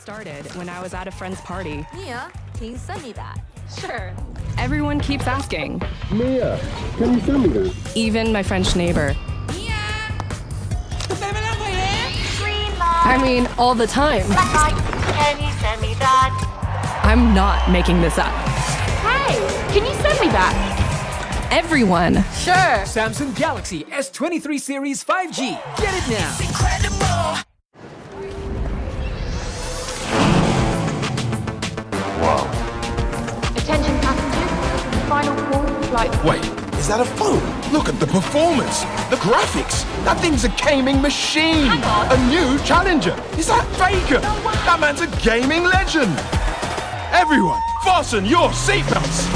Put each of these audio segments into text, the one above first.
started when I was at a friend's party. Mia, can you send me that? Sure. Everyone keeps asking. Mia, can you send me that? Even my French neighbor. I mean, all the time. Can you send me that? I'm not making this up. Hey, can you send me that? Everyone. Sure. Samsung Galaxy S23 Series 5G. Get it now. Attention passengers, final call for flight. Wait, is that a phone? Look at the performance, the graphics. That thing's a gaming machine. Hang on. A new challenger. Is that Faker? That man's a gaming legend. Everyone, fasten your seatbelts.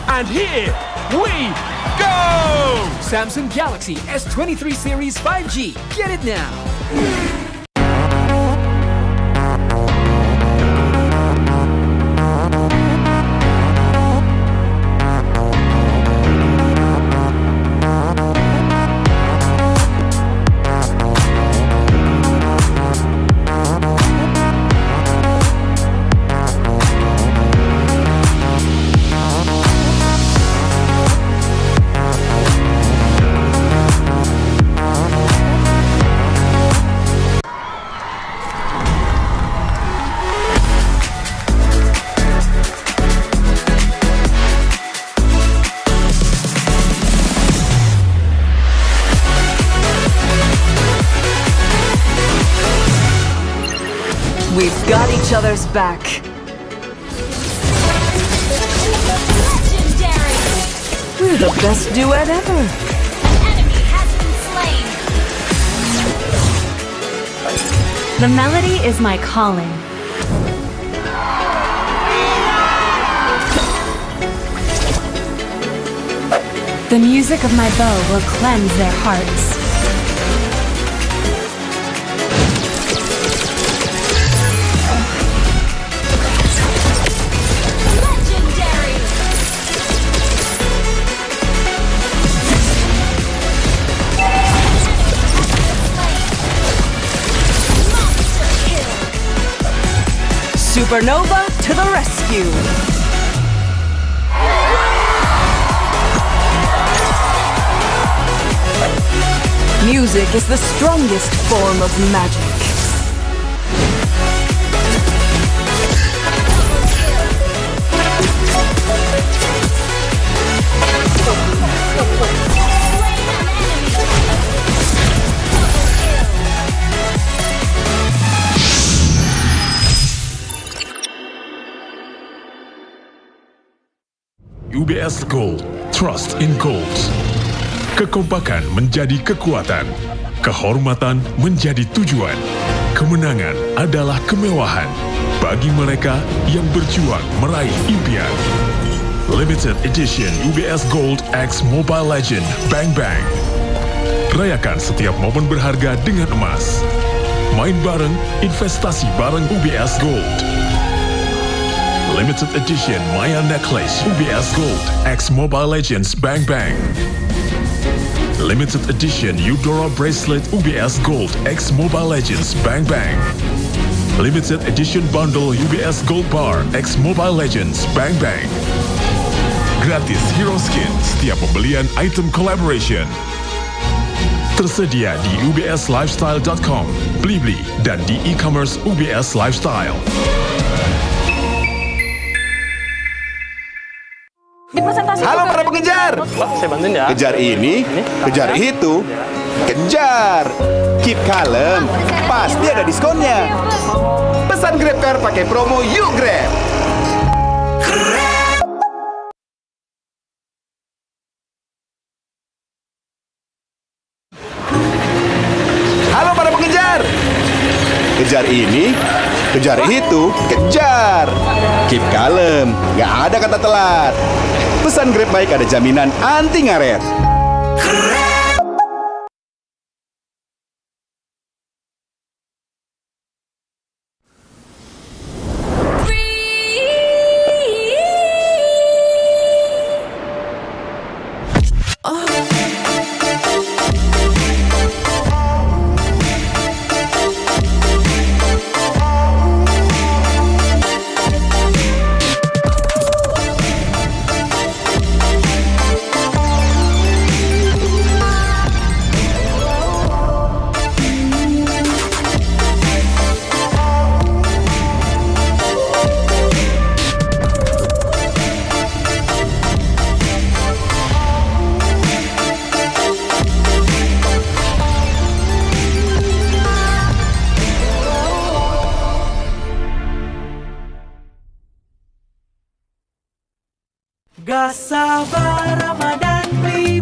And here we go! Samsung Galaxy S23 Series 5G. Get it now. We've got each other's back. Legendary! We're the best duet ever. An enemy has been slain. The melody is my calling. The music of my bow will cleanse their hearts. Legendary! Monster kill! Supernova to the rescue. Music is the strongest form of magic. UBS Gold, trust in goals. Kekompakan menjadi kekuatan, kehormatan menjadi tujuan, kemenangan adalah kemewahan bagi mereka yang berjuang meraih impian. Limited Edition UBS Gold X Mobile Legend Bang Bang. Rayakan setiap momen berharga dengan emas. Main bareng, investasi bareng UBS Gold. Limited Edition Maya Necklace UBS Gold X Mobile Legends Bang Bang. Limited Edition Eudora Bracelet UBS Gold X Mobile Legends Bang Bang. Limited Edition Bundle UBS Gold Bar X Mobile Legends Bang Bang. Gratis hero skin setiap pembelian item collaboration. Tersedia di ubslifestyle.com, Blibli, dan di e-commerce UBS Lifestyle. Halo para pengejar. Pak, saya bantuin ya. Kejar ini, kejar itu, kejar. Keep kalem, pasti ada diskonnya. Pesan GrabCar pakai promo Yuk Grab. Halo para pengejar. Kejar ini, kejar itu, kejar. Keep kalem, nggak ada kata telat. Pesan Grab Bike ada jaminan anti ngaret. Gas sabar Ramadan beli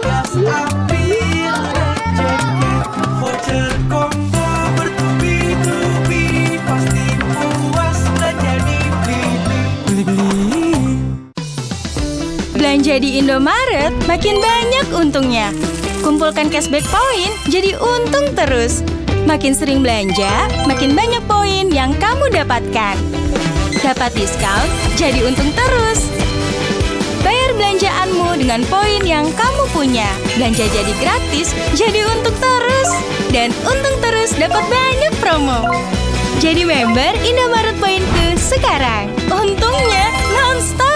gas ambil rezeki voucher combo bertubi-tubi pasti puas belanja di beli-beli. Belanja di Indomaret makin banyak untungnya. Kumpulkan cashback poin jadi untung terus. Makin sering belanja, makin banyak poin yang kamu dapatkan. Dapat diskon, jadi untung terus. Bayar belanjaanmu dengan poin yang kamu punya. Belanja jadi gratis, jadi untung terus. Dan untung terus dapat banyak promo. Jadi member Indomaret Poinku sekarang. Untungnya non-stop.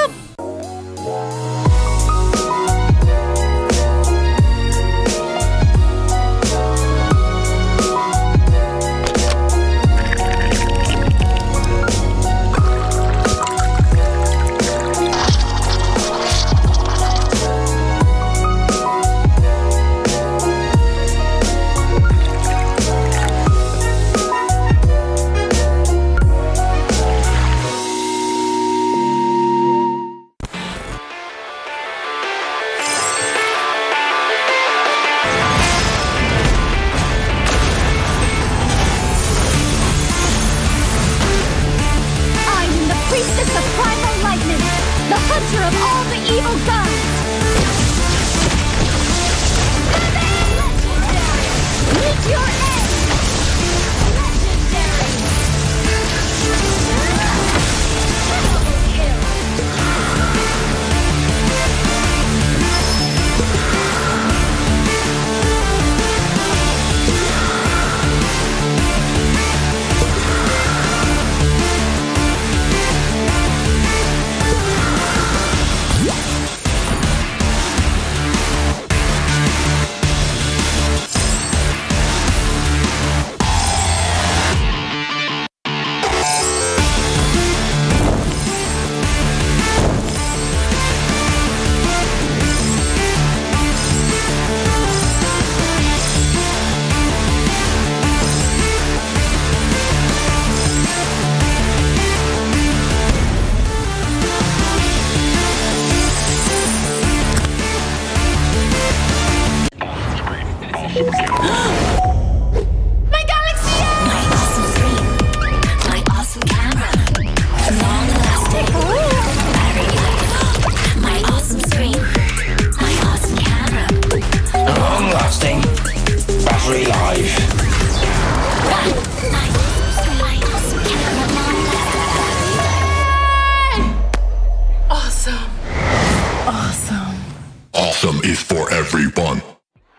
Awesome is for everyone.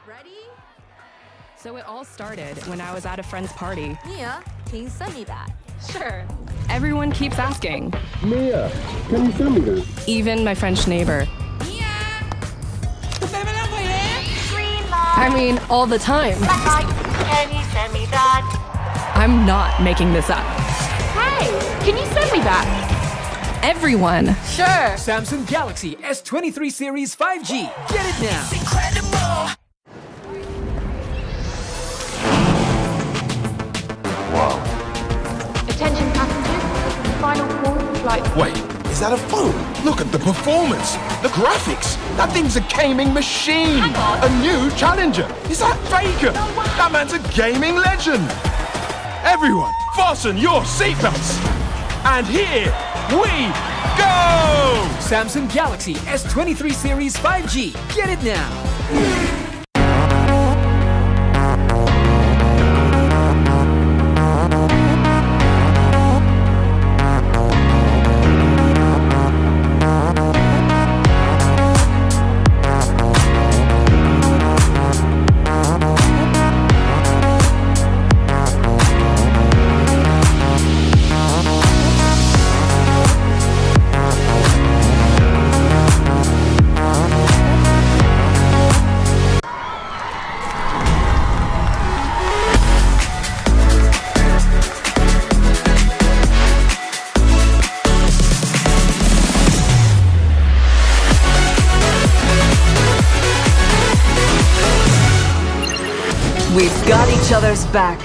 Ready? So it all started when I was at a friend's party. Mia, can you send me that? Sure. Everyone keeps asking, Mia, can you send me that? even my French neighbor. I mean, all the time. Can you send me that? I'm not making this up. Hey, can you send me that? Everyone. Sure. Samsung Galaxy S23 Series 5G. Get it now. Attention passengers, final call for flight. Wait, is that a phone? Look at the performance, the graphics. That thing's a gaming machine. Hang on. A new challenger. Is that Faker? That man's a gaming legend. Everyone, fasten your seatbelts. And here we go! Samsung Galaxy S23 Series 5G. Get it now. We've got each other's back.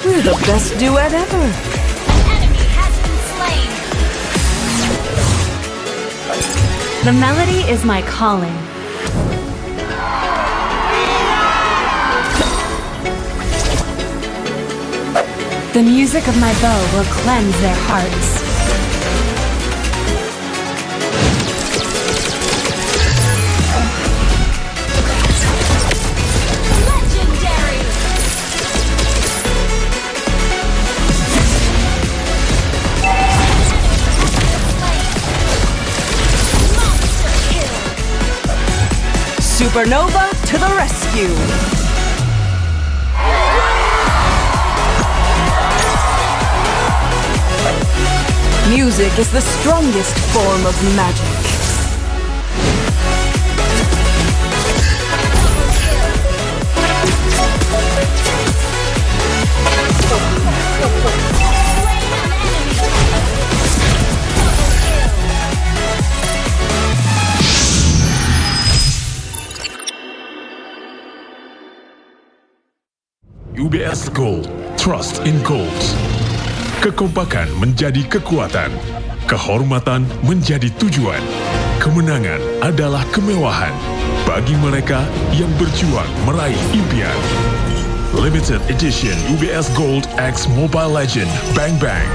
We're the best duet ever. The melody is my calling. The music of my bow will cleanse their hearts. Supernova to the rescue! Music is the strongest form of magic. UBS Gold, trust in goals. Kekompakan menjadi kekuatan, kehormatan menjadi tujuan, kemenangan adalah kemewahan bagi mereka yang berjuang meraih impian. Limited Edition UBS Gold X Mobile Legend Bang Bang.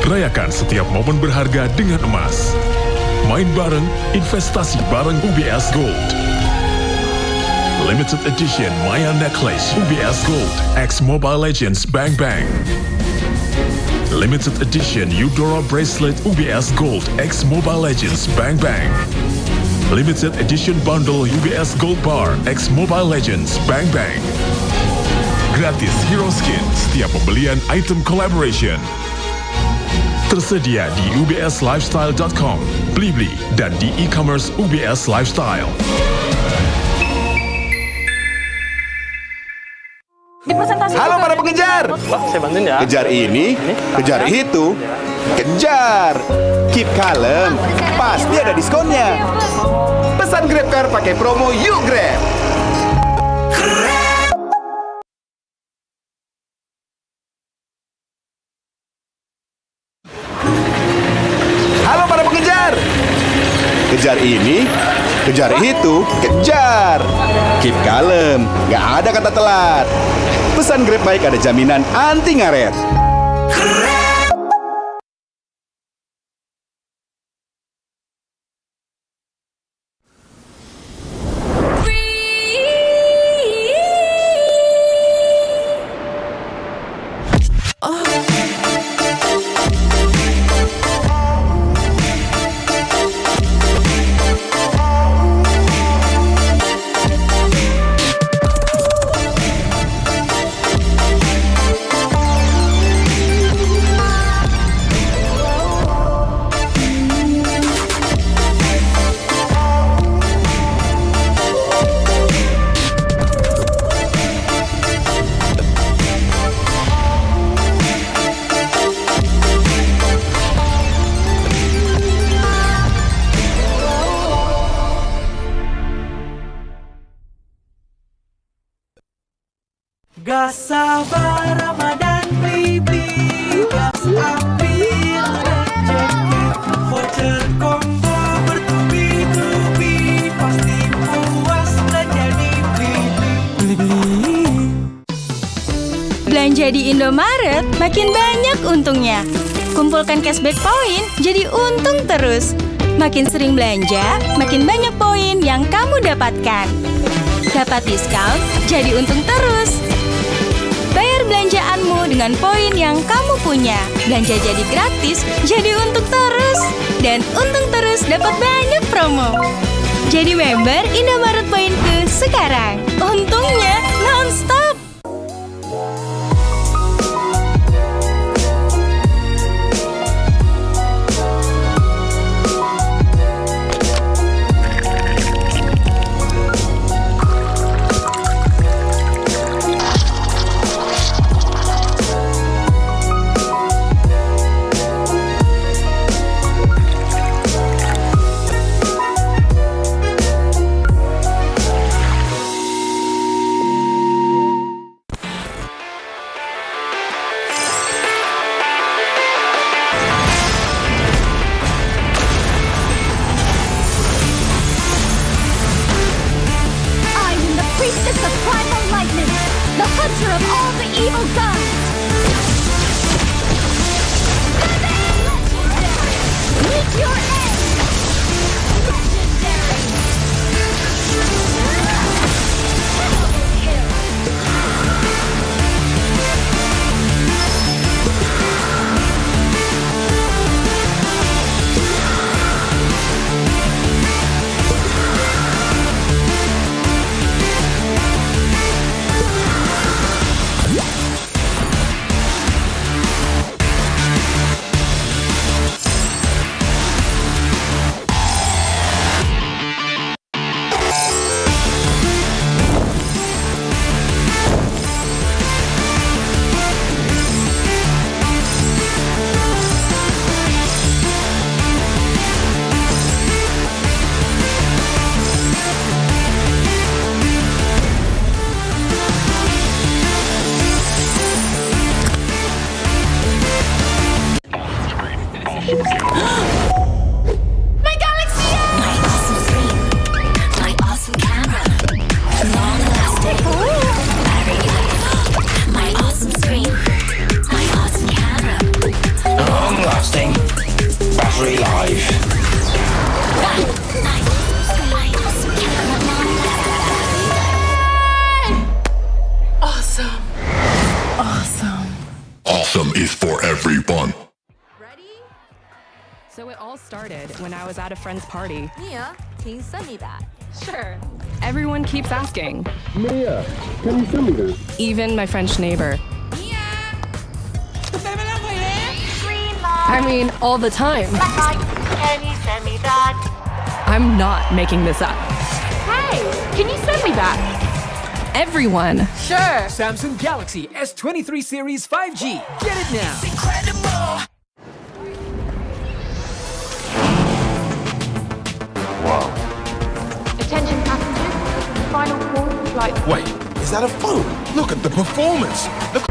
Rayakan setiap momen berharga dengan emas. Main bareng, investasi bareng UBS Gold. Limited Edition Maya Necklace UBS Gold X Mobile Legends Bang Bang. Limited Edition Eudora Bracelet UBS Gold X Mobile Legends Bang Bang. Limited Edition Bundle UBS Gold Bar X Mobile Legends Bang Bang. Gratis Hero Skin setiap pembelian item collaboration. Tersedia di ubslifestyle.com, Blibli, dan di e-commerce UBS Lifestyle. Halo para pengejar. Saya bantuin ya. Kejar ini, kejar itu, kejar. Keep kalem, pasti ada diskonnya. Pesan GrabCar pakai promo Yuk Grab. Halo para pengejar. Kejar ini, kejar itu, kejar. Keep kalem, nggak ada kata telat. Pesan Grab Bike ada jaminan anti ngaret. Gas sabar Ramadan beli-beli, gas ambil rezeki, voucher combo bertubi-tubi, pasti puas belanja di Beli-beli. Belanja di Indomaret makin banyak untungnya. Kumpulkan cashback poin jadi untung terus. Makin sering belanja, makin banyak poin yang kamu dapatkan. Dapat diskon, jadi untung terus. Bayar belanjaanmu dengan poin yang kamu punya. Belanja jadi gratis, jadi untung terus. Dan untung terus dapat banyak promo. Jadi member Indomaret Poinku sekarang. Untungnya non-stop. awesome is for everyone. So it all started when I was at a friend's party. Mia, can you send me that? Sure. Everyone keeps asking. Mia, can you send me this? Even my French neighbor. I mean, all the time. Can you send me that? I'm not making this up. Hey, can you send me that? Everyone. Sure. Samsung Galaxy S23 series 5G. Get it now. Attention passengers, final call for flight. Wait, is that a phone? Look at the performance. Look.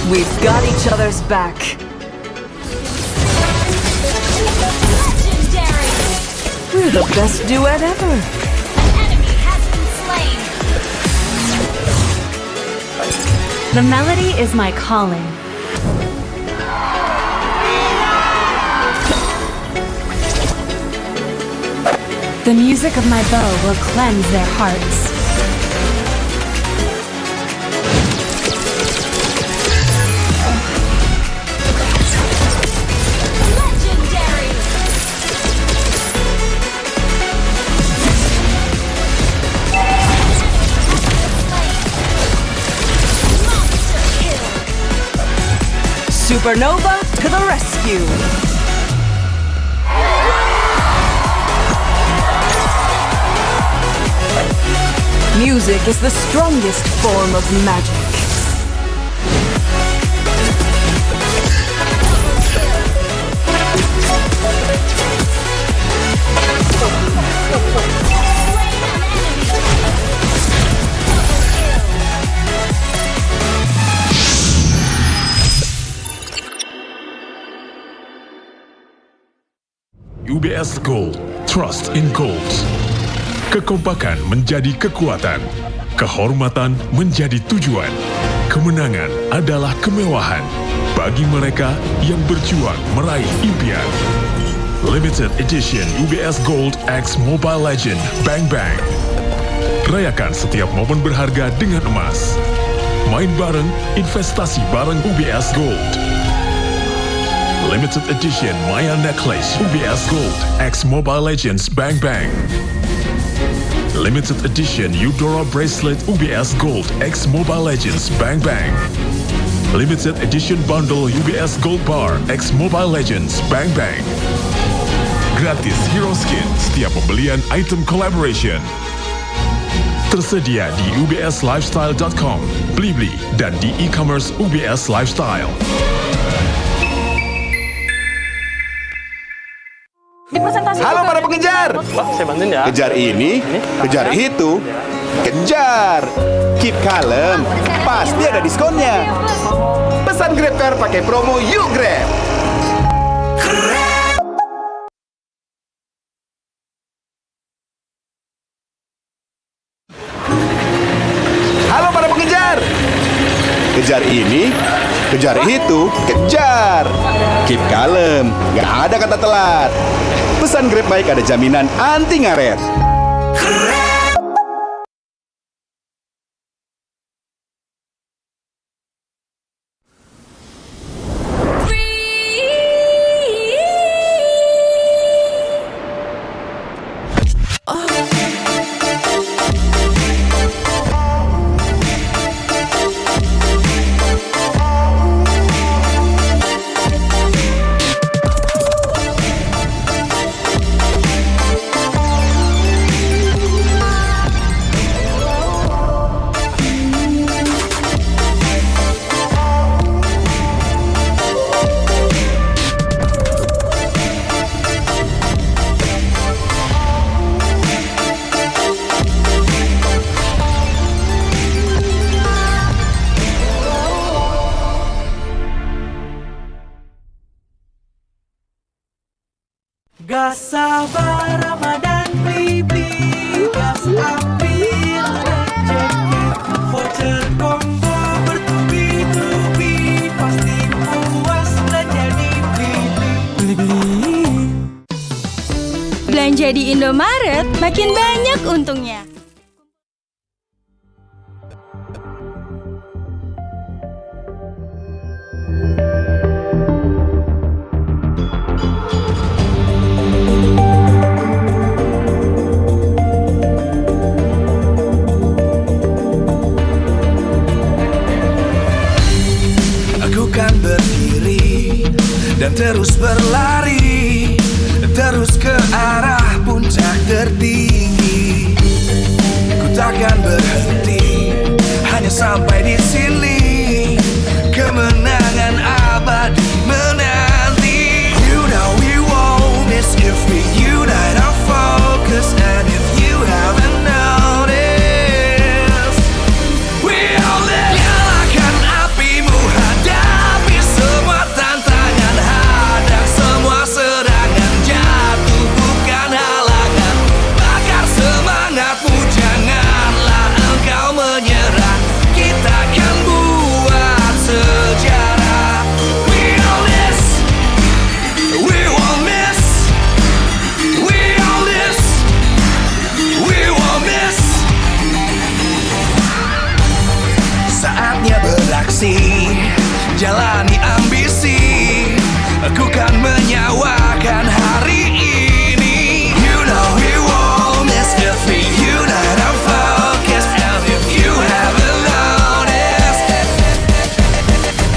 We've got each other's back. We're the best duet ever. The melody is my calling. The music of my bow will cleanse their hearts. Supernova to the rescue! Music is the strongest form of magic. UBS Gold, trust in goals. Kekompakan menjadi kekuatan, kehormatan menjadi tujuan, kemenangan adalah kemewahan bagi mereka yang berjuang meraih impian. Limited Edition UBS Gold X Mobile Legend Bang Bang. Rayakan setiap momen berharga dengan emas. Main bareng, investasi bareng UBS Gold. Limited Edition Maya Necklace UBS Gold X Mobile Legends Bang Bang. Limited Edition Eudora Bracelet UBS Gold X Mobile Legends Bang Bang. Limited Edition Bundle UBS Gold Bar X Mobile Legends Bang Bang. Gratis Hero Skin setiap pembelian item collaboration. Tersedia di ubslifestyle.com, Blibli, dan di e-commerce UBS Lifestyle. Halo para pengejar. Saya bantuin ya. Kejar ini, kejar itu, kejar. Keep kalem, pasti ada diskonnya. Pesan GrabCar pakai promo Yuk Grab. Halo para pengejar. Kejar ini, kejar itu, kejar. Keep kalem, gak ada kata telat. Pesan Grab Bike ada jaminan anti ngaret. Gak sabar Ramadan beli gas ambil rezeki. Voucher combo bertubi-tubi, pasti puas belanja di Beli-beli. Belanja di Indomaret makin banyak untungnya. Aku kan berdiri dan terus berlari, terus ke arah puncak tertinggi. Ku takkan berhenti, hanya sampai di sini. Kemenangan abadi menanti. You know we won't miss if we unite our focus. And if you haven't noticed, we all live. Nyalakan apimu, hadapi semua tantangan, hadang semua serangan, jatuh bukan halangan. Bakar semangatmu, janganlah engkau menyerah. Kita akan buat sejarah. We all this, we won't miss. We all this, we won't miss. Saatnya beraksi, jalani ambisi. Aku kan menyawakan hari ini. You know we won't miss if we unite our focus. And if you haven't noticed,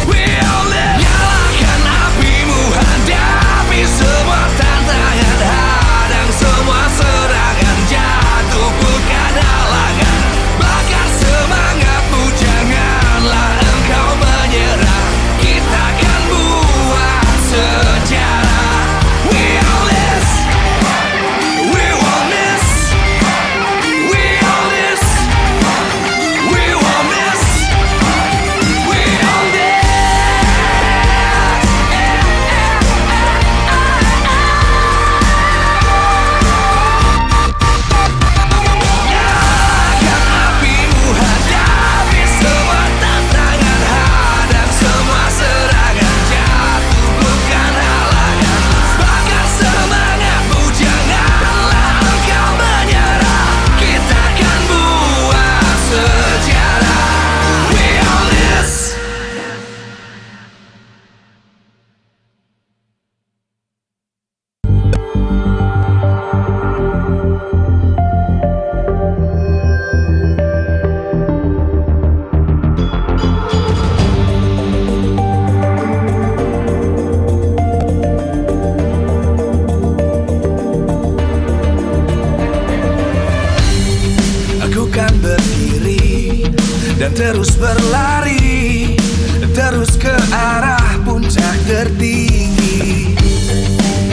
we all live. Nyalakan apimu, hadapi semua tantangan, hadang semua serangan, jatuh bukan halangan. Bakar semangatmu, janganlah engkau menyerah. Kita akan buat sejarah. We all this, we won't miss. We all this, we won't miss. We all this. Nyalakan apimu, hadapi semua tantangan, hadang semua serangan, jatuh bukan halangan. Bakar semangatmu, janganlah engkau menyerah. Kita akan buat sejarah. We all this. Aku kan berdiri dan terus berlari, terus ke arah puncak tertinggi.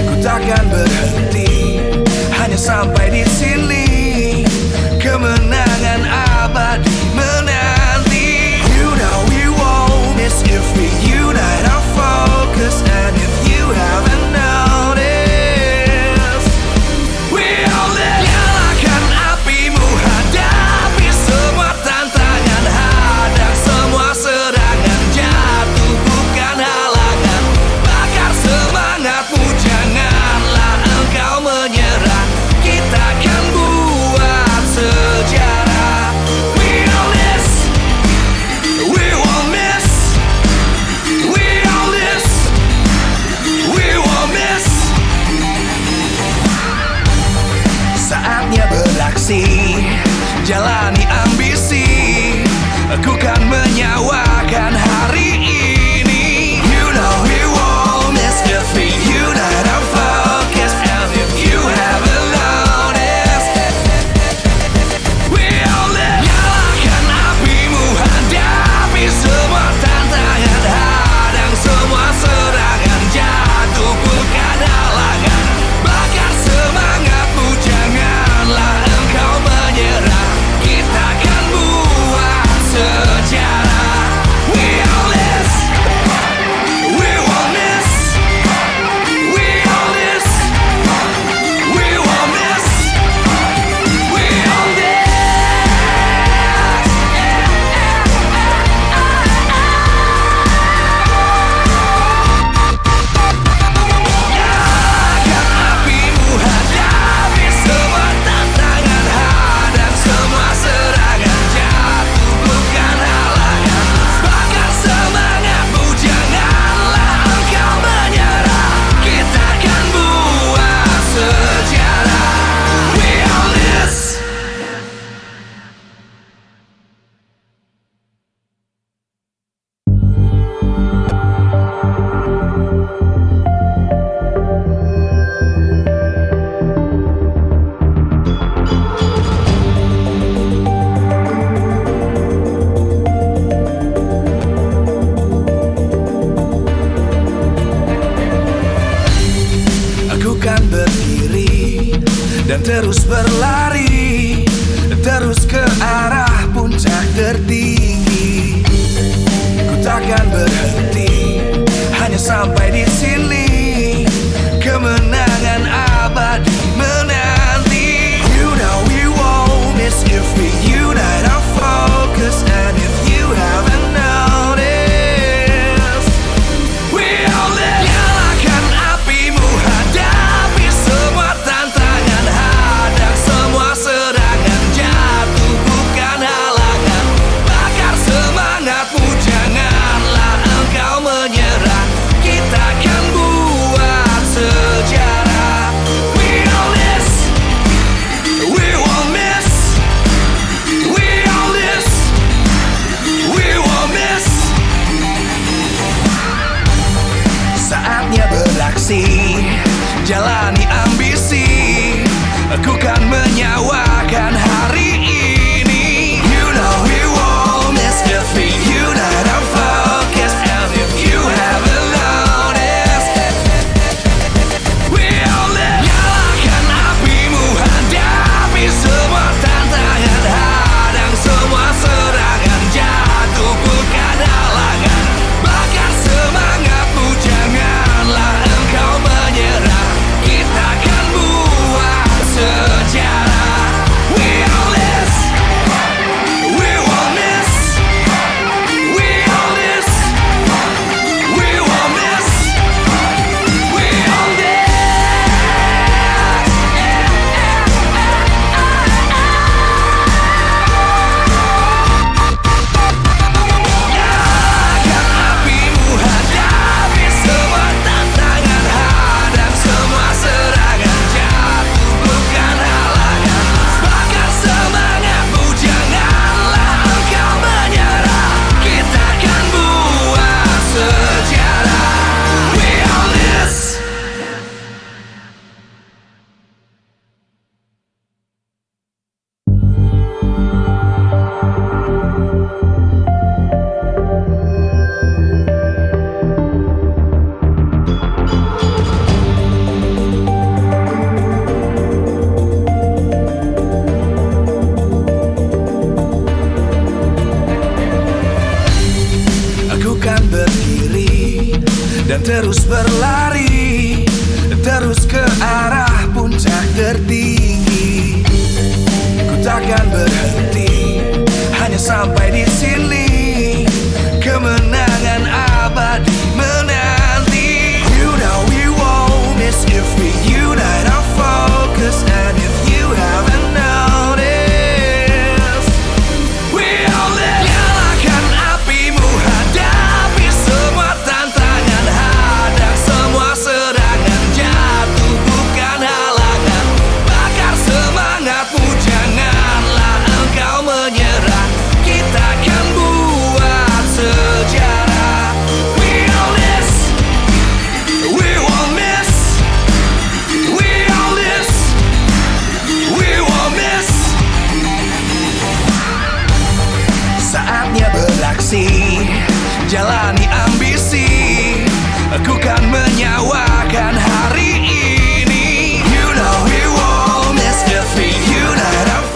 Ku takkan berhenti, hanya sampai di sini. Kemenangan abadi menanti. You know we won't miss if we unite our focus. And if you haven't noticed, we all live. Nyalakan apimu, hadapi semua tantangan, hadang semua serangan, jatuh bukan halangan. Bakar semangatmu, janganlah engkau menyerah. Kita akan buat sejarah. We all this, we won't miss. We all this, we won't miss. Saatnya beraksi, jalani ambisi. Aku kan menyawakan hari ini. You know we won't miss if we unite our focus. And if you haven't noticed, we all live. Nyalakan apimu, hadapi semua tantangan, hadang semua serangan, jatuh bukan halangan. Bakar semangatmu, janganlah engkau menyerah. Kita dan terus berlari, terus ke arah puncak tertinggi. Ku takkan berhenti, hanya sampai di sini. Kemenangan abadi menanti. You know we won't miss if we unite our focus. And if you haven't noticed, we all live. Nyalakan apimu, hadapi semua tantangan, hadang semua serangan, jatuh bukan halangan. Bakar semangatmu, janganlah engkau menyerah. Kita akan buat sejarah. We all this, we won't miss. We all this, we won't miss. Saatnya beraksi, jalani ambisi. Aku kan menyawakan hari ini. You know we won't miss if we unite our focus. And if you haven't noticed, we all live. Nyalakan apimu, hadapi semua tantangan, hadang semua serangan, jatuh bukan halangan. Bakar semangatmu, janganlah engkau menyerah. Kita akan buat sejarah. We all this, we won't miss. We all this, we won't miss. We all this. Nyalakan apimu, hadapi semua tantangan, hadang semua serangan, jatuh bukan halangan. Bakar semangatmu, janganlah engkau menyerah. Kita akan buat sejarah. We all this. Aku kan berdiri dan terus berlari, terus ke arah puncak tertinggi. Ku takkan berhenti, hanya sampai di sini. Kemenangan abadi menanti. You know we won't miss if we unite our focus. And if you haven't noticed, we all live. Nyalakan apimu, hadapi semua tantangan, hadang semua serangan, jatuh bukan halangan. Bakar semangatmu, janganlah engkau menyerah. Kita akan buat sejarah. We all this, we won't miss. We all this, we won't miss. Saatnya beraksi, jalani ambisi. Aku kan menyawakan hari ini. You know we won't miss if we unite our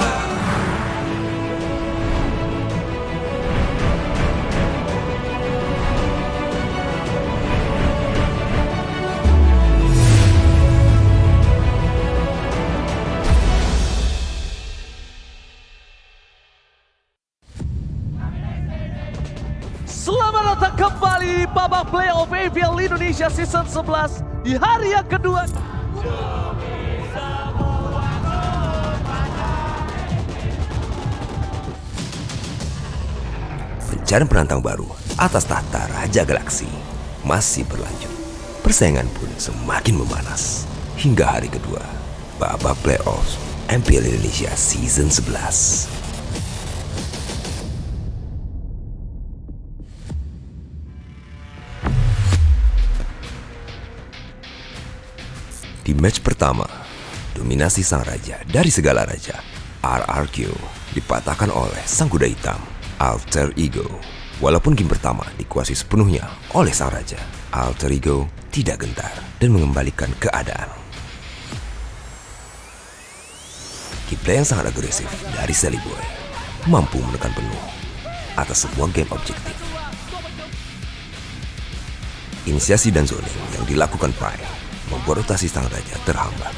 Selamat datang kembali babak playoff MPL Indonesia Season 11 di hari yang kedua. Pencarian penantang baru atas tahta Raja Galaksi masih berlanjut. Persaingan pun semakin memanas hingga hari kedua babak playoff MPL Indonesia Season 11. Di match pertama, dominasi sang raja dari segala raja, RRQ, dipatahkan oleh sang kuda hitam, Alter Ego. Walaupun game pertama dikuasai sepenuhnya oleh sang raja, Alter Ego tidak gentar dan mengembalikan keadaan. Gameplay yang sangat agresif dari Sally Boy mampu menekan penuh atas semua game objektif. Inisiasi dan zoning yang dilakukan Prime membuat rotasi sang raja terhambat.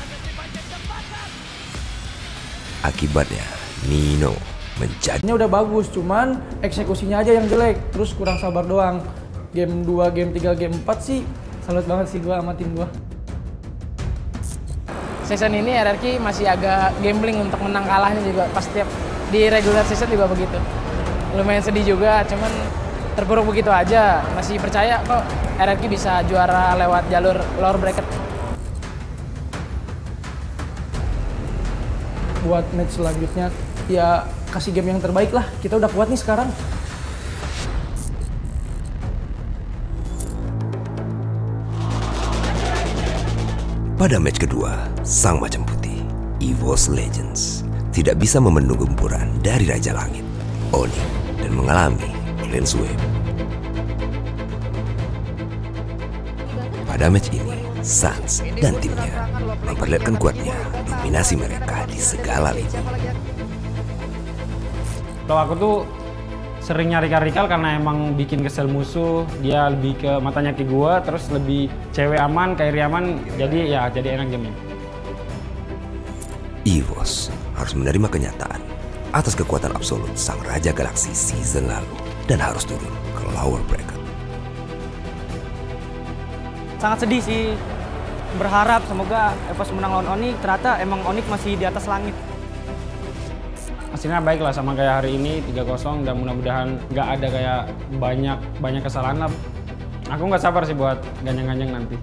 Akibatnya, Nino menjadi... Ini udah bagus, cuman eksekusinya aja yang jelek, terus kurang sabar doang. Game 2, game 3, game 4 sih, salut banget sih gua sama tim gua. Season ini RRQ masih agak gambling untuk menang kalahnya juga, pas tiap di regular season juga begitu. Lumayan sedih juga, cuman terpuruk begitu aja. Masih percaya kok RRQ bisa juara lewat jalur lower bracket. Buat match selanjutnya, ya kasih game yang terbaik lah. Kita udah kuat nih sekarang. Pada match kedua, sang macan putih, EVOS Legends, tidak bisa membendung gempuran dari Raja Langit, ONIC, dan mengalami clean sweep. Pada match ini, Sans dan timnya memperlihatkan kuatnya dominasi mereka di segala lini. Kalau aku tuh sering nyari Karikal karena emang bikin kesel musuh, dia lebih ke matanya ke gua, terus lebih cewek aman, kairi aman, jadi enak gamenya. EVOS harus menerima kenyataan atas kekuatan absolut sang Raja Galaksi season lalu dan harus turun ke lower bracket. Sangat sedih sih, berharap semoga EVOS menang lawan ONIC, ternyata emang ONIC masih di atas langit. Hasilnya baik lah sama kayak hari ini 3-0 dan mudah-mudahan nggak ada kayak banyak kesalahan lah. Aku nggak sabar sih buat ganjang-ganjang nanti.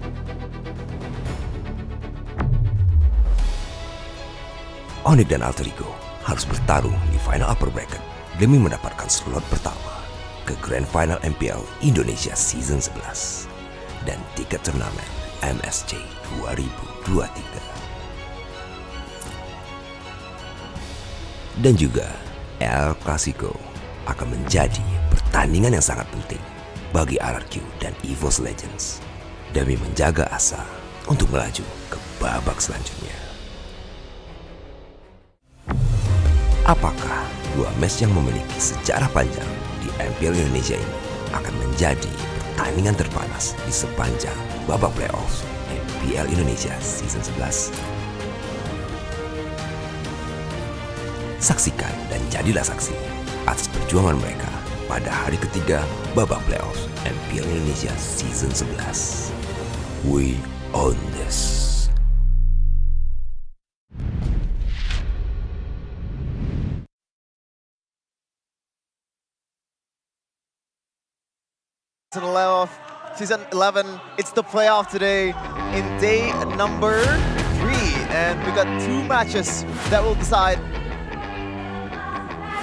ONIC dan Alter Ego harus bertarung di final upper bracket demi mendapatkan slot pertama ke Grand Final MPL Indonesia Season 11 dan tiket turnamen MSC 2023. Dan juga El Clasico akan menjadi pertandingan yang sangat penting bagi RRQ dan EVOS Legends demi menjaga asa untuk melaju ke babak selanjutnya. Apakah dua match yang memiliki sejarah panjang di MPL Indonesia ini akan menjadi pertandingan terpanas di sepanjang babak playoff MPL Indonesia Season 11? Saksikan dan jadilah saksi atas perjuangan mereka pada hari ketiga babak playoff MPL Indonesia Season 11. We own this. Season 11, it's the playoff today in day number 3, and we got 2 matches that will decide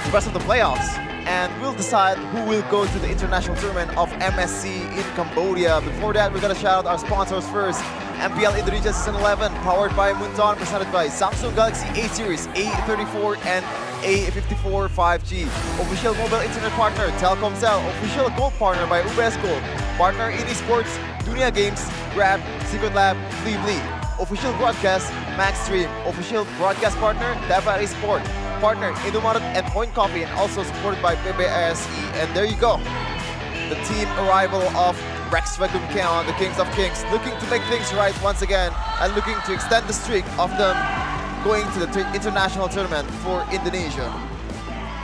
the rest of the playoffs, and we'll decide who will go to the international tournament of MSC in Cambodia. Before that, we're gonna shout out our sponsors first. MPL Indonesia Season 11, powered by Munton, presented by Samsung Galaxy A Series, A34 and A54 5G. Official mobile internet partner, Telkomsel. Official gold partner by UBS Gold. Partner Ego Esports, Dunia Games, Grab, Secret Lab, Fleebly. Official broadcast, Maxstream. Official broadcast partner, Dethroned Sport. Partner, Indomaret and Point Coffee, and also supported by PBSE. And there you go. The team arrival of Rex Vacuum Count, the Kings of Kings, looking to make things right once again and looking to extend the streak of them going to the international tournament for Indonesia.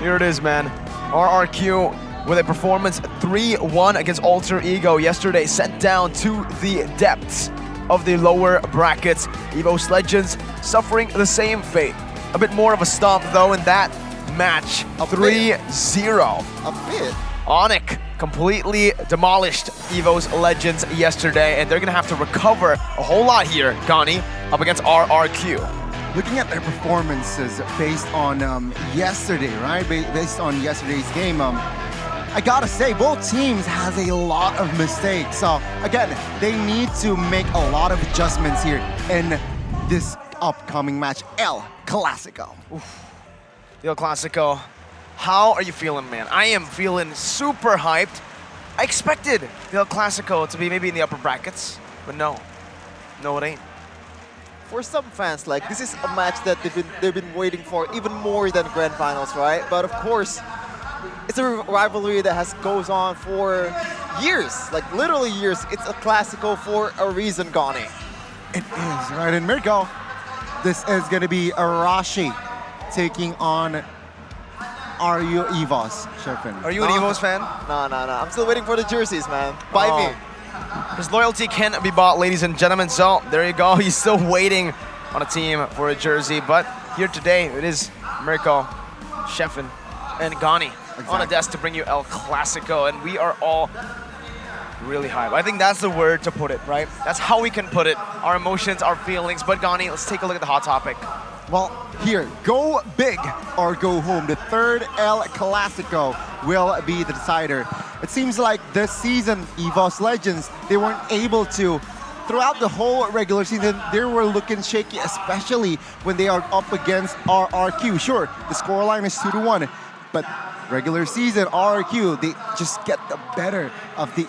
Here it is, man. RRQ with a performance 3-1 against Alter Ego yesterday, sent down to the depths of the lower brackets. EVOS Legends suffering the same fate. A bit more of a stomp though in that match, 3-0. A bit. ONIC completely demolished EVOS Legends yesterday, and they're gonna have to recover a whole lot here, Gani, up against RRQ. Looking at their performances based on yesterday, right? Based on yesterday's game, I gotta say, both teams has a lot of mistakes. So again, they need to make a lot of adjustments here in this upcoming match, El Clasico. El Clasico, how are you feeling, man? I am feeling super hyped. I expected the El Clasico to be maybe in the upper brackets, but no, it ain't. for some fans, like this is a match that they've been waiting for even more than grand finals, right? But of course, it's a rivalry that goes on for years, like literally years. It's a classical for a reason, Gani. It is, right? And Mirko, this is going to be Arashi taking on RU EVOS, Shefin. Are you an EVOS fan? No. I'm still waiting for the jerseys, man. Buy me. His loyalty can't be bought, ladies and gentlemen. So there you go. He's still waiting on a team for a jersey. But here today, it is Mirko, Shefin, and Gani on a desk to bring you El Clasico. And we are all really hyped. I think that's the word to put it, right? That's how we can put it. Our emotions, our feelings. But Gani, let's take a look at the hot topic. Well, here, go big or go home. The third El Clasico will be the decider. It seems like this season, EVOS Legends, they weren't able to. Throughout the whole regular season, they were looking shaky, especially when they are up against RRQ. Sure, the scoreline is 2-1, but regular season, RRQ, they just get the better of the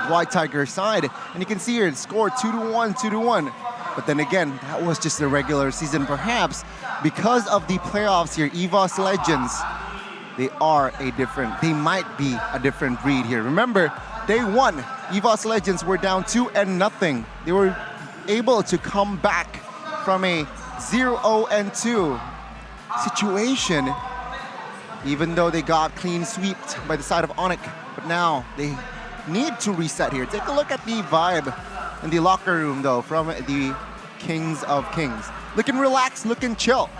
White Tiger side. And you can see here, the score 2-1, 2-1. But then again, that was just the regular season. Perhaps because of the playoffs here, EVOS Legends, they might be a different breed here. Remember, day one, EVOS Legends were down 2-0. They were able to come back from a 0-2 situation, even though they got clean swept by the side of ONIC. But now they need to reset here. Take a look at the vibe in the locker room, though, from the Kings of Kings. Looking relaxed, looking chill.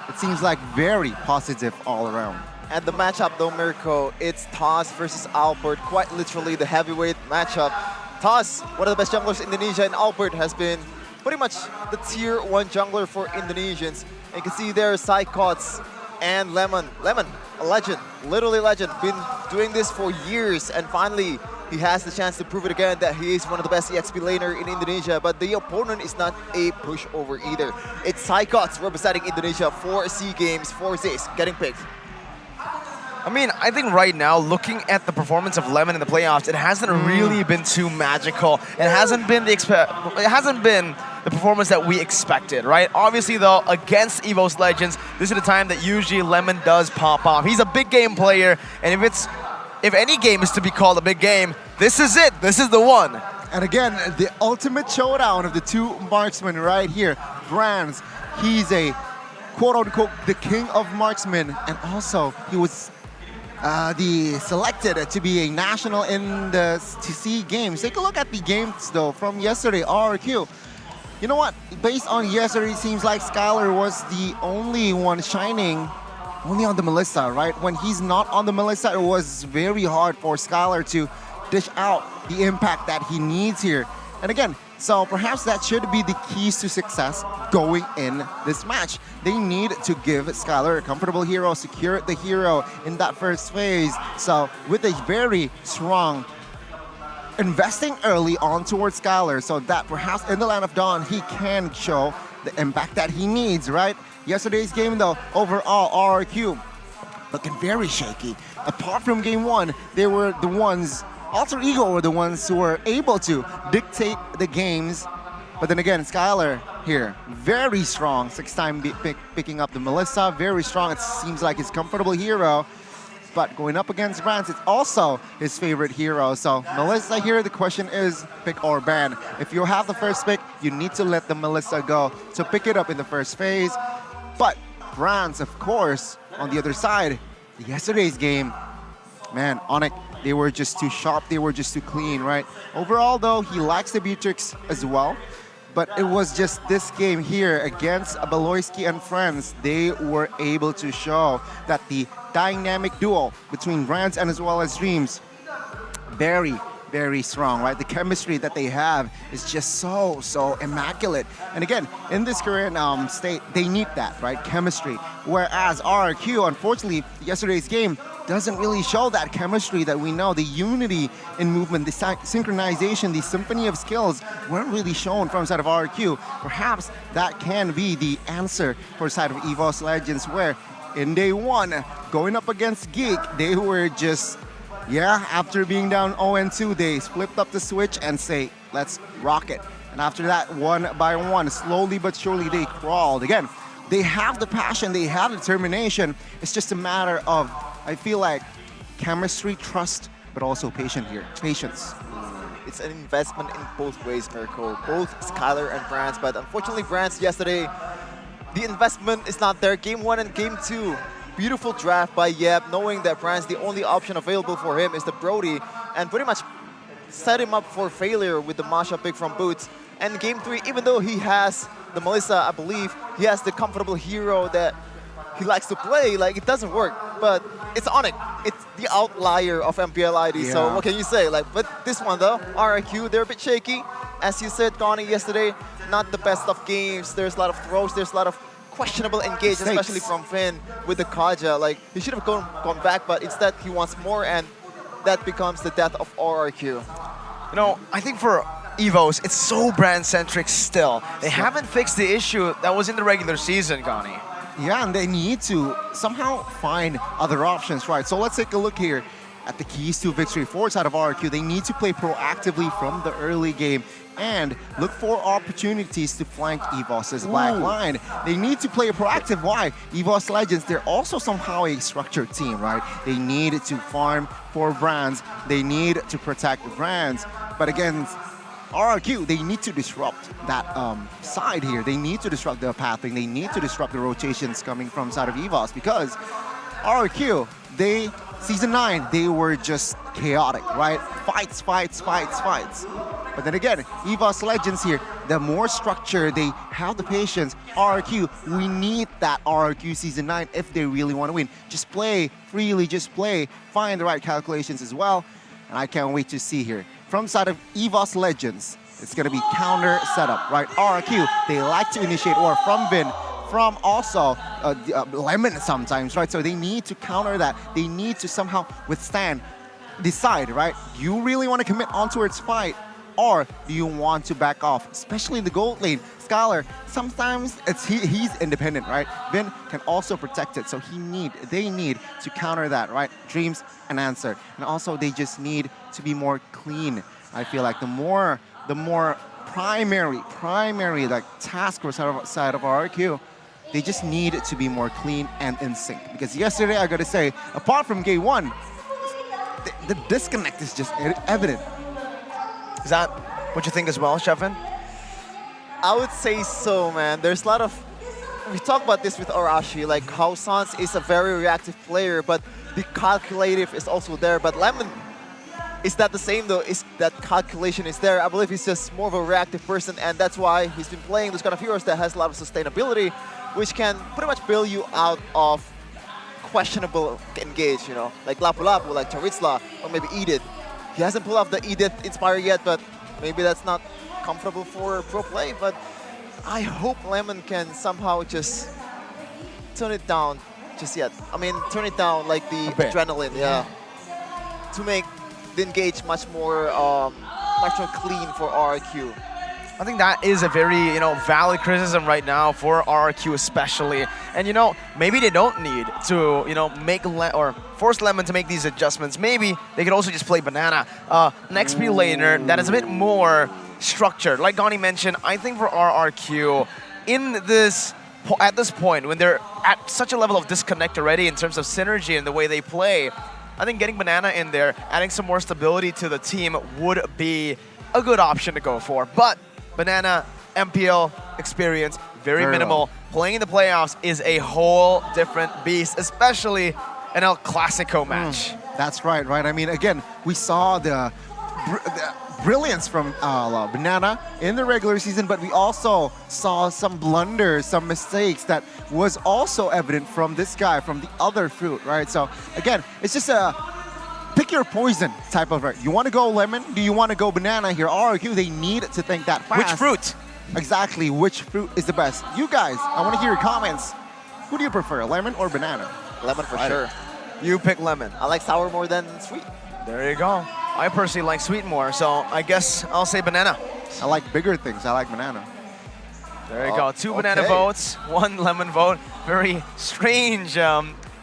It seems like very positive all around. And the matchup, though, Mirko, it's Taz versus Albert, quite literally the heavyweight matchup. Taz, one of the best junglers in Indonesia, and Albert has been pretty much the tier 1 jungler for Indonesians. And you can see there Psychots and Lemon. Lemon, a legend, literally legend, been doing this for years, and finally he has the chance to prove it again that he is one of the best EXP laner in Indonesia. But the opponent is not a pushover either. It's Psychots representing Indonesia for SEA Games, for Zace, getting picked. I mean, I think right now, looking at the performance of Lemon in the playoffs, it hasn't really been too magical. It hasn't been the performance that we expected, right? Obviously, though, against EVOS Legends, this is the time that usually Lemon does pop off. He's a big game player, and if any game is to be called a big game, this is it. This is the one. And again, the ultimate showdown of the two marksmen right here. Brands, he's quote-unquote the king of marksmen, and also he was selected to be a national in the SEA Games. Take a look at the games, though, from yesterday, RRQ. You know what? Based on yesterday, it seems like Skylar was the only one shining only on the Melissa, right? When he's not on the Melissa, it was very hard for Skylar to dish out the impact that he needs here. And again, so perhaps that should be the keys to success going in this match. They need to give Skylar a comfortable hero, secure the hero in that first phase. So with a very strong investing early on towards Skylar, so that perhaps in the Land of Dawn, he can show the impact that he needs, right? Yesterday's game, though, overall, RRQ looking very shaky. Apart from game one, they were the ones, Alter Ego were the ones who were able to dictate the games. But then again, Skylar here, very strong. 6-time picking up the Melissa, very strong. It seems like his comfortable hero. But going up against Brands, it's also his favorite hero. So Melissa here, the question is pick or ban. If you have the first pick, you need to let the Melissa go to pick it up in the first phase. But Brands, of course, on the other side, yesterday's game, man, ONIC, they were just too sharp, they were just too clean, right? Overall, though, he likes the Beatrix as well. But it was just this game here against Beloyski and friends. They were able to show that the dynamic duo between Brands and as well as Dreams, very, very strong, right? The chemistry that they have is just so immaculate. And again, in this current state, they need that, right? Chemistry. Whereas RRQ, unfortunately, yesterday's game doesn't really show that chemistry that we know. The unity in movement, the synchronization, the symphony of skills weren't really shown from the side of RRQ. Perhaps that can be the answer for the side of EVOS Legends, where in day one, going up against Geek, they were just, after being down 0-2, they flipped up the switch and say, let's rock it. And And after that, one by one, slowly but surely, they crawled. Again, they have the passion, they have the determination. It's just a matter of, I feel like, chemistry, trust, but also patience. It's an investment in both ways, Mirko. Both Skylar and Brands, but unfortunately Brands yesterday, the investment is not there. Game 1 and Game 2, beautiful draft by Yeb, knowing that Brands, the only option available for him is the Brody, and pretty much set him up for failure with the Masha pick from Boots. And Game 3, even though he has the Melissa, I believe, he has the comfortable hero that he likes to play, like it doesn't work. But it's ONIC. It's the outlier of MPL ID. Yeah. So what can you say? But this one though, RRQ, they're a bit shaky. As you said, Connie, yesterday, not the best of games. There's a lot of throws. There's a lot of questionable engage, especially from Finn with the Kaja. Like he should have gone back, but instead he wants more, and that becomes the death of RRQ. You know, I think for EVOS, it's so brand-centric still. They haven't fixed the issue that was in the regular season, Connie. Yeah, and they need to somehow find other options, right? So let's take a look here at the keys to victory for side of RRQ. They need to play proactively from the early game and look for opportunities to flank EVOS's back line. They need to play proactive. Why? EVOS Legends, they're also somehow a structured team, right? They need to farm for brands. They need to protect brands. But again, RRQ, they need to disrupt that side here. They need to disrupt the pathing. They need to disrupt the rotations coming from side of EVOS, because RRQ, Season 9, they were just chaotic, right? Fights. But then again, EVOS Legends here, the more structure, they have the patience. RRQ, we need that RRQ Season 9 if they really want to win. Just play freely, just play. Find the right calculations as well. And I can't wait to see here. From side of EVOS Legends, it's going to be counter setup, right? RRQ, they like to initiate war from Vin, from also Lemon sometimes, right? So they need to counter that. They need to somehow decide, right? Do you really want to commit on towards fight, or do you want to back off? Especially in the gold lane, Skylar, sometimes he's independent, right? Vin can also protect it, so they need to counter that, right? Dreams and answer. And also they just need to be more clean. I feel like the more primary like task or side of RRQ, they just need to be more clean and in sync. Because yesterday, I gotta say, apart from game 1, the disconnect is just evident. Is that what you think as well, Shevin? I would say so, man. There's a lot of... We talk about this with Arashi, like how Sans is a very reactive player, but the calculative is also there. But Lemon, is that the same though? Is that calculation is there? I believe he's just more of a reactive person, and that's why he's been playing those kind of heroes that has a lot of sustainability, which can pretty much bail you out of questionable engage, you know, like Lapu Lapu, like Charitzla, or maybe Edith. He hasn't pulled off the Edith Inspire yet, but maybe that's not comfortable for pro play. But I hope Lemon can somehow just turn it down just yet. I mean, turn it down like the adrenaline, yeah, to make the engage much more clean for RRQ. I think that is a very, valid criticism right now for RRQ especially. And, maybe they don't need to, make or force Lemon to make these adjustments. Maybe they could also just play Banana, an XP laner that is a bit more structured. Like Gani mentioned, I think for RRQ, at this point, when they're at such a level of disconnect already in terms of synergy and the way they play, I think getting Banana in there, adding some more stability to the team would be a good option to go for. But Banana, MPL experience, very minimal. Well. Playing in the playoffs is a whole different beast, especially an El Clasico match. That's right. I mean, again, we saw the brilliance from Banana in the regular season, but we also saw some blunders, some mistakes that was also evident from this guy, from the other fruit, right? So again, it's just a pick your poison type of, right? You want to go Lemon? Do you want to go Banana here? RRQ, they need to think that fast. Which fruit? Exactly, which fruit is the best? You guys, I want to hear your comments. Who do you prefer, Lemon or Banana? Lemon for sure. You pick Lemon. I like sour more than sweet. There you go. I personally like sweet more, so I guess I'll say Banana. I like bigger things. I like Banana. There you go. 2 Banana votes, 1 Lemon vote. Very strange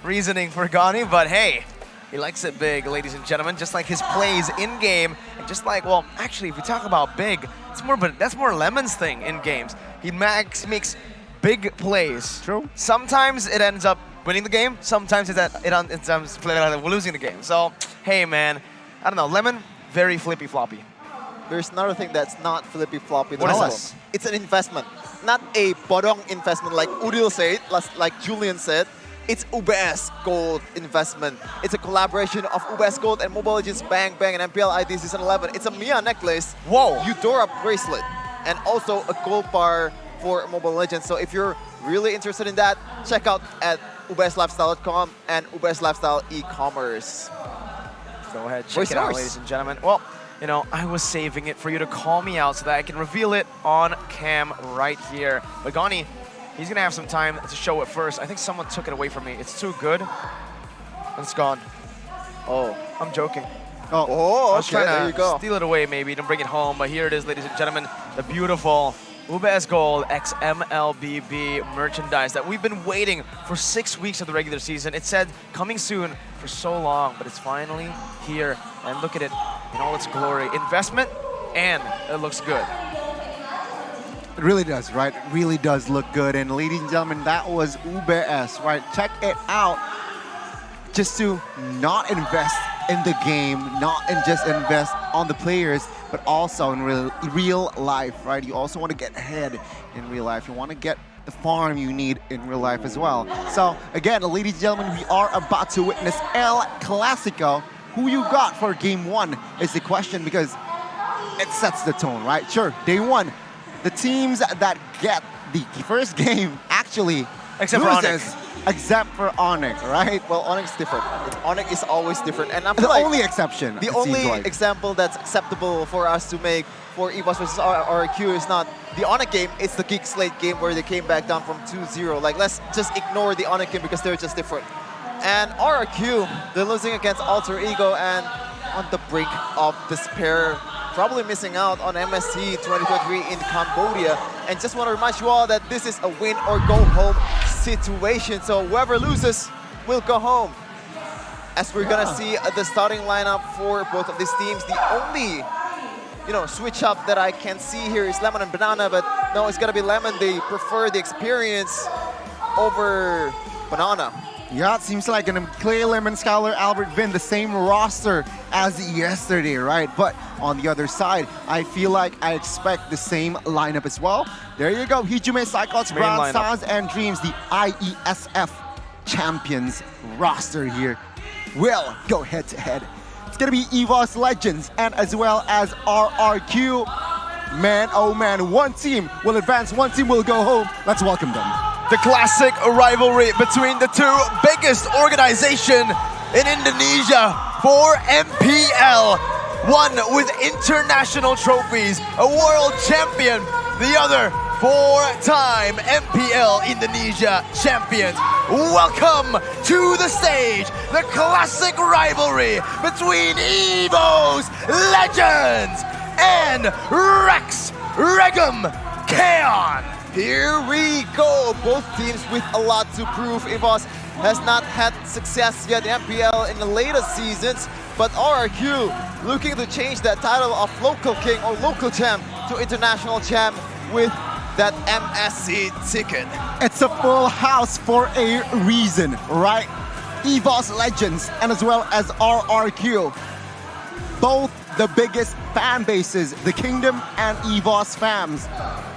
reasoning for Gani, but hey, He likes it big, ladies and gentlemen, just like his plays in-game. And just like, well, actually, if we talk about big, it's more, but that's more Lemon's thing in games. He makes big plays. True. Sometimes it ends up winning the game. Sometimes it ends up losing the game. So, hey, man, I don't know. Lemon, very flippy-floppy. There's another thing that's not flippy-floppy. What is this? It's an investment. Not a bodong investment like Udil said, like Julian said. It's UBS Gold investment. It's a collaboration of UBS Gold and Mobile Legends Bang Bang and MPL ID Season 11. It's a Mia necklace, whoa, Eudora bracelet, and also a gold bar for Mobile Legends. So if you're really interested in that, check out at ubslifestyle.com and UBS Lifestyle e-commerce. Go ahead, check it out, ladies and gentlemen. Well, you know, I was saving it for you to call me out so that I can reveal it on cam right here. But Gani, he's gonna have some time to show it first. I think someone took it away from me. It's too good. And it's gone. Oh, I'm joking. Oh, I was okay, there trying you to go. steal it away maybe to bring it home, but here it is, ladies and gentlemen, the beautiful UBS Gold x MLBB merchandise that we've been waiting for 6 weeks of the regular season. It said coming soon for so long, but it's finally here. And look at it in all its glory. Investment, and it looks good. It really does, right? It really does look good. And ladies and gentlemen, that was UBS, right? Check it out. Just to not invest in the game, not just invest on the players, but also in real life, right? You also want to get ahead in real life. You want to get the farm you need in real life as well. So again, ladies and gentlemen, we are about to witness El Clasico. Who you got for game one is the question, because it sets the tone, right? Sure, day one, the teams that get the first game actually except for loses, except for ONIC, right? Well, ONIC is different. ONIC is always different. And I feel The like only exception. the it only seems like. example that's acceptable for us to make for EVOS versus RRQ is not the ONIC game, it's the Geek Slate game where they came back down from 2-0. Like, let's just ignore the ONIC game because they're just different. And RRQ, they're losing against Alter Ego and on the brink of despair, probably missing out on MSC 2023 in Cambodia. And just want to remind you all that this is a win or go home situation. So whoever loses will go home. As we're gonna see the starting lineup for both of these teams, the only switch up that I can see here is Lemon and Banana, but no, it's gonna be Lemon. They prefer the experience over Banana. Yeah, it seems like Clay Lemon, Skylar, Albert, Vin, the same roster as yesterday, right? But on the other side, I feel like I expect the same lineup as well. There you go, Hijime, Cyclops, Brown, Stars, and Dreams, the IESF champions roster here will go head-to-head. It's gonna be EVOS Legends and as well as RRQ. Man, oh man, one team will advance, one team will go home. Let's welcome them. The classic rivalry between the two biggest organizations in Indonesia for MPL. One with international trophies, a world champion, the other four-time MPL Indonesia champions. Welcome to the stage, the classic rivalry between EVOS Legends and Rex Regum Kaon. Here we go, both teams with a lot to prove. EVOS has not had success yet in MPL in the latest seasons, but RRQ looking to change that title of local king or local champ to international champ with that MSC ticket. It's a full house for a reason, right? EVOS Legends and as well as RRQ. Both the biggest fan bases, the Kingdom and EVOS fans.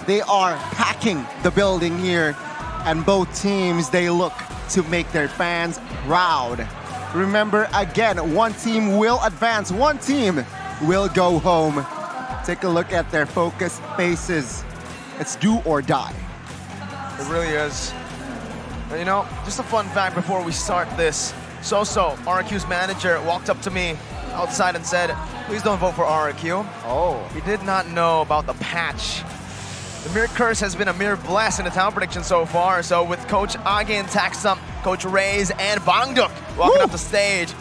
They are packing the building here, and both teams, they look to make their fans proud. Remember, again, one team will advance, one team will go home. Take a look at their focused faces. It's do or die. It really is. You know, just a fun fact before we start this. So-So, RRQ's manager, walked up to me outside and said, please don't vote for RRQ. Oh. He did not know about the patch. The Mirror Curse has been a mere blast in the town prediction so far. So with Coach Age and Taxum, Coach Reyes, and Bangduk walking up the stage,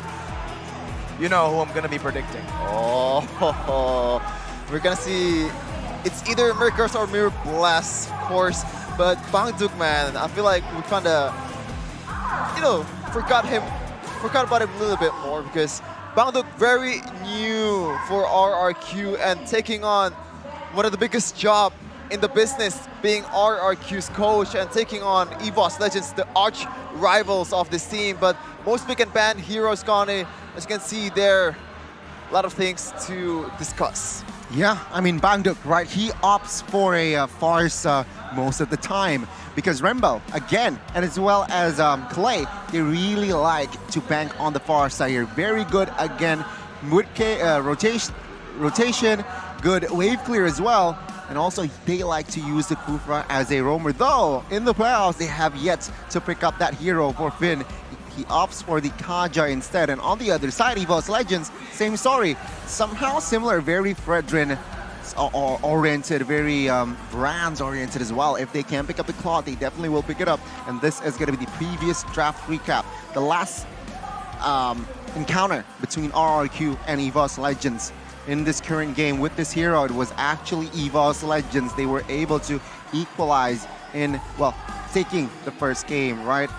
you know who I'm going to be predicting. Oh, we're going to see, it's either Mirror Curse or Mirror Blast, of course. But Bangduk, man, I feel like we kind of, forgot him forgot about him a little bit more because Bangduk very new for RRQ and taking on one of the biggest job in the business, being RRQ's coach and taking on EVOS Legends, the arch rivals of this team. But most big and banned heroes, Connie, as you can see there, a lot of things to discuss. Yeah, I mean, Bangduk, right? He opts for a farce most of the time because Rembo, again, and as well as Clay, they really like to bank on the far side here. Very good, again, rotation, good wave clear as well. And also, they like to use the Kufra as a roamer. Though, in the playoffs, they have yet to pick up that hero for Finn. He opts for the Kaja instead. And on the other side, EVOS Legends, same story. Somehow similar, very Fredrin oriented, very brands oriented as well. If they can pick up the Claw, they definitely will pick it up. And this is going to be the previous draft recap. The last encounter between RRQ and EVOS Legends. In this current game with this hero, it was actually EVOS Legends. They were able to equalize in, well, taking the first game, right?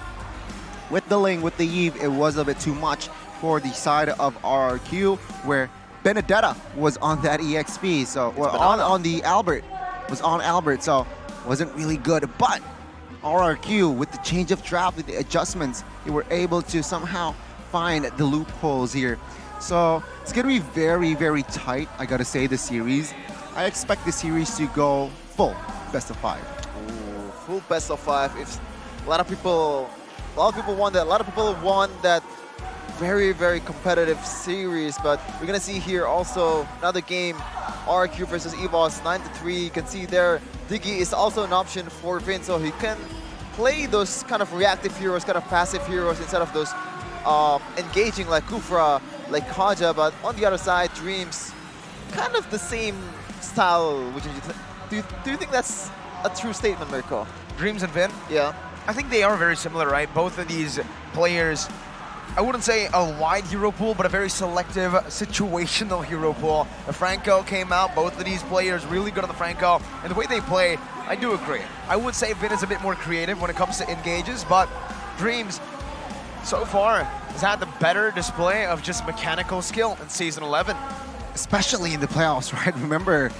With the Ling, with the Eve, it was a bit too much for the side of RRQ, where Benedetta was on that EXP, so well, on the Albert, was on Albert, so wasn't really good. But RRQ, with the change of draft, with the adjustments, they were able to somehow find the loopholes here. So it's going to be very, very tight, I got to say, this series. I expect the series to go full best of 5. Ooh, full best of 5. If a lot of people want that. A lot of people want that very, very competitive series. But we're going to see here also another game, RQ versus EVOS, 9-3. You can see there, Diggy is also an option for Vin, so he can play those kind of reactive heroes, kind of passive heroes instead of those engaging like Kufra, like Kaja. But on the other side, Dreams, kind of the same style. Do you think that's a true statement, Mirko? Dreams and Vin? Yeah. I think they are very similar, right? Both of these players, I wouldn't say a wide hero pool, but a very selective, situational hero pool. The Franco came out, both of these players really good on the Franco, and the way they play, I do agree. I would say Vin is a bit more creative when it comes to engages, but Dreams, so far, has had the better display of just mechanical skill in Season 11. Especially in the playoffs, right? Remember,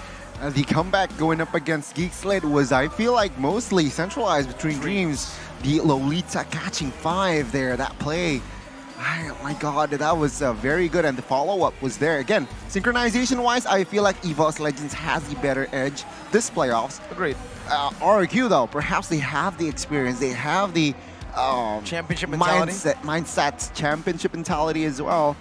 the comeback going up against Geek Slate was, I feel like, mostly centralized between Dreams. The Lolita catching 5 there, that play. Oh my god, that was very good, and the follow-up was there. Again, synchronization-wise, I feel like EVOS Legends has the better edge this playoffs. Agreed. RQ, though, perhaps they have the experience, they have the championship mentality. Mindset, championship mentality as well.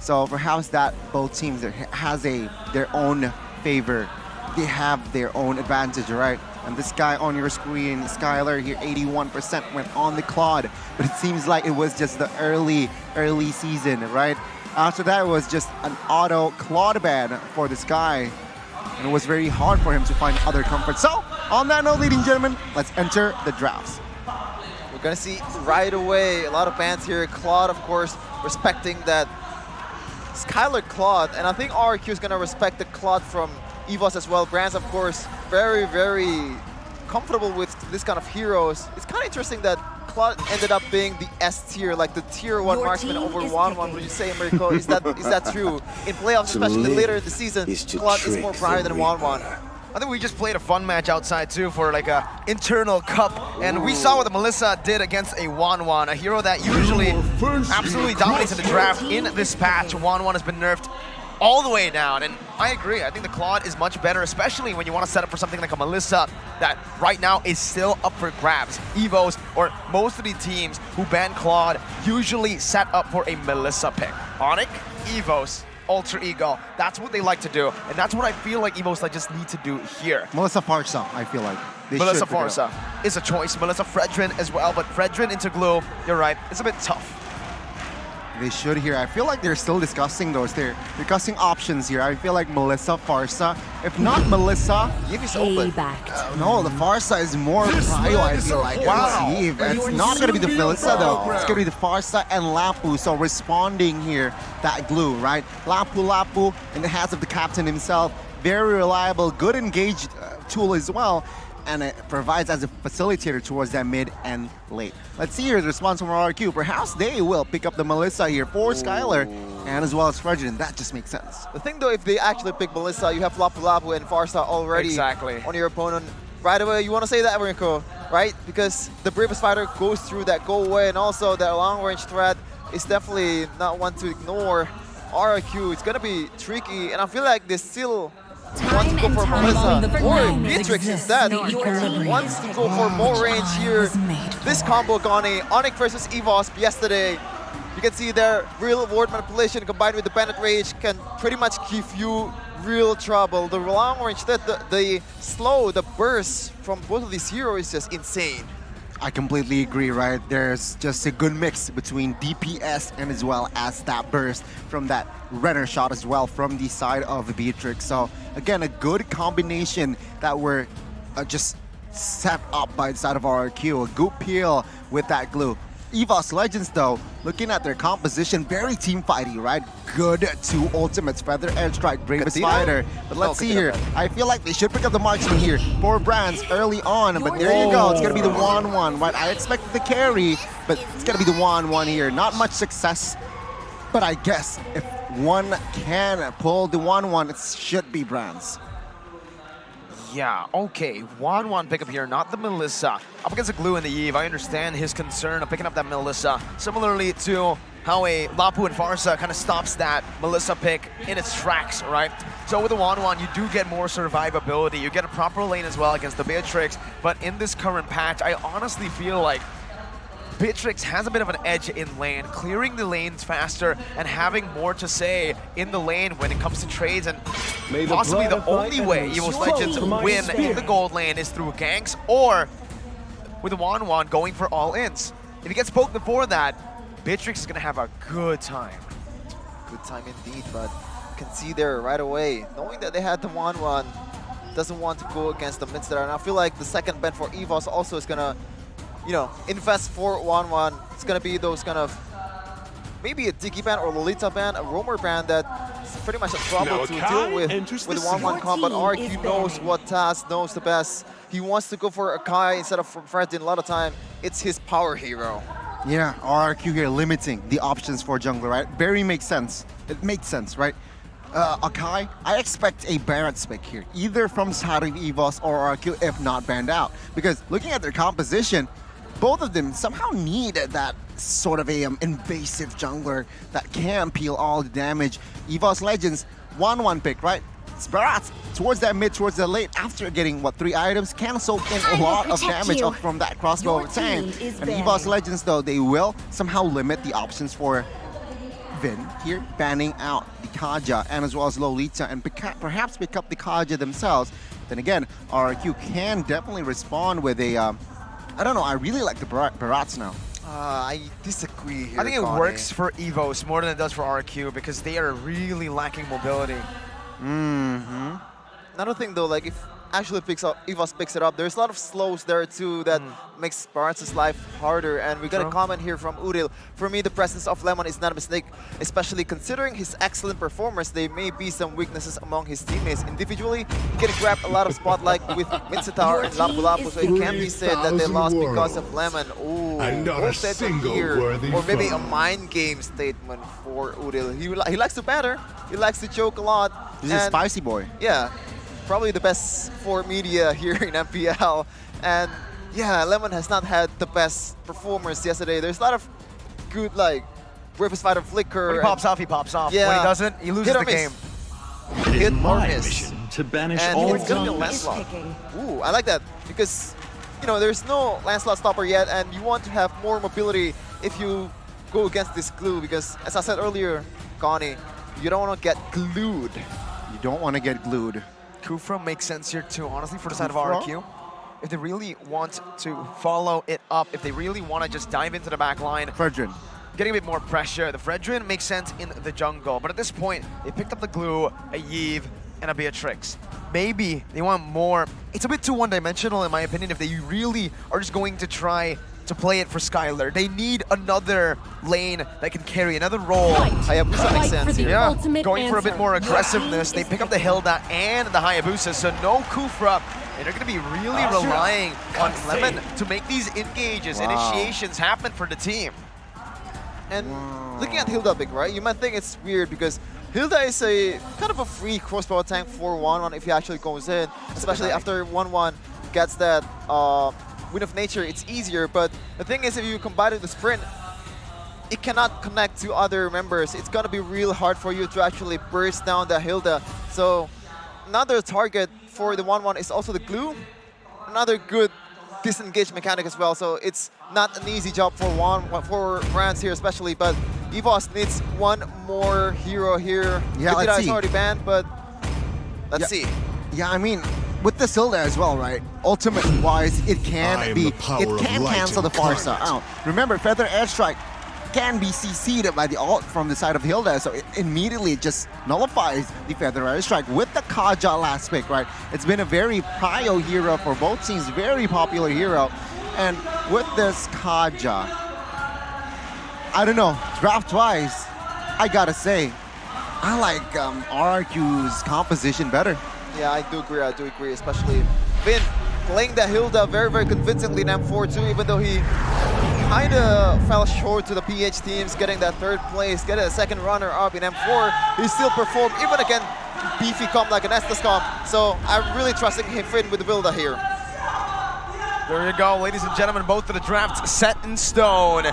So perhaps that both teams has their own favor. They have their own advantage, right? And this guy on your screen, Skylar here, 81% went on the Claude, but it seems like it was just the early season, right? After that, it was just an auto Claude ban for this guy, and it was very hard for him to find other comfort. So, on that note, ladies and gentlemen, let's enter the drafts. We're gonna see right away a lot of bans here. Claude, of course, respecting that Skylar Claude, and I think RQ is gonna respect the Claude from EVOS as well. Brands, of course, very, very comfortable with this kind of heroes. It's kind of interesting that Claude ended up being the S tier, like the tier 1 marksman over 1-1. Would you say, Mirko? Is that true? In playoffs, especially later in the season, Claude is more prior than 1-1. I think we just played a fun match outside too for like a internal cup, and we saw what the Melissa did against a 1-1, a hero that usually absolutely dominates in the draft. In this patch, 1-1 has been nerfed all the way down, and I agree. I think the Claude is much better, especially when you want to set up for something like a Melissa that right now is still up for grabs. EVOS, or most of the teams who ban Claude, usually set up for a Melissa pick. ONIC, EVOS, Alter Ego, that's what they like to do, and that's what I feel like EVOS just need to do here. Melissa Farsa, I feel like. Melissa Farsa is a choice. Melissa Fredrin as well, but Fredrin into Glue, you're right, it's a bit tough. They should here. I feel like they're still discussing those. They're discussing options here. I feel like Melissa, Farsa. If not Melissa, Yivi's open. No, the Farsa is more prio, I feel like. Wow. It's not going to be the Melissa, though. It's going to be the Farsa and Lapu. So responding here, that Glue, right? Lapu in the hands of the captain himself. Very reliable, good engaged tool as well. and it provides as a facilitator towards that mid and late. Let's see here the response from RRQ. Perhaps they will pick up the Melissa here for Skylar and as well as Fredrin. That just makes sense. The thing though, if they actually pick Melissa, you have Lapu Lapu and Farsa already on your opponent. Right away, you want to say that, Rinko, right? Because the bravest fighter goes through that go away, and also that long-range threat is definitely not one to ignore. RRQ, it's gonna be tricky, and I feel like they still want to go for Melissa or Beatrix instead. Wants to go for more range here. This combo, Gani, ONIC versus EVOS yesterday. You can see their real ward manipulation combined with the Bandit Rage can pretty much give you real trouble. The long range, the slow, the burst from both of these heroes is just insane. I completely agree, right? There's just a good mix between DPS and as well as that burst from that runner shot as well from the side of Beatrix. So again, a good combination that were just set up by the side of RRQ. A good peel with that glue. EVOS Legends though, looking at their composition, very team fighty, right? Good two ultimates, Feather Airstrike, Bravest Fighter. But let's see here. I feel like they should pick up the marksman here for Brands early on, but there you go. It's gonna be the 1-1, right? I expected the carry, but it's gonna be the 1-1 here. Not much success, but I guess if one can pull the 1-1, it should be Brands. Yeah, okay, 1-1 pickup here, not the Melissa. Up against the glue in the Eve, I understand his concern of picking up that Melissa. Similarly to how a Lapu and Farsa kind of stops that Melissa pick in its tracks, right? So with the 1-1, you do get more survivability. You get a proper lane as well against the Beatrix, but in this current patch, I honestly feel like Beatrix has a bit of an edge in lane, clearing the lanes faster and having more to say in the lane when it comes to trades, and possibly the only way EVOS Legends win in the gold lane is through ganks or with the 1-1 going for all-ins. If he gets poked before that, Beatrix is going to have a good time. Good time indeed, but you can see there right away, knowing that they had the 1-1, doesn't want to go against the mids there, and I feel like the second ban for EVOS also is going to, you know, invest for 1-1. It's gonna be those kind of maybe a Diggy ban or Lolita ban, a Roamer ban that's pretty much a trouble to deal with the 1-1 comp. But RQ knows what Taz knows the best. He wants to go for a Kai instead of Fredin. A lot of time, it's his power hero. Yeah, RRQ here limiting the options for jungler, right? Very makes sense. It makes sense, right? Akai, I expect a Barret spec here, either from side of EVOS or RRQ, if not banned out. Because looking at their composition, both of them somehow need that sort of a invasive jungler that can peel all the damage. EVOS Legends, 1-1 pick, right? Sparat towards that mid, towards the late, after getting, what, 3 items, can soak in a lot of damage up from that crossbow of Tang. And EVOS Legends, though, they will somehow limit the options for Vin here, banning out the Kaja and as well as Lolita, and perhaps pick up the Kaja themselves. Then again, RRQ can definitely respond with a I don't know, I really like the Barats now. I disagree here, I think it works for EVOS more than it does for RQ because they are really lacking mobility. Another thing though, like if actually EVOS picks it up, there's a lot of slows there too that makes Barats' life harder. And we got a comment here from Udil. For me, the presence of Lemon is not a mistake, especially considering his excellent performance. There may be some weaknesses among his teammates. Individually, he can grab a lot of spotlight with Mincetar and Lapu Lapu, so it can't be said that they lost because of Lemon. Ooh, not a single here. worthy Or maybe foe. a mind game statement for Udil. He likes to batter, he likes to choke a lot. He's a spicy boy. Yeah. Probably the best for media here in MPL. And yeah, Lemon has not had the best performance yesterday. There's a lot of good, like, Bravest Fighter flicker. When he pops off, he pops off. Yeah. When he doesn't, he loses the game. Hit or My miss. mission to banish And all it's gonna be a zombies. Lancelot. Ooh, I like that. Because, you know, there's no Lancelot stopper yet, and you want to have more mobility if you go against this glue. Because, as I said earlier, Connie, you don't want to get glued. You don't want to get glued. Kufra makes sense here too, honestly, for the side of RQ. If they really want to follow it up, if they really want to just dive into the back line, Fredrin getting a bit more pressure. The Fredrin makes sense in the jungle, but at this point, they picked up the glue, a Yve, and a Beatrix. Maybe they want more. It's a bit too one-dimensional, in my opinion, if they really are just going to try to play it for Skylar. They need another lane that can carry another role. Hayabusa makes sense here. Yeah, going for a bit more aggressiveness. They pick up the Hilda and the Hayabusa, so no Kufra And they're going to be really relying on Lemon to make these engages, initiations happen for the team. And looking at Hilda Big, right? You might think it's weird because Hilda is a kind of a free crossbow tank for 1-1 if he actually goes in, especially after 1-1 gets that Wind of Nature, it's easier. But the thing is, if you combine it with Sprint, it cannot connect to other members. It's gonna be real hard for you to actually burst down the Hilda. So another target for the 1-1 is also the glue. Another good disengage mechanic as well. So it's not an easy job for Rans here especially, but EVOS needs one more hero here. Yeah, let's see. Is already banned, but let's see. Yeah, I mean, with the Hilda as well, right? Ultimate-wise, it can cancel the Farsa out. Remember, Feather Airstrike can be CC'd by the ult from the side of Hilda, so it immediately just nullifies the Feather Airstrike with the Kaja last pick, right? It's been a very prio hero for both teams, very popular hero. And with this Kaja, I don't know, draft-wise, I gotta say, I like RRQ's composition better. Yeah, I do agree, especially Vin playing the Hilda very, very convincingly in M4 too, even though he kind of fell short to the PH teams, getting that 3rd place, getting a 2nd runner-up in M4. He still performed even against beefy comp like an Estes comp. So I'm really trusting him Vin with the Hilda here. There you go, ladies and gentlemen, both of the drafts set in stone.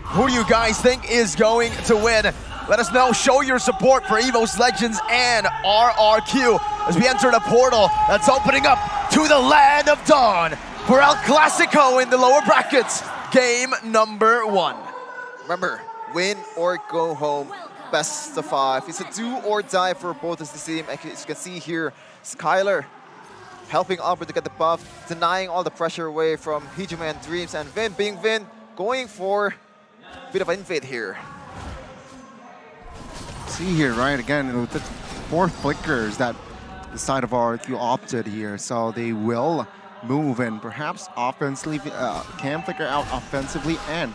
Who do you guys think is going to win? Let us know, show your support for EVOS Legends and RRQ as we enter the portal that's opening up to the land of dawn for El Clasico in the lower brackets. Game number 1. Remember, win or go home, best of 5. It's a do or die for both of the team. As you can see here, Skylar helping Albert to get the buff, denying all the pressure away from Hijime and Dreams, and Vin being Vin, going for a bit of an invade here. See here, right, again, with the 4 flickers that the side of RRQ opted here, so they will move and perhaps offensively, can flicker out offensively and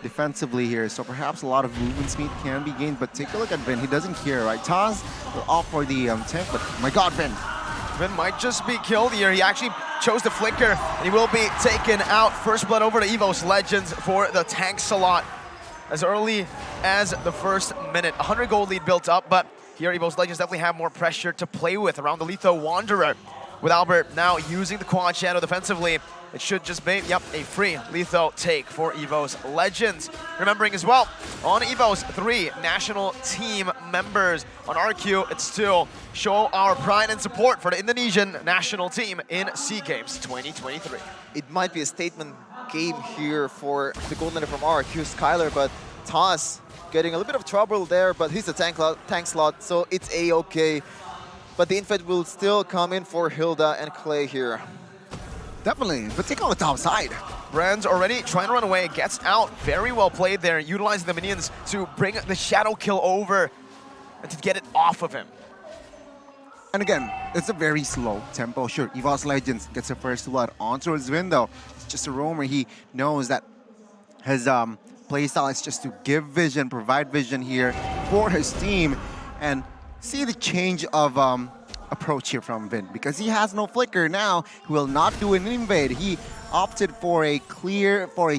defensively here, so perhaps a lot of movement speed can be gained, but take a look at Vin, he doesn't care, right? Taz will opt for the tank, but my god, Vin. Vin might just be killed here. He actually chose to flicker, and he will be taken out. First blood over to EVOS Legends for the tank slot as early as the 1st minute. 100 gold lead built up, but here EVOS Legends definitely have more pressure to play with around the Letho Wanderer. With Albert now using the quad shadow defensively, it should just be, a free Letho take for EVOS Legends. Remembering as well, on EVOS, 3 national team members. On RQ, it's still show our pride and support for the Indonesian national team in SEA Games 2023. It might be a statement game here for the gold laner from RQ, Skylar, but Taz getting a little bit of trouble there, but he's a tank slot, so it's A-okay. But the infant will still come in for Hilda and Clay here. Definitely, but take on the top side. Brand's already trying to run away, gets out. Very well played there, utilizing the minions to bring the shadow kill over and to get it off of him. And again, it's a very slow tempo. Sure, EVOS Legends gets the first blood onto his window. It's just a roamer. He knows that his playstyle is just to give vision, provide vision here for his team, and see the change of approach here from Vin, because he has no flicker now. He will not do an invade. He opted for a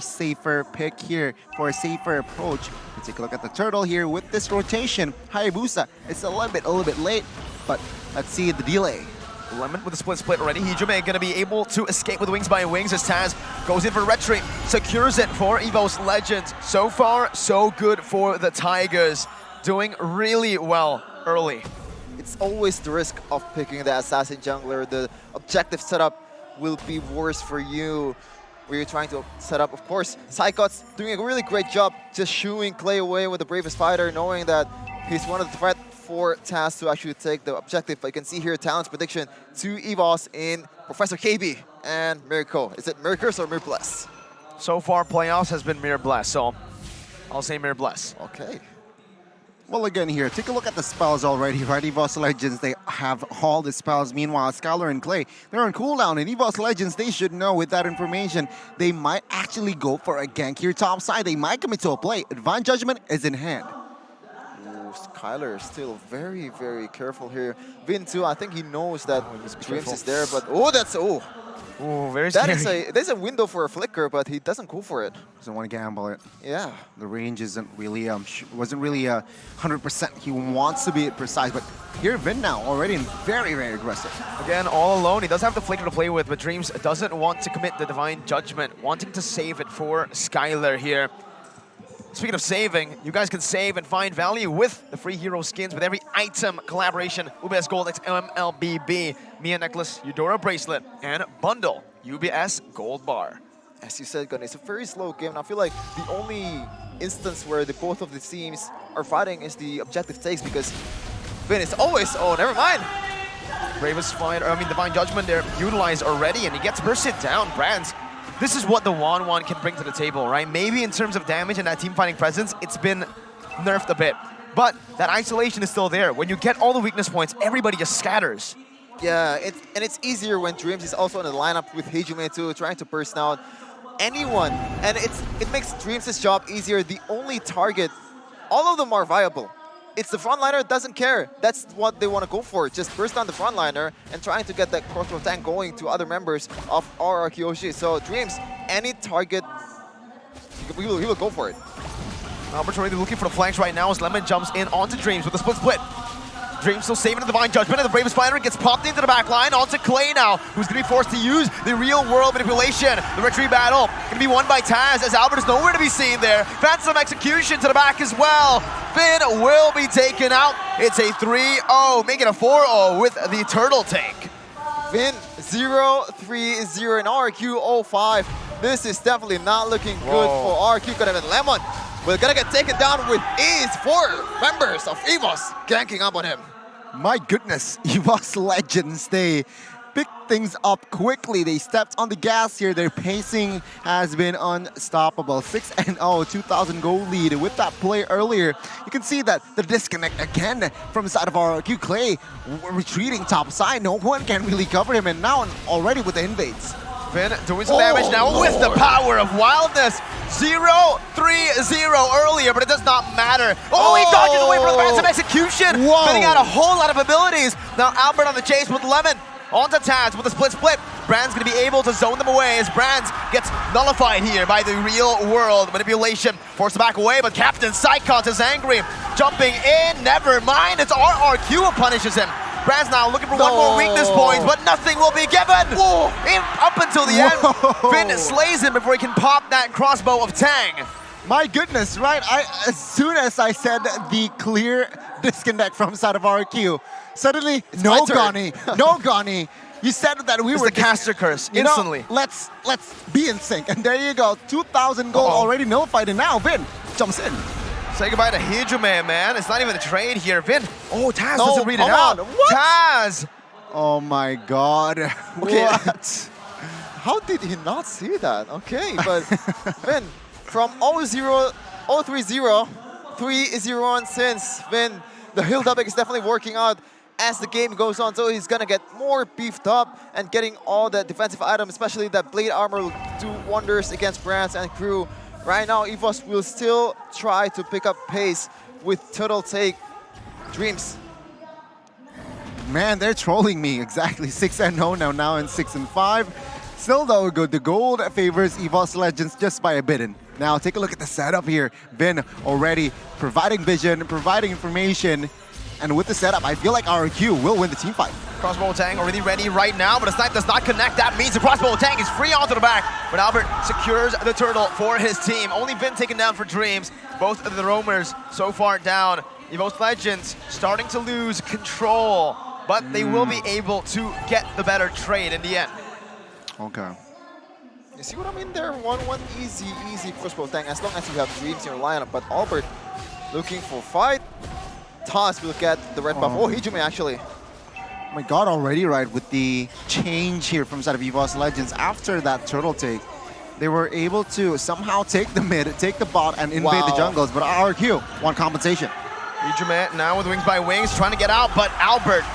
safer pick here, for a safer approach. Let's take a look at the turtle here with this rotation. Hayabusa, it's a little bit late, but let's see the delay. Lemon with a split already. Hijime gonna be able to escape with wings by wings as Taz goes in for retreat, secures it for EVOS Legends. So far, so good for the Tigers, doing really well early. It's always the risk of picking the assassin jungler. The objective setup will be worse for you where you're trying to set up. Of course, Psychot's doing a really great job just shooing Clay away with the bravest fighter, knowing that he's one of the threat for Taz to actually take the objective. But you can see here Talent's prediction to EVOS in Professor KB and Miracle. Is it Miracles or Mirbless? So far, playoffs has been Mirbless, so I'll say Mirbless. Okay. Well, again here, take a look at the spells already, right? EVOS Legends, they have all the spells. Meanwhile, Skylar and Clay, they're on cooldown. And EVOS Legends, they should know with that information, they might actually go for a gank here top side. They might commit to a play. Advanced Judgment is in hand. Skylar is still very, very careful here. Vin too, I think he knows that Dreams is there, but that's very scary. There's a window for a flicker, but he doesn't go for it. Doesn't want to gamble it. Yeah. The range isn't really wasn't really 100%. He wants to be precise, but here Vin now already very, very aggressive. Again, all alone. He does have the flicker to play with, but Dreams doesn't want to commit the Divine Judgment, wanting to save it for Skylar here. Speaking of saving, you guys can save and find value with the free hero skins with every item collaboration. UBS Gold X MLBB, Mia Necklace, Eudora Bracelet, and Bundle, UBS Gold Bar. As you said, Gun, it's a very slow game, and I feel like the only instance where both of the teams are fighting is the objective takes, because Vin is always, never mind. Bravest Fighter, Divine Judgment, they're utilized already, and he gets bursted down. Brands. This is what the 1-1 can bring to the table, right? Maybe in terms of damage and that team fighting presence, it's been nerfed a bit. But that isolation is still there. When you get all the weakness points, everybody just scatters. Yeah, it's easier when Dreams is also in the lineup with Hejume too, trying to burst out anyone. And it makes Dreams' job easier. The only target, all of them are viable. It's the frontliner doesn't care. That's what they want to go for. Just burst down the frontliner and trying to get that crossbow tank going to other members of RR Kyoshi. So Dreams, any target, he will go for it. Albert's already looking for the flanks right now as Lemon jumps in onto Dreams with a split. Dreams still saving the Divine Judgment, and the Bravest Fighter gets popped into the back line onto Clay now, who's going to be forced to use the real-world manipulation. The retreat battle going to be won by Taz, as Albert is nowhere to be seen there. Phantom Execution to the back as well. Finn will be taken out. It's a 3-0, making a 4-0 with the turtle tank. Finn 0-3-0 in RQ 05. This is definitely not looking good for RQ. Gonna have Lemon. We're gonna get taken down with ease. 4 members of EVOS ganking up on him. My goodness, EVOS Legends, they picked things up quickly. They stepped on the gas here. Their pacing has been unstoppable. 6-0, 2,000 goal lead with that play earlier. You can see that the disconnect again from the side of RQ. Clay retreating top side. No one can really cover him, and now already with the invades. Finn doing some damage now with the power of wildness. 0-3-0 earlier, but it does not matter. He dodges away from the Phantom Execution, spinning out a whole lot of abilities. Now Albert on the chase with Lemon. Onto Taz with a split. Brand's going to be able to zone them away as Brands gets nullified here by the real-world manipulation. Forced back away, but Captain Psychont is angry. Jumping in, never mind. It's RRQ who punishes him. Brands now looking for one more weakness point, but nothing will be given. Up until the end, Finn slays him before he can pop that crossbow of Tang. My goodness, right? As soon as I said the clear disconnect from side of RQ, suddenly, no Gonny. You said that we were the caster curse, instantly. Let's be in sync. And there you go, 2,000 gold already nullified, and now Vin jumps in. Say goodbye to Hejume, man. It's not even a trade here. Vin, Taz doesn't read it out. Taz! Oh my god. Okay. What? How did he not see that? Okay, but Vin, from 0-0, 0-3-0, 3-0 since Vin, the hill double is definitely working out as the game goes on, so he's gonna get more beefed up and getting all the defensive items, especially that blade armor will do wonders against Brands and crew. Right now, EVOS will still try to pick up pace with Turtle Take. Dreams. Man, they're trolling me. Exactly, 6-0 now in 6-5. Still though, the gold favors EVOS Legends just by a bit. Now take a look at the setup here. Vin already providing vision, providing information. And with the setup, I feel like RQ will win the team fight. Crossbow Tang already ready right now, but the snipe does not connect. That means the Crossbow Tang is free onto the back. But Albert secures the turtle for his team. Only Vin taken down for Dreams. Both of the roamers so far down. EVOS Legends starting to lose control, but they will be able to get the better trade in the end. Okay. You see what I mean there? 1-1 easy Crossbow Tang as long as you have Dreams in your lineup. But Albert looking for fight. Toss will get the red buff. Hejume actually. Oh my god, already right with the change here from side of EVOS Legends after that turtle take. They were able to somehow take the mid, take the bot, and invade the jungles, but RQ want compensation. Hejume now with wings by wings, trying to get out, but Albert,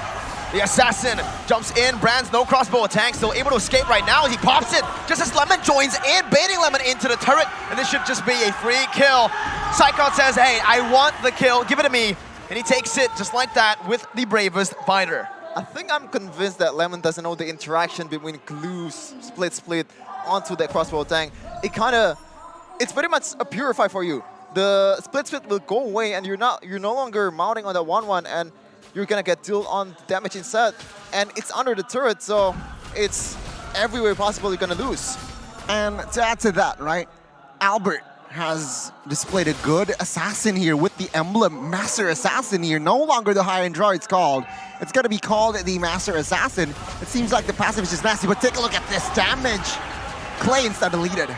the assassin, jumps in. Brands, no crossbow attack, still able to escape right now as he pops it, just as Lemon joins in, baiting Lemon into the turret, and this should just be a free kill. Psychon says, hey, I want the kill, give it to me. and he takes it just like that with the bravest fighter. I think I'm convinced that Lemon doesn't know the interaction between glues, split onto that crossbow tank. It's very much a purify for you. The split will go away, and you're no longer mounting on that 1-1, and you're gonna get dealt on damage instead. And it's under the turret, so it's everywhere possible you're gonna lose. And to add to that, right, Albert has displayed a good assassin here with the emblem, Master Assassin here. No longer the high-end draw it's called. It's gonna be called the Master Assassin. It seems like the passive is just nasty, but take a look at this damage. Clay instead deleted.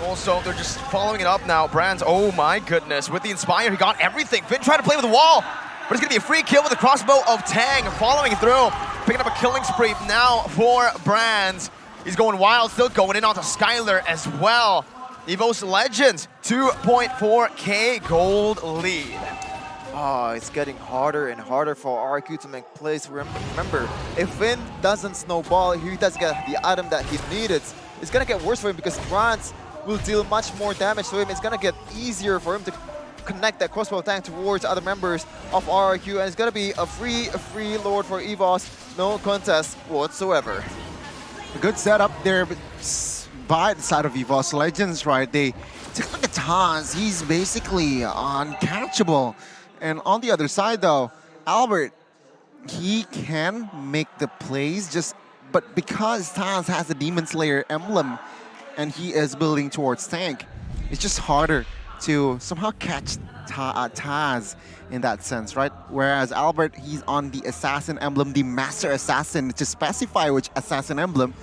Also, they're just following it up now. Brands, oh my goodness, with the Inspire, he got everything. Finn tried to play with the wall, but it's gonna be a free kill with the crossbow of Tang, following through, picking up a killing spree now for Brands. He's going wild, still going in onto Skylar as well. EVOS Legends, 2.4k gold lead. Oh, it's getting harder and harder for RQ to make plays. Remember, if Finn doesn't snowball, he doesn't get the item that he needed, it's gonna get worse for him because Brands will deal much more damage to him. It's gonna get easier for him to connect that crossbow tank towards other members of RQ, and it's gonna be a free lord for EVOS. No contest whatsoever. A good setup there by the side of EVOS Legends, right? They take a look at Taz. He's basically uncatchable. And on the other side, though, Albert, he can make the plays, but because Taz has the Demon Slayer emblem and he is building towards tank, it's just harder to somehow catch Taz in that sense, right? Whereas Albert, he's on the Assassin emblem, the Master Assassin, to specify which Assassin emblem.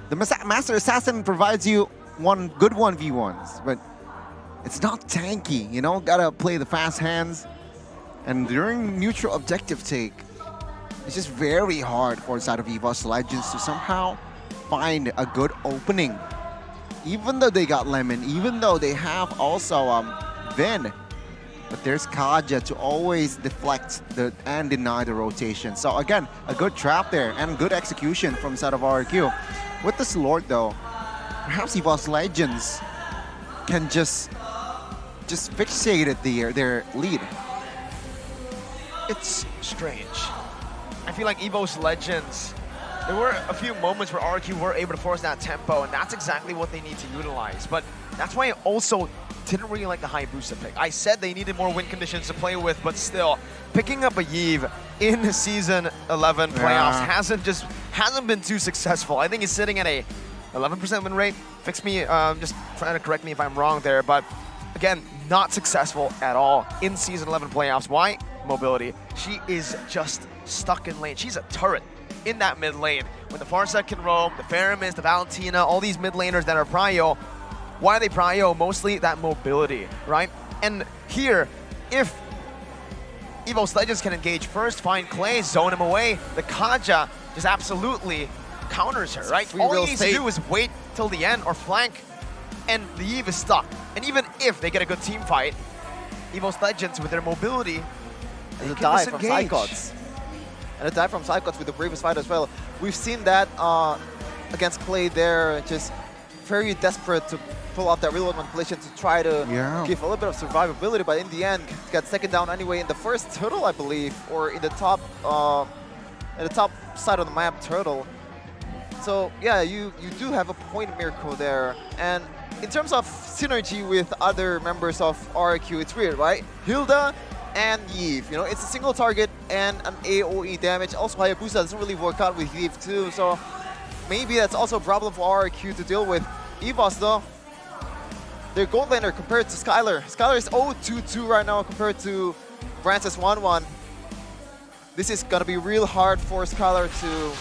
The Master Assassin provides you one good 1v1s, but it's not tanky, you know? Gotta play the fast hands. And during neutral objective take, it's just very hard for the side of EVOS Legends to somehow find a good opening. Even though they got Lemon, even though they have also Vin, but there's Kaja to always deflect and deny the rotation. So again, a good trap there and good execution from the side of RQ. With this Lord though, perhaps EVOS Legends can just fixate their lead. It's strange. I feel like EVOS Legends, there were a few moments where RQ were able to force that tempo, and that's exactly what they need to utilize. But that's why I also didn't really like the Hayabusa pick. I said they needed more win conditions to play with, but still, picking up a Yves in the Season 11 playoffs hasn't been too successful. I think he's sitting at a 11% win rate. Fix me, just trying to correct me if I'm wrong there, but again, not successful at all in Season 11 playoffs. Why? Mobility. She is just stuck in lane. She's a turret in that mid lane. When the Farsight can roam, the Faramis, the Valentina, all these mid laners that are prio, why are they prio? Mostly that mobility, right? And here, if EVOS Legends can engage first, find Clay, zone him away, the Kaja just absolutely counters her, right? All he needs to do is wait till the end or flank, and the Yves is stuck. And even if they get a good team fight, EVOS Legends with their mobility, and a dive from Psychots. And a dive from Psychots with the bravest fight as well. We've seen that against Clay there, just very desperate to pull off that real-world manipulation to try to give a little bit of survivability, but in the end, got second down anyway in the first turtle, I believe, or in the top side of the map turtle. So yeah, you do have a point miracle there. And in terms of synergy with other members of RQ, it's weird, right? Hilda and Yves, you know, it's a single target and an AoE damage. Also, Hayabusa doesn't really work out with Yves too, so maybe that's also a problem for RQ to deal with. EVOS though, their gold laner compared to Skylar. Skylar is 0-2-2 right now compared to Francis 1-1. This is gonna be real hard for Skylar to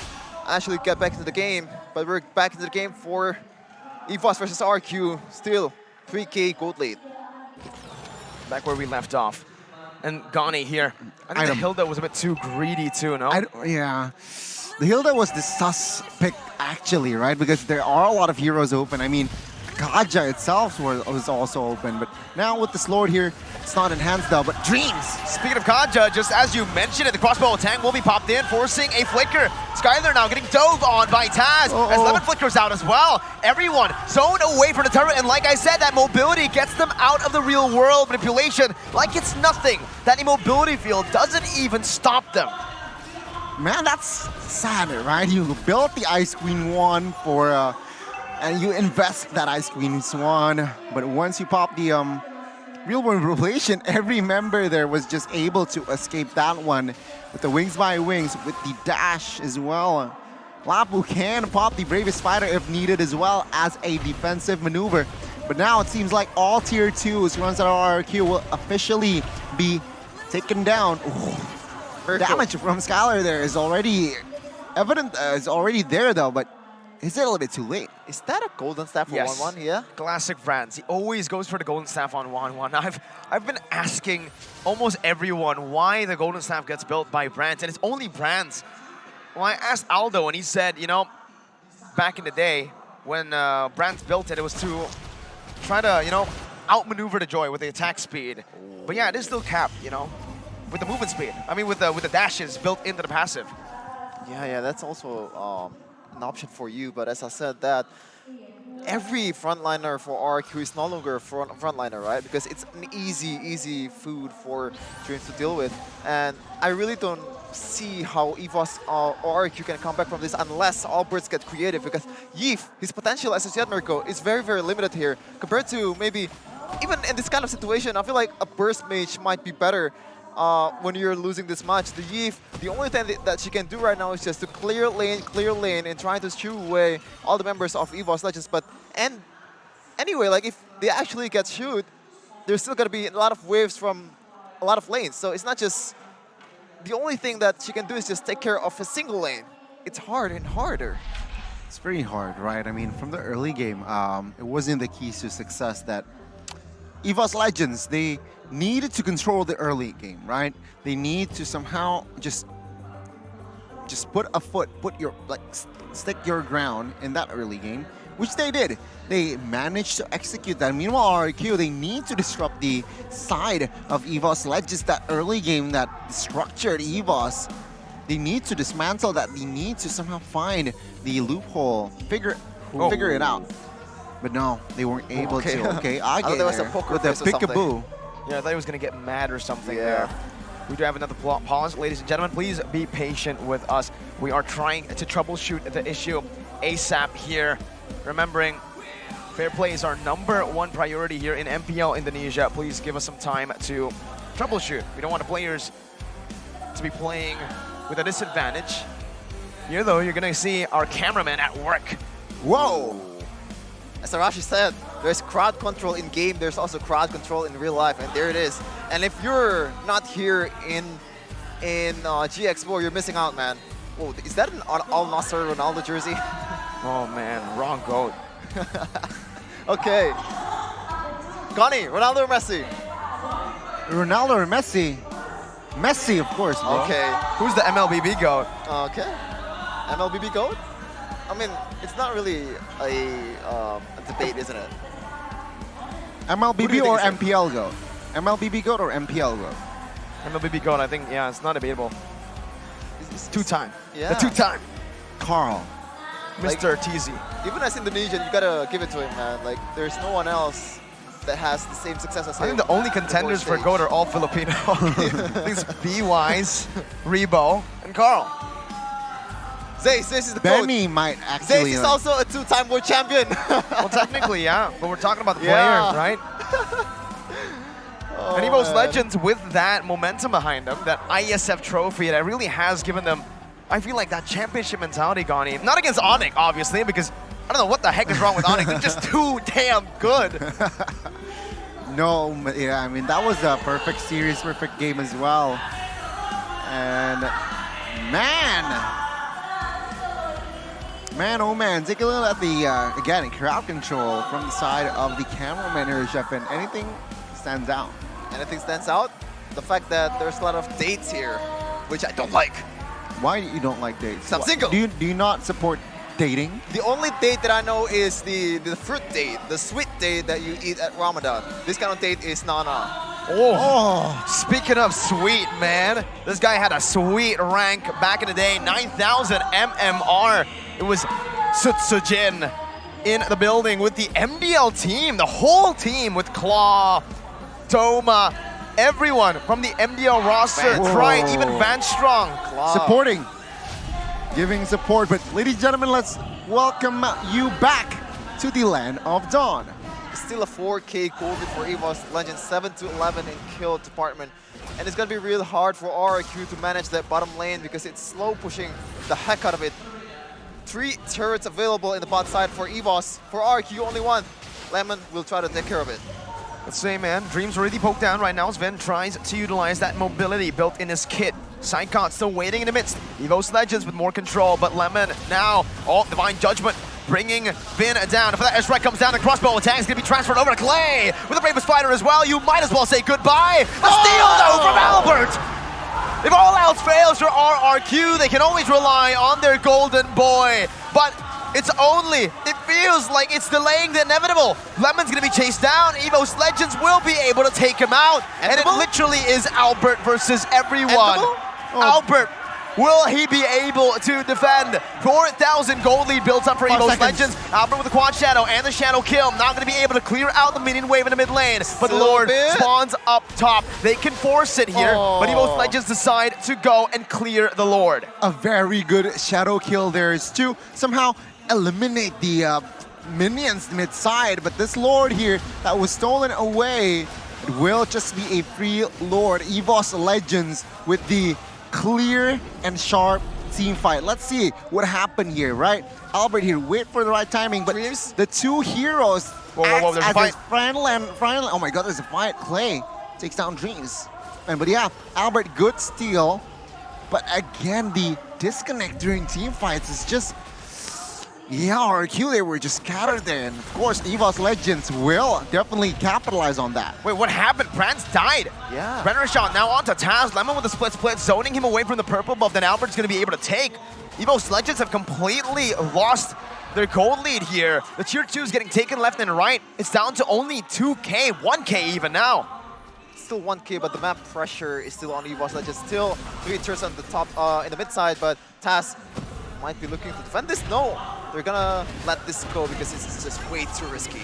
actually get back into the game, but we're back into the game for EVOS versus RQ, still 3k gold lead. Back where we left off. And Gani here. I think the Hilda was a bit too greedy too, no? Yeah. The Hilda was the sus pick actually, right? Because there are a lot of heroes open. I mean, Kaja itself was also open, but now with this Lord here, it's not enhanced though, but Dreams! Speaking of Kaja, just as you mentioned it, the crossbow tank will be popped in, forcing a flicker. Skylar now getting dove on by Taz, as Lemon flickers out as well. Everyone zoned away from the turret, and like I said, that mobility gets them out of the real world manipulation like it's nothing. That immobility field doesn't even stop them. Man, that's sad, right? You built the Ice Queen 1 for, and you invest that Ice Queen 1, but once you pop the real world manipulation, every member there was just able to escape that one with the wings by wings, with the dash as well. Lapu can pop the Bravest Fighter if needed as well as a defensive maneuver. But now it seems like all tier 2s runs at RRQ will officially be taken down. Damage from Skylar there is already evident, is already there though, but is it a little bit too late? Is that a golden staff for 1-1? Yeah. Classic Brands. He always goes for the golden staff on 1-1. I've been asking almost everyone why the golden staff gets built by Brands, and it's only Brands. Well, I asked Aldo, and he said, you know, back in the day when Brands built it, it was to try to, you know, outmaneuver the Joy with the attack speed. But yeah, it is still capped, you know, with the movement speed. I mean, with the dashes built into the passive. Yeah, that's also an option for you. But as I said, that every frontliner for RQ is no longer a frontliner, right? Because it's an easy food for Dreams to deal with. And I really don't see how EVOS or RQ can come back from this unless Alberts get creative, because Yif, his potential as a Jet Mirko is very limited here compared to maybe even in this kind of situation. I feel like a burst mage might be better when you're losing this much. The Yif, the only thing that she can do right now is just to clear lane and try to shoo away all the members of EVOS Legends. But anyway, like if they actually get shooed, there's still gonna be a lot of waves from a lot of lanes. So it's not just the only thing that she can do is just take care of a single lane. It's harder and harder. It's pretty hard, right? I mean, from the early game, it wasn't the keys to success that EVOS Legends, they needed to control the early game, right? They need to somehow just put a foot, stick your ground in that early game, which they did. They managed to execute that. Meanwhile, RQ, they need to disrupt the side of EVOS Legends, that early game, that structured EVOS. They need to dismantle that. They need to somehow find the loophole, figure it out. But no, they weren't able to. Okay, I get there with a peekaboo. Yeah, I thought he was going to get mad or something there. We do have another pause. Ladies and gentlemen, please be patient with us. We are trying to troubleshoot the issue ASAP here. Remembering, fair play is our #1 priority here in MPL Indonesia. Please give us some time to troubleshoot. We don't want the players to be playing with a disadvantage. Here, though, you're going to see our cameraman at work. Whoa! As Arashi said, there's crowd control in game, there's also crowd control in real life, and there it is. And if you're not here in GX4, you're missing out, man. Whoa, is that an Al Nassr Ronaldo jersey? Oh man, wrong goat. Okay. Connie, Ronaldo or Messi? Ronaldo or Messi? Messi, of course, bro. Okay. Who's the MLBB goat? Okay. MLBB goat? I mean, it's not really a debate, isn't it? MLBB or MPL GOAT? MLBB GOAT or MPL GOAT? MLBB GOAT, I think, yeah, it's not debatable. It's two-time. Yeah. The two-time. Carl. Mr. TZ. Even as Indonesian, you gotta give it to him, man. Like, there's no one else that has the same success as him. I think the only contenders for GOAT are all Filipino. It's B-Wise, Rebo, and Carl. Zace is the Benny coach. might actually... Zace is also a 2-time world champion. Well, technically, yeah. But we're talking about the players, right? And EVOS Legends, with that momentum behind them, that ISF trophy, that really has given them, I feel like, that championship mentality, Gani. Not against ONIC, obviously, because I don't know what the heck is wrong with ONIC. They're just too damn good. No, yeah, I mean, that was a perfect series, perfect game as well. And man, oh man, take a look at the, again, crowd control from the side of the cameraman here, Chef, and anything stands out. Anything stands out? The fact that there's a lot of dates here, which I don't like. Why you don't like dates? I'm single. Do you not support dating? The only date that I know is the fruit date, the sweet date that you eat at Ramadan. This kind of date is Nana. Oh, speaking of sweet, man, this guy had a sweet rank back in the day, 9,000 MMR. It was Sutsujin in the building with the MDL team, the whole team with Claw, Toma, everyone from the MDL roster, Tried, even Van Strong. Supporting, giving support. But ladies and gentlemen, let's welcome you back to the land of Dawn. Still a 4K gold for EVOS Legends, 7-11 in kill department. And it's going to be real hard for RRQ to manage that bottom lane because it's slow pushing the heck out of it. 3 turrets available in the bot side for EVOS. For RRQ, only 1. Lemon will try to take care of it. Let's say, man, Dream's already poked down right now. Sven tries to utilize that mobility built in his kit. Psycon still waiting in the midst. EVOS Legends with more control, but Lemon now, Divine Judgment bringing Vin down. If that airstrike comes down, the crossbow attack is going to be transferred over to Clay. With the Bravest Fighter as well, you might as well say goodbye. The steal, though, from Albert! If all else fails for RRQ, they can always rely on their golden boy. But it feels like it's delaying the inevitable. Lemon's going to be chased down. EVOS Legends will be able to take him out. And it literally is Albert versus everyone. Albert, will he be able to defend? 4,000 gold lead built up for EVOS Legends. Albert with the quad shadow and the shadow kill. Not going to be able to clear out the minion wave in the mid lane. But the Lord spawns up top. They can force it here, but EVOS Legends decide to go and clear the Lord. A very good shadow kill there is to somehow eliminate the minions mid-side. But this Lord here that was stolen away, it will just be a free Lord. EVOS Legends with the clear and sharp team fight. Let's see what happened here, right? Albert here, wait for the right timing, but the 2 heroes act as his friend. Oh my god, there's a fight. Clay takes down Dreams. But yeah, Albert, good steal. But again, the disconnect during team fights is just... Yeah, RRQ, they were just scattered there. And of course, EVOS Legends will definitely capitalize on that. Wait, what happened? Brands died. Yeah. Brenner shot now onto Taz. Lemon with the split, zoning him away from the purple buff. Then Albert's going to be able to take. EVOS Legends have completely lost their gold lead here. The tier 2 is getting taken left and right. It's down to only 2K, 1K even now. Still 1K, but the map pressure is still on EVOS Legends. Still 3 turrets on the top, in the mid side, but Taz might be looking to defend this. No, they're gonna let this go because it's just way too risky.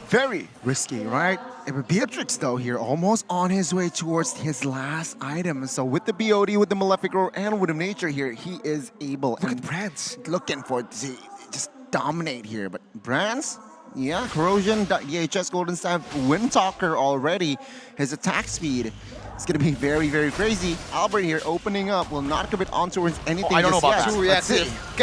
Very risky, right? Beatrix, though, here almost on his way towards his last item. So with the BOD, with the Malefic Roar, and with the Nature here, he is able. Look at Brands looking for it to just dominate here. But Brands, yeah, Corrosion, EHS, Golden Staff, Windtalker already. His attack speed is going to be very, very crazy. Albert here opening up, will not commit on towards anything. I don't know about yet. that. Too reactive.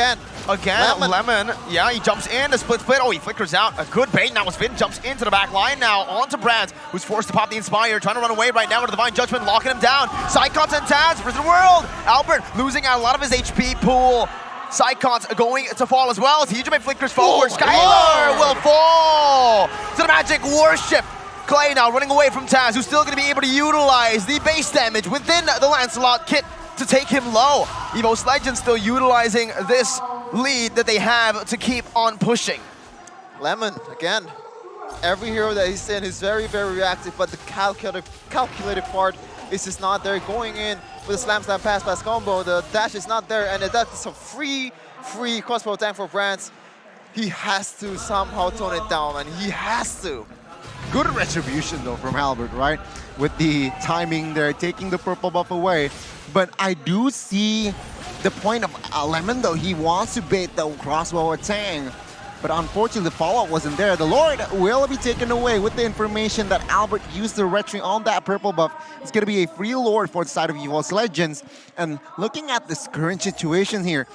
Again, Lemon. Yeah, he jumps in, the split. Oh, he flickers out. A good bait. Now as Vin jumps into the back line now onto Brands, who's forced to pop the Inspire, trying to run away right now with the Divine Judgment, locking him down. Psycons and Taz versus the world. Albert losing out a lot of his HP pool. Psycons going to fall as well as Hijime flickers forward. Skylar will fall to the Magic Worship. Clay now running away from Taz, who's still going to be able to utilize the base damage within the Lancelot kit to take him low. EVOS Legends still utilizing this lead that they have to keep on pushing. Lemon, again, every hero that he's in is very, very reactive, but the calculated part is just not there. Going in with a slam pass combo, the dash is not there, and that's a free crossbow tank for Brands. He has to somehow tone it down, man. He has to. Good retribution, though, from Albert, right? With the timing there, taking the purple buff away. But I do see the point of Lemon, though. He wants to bait the crossbow attack. But unfortunately, the follow-up wasn't there. The Lord will be taken away with the information that Albert used the retry on that purple buff. It's going to be a free Lord for the side of EVOS Legends. And looking at this current situation here,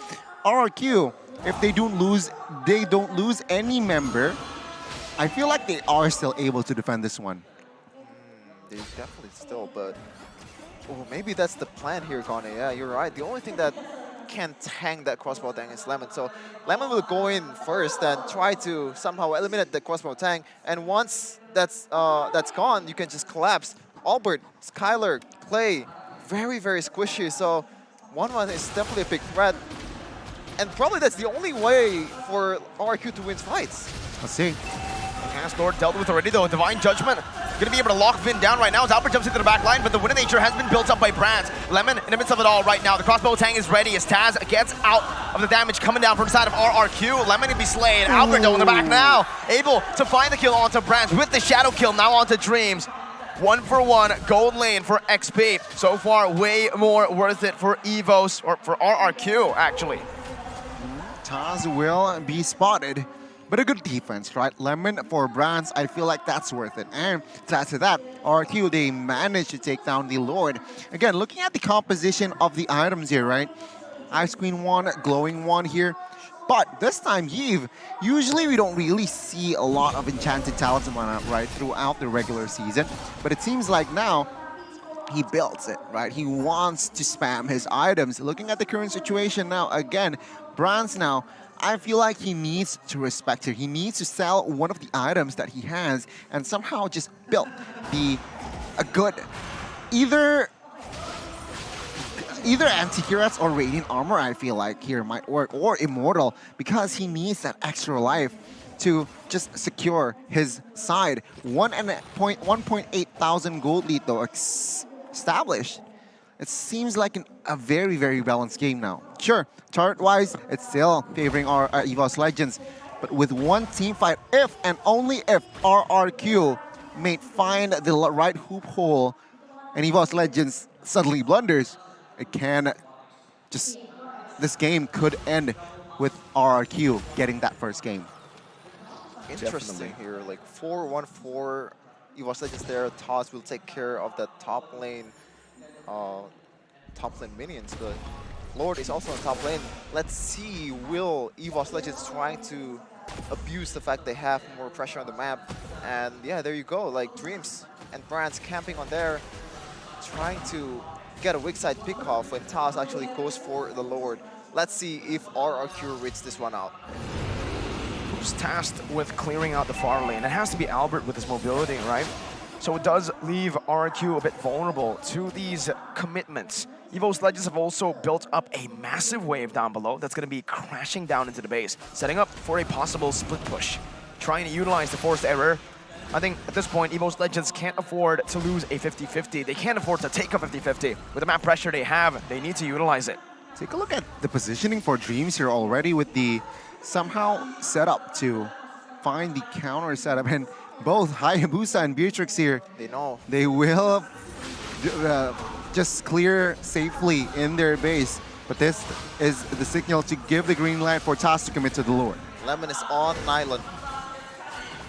RRQ, if they don't lose any member, I feel like they are still able to defend this one. They definitely still, but maybe that's the plan here, Gane. Yeah, you're right. The only thing that can tank that crossbow tank is Lemon. So Lemon will go in first and try to somehow eliminate the crossbow tank. And once that's gone, you can just collapse. Albert, Skylar, Clay, very, very squishy. So 1-1 is definitely a big threat. And probably that's the only way for RRQ to win fights. Let's see. Cast Lord dealt with already though. Divine Judgment gonna be able to lock Vin down right now as Albert jumps into the back line, but the Wind of Nature has been built up by Brands. Lemon in the midst of it all right now. The crossbow tang is ready as Taz gets out of the damage coming down from the side of RRQ. Lemon can be slain. Albert though in the back now, able to find the kill onto Brands with the shadow kill now onto Dreams. 1-for-1 gold lane for XP. So far, way more worth it for EVOS, or for RRQ actually. Taz will be spotted. But a good defense, right? Lemon for Brands, I feel like that's worth it. And to add to that, RQ, they managed to take down the Lord. Again, looking at the composition of the items here, right? Ice Queen one, Glowing one here. But this time, Yves, usually we don't really see a lot of Enchanted Talisman, right, throughout the regular season. But it seems like now, he builds it, right? He wants to spam his items. Looking at the current situation now, again, Brands now, I feel like he needs to respect her. He needs to sell one of the items that he has and somehow just build a good either anti-cuirass or radiant armor. I feel like here might work, or immortal, because he needs that extra life to just secure his side. 1.8 thousand gold lead though established. It seems like a very, very balanced game now. Sure, chart-wise, it's still favoring our EVOS Legends. But with one team fight, if and only if RRQ may find the right hoop hole and EVOS Legends suddenly blunders, it can just... This game could end with RRQ getting that first game. Interesting here, like 4-1-4 EVOS Legends there. Taz will take care of that top lane minions, but Lord is also on top lane. Let's see, will EVOS Legends trying to abuse the fact they have more pressure on the map? And yeah, there you go, like Dreams and Brands camping on there, trying to get a weak side pick off when Taz actually goes for the Lord. Let's see if RRQ reads this one out. Who's tasked with clearing out the far lane? It has to be Albert with his mobility, right? So it does leave RRQ a bit vulnerable to these commitments. EVOS Legends have also built up a massive wave down below that's going to be crashing down into the base, setting up for a possible split push. Trying to utilize the forced error. I think at this point, EVOS Legends can't afford to lose a 50-50. They can't afford to take a 50-50. With the map pressure they have, they need to utilize it. Take a look at the positioning for Dreams here already with the somehow set up to find the counter setup. And both Hayabusa and Beatrix here, they know. They will just clear safely in their base. But this is the signal to give the green light for Taz to commit to the Lord. Lemon is on an island.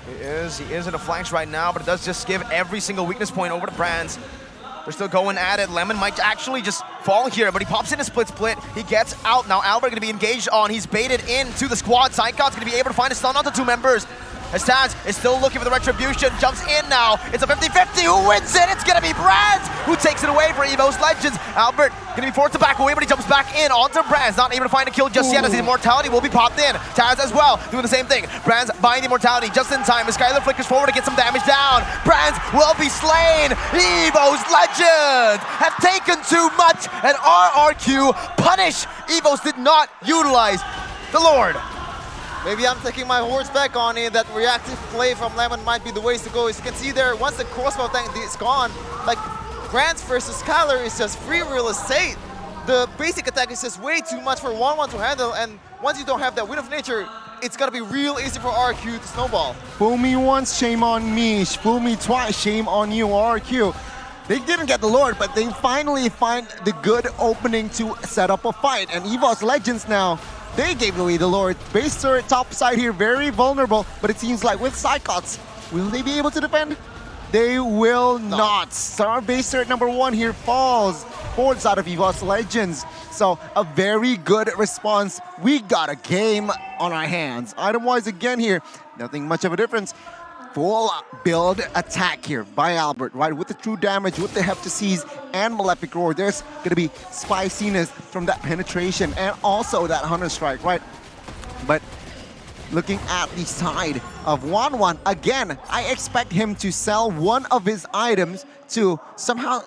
He is in a flanks right now, but it does just give every single weakness point over to Brands. They're still going at it. Lemon might actually just fall here, but he pops in a split. He gets out. Now Albert going to be engaged on. He's baited into the squad. Psychot's going to be able to find a stun onto two members. As Taz is still looking for the retribution, jumps in now. It's a 50-50. Who wins it? It's going to be Brands who takes it away for EVOS Legends. Albert going to be forced to back away, but he jumps back in onto Brands. Not able to find a kill just yet as his immortality will be popped in. Taz as well, doing the same thing. Brands buying the immortality just in time as Skylar flickers forward to get some damage down. Brands will be slain. EVOS Legends have taken too much, and RRQ punish. EVOS did not utilize the Lord. Maybe I'm taking my horse back on it. That reactive play from Lemon might be the ways to go. As you can see there, once the crossbow tank is gone, like Brands versus Skylar is just free real estate. The basic attack is just way too much for 1-1 to handle, and once you don't have that Wind of Nature, it's gonna be real easy for RQ to snowball. Fool me once, shame on me. Fool me twice, shame on you, RQ. They didn't get the Lord, but they finally find the good opening to set up a fight. And EVOS Legends now, they gave away the Lord. Base turret top side here, very vulnerable, but it seems like with Psychots, will they be able to defend? They will not. Star base turret number 1 here falls. Forward side of EVOS Legends. So a very good response. We got a game on our hands. Item-wise again here, nothing much of a difference. Full build attack here by Albert, right? With the true damage, with the Hep to Seize and Malefic Roar, there's gonna be spiciness from that penetration and also that Hunter Strike, right? But looking at the side of 1-1, again, I expect him to sell one of his items to somehow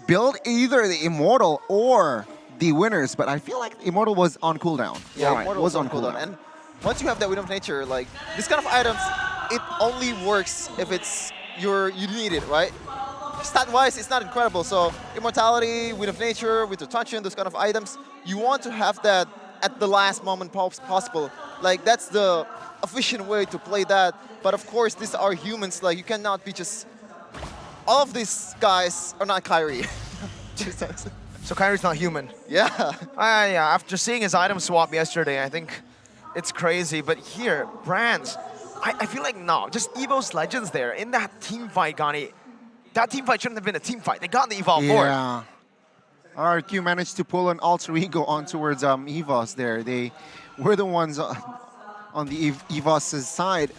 build either the Immortal or the winners, but I feel like Immortal was on cooldown. Yeah, right, Immortal was on cooldown. And once you have that Wind of Nature, like this kind of items, it only works if it's you need it, right? Stat-wise, it's not incredible. So Immortality, Wind of Nature, Winter Truncheon, those kind of items, you want to have that at the last moment possible. Like that's the efficient way to play that. But of course, these are humans. Like you cannot be just. All of these guys are not Kyrie. So Kyrie's not human. Yeah. Yeah. After seeing his item swap yesterday, I think it's crazy. But here, Brands, I feel like no, just EVOS Legends there in that team fight, Gani. That team fight shouldn't have been a team fight. They got the Evolve Lord. Yeah. RRQ managed to pull an alter ego on towards EVOS there. They were the ones on the EVOS's side.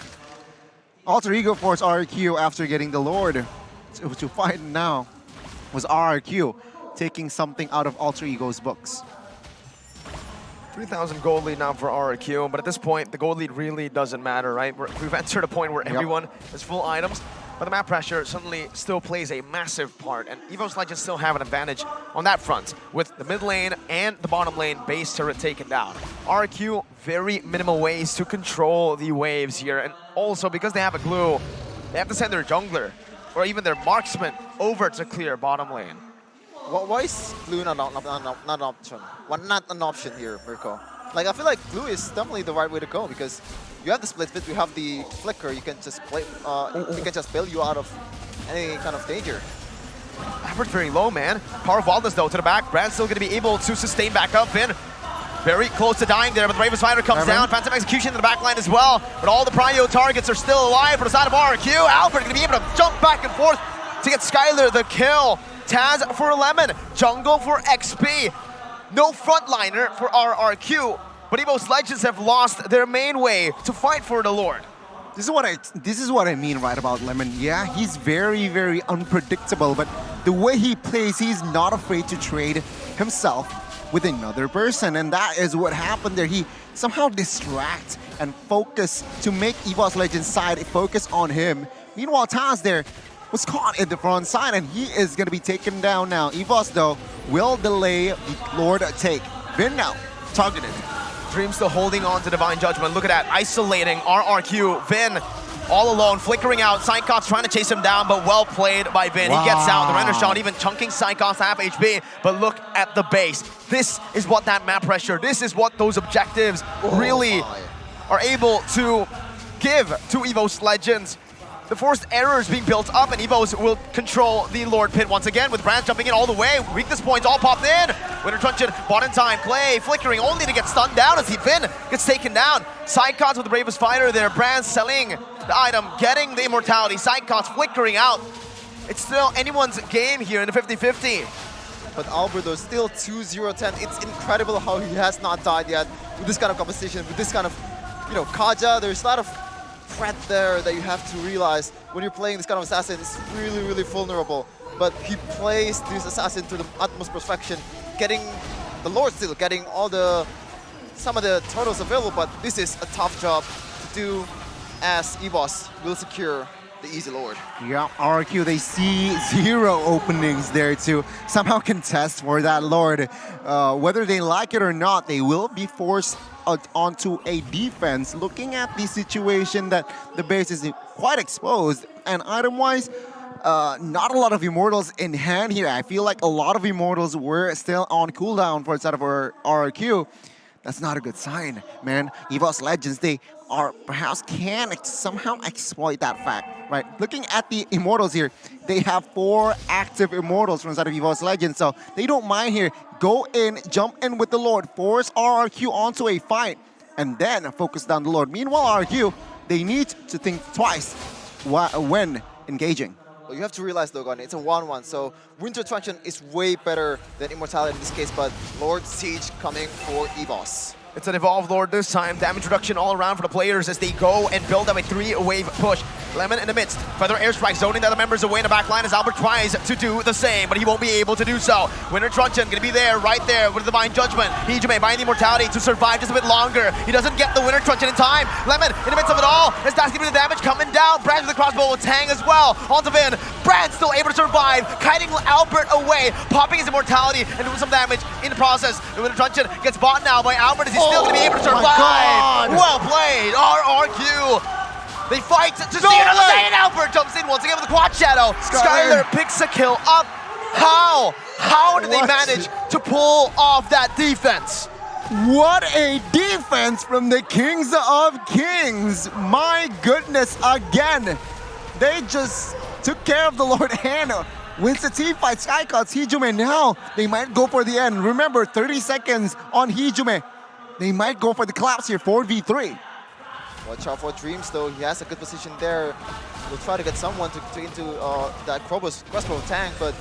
Alter ego forced RRQ after getting the Lord to fight now. Was RRQ taking something out of alter ego's books. 3,000 gold lead now for RRQ, but at this point, the gold lead really doesn't matter, right? We've entered a point where everyone has full items, but the map pressure suddenly still plays a massive part, and EVOS Legends still have an advantage on that front, with the mid lane and the bottom lane base turret taken down. RRQ, very minimal ways to control the waves here, and also because they have a glue, they have to send their jungler, or even their marksman, over to clear bottom lane. Why is glue not an option? Why not an option here, Mirko? Like I feel like glue is definitely the right way to go because you have the split fit, you have the flicker, you can just play, you can just bail you out of any kind of danger. Average very low, man. Power of Wildness though to the back. Brand's still going to be able to sustain back up. Finn very close to dying there, but the Raven's Fighter comes down. Phantom Execution in the back line as well. But all the prio targets are still alive for the side of RRQ. Albert going to be able to jump back and forth to get Skylar the kill. Taz for Lemon. Jungle for XP. No frontliner for RRQ. But EVOS Legends have lost their main way to fight for the Lord. This is what I mean right about Lemon. Yeah, he's very, very unpredictable, but the way he plays, he's not afraid to trade himself with another person, and that is what happened there. He somehow distracts and focus to make EVOS Legends side focus on him. Meanwhile, Taz there was caught in the front side, and he is going to be taken down now. EVOS, though, will delay the Lord take. Vin now targeted. Dream still holding on to Divine Judgment. Look at that, isolating RRQ. Vin all alone, flickering out. Psychops trying to chase him down, but well played by Vin. He gets out. The render shot even chunking Psychops half HP, but look at the base. This is what that map pressure, this is what those objectives really are able to give to EVOS Legends. The forced errors being built up, and EVOS will control the Lord Pit once again with Brand jumping in all the way. Weakness points all popped in. Winter Truncheon bought in time. Clay flickering only to get stunned down as Vin gets taken down. Psychops with the bravest fighter there. Brand selling the item, getting the immortality. Psychops flickering out. It's still anyone's game here in the 50-50. But Alberto is still 2-0-10. It's incredible how he has not died yet with this kind of composition, with this kind of, Kaja. There's a lot of threat there that you have to realize when you're playing this kind of assassin. It's really, really vulnerable. But he plays this assassin to the utmost perfection, getting the Lord still, getting some of the turtles available, but this is a tough job to do as EVOS will secure the easy Lord. Yeah, RRQ, they see 0 openings there to somehow contest for that Lord. Whether they like it or not, they will be forced onto a defense. Looking at the situation that the base is quite exposed, and item-wise, not a lot of Immortals in hand here. I feel like a lot of Immortals were still on cooldown for the side of our RRQ. That's not a good sign, man. EVOS Legends, they perhaps can somehow exploit that fact, right? Looking at the Immortals here, they have 4 active Immortals from the side of EVOS Legends, so they don't mind here. Go in, jump in with the Lord, force RRQ onto a fight, and then focus down the Lord. Meanwhile, RRQ, they need to think twice when engaging. Well, you have to realize, though, Gani, it's a 1-1, so Winter Truncheon is way better than Immortality in this case, but Lord Siege coming for EVOS. It's an Evolve Lord this time. Damage reduction all around for the players as they go and build up a 3-wave push. Lemon in the midst. Further airstrike zoning the other members away in the back line as Albert tries to do the same, but he won't be able to do so. Winner Truncheon gonna be there, right there with the Divine Judgment. Hijime buying the immortality to survive just a bit longer. He doesn't get the Winner Truncheon in time. Lemon in the midst of it all, as that's giving the damage coming down. Brand with the crossbow will tang as well. Onto Vin. Brand still able to survive, kiting Albert away, popping his immortality and doing some damage in the process. The Winner Truncheon gets bought now by Albert. Is he still gonna be able to survive? Well played, RRQ. They fight to see another day, and Albert jumps in once again with the quad shadow. Skylar picks a kill up. How? How did they manage to pull off that defense? What a defense from the Kings of Kings. My goodness, again. They just took care of the Lord Hannah. Wins the team fight, Skycuts, Hijime. Now they might go for the end. Remember, 30 seconds on Hijime. They might go for the collapse here, 4v3. Watch out for Dreams though, he has a good position there. We'll try to get someone into that crossbow tank, but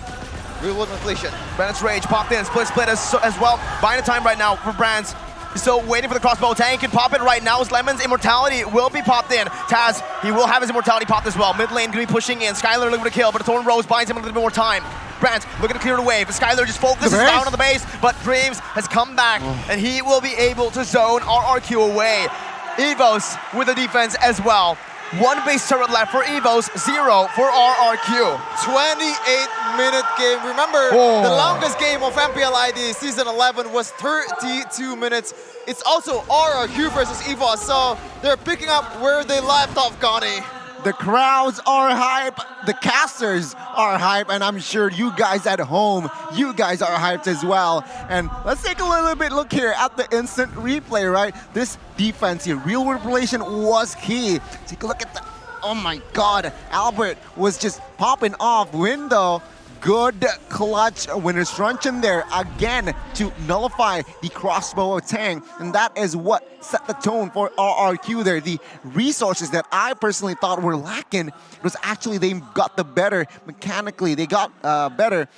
real world inflation. Brand's Rage popped in, split as well. Buying the time right now for Brands. He's still waiting for the crossbow tank. Can pop it right now as Lemon's immortality will be popped in. Taz, he will have his immortality popped as well. Mid lane gonna be pushing in. Skylar looking to kill, but a Thorn Rose buys him a little bit more time. Brands looking to clear the wave. Skylar just focuses down on the base, but Dreams has come back and he will be able to zone RRQ away. EVOS with the defense as well. 1 base turret left for EVOS, 0 for RRQ. 28-minute game. Remember, the longest game of MPL ID Season 11 was 32 minutes. It's also RRQ versus EVOS, so they're picking up where they left off, Connie. The crowds are hype, the casters are hype, and I'm sure you guys at home, you guys are hyped as well. And let's take a little bit look here at the instant replay, right? This defense here, real world relation was key. Take a look at the, oh my God, Albert was just popping off window. Good clutch Winner's Truncheon there again to nullify the crossbow tank, and that is what set the tone for RRQ there. The resources that I personally thought were lacking was actually they got the better mechanically. They got better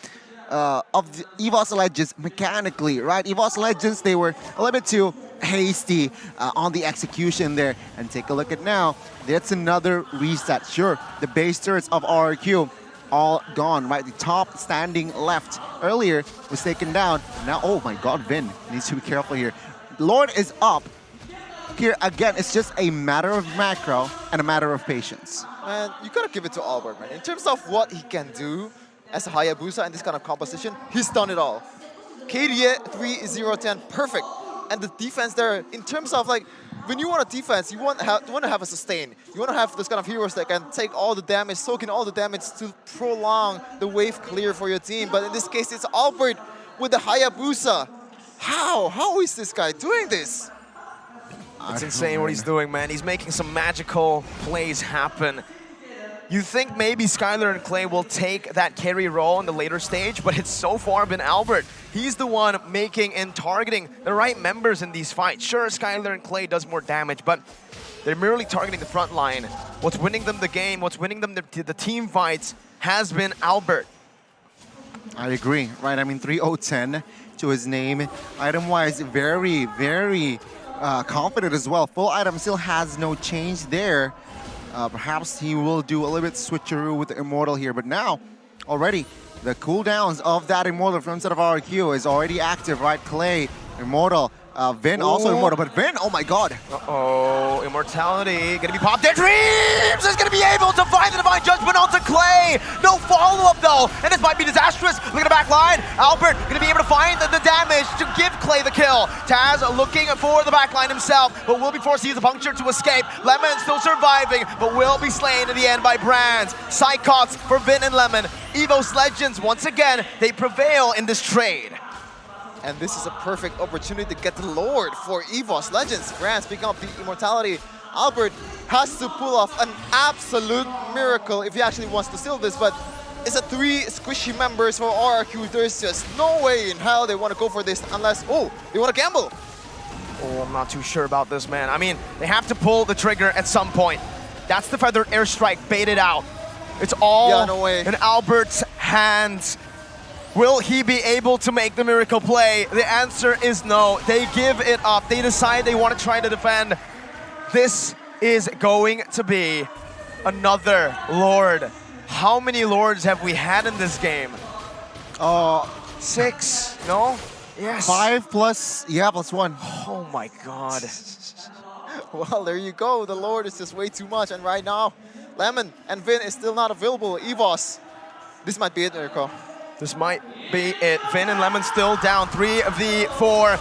of the EVOS Legends mechanically, right? EVOS Legends, they were a little bit too hasty on the execution there. And take a look at now, that's another reset. Sure, the base turrets of RRQ all gone, right? The top standing left earlier was taken down. Now, oh my God, Vin needs to be careful here. Lord is up. Here, again, it's just a matter of macro and a matter of patience. Man, you gotta give it to Albert, man. In terms of what he can do as a Hayabusa in this kind of composition, he's done it all. KDA 3-0-10, perfect. And the defense there, in terms of like, when you want a defense, you want to have a sustain. You want to have those kind of heroes that can take all the damage, soak in all the damage to prolong the wave clear for your team. But in this case, it's Albert with the Hayabusa. How is this guy doing this? It's insane what he's doing, man. He's making some magical plays happen. You think maybe Skylar and Clay will take that carry role in the later stage, but it's so far been Albert. He's the one making and targeting the right members in these fights. Sure, Skylar and Clay does more damage, but they're merely targeting the front line. What's winning them the game, what's winning them the team fights has been Albert. I agree, right? I mean, 3-0-10 to his name. Item-wise, very, very confident as well. Full item still has no change there. Perhaps he will do a little bit switcheroo with the Immortal here, but now, already, the cooldowns of that Immortal from instead of RQ is already active, right? Clay, Immortal, Vin also Immortal, but Vin, oh my God. Uh-oh, Immortality gonna be popped there. Dreams is gonna be able to find the Divine Judgment onto Clay. No follow-up though, and this might be disastrous. Look at the back line. Albert gonna be able to find the damage to give Clay the kill. Taz looking for the back line himself, but will be forced to use the puncture to escape. Lemon still surviving, but will be slain in the end by Brands. Psychots for Vin and Lemon. EVOS Legends, once again, they prevail in this trade. And this is a perfect opportunity to get the Lord for EVOS Legends. Brands picking up the immortality. Albert has to pull off an absolute miracle if he actually wants to seal this, but it's a 3 squishy members for RRQ. There's just no way in hell they want to go for this unless, oh, they want to gamble. Oh, I'm not too sure about this, man. I mean, they have to pull the trigger at some point. That's the feathered airstrike baited out. It's all in Albert's hands. Will he be able to make the miracle play? The answer is no. They give it up. They decide they want to try to defend. This is going to be another Lord. How many Lords have we had in this game? 6, no? Yes. 5 plus, plus 1. Oh my god. Well, there you go. The Lord is just way too much. And right now, Lemon and Vin is still not available. EVOS. This might be it, Eriko. This might be it. Vin and Lemon still down 3v4.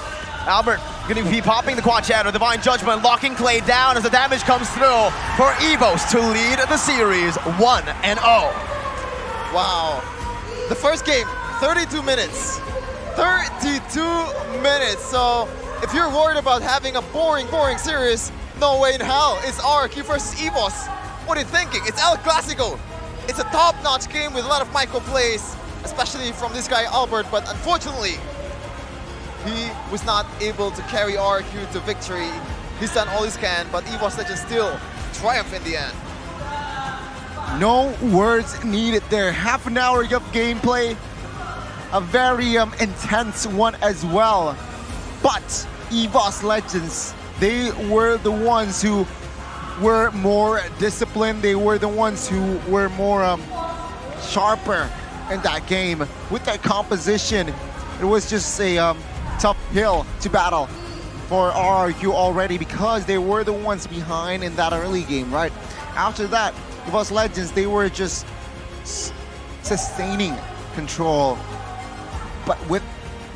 Albert going to be popping the quad shadow. Divine Judgment locking Clay down as the damage comes through for EVOS to lead the series 1-0. Wow. The first game, 32 minutes. 32 minutes. So if you're worried about having a boring series, no way in hell. It's RRQ versus EVOS. What are you thinking? It's El Clasico. It's a top-notch game with a lot of micro plays, especially from this guy Albert, but unfortunately, he was not able to carry RRQ to victory. He's done all he can, but EVOS Legends still triumph in the end. No words needed there. Half an hour of gameplay. A very intense one as well. But EVOS Legends, they were the ones who were more disciplined. They were the ones who were more sharper in that game. With that composition, it was just a tough hill to battle for RRQ already because they were the ones behind in that early game, right? After that, EVOS Legends, they were just sustaining control. But with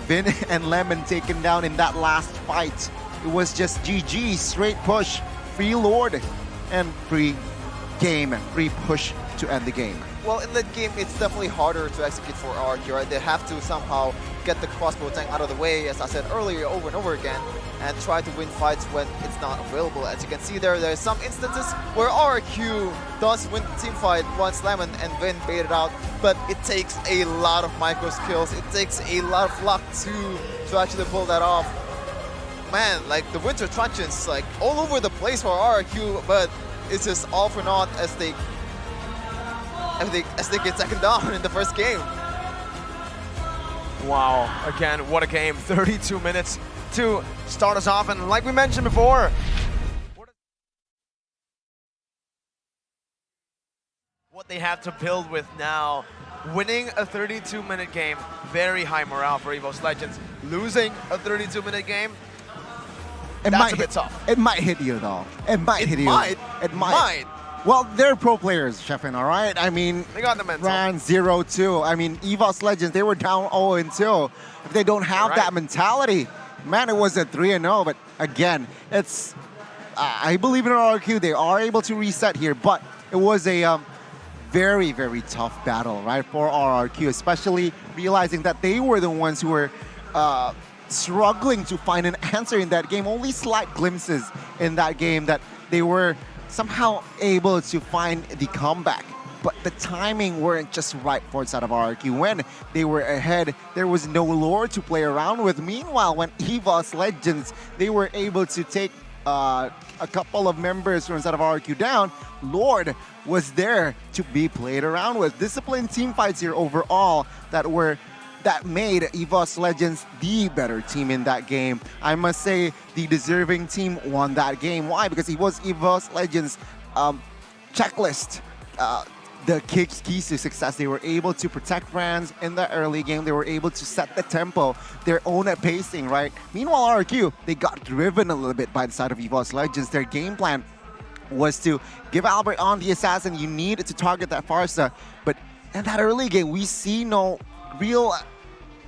Vin and Lemon taken down in that last fight, it was just GG, straight push, free Lord, and free game, free push to end the game. Well, in that game, it's definitely harder to execute for RRQ, right? They have to somehow get the crossbow tank out of the way, as I said earlier, over and over again, and try to win fights when it's not available. As you can see there's some instances where RRQ does win the team fight once Lemon and Vin baited out, but it takes a lot of micro skills. It takes a lot of luck to actually pull that off. Man, like the Winter Truncheons, like all over the place for RRQ, but it's just all for naught as they get second down in the first game. Wow, again, what a game. 32 minutes to start us off, and like we mentioned before, what they have to build with now. Winning a 32-minute game, very high morale for EVOS Legends. Losing a 32-minute game, that's a bit tough. It might hit you though. It might hit you. It might. Well, they're pro players, Sheffin, all right? I mean, they got the mental. Ran 0-2. I mean, EVOS Legends, they were down 0-2. If they don't have that mentality, man, it was a 3-0. But again, it's, I believe in RRQ, they are able to reset here, but it was a very, very tough battle, right, for RRQ, especially realizing that they were the ones who were struggling to find an answer in that game. Only slight glimpses in that game that they were somehow able to find the comeback. But the timing weren't just right for side of RRQ. When they were ahead, there was no Lord to play around with. Meanwhile, when EVOS Legends, they were able to take a couple of members from inside of RRQ down, Lord was there to be played around with. Disciplined team fights here overall that made EVOS Legends the better team in that game. I must say the deserving team won that game. Why? Because it was EVOS Legends checklist. The keys to success. They were able to protect brands in the early game. They were able to set the tempo, their own pacing, right? Meanwhile, RRQ, they got driven a little bit by the side of EVOS Legends. Their game plan was to give Albert on the assassin. You need to target that Farsa. But in that early game, we see no real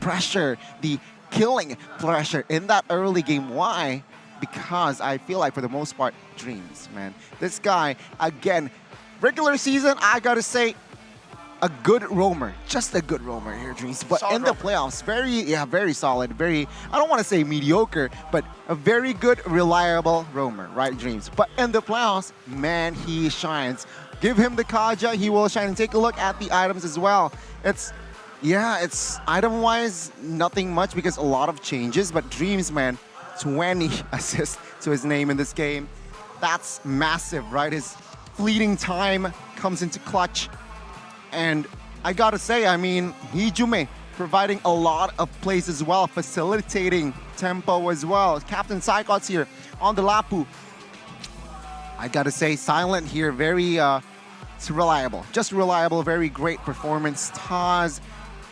pressure, the killing pressure in that early game. Why? Because I feel like for the most part, Dreams, man. This guy, again, regular season, I gotta say, a good roamer. Just a good roamer here, Dreams. But solid in the playoffs, very solid. Very, I don't want to say mediocre, but a very good, reliable roamer, right, Dreams? But in the playoffs, man, he shines. Give him the Kaja, he will shine. And take a look at the items as well. It's item-wise, nothing much because a lot of changes, but Dreams, man, 20 assists to his name in this game. That's massive, right? His fleeting time comes into clutch. And I gotta say, I mean, Hijume providing a lot of plays as well, facilitating tempo as well. Captain Psychots here on the Lapu. I gotta say, Silent here, very It's reliable, just reliable, very great performance. Taz,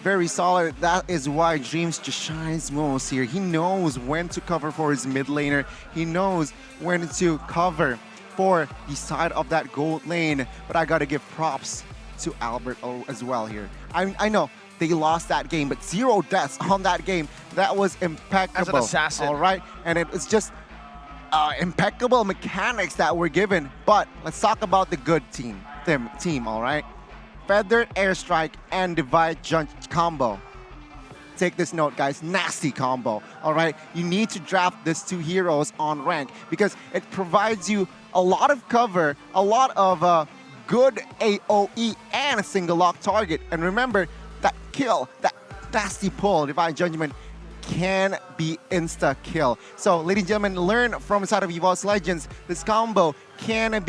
very solid. That is why Dreams just shines most here. He knows when to cover for his mid laner. He knows when to cover for the side of that gold lane. But I gotta give props to Albert as well here. I know they lost that game, but 0 deaths on that game. That was impeccable. As an assassin. All right, and it's just impeccable mechanics that were given. But let's talk about the good team, all right? Feather, Airstrike, and Divide Judge combo. Take this note, guys. Nasty combo, all right? You need to draft these 2 heroes on rank because it provides you a lot of cover, a lot of good AoE, and a single lock target. And remember, that kill, that nasty pull, Divine Judgment, can be insta-kill. So, ladies and gentlemen, learn from inside of EVOS Legends. This combo can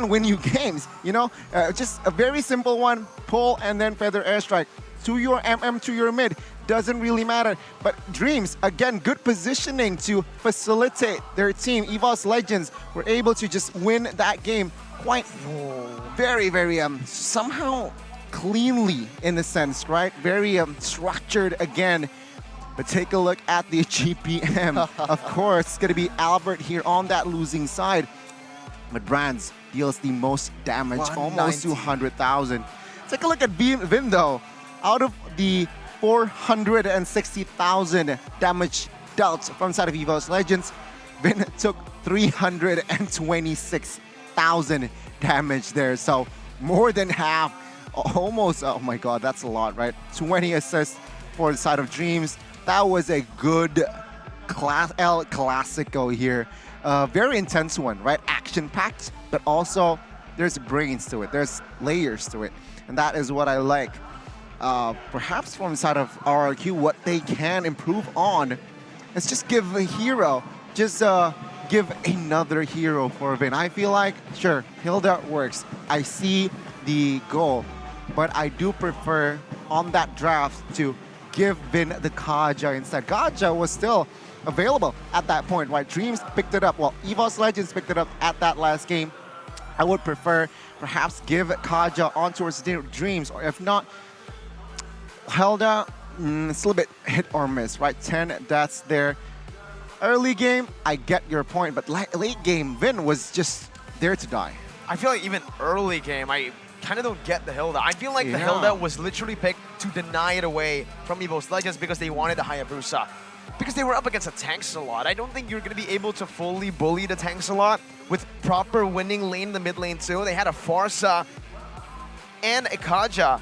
win you games, you know? Just a very simple one, pull and then Feather Airstrike. To your MM, to your mid, doesn't really matter. But Dreams, again, good positioning to facilitate their team. EVOS Legends were able to just win that game quite very, somehow cleanly in a sense, right? Very structured again. But take a look at the GPM. Of course, it's gonna be Albert here on that losing side. But Brands deals the most damage, almost 200,000. Take a look at Vin though. Out of the 460,000 damage dealt from side of EVOS Legends, Vin took 326,000 damage there. So more than half, almost, oh my God, that's a lot, right? 20 assists for the side of Dreams. That was a good El Clasico here. Very intense one, right? Action-packed, but also there's brains to it. There's layers to it. And that is what I like. Perhaps from the side of RRQ, what they can improve on is just give a hero, just give another hero for Vin. I feel like, sure, Hilda works. I see the goal, but I do prefer on that draft to give Vin the Kaja instead. Kaja was still available at that point, right? Dreams picked it up. Well, EVOS Legends picked it up at that last game. I would prefer perhaps give Kaja on towards Dreams, or if not, Hilda, it's a little bit hit or miss, right? 10 deaths there. Early game, I get your point, but late game, Vin was just there to die. I feel like even early game, I kind of don't get the Hilda. I feel like the Hilda was literally picked to deny it away from EVOS Legends because they wanted the Hayabusa. Because they were up against a tanks a lot. I don't think you're going to be able to fully bully the tanks a lot with proper winning lane in the mid lane too. They had a Farsa and a Kaja.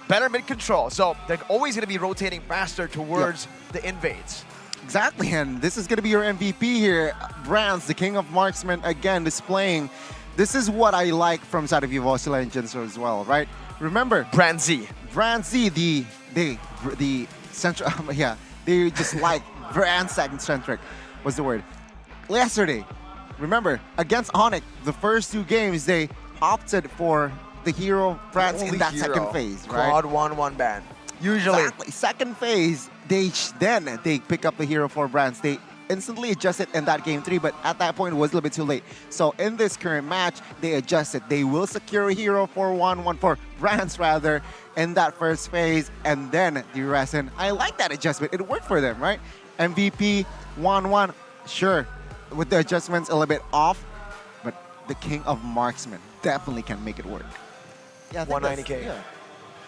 Better mid control. So they're always going to be rotating faster towards the invades. Exactly, and this is going to be your MVP here. Brands, the king of marksman, again displaying. This is what I like from side of EVOS Legends as well, right? Remember, Brandsy, the central, they just like brand centric was the word. Yesterday, remember, against ONIC, the first 2 games, they opted for the hero Brands in that second phase, right? Quad 1-1 ban. Usually. Exactly. Second phase, they pick up the hero for Brands. They instantly adjusted in that game 3, but at that point it was a little bit too late. So in this current match, they adjusted. They will secure a hero for 1-1 for Brands rather in that first phase, and then the rest. And I like that adjustment. It worked for them, right? MVP 1-1, sure, with the adjustments a little bit off, but the king of marksmen definitely can make it work. Yeah, 190k. Yeah,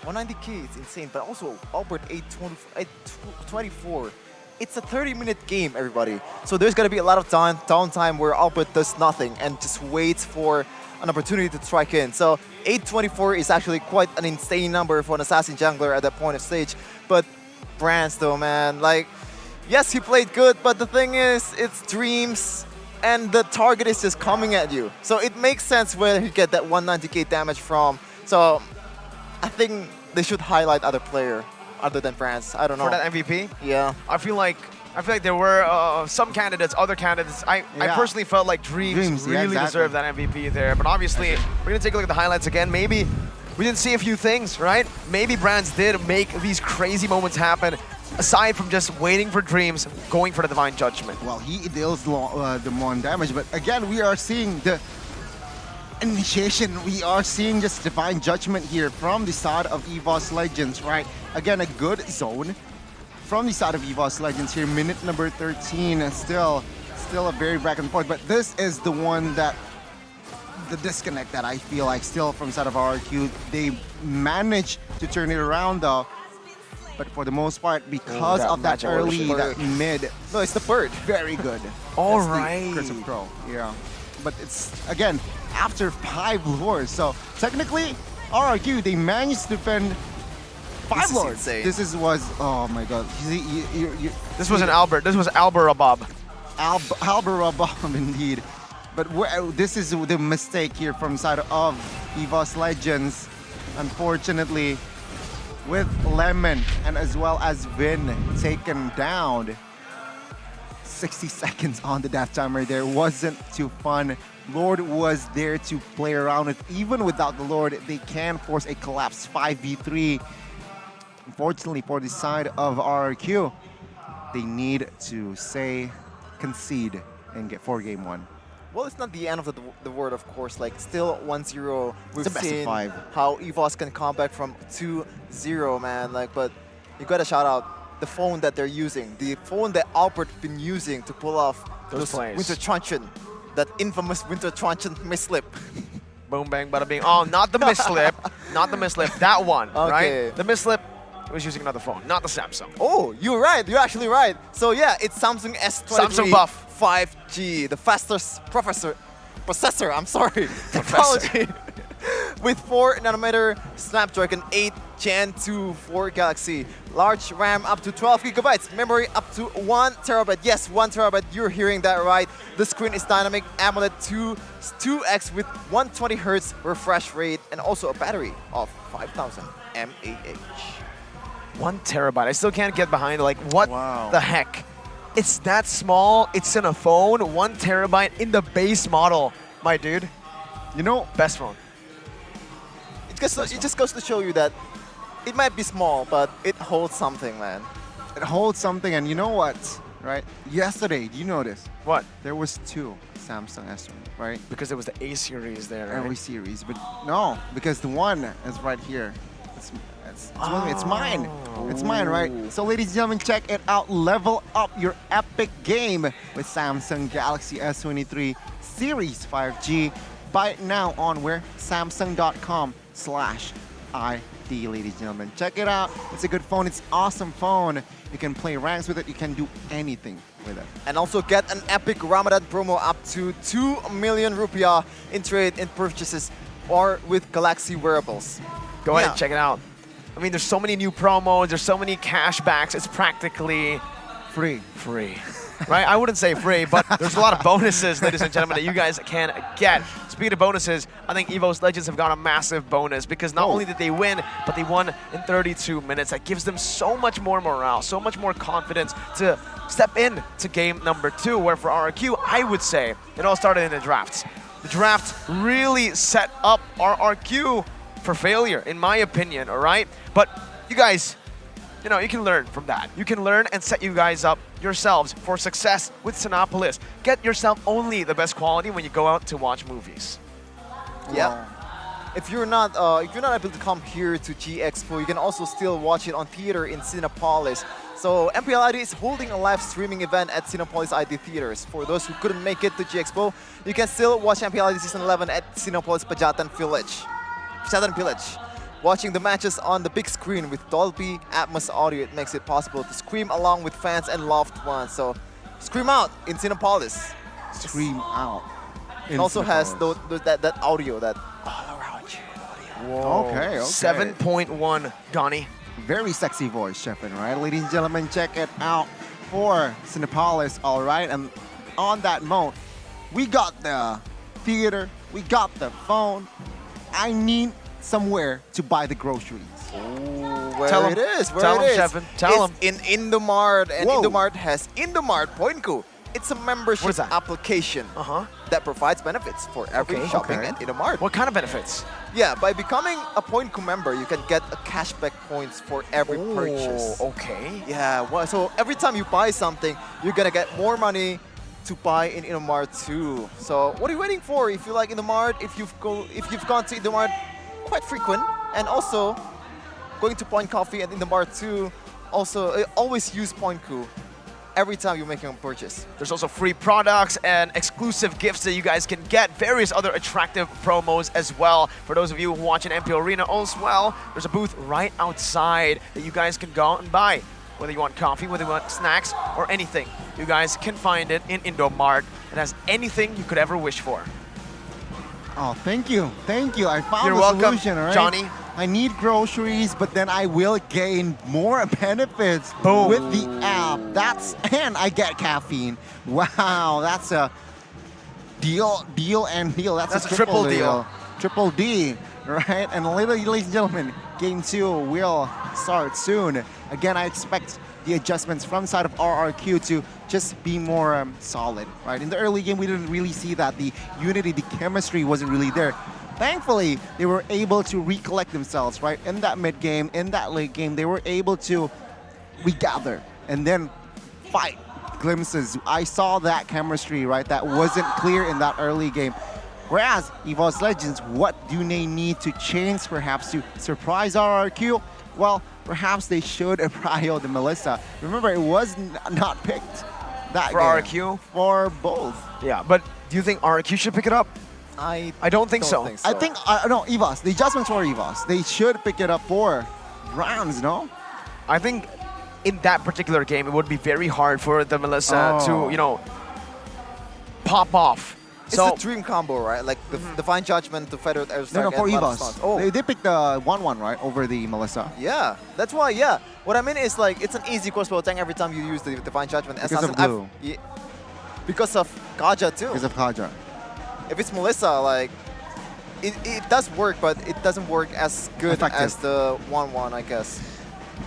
190k is insane, but also Albert 824. It's a 30-minute game, everybody. So there's gonna be a lot of downtime where Albert does nothing and just waits for an opportunity to strike in. So 824 is actually quite an insane number for an assassin jungler at that point of stage. But Brands though, man, like, yes, he played good, but the thing is, it's Dreams, and the target is just coming at you. So it makes sense where you get that 190k damage from. So I think they should highlight other player other than France. I don't know. For that MVP? Yeah. I feel like there were some candidates, other candidates. I personally felt like Dreams really deserved that MVP there. But obviously, we're going to take a look at the highlights again. Maybe we didn't see a few things, right? Maybe Brands did make these crazy moments happen, aside from just waiting for Dreams, going for the Divine Judgment. Well, he deals the more damage, but again, we are seeing the initiation, we are seeing just divine judgment here from the side of EVOS Legends, right? Again, a good zone from the side of EVOS Legends here. Minute number 13, still a very back and forth, but this is the one that the disconnect that I feel like still from side of RRQ. They managed to turn it around though, but for the most part, because of that early, that mid. No, it's the bird. Very good. All That's right. the Curse of Crow, yeah. But it's, again, after 5 lures. So technically, RRQ, they managed to defend 5 lures. This was, oh my god. This was an Albert. This was Alberabob. Alberabob indeed. But this is the mistake here from side of EVOS Legends. Unfortunately, with Lemon and as well as Vin taken down. 60 seconds on the death timer there wasn't too fun. Lord was there to play around with. Even without the Lord, they can force a collapse 5v3. Unfortunately for the side of RRQ, they need to concede and get for game 1. Well, it's not the end of the word, of course. Like, still 1-0. We've It's a best of seen 5. how EVOS can come back from 2-0, man. Like, but you gotta shout out the phone that they're using. The phone that Albert been using to pull off those plays. Winter Truncheon. That infamous Winter Truncheon mislip. Boom, bang, bada bing. Oh, not the mislip. Not the mislip. That one, Okay. right? The mislip was using another phone, not the Samsung. Oh, you're right. You're actually right. So yeah, it's Samsung S23 Samsung buff. 5G, the fastest processor. I'm sorry. Technology. With 4nm Snapdragon 8 Gen 2 4 Galaxy. Large RAM up to 12 gigabytes. Memory up to 1 terabyte. Yes, 1 terabyte. You're hearing that right. The screen is dynamic AMOLED 2X with 120 Hz refresh rate and also a battery of 5000 mAh. 1 terabyte. I still can't get behind, like, what the heck? It's that small, it's in a phone, 1 terabyte in the base model, my dude. You know, best phone. It just goes to show you that it might be small, but it holds something, man. It holds something, and you know what, right? Yesterday, do you notice? What? There was 2 Samsung S20, right? Because there was the A series there, right? Every series, but no, because the one is right here. It's mine. It's mine, right? So ladies and gentlemen, check it out. Level up your epic game with Samsung Galaxy S23 Series 5G. Buy it now on where? Samsung.com/ID, ladies and gentlemen. Check it out. It's a good phone. It's an awesome phone. You can play ranks with it. You can do anything with it. And also get an epic Ramadan promo up to 2 million rupiah in trade in purchases or with Galaxy wearables. Go ahead and check it out. I mean, there's so many new promos, there's so many cashbacks, it's practically free. Right? I wouldn't say free, but there's a lot of bonuses, ladies and gentlemen, that you guys can get. Speaking of bonuses, I think EVOS Legends have got a massive bonus because not only did they win, but they won in 32 minutes. That gives them so much more morale, so much more confidence to step in to game number 2, where for RRQ, I would say it all started in the drafts. The draft really set up RRQ for failure, in my opinion, all right? But you guys, you know, you can learn from that. You can learn and set you guys up yourselves for success with Sinopolis. Get yourself only the best quality when you go out to watch movies. Yeah. If you're not able to come here to G Expo, you can also still watch it on theater in Cinepolis. So MPL ID is holding a live streaming event at Cinepolis ID Theaters. For those who couldn't make it to G Expo, you can still watch MPL ID Season 11 at Cinepolis Pejatan Village. Watching the matches on the big screen with Dolby Atmos audio, it makes it possible to scream along with fans and loved ones. So scream out in Cinepolis. Scream out. It also has that audio, that all around you audio. Whoa. Okay. 7.1, Donnie. Very sexy voice, Shepin, right? Ladies and gentlemen, check it out for Cinepolis, all right? And on that note, we got the theater, we got the phone. I need somewhere to buy the groceries. Where it is, Tell him, Shepin. Tell him. In Indomart, and Indomart has Indomart Poinku. It's a membership application that provides benefits for every shopping at Indomart. What kind of benefits? Yeah, by becoming a Poinku member, you can get a cashback points for every purchase. Okay. Yeah, well, so every time you buy something, you're gonna get more money to buy in Indomart 2. So what are you waiting for? If you like Indomart, if you've gone to Indomart quite frequent, and also going to Point Coffee and Indomart 2, also always use Point Coup every time you're making a purchase. There's also free products and exclusive gifts that you guys can get, various other attractive promos as well. For those of you who watch an MPL Arena as well, there's a booth right outside that you guys can go out and buy. Whether you want coffee, whether you want snacks, or anything, you guys can find it in Indomart. It has anything you could ever wish for. Oh, thank you. Thank you. I found You're the welcome, solution, all right? Johnny. I need groceries, but then I will gain more benefits Boom. with the app. And I get caffeine. Wow, that's a deal. That's a triple deal. Triple D, right? And ladies and gentlemen, game 2 will start soon. Again, I expect the adjustments from side of RRQ to just be more solid, right? In the early game, we didn't really see that. The unity, the chemistry wasn't really there. Thankfully, they were able to recollect themselves, right? In that mid game, in that late game, they were able to regather and then fight. Glimpses. I saw that chemistry, right? That wasn't clear in that early game. Whereas EVOS Legends, what do they need to change perhaps to surprise RRQ? Well, perhaps they should prio the Melissa. Remember, it was not picked that For game. RRQ? For both. Yeah, but do you think RRQ should pick it up? I don't think so. I think, no, EVOS. The adjustments for EVOS. They should pick it up for rounds, no? I think in that particular game, it would be very hard for the Melissa to, you know, pop off. It's the dream combo, right? Like the Divine Judgment to Federate Airstrike. No, for and EVOS. Oh. They picked the 1-1, right, over the Melissa. Yeah, that's why, yeah. What I mean is, like, it's an easy crossbow tank every time you use the Divine Judgment. Because of Blue. Because of Kaja, too. Because of Kaja. If it's Melissa, like, it does work, but it doesn't work as good as the 1-1, I guess.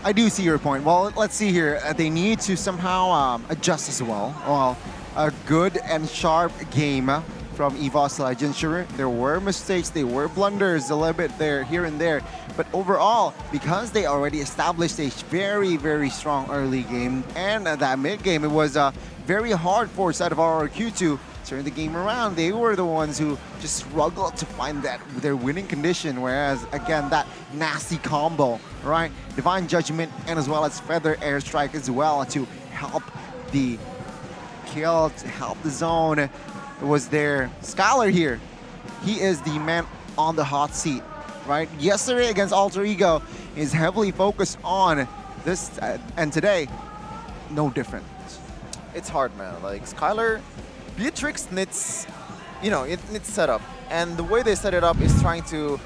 I do see your point. Well, let's see here. They need to somehow adjust as well. Well, a good and sharp game from EVOS Legends. Sure, there were mistakes, there were blunders a little bit there, here and there. But overall, because they already established a very, very strong early game and that mid game, it was very hard for side of RRQ to turn the game around. They were the ones who just struggled to find their winning condition, whereas again, that nasty combo, right? Divine Judgment and as well as Feather Airstrike as well to help the kill, to help the zone. It was there. Skylar here, he is the man on the hot seat, right? Yesterday against Alter Ego is heavily focused on this, and today, no different. It's hard, man. Like, Skylar, Beatrix needs, you know, it needs setup. And the way they set it up is trying to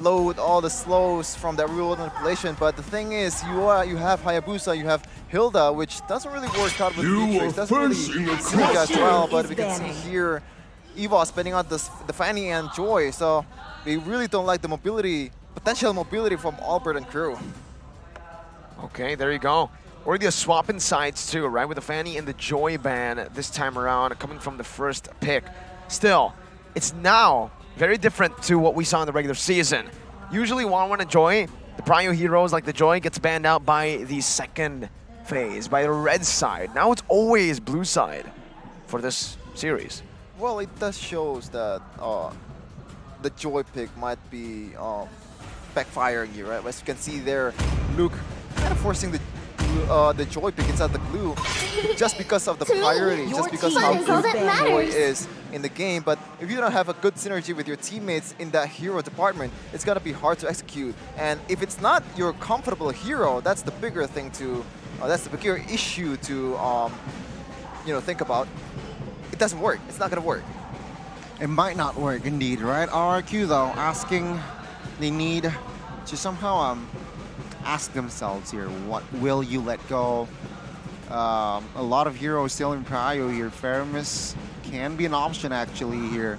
load all the slows from that real-world manipulation. But the thing is, you have Hayabusa, you have Hilda, which doesn't really work out with Beatrix. Doesn't really sneak as well. But we can see here, EVOS spending out the Fanny and Joy. So they really don't like the mobility, potential mobility from Albert and crew. Okay, there you go. Already a swap in sides too, right? With the Fanny and the Joy ban this time around, coming from the first pick. Still, it's now very different to what we saw in the regular season. Usually 1-1 and Joy, the prio heroes like the Joy gets banned out by the second phase, by the red side. Now it's always blue side for this series. Well, it does shows that the Joy pick might be backfiring you, right? As you can see there, Luke kind of forcing the Joy pick inside the glue just because of the priority, just because how good Joy is in the game. But if you don't have a good synergy with your teammates in that hero department, it's gonna be hard to execute. And if it's not your comfortable hero, that's the bigger thing to, that's the bigger issue to, you know, think about. It doesn't work. It's not gonna work. It might not work indeed, right? RRQ though, asking, they need to somehow ask themselves here, what will you let go? A lot of heroes still in prio here. Feramis can be an option actually here.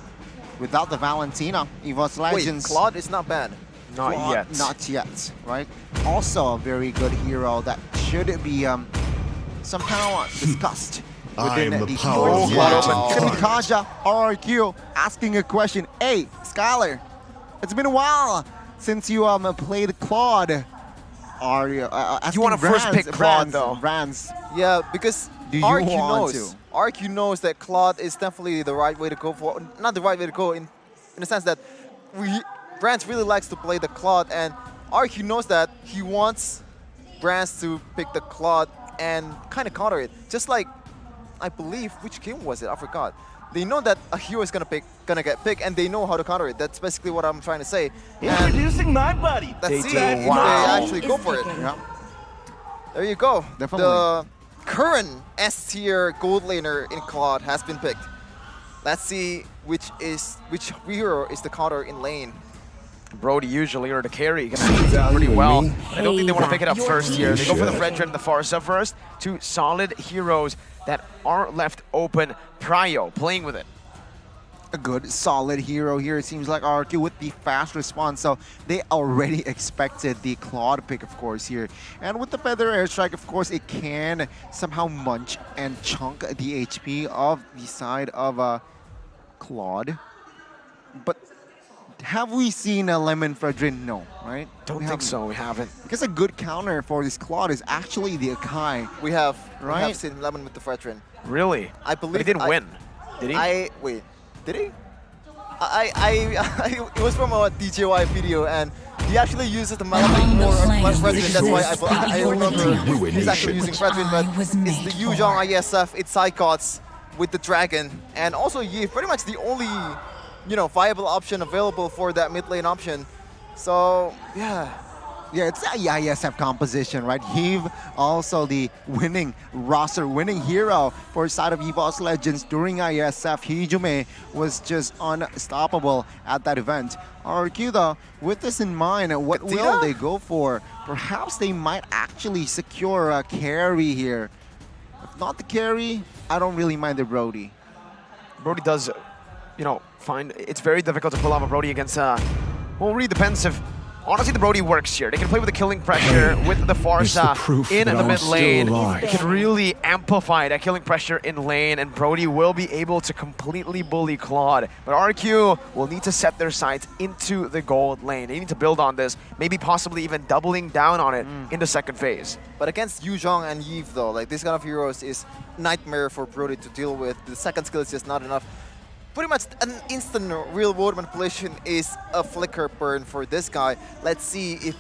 Without the Valentina, EVOS Legends. Wait, Claude is not bad. Not yet. Not yet, right? Also a very good hero that should be somehow discussed within the power of Kaja, RRQ asking a question. Hey, Skylar, it's been a while since you played Claude. Are you want to first pick Claude though? Rans. Yeah, because do you RQ want knows. to? RQ knows that Claude is definitely the right way to go for. Not the right way to go in the sense that Brands really likes to play the Claude, and RQ knows that he wants Brands to pick the Claude and kind of counter it. Just like, I believe, which game was it? I forgot. They know that a hero is gonna get picked, and they know how to counter it. That's basically what I'm trying to say. Introducing my buddy. Let's see if they actually go for it. Yeah. There you go. Definitely. The current S-tier gold laner in Claude has been picked. Let's see which hero is the counter in lane. Brody usually, or the carry, can do pretty well. I don't think they want to pick it up first here. They go for the Fredrin and the Farsa first. Two solid heroes that aren't left open. Prio playing with it. A good, solid hero here. It seems like RQ with the fast response, so they already expected the Claude pick, of course, here. And with the Feather Airstrike, of course, it can somehow munch and chunk the HP of the side of Claude. But have we seen a Lemon Fredrin? No, right? Don't think so, we haven't. Because a good counter for this Claude is actually the Akai. We have Right? seen Lemon with the Fredrin. Really? I believe But he didn't win, did he? Wait, did he? It was from a DJY video, and he actually uses the Malamute more Fredrin. That's why I remember he's actually using Fredrin, but it's the Yuzhong ISF, it's Psychots with the Dragon, and also Yi, pretty much the only viable option available for that mid lane option. So yeah. Yeah, it's a ISF composition, right? Heave also the roster winning hero for side of EVOS Legends during ISF. Hijume was just unstoppable at that event. RQ though, with this in mind, what will they go for? Perhaps they might actually secure a carry here. If not the carry, I don't really mind the Brody. Brody does, find it's very difficult to pull off a Brody against, well, it really depends if, honestly, the Brody works here. They can play with the killing pressure with the Farsa in the mid lane. It can really amplify that killing pressure in lane, and Brody will be able to completely bully Claude. But RQ will need to set their sights into the gold lane. They need to build on this, maybe possibly even doubling down on it in the second phase. But against Yuzhong and Yves though, like this kind of heroes is nightmare for Brody to deal with. The second skill is just not enough. Pretty much an instant real-world manipulation is a flicker burn for this guy. Let's see if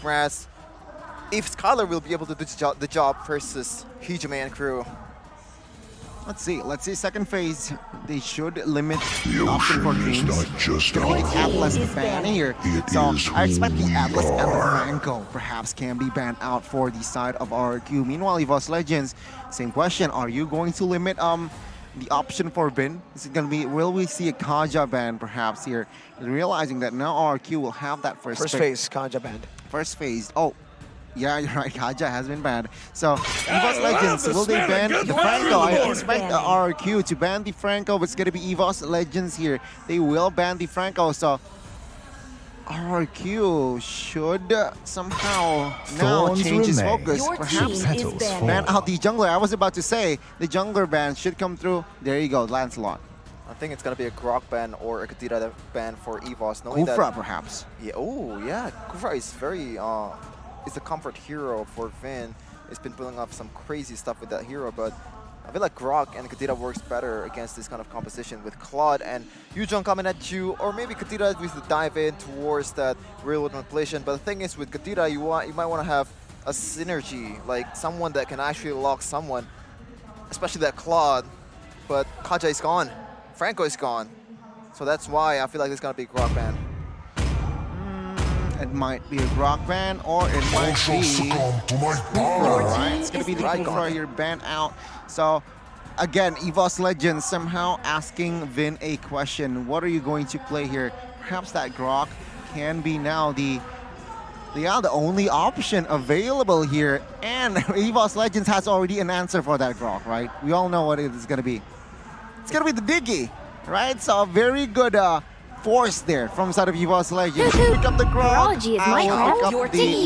Skylar will be able to do the job versus Hijume and crew. Let's see. Second phase, they should limit the option for Dreams. The Atlas ban here. So I expect the Atlas and the Franco perhaps can be banned out for the side of RQ. Meanwhile, EVOS Legends, same question. Are you going to limit the option for Bin? Is it going to be, will we see a Kaja ban perhaps here? Realizing that now RQ will have that first phase, Kaja banned. First phase. Oh, yeah, you're right. Kaja has been banned. So, EVOS Legends, will they ban the Franco? I expect the RQ to ban the Franco, but it's going to be EVOS Legends here. They will ban the Franco, so RQ should somehow now change his focus. Perhaps ban out the jungler. I was about to say, the jungler ban should come through. There you go, Lancelot. I think it's going to be a Grok ban or a Kadira ban for EVOS. Kufra, perhaps. Yeah, Kufra is very, is a comfort hero for Vin. It's been pulling off some crazy stuff with that hero, but I feel like Grok and Kadira works better against this kind of composition with Claude and Yuzhong coming at you, or maybe Kadira with the dive in towards that real-world manipulation. But the thing is, with Kadira, you might want to have a synergy, like someone that can actually lock someone, especially that Claude. But Kaja is gone, Franco is gone, so that's why I feel like it's gonna be Grok ban. It might be a Grok ban, or it might be Kufra, right? It's going to be the Kufra here banned out. So, again, EVOS Legends somehow asking Vin a question. What are you going to play here? Perhaps that Grok can be now the only option available here. And EVOS Legends has already an answer for that Grok, right? We all know what it is going to be. It's going to be the Diggy, right? So, very good force there from side of EVOS Legends. Pick up the Grok.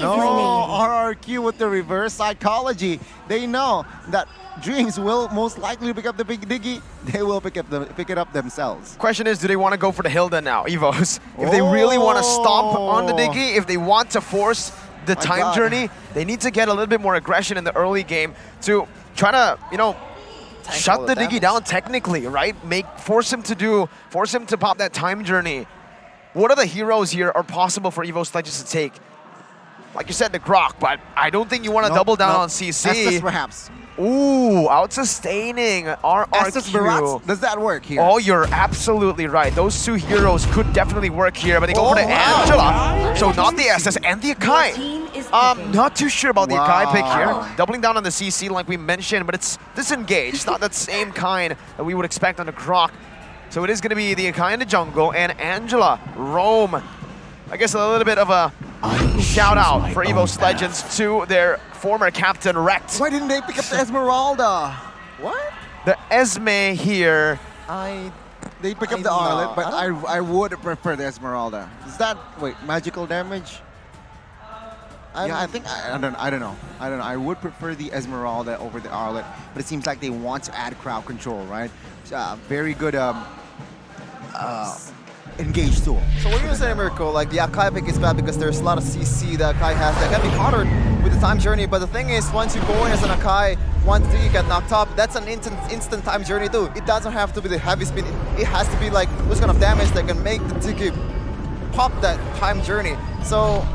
RRQ with the reverse psychology. They know that Dreams will most likely pick up the big Diggy. They will pick it up themselves. Question is, do they want to go for the Hilda now, EVOS? If they really want to stomp on the Diggy, if they want to force the time journey, they need to get a little bit more aggression in the early game to try to, shut the Diggy down technically, right? Force him to pop that time journey. What other heroes here are possible for EVOS Legends to take? Like you said, the Grok, but I don't think you want to double down on CC. Estes perhaps. Ooh, out-sustaining RRQ. Does that work here? Oh, you're absolutely right. Those two heroes could definitely work here, but they go for the Angela. So not the SS and the Akai. Not too sure about the Akai pick here. Doubling down on the CC like we mentioned, but it's disengaged. Not that same kind that we would expect on the Grok. So it is going to be the Akai in the jungle and Angela roam. I guess a little bit of a shout out for EVOS Legends to their former captain Rekt. Why didn't they pick up the Esmeralda? What? The Esme here. They pick up the Arlet, but I would prefer the Esmeralda. Is that magical damage? I think I don't know. I would prefer the Esmeralda over the Arlet, but it seems like they want to add crowd control, right? Very good engaged tool. So what are you gonna say, Mirko? Like the Akai pick is bad because there's a lot of CC that Akai has that can be countered with the time journey. But the thing is, once you go in as an Akai, once you get knocked up, that's an instant time journey too. It doesn't have to be the heavy spin. It has to be like those kind of damage that can make the Tiki pop that time journey. So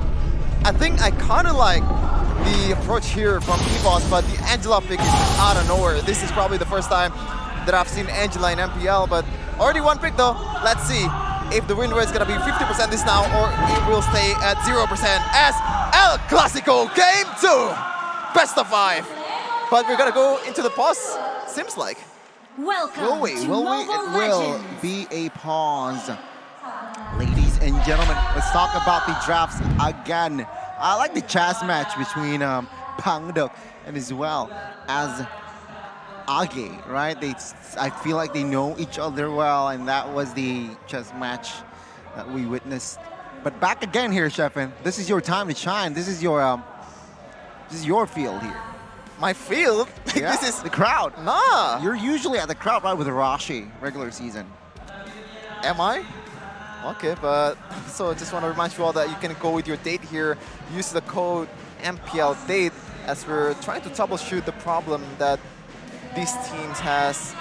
I think I kind of like the approach here from EVOS, but the Angela pick is out of nowhere. This is probably the first time that I've seen Angela in MPL, but already one pick though. Let's see if the win rate is going to be 50% this now, or it will stay at 0% as El Clasico Game 2, best of 5. But we're going to go into the pause, seems like. Welcome Will we? to Will we? Mobile It will Legends. be a pause. Ladies and gentlemen, let's talk about the drafts again. I like the chess match between Pangdok and as well as Age, right? I feel like they know each other well, and that was the chess match that we witnessed. But back again here, Sheffin. This is your time to shine. This is your field here. My field? Yeah, This is the crowd. Nah. You're usually at the crowd, right, with Rashi regular season. Am I? Okay, but so I just want to remind you all that you can go with your date here. Use the code MPL date as we're trying to troubleshoot the problem that these teams has.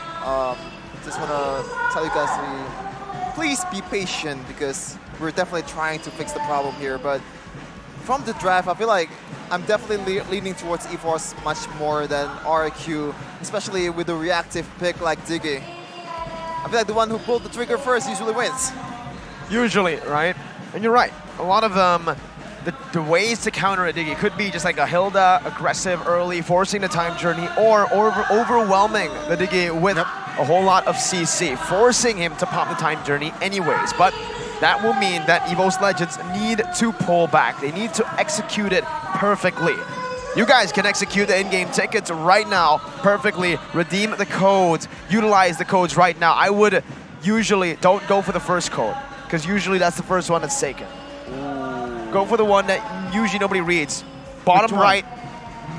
Just want to tell you guys to please be patient because we're definitely trying to fix the problem here. But from the draft, I feel like I'm definitely leaning towards EVOS much more than RQ, especially with the reactive pick like Diggy. I feel like the one who pulled the trigger first usually wins. Usually, right? And you're right. A lot of the ways to counter a Diggy could be just like a Hilda, aggressive early, forcing the time journey, or overwhelming the Diggy with a whole lot of CC, forcing him to pop the time journey anyways. But that will mean that EVOS Legends need to pull back. They need to execute it perfectly. You guys can execute the in-game tickets right now perfectly. Redeem the codes. Utilize the codes right now. I would usually don't go for the first code because usually that's the first one that's taken. Go for the one that usually nobody reads. Bottom right.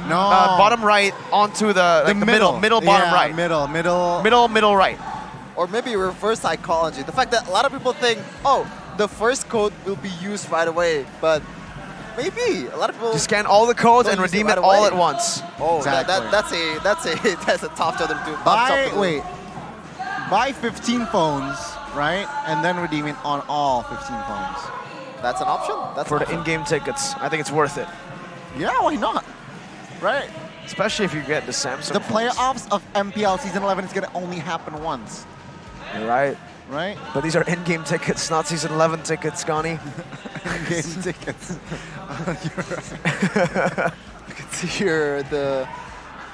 No. Bottom right onto the middle, bottom right. Middle right. Or maybe reverse psychology. The fact that a lot of people think, oh, the first code will be used right away, but maybe a lot of people just scan all the codes and redeem it all at once. Oh, exactly. that's a tough job to do. Buy 15 phones, right, and then redeem it on all 15 phones. That's an option. That's for the in-game tickets. I think it's worth it. Yeah, why not? Right. Especially if you get the Samsung. The playoffs of MPL Season 11 is gonna only happen once. You're right. Right? But these are in-game tickets, not Season 11 tickets, Gani. In-game tickets. You're right. You can see here the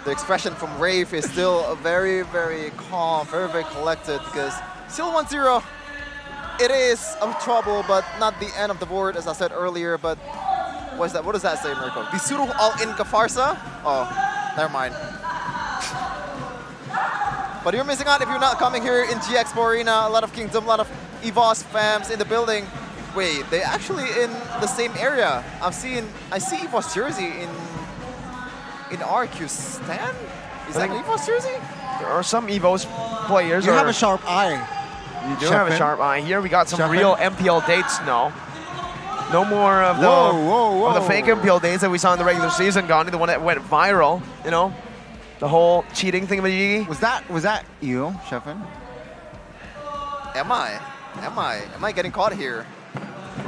expression from Rave is still very, very calm, very, very collected because still 1-0. It is a trouble, but not the end of the board, as I said earlier. But what is that? What does that say, Mirko? Disuruh all-in ke Farsa? Oh, never mind. But you're missing out if you're not coming here in G Expo Arena. A lot of Kingdom, a lot of EVOS fans in the building. Wait, they actually in the same area. I see EVOS jersey in RQ stand. Is that an EVOS jersey? There are some EVOS players. You have a sharp eye. You do have a sharp eye. Here we got some real MPL dates now. No more of the, of the fake MPL dates that we saw in the regular season, Gandhi, the one that went viral, you know. The whole cheating thing with Was that you, Sheffin? Am I getting caught here?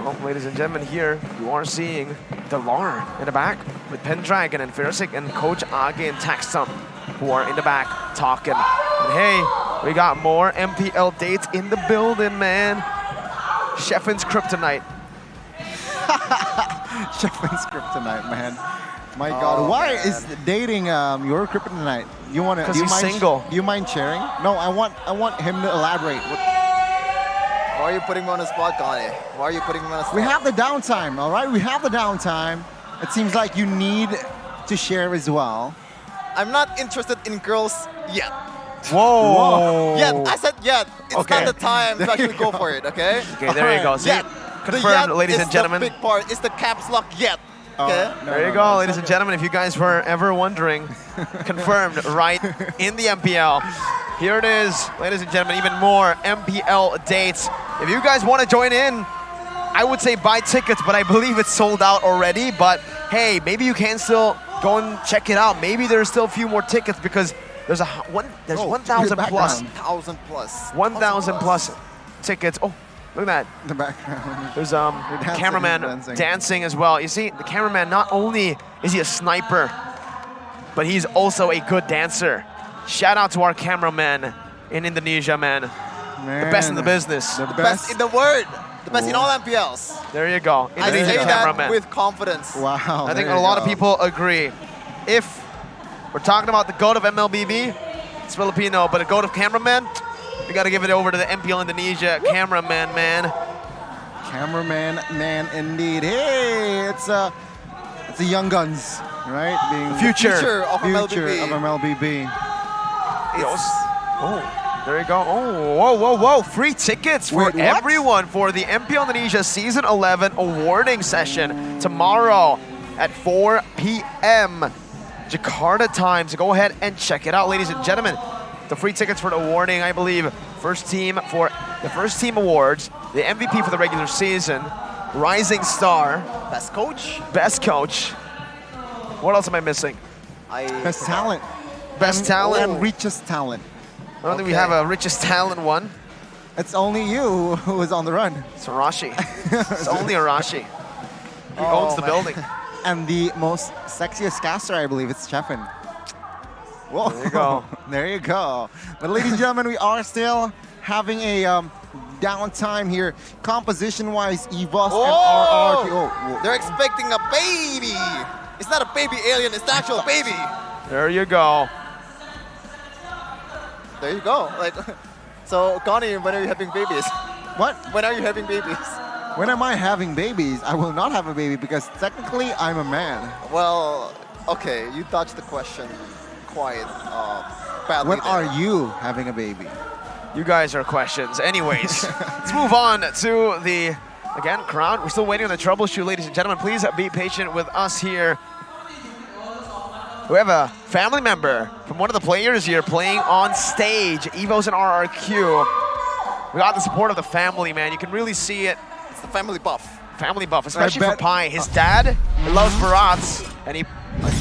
Well, ladies and gentlemen, here you are seeing Delar in the back with Pendragon and Fersic and Coach Age and Taxum, who are in the back talking. And hey, we got more MPL dates in the building, man. Sheffin's kryptonite. Sheffin's kryptonite, man. My God, why is dating your kryptonite? You want to? Because he's single. Do you mind sharing? No, I want him to elaborate. Why are you putting me on the spot, Connie? Why are you putting me on the spot? We have the downtime, all right? We have the downtime. It seems like you need to share as well. I'm not interested in girls yet. Whoa. Yet. I said yet. It's Okay. not the time to actually go for it, okay? Okay, there you go. See, Yet. confirmed, The yet ladies is and gentlemen. the big part. It's the caps lock yet. Okay? There you go, ladies and gentlemen. If you guys were ever wondering, confirmed right in the MPL. Here it is, ladies and gentlemen, even more MPL dates. If you guys want to join in, I would say buy tickets, but I believe it's sold out already. But hey, maybe you can still go and check it out. Maybe there's still a few more tickets because there's 1,000 plus. 1,000 plus. 1,000 plus tickets. Oh, look at that. The background. There's cameraman dancing as well. You see, the cameraman, not only is he a sniper, but he's also a good dancer. Shout out to our cameraman in Indonesia, man. The best in the business. The best in the world. The best in all MPLs. There you go. I Indonesian say that cameraman. with confidence. Wow. I think a lot of people agree. If we're talking about the GOAT of MLBB, it's Filipino, but a GOAT of cameraman, we got to give it over to the MPL Indonesia cameraman, man. Cameraman, man, indeed. Hey, it's a young guns, right? Being The future of MLBB. of MLBB. Oh, there you go. Oh, whoa. Free tickets for Wait, what? everyone for the MPL Indonesia Season 11 awarding session tomorrow at 4 p.m. Jakarta time. So go ahead and check it out, ladies and gentlemen. The free tickets for the awarding, I believe, first team for the first team awards, the MVP for the regular season, Rising Star, Best coach. Best coach. What else am I missing? Best talent. Best talent. And richest talent. I don't think we have a richest talent one. It's only you who is on the run. It's Arashi. It's only Arashi. He owns the building. And the most sexiest caster, I believe, it's Sheffin. Whoa. There you go. There you go. But ladies and gentlemen, we are still having a downtime here. Composition-wise, EVOS and RRQ. Oh, they're expecting a baby. It's not a baby alien, it's the actual baby. There you go. There you go. Like, so, Connie, when are you having babies? What? When are you having babies? When am I having babies? I will not have a baby because technically I'm a man. Well, okay, you dodged the question quite badly. When are you having a baby? You guys are questions. Anyways, let's move on to the, again, crowd. We're still waiting on the troubleshoot, ladies and gentlemen. Please be patient with us here. We have a family member from one of the players here playing on stage, EVOS and RRQ. We got the support of the family, man. You can really see it. It's the family buff. Family buff, especially for Pai. His dad loves Barats, and he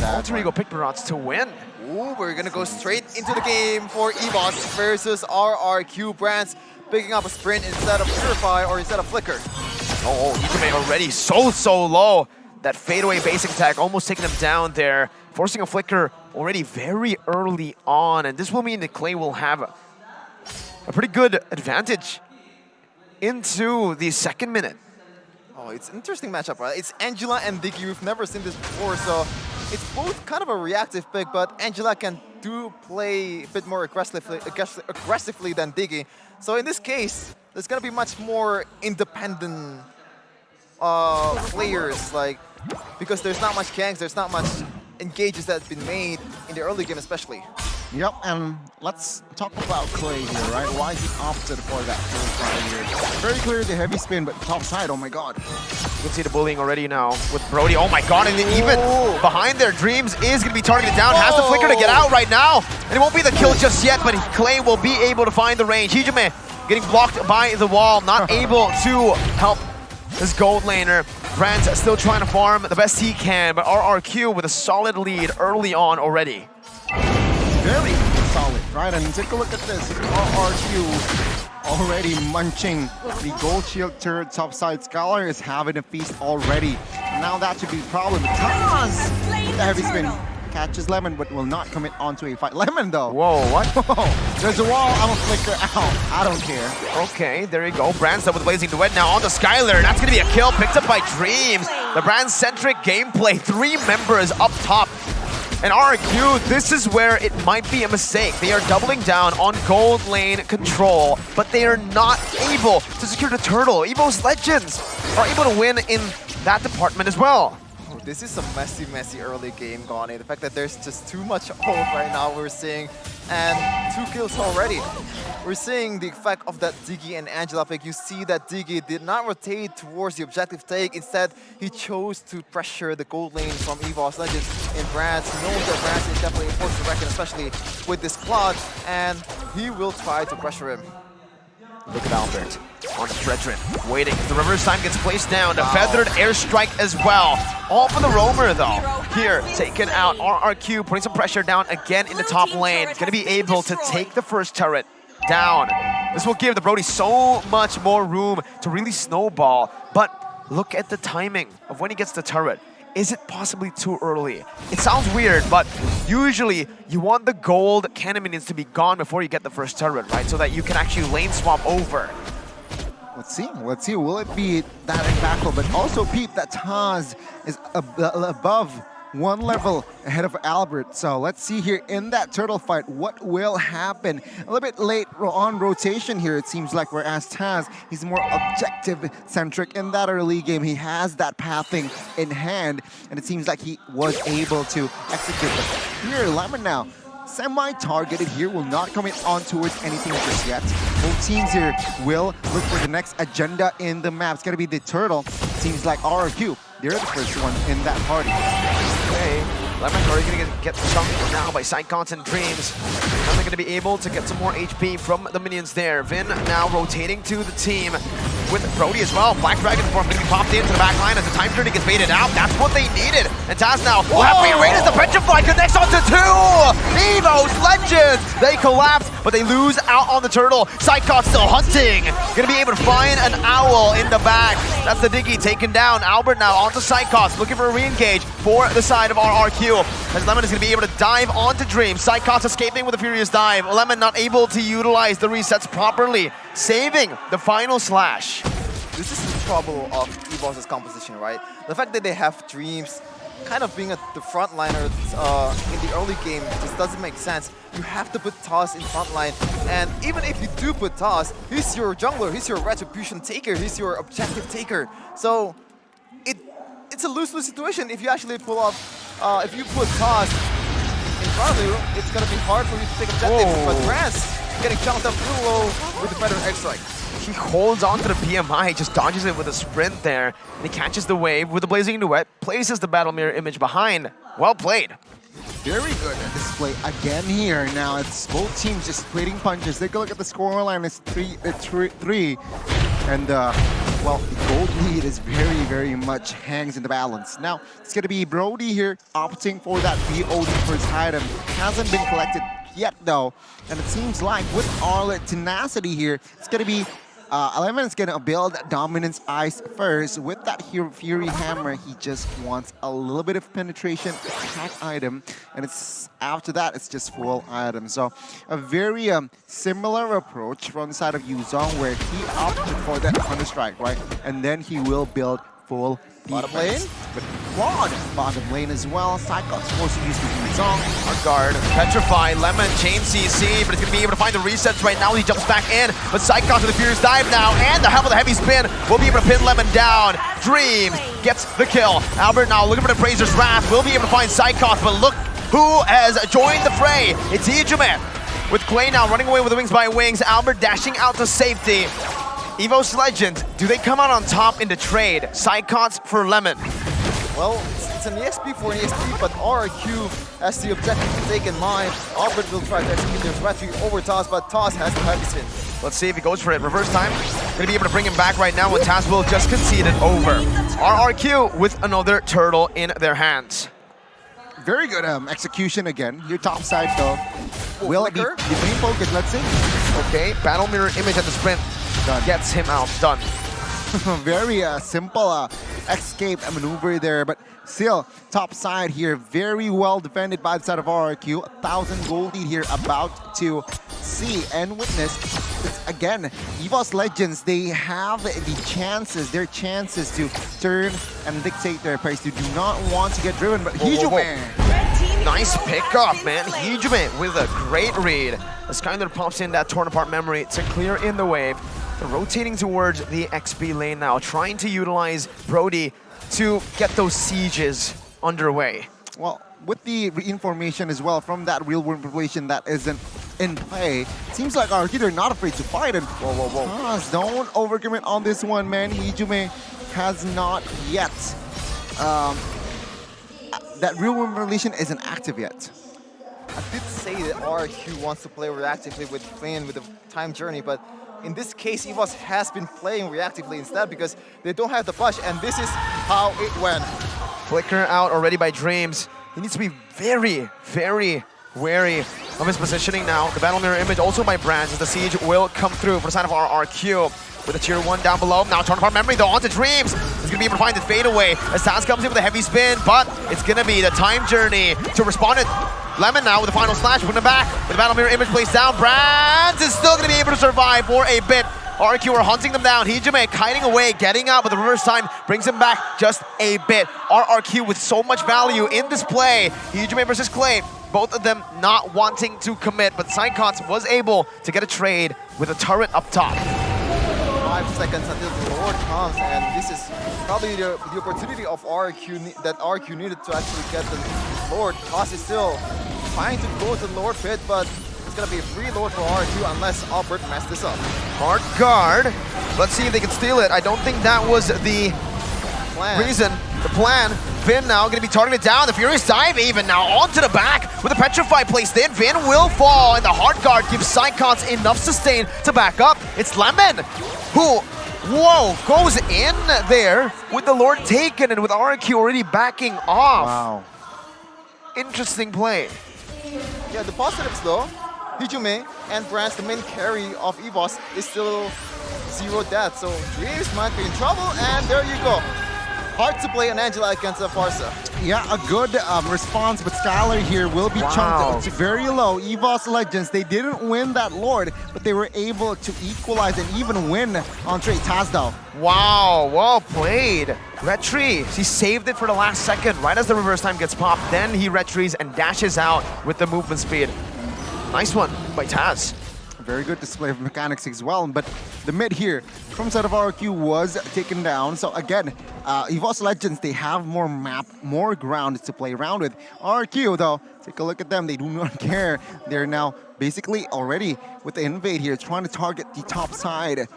Alter Ego picked Barats to win. Ooh, we're gonna go straight into the game for EVOS versus RRQ. Brands picking up a sprint instead of Purify or instead of Flicker. Oh, Ikume already so low. That fadeaway basic attack almost taking him down there, forcing a Flicker already very early on. And this will mean that Clay will have a pretty good advantage into the second minute. Oh, it's an interesting matchup, right? It's Angela and Diggy. We've never seen this before, so it's both kind of a reactive pick, but Angela can play a bit more aggressively than Diggy. So in this case, there's gonna be much more independent players, like, because there's not much ganks, there's not much engages that's been made in the early game especially. Yep, and let's talk about Clay here, right? Why he opted for that Purify here. Very clear the heavy spin, but top side, oh my god. You can see the bullying already now with Brody. Oh my god, and even behind their Dreams is going to be targeted down. Has the Flicker to get out right now. And it won't be the kill just yet, but Clay will be able to find the range. Hijime getting blocked by the wall, not able to help this gold laner. Brands still trying to farm the best he can, but RRQ with a solid lead early on already. right? And take a look at this. RRQ already munching the gold shield turret topside. Scholar is having a feast already. Now that should be the problem. Taz! The heavy spin catches Lemon, but will not commit onto a fight. Lemon, though. Whoa, what? There's a wall. I'm gonna flicker out. I don't care. Okay, there you go. Brand's up with Blazing Duet now on the Skylar. That's going to be a kill picked up by Dreams. The brand-centric gameplay. 3 members up top. And RRQ, this is where it might be a mistake. They are doubling down on gold lane control, but they are not able to secure the turtle. EVOS Legends are able to win in that department as well. This is a messy, messy early game, Gani. The fact that there's just too much hope right now we're seeing, and 2 kills already. We're seeing the effect of that Diggy and Angela pick. You see that Diggy did not rotate towards the objective take. Instead, he chose to pressure the gold lane from EVOS Legends in Brands. He knows that Brands is definitely a force to reckon, especially with this Claude, and he will try to pressure him. Look at Albert on Fredrin, waiting. The reverse time gets placed down. The feathered airstrike as well. All for the roamer though. Here, taken out. RRQ putting some pressure down again in the top lane. Gonna be able to take the first turret down. This will give the Brody so much more room to really snowball. But look at the timing of when he gets the turret. Is it possibly too early? It sounds weird, but usually you want the gold cannon minions to be gone before you get the first turret, right? So that you can actually lane swap over. Let's see. Will it be that impactful? But also, Pete, that Taz is above 1 level ahead of Albert. So let's see here in that turtle fight, what will happen? A little bit late on rotation here, it seems like, whereas Taz, he's more objective-centric in that early game. He has that pathing in hand, and it seems like he was able to execute it. Here, Lemon now, semi-targeted here, will not commit on towards anything just yet. Both teams here will look for the next agenda in the map. It's going to be the turtle. Seems like RRQ, they're the first one in that party. Okay, Lemon already going to get chunked now by Psychons and Dreams. Now they're going to be able to get some more HP from the minions there. Vin now rotating to the team with Brody as well. Black Dragon form going to be popped into the back line as the time journey gets baited out. That's what they needed. And Taz now will have free reign as the Petrify connects onto 2! EVOS Legends! They collapse, but they lose out on the turtle. Psychos still hunting. Going to be able to find an owl in the back. That's the Diggy taken down. Albert now onto Psychos, looking for a re-engage for the side of RRQ. As Lemon is going to be able to dive onto Dream. Psychos escaping with a furious dive. Lemon not able to utilize the resets properly, saving the final slash. This is the trouble of EVOS' composition, right? The fact that they have Dreams kind of being at the frontliner in the early game just doesn't make sense. You have to put Taz in frontline, and even if you do put Taz, he's your jungler, he's your retribution taker, he's your objective taker. So it's a lose-lose situation if you actually pull off, if you put Taz in front of you, it's gonna be hard for you to take objectives. But Rance getting jumped up real low with the feather X-Strike. He holds on to the PMI, just dodges it with a sprint there, and he catches the wave with the Blazing Duet, places the Battle Mirror image behind. Well played. Very good display again here. Now it's both teams just trading punches. Take a look at the scoreline. It's 3-3. And, well, the gold lead is very much hangs in the balance. Now, it's going to be Brody here opting for that VOD first item. Hasn't been collected yet, though. And it seems like with Arlet tenacity here, it's going to be Element's going to build Dominance Ice first. With that Fury Hammer, he just wants a little bit of penetration attack item. And it's after that, it's just full item. So a very similar approach from the side of Yuzong, where he opted for that Thunderstrike, right? And then he will build full bottom lane, but broad bottom lane as well. Psychos forced to use the Yuzong. Our guard, Petrify, Lemon, Chain CC, but he's going to be able to find the resets right now. He jumps back in, but Psychos with the Furious Dive now, and the help of the heavy spin will be able to pin Lemon down. Dream gets the kill. Albert now looking for the Appraiser's Wrath, will be able to find Psychos, but look who has joined the fray. It's Ijuman, with Clay now running away with the Wings by Wings. Albert dashing out to safety. EVOS Legends, do they come out on top in the trade? Psychons for Lemon. Well, it's an EXP for an EXP, but RRQ has the objective to take in mind. Albert will try to execute their strategy over Taz, but Taz has the heavy spin. Let's see if he goes for it. Reverse time. Gonna be able to bring him back right now when Taz will just concede it over. RRQ with another turtle in their hands. Very good execution again. Your top side though. Will it be main focus, let's see. Okay, battle mirror image at the sprint. Done. Gets him out. Done. Very simple escape maneuver there, but still, top side here, very well defended by the side of RRQ. 1,000 gold lead here, about to see and witness. It's, again, EVOS Legends, they have the chances, their chances to turn and dictate their pace. They do not want to get driven, but Hijume. Nice pickup, man. Hijume with a great read. As Skyler pops in that torn apart memory to clear in the wave. They're rotating towards the XP lane now, trying to utilize Brody to get those sieges underway. Well, with the reinformation as well from that real-world population that isn't in play, it seems like RRQ, they're not afraid to fight. And don't overcommit on this one, man. Hijume has not yet. That real-world population isn't active yet. I did say that RRQ wants to play reactively with playing with the time journey, but in this case, EVOS has been playing reactively instead because they don't have the push, and this is how it went. Flicker out already by Dreams. He needs to be very, very wary of his positioning now. The battle mirror image also by Brands as the siege will come through for the side of RRQ. With a tier 1 down below. Now torn apart memory though onto Dreams. He's gonna be able to find the fade away as Taz comes in with a heavy spin, but it's gonna be the time journey to respond it. Lemon now with the final slash, putting it back. With the battle mirror image placed down, Brands is still gonna be able to survive for a bit. RRQ are hunting them down. Hijume kiting away, getting out with the reverse time, brings him back just a bit. RRQ with so much value in this play. Hijume versus Clay, both of them not wanting to commit, but Psychots was able to get a trade with a turret up top. 5 seconds until the Lord comes, and this is probably the opportunity of RRQ that RRQ needed to actually get the Lord. Toss is still trying to go to the Lord pit, but it's gonna be a free Lord for RRQ unless Albert messed this up. Hard guard. Let's see if they can steal it. I don't think that was the reason, the plan. Vin now going to be targeted down. The Furious Dive even now onto the back with a Petrify placed in. Vin will fall, and the hard guard gives Psychots enough sustain to back up. It's Lemon who, goes in there with the Lord taken and with RRQ already backing off. Wow. Interesting play. Yeah, the positives though, Hijume and Brands, the main carry of EVOS, is still 0 death. So Dreams might be in trouble, and there you go. Hard to play an Angela against a Farsa. Yeah, a good response, but Skylar here will be chunked. It's very low. EVOS Legends, they didn't win that Lord, but they were able to equalize and even win on Trey Tazdal. Wow, well played. Retries, he saved it for the last second, right as the reverse time gets popped. Then he retries and dashes out with the movement speed. Nice one by Taz. Very good display of mechanics as well, but the mid here from side of RRQ was taken down. So again, EVOS Legends, they have more map, more ground to play around with. RRQ though, take a look at them, they do not care. They're now basically already with the invade here, trying to target the top side.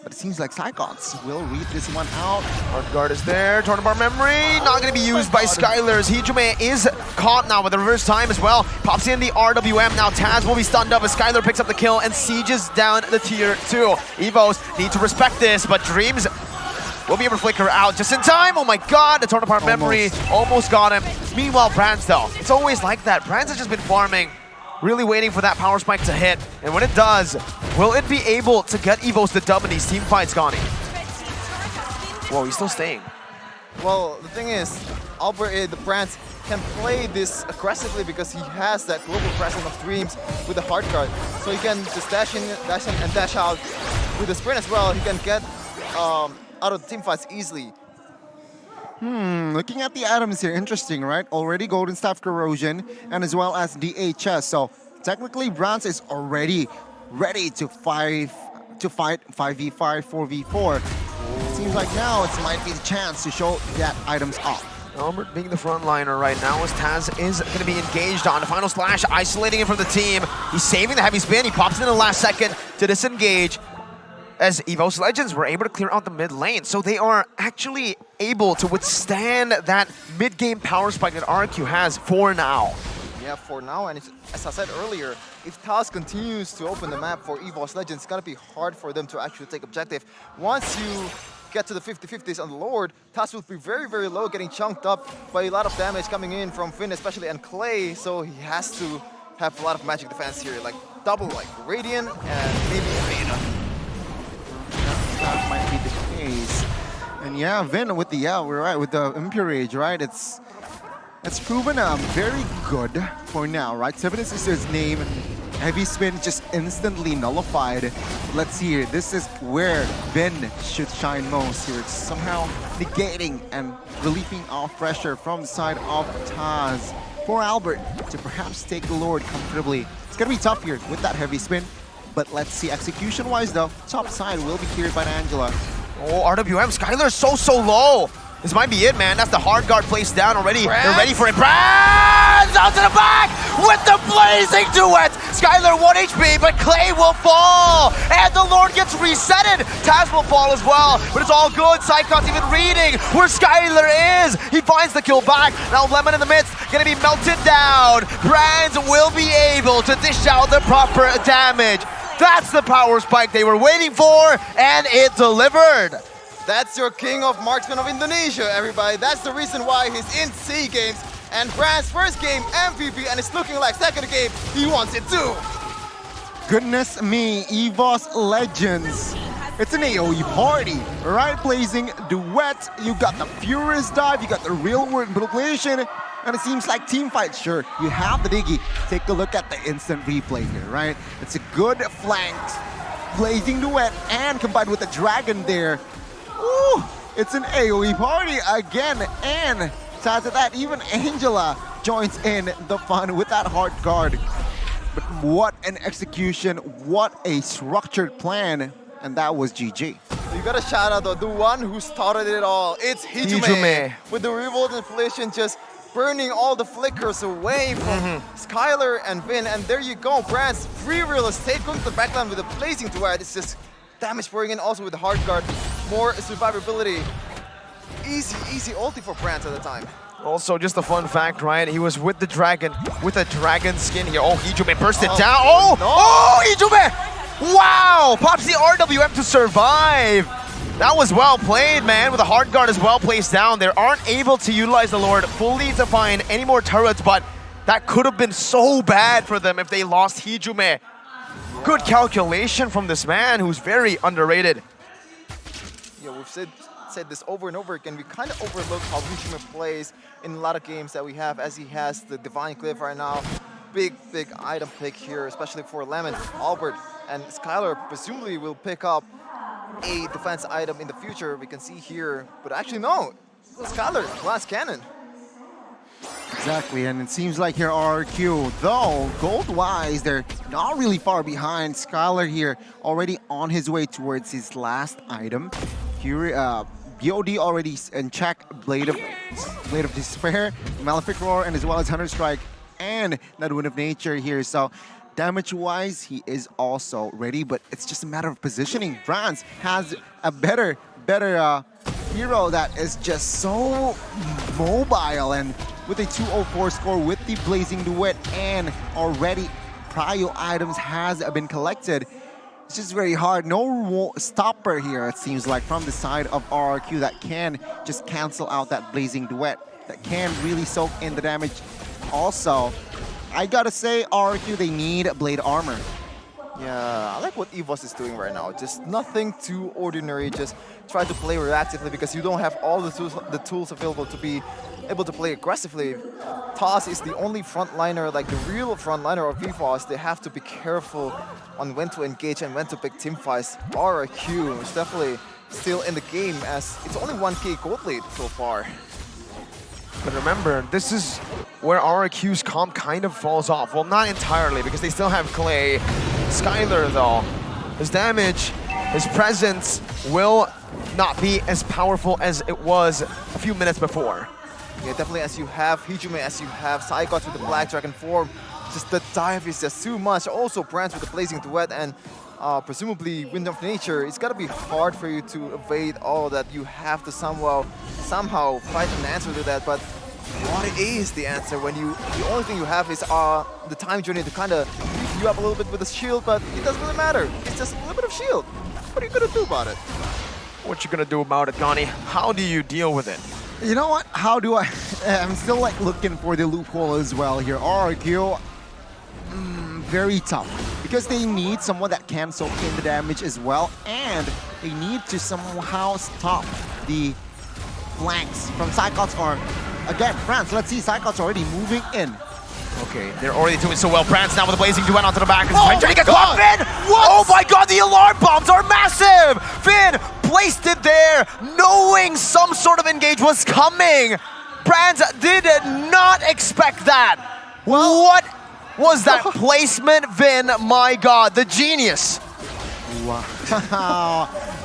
But it seems like Psychots will read this one out. Hard guard is there, torn apart memory, not going to be used by Skylers. Hijume is caught now with the reverse time as well. Pops in the RWM, now Taz will be stunned up as Skyler picks up the kill and sieges down the tier 2. EVOS need to respect this, but Dreams will be able to flicker out just in time. Oh my god, the torn apart memory almost got him. Meanwhile, Brands though, it's always like that. Brands has just been farming, really waiting for that power spike to hit. And when it does, will it be able to get EVOS the dub in these team fights, Gani? Whoa, he's still staying. Well, the thing is, Albert, the Brands can play this aggressively because he has that global presence of Dreams with the hard guard. So he can just dash in and dash out. With the sprint as well, he can get out of the team fights easily. Looking at the items here, interesting, right? Already Golden Staff Corrosion and as well as DHS. So technically, Brands is already ready to fight 5v5, 4v4. Seems like now it might be the chance to show that items off. Albert being the frontliner right now as Taz is going to be engaged on the final slash, isolating him from the team. He's saving the heavy spin. He pops in the last second to disengage, as EVOS Legends were able to clear out the mid lane. So they are actually able to withstand that mid-game power spike that RRQ has for now. Yeah, for now, and as I said earlier, if Taz continues to open the map for EVOS Legends, it's gonna be hard for them to actually take objective. Once you get to the 50-50s on the Lord, Tas will be very, very low, getting chunked up by a lot of damage coming in from Finn especially, and Clay, so he has to have a lot of magic defense here, like double like Radiant and maybe Arena. That might be the case. And yeah, Vin with the, we're right, with the Impure Rage, right? It's proven very good for now, right? 76 is his name. Heavy Spin just instantly nullified. Let's see here. This is where Vin should shine most here. It's somehow negating and relieving off pressure from the side of Taz for Albert to perhaps take the Lord comfortably. It's going to be tough here with that Heavy Spin. But let's see, execution-wise though, top side will be cleared by Angela. Oh, RWM, Skylar's so low. This might be it, man. That's the hard guard placed down already. They're ready for it. Brands out to the back with the blazing duet. Skylar 1 HP, but Clay will fall. And the Lord gets resetted. Taz will fall as well, but it's all good. Psychot's even reading where Skylar is. He finds the kill back. Now Lemon in the midst, gonna be melted down. Brands will be able to dish out the proper damage. That's the power spike they were waiting for, and it delivered. That's your king of marksman of Indonesia, everybody. That's the reason why he's in SEA Games. And Brand's first game, MVP, and it's looking like second game, he wants it too. Goodness me, EVOS Legends. It's an AoE party, right? Blazing duet. You got the Furious Dive, you got the real world manipulation, and it seems like team fight. Sure, you have the Diggy. Take a look at the instant replay here, right? It's a good flanked Blazing duet, and combined with the Dragon there. Ooh, it's an AoE party again, and besides that, even Angela joins in the fun with that hard guard. But what an execution, what a structured plan, and that was GG. You gotta shout out though, the one who started it all. It's Hijume. With the Revolt Inflation just burning all the flickers away from Skylar and Vin, and there you go, Brand's free real estate going to the backline with a Blazing duet. It's just damage pouring in also with the hard guard. More survivability. Easy ulti for Brand at the time. Also, just a fun fact, right? He was with the dragon, with a dragon skin here. Oh, Hijume bursted down. Oh, no. Oh, Hijume! Wow! Pops the RWM to survive. That was well played, man, with the hard guard as well placed down. They aren't able to utilize the Lord fully to find any more turrets, but that could have been so bad for them if they lost Hijume. Good calculation from this man who's very underrated. Yeah, we've said this over and over again. We kind of overlook how Hijume plays in a lot of games that we have, as he has the Divine Cliff right now. Big item pick here, especially for Lemon, Albert, and Skylar presumably will pick up a defense item in the future. We can see here, but actually no, Skylar, Glass Cannon. Exactly, and it seems like here RRQ, though, gold-wise, they're not really far behind. Skylar here already on his way towards his last item. BOD already in check, Blade of Despair, Malefic Roar, and as well as Hunter Strike, and that Wind of Nature here. So damage-wise, he is also ready, but it's just a matter of positioning. France has a better hero that is just so mobile, and with a 204 score with the Blazing duet, and already prio items has been collected. It's just very hard. No stopper here, it seems like, from the side of RRQ that can just cancel out that Blazing duet, that can really soak in the damage. Also, I gotta say, RRQ, they need Blade Armor. Yeah, I like what EVOS is doing right now. Just nothing too ordinary. Just try to play reactively because you don't have all the tools available to be able to play aggressively. Toss is the only frontliner, like the real frontliner of EVOS. They have to be careful on when to engage and when to pick team fights. RRQ is definitely still in the game, as it's only 1k gold lead so far. But remember, this is where RRQ's comp kind of falls off. Well, not entirely, because they still have Clay. Skylar, though, his damage, his presence will not be as powerful as it was a few minutes before. Yeah, definitely, as you have Hijume, as you have Psychot with the Black Dragon form, just the dive is just too much. Also, Branch with the Blazing duet and presumably Wind of Nature. It's gotta be hard for you to evade all that. You have to somehow find an answer to that, but what is the answer when the only thing you have is the time journey to kind of beef you up a little bit with a shield, but it doesn't really matter. It's just a little bit of shield. What are you gonna do about it? What you gonna do about it, Gani? How do you deal with it? You know what? How do I? I'm still like looking for the loophole as well here. RRQ, very tough because they need someone that can soak in the damage as well, and they need to somehow stop the flanks from Cyclops or again France. Let's see, Cyclops already moving in. Okay, they're already doing so well. Brand's now with the blazing duet onto the back. Oh Finn trying to get caught. Finn! Oh my god, the alarm bombs are massive! Finn placed it there, knowing some sort of engage was coming. Brand did not expect that. Well, what was that placement, Vin? My god, the genius. Wow.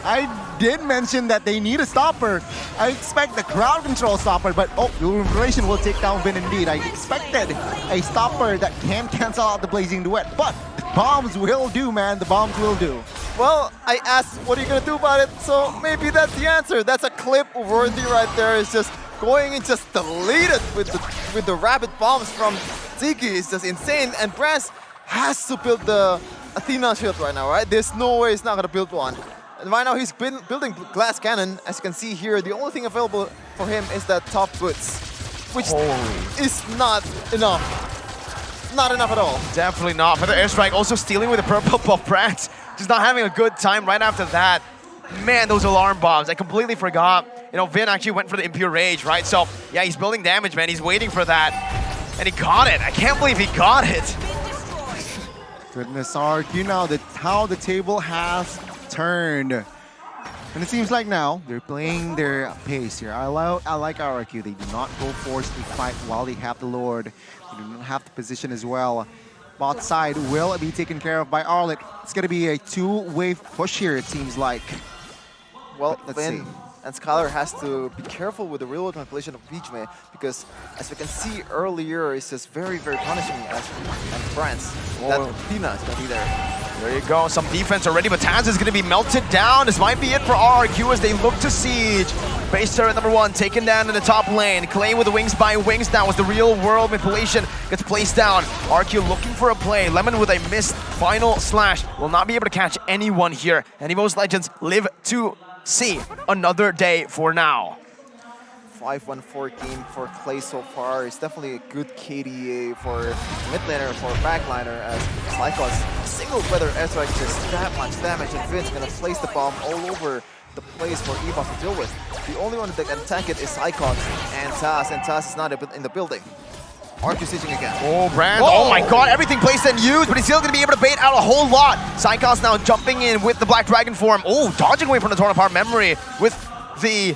I did mention that they need a stopper. I expect the crowd control stopper, but oh, the information will take down Vin indeed. I expected a stopper that can cancel out the blazing duet, but the bombs will do, man. The bombs will do. Well, I asked, what are you gonna do about it? So maybe that's the answer. That's a clip worthy right there. It's just going and just delete it with the rapid bombs from Ziggy. It's just insane. And Brans has to build the Athena shield right now, right? There's no way he's not gonna build one. And right now he's building glass cannon. As you can see here, the only thing available for him is that top boots, which is not enough. Not enough at all. Definitely not. For the airstrike, also stealing with the purple buff. Brand just not having a good time right after that. Man, those alarm bombs, I completely forgot. You know, Vin actually went for the Impure Rage, right? So, yeah, he's building damage, man. He's waiting for that. And he got it. I can't believe he got it. Goodness, RRQ now, how the table has turned. And it seems like now they're playing their pace here. I like RRQ. They do not go force a fight while they have the Lord. They do not have the position as well. Bot side will be taken care of by Arlit. It's going to be a two-wave push here, it seems like. Well, let's see. And Skylar has to be careful with the real-world manipulation of Beachmay because, as we can see earlier, it's just very, very punishing as France. That Athena is going to be there. There you go, some defense already, but Taz is going to be melted down. This might be it for RRQ as they look to siege. Base turret number 1 taken down in the top lane. Clay with the wings by wings now as the real-world manipulation gets placed down. RRQ looking for a play. Lemon with a missed final slash. Will not be able to catch anyone here. And EVOS Legends live to see another day for now. 5-1-4 game for Clay so far. It's definitely a good KDA for mid laner, for backliner, as Lycos single weather airstrike just that much damage, and Vin's gonna place the bomb all over the place for EVOS to deal with. The only one that can tank it is Lycos and Taz is not in the building. RQ sieging again. Oh, Brand. Oh my god, everything placed and used, but he's still going to be able to bait out a whole lot. Psychos now jumping in with the Black Dragon form. Oh, dodging away from the Torn Apart Memory with the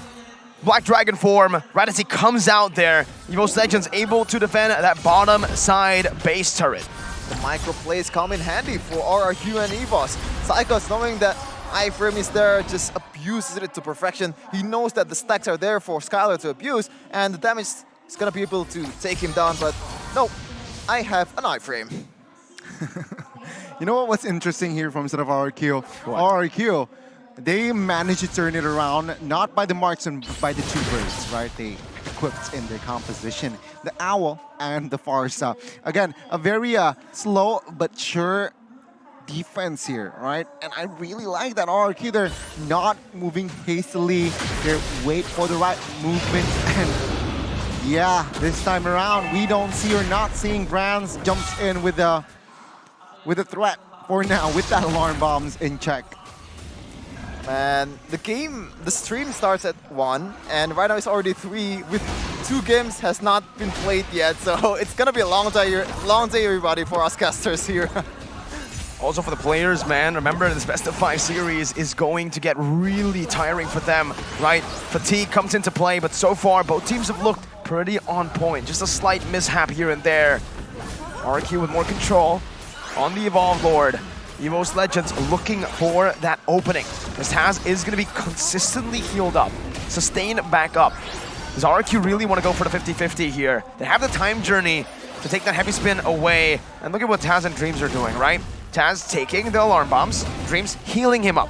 Black Dragon form right as he comes out there. EVOS Legends able to defend that bottom side base turret. The micro plays come in handy for RRQ and EVOS. Psychos, knowing that iframe is there, just abuses it to perfection. He knows that the stacks are there for Skylar to abuse, and the damage is gonna be able to take him down, but no, I have an iframe. You know what's interesting here from sort of RRQ? RRQ, they managed to turn it around, not by the marksman, but by the two birds, right? They equipped in their composition, the Owl and the Farsa. Again, a very slow but sure defense here, right? And I really like that RRQ, they're not moving hastily, they wait for the right movement, and yeah, this time around, we don't see or not seeing Brands jumps in with a threat for now, with that alarm bombs in check. Man, the stream starts at 1, and right now it's already 3, with 2 games has not been played yet, so it's gonna be a long day everybody for us casters here. Also for the players, man, remember this best of 5 series is going to get really tiring for them, right? Fatigue comes into play, but so far both teams have looked pretty on point. Just a slight mishap here and there. RRQ with more control on the Evolve Lord. EVOS Legends looking for that opening. This Taz is going to be consistently healed up, sustained back up. Does RRQ really want to go for the 50-50 here? They have the time journey to take that heavy spin away. And look at what Taz and Dreams are doing, right? Taz taking the alarm bombs, Dreams healing him up.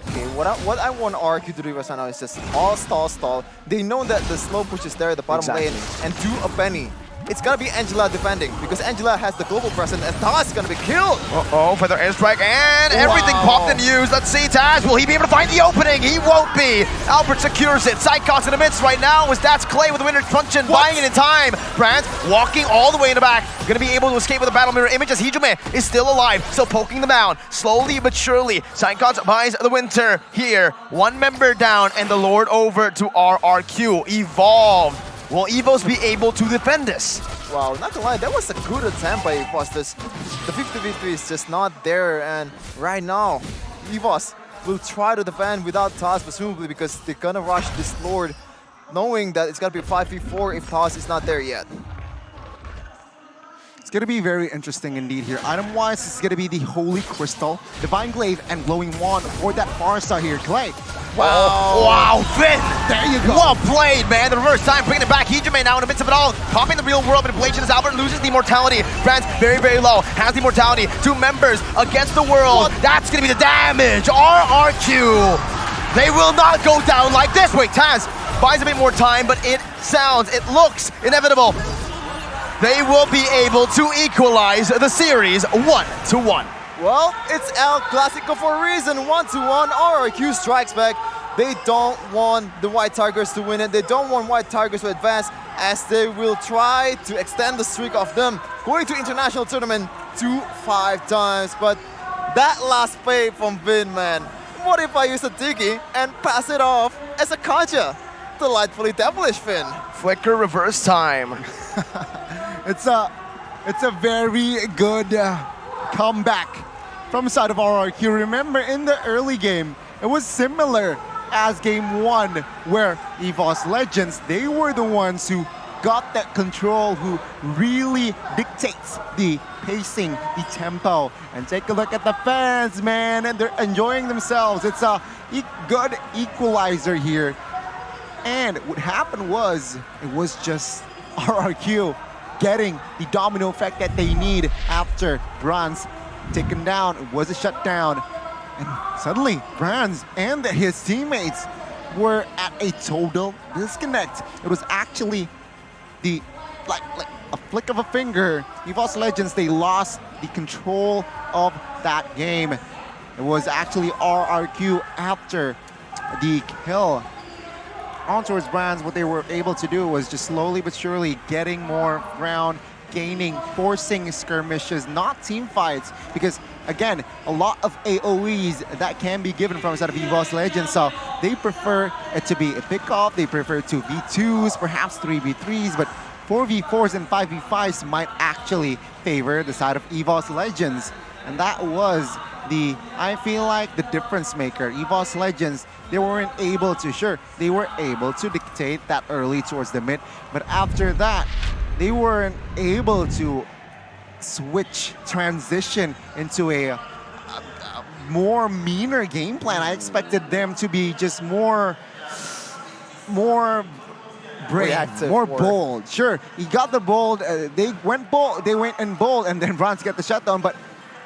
Okay, what I want RRQ to do right now is just all stall. They know that the slow push is there at the bottom lane, and do a Penny it's gonna be Angela defending because Angela has the global presence and Taz is gonna be killed. Uh-oh, feather airstrike and everything popped and used. Let's see, Taz, will he be able to find the opening? He won't be. Albert secures it. Psychox in the midst right now as that's Clay with the winner's punch and buying it in time. Brands walking all the way in the back. Gonna be able to escape with a battle mirror image as Hijume is still alive, still poking them down. Slowly but surely, Psychox buys the winter here. One member down and the Lord over to RRQ. Evolved. Will EVOS be able to defend this? Wow, not gonna lie, that was a good attempt by EVOS. The 50-50 is just not there, and right now, EVOS will try to defend without Taz, presumably because they're gonna rush this Lord, knowing that it's gonna be 5v4 if Taz is not there yet. It's going to be very interesting indeed here. Item-wise, it's going to be the Holy Crystal, Divine Glaive, and Glowing Wand for that Barca here. Clay. Wow. Wow, Finn. There you go. Well played, man. The reverse time, bringing it back. Hijume now in the midst of it all. Popping the real world manipulation as Albert loses the immortality. Brands very, very low. Has the immortality. 2 members against the world. That's going to be the damage. RRQ. They will not go down like this. Wait, Taz buys a bit more time, but it looks inevitable. They will be able to equalize the series 1-1. Well, it's El Clasico for a reason. 1-1. RRQ strikes back. They don't want the White Tigers to win it. They don't want White Tigers to advance, as they will try to extend the streak of them going to international tournament 5 times. But that last play from Vin, man. What if I use a Diggy and pass it off as a Kaja? Delightfully devilish, Finn. Flicker reverse time. It's a very good comeback from the side of RRQ. Remember, in the early game, it was similar as game 1, where EVOS Legends, they were the ones who got that control, who really dictates the pacing, the tempo. And take a look at the fans, man, and they're enjoying themselves. It's a good equalizer here. And what happened was, it was just RRQ getting the domino effect that they need after Brands taken down. It was a shutdown. And suddenly, Brands and his teammates were at a total disconnect. It was actually the like a flick of a finger. EVOS Legends, they lost the control of that game. It was actually RRQ after the kill on towards Brands. What they were able to do was just slowly but surely getting more ground, gaining, forcing skirmishes, not team fights, because again, a lot of AoEs that can be given from the side of EVOS Legends, so they prefer it to be a pick-off, they prefer 2v2s, perhaps 3v3s, but 4v4s and 5v5s might actually favor the side of EVOS Legends. And that was I feel like, the difference maker. EVOS Legends, they weren't able to, sure, they were able to dictate that early towards the mid, but after that, they weren't able to transition into a more meaner game plan. I expected them to be just more brave, reactive, more bold. Sure, he got the bold, they went in bold, and then Bronze got the shutdown, but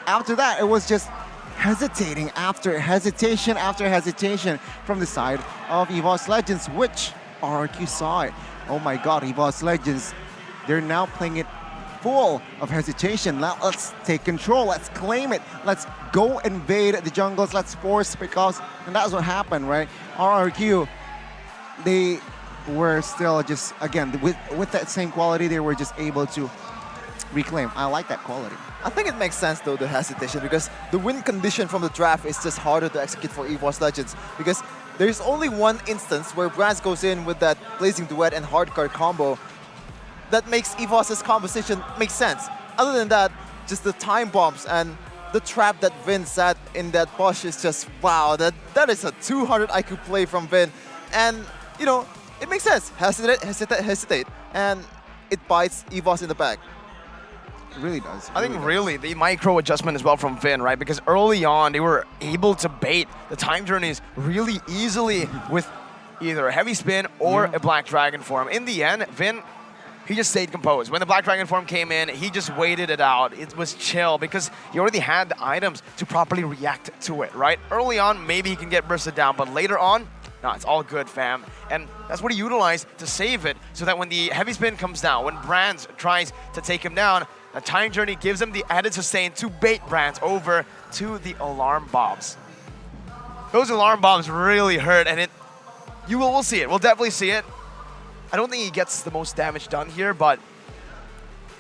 after that, it was just hesitating after hesitation from the side of EVOS Legends, which RRQ saw it. Oh my god, EVOS Legends, they're now playing it full of hesitation. Now let's take control, let's claim it, let's go invade the jungles, let's force pickoffs, and that's what happened, right? RRQ, they were still just, again, with that same quality, they were just able to reclaim. I like that quality. I think it makes sense though, the hesitation, because the win condition from the draft is just harder to execute for EVOS Legends, because there's only one instance where Brands goes in with that Blazing Duet and Hardcore combo that makes EVOS's composition make sense. Other than that, just the time bombs and the trap that Vin sat in that bush is just, wow, that is a 200 IQ play from Vin. And, you know, it makes sense. Hesitate, and it bites EVOS in the back. It really does. I think really the micro adjustment as well from Vin, right? Because early on, they were able to bait the time journeys really easily with either a heavy spin or a Black Dragon form. In the end, Vin, he just stayed composed. When the Black Dragon form came in, he just waited it out. It was chill because he already had the items to properly react to it, right? Early on, maybe he can get bursted down, but later on, No, it's all good, fam. And that's what he utilized to save it, so that when the heavy spin comes down, when Brands tries to take him down, the time journey gives him the added sustain to bait Brands over to the alarm bombs. Those alarm bombs really hurt, and we'll see it. We'll definitely see it. I don't think he gets the most damage done here, but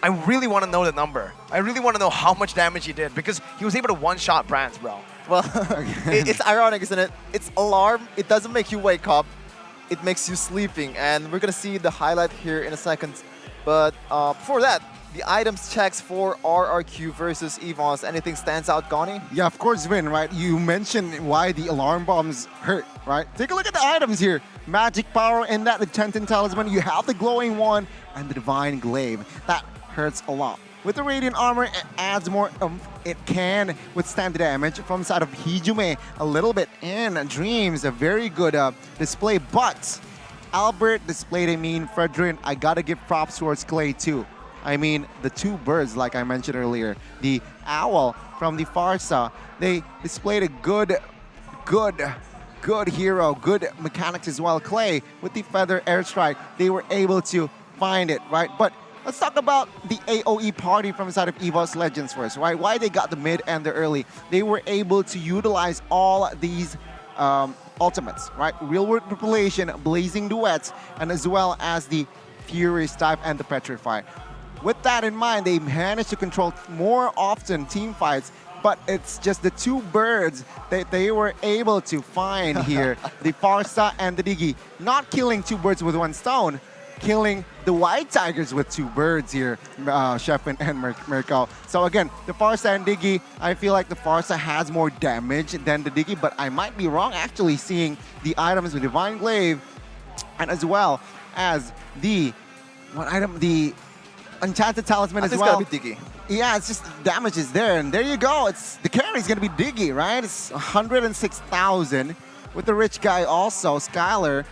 I really want to know the number. I really want to know how much damage he did, because he was able to one-shot Brands, bro. Well, it's ironic, isn't it? It's alarm. It doesn't make you wake up. It makes you sleeping. And we're going to see the highlight here in a second. But before that, the items checks for RRQ versus EVOS. Anything stands out, Goni? Yeah, of course, Vin, right? You mentioned why the alarm bombs hurt, right? Take a look at the items here. Magic Power and that Enchanted Talisman. You have the Glowing One and the Divine Glaive. That hurts a lot. With the Radiant Armor, it adds more it can withstand the damage from the side of Hijume a little bit. And Dreams, a very good display. But Albert displayed a mean Fredrin. I gotta give props towards Clay too. I mean, the two birds, like I mentioned earlier, the owl from the Farsa, they displayed a good hero, good mechanics as well. Clay, with the Feather Airstrike, they were able to find it, right? But let's talk about the AoE party from the side of EVOS Legends first, right? Why they got the mid and the early. They were able to utilize all these ultimates, right? Real World Population, Blazing Duets, and as well as the Furious type and the Petrify. With that in mind, they managed to control more often team fights, but it's just the two birds that they were able to find here, the Farsa and the Diggy. Not killing two birds with one stone, killing the White Tigers with two birds here, Sheffin and Merkel. So again, the Farsa and Diggy, I feel like the Farsa has more damage than the Diggy, but I might be wrong actually seeing the items with Divine Glaive and as well as the, the Enchanted Talisman as well. It's gotta be Diggy. Yeah, it's just damage is there, and there you go. It's the carry's gonna be Diggy, right? It's 106,000 with the rich guy also, Skylar.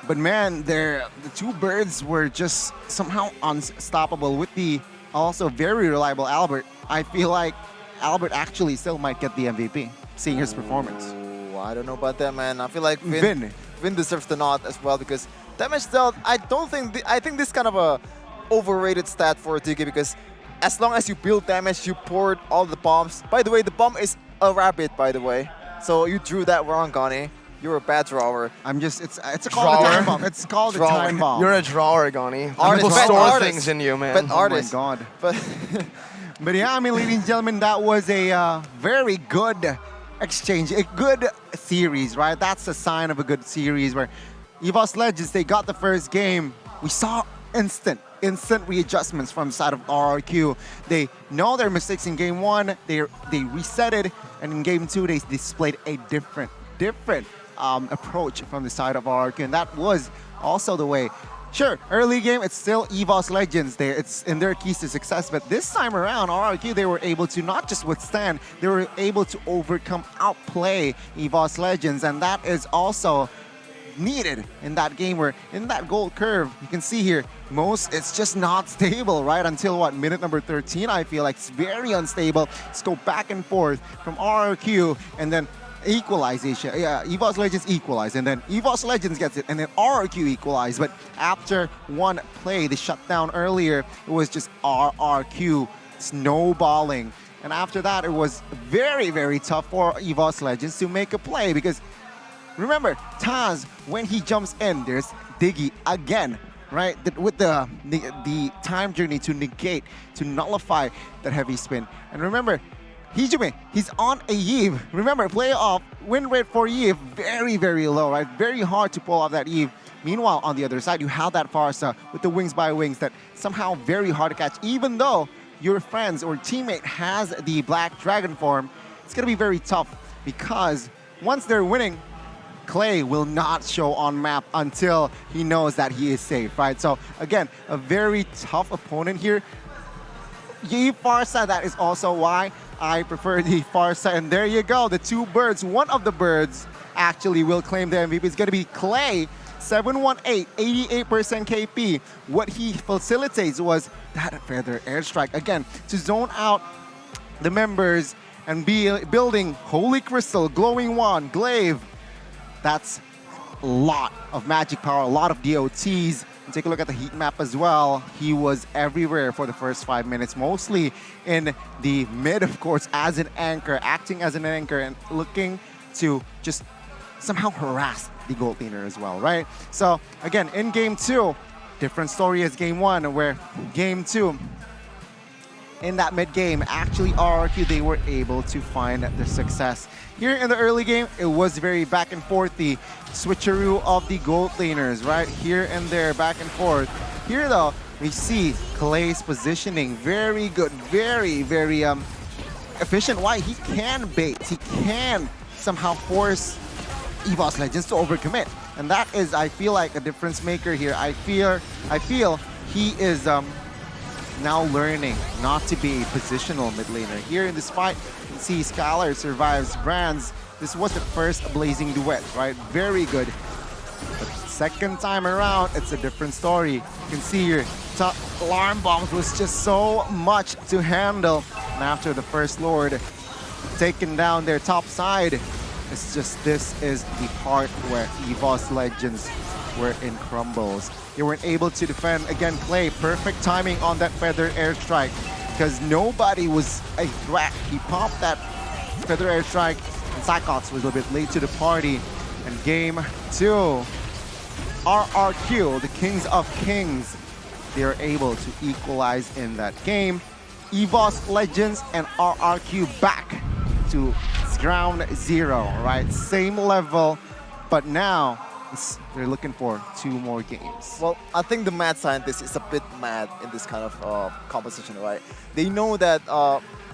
But man, the two birds were just somehow unstoppable with the also very reliable Albert. I feel like Albert actually still might get the MVP, seeing his performance. Ooh, I don't know about that, man. I feel like Vin deserves the nod as well, because damage dealt, I think this kind of a overrated stat for Diggy, because as long as you build damage, you poured all the bombs. By the way, the bomb is a rabbit, by the way. So you drew that wrong, Goni. You're a bad drawer. It's called a time bomb. It's called a time bomb. You're a drawer, Goni. Artist. Store things in you, man. But artist. Oh my God. But yeah, I mean, ladies and gentlemen, that was a very good exchange, a good series, right? That's a sign of a good series where EVOS Legends, they got the first game. We saw instant readjustments from the side of RRQ. They know their mistakes in game one. They reset it, and in game two, they displayed a different approach from the side of RRQ, and that was also the way. Sure, early game, it's still EVOS Legends there. It's in their keys to success, but this time around, RRQ, they were able to not just withstand, they were able to overcome, outplay EVOS Legends, and that is also needed in that game where in that gold curve, you can see here, it's just not stable, right? Until what, minute number 13, I feel like it's very unstable. Let's go back and forth from RRQ and then equalization. Yeah, EVOS Legends equalize, and then EVOS Legends gets it, and then RRQ equalize. But after one play, the shutdown earlier, it was just RRQ snowballing. And after that, it was very, very tough for EVOS Legends to make a play, because remember, Taz, when he jumps in, there's Diggy again, right? With the time journey to negate, to nullify that heavy spin. And remember, Hijume, he's on a Eve. Remember, playoff win rate for Eve, very, very low, right? Very hard to pull off that Eve. Meanwhile, on the other side, you have that Farsa with the Wings by Wings that somehow very hard to catch. Even though your friends or teammate has the Black Dragon form, it's going to be very tough, because once they're winning, Clay will not show on map until he knows that he is safe, right? So again, a very tough opponent here. Yi Farsa, that is also why I prefer the Farsa. And there you go, the two birds. One of the birds actually will claim the MVP. It's going to be Clay, 718, 88% KP. What he facilitates was that Feather Airstrike, again, to zone out the members and be building Holy Crystal, Glowing Wand, Glaive. That's lot of magic power, a lot of DOTs. And take a look at the heat map as well. He was everywhere for the first 5 minutes, mostly in the mid, of course, as an anchor, acting as an anchor and looking to just somehow harass the gold laner as well, right? So again, in game 2, different story as game 1, where game 2, in that mid game, actually RRQ, they were able to find the success. Here in the early game, it was very back and forth, the switcheroo of the gold laners, right? Here and there, back and forth. Here though, we see Clay's positioning, very good, very efficient. Why? He can bait, he can somehow force EVOS Legends to overcommit. And that is, I feel like, a difference maker here. I feel he is now learning not to be a positional mid laner. Here in this fight, you can see Skylar survives Brands. This was the first Blazing Duet, right? Very good. But second time around, it's a different story. You can see here, top alarm bombs was just so much to handle. And after the first Lord taking down their top side, it's just, this is the part where EVOS Legends were in crumbles. They weren't able to defend. Again, Clay, perfect timing on that Feather Airstrike because nobody was a threat. He popped that Feather Airstrike and Cyclops was a little bit late to the party. And game 2, RRQ, the Kings of Kings, they are able to equalize in that game. EVOS Legends and RRQ back to ground 0, right? Same level, but now they're looking for 2 more games. Well, I think the mad scientist is a bit mad in this kind of composition, right? They know that,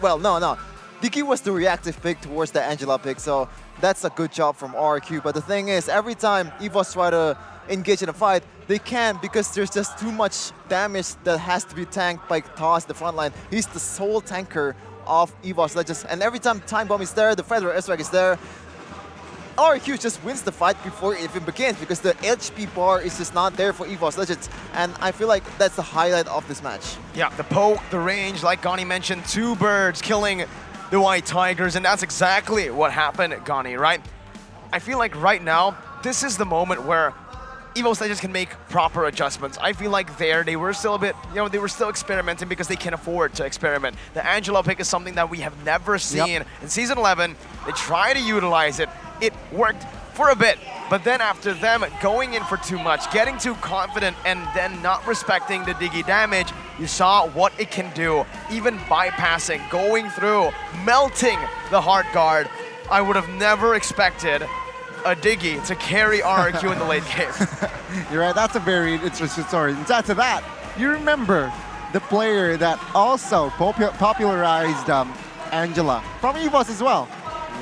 well, no. Dicky was the reactive pick towards the Angela pick, so that's a good job from RRQ. But the thing is, every time EVOS try to engage in a fight, they can't because there's just too much damage that has to be tanked by Toss, the front line. He's the sole tanker of EVOS Legends, and every time Time Bomb is there, the Feather Airstrike is there, RRQ just wins the fight before it even begins because the HP bar is just not there for EVOS Legends, and I feel like that's the highlight of this match. Yeah, the poke, the range, like Gani mentioned, 2 birds killing the White Tigers, and that's exactly what happened, Gani, right? I feel like right now, this is the moment where EVOS Legends can make proper adjustments. I feel like they were still a bit, they were still experimenting because they can afford to experiment. The Angela pick is something that we have never seen in Season 11. They try to utilize it. It worked for a bit, but then after them going in for too much, getting too confident, and then not respecting the Diggy damage, you saw what it can do. Even bypassing, going through, melting the Heart Guard. I would have never expected a Diggy to carry RRQ in the late game. You're right, that's a very interesting story. And to that, you remember the player that also popularized Angela from EVOS as well,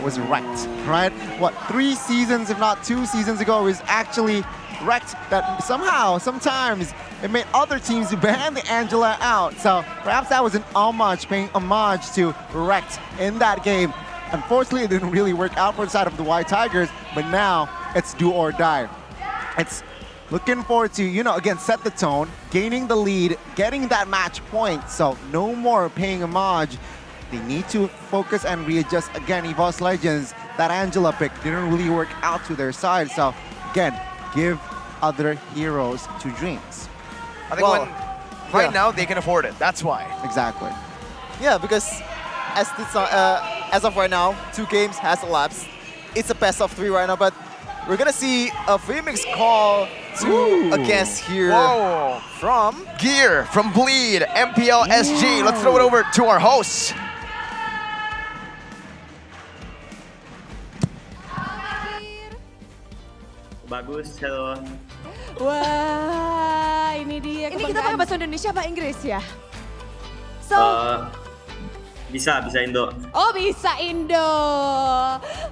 was Wrecked, right? What, 3 seasons, if not 2 seasons ago, was actually Wrecked that somehow, sometimes, it made other teams ban the Angela out. So perhaps that was an homage, paying homage to Wrecked in that game. Unfortunately, it didn't really work out for the side of the White Tigers, but now it's do or die. It's looking forward to, again, set the tone, gaining the lead, getting that match point. So no more paying homage. They need to focus and readjust. Again, EVOS Legends, that Angela pick didn't really work out to their side. So again, give other heroes to dreams. I think right now they can afford it. That's why. Exactly. Yeah, because as of right now, 2 games has elapsed. It's a best of 3 right now, but we're gonna see a Phoenix call to a guest here. Whoa. From Gear, from Bleed, MPL SG. Let's throw it over to our hosts. Bagus, halo. Wah, ini dia. Ini kita pakai bahasa Indonesia apa Inggris ya? So, bisa Indo. Oh, bisa Indo.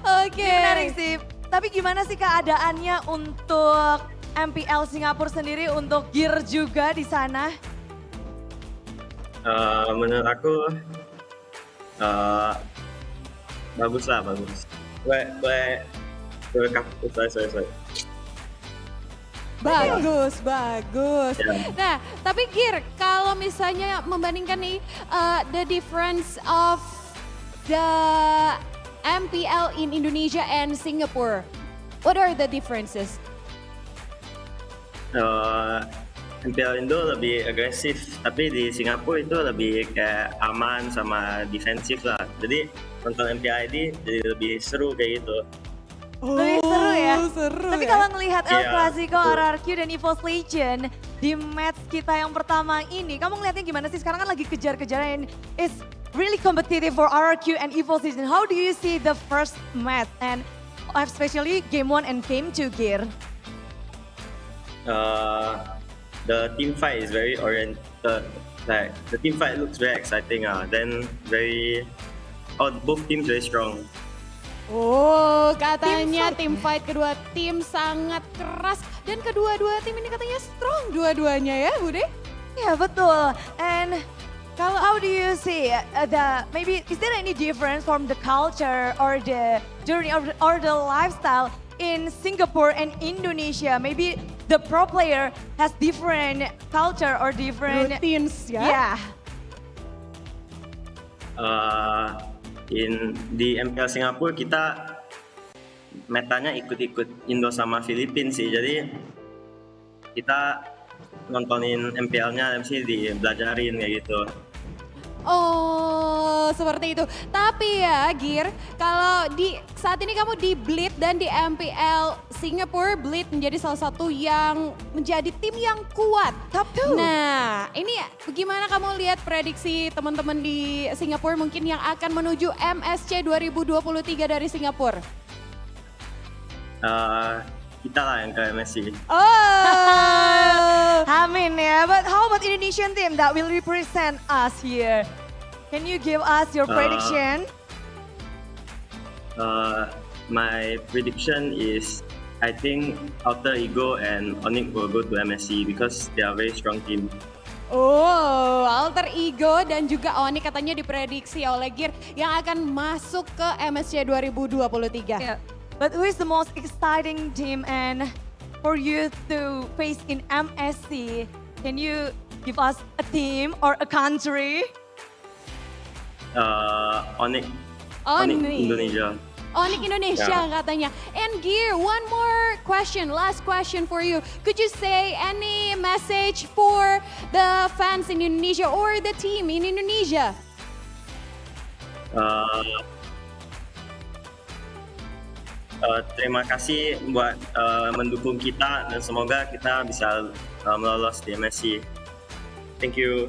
Oke. Ini menarik sih. Tapi gimana sih keadaannya untuk MPL Singapura sendiri, untuk Gear juga di sana? Menurut aku bagus. Sorry. Bagus. Yeah. Nah, tapi Gear, kalau misalnya membandingkan nih the difference of the MPL in Indonesia and Singapore, what are the differences? MPL Indo lebih agresif, tapi di Singapura itu lebih kayak aman sama defensif lah. Jadi nonton MPL ID jadi lebih seru kayak gitu. Lebih seru ya? Tapi ya. kalau ngelihat El Iya, Clasico, betul. RRQ dan EVOS Legends di match kita yang pertama ini, kamu ngelihatnya gimana sih? Sekarang kan lagi kejar-kejaran, it's really competitive for RRQ and EVOS Legends. How do you see the first match and especially game 1 and game 2 gear? The team fight is very oriented. Like the team fight looks very exciting. Then both teams very strong. Oh, katanya tim fight kedua tim sangat keras dan kedua-dua tim ini katanya strong dua-duanya ya, Bude? Ya betul. And how do you see maybe is there any difference from the culture or the journey or the lifestyle in Singapore and Indonesia? Maybe the pro player has different culture or different routines ya? Yeah. Di MPL Singapura kita metanya ikut-ikut Indo sama Filipina sih. Jadi kita nontonin MPL-nya mesti dibelajarin kayak gitu. Oh, seperti itu. Tapi ya, Gear, kalau saat ini kamu di Bleed dan di MPL Singapura, Bleed menjadi salah satu yang menjadi tim yang kuat. Nah, ini bagaimana kamu lihat prediksi teman-teman di Singapura mungkin yang akan menuju MSC 2023 dari Singapura? Kita lah yang ke MSC. Oh, amin ya. But how about Indonesian team that will represent us here? Can you give us your prediction? My prediction is I think Alter Ego and ONIC will go to MSC because they are very strong team. Oh, Alter Ego dan juga ONIC katanya diprediksi oleh Gear yang akan masuk ke MSC 2023. Yeah. But who is the most exciting team and for you to face in MSC? Can you give us a team or a country? ONIC Indonesia. ONIC Indonesia Yeah. katanya. And Gear, one more question, last question for you. Could you say any message for the fans in Indonesia or the team in Indonesia? Terima kasih buat mendukung kita dan semoga kita bisa melolos di MSC. Thank you.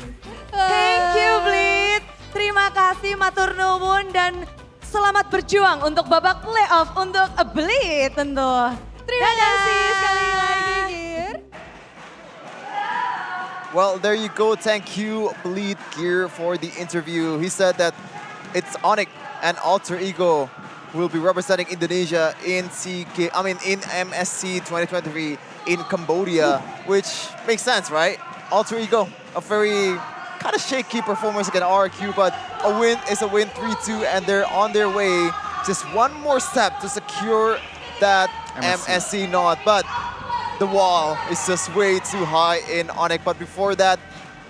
Thank you, Bleed. Terima kasih, matur nuwun dan selamat berjuang untuk babak playoff untuk Bleed tentu. Terima kasih sekali lagi, Gear. Well, there you go. Thank you, Bleed Gear, for the interview. He said that it's ONIC and Alter Ego will be representing Indonesia in MSC 2023 in Cambodia, which makes sense, right? Alter Ego, a very kind of shaky performance against RQ, but a win is a win, 3-2, and they're on their way. Just one more step to secure that MSC nod, but the wall is just way too high in ONIC. But before that,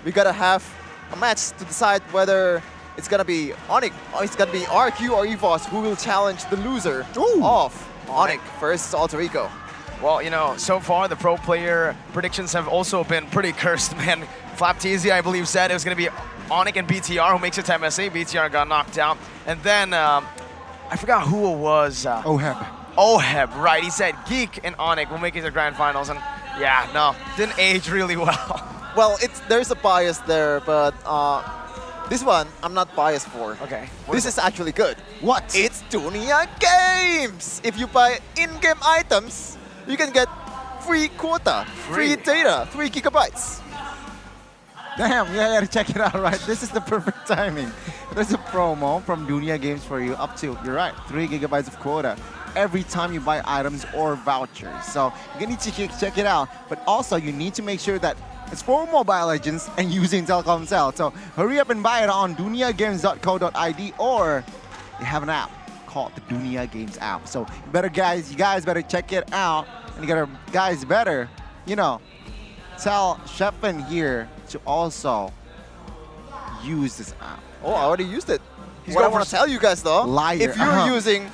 we gotta have a match to decide whether it's gonna be ONIC, or it's gonna be RQ or EVOS who will challenge the loser of ONIC versus Alter Ego. Well, you know, so far the pro player predictions have also been pretty cursed, man. Flapteasy, I believe, said it was going to be ONIC and BTR who makes it to MSC. BTR got knocked out. And then, I forgot who it was. Oheb, right. He said Geek and ONIC will make it to the grand finals. And yeah, no, didn't age really well. Well, there's a bias there, but this one I'm not biased for. Okay. This is actually good. What? It's Dunia Games! If you buy in-game items, you can get free quota, free data, 3 gigabytes. Damn, yeah, gotta check it out, right? This is the perfect timing. There's a promo from Dunia Games for you up to, you're right, 3 gigabytes of quota every time you buy items or vouchers. So you need to check it out. But also you need to make sure that it's for Mobile Legends and using Telkomsel. So hurry up and buy it on duniagames.co.id, or they have an app called the Dunia Games app. So you guys better check it out, and guys better, tell Shepin here to also use this app. Oh, I already used it. What I want to tell you guys though, Liar. if you're using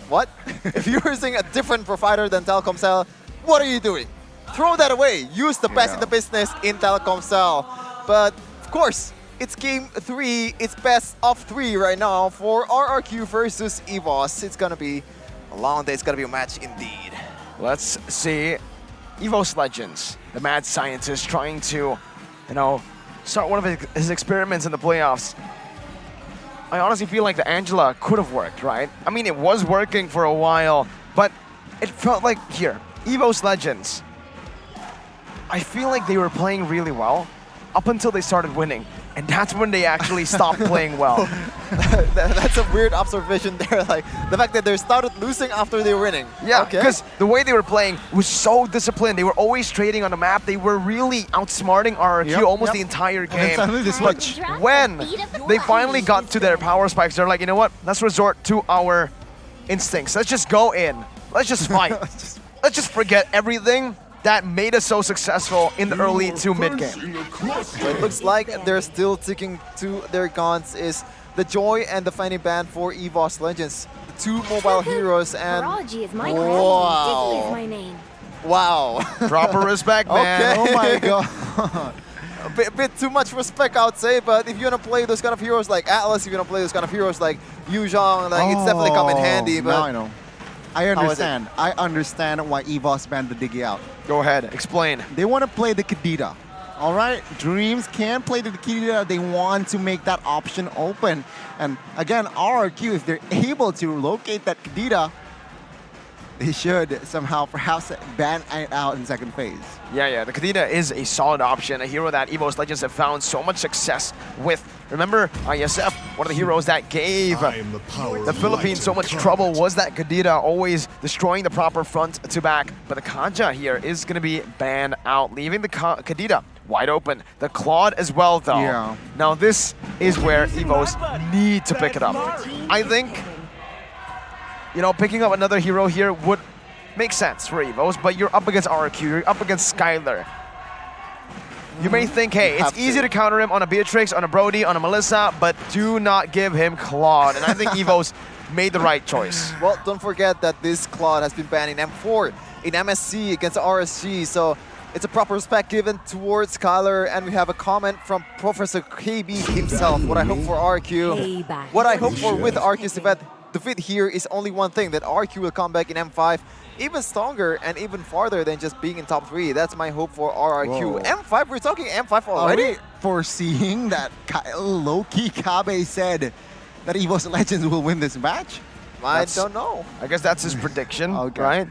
What? if you're using a different provider than Telkomsel, what are you doing? throw that away. Use the best in the business in Telkomsel. But of course, it's game 3. It's best of 3 right now for RRQ versus EVOS. It's gonna be a long day. It's gonna be a match indeed. Let's see EVOS Legends, the mad scientist trying to, start one of his experiments in the playoffs. I honestly feel like the Angela could have worked, right? I mean, it was working for a while, but it felt like, here, EVOS Legends, I feel like they were playing really well up until they started winning. And that's when they actually stopped playing well. That's a weird observation there. Like the fact that they started losing after they were winning. Yeah, because the way they were playing was so disciplined. They were always trading on the map. They were really outsmarting RRQ almost the entire game. Switch. When they finally got to their power spikes, they're like, you know what? Let's resort to our instincts. Let's just go in. Let's just fight. Let's just forget everything that made us so successful in the early to mid game. So it looks like they're still sticking to their guns is the Joy and the Fanny Band for EVOS Legends. The 2 mobile heroes and Is my wow. is my name. Wow. Proper respect, man. Okay. Oh my god. a bit too much respect, I would say, but if you want to play those kind of heroes like Atlas, if you want to play those kind of heroes like Yu Zhang, like it's definitely come in handy. But now I know. I understand. I understand why EVOS banned the Diggy out. Go ahead, explain. They want to play the Kadita. All right, Dreams can play the Kadita. They want to make that option open. And again, RRQ, if they're able to locate that Kadita, they should somehow perhaps ban it out in second phase. Yeah, the Kadita is a solid option, a hero that EVOS Legends have found so much success with. Remember, ISF, one of the heroes that gave the Philippines so much trouble was that Kadita, always destroying the proper front to back. But the Kaja here is going to be banned out, leaving the Kadita wide open. The Claude as well, though. Yeah. Now this is where EVOS need to pick it up. I think, picking up another hero here would make sense for EVOS, but you're up against RRQ, you're up against Skylar. You may think, hey, it's easy to counter him on a Beatrix, on a Brody, on a Melissa, but do not give him Claude. And I think EVOS made the right choice. Well, don't forget that this Claude has been banned in M4, in MSC against RSG, so it's a proper respect given towards Skylar, and we have a comment from Professor KB himself. What I hope for RQ, what I hope for with RQ's defeat here is only one thing, that RQ will come back in M5 even stronger and even farther than just being in top 3. That's my hope for RRQ. Whoa. M5, we're talking M5 already? Are we foreseeing that low-key Kabe said that EVOS Legends will win this match? I don't know. I guess that's his prediction, right?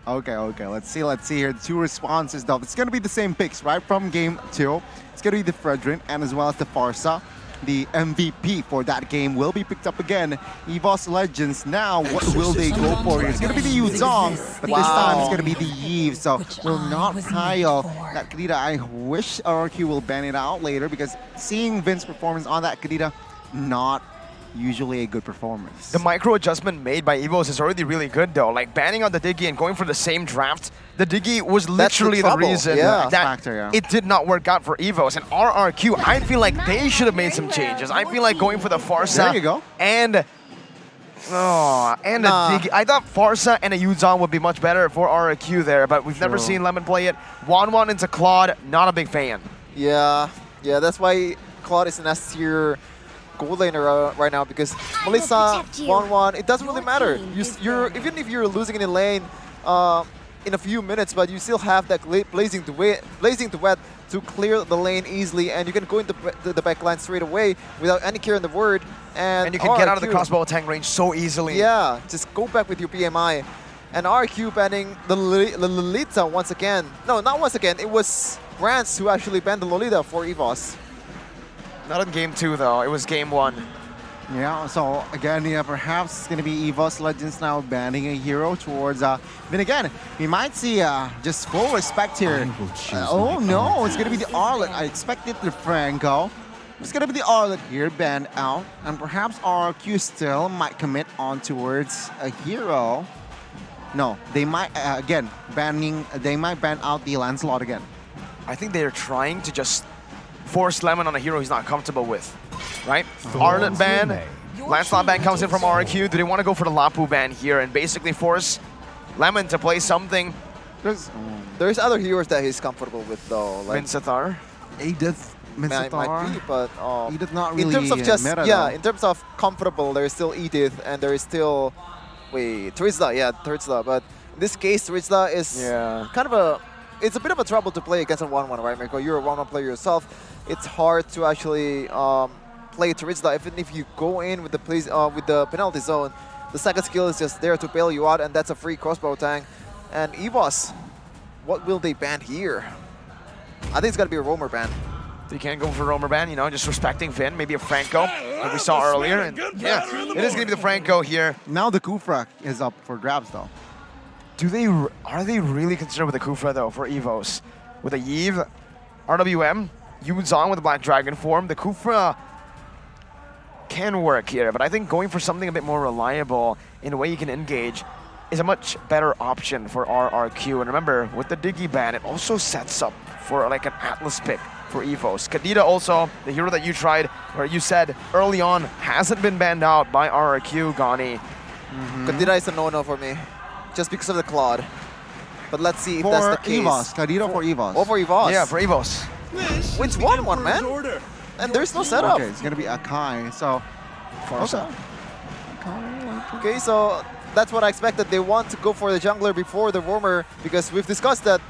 Okay. Let's see here. 2 responses, though. It's going to be the same picks, right? From game 2. It's going to be the Fredrin and as well as the Farsa. The MVP for that game will be picked up again. EVOS Legends now, what will they go for? It's going to be the Yu Zhang, but this time it's going to be the Yves. So will not pile that Kadita. I wish RRQ will ban it out later because seeing Vince's performance on that Kadita, not usually a good performance. The micro adjustment made by EVOS is already really good, though. Like banning out the Diggy and going for the same draft. The Diggy was literally the reason that it did not work out for EVOS. And RRQ, I feel like they should have made some changes. I feel like going for the Farsa there you go. and a Diggy. I thought Farsa and a Yu Zhang would be much better for RRQ there, but we've never seen Lemon play it. 1-1 into Claude, not a big fan. Yeah, that's why Claude is an S-tier gold laner right now, because Melissa 1-1, it doesn't really matter. Even if you're losing in a lane in a few minutes, but you still have that blazing duet to clear the lane easily, and you can go into the back line straight away without any care in the word. And you can get out of the crossbow tank range so easily. Yeah, just go back with your PMI. And RQ banning the Lolita once again. No, not once again. It was Grants who actually banned the Lolita for EVOS. Not in game 2, though. It was game 1. Yeah, so again, perhaps it's going to be EVOS Legends now banning a hero towards... then again, we might see just full respect here. Oh no, it's going to be the Arlet. I expected the Franco. It's going to be the Arlet here, banned out. And perhaps RQ still might commit on towards a hero. No, they might, again, they might ban out the Lancelot again. I think they're trying to just force Lemon on a hero he's not comfortable with, right? Arlet ban, Lancelot ban comes in from RQ. Do they want to go for the Lapu ban here and basically force Lemon to play something There's other heroes that he's comfortable with though. Like Minsathar. Edith. might be, but Edith not really in terms of just meta, yeah, though. in terms of comfortable, there's still Edith and there is still Trizla, Trizla. But in this case, Trizla is kind of it's a bit of a trouble to play against a 1-1, right, Mirko? You're a 1-1 player yourself. It's hard to actually play Trizla, even if you go in with the penalty zone. The second skill is just there to bail you out, and that's a free crossbow tank. And EVOS, what will they ban here? I think it's got to be a roamer ban. They can't go for roamer ban, you know, just respecting Finn, maybe a Franco, like we saw earlier. And yeah, it is going to be the Franco here. Now the Kufra is up for grabs, though. Are they really concerned with the Kufra, though, for EVOS? With a Yves, RWM, Yuzong with the Black Dragon form, the Kufra can work here, but I think going for something a bit more reliable in a way you can engage is a much better option for RRQ. And remember, with the Diggy ban, it also sets up for like an Atlas pick for EVOS. Kadita also, the hero that you tried, or you said early on, hasn't been banned out by RRQ, Gani. Kadita is a no-no for me, just because of the Claude. But let's see if for that's the case. EVOS. Kadita for EVOS. Oh, for EVOS. Yeah, for EVOS. Which 1-1, man? And there's no setup. Okay, it's going to be Akai, so... Okay, so that's what I expected. They want to go for the jungler before the roamer, because we've discussed that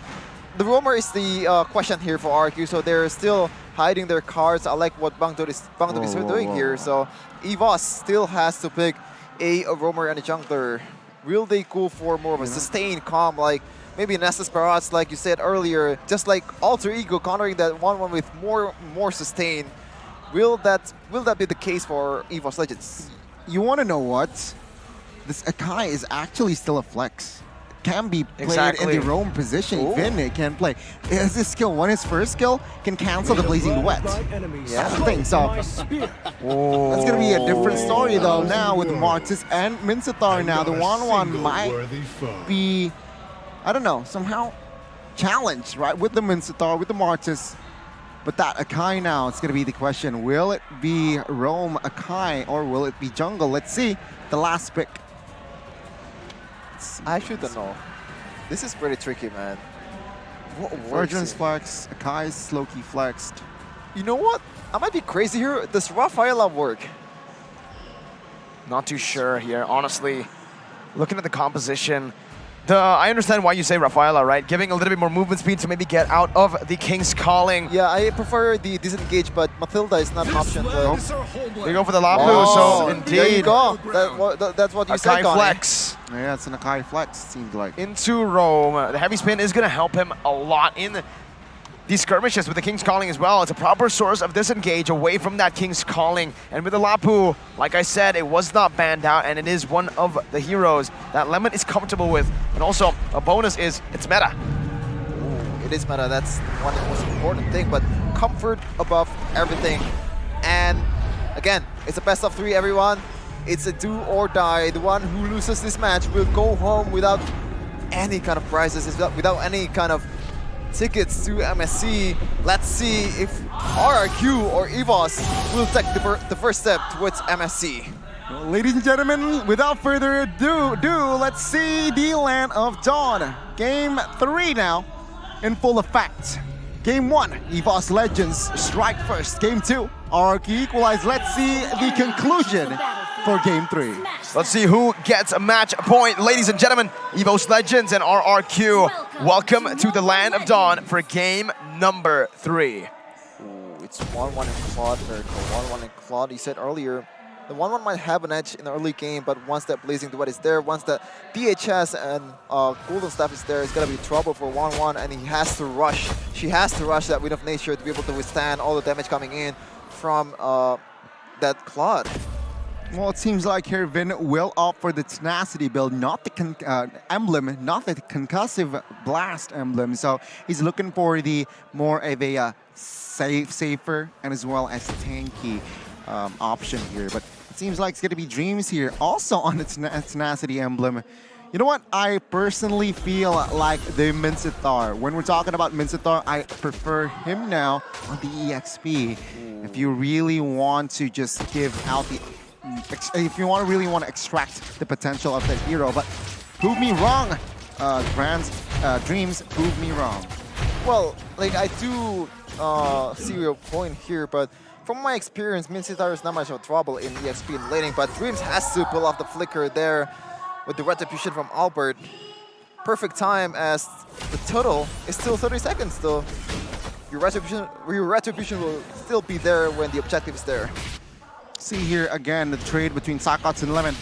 the roamer is the question here for RQ, so they're still hiding their cards. I like what Bangdok is doing here. So EVOS still has to pick a roamer and a jungler. Will they go for more of a sustained calm, like maybe Nessus Barats, like you said earlier, just like Alter Ego countering that 1-1 with more sustain? Will that be the case for EVOS Legends? You want to know what? This Akai is actually still a flex. Can be played in the roam position. Finn can play. Is his skill one? His first skill can cancel the Blazing Duet. That's the thing. So that's gonna be a different story though. Now with Martis and Minsathar, now the 1-1 might be, I don't know, somehow challenged, right? With the Minsathar, with the Martis. But that Akai now, it's going to be the question. Will it be roam Akai or will it be jungle? Let's see. The last pick. I actually don't know. This is pretty tricky, man. Virgin's flex, Akai's low-key flexed. You know what? I might be crazy here. Does Rafaela work? Not too sure here, honestly. Looking at the composition, I understand why you say Rafaela, right? Giving a little bit more movement speed to maybe get out of the King's Calling. Yeah, I prefer the disengage, but Matilda is not an option. They go for the Lapu, so indeed. There you go. That's what you said, Akai flex. Yeah, it's an Akai flex, seems like. Into Rome. The heavy spin is going to help him a lot in these skirmishes with the King's Calling as well. It's a proper source of disengage away from that King's Calling. And with the Lapu, like I said, it was not banned out, and it is one of the heroes that Lemon is comfortable with. And also, a bonus is it's meta. Ooh, it is meta. That's one of the most important thing, but comfort above everything. And again, it's a best of 3, everyone. It's a do or die. The one who loses this match will go home without any kind of prizes, without any kind of tickets to MSC. Let's see if RRQ or EVOS will take the first step towards MSC. Well, ladies and gentlemen, without further ado, let's see the Land of Dawn. Game 3 now in full effect. Game 1, EVOS Legends strike first. Game 2, RRQ equalize. Let's see the conclusion for Game 3. Let's see who gets a match point. Ladies and gentlemen, EVOS Legends and RRQ, welcome to the Land of Dawn for game number 3. Ooh, it's 1-1 in Claude, Mirko. 1-1 in Claude. You said earlier, the 1-1 might have an edge in the early game, but once that Blazing Duet is there, once that DHS and Golden Staff is there, it's going to be trouble for 1-1, and he has to rush. She has to rush that Wind of Nature to be able to withstand all the damage coming in from that Claude. Well, it seems like here Vin will opt for the Tenacity build, not the emblem, not the Concussive Blast emblem. So he's looking for the more of a safer and as well as tanky option here. But it seems like it's going to be Dreams here, also on the Tenacity emblem. You know what? I personally feel like the Minsathar. When we're talking about Minsathar, I prefer him now on the EXP. If you really want to just give out the... If you really want to extract the potential of that hero. But prove me wrong. Dreams prove me wrong. Well, like I do see your point here, but from my experience, Mincetar is not much of trouble in EXP and laning, but Dreams has to pull off the flicker there with the retribution from Albert. Perfect time as the total is still 30 seconds though. Your retribution will still be there when the objective is there. See here again the trade between Sakots and Lemon.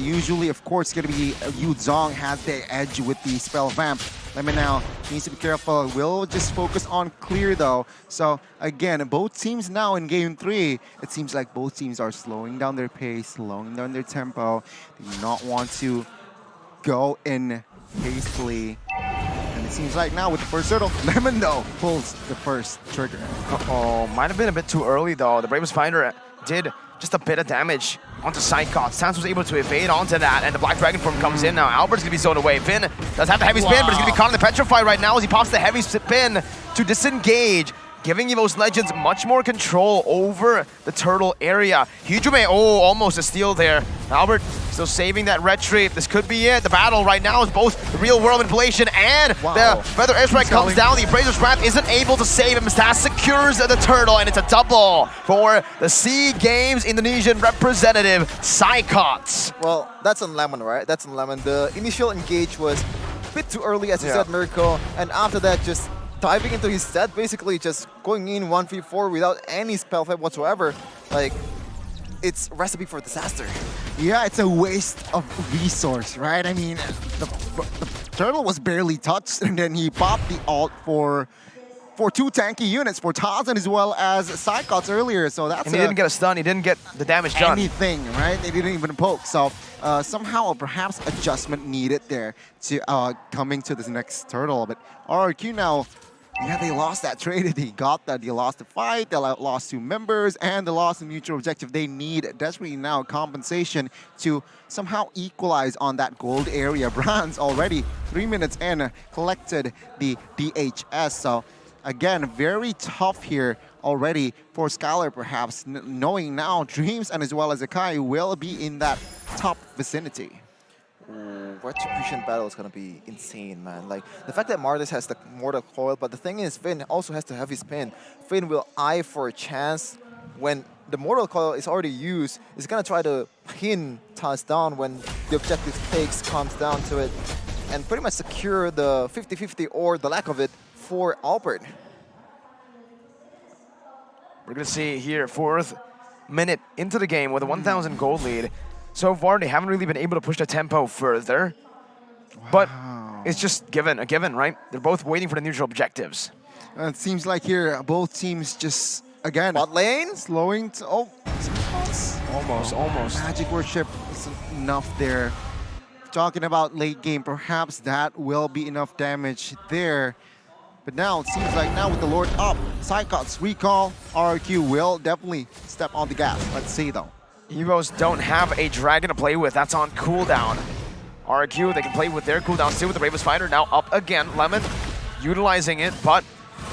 Usually, of course, going to be Yu Zhong has the edge with the spell vamp. Lemon now needs to be careful. Will just focus on clear though. So again, both teams now in game 3, it seems like both teams are slowing down their pace, slowing down their tempo. They do not want to go in hastily. And it seems like now with the first turtle, Lemon though pulls the first trigger. Uh-oh, might have been a bit too early though. The Bravest Finder did just a bit of damage onto Psychots. Sans was able to evade onto that, and the Black Dragon form comes in now. Albert's gonna be zoned away. Vin does have the heavy spin, but he's gonna be caught in the Petrify right now as he pops the heavy spin to disengage, giving EVOS Legends much more control over the turtle area. Hijume, almost a steal there. Albert still saving that retreat. This could be it. The battle right now is both the real world manipulation and the Feather Airstrike comes down. The Appraiser's Wrath isn't able to save him. Stas secures the turtle, and it's a double for the SEA Games Indonesian representative, Psychots. Well, that's on Lemon, right? That's on Lemon. The initial engage was a bit too early, as you said, Miracle, and after that, just diving into his set, basically just going in 1v4 without any spell fight whatsoever. Like, it's a recipe for disaster. Yeah, it's a waste of resource, right? I mean, the turtle was barely touched, and then he popped the ult for 2 tanky units, for Tarzan as well as Psychots earlier. So that's and he didn't get a stun, he didn't get the damage done. Anything, right? They didn't even poke. So somehow perhaps adjustment needed there to coming to this next turtle. But RRQ now, yeah, they lost that trade. They got that. They lost the fight. They lost 2 members, and they lost the mutual objective. They need desperately now compensation to somehow equalize on that gold area. Bronze already 3 minutes in collected the DHS. So again, very tough here already for Skylar, perhaps knowing now Dreams and as well as Akai will be in that top vicinity. Retribution battle is gonna be insane, man. Like, the fact that Martis has the Mortal Coil, but the thing is, Finn also has the heavy spin. Finn will eye for a chance when the Mortal Coil is already used. He's gonna try to pin Taz down when the objective takes comes down to it, and pretty much secure the 50-50 or the lack of it for Albert. We're gonna see here, 4th minute into the game with a 1,000 gold lead. So far, they haven't really been able to push the tempo further. But it's just a given, right? They're both waiting for the neutral objectives. It seems like here, both teams just, again, bot lane? Slowing to, almost. Magic Worship is enough there. Talking about late game, perhaps that will be enough damage there. But now, it seems like now with the Lord up, Psychots recall, RRQ will definitely step on the gas. Let's see though. EVOS don't have a dragon to play with. That's on cooldown. RQ, they can play with their cooldown still with the Bravest Fighter. Now up again. Lemon utilizing it, but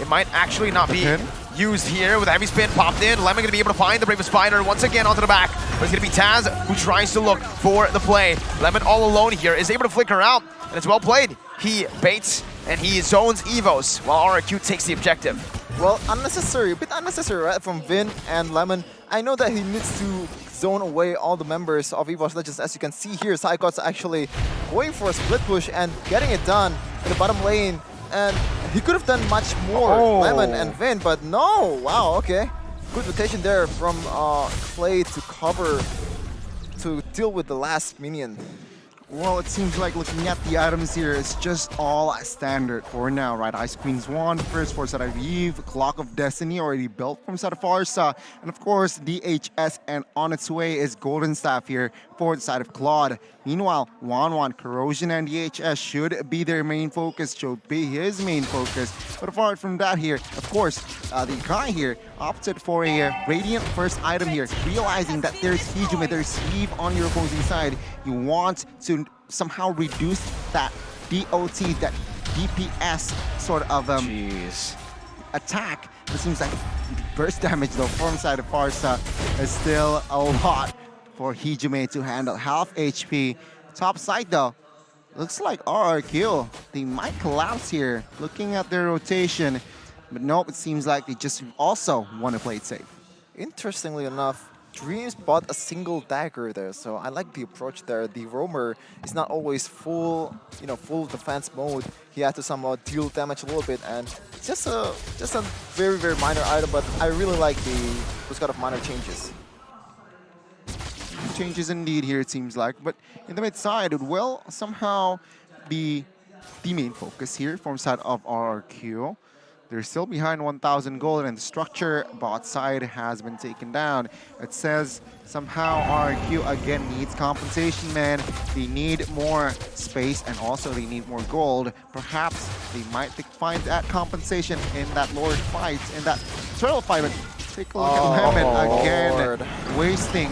it might actually not be used here with a heavy spin popped in. Lemon gonna be able to find the Bravest Fighter once again onto the back. But it's gonna be Taz who tries to look for the play. Lemon all alone here is able to flicker out, and it's well played. He baits and he zones EVOS while RQ takes the objective. Well, unnecessary, a bit unnecessary, right, from Vin and Lemon. I know that he needs to zone away all the members of EVOS Legends. As you can see here, Psychots actually going for a split push and getting it done in the bottom lane. And he could have done much more, Lemon and Vin, but no! Wow, okay. Good rotation there from Clay to cover, to deal with the last minion. Well, it seems like looking at the items here, it's just all standard for now, right? Ice Queen's Wand, first for Side of Eve, Clock of Destiny already built from Side of Farsa, and of course, DHS, and on its way is Golden Staff here for the side of Claude. Meanwhile, Wan, Corrosion, and DHS should be their main focus, should be his main focus. But apart from that here, of course, the guy here opted for a Radiant first item here, realizing that there's Hijume, there's Sleeve on your opposing side. You want to somehow reduce that DOT, that DPS sort of attack. It seems like burst damage though from side of Farsa is still a lot for Hijume to handle. Half HP. Top side though, Looks like RRQ, they might collapse here, looking at their rotation. But nope, it seems like they just also want to play it safe. Interestingly enough, Dreams bought a single dagger there, so I like the approach there. The roamer is not always full, full defense mode. He had to somehow deal damage a little bit, and it's just a very, very minor item, but I really like those kind of minor changes. Changes indeed here, it seems like, but in the mid side, it will somehow be the main focus here from side of RRQ. They're still behind 1,000 gold, and the structure bot side has been taken down. It says somehow RRQ again needs compensation, man. They need more space, and also they need more gold. Perhaps they might find that compensation in that Lord fight, in that turtle fight. But take a look at Lemon again, wasting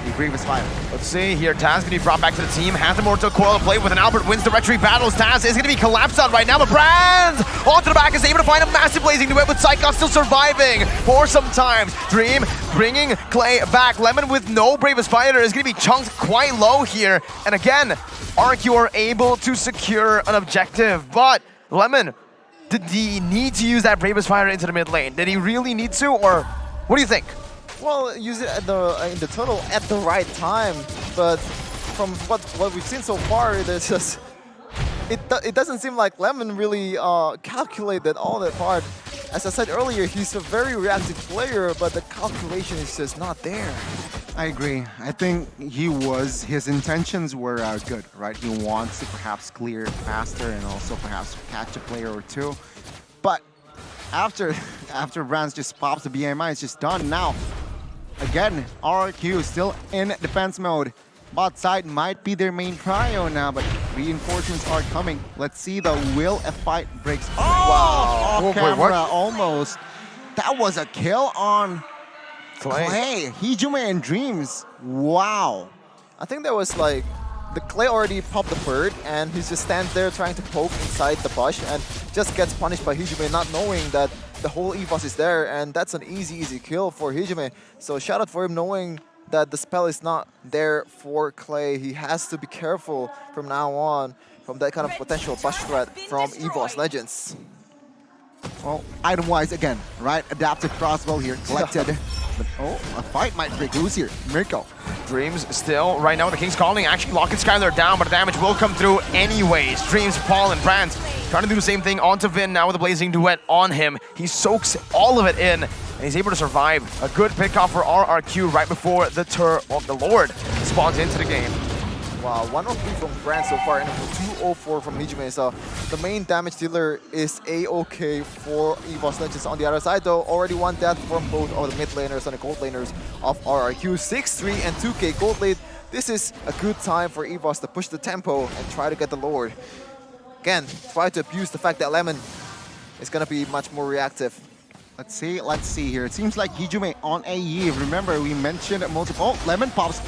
the bravest fighter. Let's see here, Taz gonna be brought back to the team, has the Mortal Coil to play with, and Albert wins the retreat battles. Taz is gonna be collapsed on right now, but Brands onto the back is able to find a massive blazing duet with Psychon still surviving for some time. Dream bringing Clay back. Lemon with no bravest fighter is gonna be chunked quite low here, and again, RQ are able to secure an objective, but Lemon, did he need to use that bravest fighter into the mid lane? Did he really need to, or what do you think? Well, use it in the tunnel at the right time, but from what we've seen so far, there's just it doesn't seem like Lemon really calculated all that part. As I said earlier, he's a very reactive player, but the calculation is just not there. I agree. I think his intentions were good, right? He wants to perhaps clear faster and also perhaps catch a player or two, but after Brands just pops the BMI, it's just done now. Again, RRQ still in defense mode. Bot side might be their main prio now, but reinforcements are coming. Let's see the will a fight breaks. Oh! Wow! Off camera, almost. That was a kill on Clay. Hijume and Dreams. Wow. I think that was like the Clay already popped the bird, and he just stands there trying to poke inside the bush and just gets punished by Hijume, not knowing that the whole EVOS is there, and that's an easy kill for Hijume. So shout out for him knowing that the spell is not there for Clay. He has to be careful from now on from that kind of potential bush threat from EVOS Legends. Well, item-wise again, right? Adaptive crossbow here, collected. But a fight might break loose here. Mirko. Dreams still, right now the King's Calling, actually locking Skylar down, but the damage will come through anyways. Dreams, Paul, and Brands trying to do the same thing onto Vin now with a Blazing Duet on him. He soaks all of it in, and he's able to survive. A good pickoff for RRQ right before the Tur of the Lord spawns into the game. Wow, 103 from Brands so far, and 204 from Hijume. So the main damage dealer is A-OK for EVOS Legends. On the other side though, already one death from both of the mid laners and the gold laners of RRQ. 6-3 and 2K gold lead. This is a good time for EVOS to push the tempo and try to get the Lord. Again, try to abuse the fact that Lemon is going to be much more reactive. Let's see here. It seems like Hijume on AE. Remember, we mentioned multiple. Oh, Lemon pops.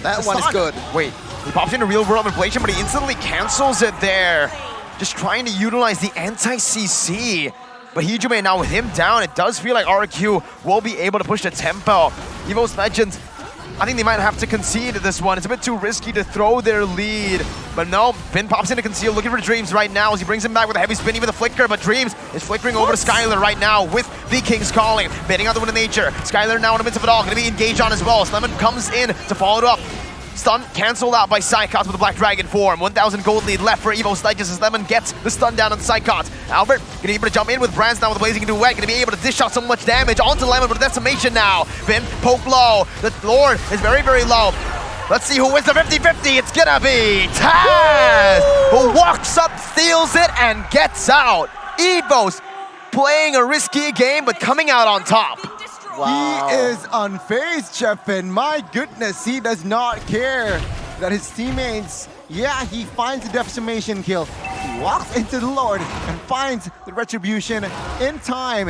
That one is good. Wait, he pops into real world inflation, but he instantly cancels it there. Just trying to utilize the anti-CC. But Hijume now with him down, it does feel like RQ will be able to push the tempo. EVOS Legends, I think they might have to concede this one. It's a bit too risky to throw their lead. But no, Vin pops into conceal, looking for Dreams right now as he brings him back with a heavy spin, even the flicker. But Dreams is flickering over to Skylar right now with the King's Calling. Bidding out the Wind of Nature. Skylar now in the midst of it all, going to be engaged on as well. Lemon comes in to follow it up. Stun canceled out by Psychons with the Black Dragon form. 1,000 gold lead left for EVOS Legends as Lemon gets the stun down on Psychons. Albert going to be able to jump in with Brands now with the Blazing Duet. Going to be able to dish out so much damage onto Lemon with a decimation now. Vin poke low. The Lord is very, very low. Let's see who wins the 50-50. It's gonna be Taz, who walks up, steals it, and gets out. EVOS playing a risky game, but coming out on top. Wow. He is unfazed, Chefin. My goodness, he does not care that his teammates, yeah, he finds the decimation kill. He walks into the Lord and finds the retribution in time.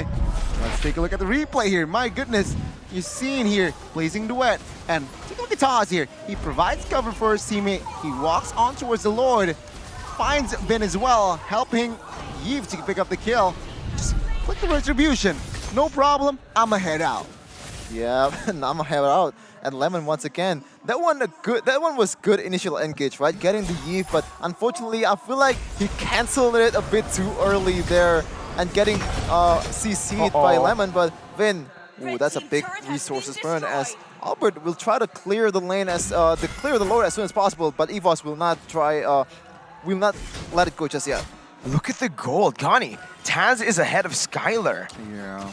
Let's take a look at the replay here. My goodness, you're seeing here, Blazing Duet. And take a look at Taz here. He provides cover for his teammate. He walks on towards the Lord, finds Vin as well, helping Yves to pick up the kill. Just click the retribution. No problem, I'ma head out. Yeah, Nama have it out. And Lemon once again. That one was good initial engage, right? Getting the Yeet, but unfortunately I feel like he cancelled it a bit too early there and getting CC'd by Lemon, but Vin, ooh, that's a big resources burn as Albert will try to clear the lane as clear the load as soon as possible, but EVOS will not let it go just yet. Look at the gold, Gani. Taz is ahead of Skylar. Yeah,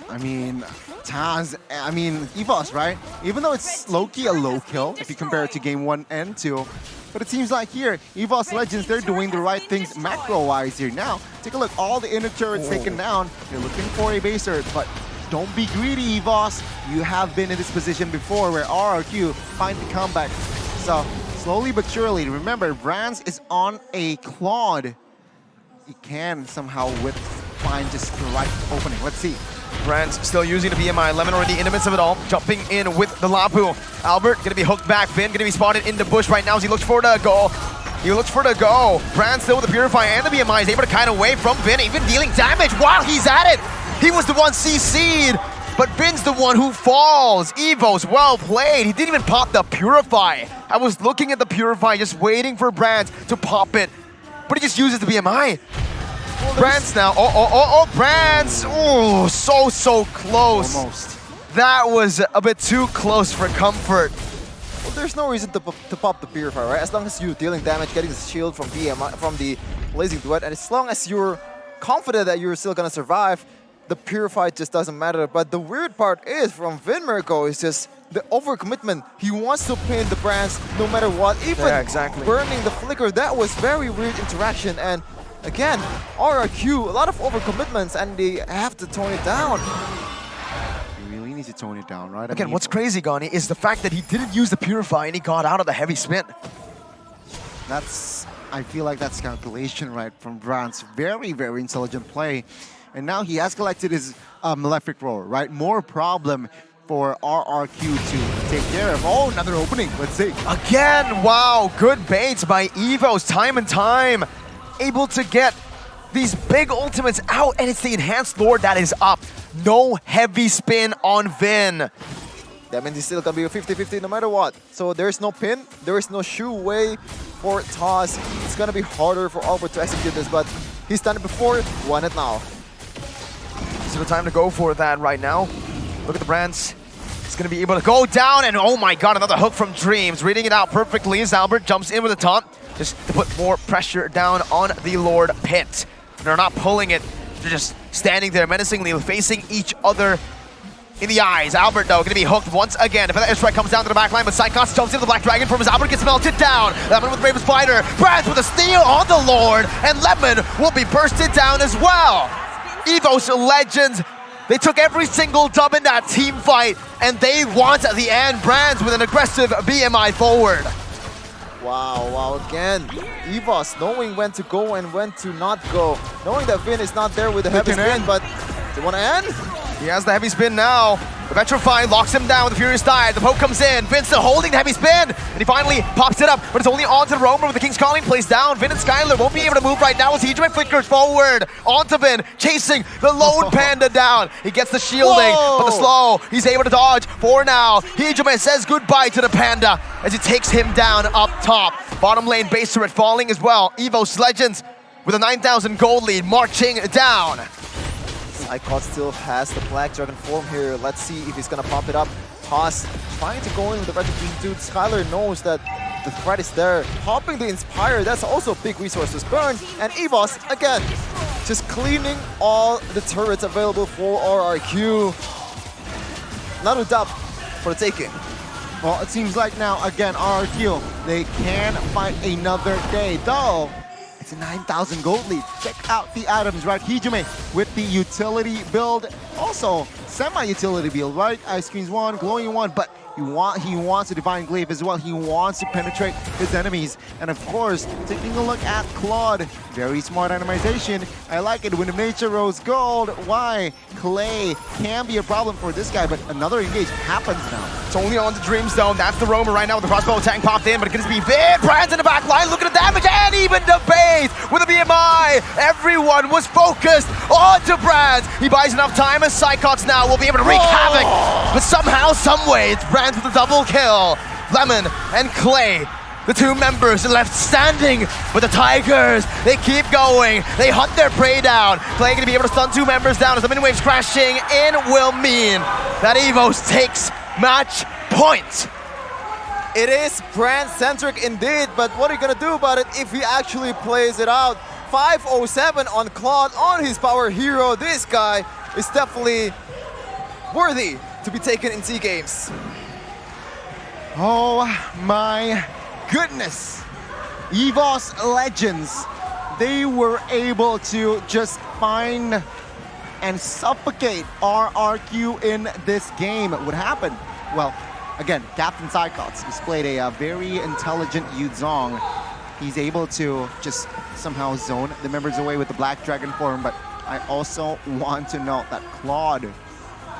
I mean, Taz, I mean, EVOS, right? Even though it's low-key a low kill, if you compare it to game 1 and 2, but it seems like here, EVOS Legends, they're doing the right things macro-wise here. Now, take a look, all the inner turrets taken down. They're looking for a baser, but don't be greedy, EVOS. You have been in this position before where RRQ find the comeback. So, slowly but surely, remember, Brands is on a Claude. He can somehow find just the right opening. Let's see. Brands still using the BMI. Lemon already in the midst of it all. Jumping in with the Lapu. Albert gonna be hooked back. Vin gonna be spotted in the bush right now as he looks for the goal. Brands still with the Purify and the BMI is able to kite away from Vin, even dealing damage while he's at it. He was the one CC'd, but Vin's the one who falls. EVOS, well played. He didn't even pop the Purify. I was looking at the Purify, just waiting for Brands to pop it. But he just uses the BMI. Brands now. Brands. Oh, so close. Almost. That was a bit too close for comfort. Well, there's no reason to pop the Purify, right? As long as you're dealing damage, getting the shield from BMI, from the Blazing Duet, and as long as you're confident that you're still gonna survive, the Purify just doesn't matter. But the weird part is from Vin Mirko is just the overcommitment. He wants to pin the Brands no matter what. Even burning the flicker, that was very weird interaction. And again, RRQ, a lot of overcommitments, and they have to tone it down. You really need to tone it down, right? Again, what's crazy, Gani, is the fact that he didn't use the Purify and he got out of the heavy spin. I feel like that's calculation, right, from Brands. Very intelligent play. And now he has collected his Malefic Roar, right? More problem for RRQ to take care of. Oh, another opening. Let's see. Again, wow, good baits by EVOS time and time. Able to get these big ultimates out, and it's the Enhanced Lord that is up. No heavy spin on Vin. That means he's still gonna be a 50-50 no matter what. So there's no pin, there is no shoe way for toss. It's gonna be harder for Albert to execute this, but he's done it before, won it now. So the time to go for that right now. Look at the Brands. It's going to be able to go down, and oh my god, another hook from Dreams. Reading it out perfectly as Albert jumps in with a taunt, just to put more pressure down on the Lord Pit. They're not pulling it. They're just standing there menacingly, facing each other in the eyes. Albert, though, going to be hooked once again. If that airstrike comes down to the back line, but Psychos jumps into the Black Dragon from his Albert gets melted down. Lemon with Raven Spider. Brands with a steal on the Lord, and Lemon will be bursted down as well. EVOS Legends, they took every single dub in that team fight, and they want the end. Brands with an aggressive BMI forward. Wow, again, EVOS knowing when to go and when to not go. Knowing that Vin is not there with the heavy spin, but they want to end? He has the heavy spin now. The Petrify locks him down with the Furious Dive. The poke comes in. Vin still holding the heavy spin. And he finally pops it up, but it's only onto the Roamer with the King's Calling plays down. Vin and Skylar won't be able to move right now as Hijime flickers forward. Onto Vin, chasing the lone Panda down. He gets the shielding, but the slow, he's able to dodge for now. Hijime says goodbye to the Panda as he takes him down up top. Bottom lane base turret falling as well. EVOS Legends with a 9,000 gold lead marching down. Icon still has the Black Dragon form here. Let's see if he's gonna pump it up. Toss trying to go in with the Red Green dude. Skylar knows that the threat is there. Popping the Inspire, that's also big resources burned. And EVOS, again, just cleaning all the turrets available for RRQ. Another dub for the taking. Well, it seems like now, again, RRQ, they can fight another day, though. It's a 9,000 gold lead. Check out the items, right? Hijime with the utility build. Also, semi-utility build, right? Ice Cream's one, Glowing one, but he wants a Divine Glaive as well. He wants to penetrate his enemies. And of course, taking a look at Claude. Very smart animation. I like it. Wind of Nature, Rose Gold. Why? Clay can be a problem for this guy, but another engage happens now. It's only on to Dream Zone. That's the Roamer right now with the crossbow attack popped in, but it's going to be Vin. Brands in the back line. Look at the damage and even the base with a BMI. Everyone was focused on to Brands. He buys enough time as Psychots now now will be able to wreak havoc. But somehow, someway, it's Brand with a double kill. Lemon and Clay, the two members left standing. But the Tigers, they keep going. They hunt their prey down. Clay gonna be able to stun two members down as the mini waves crashing in will mean that EVOS takes match point. It is brand-centric indeed, but what are you gonna do about it if he actually plays it out? 507 on Claude, on his power hero. This guy is definitely worthy to be taken in SEA Games. Oh my goodness. EVOS Legends, they were able to just find and suffocate RRQ in this game. What happened? Well, again, Captain Psychots displayed a very intelligent Yuzong. He's able to just somehow zone the members away with the Black Dragon form, but I also want to note that Claude,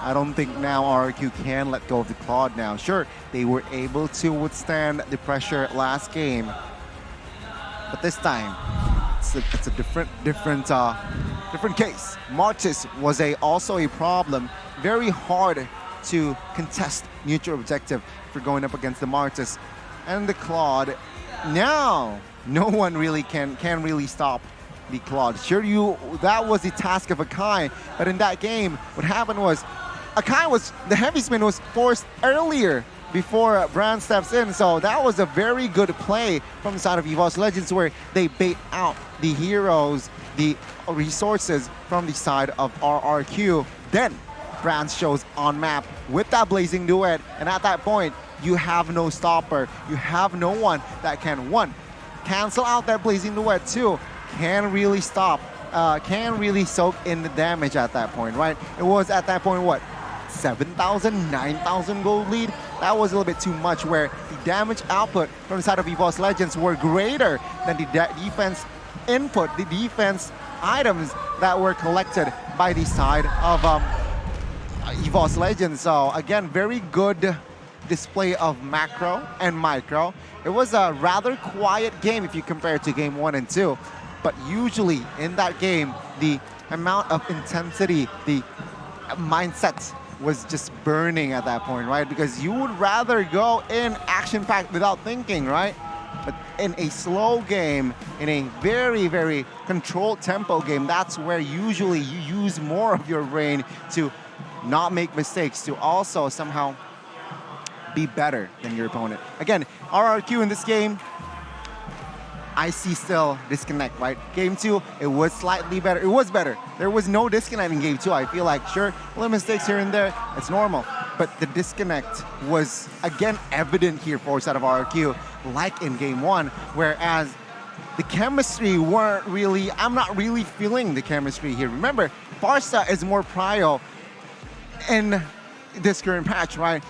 I don't think now RRQ can let go of the Claude now. Sure, they were able to withstand the pressure last game, but this time it's a different case. Martis was also a problem. Very hard to contest neutral objective for going up against the Martis and the Claude. Now, no one really can really stop the Claude. Sure, that was the task of Akai, but in that game, what happened was the heavy spin was forced earlier before Brand steps in, so that was a very good play from the side of EVOS Legends where they bait out the heroes, the resources from the side of RRQ. Then Brand shows on map with that blazing duet, and at that point, you have no stopper. You have no one that can, one, cancel out that blazing duet, two, can really stop, can really soak in the damage at that point, right? It was at that point, what, 7,000, 9,000 gold lead? That was a little bit too much, where the damage output from the side of EVOS Legends were greater than the defense input, the defense items that were collected by the side of EVOS Legends. So again, very good display of macro and micro. It was a rather quiet game if you compare it to game 1 and 2, but usually in that game, the amount of intensity, the mindset was just burning at that point, right? Because you would rather go in action-packed without thinking, right? But in a slow game, in a very, very controlled tempo game, that's where usually you use more of your brain to not make mistakes, to also somehow be better than your opponent. Again, RRQ in this game, I see still disconnect, right? Game 2, it was slightly better. It was better. There was no disconnect in game 2. I feel like, sure, little mistakes here and there, it's normal. But the disconnect was, again, evident here for side of RRQ, like in game 1, whereas the chemistry weren't really, I'm not really feeling the chemistry here. Remember, Farsa is more prio in this current patch, right?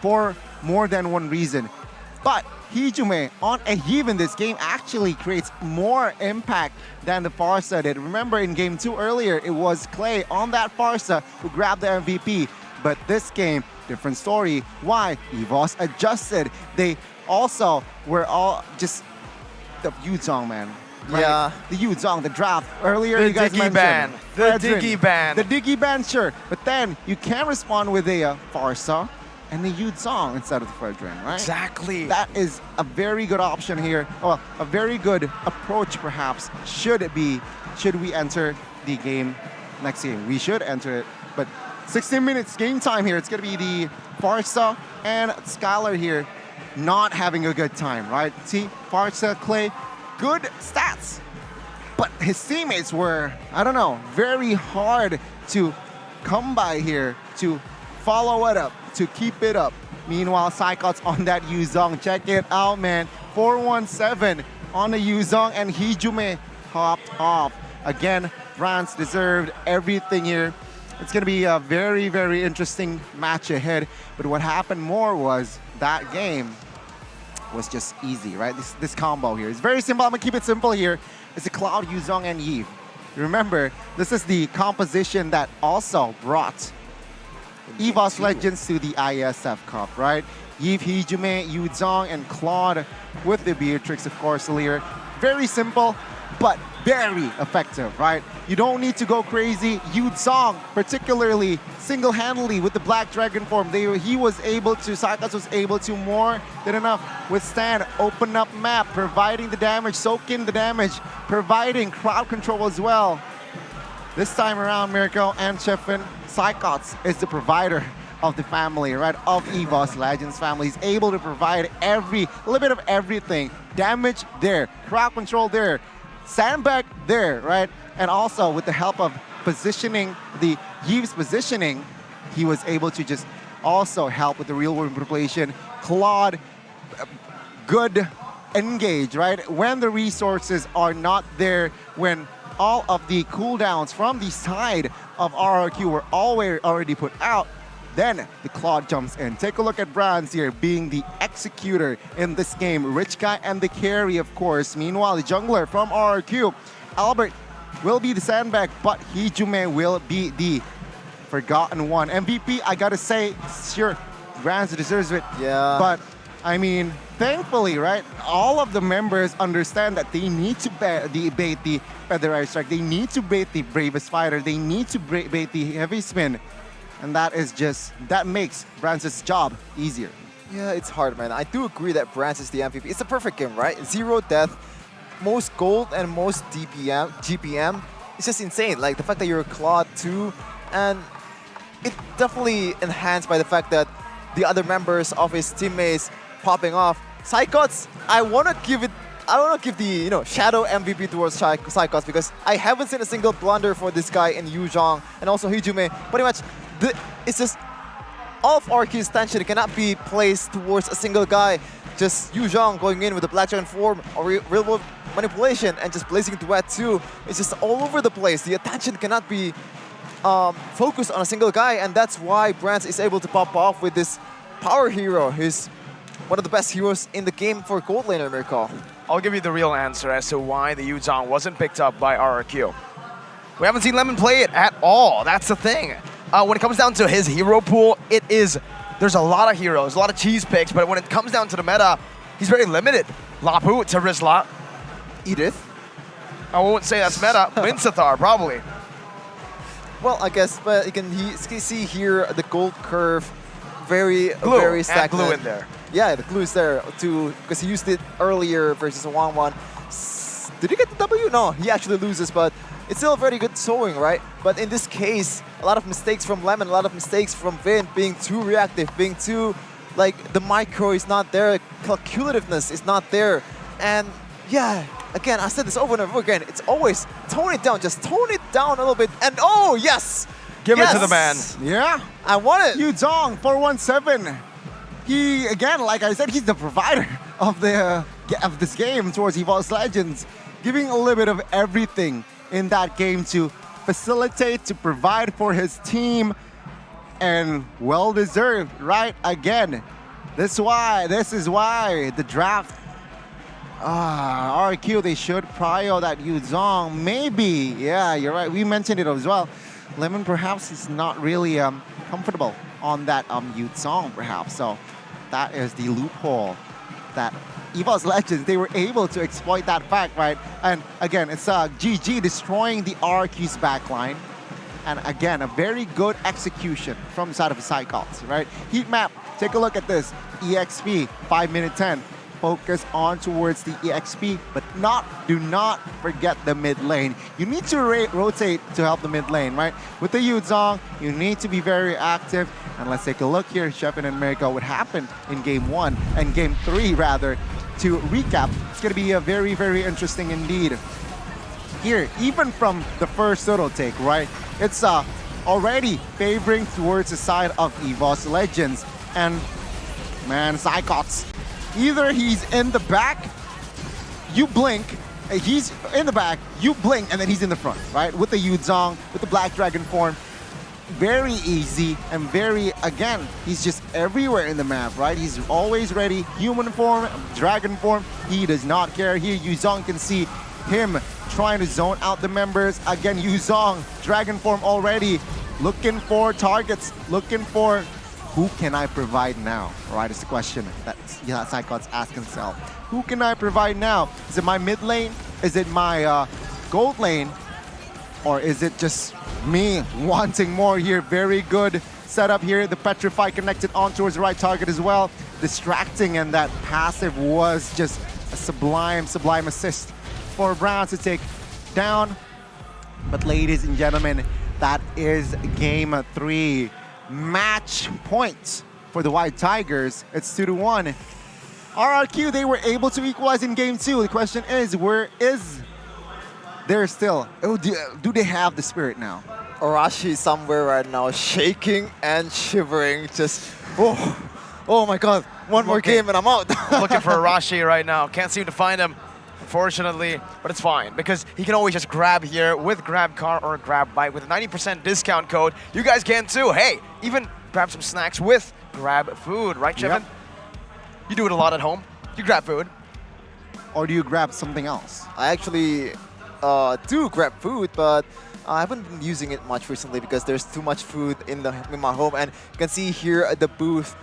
For more than one reason. But Hijume on a heave in this game actually creates more impact than the Farsa did. Remember in game 2 earlier, it was Clay on that Farsa who grabbed the MVP. But this game, different story. Why? EVOS adjusted. They also were all just the Yuzong, man. Right? Yeah. The Yuzong, the draft. Earlier the you guys mentioned. Ban. The Diggy ban. The Diggy ban, sure. But then you can respond with a Farsa and the Yuzong instead of the Fredrin, right? Exactly. That is a very good option here. Well, a very good approach perhaps. Should we enter the game next game? We should enter it. But 16 minutes game time here. It's gonna be the Farsa and Skylar here not having a good time, right? See, Farsa, Clay, good stats. But his teammates were, I don't know, very hard to come by here, to follow it up, to keep it up. Meanwhile, Psychots on that Yuzong. Check it out, man. 417 on the Yuzong, and Hijume hopped off. Again, France deserved everything here. It's going to be a very, very interesting match ahead. But what happened more was that game was just easy, right? This combo here. It's very simple. I'm going to keep it simple here. It's a Cloud, Yuzong, and Yves. Remember, this is the composition that also brought EVOS Legends to the ISF Cup, right? Yves, Hijume, Yuzong, and Claude with the Beatrix, of course, earlier. Very simple, but very effective, right? You don't need to go crazy. Yu Zong, particularly single-handedly with the Black Dragon form, Sycots was able to more than enough withstand, open up map, providing the damage, soak in the damage, providing crowd control as well. This time around, Mirko and Chefin, Sycots is the provider of the family, right? Of EVOS Legends family. He's able to provide a little bit of everything. Damage there, crowd control there, sandbag there, right? And also with the help of positioning, the Yves positioning, he was able to just also help with the real world manipulation. Claude, good engage, right? When the resources are not there, when all of the cooldowns from the side of RRQ were already put out, then the Claude jumps in. Take a look at Brands here being the executor in this game. Rich Guy and the carry, of course. Meanwhile, the jungler from RRQ, Albert, will be the sandbag, but Hijume will be the forgotten one. MVP, I gotta say, sure, Brands deserves it. Yeah. But, I mean, thankfully, right, all of the members understand that they need to bait the Feather Strike. They need to bait the Bravest Fighter. They need to bait the Heavy Spin. And that makes Brands' job easier. Yeah, it's hard, man. I do agree that Brands is the MVP. It's a perfect game, right? 0 death, most gold and most GPM. It's just insane. Like the fact that you're a Claude too, and it definitely enhanced by the fact that the other members of his teammates popping off. Sycots, I want to give the shadow MVP towards Sycots because I haven't seen a single blunder for this guy in Yu Zhong and also Hijume. Pretty much, it's just all of RQ's tension cannot be placed towards a single guy. Just Yu Zhong going in with the Black Dragon form or real world manipulation and just blazing duet too. It's just all over the place. The attention cannot be focused on a single guy, and that's why Brands is able to pop off with this power hero. He's one of the best heroes in the game for gold laner, Mirko. I'll give you the real answer as to why the Yu Zhong wasn't picked up by RRQ. We haven't seen Lemon play it at all. That's the thing. When it comes down to his hero pool, there's a lot of heroes, a lot of cheese picks, but when it comes down to the meta, he's very limited. Lapu, Terizla, Edith. I won't say that's meta. Minsathar, probably. Well, I guess, but you can see here the gold curve, very stagnant. Glue in there. Yeah, the glue is there too, because he used it earlier versus Wang. Did he get the W? No, he actually loses, but it's still a very good showing, right? But in this case, a lot of mistakes from Lemon, a lot of mistakes from Vin, being too reactive, being too, the micro is not there, calculativeness is not there. And yeah, again, I said this over and over again, it's always tone it down, just tone it down a little bit. And oh, yes! Give it to the man. Yeah. I want it. Yu Zhong, 417. He, again, like I said, he's the provider of this game towards EVOS Legends, giving a little bit of everything in that game to facilitate, to provide for his team, and well-deserved, right? Again, this is why the draft, RQ, they should prio that Yu Zhong. Maybe, yeah, you're right. We mentioned it as well. Lemon perhaps is not really comfortable on that Yu Zhong, perhaps. So that is the loophole that EVOS Legends, they were able to exploit that fact, right? And again, it's GG destroying the RQ's backline. And again, a very good execution from the side of the Sycots, right? Heat map, take a look at this. EXP, 5-minute 10. Focus on towards the EXP, but do not forget the mid lane. You need to rotate to help the mid lane, right? With the Yu Zhong, you need to be very active. And let's take a look here, Chefin and Mirko, what happened in Game 1 and Game 3, rather. To recap, it's going to be a very, very interesting indeed. Here, even from the first total take, right? It's already favoring towards the side of EVOS Legends. And man, Sycots, either he's in the back, you blink, he's in the back, you blink, and then he's in the front, right? With the Yu Zhong, with the Black Dragon form. Very easy and again, he's just everywhere in the map, right? He's always ready. Human form, dragon form, he does not care. Here, Yu Zhong can see him trying to zone out the members. Again, Yu Zhong, dragon form already, looking for targets, looking for who can I provide now, right? It's the question that Sycots ask himself. Who can I provide now? Is it my mid lane? Is it my gold lane? Or is it just me wanting more here? Very good setup here. The Petrify connected on towards the right target as well. Distracting, and that passive was just a sublime assist for Brown to take down. But ladies and gentlemen, that is game 3. Match point for the White Tigers. It's 2-1. RRQ, they were able to equalize in game 2. The question is, where is there still? Oh, do they have the spirit now? Arashi somewhere right now, shaking and shivering. Just, oh my God, one more game and I'm out. Looking for Arashi right now. Can't seem to find him, unfortunately, but it's fine because he can always just grab here with Grab Car or Grab Bike with a 90% discount code. You guys can too. Hey, even grab some snacks with Grab Food, right, Chevin? Yep. You do it a lot at home. You grab food. Or do you grab something else? I actually do grab food, but I haven't been using it much recently because there's too much food in my home. And you can see here at the booth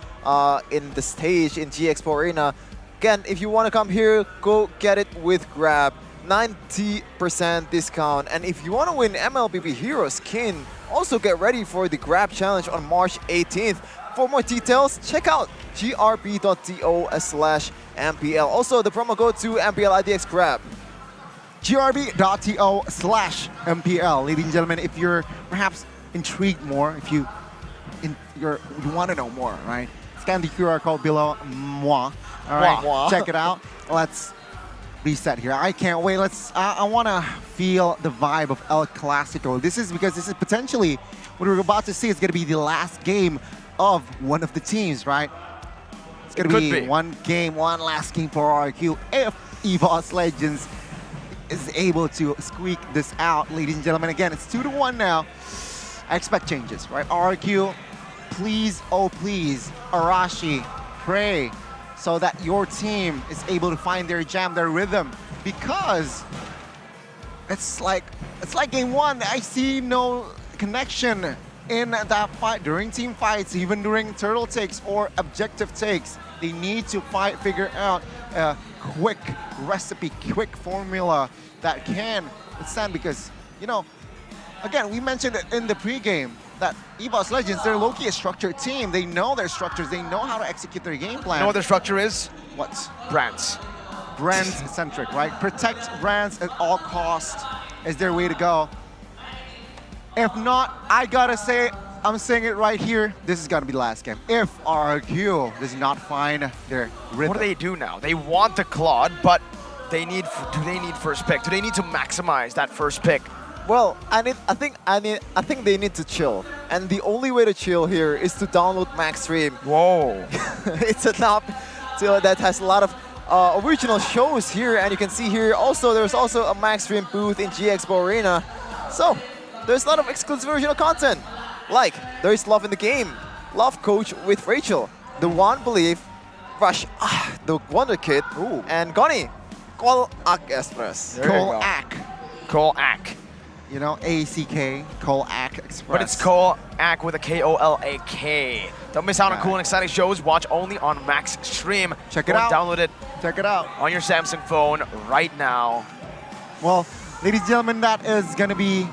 in the stage in G Expo Arena. Again, if you want to come here, go get it with Grab. 90% discount. And if you want to win MLBB Hero skin, also get ready for the Grab Challenge on March 18th. For more details, check out grb.to/MPL. Also, the promo code to MPL ID S Grab. grb.to/MPL. Ladies and gentlemen, if you're perhaps intrigued more, if you want to know more, right? Scan the QR code below. All right, check it out. Let's reset here. I can't wait. I want to feel the vibe of El Clasico. This is because this is potentially what we're about to see. It's going to be the last game of one of the teams, right? It's going to be one last game for RRQ. If EVOS Legends is able to squeak this out, ladies and gentlemen. Again, it's 2-1 now. I expect changes, right? RRQ, please, oh please, Arashi, pray so that your team is able to find their jam, their rhythm, because it's like game 1. I see no connection in that fight during team fights, even during turtle takes or objective takes. They need to figure out a quick recipe, quick formula that can withstand, because, you know, again, we mentioned it in the pregame that EVOS Legends, they're low-key a structured team. They know their structures. They know how to execute their game plan. You know what their structure is? What? Brands. Brands-centric, right? Protect brands at all costs is their way to go. If not, I gotta say, I'm saying it right here, this is gonna be the last game. If RRQ does not find their rhythm. What do they do now? They want the Claude, but do they need first pick? Do they need to maximize that first pick? Well, I think they need to chill, and the only way to chill here is to download Max Stream. Whoa! It's an app that has a lot of original shows here, and you can see here also there's also a Max Stream booth in G Expo Arena. So there's a lot of exclusive original content, like there's Love in the Game, Love Coach with Rachel, The One Belief, Rush, The Wonder Kid, and Goni, Cole Ak Express. Cole Ak. You know, A-C-K, Cole Ak Express. But it's Cole Ak with a K-O-L-A-K. Don't miss out on cool and exciting shows. Watch only on Max Stream. Check it out. Download it. Check it out. On your Samsung phone right now. Well, ladies and gentlemen, that is going to be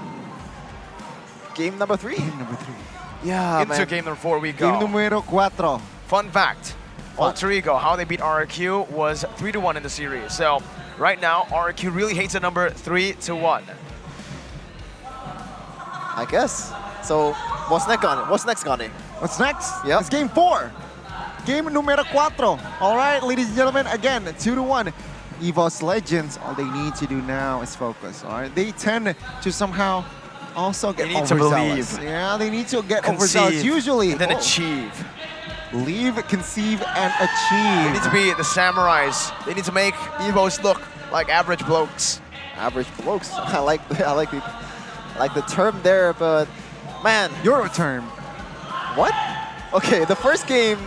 game number 3. Game number 3. Yeah, Into game number 4 we go. Game numero 4. Fun fact. Alter Ego, how they beat RRQ was 3-1 in the series. So right now, RRQ really hates the number 3-1. I guess. So what's next, Gani? What's next? Yep. It's game 4. Game numero 4. All right, ladies and gentlemen, again, 2-1. EVOS Legends, all they need to do now is focus, all right? They tend to somehow also get overzealous. They need to believe. Yeah, they need to get overzealous usually. And then achieve. Believe, conceive, and achieve. They need to be the samurais. They need to make EVOS look like average blokes. Average blokes. I like the term there, but man, your term. What? Okay, the first game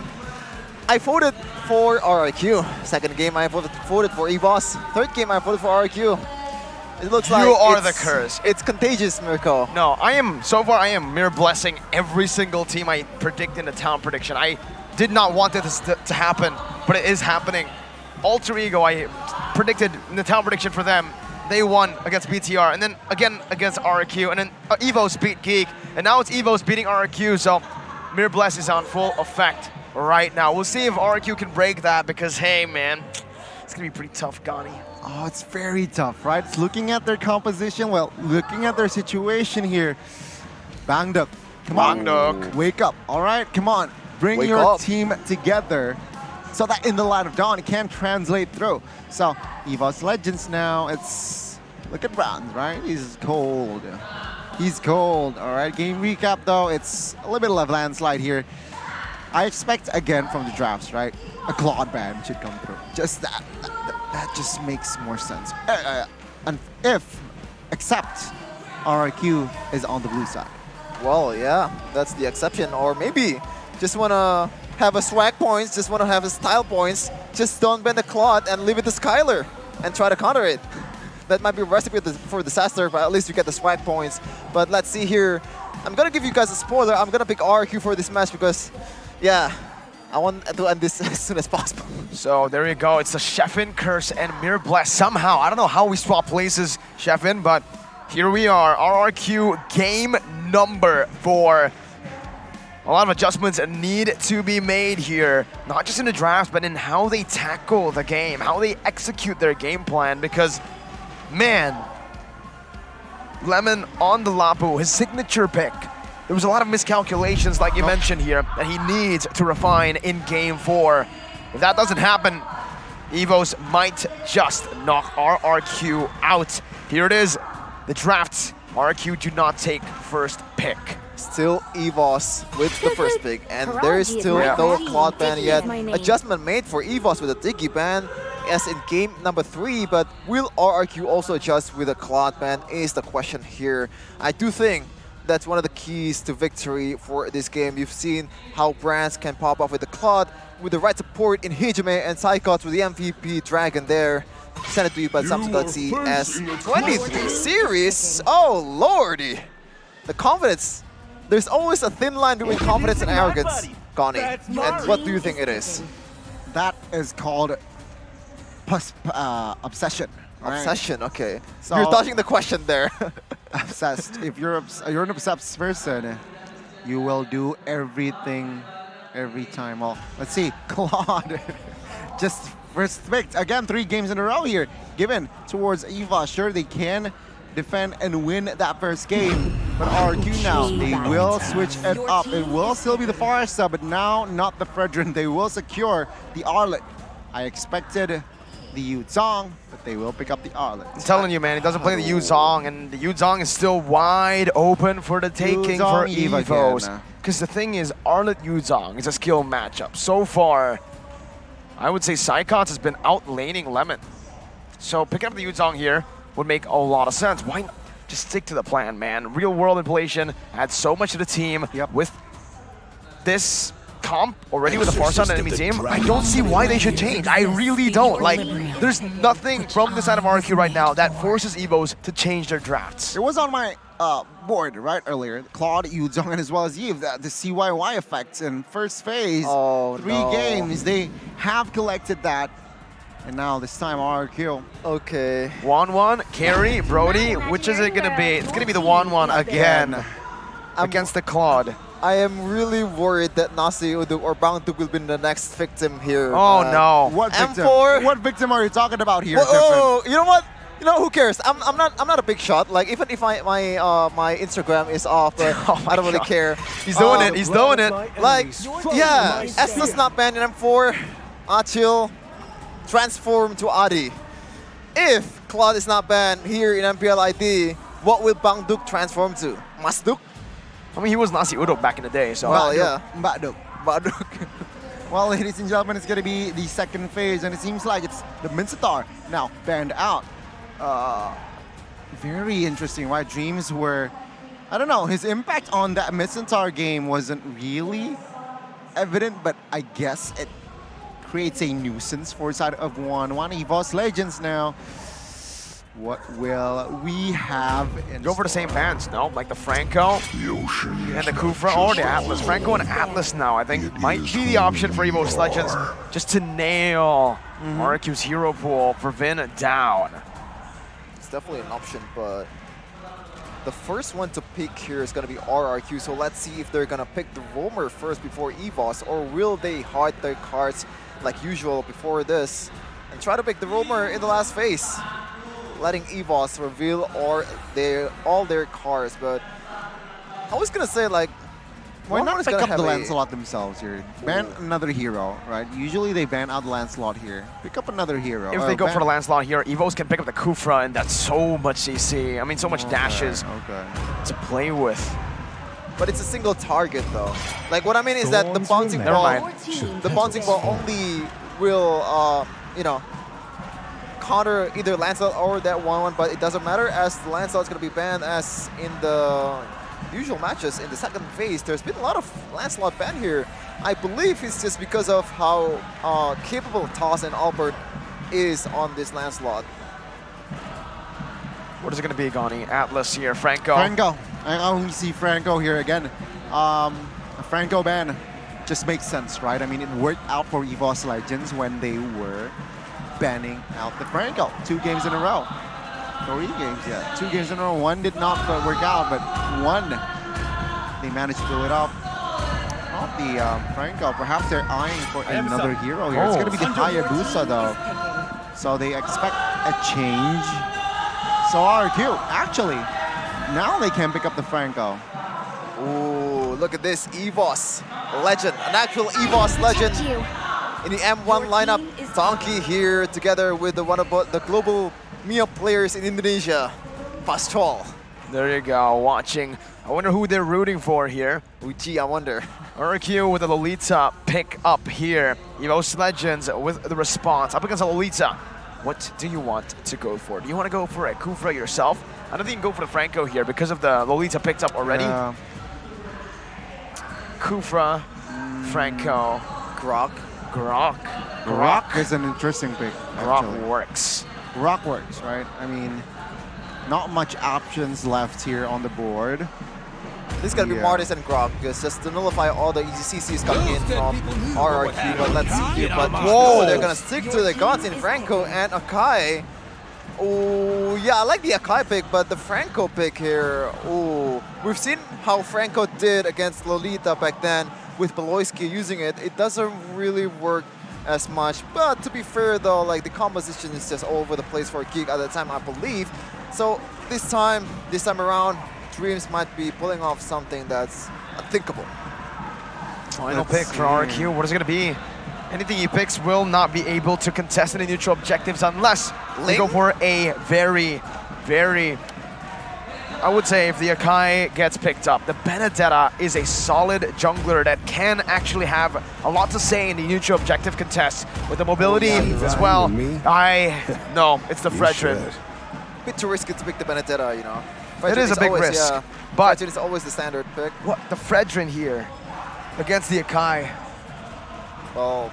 I voted for RRQ. Second game I voted for EVOS. Third game I voted for RRQ. It looks like you are the curse. It's contagious, Mirko. No, so far I am mere blessing every single team I predict in the town prediction. I did not want this to happen, but it is happening. Alter Ego, I predicted in the town prediction for them they won against BTR, and then again against RRQ, and then EVOS beat Geek, and now it's EVOS beating RRQ, so Mirror Blast is on full effect right now. We'll see if RRQ can break that, because hey man, it's gonna be pretty tough, Gani. Oh, it's very tough, right? It's looking at their composition, well, looking at their situation here. Bangduk, come on. Wake up, all right? Come on, bring Wake your up. team together so that in the light of dawn it can translate through. So, EVOS Legends now, it's... Look at Bronze, right? He's cold. He's cold, all right? Game recap, though, it's a little bit of a landslide here. I expect, again, from the drafts, right? A Claude ban should come through. Just that just makes more sense. And except RRQ is on the blue side. Well, yeah, that's the exception. Or maybe just want to have a swag points, just want to have a style points, just don't ban the Claude and leave it to Skylar and try to counter it. That might be a recipe for disaster, but at least you get the swag points. But let's see here. I'm going to give you guys a spoiler. I'm going to pick RRQ for this match because, yeah, I want to end this as soon as possible. So there you go. It's the Sheffin, Curse, and Mirror Blast. Somehow, I don't know how we swap places, Sheffin, but here we are. RRQ game number 4. A lot of adjustments need to be made here, not just in the draft, but in how they tackle the game, how they execute their game plan, because, man, Lemon on the Lapu, his signature pick. There was a lot of miscalculations, like you mentioned here, that he needs to refine in Game 4. If that doesn't happen, EVOS might just knock RRQ out. Here it is, the draft. RRQ do not take first pick. Still EVOS with the first pick, and there is still no Claude ban yet. Adjustment made for EVOS with a Diggy ban, as in game number 3, but will RRQ also adjust with a Claude ban is the question here. I do think that's one of the keys to victory for this game. You've seen how brands can pop off with the Claude, with the right support in Hijime and Psychots with the MVP Dragon there. Send it to you by Samsung Galaxy S23 series. Oh lordy! The confidence. There's always a thin line between confidence and arrogance, Connie. And what do you think it is? That is called obsession. Right? Obsession, okay. So you're dodging the question there. Obsessed. If you're an obsessed person, you will do everything every time. Well, let's see. Claude just first picked. Again, 3 games in a row here. Given towards EVOS. Sure, they can defend and win that first game. But RRQ now, they will switch it up. It will still be the Foresta, but now not the Fredrin. They will secure the Arlet. I expected the Yuzong, but they will pick up the Arlet. I'm telling you, man, he doesn't play the Yuzong, and the Yuzong is still wide open for the taking for EVOS. Because the thing is, Arlet Yuzong is a skill matchup. So far, I would say Psychots has been outlaning Lemon. So picking up the Yuzong here would make a lot of sense. Why not just stick to the plan, man? Real world inflation adds so much to the team. With this comp already with the Force on the enemy team, I don't see why they should change. I really don't. Like, there's nothing from the side of RRQ right now that forces EVOS to change their drafts. It was on my board right earlier. Claude, Yuzong, and as well as Eve, the CYY effects in first phase. 3 games, they have collected that. And now this time RRQ. Okay. 1-1, carry, Brody. Which is it gonna be? It's gonna be the 1-1 again against the Claude. I am really worried that Nasi or Bangduk will be the next victim here. Oh no! What victim? M4. What victim are you talking about here? Oh, you know what? You know, who cares? I'm not a big shot. Like, even if my Instagram is off, but I don't really care. He's doing it. He's doing it. Like, yeah, Esna's not banned in M4. Achil transform to Adi. If Claude is not banned here in MPL ID, what will Bangduk transform to? Masduk? I mean, he was Nasi Udo back in the day, so. Well, yeah. Mbaduk. Well, ladies and gentlemen, it's going to be the second phase, and it seems like it's the Mincetar now banned out. Very interesting, right? Dreams were, I don't know, his impact on that Mincetar game wasn't really evident, but I guess it creates a nuisance for side of 1-1. EVOS Legends now. What will we have in Go for the same bands, no? Like the Franco and the Kufra or the Atlas. Franco and Atlas now, I think, might be the option for EVOS Legends just to nail RQ's hero pool for Vin down. definitely an option, but the first one to pick here is going to be RRQ, so let's see if they're going to pick the roamer first before EVOS, or will they hide their cards like usual before this and try to pick the roamer in the last phase, letting EVOS reveal all their cards. But I was going to say, like, why roamer not is pick gonna up have the a- Lancelot themselves here? Ban another hero, right? Usually they ban out Lancelot here. Pick up another hero. If they go for the Lancelot here, EVOS can pick up the Kufra, and that's so much CC. I mean, so much dashes to play with. But it's a single target though. Like what I mean is that the bouncing ball only will, you know, counter either Lancelot or that one, but it doesn't matter as Lancelot's gonna be banned as in the usual matches in the second phase. There's been a lot of Lancelot ban here. I believe it's just because of how capable Toss and Albert is on this Lancelot. What is it going to be, Gani? Atlas here, Franco. Franco. I only see Franco here again. A Franco ban just makes sense, right? I mean, it worked out for EVOS Legends when they were banning out the Franco 2 games in a row. 3 games, yeah. 2 games in a row. One did not work out, but one, they managed to pull it off. Not the Franco. Perhaps they're eyeing for another hero here. It's going to be the Hayabusa, though. So they expect a change. So RQ, actually, now they can pick up the Franco. Ooh, look at this EVOS Legend, an actual EVOS Legend in the M1 lineup. Donkey here together with the one of the global Mia players in Indonesia, Pastrol. There you go, watching. I wonder who they're rooting for here. Gee, I wonder. RQ with a Lolita pick up here. EVOS Legends with the response. Up against a Lolita. What do you want to go for? Do you want to go for a Kufra yourself? I don't think you can go for the Franco here because of the Lolita picked up already. Yeah. Kufra, Franco, Grok. Grok is an interesting pick. Grok works. Grok works, right? I mean, not much options left here on the board. This is going to be Martis and Grok, because just to nullify all the easy CCs coming in from RRQ. But let's see here. But whoa, they're going to stick to the guns in Franco and Akai. Oh, yeah, I like the Akai pick, but the Franco pick here. Oh, we've seen how Franco did against Lolita back then with Beloyski using it. It doesn't really work as much. But to be fair, though, like the composition is just all over the place for Geek at the time, I believe. So this time around, Dreams might be pulling off something that's unthinkable. Final pick for RQ. What is it going to be? Anything he picks will not be able to contest any neutral objectives unless they go for a very, I would say if the Akai gets picked up, the Benedetta is a solid jungler that can actually have a lot to say in the neutral objective contest with the mobility as well. No, it's the Fredrin. Bit too risky to pick the Benedetta, you know. It is a big always, risk, yeah, but Fredrin is always the standard pick. What the Fredrin here against the Akai? Well,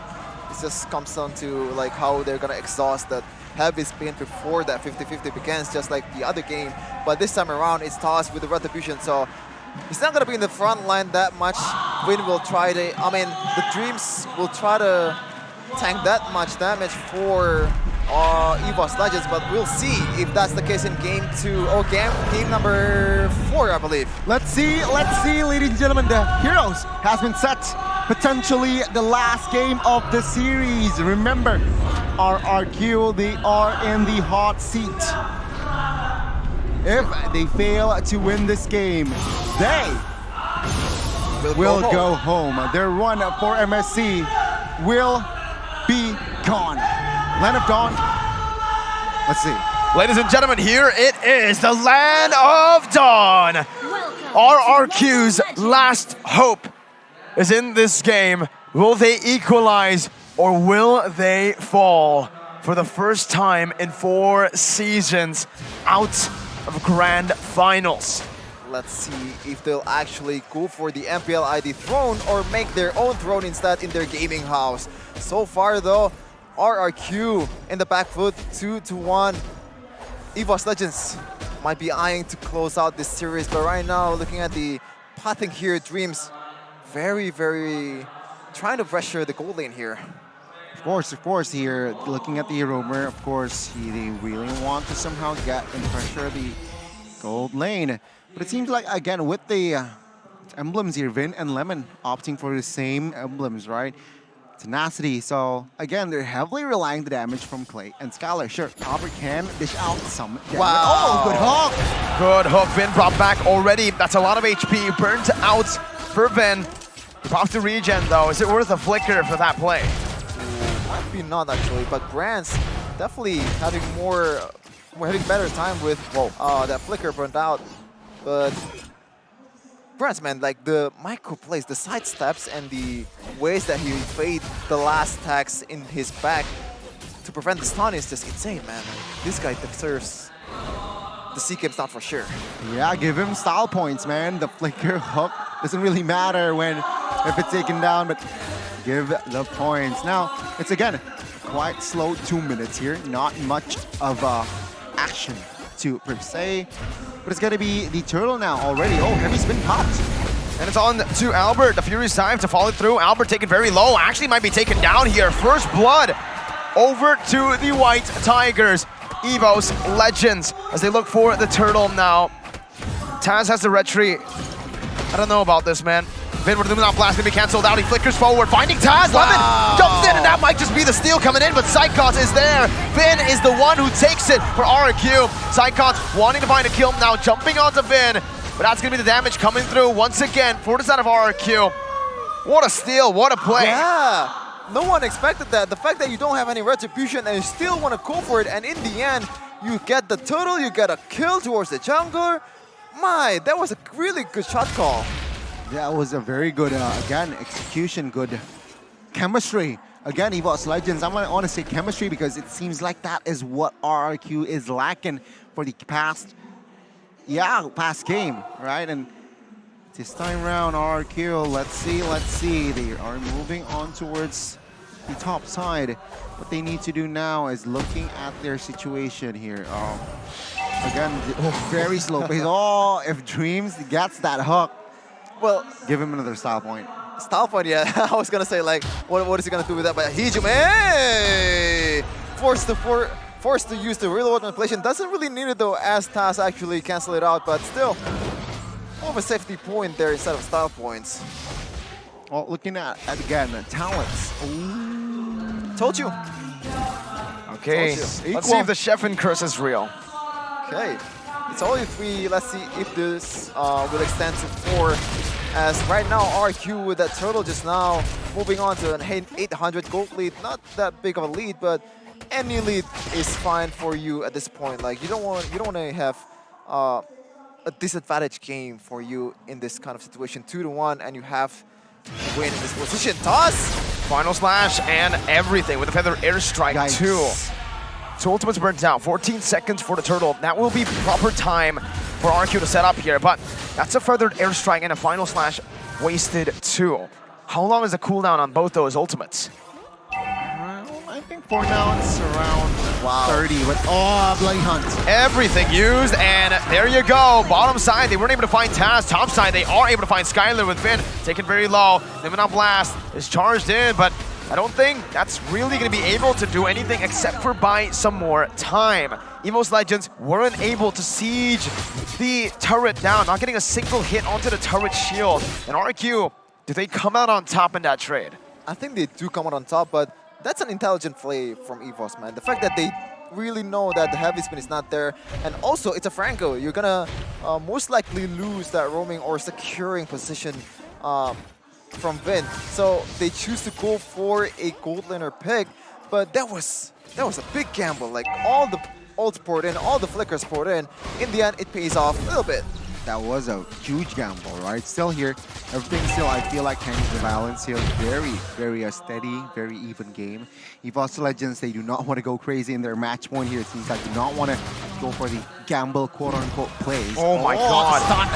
it just comes down to like how they're gonna exhaust that heavy spin before that 50-50 begins, just like the other game. But this time around, it's tossed with the Retribution, so he's not gonna be in the front line that much. Win will try to, the Dreams will try to tank that much damage for EVOS Legends, but we'll see if that's the case in game 2 or game number 4, I believe. Let's see, ladies and gentlemen. The Heroes has been set. Potentially the last game of the series. Remember, RRQ, they are in the hot seat. If they fail to win this game, they will go home. Their run for MSC will be gone. Land of Dawn. Let's see. Ladies and gentlemen, here it is, the Land of Dawn. RRQ's last hope is in this game. Will they equalize or will they fall for the first time in 4 seasons out of grand finals? Let's see if they'll actually go for the MPL ID throne or make their own throne instead in their gaming house. So far though, RRQ in the back foot, 2-1. EVOS Legends might be eyeing to close out this series, but right now, looking at the pathing here, Dreams very trying to pressure the goal lane here. Of course, here, looking at the roamer, of course, they really want to somehow get and pressure the gold lane. But it seems like, again, with the emblems here, Vin and Lemon opting for the same emblems, right? Tenacity. So, again, they're heavily relying the damage from Clay and Skylar. Sure, Copper can dish out some damage. Wow. Oh, good hook! Good hook. Vin brought back already. That's a lot of HP burnt out for Vin. Pops to regen, though. Is it worth a flicker for that play? Might be not, actually, but Grant's definitely having having better time with that flicker burnt out. But Grant's, man, like the micro plays, the side steps, and the ways that he played the last tags in his back to prevent the stun is just insane, man. This guy deserves the C-Games, not for sure. Yeah, give him style points, man. The flicker hook doesn't really matter if it's taken down, but give the points. Now, it's again quite slow 2 minutes here. Not much of action to per se, but it's gonna be the turtle now already. Oh, heavy spin popped. And it's on to Albert. The Fury's time to follow through. Albert taken very low. Actually might be taken down here. First blood over to the White Tigers. EVOS Legends as they look for the turtle now. Taz has the retreat. I don't know about this, man. Vin with the Luminant Blast gonna be cancelled out. He flickers forward, finding Taz. Wow. Lemon jumps in, and that might just be the steal coming in, but Psychos is there. Vin is the one who takes it for RQ. Psychos wanting to find a kill now, jumping onto Vin, but that's gonna be the damage coming through once again for the side of RQ. What a steal, what a play. Yeah, no one expected that. The fact that you don't have any retribution and you still want to go for it, and in the end, you get the turtle, you get a kill towards the jungler. My, that was a really good shot call. That was a very good, again, execution, good chemistry. Again, EVOS Legends, I want to say chemistry because it seems like that is what RRQ is lacking for the past game, right? And this time around, RRQ, let's see. They are moving on towards the top side. What they need to do now is looking at their situation here. Again, very slow pace. Oh, if Dreams gets that hook, well, give him another style point. Style point, yeah. I was gonna say, like, what is he gonna do with that? But he forced to use the real world manipulation. Doesn't really need it though, as Taz actually cancel it out. But still, more of a safety point there instead of style points. Well, looking at again talents. Ooh. Told you. Okay, let's see if the Chefin curse is real. Okay. It's only 3. Let's see if this will extend to 4. As right now, RQ with that turtle just now moving on to an 800 gold lead. Not that big of a lead, but any lead is fine for you at this point. Like you don't want to have a disadvantage game for you in this kind of situation. 2-1, and you have to win in this position. Toss! Final slash and everything with a feather airstrike too. So ultimate's burnt out. 14 seconds for the turtle. That will be proper time for RQ to set up here, but that's a feathered airstrike and a final slash wasted too. How long is the cooldown on both those ultimates? I think for now it's around 30, but Bloody Hunt. Everything used, and there you go. Bottom side, they weren't able to find Taz. Top side, they are able to find Skylar with Finn. Taken very low. Luminant Blast is charged in, but I don't think that's really going to be able to do anything except for buy some more time. EVOS Legends weren't able to siege the turret down, not getting a single hit onto the turret shield. And RQ, do they come out on top in that trade? I think they do come out on top, but that's an intelligent play from EVOS, man. The fact that they really know that the heavy spin is not there, and also it's a Franco. You're gonna most likely lose that roaming or securing position from Vin. So they choose to go for a gold laner pick, but that was a big gamble. Like all the ults poured in, all the flickers poured in the end it pays off a little bit. That was a huge gamble, right? Still here, everything still, I feel like hangs the balance here. Very, very steady, very even game. EVOS Legends, they do not want to go crazy in their match point here. It seems like they do not want to go for the gamble, quote-unquote, plays. Oh my god.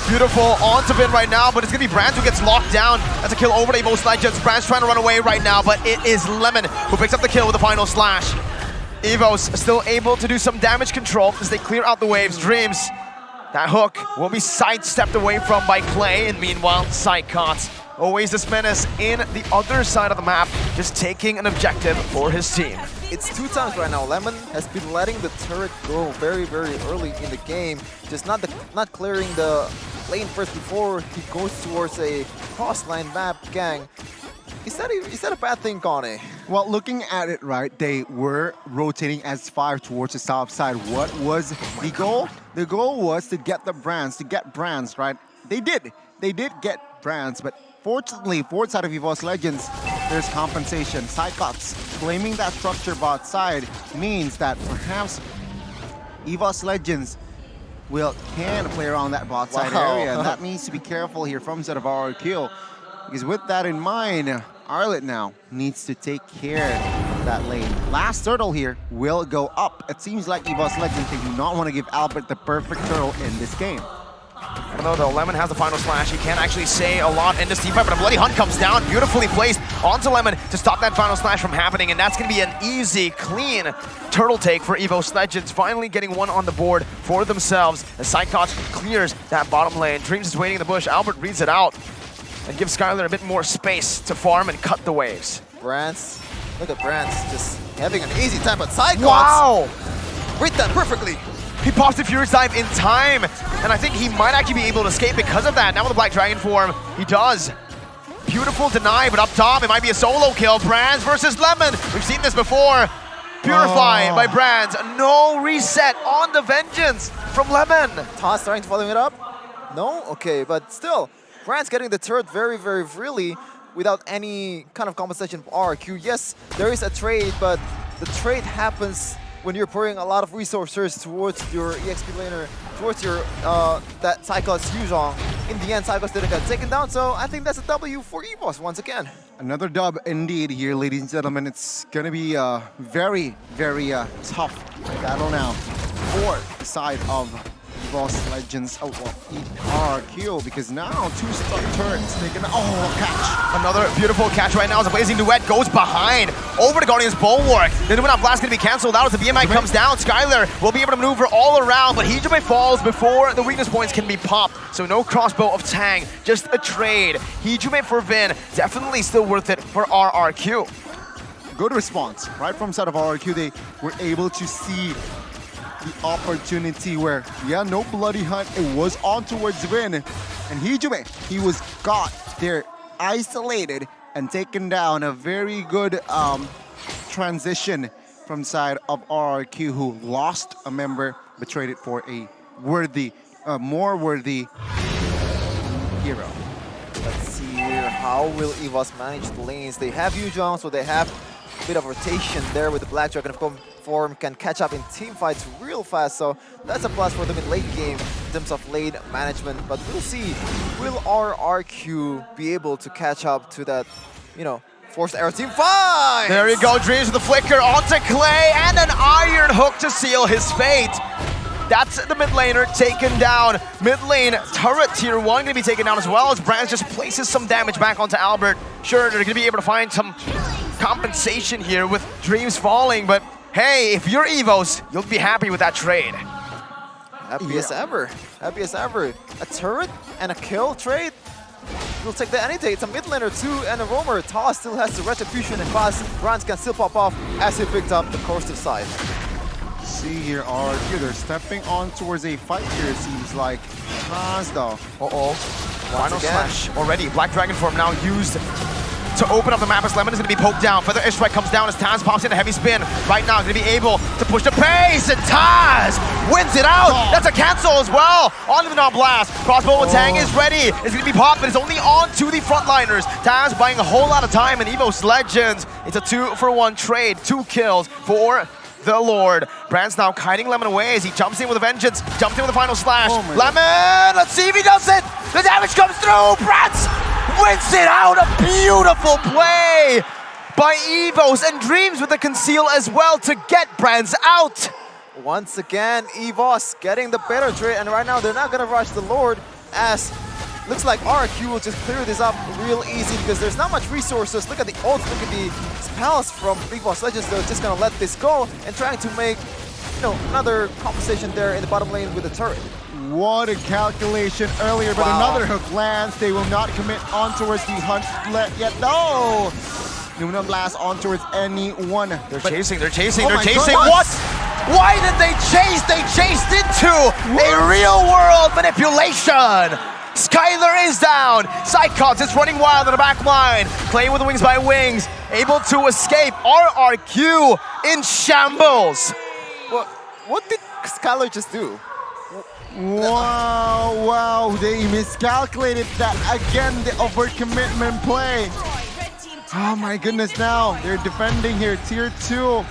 Beautiful onto Vin right now, but it's going to be Brands who gets locked down. That's a kill over to EVOS Legends. Brands trying to run away right now, but it is Lemon who picks up the kill with the final slash. EVOS still able to do some damage control as they clear out the waves. Dreams. That hook will be sidestepped away from by Clay, and meanwhile, Psychos Oasis Menace in the other side of the map, just taking an objective for his team. It's 2 times right now. Lemon has been letting the turret go very, very early in the game. Just not clearing the lane first before he goes towards a cross-line map gang. Is that a bad thing, Connie? Well, looking at it, right, they were rotating as far towards the south side. What was the goal? The goal was to get the brands, right? They did get brands, but fortunately, for side of EVOS Legends, there's compensation. Psychots claiming that structure bot side means that perhaps EVOS Legends can play around that bot side area, and that needs to be careful here from side of RRQ. Because with that in mind, Arlet now needs to take care of that lane. Last turtle here will go up. It seems like EVOS Legends, they do not want to give Albert the perfect turtle in this game. Even though Lemon has the final slash, he can't actually say a lot in this team fight, but a bloody hunt comes down, beautifully placed onto Lemon to stop that final slash from happening, and that's going to be an easy, clean turtle take for EVOS Legends, finally getting one on the board for themselves as Psychots clears that bottom lane. Dreams is waiting in the bush, Albert reads it out and gives Skylar a bit more space to farm and cut the waves. Brands, look at Brands just having an easy time, but Psychots! Wow! Read that perfectly! He pops the Furious Dive in time, and I think he might actually be able to escape because of that. Now with the Black Dragon form, he does. Beautiful deny, but up top, it might be a solo kill. Brands versus Lemon. We've seen this before. Purified by Brands. No reset on the Vengeance from Lemon. Toss trying to follow it up? No? Okay, but still, Brands getting the turret very, very freely without any kind of compensation from RRQ. Yes, there is a trade, but the trade happens when you're pouring a lot of resources towards your EXP laner, towards your that Psychots Yuzhong. In the end, Psychots didn't get taken down, so I think that's a W for EVOS once again. Another dub indeed here, ladies and gentlemen. It's gonna be a very, very tough battle now for the side of EVOS Legends. Oh, well, RRQ, because now 2 stuck turrets taken. Oh, catch! Another beautiful catch right now as a Blazing Duet goes behind over the Guardian's Bulwark. The Numenor Blast going to be cancelled out as the BMI comes down. Skylar will be able to maneuver all around, but Hijime falls before the weakness points can be popped. So no crossbow of Tang, just a trade. Hijime for Vin, definitely still worth it for RRQ. Good response, right from side of RRQ. They were able to see the opportunity where, yeah, no bloody hunt. It was on towards Vin. And Hijime, he was got there isolated and taken down. A very good transition from side of RRQ, who lost a member but traded for a worthy, more worthy hero. Let's see here, how will EVOS manage the lanes? They have Yuzhong, so they have a bit of rotation there with the Black Dragon form, can catch up in team fights real fast, so that's a plus for them in late game in terms of lane management. But we'll see, will RRQ be able to catch up to that, you know, forced arrow team fight? There you go, Dreams with the flicker onto Clay and an iron hook to seal his fate. That's the mid laner taken down. Mid lane turret tier 1 going to be taken down as well as Brands just places some damage back onto Albert. Sure, they're going to be able to find some compensation here with Dreams falling, but hey, if you're EVOS, you'll be happy with that trade. Happy as ever. Happy as ever. A turret and a kill trade? We'll take that any day. It's a mid laner too and a roamer. Toss still has the retribution and fast. Brands can still pop off as he picked up the corrosive side. See here, RRQ, they're stepping on towards a fight here, it seems like. Toss though. Uh-oh. Final slash already. Black Dragon form now used to open up the map as Lemon is going to be poked down. Feather Airstrike comes down as Taz pops in a heavy spin. Right now, going to be able to push the pace, and Taz wins it out. That's a cancel as well on the Numenor Blast. Crossbow and Tang is ready. It's going to be popped, but it's only on to the frontliners. Taz buying a whole lot of time in EVOS Legends. It's a 2-for-1 trade, 2 kills for the Lord. Brands now kiting Lemon away as he jumps in with a vengeance, jumps in with a final slash. Lemon, let's see if he does it. The damage comes through. Brands wins it out. A beautiful play by EVOS, and Dreams with the conceal as well to get Brands out. Once again, EVOS getting the better trade, and right now they're not gonna rush the Lord, as looks like RRQ will just clear this up real easy because there's not much resources. Look at the ults, look at the spells from EVOS Legends. They're just gonna let this go and trying to make, you know, another compensation there in the bottom lane with the turret. What a calculation earlier, but another hook lands. They will not commit on towards the hunt yet. No! Nuna blast on towards anyone. They're chasing, they're chasing. God, What? Why did they chase? They chased into a real world manipulation. Skylar is down. Psychox is running wild in the back line. Playing with the wings by wings. Able to escape. RRQ in shambles. What did Skylar just do? Wow, they miscalculated that again, the overcommitment play. Oh my goodness, now they're defending here, tier 2.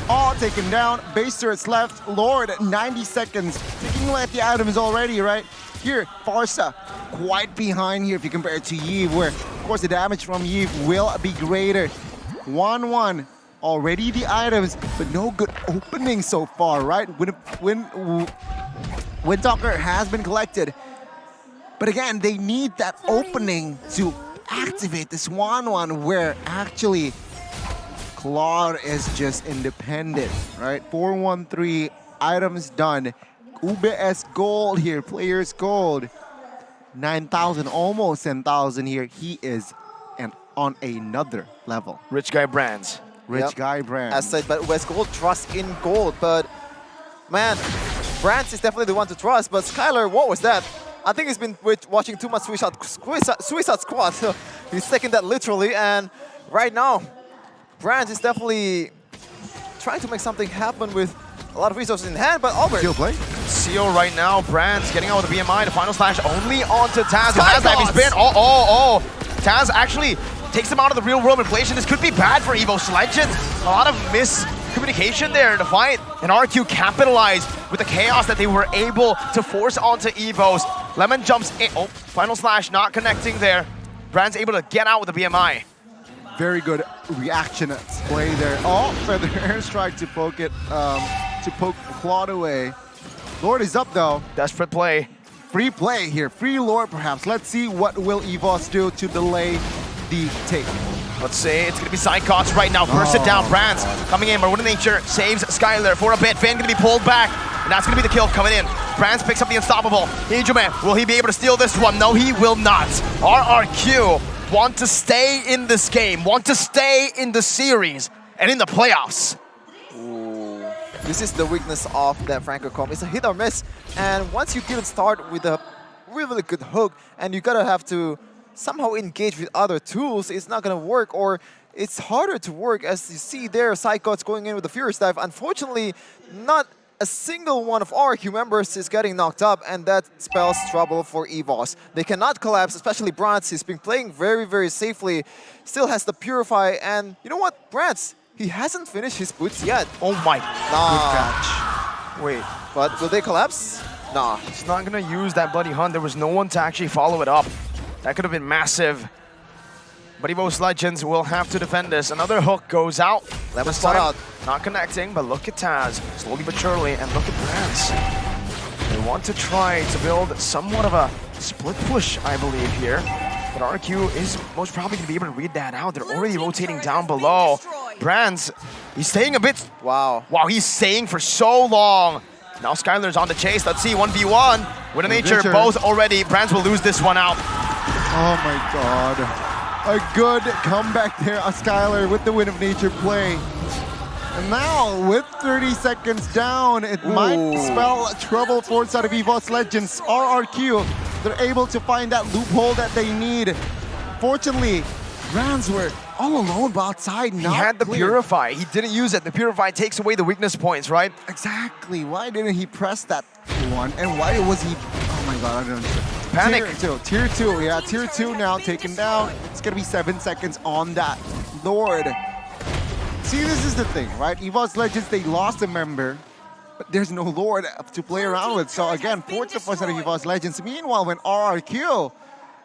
All taken down, base turrets left, Lord, 90 seconds. Taking away at the items already, right? Here, Farsa, quite behind here if you compare it to Yves, where, of course, the damage from Yves will be greater. 1-1, already the items, but no good opening so far, right? Windtalker has been collected, but again, they need that opening to activate this 1-1 where actually Claude is just independent, right? 4-1-3, items done. UBS gold here, players gold. 9,000, almost 10,000 here. He is on another level. Rich guy brands. Rich guy brands. As said, but West Gold trust in gold, but man, Brands is definitely the one to trust, but Skylar, what was that? I think he's been watching too much Suicide Squad, so he's taking that literally, and right now, Brands is definitely trying to make something happen with a lot of resources in hand, but Albert. Seal play. Seal right now, Brands getting out with the BMI, the final slash only onto Taz, who has that spin. Taz actually takes him out of the real world manipulation. This could be bad for EVOS Legends. A lot of miscommunication there in the fight, and RQ capitalized with the chaos that they were able to force onto EVOS. Lemon jumps in. Oh, final slash not connecting there. Brands able to get out with the BMI. Very good reaction play there. Oh, feather airstrike to poke it, to poke Claude away. Lord is up though. Desperate play. Free play here, free Lord perhaps. Let's see what will EVOS do to delay the take. Let's see, it's gonna be Psychox right now. Burst it down, Brands coming in, Marina Nature saves Skylar for a bit. Fan gonna be pulled back, and that's gonna be the kill coming in. Brands picks up the unstoppable. Hijuman, will he be able to steal this one? No, he will not. RRQ want to stay in this game, want to stay in the series, and in the playoffs. Ooh. This is the weakness of that Franco comp. It's a hit or miss, and once you didn't start with a really good hook, and you gotta have to somehow engage with other tools, it's not gonna work, or it's harder to work. As you see there, Psychox going in with the Furious Dive. Unfortunately, not a single one of RQ members is getting knocked up, and that spells trouble for EVOS. They cannot collapse, especially Brands. He's been playing very, very safely. Still has the Purify, and you know what? Brands, he hasn't finished his boots yet. Oh my. Good catch. Wait, but will they collapse? Nah. He's not gonna use that bloody hunt. There was no one to actually follow it up. That could have been massive. But EVOS Legends will have to defend this. Another hook goes out. Lemon spot out. Not connecting, but look at Taz, slowly but surely, and look at Brands. They want to try to build somewhat of a split push, I believe, here. But RQ is most probably going to be able to read that out. They're already rotating down below. Brands, he's staying a bit. Wow. Wow, he's staying for so long. Now Skylar's on the chase. Let's see, 1v1. With a nature, both already. Brands will lose this one out. Oh my god. A good comeback there on Skylar with the Win of Nature play. And now, with 30 seconds down, it might spell trouble for side of EVOS Legends. RRQ, they're able to find that loophole that they need. Fortunately, Brands were all alone but outside. He had the Purify. He didn't use it. The Purify takes away the weakness points, right? Exactly. Why didn't he press that one? And why was he... Oh my god, I don't know. Panic. Tier 2, yeah, tier 2 now taken down. It's gonna be 7 seconds on that Lord. See, this is the thing, right? EVOS Legends, they lost a member, but there's no Lord to play around with. So again, 4th of EVOS Legends. Meanwhile, when RRQ,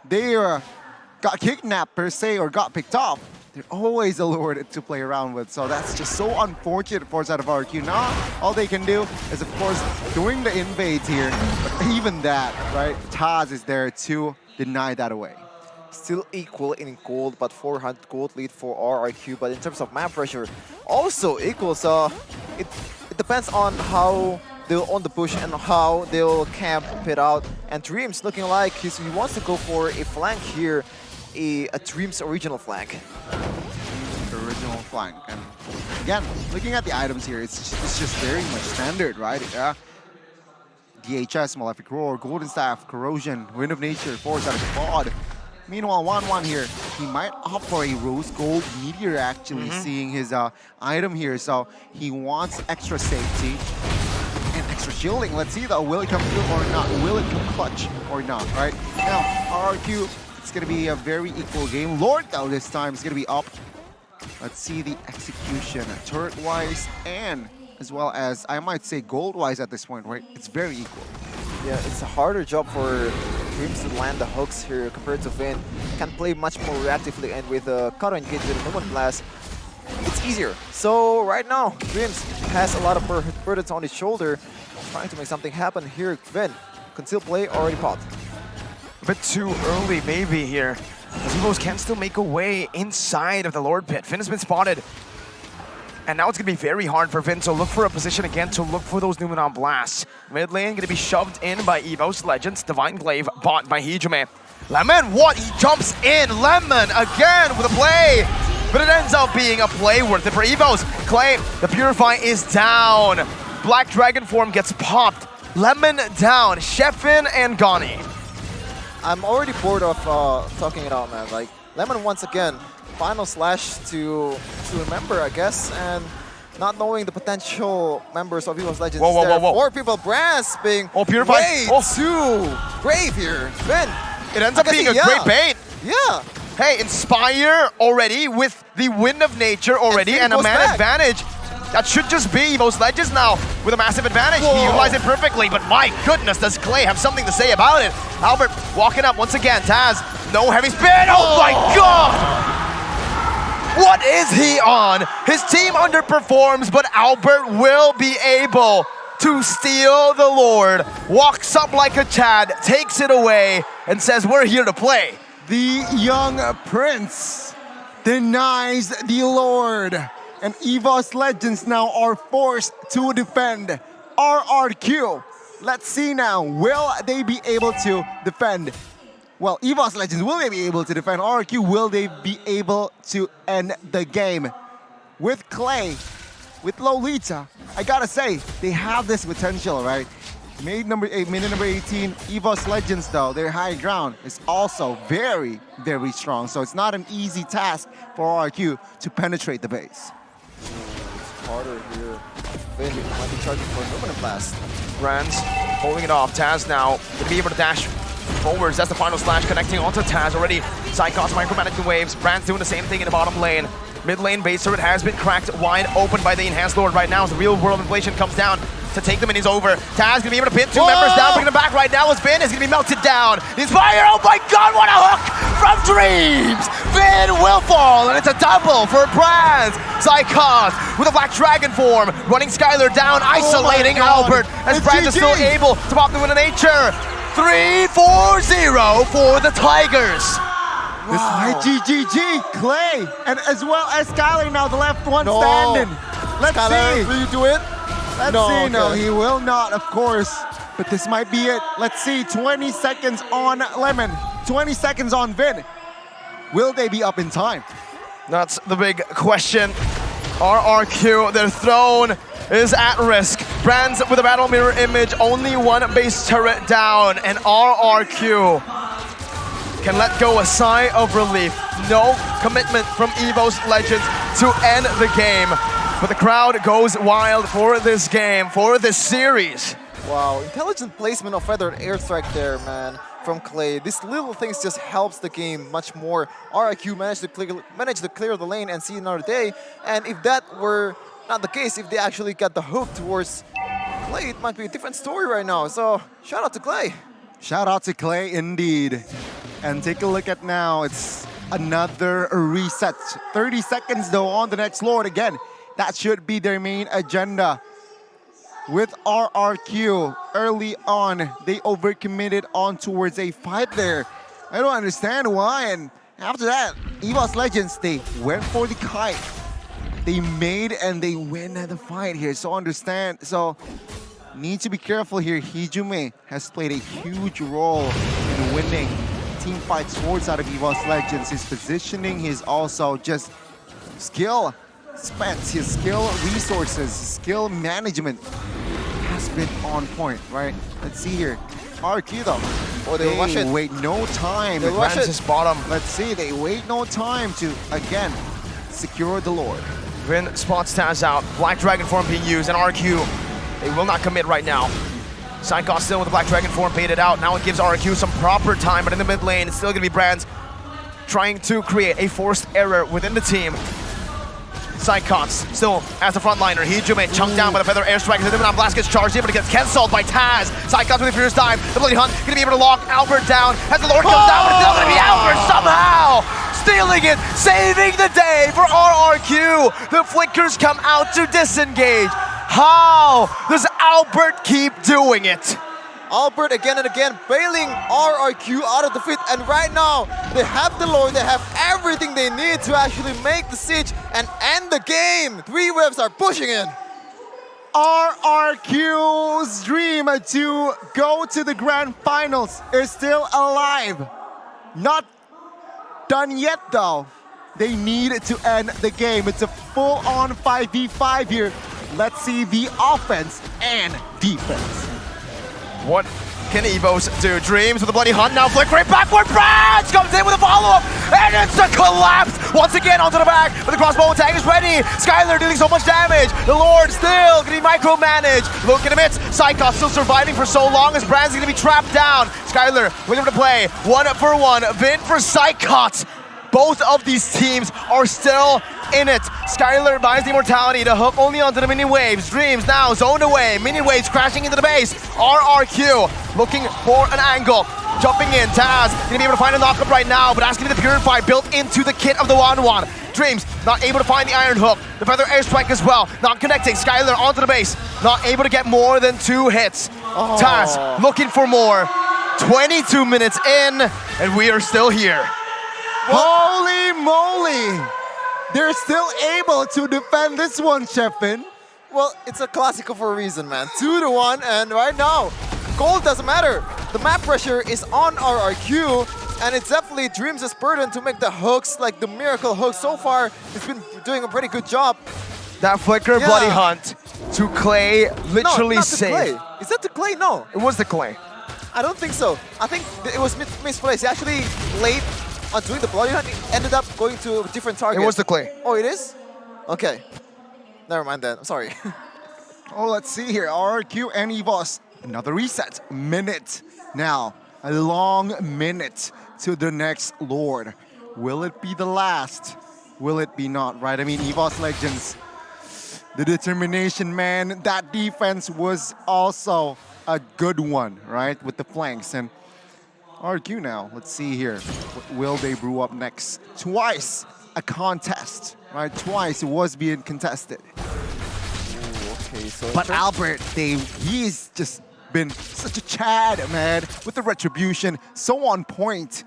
they got kidnapped per se, or got picked up, they're always a Lord to play around with. So that's just so unfortunate for side of RRQ. Now, all they can do is, of course, doing the invades here. But even that, right? Taz is there to deny that away. Still equal in gold, but 400 gold lead for RRQ. But in terms of map pressure, also equal. So it depends on how they'll own the push and how they'll camp it out. And Dreams looking like he wants to go for a flank here, a Dreams original flank. Original flank. And again, looking at the items here, it's just very much standard, right? Yeah. DHS, Malefic Roar, Golden Staff, Corrosion, Wind of Nature, Force out of the Pod. Meanwhile, 1-1 here, he might opt for a Rose Gold Meteor, actually, seeing his item here. So he wants extra safety and extra shielding. Let's see though, will it come through or not? Will it come clutch or not, right? Now, RRQ, it's going to be a very equal game. Lord, though, this time is going to be up. Let's see the execution, turret-wise and as well as, I might say, gold-wise at this point, right? It's very equal. Yeah, it's a harder job for Dreams to land the hooks here compared to Vin. Can play much more reactively, and with a counter engage with a Numen Blast, it's easier. So right now, Dreams has a lot of burdens on his shoulder, trying to make something happen here. Vin, concealed play already popped. A bit too early maybe here. As EVOS can still make a way inside of the Lord Pit. Vin has been spotted. And now it's going to be very hard for Vin to look for a position again, to look for those Numenon blasts. Mid lane going to be shoved in by EVOS Legends. Divine Glaive bought by Hijime. Lemon, what? He jumps in. Lemon again with a play. But it ends up being a play worth it for EVOS. Clay, the Purify is down. Black Dragon form gets popped. Lemon down. Sheffin and Gani. I'm already bored of talking it out, man. Like, Lemon once again, final slash to remember, I guess, and not knowing the potential members of EVOS Legends. Whoa. 4 people grasping. Oh, Purify. Way too brave here. Vin. It ends up being a great bait. Yeah. Hey, Inspire already with the Wind of Nature already and a man advantage. That should just be EVOS Legends now with a massive advantage. He utilized it perfectly, but my goodness, does Clay have something to say about it? Albert walking up once again. Taz, no heavy spin. Oh my god! What is he on? His team underperforms, but Albert will be able to steal the Lord. Walks up like a Chad, takes it away, and says, we're here to play. The young prince denies the Lord. And EVOS Legends now are forced to defend RRQ. Let's see now, will they be able to defend? Well, EVOS Legends, will they be able to defend RRQ? Will they be able to end the game? With Clay, with Lolita, I gotta say, they have this potential, right? Minute number 18, EVOS Legends though, their high ground is also very, very strong. So it's not an easy task for RRQ to penetrate the base. It's harder here. Vin might be charging for a Numen Blast. Brands holding it off. Taz now to be able to dash forwards. That's the final slash connecting onto Taz already. Psychos micromanaging waves. Brands doing the same thing in the bottom lane. Mid lane base turret has been cracked wide open by the Enhanced Lord right now as the real world inflation comes down to take them and he's over. Taz gonna be able to pin 2 members down, bringing them back right now as Vin is gonna be melted down. Inspire, oh my god, what a hook from Dreams! Vin will fall and it's a double for Brands. Psychos with a Black Dragon form, running Skylar down, isolating Albert as Brands is still able to pop the Wind of Nature. 3-4-0 for the Tigers. This might GGG, Clay, and as well as Skylar now, the left one standing. Let's Skylar, see. will you do it? Let's see. No, he will not, of course. But this might be it. Let's see. 20 seconds on Lemon. 20 seconds on Vin. Will they be up in time? That's the big question. RRQ, their throne is at risk. Brands with a battle mirror image, only 1 base turret down, and RRQ can let go a sigh of relief. No commitment from EVOS Legends to end the game. But the crowd goes wild for this game, for this series. Wow, intelligent placement of feathered airstrike there, man, from Clay. These little things just helps the game much more. RIQ managed to clear the lane and see another day. And if that were not the case, if they actually got the hook towards Clay, it might be a different story right now. So shout out to Clay. Shout out to Clay indeed. And take a look at now, it's another reset. 30 seconds though on the next Lord again. That should be their main agenda. With RRQ, early on, they overcommitted on towards a fight there. I don't understand why, and after that, EVOS Legends, they went for the kite. They made and they win the fight here, so need to be careful here. Hijume has played a huge role in winning team fight towards out of EVOS Legends. His positioning, his also just skill spent, his skill resources, skill management has been on point, right? Let's see here. RQ though. Oh, they rush it. Wait no time. They rush it. Bottom. Let's see, they wait no time to, again, secure the Lord. Vin spots Taz out. Black Dragon form being used, and RQ, they will not commit right now. Psychos still with the Black Dragon form baited out. Now it gives RQ some proper time, but in the mid lane, it's still gonna be Brands trying to create a forced error within the team. Psychos still as the frontliner. Hijume chunked down by the Feather Airstrike. The Dimon Blast gets charged in, but it gets cancelled by Taz. Psychos with the Fierce Dive. The Bloody Hunt gonna be able to lock Albert down as the Lord goes down, but it's still gonna be Albert somehow stealing it, saving the day for RRQ. The Flickers come out to disengage. How does Albert keep doing it? Albert again and again bailing RRQ out of the fit, and right now they have the Lord, they have everything they need to actually make the siege and end the game. 3 waves are pushing in. RRQ's dream to go to the grand finals is still alive. Not done yet though. They need to end the game. It's a full-on 5v5 here. Let's see the offense and defense. What can EVOS do? Dreams with the Bloody Hunt now flickering backward. Brands comes in with a follow-up, and it's a collapse once again onto the back. But the crossbow attack is ready. Skylar dealing so much damage. The Lord still getting micromanaged. Look in the midst. Psychos still surviving for so long as Brands is going to be trapped down. Skylar with him to play. 1-for-1. Vin for Psychos. Both of these teams are still in it. Skylar buys the immortality to hook only onto the mini waves. Dreams now zoned away. Mini waves crashing into the base. RRQ looking for an angle. Jumping in. Taz gonna be able to find a knockup right now, but that's gonna be the Purify built into the kit of the Wanwan. Dreams not able to find the Iron Hook. The Feather Airstrike as well. Not connecting. Skylar onto the base. Not able to get more than 2 hits. Taz looking for more. 22 minutes in, and we are still here. Holy moly! They're still able to defend this one, Chefin. Well, it's a classical for a reason, man. 2-1, and right now, gold doesn't matter. The map pressure is on RRQ, and it's definitely Dreams' burden to make the hooks, like the miracle hook. So far, it's been doing a pretty good job. That Flicker Bloody Hunt to Clay literally not saved. Clay. Is that the Clay? No. It was the Clay. I don't think so. I think it was misplaced. He actually late on doing the Bloody Hunt, ended up going to a different target. It was the Clay. Oh, it is? Okay. Never mind then. I'm sorry. Oh, let's see here. RRQ and EVOS. Another reset. Minute. Now, a long minute to the next Lord. Will it be the last? Will it be not, right? I mean, EVOS Legends, the determination, man. That defense was also a good one, right? With the flanks. And RQ now, let's see here. What will they brew up next? Twice a contest, right? Twice it was being contested. Ooh, okay, so but Albert, he's just been such a Chad, man, with the retribution, so on point.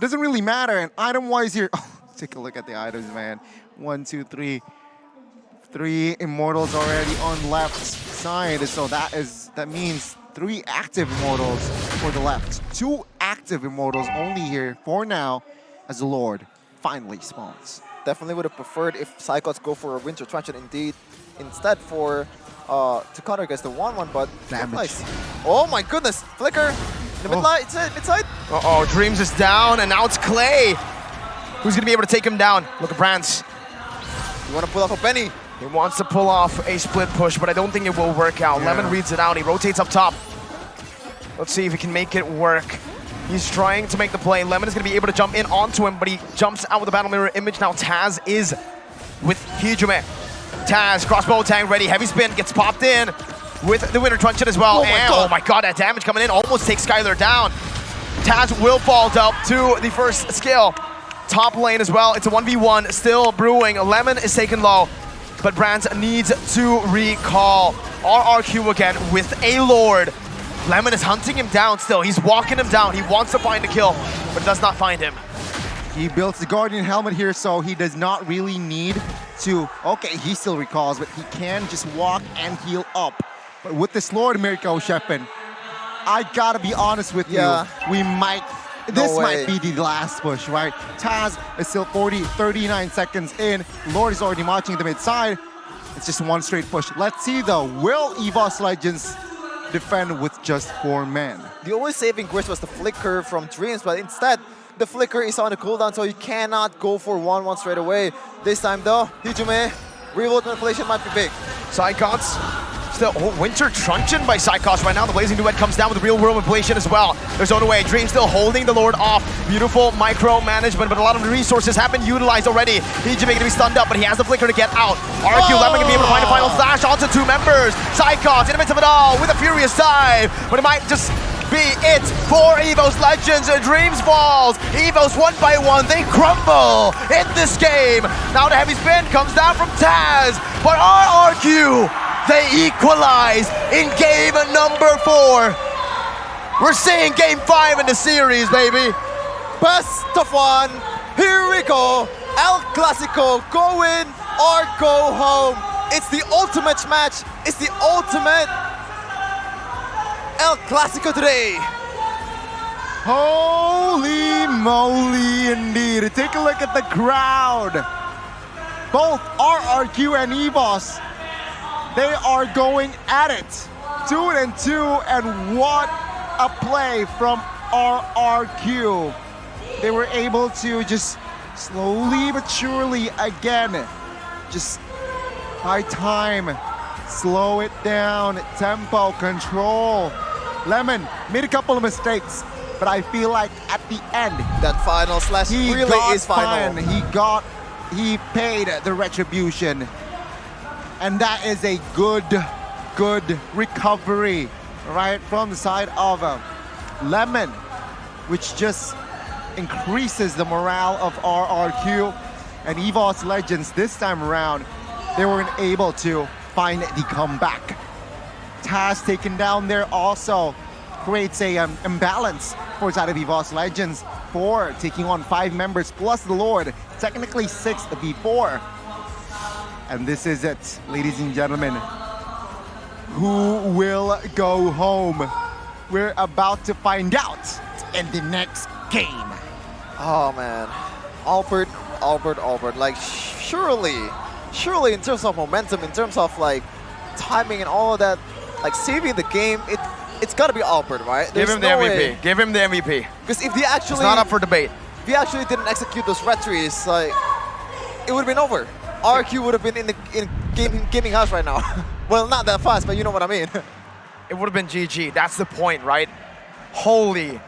Doesn't really matter. And item-wise here, take a look at the items, man. 1, 2, 3. 3 immortals already on left side, so that means 3 active immortals for the left. 2 active immortals only here for now as the Lord finally spawns. Definitely would have preferred if Psychos go for a Winter Truncheon instead for to counter against the 1-1, but nice. Oh my goodness, Flicker in the mid-side. Uh-oh, Dreams is down, and now it's Clay who's gonna be able to take him down. Look at Brands. You want to pull off a Penny? He wants to pull off a split push, but I don't think it will work out. Yeah. Lemon reads it out. He rotates up top. Let's see if he can make it work. He's trying to make the play. Lemon is going to be able to jump in onto him, but he jumps out with the battle mirror image. Now Taz is with Hijume. Taz, crossbow tank ready. Heavy spin, gets popped in with the Winter Truncheon as well. Oh my god, that damage coming in almost takes Skylar down. Taz will fall up to the first skill. Top lane as well. It's a 1v1 still brewing. Lemon is taken low, but Brands needs to recall. RRQ again with a Lord. Lemon is hunting him down still. He's walking him down. He wants to find a kill, but does not find him. He builds the Guardian helmet here, so he does not really need to... Okay, he still recalls, but he can just walk and heal up. But with this Lord Mirko, Shepin, I gotta be honest with you. This might be the last push, right? Taz is still 39 seconds in. Lord is already marching the mid side. It's just one straight push. Let's see though, will EVOS Legends defend with just 4 men? The only saving grace was the flicker from Dreams, but instead, the flicker is on the cooldown, so you cannot go for 1-1 straight away. This time though, Hijume, reload manipulation might be big. Psychots still, Winter Truncheon by Psychots right now. The Blazing Duet comes down with real world manipulation as well. There's no way. Dream still holding the Lord off. Beautiful micro management, but a lot of the resources have been utilized already. Hijume gonna be stunned up, but he has the flicker to get out. RQ Lemon gonna be able to find a final flash onto 2 members. Psychots in the midst of it all with a furious dive, but it might just be it for EVOS Legends. Dreams falls. EVOS 1 by 1. They crumble in this game. Now the heavy spin comes down from Taz, but RRQ, they equalize in game number 4. We're seeing game 5 in the series, baby. Best of 1. Here we go. El Clasico, go in or go home. It's the ultimate match. It's the ultimate El Clasico today. Holy moly indeed. Take a look at the crowd. Both RRQ and EVOS, they are going at it. 2-2, and what a play from RRQ. They were able to just slowly but surely again, just by time, slow it down, tempo, control. Lemon made a couple of mistakes, but I feel like at the end, that final slash really is final. He paid the retribution. And that is a good recovery, right, from the side of Lemon, which just increases the morale of RRQ. And EVOS Legends this time around, they weren't able to find the comeback. Taz taken down there also creates a imbalance for side of EVOS Legends. 4 taking on 5 members plus the Lord, technically 6 v4. And this is it, ladies and gentlemen. Who will go home? We're about to find out in the next game. Oh man, Albert. Like surely in terms of momentum, in terms of like timing and all of that, like saving the game, it's gotta be Albert, right? Give him the MVP. Give him the MVP. Because if they actually, it's not up for debate. If he actually didn't execute those retries, like it would have been over. RQ would have been in the gaming house right now. Well, not that fast, but you know what I mean. It would have been GG. That's the point, right? Holy,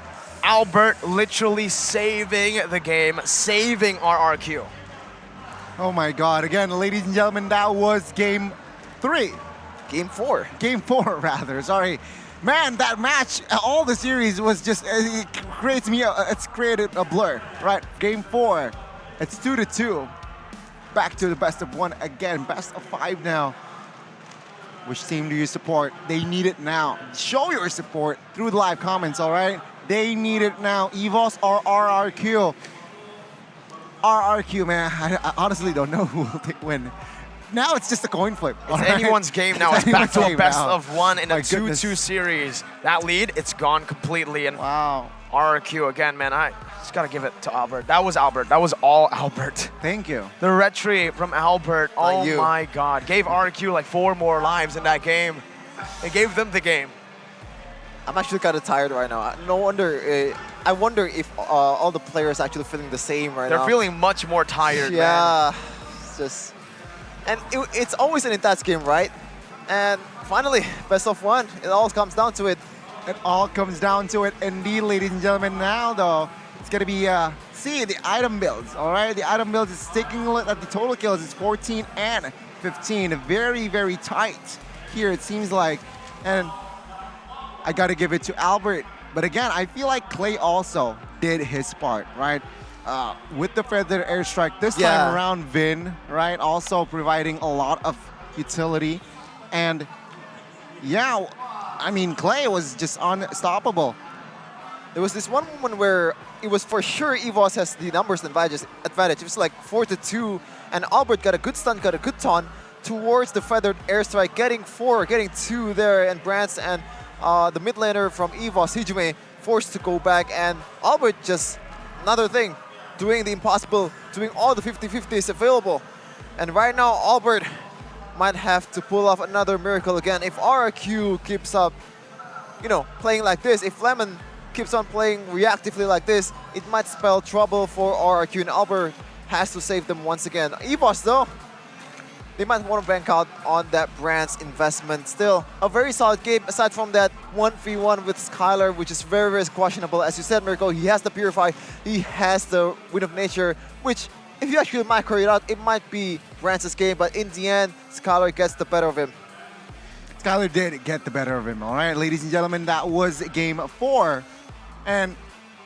Albert literally saving the game, saving RRQ. Oh my God! Again, ladies and gentlemen, that was game 3. Game 4. Game 4, rather. Sorry. Man, that match, all the series was just, it creates me, it's created a blur, right? Game 4, it's 2-2. Back to the best of 1 again, best of 5 now. Which team do you support? They need it now. Show your support through the live comments, all right? They need it now. EVOS or RRQ? RRQ, man, I honestly don't know who will win. Now it's just a coin flip. It's anyone's game now. It's back to a best of 1 in a 2-2 series. That lead, it's gone completely. And wow. RRQ again, man. I just gotta give it to Albert. That was Albert. That was all Albert. Thank you. The retry from Albert. Oh my God. Gave RRQ like 4 more lives in that game. It gave them the game. I'm actually kind of tired right now. No wonder. I wonder if all the players are actually feeling the same right now. They're feeling much more tired, yeah, man. It's just, and it's always an intense game, right? And finally, best of 1. It all comes down to it. It all comes down to it, indeed, ladies and gentlemen. Now, though, it's gonna be see the item builds. All right, the item builds is taking a look at the total kills. It's 14 and 15. Very, very tight here. It seems like, and I gotta give it to Albert. But again, I feel like Clay also did his part, right? With the feather airstrike this time around, Vin, right? Also providing a lot of utility. And yeah, I mean, Clay was just unstoppable. There was this one moment where it was for sure EVOS has the numbers advantage. It was like 4-2, and Albert got a good stun, got a good taunt, towards the feathered airstrike, getting 2 there, and Brands and the mid laner from EVOS, Hijume, forced to go back, and Albert just another thing, doing the impossible, doing all the 50-50s available. And right now, Albert might have to pull off another miracle again. If RRQ keeps up, you know, playing like this, if Lemon keeps on playing reactively like this, it might spell trouble for RRQ, and Albert has to save them once again. EVOS though, they might want to bank out on that Brand's investment. Still, a very solid game aside from that 1v1 with Skylar, which is very, very questionable. As you said, Mirko, he has the Purify, he has the Wind of Nature, which if you actually macro it out, it might be Brand's game, but in the end, Skylar gets the better of him. Skylar did get the better of him, all right? Ladies and gentlemen, that was game 4. And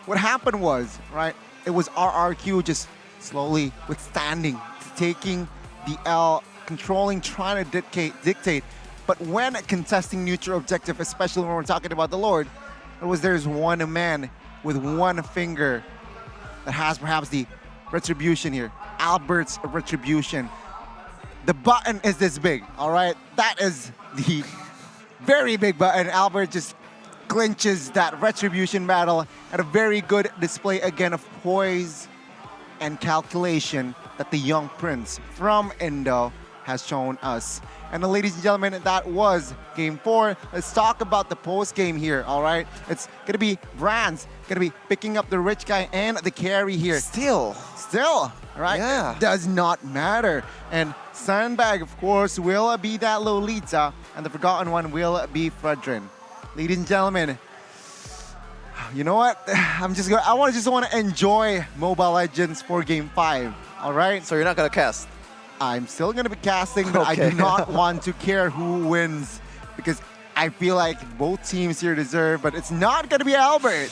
what happened was, right, it was RRQ just slowly withstanding, taking the L, controlling, trying to dictate. But when contesting neutral objective, especially when we're talking about the Lord, there's one man with one finger that has perhaps the retribution here. Albert's retribution. The button is this big, all right? That is the very big button. Albert just clinches that retribution battle at a very good display again of poise and calculation that the young prince from Indo has shown us. And ladies and gentlemen, that was game 4. Let's talk about the post game here, all right? It's gonna be Brands gonna be picking up the rich guy and the carry here. Still, right? Yeah. It does not matter. And Sandbag, of course, will be that Lolita, and the forgotten one will be Fredrin. Ladies and gentlemen, you know what? I just want to enjoy Mobile Legends for game 5. All right? So you're not gonna cast? I'm still gonna be casting, but I do not want to care who wins because I feel like both teams here deserve, but it's not gonna be Albert.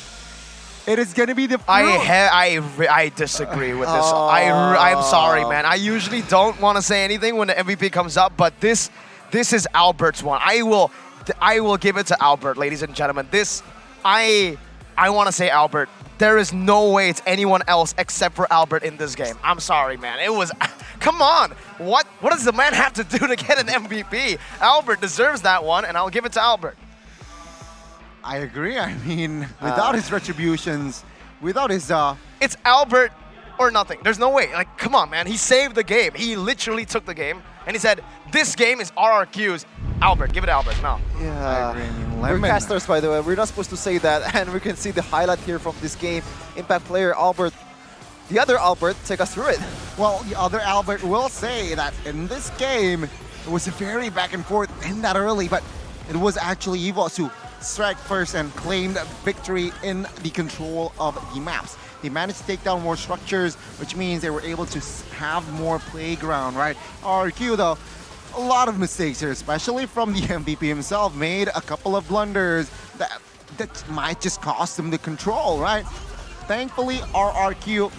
It is gonna be the Fruit. I disagree with this. I'm sorry, man. I usually don't want to say anything when the MVP comes up, but this is Albert's one. I will give it to Albert, ladies and gentlemen. I want to say Albert. There is no way it's anyone else except for Albert in this game. I'm sorry, man. It was, come on. What does the man have to do to get an MVP? Albert deserves that one, and I'll give it to Albert. I agree. I mean, without his retributions, without his... It's Albert or nothing. There's no way. Like, come on, man. He saved the game. He literally took the game, and he said, this game is RRQ's. Albert, give it to Albert. No. Yeah. I agree. I mean, we're casters, by the way. We're not supposed to say that, and we can see the highlight here from this game. Impact player Albert. The other Albert, take us through it. Well, the other Albert will say that in this game, it was very back and forth in that early, but it was actually EVOS who struck first and claimed victory in the control of the maps. They managed to take down more structures, which means they were able to have more playground, right? RQ, though, a lot of mistakes here, especially from the MVP himself, made a couple of blunders that might just cost them the control, right? Thankfully, RRQ,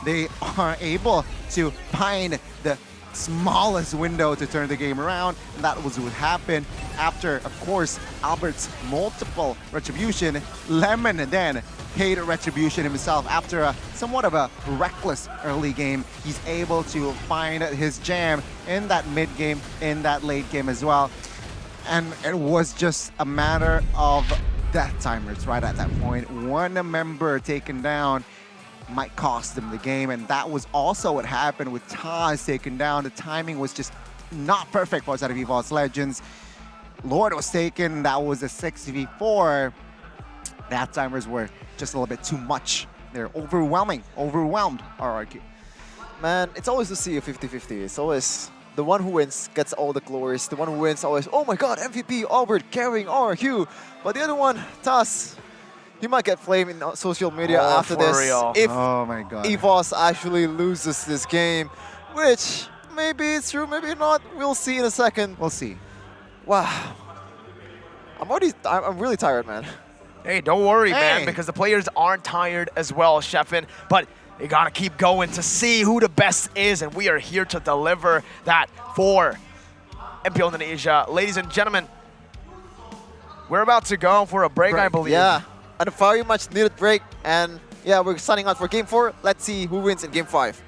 they are able to find the smallest window to turn the game around, and that was what happened after, of course, Albert's multiple retribution. Lemon then paid retribution himself after a somewhat of a reckless early game. He's able to find his jam in that mid game, in that late game as well, and it was just a matter of death timers right at that point. One member taken down might cost them the game, and that was also what happened with Taz taken down. The timing was just not perfect for EVOS Legends. Lord was taken, that was a 6v4. That timers were just a little bit too much. They're overwhelmed RRQ. Man, it's always to see a 50-50. It's always the one who wins gets all the glories. The one who wins always, oh my god, MVP, Albert carrying RRQ. But the other one, Taz, he might get flamed in social media after this. Real. If oh my god. EVOS actually loses this game, which maybe it's true, maybe not. We'll see in a second. We'll see. Wow. I'm really tired, man. Hey, don't worry, man, because the players aren't tired as well, Sheffin. But you gotta keep going to see who the best is, and we are here to deliver that for MPL Indonesia. Ladies and gentlemen, we're about to go for a break, I believe. Yeah, and a very much needed break. And yeah, we're signing out for Game 4. Let's see who wins in Game 5.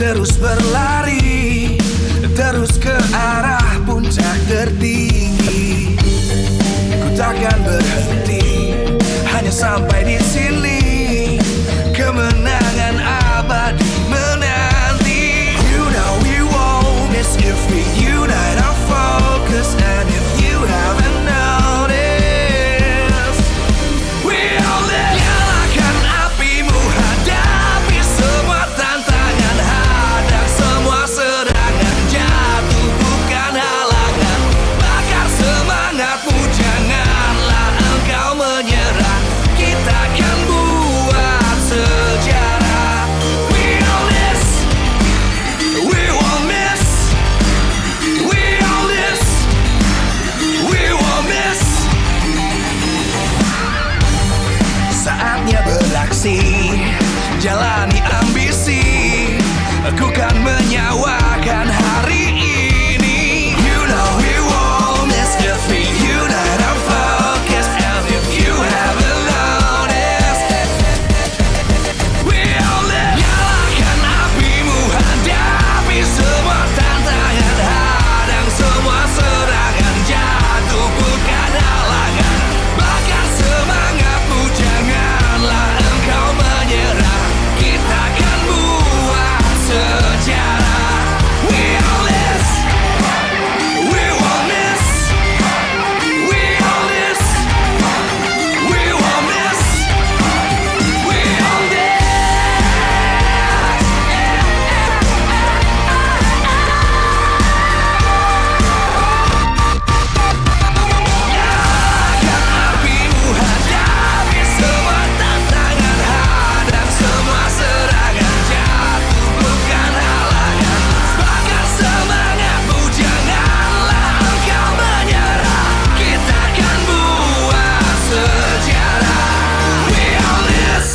terus berlari, terus ke arah puncak tertinggi. Ku takkan berhenti, hanya sampai di sini. Kemenangan abadi menanti. You know we won't miss if we unite our focus. And if you haven't noticed, we all live. Nyalakan apimu, hadapi semua tantangan, hadang semua serangan, jatuh bukan halangan. Bakar semangatmu, janganlah engkau menyerah. Kita akan buat sejarah. We all this, we won't miss. We all this, we won't miss. Saatnya beraksi, jalani ambisi. Aku kan menyawakan hari ini. You know we won't miss if we unite our focus. And if you haven't noticed, we all live. Nyalakan apimu, hadapi semua tantangan, hadang semua serangan, jatuh bukan halangan. Bakar semangatmu, janganlah engkau menyerah. Kita akan buat sejarah. We all this, we won't miss. We all this, we won't miss. We all this. Nyalakan apimu, hadapi semua tantangan, hadang semua serangan, jatuh bukan halangan. Bakar semangatmu, janganlah engkau menyerah. Kita akan buat sejarah. We all this.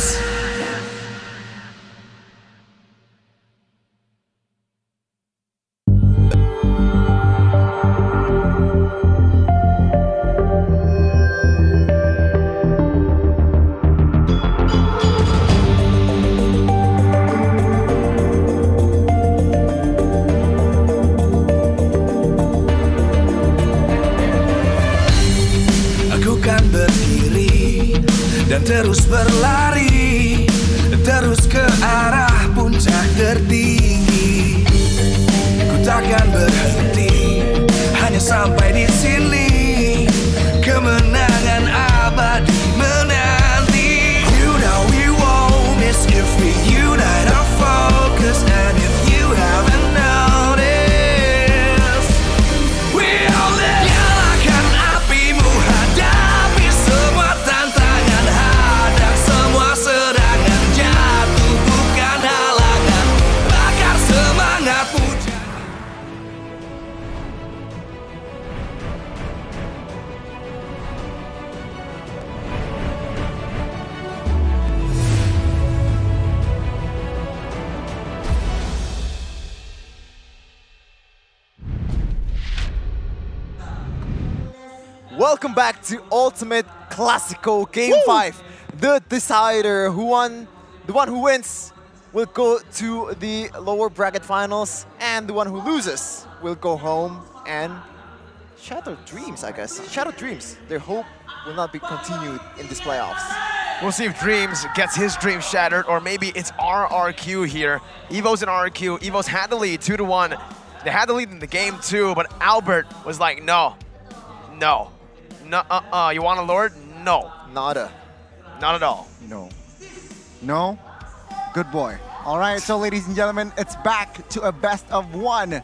Aku kan berdiri dan terus berlari, terus ke arah puncak tertinggi. Ku takkan berhenti, hanya sampai di sini. Kemenangan abadi menanti. You know we won't miss if we unite our focus. And if you haven't noticed, we all live. Nyalakan apimu, hadapi semua tantangan, hadang semua serangan, jatuh bukan halangan. Bakar semangatmu. Welcome back to Ultimate Classico Game 5. The decider, the one who wins will go to the lower bracket finals, and the one who loses will go home and shatter dreams, I guess. Shatter dreams. Their hope will not be continued in these playoffs. We'll see if Dreams gets his dream shattered, or maybe it's RRQ here. EVOS and RRQ. EVOS had the lead 2-1. They had the lead in the game too, but Albert was like, no. You want a Lord? No. Nada. Not at all. No. No? Good boy. All right, so ladies and gentlemen, it's back to a best of one.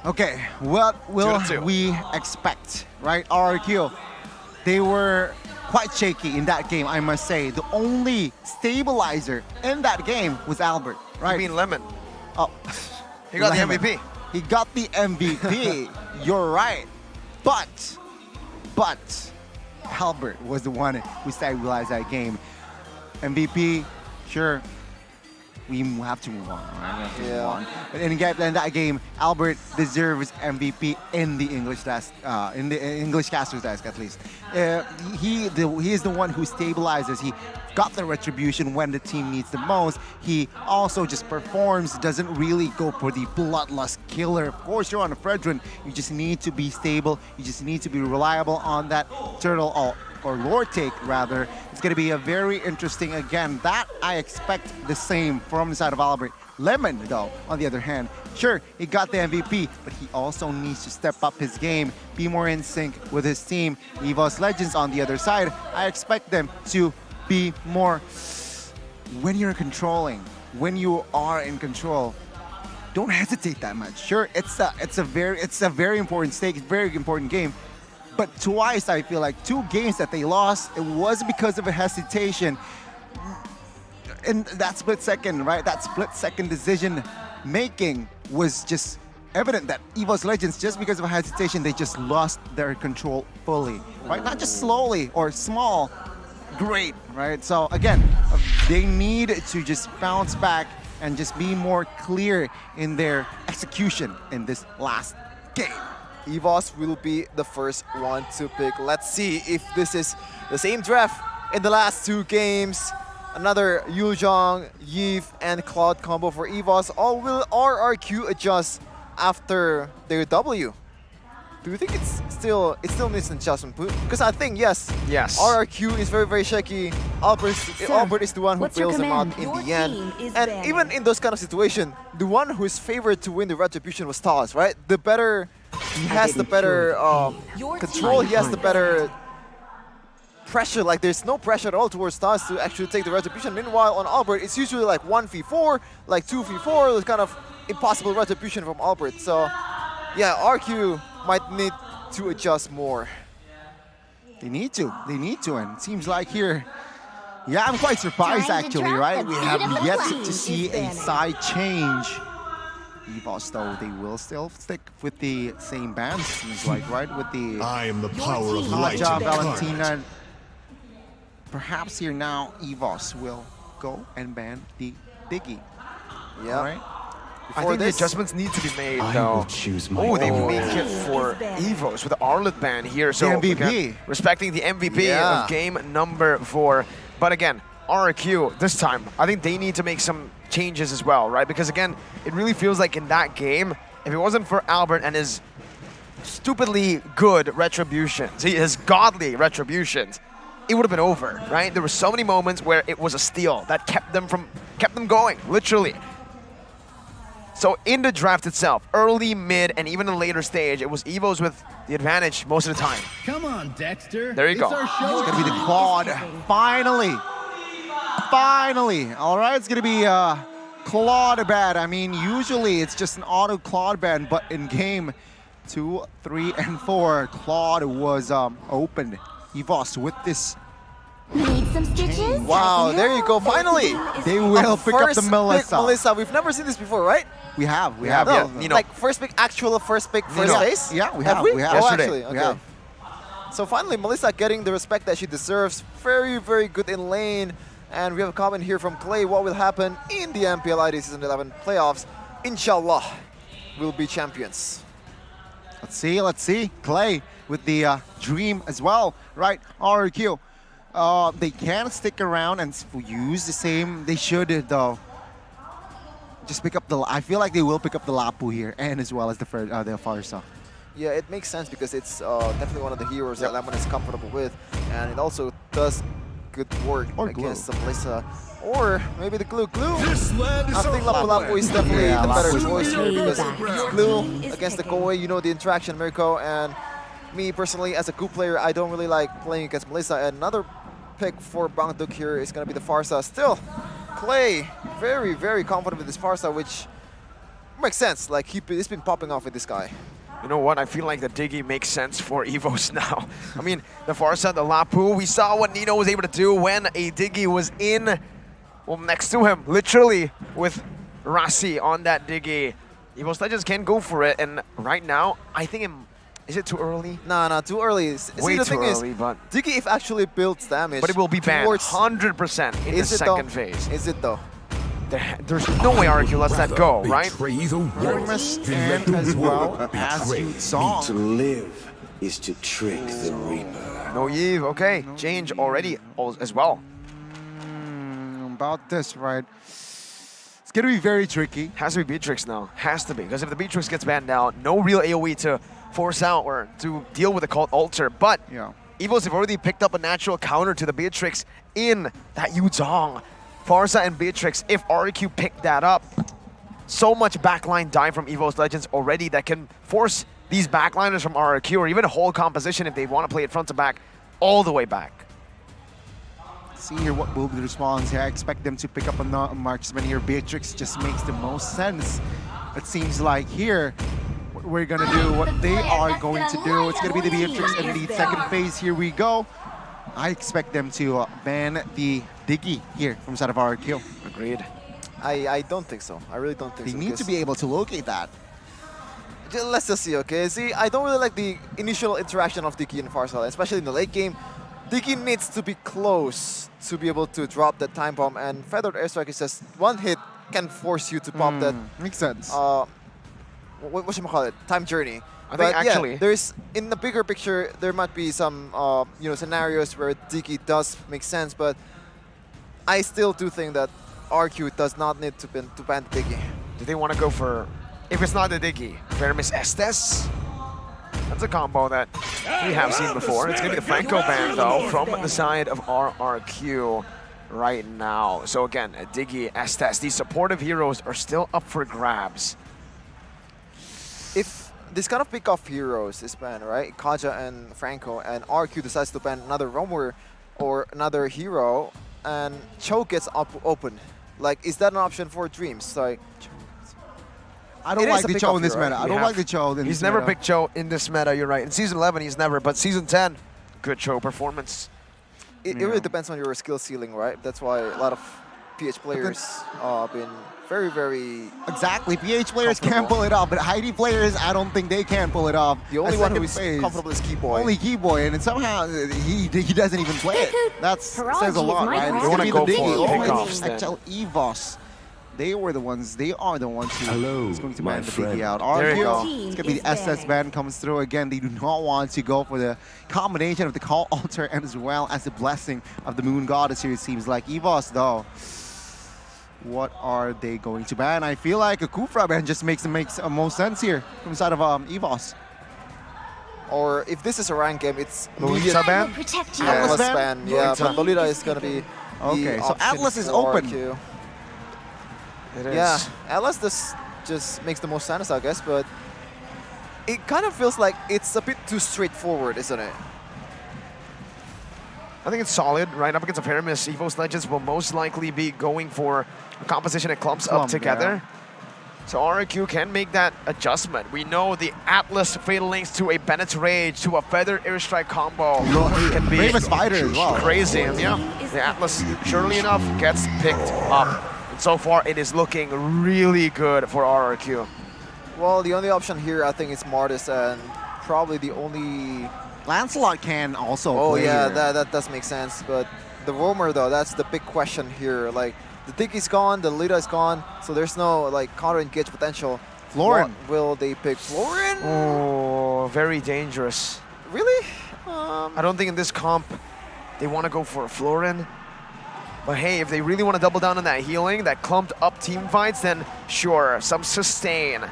Okay, what will 2-2. we expect, right? RRQ, they were quite shaky in that game, I must say. The only stabilizer in that game was Albert, right? You mean Lemon? Oh. He got Lemon. the MVP. He got the MVP. You're right. But Albert was the one who stabilized that game. MVP, sure, we have to move on. Right? We have to move on. But in that game, Albert deserves MVP in the English desk, in the English caster's desk at least. He is the one who stabilizes. He got the retribution when the team needs the most. He also just performs, doesn't really go for the bloodlust killer. Of course, you're on a Fredrin. You just need to be stable. You just need to be reliable on that turtle or lord take rather. It's going to be a very interesting, again, that I expect the same from the side of Albert. Lemon, though, on the other hand, sure, he got the MVP, but he also needs to step up his game, be more in sync with his team. EVOS Legends on the other side, I expect them to be more, when you're controlling, when you are in control, don't hesitate that much. Sure, it's a very important stake, very important game, but twice I feel like 2 games that they lost, it was because of a hesitation. And that split second, right? That split second decision making was just evident that EVOS Legends, just because of a hesitation, they just lost their control fully, right? Not just slowly or small, great, right? So again, they need to just bounce back and just be more clear in their execution in this last game. EVOS will be the first one to pick. Let's see if this is the same draft in the last 2 games. Another Yujong, Yves, and Cloud combo for EVOS. Or will RRQ adjust after their W? Do you think it still needs an adjustment? Because I think yes. RRQ is very, very shaky. Albert is the one who bails them out in the end. And even in those kind of situations, the one who is favored to win the retribution was Taz, right? The better, he has the better control. He has the better pressure. Like there's no pressure at all towards Taz to actually take the retribution. Meanwhile, on Albert, it's usually like 1v4, like 2v4. It's kind of impossible retribution from Albert. So yeah, RQ might need to adjust more. They need to, and it seems like here, yeah, I'm quite surprised actually, right? We have yet to see a side change. EVOS, though, they will still stick with the same band, seems like, right? With the I am the power of light. Valentina. Perhaps here now, EVOS will go and ban the Diggy. Yeah. All right. I think the adjustments need to be made, though. Oh, they make it for EVOS with the Arlet ban here. So MVP. Again, respecting the MVP of game number 4. But again, RRQ, this time, I think they need to make some changes as well, right? Because again, it really feels like in that game, if it wasn't for Albert and his stupidly good retributions, his godly retributions, it would have been over, right? There were so many moments where it was a steal that kept them going, literally. So in the draft itself, early, mid, and even in the later stage, it was EVOS with the advantage most of the time. Come on, Dexter. There you go. It's going to be the Claude. Finally. Finally. All right, it's going to be Claude ban. I mean, usually it's just an auto Claude ban, but in game 2, 3, and 4, Claude was opened. EVOS with this. Need some stitches? Wow, there you go. Finally, they will pick up the Melissa. Melissa, we've never seen this before, right? We have. No, like first pick, first place? Yeah, we have. Oh, actually, okay. So finally, Melissa getting the respect that she deserves. Very, very good in lane. And we have a comment here from Clay. What will happen in the MPL ID Season 11 playoffs? Inshallah, we'll be champions. Let's see. Clay with the dream as well, right? RQ. They can stick around and use the same. They should, though. Just pick up the. I feel like they will pick up the Lapu here, and as well as the Farsa. Yeah, it makes sense because it's definitely one of the heroes that Lemon is comfortable with, and it also does good work against the Melissa. Or maybe the Glue. I think Lapu is definitely the better choice here because Glue against the Koi, you know the interaction, Mirko, and me personally as a Glue player, I don't really like playing against Melissa. And another pick for Bangduk here is going to be the Farsa. Still, Clay very, very confident with this Farsa, which makes sense. Like he's been popping off with this guy. You know what? I feel like the Diggy makes sense for EVOS now. I mean, the Farsa, the Lapu, we saw what Nino was able to do when a Diggy was in, well, next to him, literally, with Rasi on that Diggy. EVOS Legends can go for it, and right now, I think is it too early? Nah, too early. Way too early, but Diggy if actually builds damage. But it will be banned 100% in the second phase. Is it though? There's no way RRQ lets that go, right? Hermes and as well as Song. To live is to trick the Reaper. No Eve, okay. Change already as well. About this, right? It's gonna be very tricky. Has to be Beatrix now. Has to be. Because if the Beatrix gets banned now, no real AoE to force out or to deal with the cult altar. But EVOS have already picked up a natural counter to the Beatrix in that Yuzong. Farsa and Beatrix, if RQ pick that up, so much backline dive from EVOS Legends already that can force these backliners from RRQ or even a whole composition if they want to play it front to back, all the way back. See here what will be the response here. I expect them to pick up a marksman here. Beatrix just makes the most sense. It seems like here, what we're gonna do, what they are going to do, it's gonna be the Beatrix in the second phase. Here we go. I expect them to ban the Diggy here from side of RRQ. Agreed. I don't think so. I really don't think so. They need to be able to locate that. Let's just see, okay? See, I don't really like the initial interaction of Diggy and Farsal, especially in the late game. Diggy needs to be close to be able to drop that time bomb, and Feathered Airstrike is just one hit can force you to pop that. Makes sense. What should I call it? Time journey. I think actually, there's in the bigger picture there might be some scenarios where Diggy does make sense, but I still do think that RQ does not need to ban Diggy. Do they want to go for, if it's not the Diggy, Vermis Estes? That's a combo that we have seen before. It's going to be the Franco ban, though, from the side of RRQ right now. So again, Diggy, Estes, these supportive heroes are still up for grabs. If this kind of pick-off heroes is banned, right? Kaja and Franco, and RQ decides to ban another roamer or another hero, and Cho gets open. Like, is that an option for Dreams? Like, I don't like the Cho in this meta. I don't like the Cho in this meta. He's never picked Cho in this meta, you're right. In Season 11, he's never, but Season 10, good Cho performance. It really depends on your skill ceiling, right? That's why a lot of PH players have been very, very... Exactly, PH players can pull it off, but ID players, I don't think they can pull it off. The only one who is comfortable is Keyboy. Only Keyboy, and somehow he doesn't even play it. That says a lot, right? They want to go for pickoffs then. Actual EVOS. They are the ones who is going to ban the Diggy out. There you go. It's going to be the SS ban comes through again. They do not want to go for the combination of the Call Altar and as well as the Blessing of the Moon Goddess here, it seems like. EVOS, though, what are they going to ban? I feel like a Kufra ban just makes most sense here from the side of EVOS. Or if this is a ranked game, it's Lolita ban? Atlas ban. Yeah, but Lolita is going to be okay, so Atlas is open. RQ. It is. Yeah, Atlas just makes the most sense, I guess, but it kind of feels like it's a bit too straightforward, isn't it? I think it's solid, right up against a Pyramis. EVOS Legends will most likely be going for a composition that clumps up together. Yeah. So RRQ can make that adjustment. We know the Atlas Fatal Links to a Bennett's Rage to a Feathered Airstrike combo can be as well. Crazy. And yeah, the Atlas, surely enough, gets picked up. And so far, it is looking really good for RRQ. Well, the only option here, I think, is Martis, and probably the only... Lancelot can also play here. that does make sense, but the roamer, though, that's the big question here. Like, the Diggy's gone, the Lolita is gone, so there's no, like, counter-engage potential. Florin. What will they pick? Florin? Oh, very dangerous. Really? I don't think in this comp they want to go for a Florin. But hey, if they really want to double down on that healing, that clumped up team fights, then sure, some sustain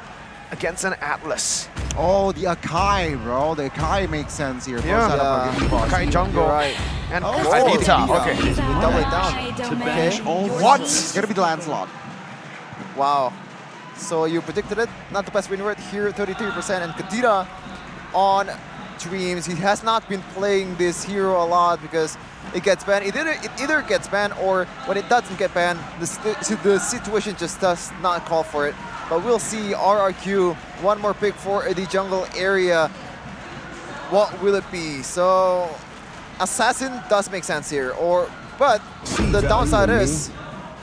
against an Atlas. Oh, the Akai, bro. The Akai makes sense here. Yeah, Akai jungle. Right. And Adita. Okay. Double it down. To banish all what? It's going to be the Lancelot. Wow. So you predicted it. Not the best win rate here, 33%. And Kadira on Dreams. He has not been playing this hero a lot because it gets banned. It either gets banned, or when it doesn't get banned, the situation just does not call for it. But we'll see RRQ, one more pick for the jungle area. What will it be? So, Assassin does make sense here. But the downside is,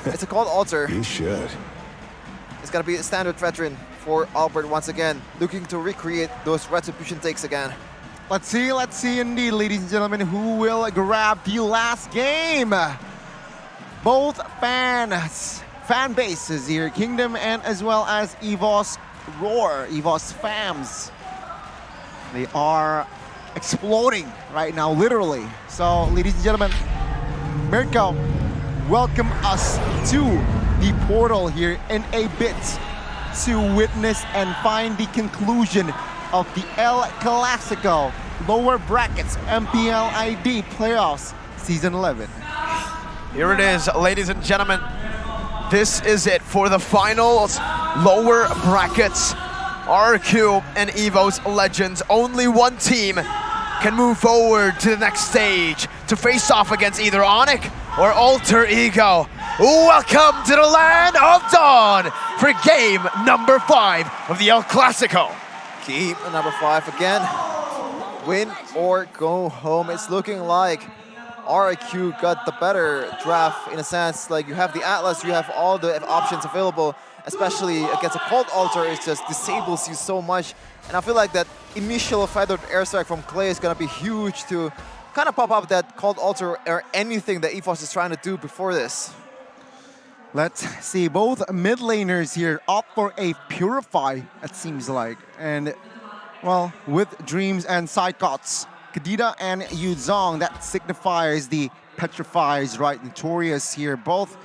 it's a Call Altar. He should. It's going to be a standard veteran for Albert once again, looking to recreate those retribution takes again. Let's see indeed, ladies and gentlemen, who will grab the last game. Both bans fan bases here, Kingdom and as well as EVOS Roar, EVOS fams. They are exploding right now, literally. So, ladies and gentlemen, Mirko, welcome us to the portal here in a bit to witness and find the conclusion of the El Clasico lower brackets MPL ID playoffs season 11. Here it is, ladies and gentlemen. This is it for the finals, lower brackets. RQ and EVOS Legends. Only one team can move forward to the next stage to face off against either ONIC or Alter Ego. Welcome to the land of Dawn for game number 5 of the El Clasico. Game number 5 again. Win or go home. It's looking like RQ got the better draft in a sense. Like, you have the Atlas, you have all the options available, especially against a cold altar. It just disables you so much. And I feel like that initial feathered airstrike from Clay is gonna be huge to kind of pop up that cold altar or anything that EVOS is trying to do before this. Let's see, both mid laners here opt for a Purify, it seems like. And, well, with Dreams and Psychots, Kadita and Yuzong, that signifies the Petrifies, right? Notorious here, both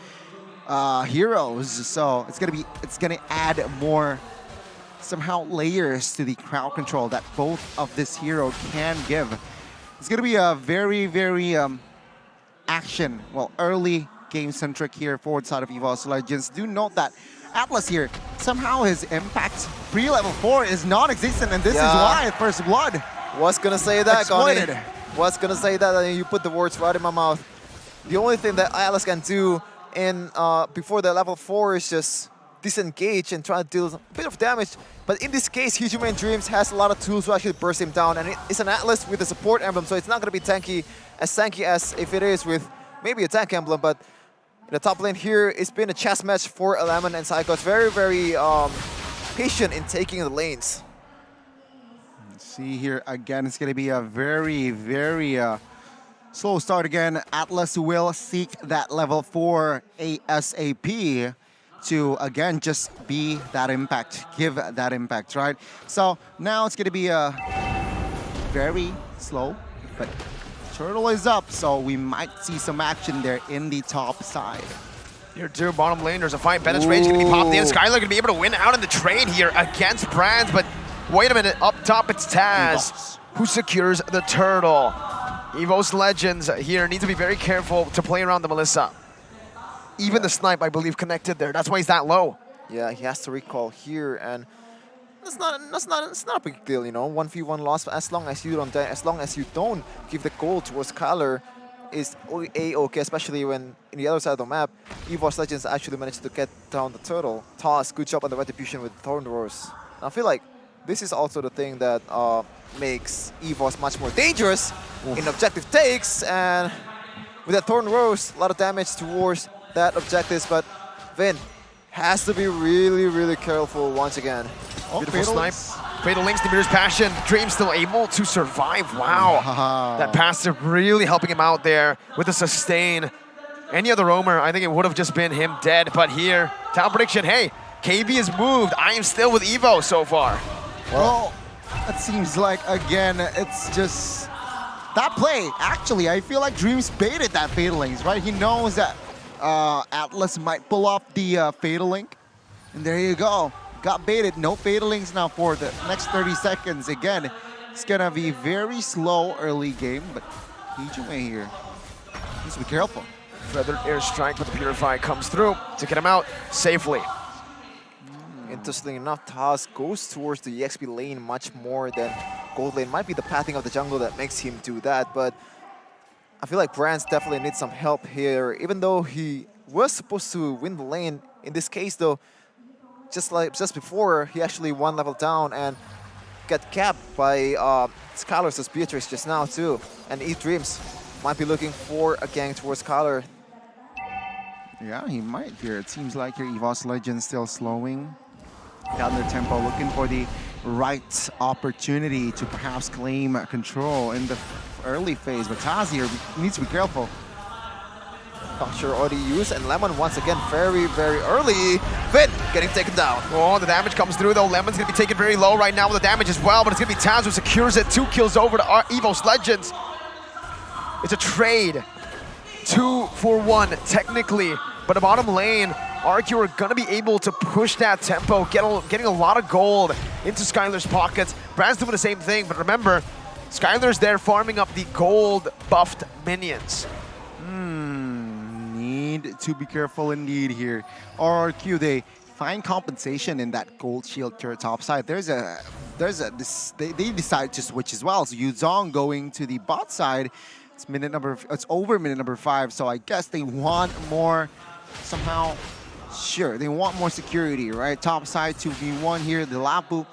heroes. So it's gonna add more somehow layers to the crowd control that both of this hero can give. It's gonna be a very, very early game-centric here forward side of EVOS Legends. Do note that Atlas here, somehow his impact pre-level 4 is non-existent, and this is why First Blood was gonna say that, exploited. Was gonna say that, and you put the words right in my mouth. The only thing that Atlas can do in before the level 4 is just disengage and try to deal a bit of damage. But in this case, Human Dreams has a lot of tools to actually burst him down, and it's an Atlas with a support emblem, so it's not gonna be tanky as if it is with maybe a tank emblem. But in the top lane here, it's been a chess match for Lemon and Psycho. It's very, very patient in taking the lanes. See here again, it's going to be a very, very slow start again. Atlas will seek that level 4 ASAP to, again, just be that impact, give that impact, right? So now it's going to be a very slow, but turtle is up, so we might see some action there in the top side. Here too, bottom lane, there's a fight. Bennett's Rage gonna be popped in. Skylar gonna be able to win out in the trade here against Brands, but wait a minute, up top it's Taz who secures the turtle. EVOS Legends here need to be very careful to play around the Melissa. Even the snipe, I believe, connected there. That's why he's that low. Yeah, he has to recall here, and it's not a big deal, you know. 1v1 loss, as long as you don't die, as long as you don't give the goal towards Kyler, is a-okay, especially when in the other side of the map, EVOS Legends actually managed to get down the turtle. Toss, good job on the retribution with Thorn Roars. I feel like this is also the thing that makes EVOS much more dangerous in objective takes, and with that Thorn Roars, a lot of damage towards that objectives, but Vin has to be really, really careful once again. Beautiful snipe. Fatal links, Nibiru's Passion. Dream still able to survive. Wow. That passive really helping him out there with the sustain. Any other roamer, I think it would have just been him dead. But here, town prediction, hey, KB is moved. I am still with Evo so far. Well, it seems like, again, it's just that play. Actually, I feel like Dreams baited that Fatal Links, right? He knows that Atlas might pull off the Fatal Link. And there you go. Got baited. No Fatal Links now for the next 30 seconds. Again, it's going to be very slow early game, but Hijime here needs to be careful. Feathered airstrike with the Purify comes through to get him out safely. Interesting enough, Taz goes towards the EXP lane much more than gold lane. Might be the pathing of the jungle that makes him do that, but I feel like Brands definitely needs some help here, even though he was supposed to win the lane. In this case, though, just before, he actually one level down and got capped by Skylar's Beatrice just now too. And E-Dreams might be looking for a gang towards Skylar. Yeah, he might here. It seems like your EVOS Legends still slowing down their tempo, looking for the right opportunity to perhaps claim control in the early phase. But Taz here needs to be careful. Puncture already used, and Lemon once again very, very early. Vin getting taken down. Oh, the damage comes through though. Lemon's gonna be taken very low right now with the damage as well, but it's gonna be Taz who secures it. 2 kills over to EVOS Legends. It's a trade. 2 for 1, technically. But the bottom lane, RQ are gonna be able to push that tempo, getting a lot of gold into Skylar's pockets. Brand's doing the same thing, but remember, Skylar's there farming up the gold buffed minions. Need to be careful indeed here. RRQ, they find compensation in that gold shield turret top side. They decide to switch as well. So Yuzong going to the bot side. It's over minute number 5. So I guess they want more somehow. Sure, they want more security, right? Top side 2v1 here. The Lapu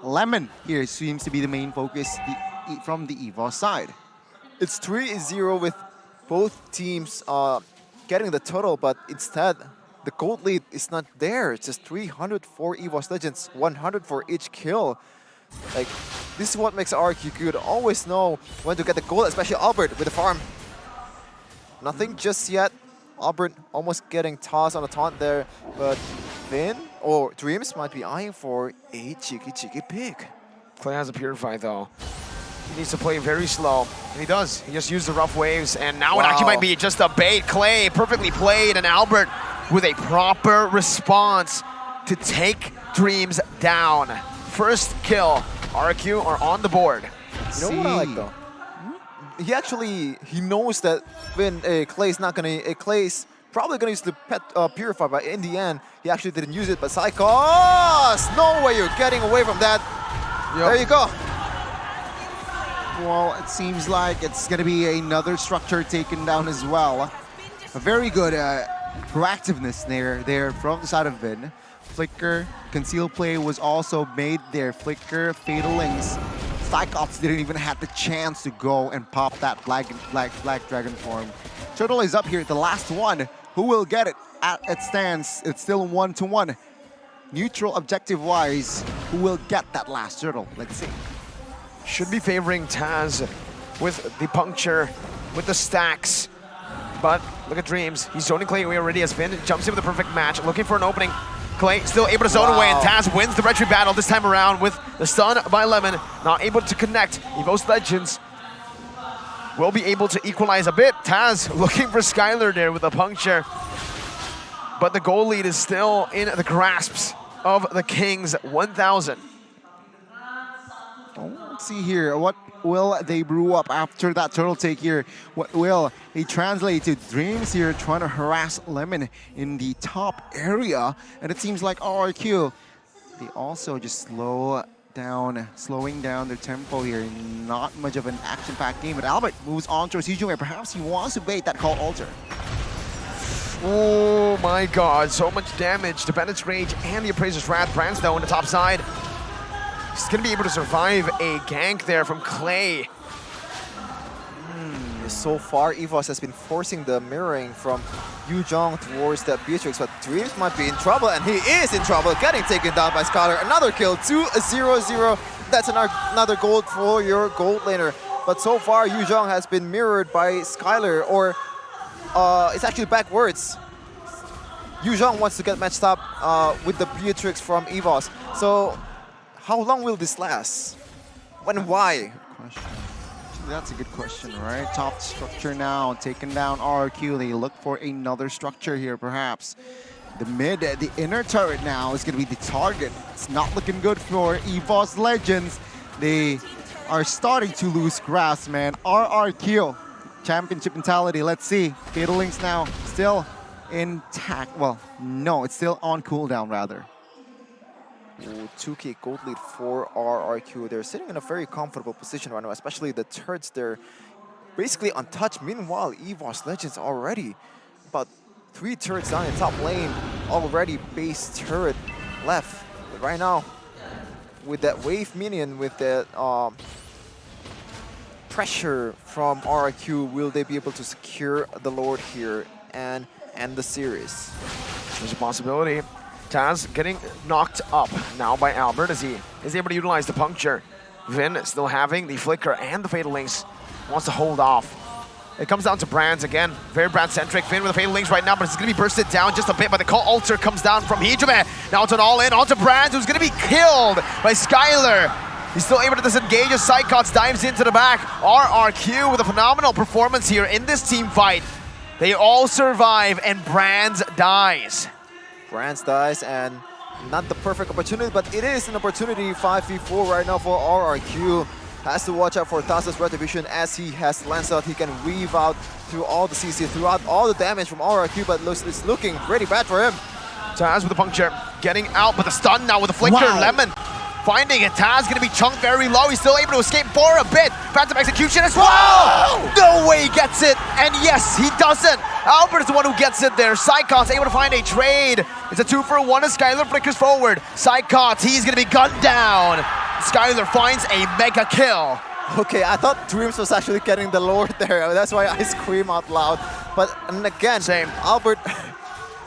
Lemon here seems to be the main focus from the EVOS side. It's 3-0 with both teams getting the total, but instead the gold lead is not there. It's just 300 for EVOS Legends, 100 for each kill. Like, this is what makes RQ good. Always know when to get the gold, especially Albert with the farm. Nothing just yet. Albert almost getting tossed on a taunt there, but Vin or Dreams might be eyeing for a cheeky pick. Clay has a Purify though. He needs to play very slow, and he does. He just used the rough waves, and now it actually might be just a bait. Clay perfectly played, and Albert with a proper response to take Dreams down. First kill, RQ are on the board. You know what I like though? He knows that when Clay's probably gonna use the pet Purify, but in the end, he actually didn't use it. But Psychos, no way you're getting away from that. Yep. There you go. Well, it seems like it's going to be another structure taken down as well. A very good proactiveness there from the side of Vin. Flicker, conceal play was also made there. Flicker, Fatal Links. Psychops didn't even have the chance to go and pop that Black Dragon form. Turtle is up here, the last one. Who will get it? It stands. It's still 1-1. Neutral objective-wise, who will get that last turtle? Let's see. Should be favoring Taz with the puncture, with the stacks. But look at Dreams. He's zoning Clay away already as Vin jumps in with a perfect match, looking for an opening. Clay still able to zone away, and Taz wins the retry battle this time around with the stun by Lemon. Not able to connect. EVOS Legends will be able to equalize a bit. Taz looking for Skylar there with a puncture. But the goal lead is still in the grasps of the Kings, 1,000. Let's see here, what will they brew up after that turtle take here? What will they translate to? Dreams here trying to harass Lemon in the top area, and it seems like RRQ, they also just slowing down their tempo here. Not much of an action-packed game, but Albert moves on towards Hujung, and perhaps he wants to bait that call alter. Oh my god, so much damage to Bennett's Rage and the Appraiser's Wrath. Brand's though on the top side. He's going to be able to survive a gank there from Clay. So far, EVOS has been forcing the mirroring from Yuzong towards that Beatrix, but Dreams might be in trouble, and he is in trouble, getting taken down by Skylar. Another kill, 2-0-0. That's another gold for your gold laner. But so far, Yuzong has been mirrored by Skylar, or it's actually backwards. Yuzong wants to get matched up with the Beatrix from EVOS. So how long will this last? When and why? That's a good question, right? Top structure now, taken down RQ. They look for another structure here, perhaps. The inner turret now is going to be the target. It's not looking good for EVOS Legends. They are starting to lose grasp, man. RRQ, championship mentality. Let's see. Fatal Links now still intact. Well, no, it's still on cooldown, rather. 2k gold lead for RRQ. They're sitting in a very comfortable position right now, especially the turrets. They're basically untouched. Meanwhile, EVOS Legends already about 3 turrets down in top lane. Already base turret left. But right now, with that wave minion, with that pressure from RRQ, will they be able to secure the Lord here and end the series? There's a possibility. Taz getting knocked up now by Albert as he is able to utilize the puncture. Vin still having the flicker and the Fatal Links. Wants to hold off. It comes down to Brands again. Very Brand-centric. Finn with the Fatal Links right now, but it's going to be bursted down just a bit. But the call altar comes down from Hijime. Now it's an all-in onto Brands, who's going to be killed by Skylar. He's still able to disengage as Psychots dives into the back. RRQ with a phenomenal performance here in this team fight. They all survive, and Brands dies. Brands dies, and not the perfect opportunity, but it is an opportunity. 5v4 right now for RRQ. Has to watch out for Taz's Retribution as he has Lancelot. He can weave out through all the CC, throughout all the damage from RRQ, but it's looking pretty bad for him. Taz with the puncture, getting out with a stun now with a flicker. Wow. Lemon finding it. Taz gonna be chunked very low. He's still able to escape for a bit. Phantom execution as well. No way he gets it. And yes, he doesn't. Albert is the one who gets it there. Psychots able to find a trade. It's a 2-for-1 as Skylar flickers forward. Psychots, he's gonna be gunned down. Skylar finds a mega kill. Okay, I thought Dreams was actually getting the Lord there. That's why I scream out loud. But and again, Albert,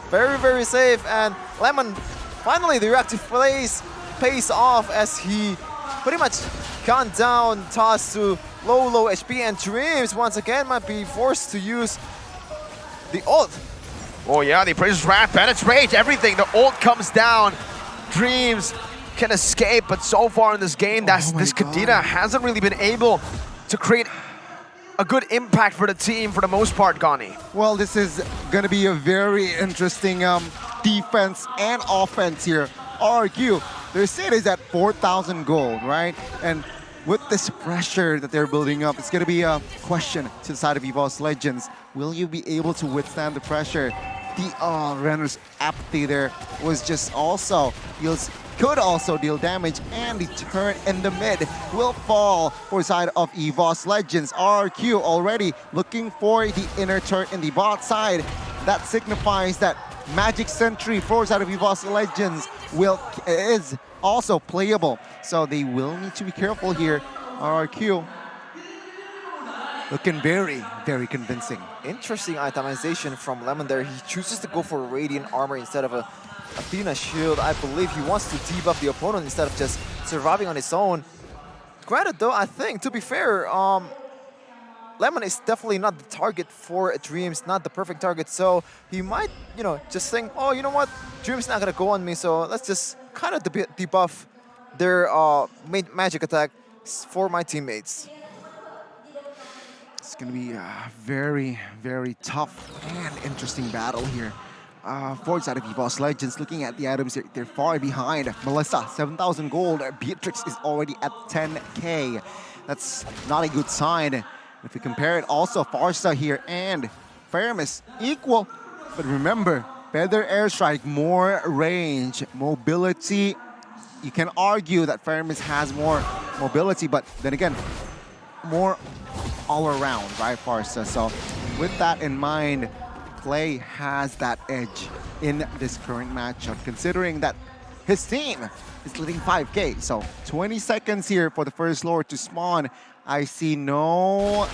very, very safe. And Lemon, finally the reactive plays pays off as he pretty much gunned down Taz to low HP. And Dreams once again might be forced to use the ult. Oh yeah, the Appraiser's Wrath penetrates everything. The ult comes down. Dreams can escape, but so far in this game, this Kadena hasn't really been able to create a good impact for the team for the most part, Gani. Well, this is going to be a very interesting defense and offense here. RRQ, their set is at 4,000 gold, right? And with this pressure that they're building up, it's going to be a question to the side of EVOS Legends. Will you be able to withstand the pressure? The Renner's apathy there was just also could also deal damage, and the turret in the mid will fall for the side of EVOS Legends. RRQ already looking for the inner turret in the bot side. That signifies that Magic Sentry for the side of EVOS Legends is also playable. So they will need to be careful here. RRQ looking very, very convincing. Interesting itemization from Lemon there. He chooses to go for Radiant Armor instead of a Athena Shield. I believe he wants to debuff the opponent instead of just surviving on his own. Granted though, I think, to be fair, Lemon is definitely not the target for Dreams, not the perfect target, so he might, just think, oh, you know what, Dreams not gonna go on me, so let's just kind of debuff their magic attack for my teammates. It's gonna be a very, very tough and interesting battle here. For the side of EVOS Legends, looking at the items, they're far behind. Melissa, 7,000 gold. Beatrix is already at 10k. That's not a good sign. If we compare it, also Farsa here and Faramis equal. But remember, better airstrike, more range, mobility. You can argue that Faramis has more mobility, but then again, more all around, right, Farsa? So with that in mind, Clay has that edge in this current matchup, considering that his team is leading 5k. So 20 seconds here for the first Lord to spawn. I see no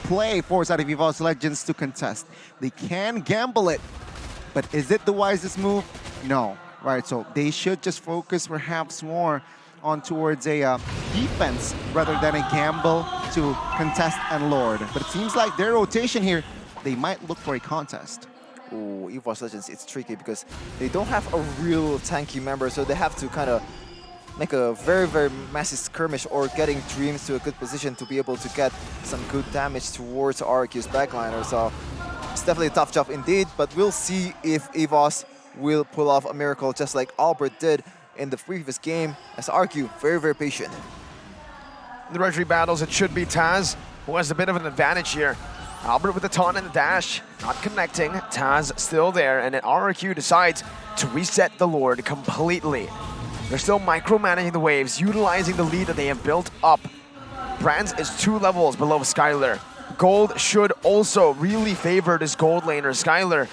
play for the side of EVOS Legends to contest. They can gamble it, but is it the wisest move? No, right? So they should just focus perhaps more on towards a defense rather than a gamble to contest and Lord. But it seems like their rotation here, they might look for a contest. Ooh, EVOS Legends, it's tricky because they don't have a real tanky member, so they have to kind of make a very, very massive skirmish or getting Dreams to a good position to be able to get some good damage towards RQ's backliner. So it's definitely a tough job indeed, but we'll see if EVOS will pull off a miracle just like Albert did in the previous game, as RQ very, very patient. In the Registry battles, it should be Taz who has a bit of an advantage here. Albert with the taunt and the dash, not connecting. Taz still there, and then RRQ decides to reset the Lord completely. They're still micromanaging the waves, utilizing the lead that they have built up. Brands is 2 levels below Skylar. Gold should also really favor this gold laner, Skylar,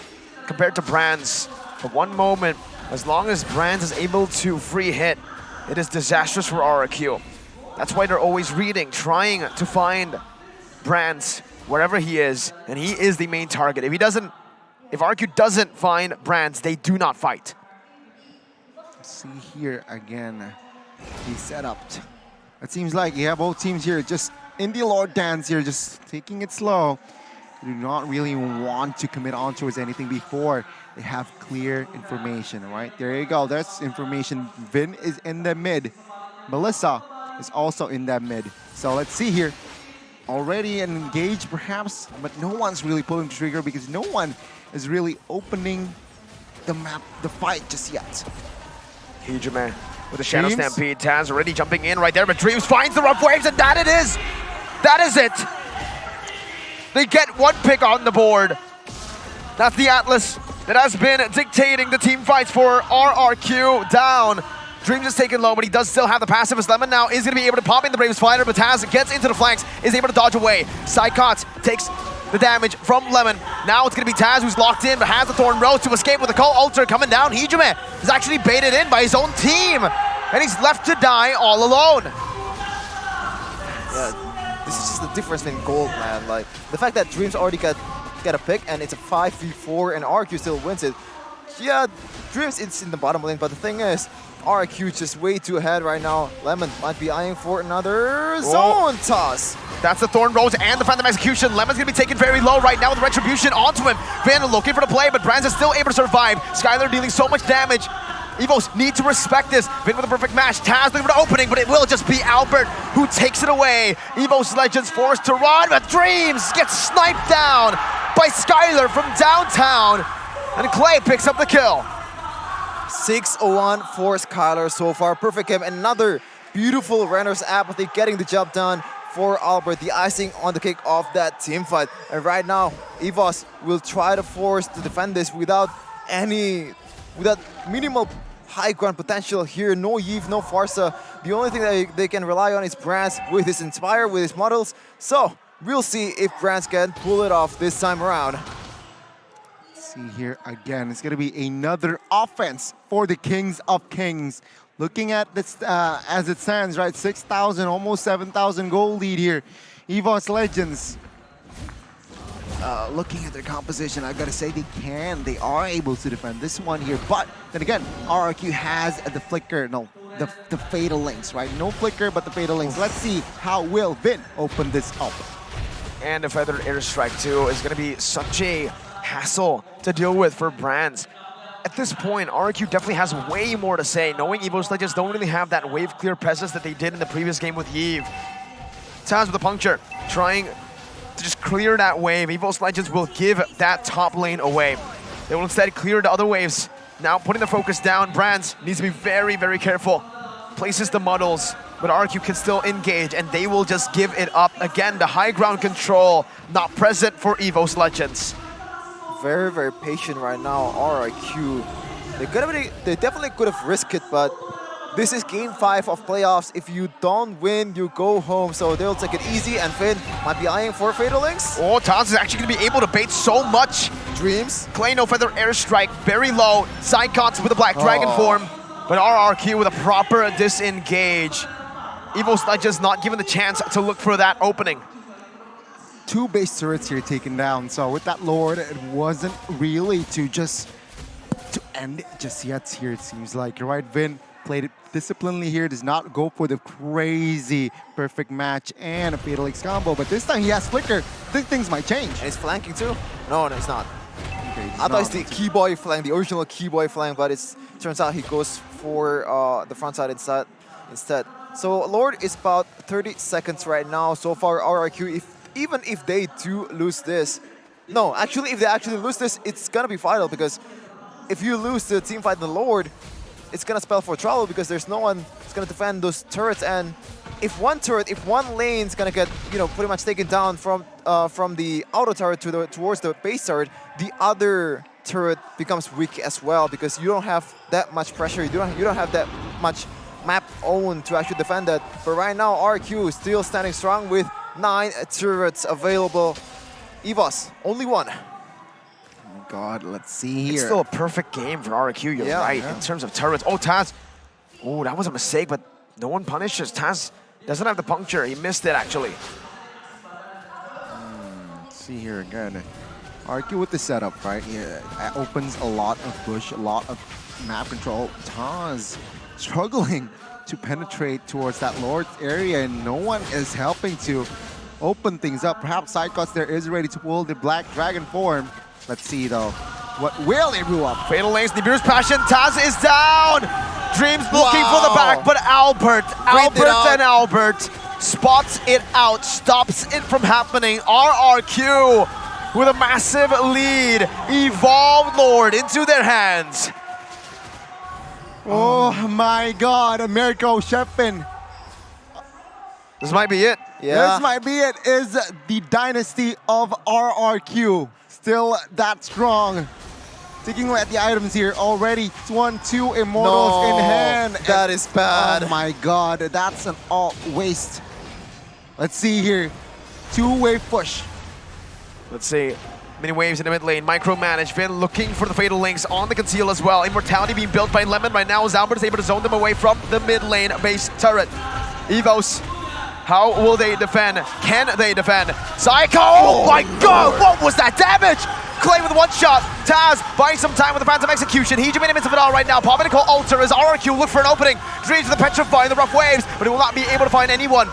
compared to Brands. For one moment, as long as Brands is able to free hit, it is disastrous for RRQ. That's why they're always reading, trying to find Brands wherever he is, and he is the main target. If RQ doesn't find Brands, they do not fight. See here again, the setup. It seems like both teams here just in the Lord dance here, just taking it slow. They do not really want to commit on towards anything before they have clear information, right? There you go. There's information. Vin is in the mid. Melissa is also in that mid. So let's see here. Already engaged perhaps, but no one's really pulling the trigger because no one is really opening the map, the fight just yet. Hijime with a Shadow Dreams. Stampede. Taz already jumping in right there, but Dreams finds the rough waves, and that it is. That is it. They get one pick on the board. That's the Atlas that has been dictating the team fights for RRQ down. Dreams is taken low, but he does still have the passive as Lemon now is going to be able to pop in the Bravest Fighter, but Taz gets into the flanks, is able to dodge away. Psychots takes the damage from Lemon. Now it's going to be Taz who's locked in, but has the Thorn Rose to escape with the Call Altar coming down. Hijime is actually baited in by his own team, and he's left to die all alone. Yeah, this is just the difference in gold, man. Like, the fact that Dreams already got a pick, and it's a 5v4, and RQ still wins it. Yeah, Dreams is in the bottom lane, but the thing is, RQ just way too ahead right now. Lemon might be eyeing for another zone toss. That's the Thorn Rose and the Phantom Execution. Lemon's gonna be taken very low right now with Retribution onto him. Van looking for the play, but Brands is still able to survive. Skylar dealing so much damage. EVOS need to respect this. Vin with a perfect match. Taz looking for the opening, but it will just be Albert who takes it away. EVOS Legends forced to run, but Dreams gets sniped down by Skylar from downtown. And Clay picks up the kill. 6-0-1 for Skylar so far. Perfect game. Another beautiful Renner's apathy getting the job done for Albert. The icing on the cake of that team fight. And right now, EVOS will try to force to defend this without minimal high ground potential here. No Yves, no Farsa. The only thing that they can rely on is Brands with his Inspire, with his models. So we'll see if Brands can pull it off this time around. See here again, it's going to be another offense for the Kings of Kings. Looking at this as it stands, right, 6,000, almost 7,000 goal lead here. EVOS Legends. Looking at their composition, I gotta say they are able to defend this one here. But then again, RRQ has the flicker, the fatal links, right? No flicker, but the fatal links. Let's see how will Vin open this up. And a Feathered Airstrike too is gonna be such a hassle to deal with for Brands. At this point, RRQ definitely has way more to say, knowing EVOS Legends don't really have that wave clear presence that they did in the previous game with Yves. Taz with a puncture, trying to just clear that wave. EVOS Legends will give that top lane away. They will instead clear the other waves. Now putting the focus down, Brands needs to be very, very careful. Places the muddles, but RRQ can still engage, and they will just give it up. Again, the high ground control not present for EVOS Legends. Very, very patient right now, RRQ. They definitely could have risked it, but this is game 5 of playoffs. If you don't win, you go home. So they'll take it easy, and Finn might be eyeing for Fatal Links. Oh, Taz is actually going to be able to bait so much. Dreams. Clay no Feather Airstrike, very low. Psychots with a Black Dragon form, but RRQ with a proper disengage. EVOS Legends not given the chance to look for that opening. 2 base turrets here taken down. So with that Lord, it wasn't really to end it just yet here, it seems like. You're right, Vin played it disciplinedly here, does not go for the crazy perfect match and a Fatal X combo, but this time he has Flicker. I think things might change. And he's flanking too? No, it's not. Okay, I thought it's the Keyboy flank, the original Keyboy flank, but it turns out he goes for the front side instead. So Lord is about 30 seconds right now. So far, RRQ, even if they do lose this, no, actually, if they actually lose this, it's gonna be vital, because if you lose the team fight in the Lord, it's gonna spell for trouble, because there's no one that's gonna defend those turrets. And if one lane's gonna get, pretty much taken down from the auto turret towards the base turret, the other turret becomes weak as well, because you don't have that much pressure. You don't have that much map owned to actually defend that. But right now, RQ is still standing strong with 9 turrets available. EVOS, only 1. Oh God, let's see here. It's still a perfect game for RQ, you're right, in terms of turrets. Oh, Taz. Oh, that was a mistake, but no one punishes. Taz doesn't have the puncture. He missed it, actually. Let's see here again. RQ with the setup, right? Yeah, opens a lot of bush, a lot of map control. Taz struggling to penetrate towards that Lord's area, and no one is helping to open things up. Perhaps Sidecuts there is ready to pull the Black Dragon form. Let's see though. What will they brew up? Fatal Links, Nibiru's Passion, Taz is down! Dreams looking for the back, but Albert spots it out, stops it from happening. RRQ with a massive lead. Evolved Lord into their hands. Oh my God, Americo Shepin. This might be it. This might be it. Is the dynasty of RRQ still that strong? Taking away at the items here already. 1-2 Immortals in hand. That is bad. Oh my God, that's an alt waste. Let's see here. Two-wave push. Let's see. Many waves in the mid lane. Micromanage. Finn looking for the Fatal Links on the conceal as well. Immortality being built by Lemon right now as Albert is able to zone them away from the mid lane base turret. EVOS, how will they defend? Can they defend? Psycho! Oh my God, what was that damage? Clay with one shot. Taz buying some time with the Phantom Execution. Heejin in the midst of it all right now. Popping a call Alter as RRQ look for an opening. Dreams with the Petrify in the rough waves, but he will not be able to find anyone.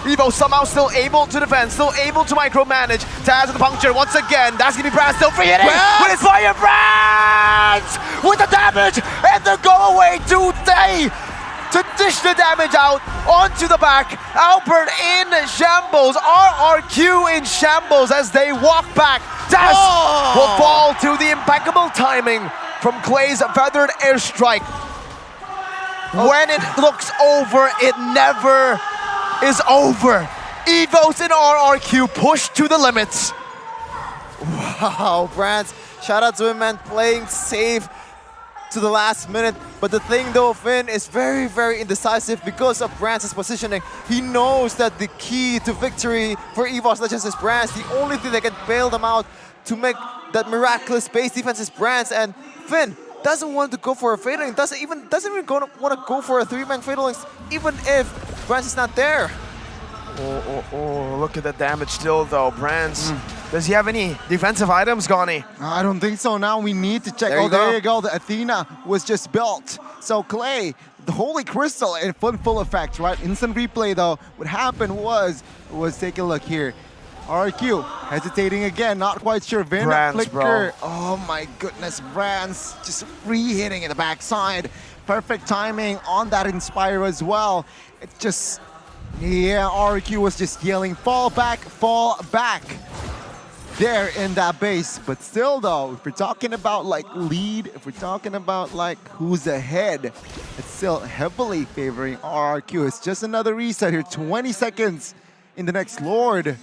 Evo somehow still able to defend, still able to micromanage. Taz with the puncture once again. That's gonna be Brand still free hitting with his fire. Brands with the damage and the go away today to dish the damage out onto the back. Albert in shambles, RRQ in shambles as they walk back. Taz will fall to the impeccable timing from Clay's feathered airstrike. When it looks over, it never is over. EVOS and RRQ pushed to the limits. Wow, Brands, shout out to him, man, playing safe to the last minute. But the thing though, Finn is very, very indecisive because of Brands' positioning. He knows that the key to victory for EVOS Legends is Brands. The only thing that can bail them out to make that miraculous base defense is Brands. And Finn doesn't want to go for a Fatal Link, doesn't even want to go for a 3-man Fatal Links, even if Brands is not there. Oh, look at the damage still though. Brands, does he have any defensive items, Gani? I don't think so. Now we need to check. There you go. The Athena was just built. So Clay, the Holy Crystal in full effect, right? Instant replay though. What happened was take a look here. RQ hesitating again, not quite sure. Vin flicker. Oh my goodness, Brands just re-hitting in the backside. Perfect timing on that Inspire as well. It's just, yeah, RQ was just yelling, fall back there in that base. But still though, if we're talking about like lead, if we're talking about like who's ahead, it's still heavily favoring RRQ. It's just another reset here, 20 seconds in the next Lord.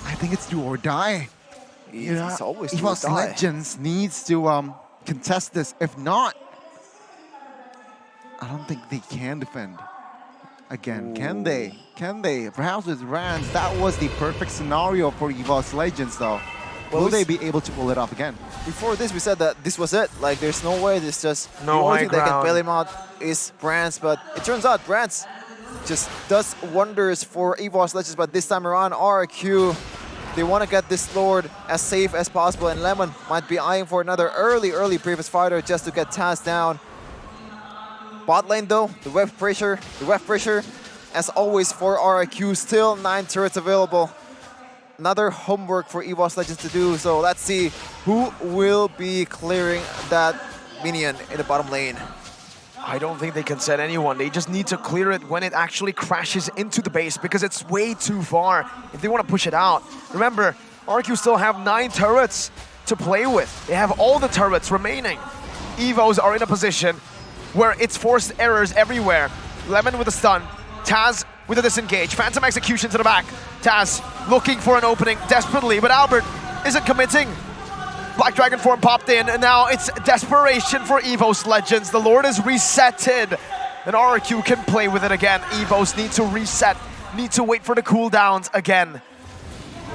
I think it's do or die. Yeah, it's always do or EVOS die. Legends needs to contest this. If not, I don't think they can defend. Again, can they? Can they? Perhaps with Rands, that was the perfect scenario for EVOS Legends though. Will they be able to pull it off again? Before this, we said that this was it. Like, there's no way. There's just no the only high thing that can ground. bail him out is Brands. But it turns out Brands just does wonders for EVOS Legends. But this time around, RRQ, they want to get this Lord as safe as possible. And Lemon might be eyeing for another early previous fighter just to get Taz down. Bot lane though, the web pressure, as always for RRQ, still 9 turrets available. Another homework for EVOS Legends to do, so let's see who will be clearing that minion in the bottom lane. I don't think they can set anyone. They just need to clear it when it actually crashes into the base because it's way too far if they want to push it out. Remember, RQ still have 9 turrets to play with. They have all the turrets remaining. EVOs are in a position where it's forced errors everywhere. Lemon with a stun, Taz with a disengage, Phantom Execution to the back. Taz looking for an opening desperately, but Albert isn't committing. Black Dragon form popped in, and now it's desperation for EVOS Legends. The Lord is resetted, and RRQ can play with it again. EVOS need to reset, need to wait for the cooldowns again.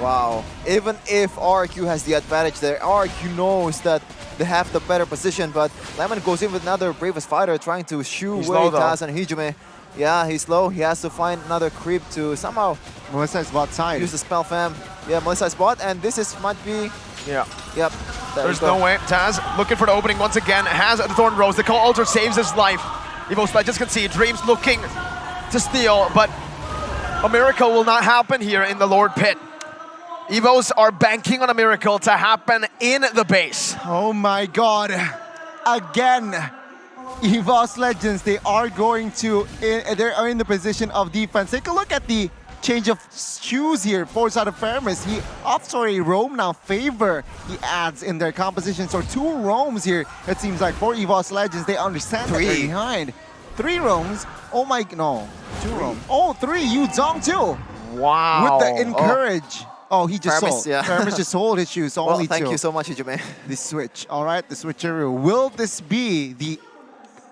Wow, even if RRQ has the advantage there, RRQ knows that they have the better position, but Lemon goes in with another Bravest Fighter trying to shoo away Taz and Hijime. Yeah, he's low. He has to find another creep to somehow Melissa's bot side. Use the spell fam. Yeah, Melissa's bot, and this is might be. Yeah. Yep. There's no way. Taz looking for the opening once again. Has the Thorn Rose. The Call Altar saves his life. EVOS Legends can see Dreams looking to steal, but A miracle will not happen here in the Lord Pit. EVOS are banking on a miracle to happen in the base. Oh my god. Again, EVOS Legends, they are going to, they are in the position of defense. Take a look at the change of shoes here for side of Fairness. He opts for a roam now, favor he adds in their composition. So 2 roams here, it seems like, for EVOS Legends. They understand that they're behind. 3 roams. Oh my, no. 2 roams. Oh, 3. Yu Zhong too. Wow. With the encourage. Oh, he just Fairness, sold. yeah. Fairness just sold his shoes. So only 2. Thank you so much, Hijume. The switch. All right, the switcheroo. Will this be the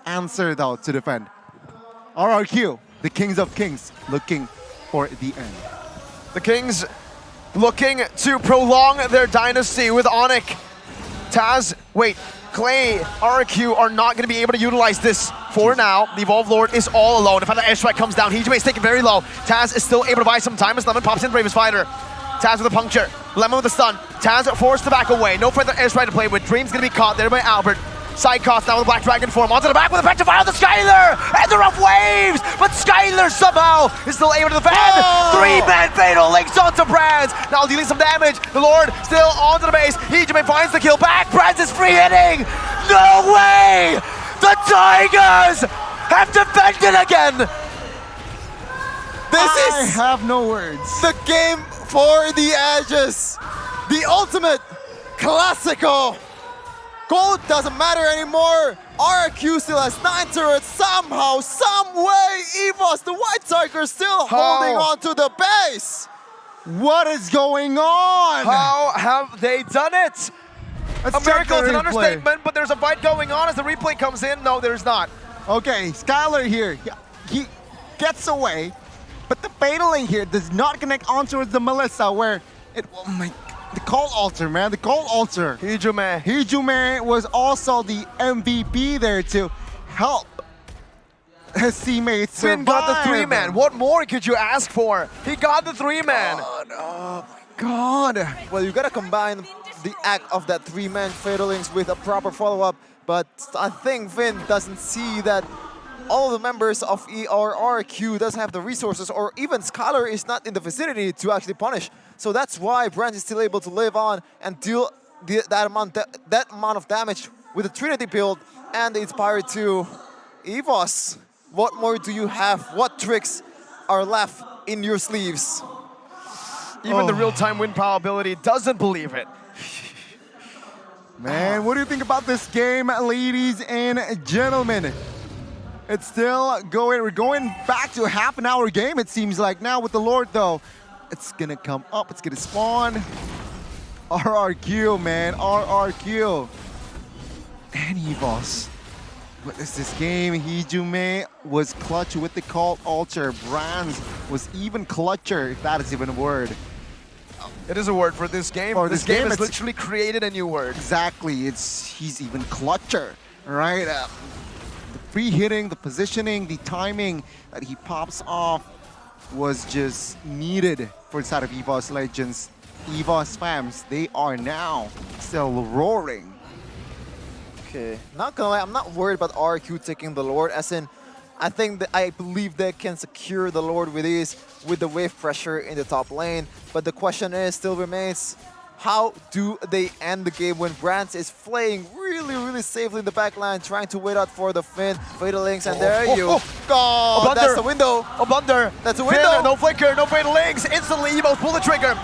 answer, though, to defend? RRQ, the Kings of Kings, looking for the end. The Kings looking to prolong their dynasty with ONIC. Taz, wait, Clay, RRQ are not going to be able to utilize this for now. The Evolve Lord is all alone. If the airstrike comes down, Hijume is taken very low. Taz is still able to buy some time as Lemon pops in Bravest Fighter. Taz with a puncture, Lemon with a stun. Taz forced to back away. No further airstrike to play with. Dream's going to be caught there by Albert. Sidecost now with Black Dragon form. Onto the back with a petrify on the Skylar! And the rough waves! But Skylar somehow is still able to defend! 3-man fatal links onto Brands! Now dealing some damage. The Lord still onto the base. Hijume finds the kill back. Brands is free hitting! No way! The Tigers have defended again! I have no words. The game for the Aegis. The ultimate classical. Gold doesn't matter anymore. RRQ still has 9 turrets. Somehow, some way, EVOS, the White Tigers, still holding on to the base. What is going on? How have they done it? A miracle is an understatement, but there's a fight going on as the replay comes in. No, there's not. Okay, Skylar here. He gets away, but the fataling here does not connect onto the Melissa, where it. Oh my. The Call Altar, man. The Call Altar. Hijume was also the MVP there to help his teammates survive. Finn got the 3-man. What more could you ask for? He got the 3-man. Oh my god. Well, you gotta combine the act of that 3-man fatalings with a proper follow-up, but I think Finn doesn't see that all the members of ERRQ doesn't have the resources, or even Skylar is not in the vicinity to actually punish. So that's why Brands is still able to live on and deal that amount of damage with the Trinity build and the Inspired 2. EVOS, what more do you have? What tricks are left in your sleeves? Even the real-time win probability doesn't believe it. Man, what do you think about this game, ladies and gentlemen? It's still going. We're going back to a half-an-hour game, it seems like now with the Lord, though. It's gonna come up. It's gonna spawn. RRQ, man. RRQ. And EVOS. What is this game? Hijume was clutch with the Call Altar. Brands was even clutcher, if that is even a word. It is a word for this game. This game has literally created a new word. Exactly. He's even clutcher, right? The free hitting, the positioning, the timing that he pops off was just needed for the side of EVOS Legends. EVOS fams, they are now still roaring. Okay, not gonna lie, I'm not worried about RQ taking the Lord, as in, I believe they can secure the Lord with ease with the wave pressure in the top lane. But the question still remains, how do they end the game when Brands is playing really safely in the back line, trying to wait out for the Finn, Fatal Links, and there you go. That's the window. A blunder. That's a window. Finn, no flicker, no Fatal Links. Instantly, EVOS pull the trigger.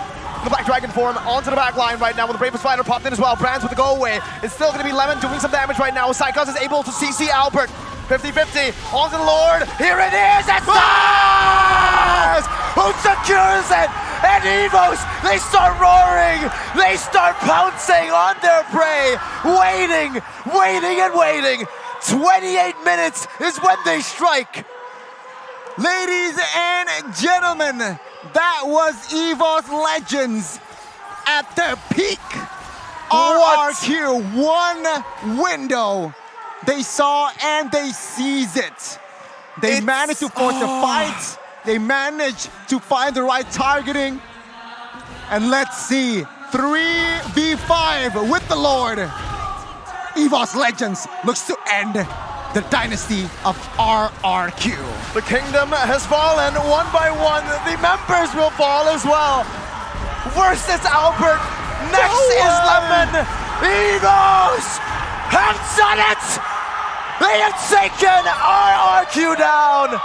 The Black Dragon form onto the back line right now with the Bravest Fighter popped in as well. Brands with the go away. It's still going to be Lemon doing some damage right now. Psychos is able to CC Albert. 50-50 onto the Lord. Here it is. It's Taz! Who secures it? And EVOS, they start roaring. They start pouncing on their prey. Waiting. 28 minutes is when they strike. Ladies and gentlemen, that was EVOS Legends at their peak. RRQ, one window they saw and they seized it. They managed to force the fight. They managed to find the right targeting. And let's see, 3v5 with the Lord. EVOS Legends looks to end the dynasty of RRQ. The kingdom has fallen one by one. The members will fall as well. Versus Albert. Next is Lemon. EVOS have done it. They have taken RRQ down.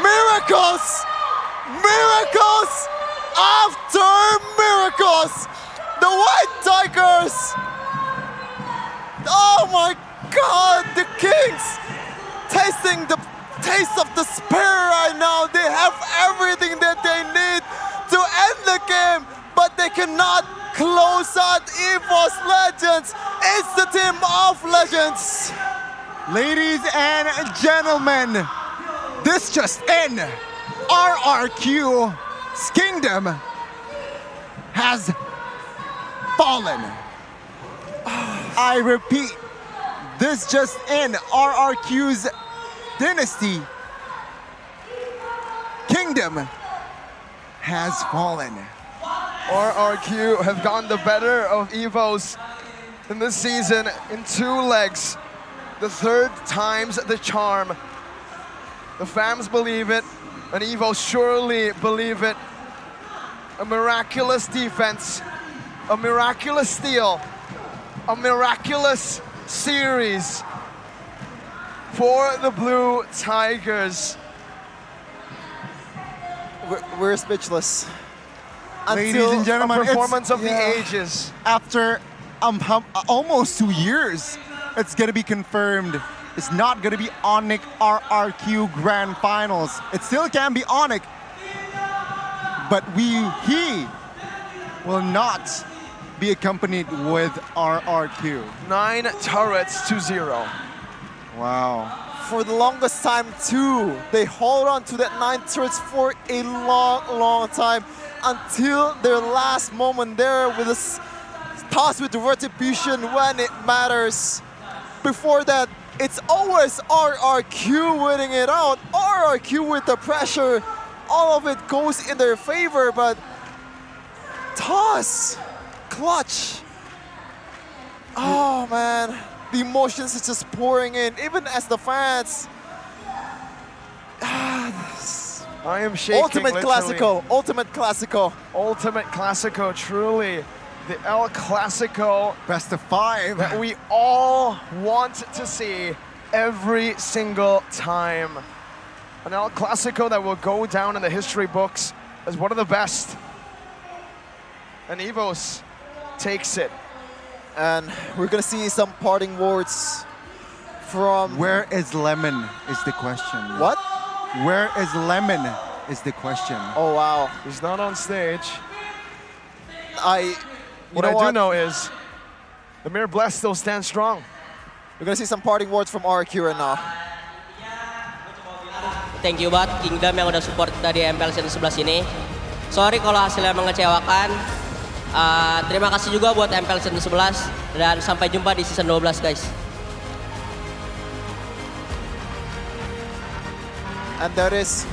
Miracles! Miracles after miracles! The White Tigers! Oh my God, the Kings! Tasting the taste of despair right now. They have everything that they need to end the game, but they cannot close out EVOS Legends. It's the team of legends. Ladies and gentlemen, this just in. RRQ's kingdom has fallen. I repeat, this just in. RRQ's dynasty kingdom has fallen. RRQ have gotten the better of EVOS in this season in 2 legs. The 3rd time's the charm. The fans believe it, and EVOS surely believe it. A miraculous defense, a miraculous steal, a miraculous series for the Blue Tigers. We're speechless. Ladies and gentlemen, a performance of the ages. After almost 2 years, it's gonna be confirmed. It's not gonna be ONIC RRQ Grand Finals. It still can be ONIC, but he will not be accompanied with RRQ. 9 turrets to 0. Wow. For the longest time too, they hold on to that 9 turrets for a long time until their last moment there with a toss with the retribution when it matters. Before that, it's always RRQ winning it out. RRQ with the pressure. All of it goes in their favor, but toss, clutch. Oh man, the emotions is just pouring in, even as the fans. I am shaking. Ultimate Classico, Ultimate Classico. Ultimate Classico, truly. The El Clasico. Best of 5. That we all want to see every single time. An El Clasico that will go down in the history books as one of the best. And EVOS takes it. And we're gonna see some parting words from... Where is Lemon is the question. What? Where is Lemon is the question. Oh wow. He's not on stage. What I do know is the Mirror Blast still stands strong. We're gonna see some parting words from RRQ right now. Thank you banget Kingdom yang udah support kita di MPL Season 11 ini. Sorry kalau hasilnya mengecewakan. Terima kasih juga buat MPL Season 11 dan sampai jumpa di Season 12 guys. And that is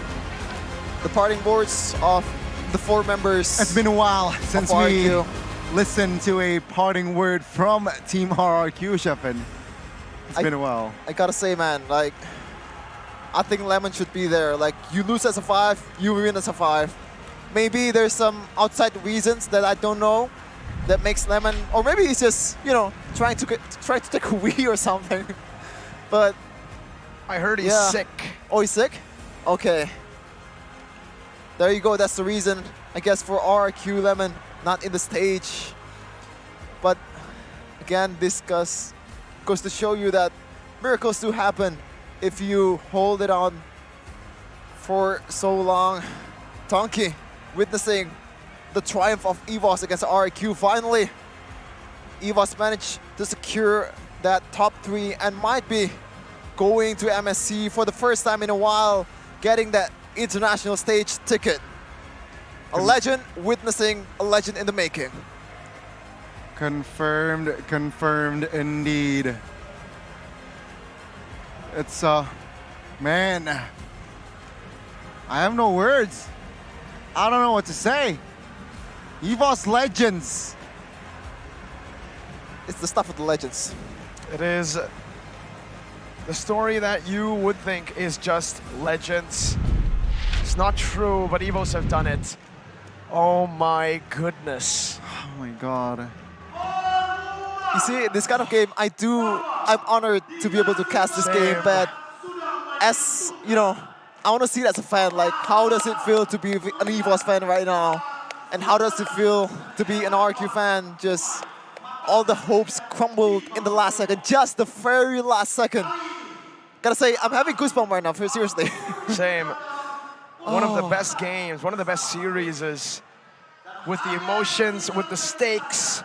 the parting words of the 4 members. It's been a while since we listened to a parting word from Team RRQ, Shepin. It's been a while. I gotta say, man, like, I think Lemon should be there. Like, you lose as a 5, you win as a 5. Maybe there's some outside reasons that I don't know that makes Lemon, or maybe he's just, you know, trying to take a wee or something. But I heard he's sick. Oh, he's sick? Okay. There you go. That's the reason, I guess, for RRQ Lemon not in the stage. But again, this goes to show you that miracles do happen if you hold it on for so long. Donkey witnessing the triumph of EVOS against RRQ. Finally, EVOS managed to secure that top 3 and might be going to MSC for the first time in a while, getting that international stage ticket. A legend witnessing a legend in the making. Confirmed indeed. It's man, I have no words. I don't know what to say. EVOS Legends. It's the stuff of the legends. It is The story that you would think is just Legends. It's not true, but EVOS have done it. Oh my goodness. Oh my god. You see, this kind of game, I'm honored to be able to cast this game, but as, you know, I want to see it as a fan, like how does it feel to be an EVOS fan right now? And how does it feel to be an RQ fan? Just all the hopes crumbled in the last second, just the very last second. Gotta say, I'm having goosebumps right now, seriously. Same. One of the best games, one of the best series is with the emotions, with the stakes,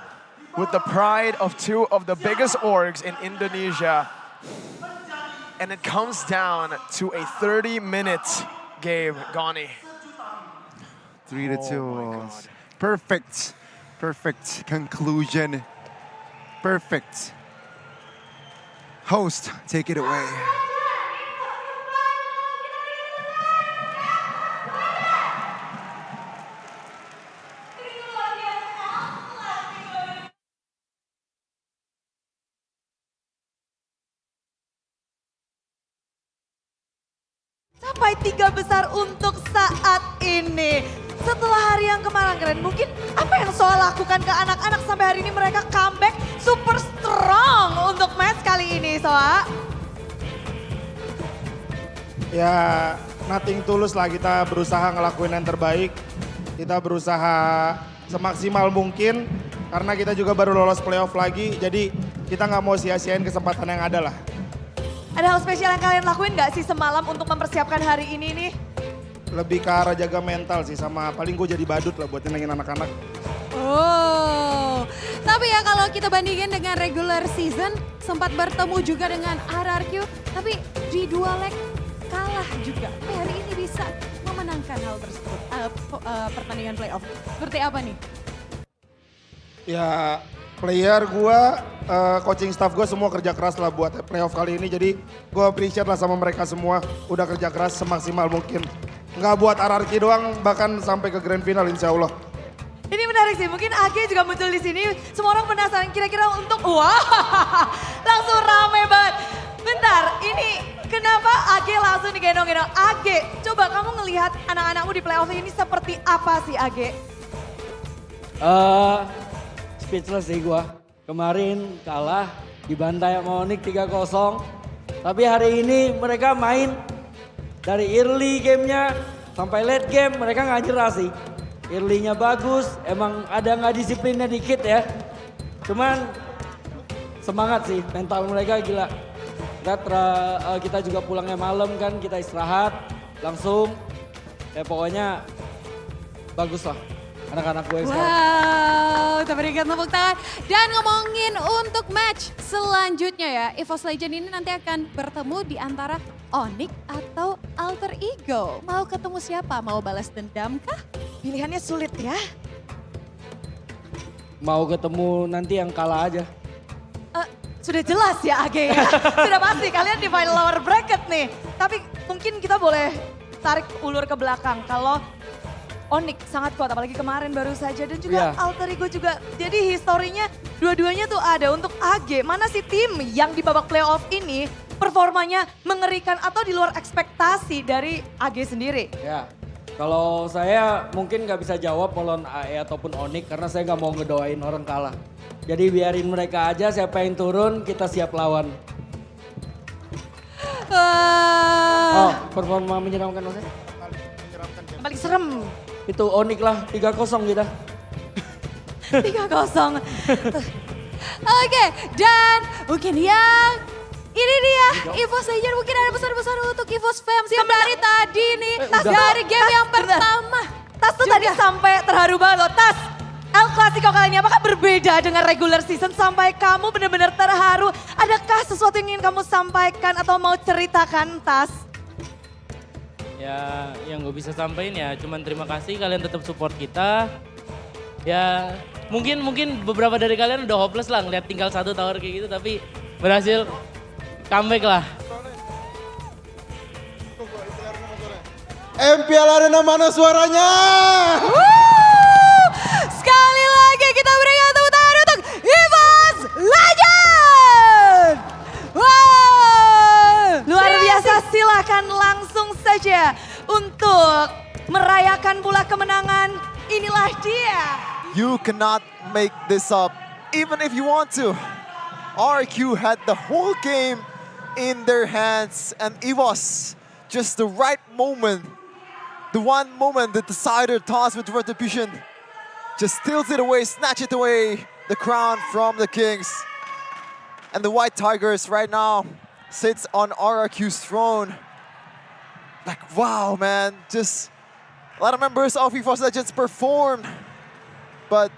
with the pride of two of the biggest orgs in Indonesia. And it comes down to a 30-minute game, Gani. 3-2. Perfect. Perfect conclusion. Perfect. Host, take it away. Sampai 3 besar untuk saat ini. Setelah hari yang kemarin, mungkin apa yang Soa lakukan ke anak-anak sampai hari ini mereka comeback super strong untuk match kali ini, Soa? Ya, nothing tulus lah, kita berusaha ngelakuin yang terbaik. Kita berusaha semaksimal mungkin karena kita juga baru lolos playoff lagi. Jadi kita nggak mau sia-siain kesempatan yang ada lah. Ada hal spesial yang kalian lakuin nggak sih semalam untuk mempersiapkan hari ini nih? Lebih ke arah jaga mental sih, sama paling gue jadi badut lah buat nyenengin anak-anak. Oh, tapi ya kalau kita bandingin dengan regular season, sempat bertemu juga dengan RRQ, tapi di 2 leg kalah juga. Tapi hari ini bisa memenangkan hal tersebut, pertandingan playoff. Seperti apa nih? Ya, player gue, coaching staff gue semua kerja keras lah buat playoff kali ini. Jadi gue appreciate lah sama mereka semua, udah kerja keras semaksimal mungkin. Nggak buat RRQ doang, bahkan sampai ke grand final insya Allah. Ini menarik sih, mungkin AG juga muncul di sini. Semua orang penasaran kira-kira untuk, wah, langsung rame banget. Bentar, ini kenapa AG langsung digendong-gendong? AG, coba kamu ngelihat anak-anakmu di playoff ini seperti apa sih AG? Speechless sih gua. Kemarin kalah dibantai sama ONIC 3-0. Tapi hari ini mereka main dari early gamenya sampai late game mereka nggak nyerah sih. Early-nya bagus, emang ada nggak disiplinnya dikit ya. Cuman semangat sih, mental mereka gila. Kita juga pulangnya malam kan, kita istirahat langsung. Ya pokoknya bagus lah anak-anak gue sekarang. Wow, kita berikan tepuk tangan. Dan ngomongin untuk match selanjutnya ya, EVOS Legends ini nanti akan bertemu di antara ONIC atau Alter Ego. Mau ketemu siapa? Mau balas dendam kah? Pilihannya sulit ya. Mau ketemu nanti yang kalah aja. Sudah jelas ya AG ya. Sudah pasti kalian di final lower bracket nih. Tapi mungkin kita boleh tarik ulur ke belakang. Kalau ONIC sangat kuat, apalagi kemarin baru saja. Dan juga Alter Ego juga. Jadi historinya dua-duanya tuh ada. Untuk AG, mana sih tim yang di babak playoff ini performanya mengerikan atau di luar ekspektasi dari AG sendiri? Ya, kalau saya mungkin nggak bisa jawab lawan AE ataupun ONIC karena saya nggak mau ngedoain orang kalah. Jadi biarin mereka aja, siapa yang turun kita siap lawan. Oh, performa menyeramkan maksudnya? Yang paling serem. Itu ONIC lah, 3-0 kita. 3-0. Oke, dan mungkin yang ini dia EVOS Legends, mungkin ada pesan-pesan untuk EVOS fans yang dari tadi nih, dari game yang pertama. Tas tuh tadi sampai terharu banget loh, Tas. El Clasico kali ini apakah berbeda dengan regular season sampai kamu benar-benar terharu? Adakah sesuatu yang ingin kamu sampaikan atau mau ceritakan, Tas? Ya, yang gue bisa sampaikan ya cuman terima kasih kalian tetap support kita. Ya, mungkin beberapa dari kalian udah hopeless lah ngeliat tinggal 1 tower kayak gitu, tapi berhasil comeback lah. MPL Arena mana suaranya? Sekali lagi kita berikan tepuk tangan untuk EVOS Legends! Wow! untuk merayakan pula kemenangan. Inilah dia. You cannot make this up, even if you want to. RQ had the whole game in their hands, and EVOS, just the right moment, the one moment, the decider toss with retribution, just steals it away, snatch it away, the crown from the Kings. And the White Tigers right now sits on RRQ's throne. Like, wow, man, just a lot of members of EVOS Legends performed. But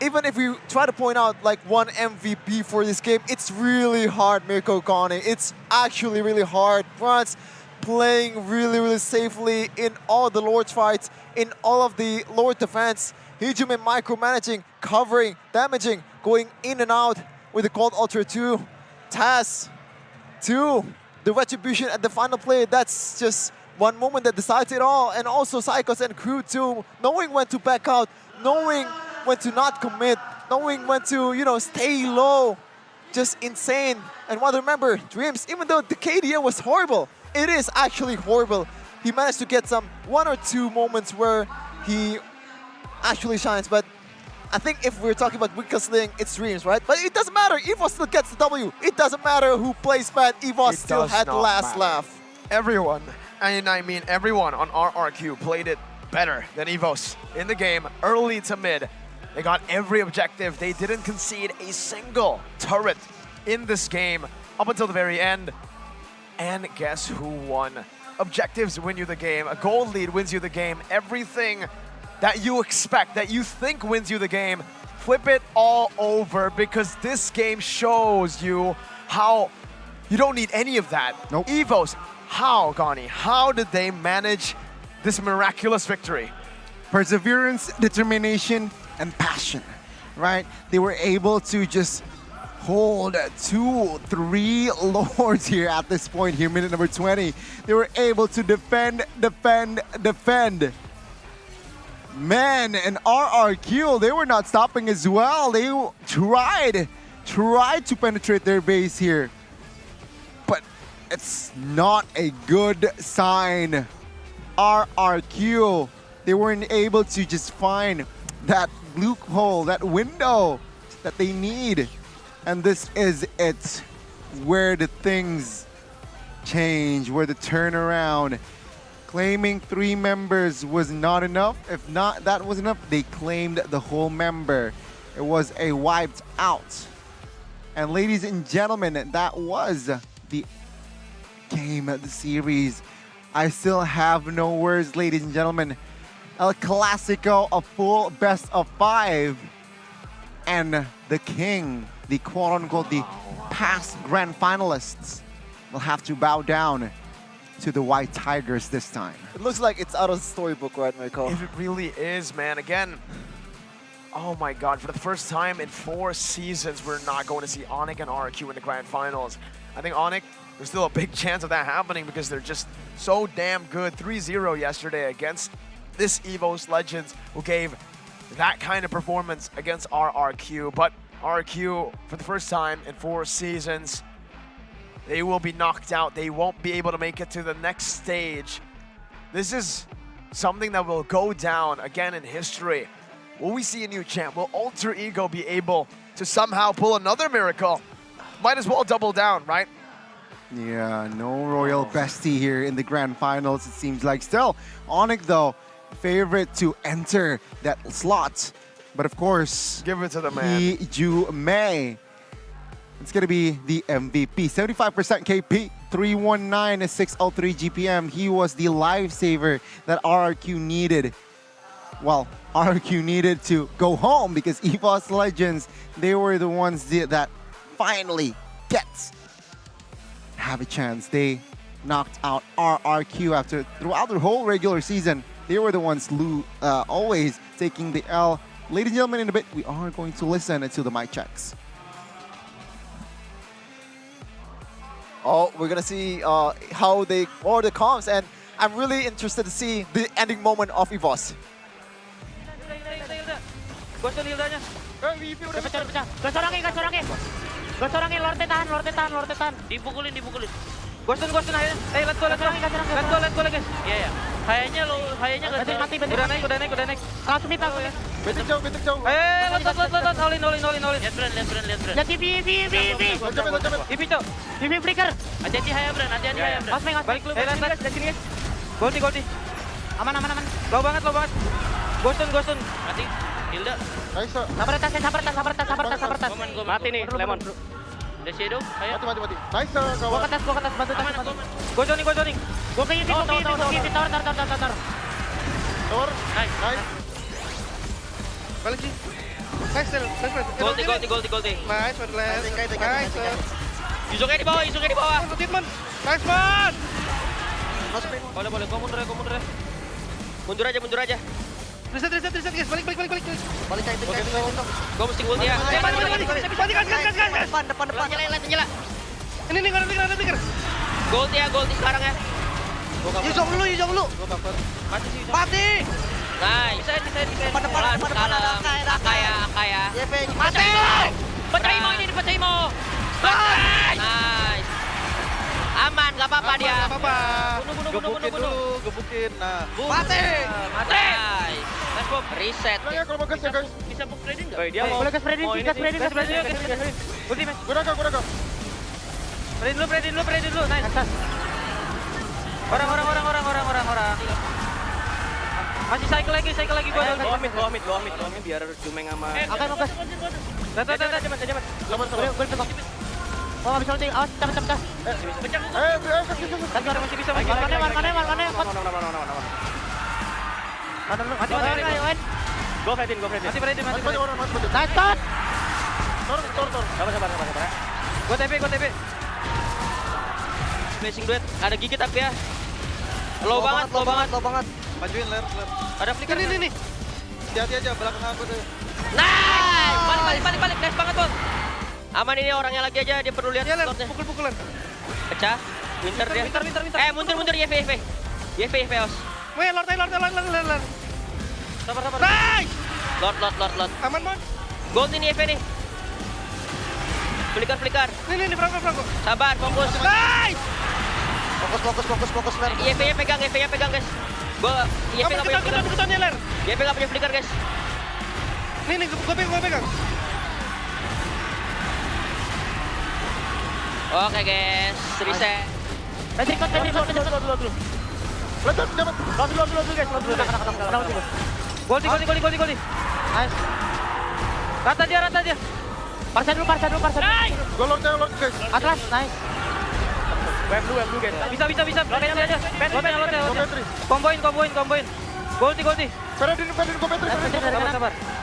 even if we try to point out like one MVP for this game, it's really hard, Mirko Kani. It's actually really hard. Franz playing really, really safely in all the Lord fights, in all of the Lord defense. Hijume micromanaging, covering, damaging, going in and out with the Cold Ultra 2. Taz 2, the retribution at the final play, that's just one moment that decides it all. And also Psychos and crew too, knowing when to back out, knowing when to not commit, knowing when to, you know, stay low. Just insane. And want to remember, Dreams, even though the KDA was horrible, it is actually horrible. He managed to get some 1 or 2 moments where he actually shines, but I think if we're talking about weakest link, it's Dreams, right? But it doesn't matter, EVOS still gets the W. It doesn't matter who plays bad, EVOS still had the last laugh. Everyone, and I mean everyone on RRQ played it better than EVOS in the game, early to mid. They got every objective. They didn't concede a single turret in this game up until the very end. And guess who won? Objectives win you the game. A gold lead wins you the game. Everything that you expect, that you think wins you the game, flip it all over, because this game shows you how you don't need any of that. Nope. EVOS, how, Gani? How did they manage this miraculous victory? Perseverance, determination, and passion, right? They were able to just hold 2, 3 lords here at this point here, minute number 20. They were able to defend. Man, and RRQ, they were not stopping as well. They tried to penetrate their base here. But it's not a good sign. RRQ, they weren't able to just find that loophole, that window that they need. And this is it, where the things change, where the turnaround. Claiming 3 members was not enough. If not, that was enough. They claimed the whole member. It was a wiped out. And ladies and gentlemen, that was the game of the series. I still have no words, ladies and gentlemen. El Clasico, a full best of 5. And the king, the quote-unquote, the past grand finalists, will have to bow down to the White Tigers this time. It looks like it's out of the storybook, right, Mirko? It really is, man. Again, oh my god, for the first time in 4 seasons, we're not going to see ONIC and RRQ in the grand finals. I think ONIC, there's still a big chance of that happening because they're just so damn good. 3-0 yesterday against this EVOS Legends, who gave that kind of performance against RRQ. But RRQ, for the first time in 4 seasons, they will be knocked out. They won't be able to make it to the next stage. This is something that will go down again in history. Will we see a new champ? Will Alter Ego be able to somehow pull another miracle? Might as well double down, right? Yeah, no Royal Bestie here in the grand finals, it seems like. Still, ONIC though, favorite to enter that slot. But of course, give it to the man. Hijume. It's going to be the MVP. 75% KP, 319, 603 GPM. He was the lifesaver that RRQ needed. Well, RRQ needed to go home because EVOS Legends, they were the ones that finally have a chance. They knocked out RRQ after throughout their whole regular season. They were the ones always taking the L. Ladies and gentlemen, in a bit, we are going to listen to the mic checks. Oh, we're gonna see how they order the comms, and I'm really interested to see the ending moment of EVOS. Dipukulin. Ghost on, ayo. Let's go lagi guys. Iya. Kayaknya mati. Udah naik. Langsung nih, langsung nih. Betik jauh. Lot. All in. Lihat Bran. Lihat TV. TV, Cok. TV flicker. Hati-hati Haya Bran. Mas. Balik lu. Lihat sini, guys. Goldie. Aman. Low banget. Ghostun. Mati. Hilda. Nice. Sabar tas. Mati nih, Lemon. Udah shadow, ayo. Mati. Nice, kawan. Gua ke atas, bantu tas. Gua zoning. Gua ke TV, tar. Tower. Nice. Balik sih. Nice. Goldie. Nice, nice. Yusuknya di bawah. Treatment. Nice, man. Boleh. Kau mundur ya. Mundur aja. Reset guys. Balik. Balik kayak itu. Gua mesti gold ya. Depan. Nyala. Ini nih. Gold sekarang ya. Yusung dulu. Mati. Nice. Depan. Akaya. Mati. Pecahin mau. Nice. Aman, gak apa-apa dia. Bunuh. Gebukin. Nah. Mati. Let's go. Reset. Kalau bagus ya guys. Bisa book trading nggak? Dia mau. Boleh gas trading. Ulti, Mas. Gue raga. Trading dulu. Nice. Orang. Masih cycle lagi gua. Bawa mid biar Jumeng sama. Akan mau gas. Jaman. Boleh. Oh, habis ulti. Awas, cepet. Pecah. Kan masih bisa. Mana? Mati. Go Fredin. Mati. Mati. Nice shot. Tor. Sabar. Gua TP. Flashing duet. Ada gigit tapi ya. Low banget. Majuin ler. Ada flicker Ini. Hati-hati aja belakang aku tuh. Nice. Balik. Nice banget, Bos. Aman ini orangnya lagi aja, dia perlu lihat slotnya. Pukul-pukulan. Pecah. Winter dia. Winter. Mundur YV. YV os. Weh, Lord. Sabar. Nice. Lord. Aman, man. Gold ini YV nih. Flicker. Ini, Franco. Sabar, fokus. Nice. Fokus ler. YV-nya pegang guys. Gua YV enggak punya flicker. Kita ler. YV enggak punya flicker, guys. Nih, gua pegang. Oke, guys. Reset. Patrick. Letak, dapat. Dulu, guys. Goldie. Nice. Rata dia. Parsa dulu. Gue lord guys. Atlas, nice. Web blue, guys. Bisa. Lotein aja. Petri. Komboin. Goldie. Fredin, gue Petri.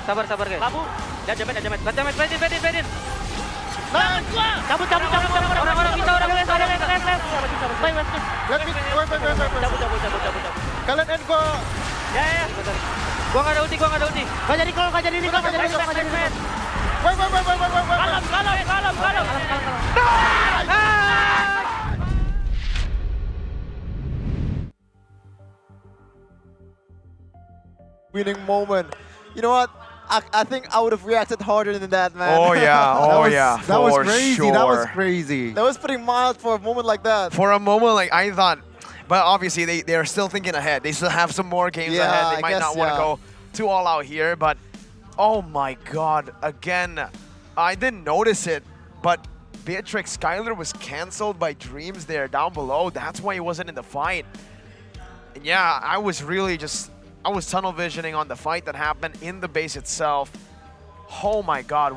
Sabar, guys. Labu. Dan jamet. Fredin. Nah, Cabut. Orang bisa. Kalian end gue. Ya. Gua nggak ada ulti. Gak jadi call. Kalem. Winning moment. You know what? I think I would have reacted harder than that, man. Oh yeah. That was For crazy. sure. That was crazy. That was pretty mild for a moment like that. For a moment, like I thought, but obviously they are still thinking ahead. They still have some more games Yeah, ahead. They I might guess, not want to yeah. go too all out here, but oh my God! Again, I didn't notice it, but Beatrix Skyler was cancelled by Dreams there down below. That's why he wasn't in the fight. And yeah, I was tunnel visioning on the fight that happened in the base itself. Oh my God,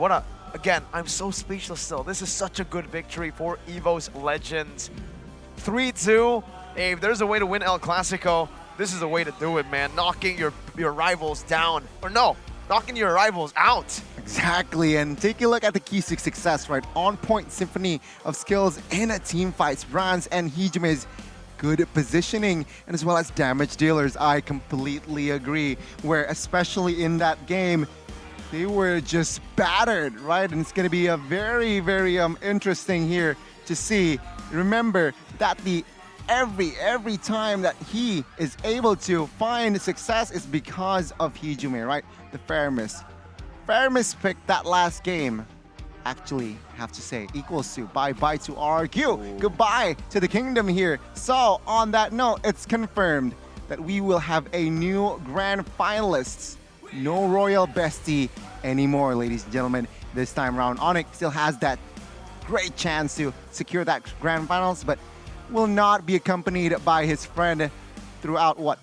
again, I'm so speechless still. This is such a good victory for EVOS Legends. 3-2. Hey, if there's a way to win El Clasico, this is a way to do it, man. Knocking your rivals down. Or no, knocking your rivals out. Exactly, and take a look at the keys to success, right? On-point symphony of skills in a team fights. Brands and Hijume's good positioning, and as well as damage dealers. I completely agree, where especially in that game, they were just battered, right? And it's going to be a very, very interesting here to see. Remember that every time that he is able to find success is because of Hijume, right? The Faramis picked that last game. Actually, have to say, equals to bye-bye to RQ. Goodbye to the kingdom here. So, on that note, it's confirmed. that we will have a new grand finalists. No Royal Bestie anymore, ladies and gentlemen. This time around, ONIC still has that great chance to secure that grand finals, but will not be accompanied by his friend throughout, what,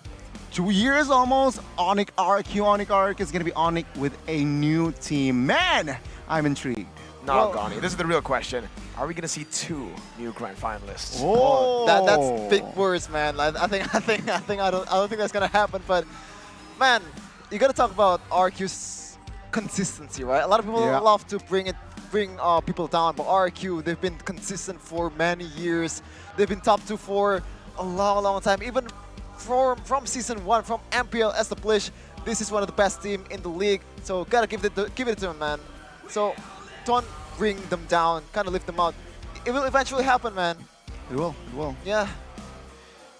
2 years almost? ONIC RQ is going to be ONIC with a new team. Man, I'm intrigued. No, Gani, this is the real question. Are we going to see 2 new grand finalists? Oh, that's big words, man. I don't think that's gonna happen. But man, you gotta talk about RQ's consistency, right? A lot of people love to bring people down, but RQ, they've been consistent for many years. They've been top 2 for a long time. Even from season 1, from MPL established, this is one of the best team in the league. So gotta give it to them, man. So don't bring them down, kind of lift them out. It will eventually happen, man. It will. Yeah.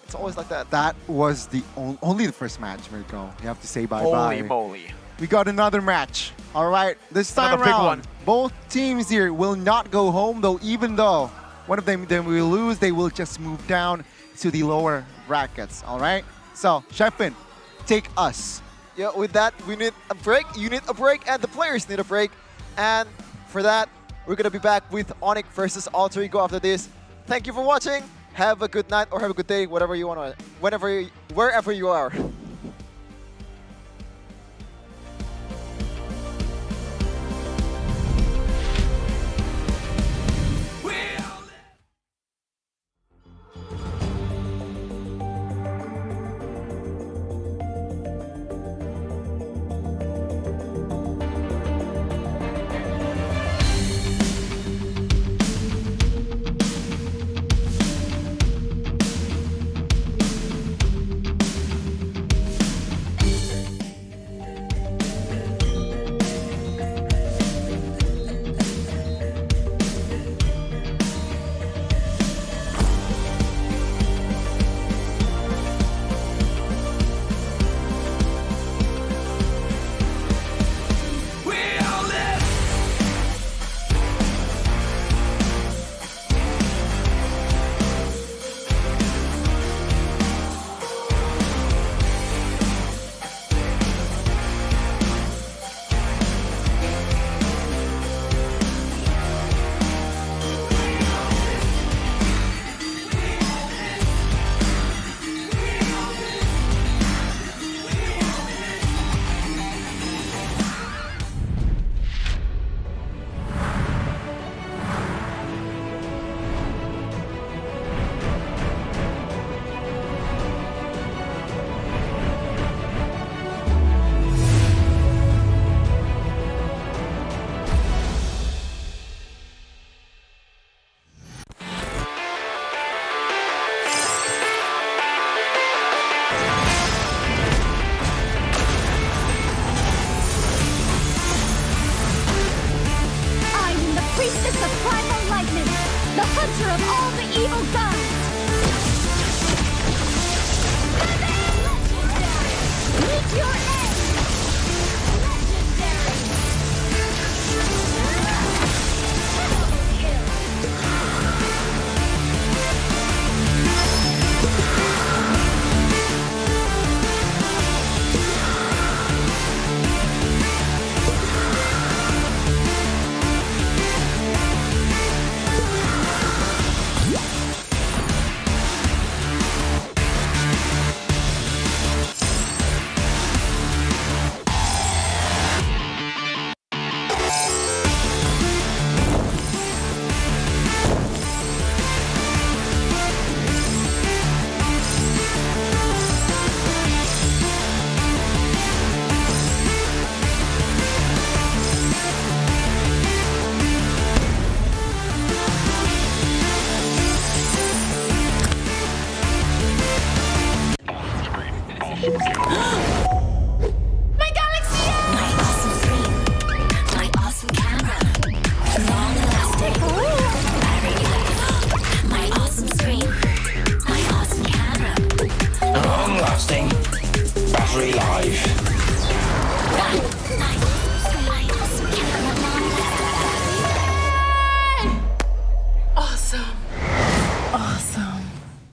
It's always like that. That was the only the first match, Mirko. You have to say bye-bye. Holy moly. We got another match. All right, this time Another big around, one. both teams here will not go home, though. Even though one of them will lose, they will just move down to the lower brackets. All right. So, Shepin, take us. Yeah, with that, we need a break. You need a break, and the players need a break. And for that, we're gonna be back with ONIC versus Alter Ego after this. Thank you for watching. Have a good night or have a good day, whatever you want, wherever you are.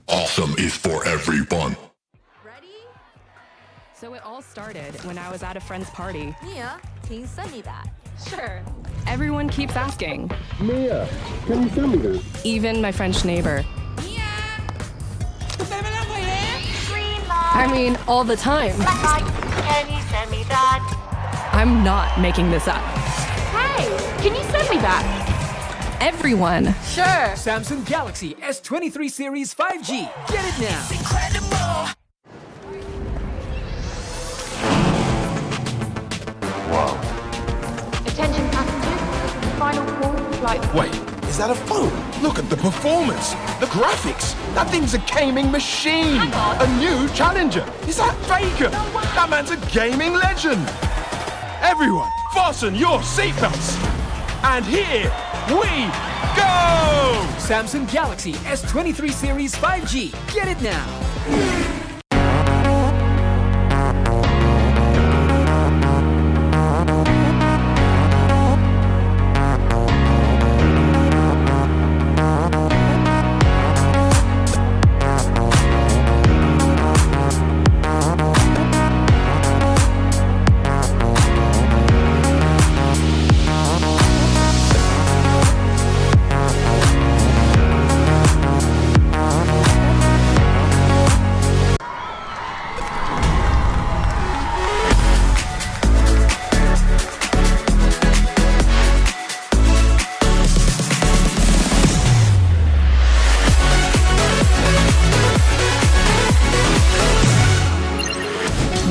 Awesome is for everyone. Ready? So it all started when I was at a friend's party. Mia, can you send me that? Sure. Everyone keeps asking. Mia, can you send me that? Even my French neighbor. I mean, all the time. Can you send me that? I'm not making this up. Hey, can you send me that? Everyone. Sure. Samsung Galaxy S23 Series 5G. Get it now. Attention passengers, final call for flight. Wait, is that a phone? Look at the performance, the graphics. That thing's a gaming machine. A new challenger. Is that Faker? That man's a gaming legend. Everyone, fasten your seatbelts. And here we go! Samsung Galaxy S23 Series 5G. Get it now.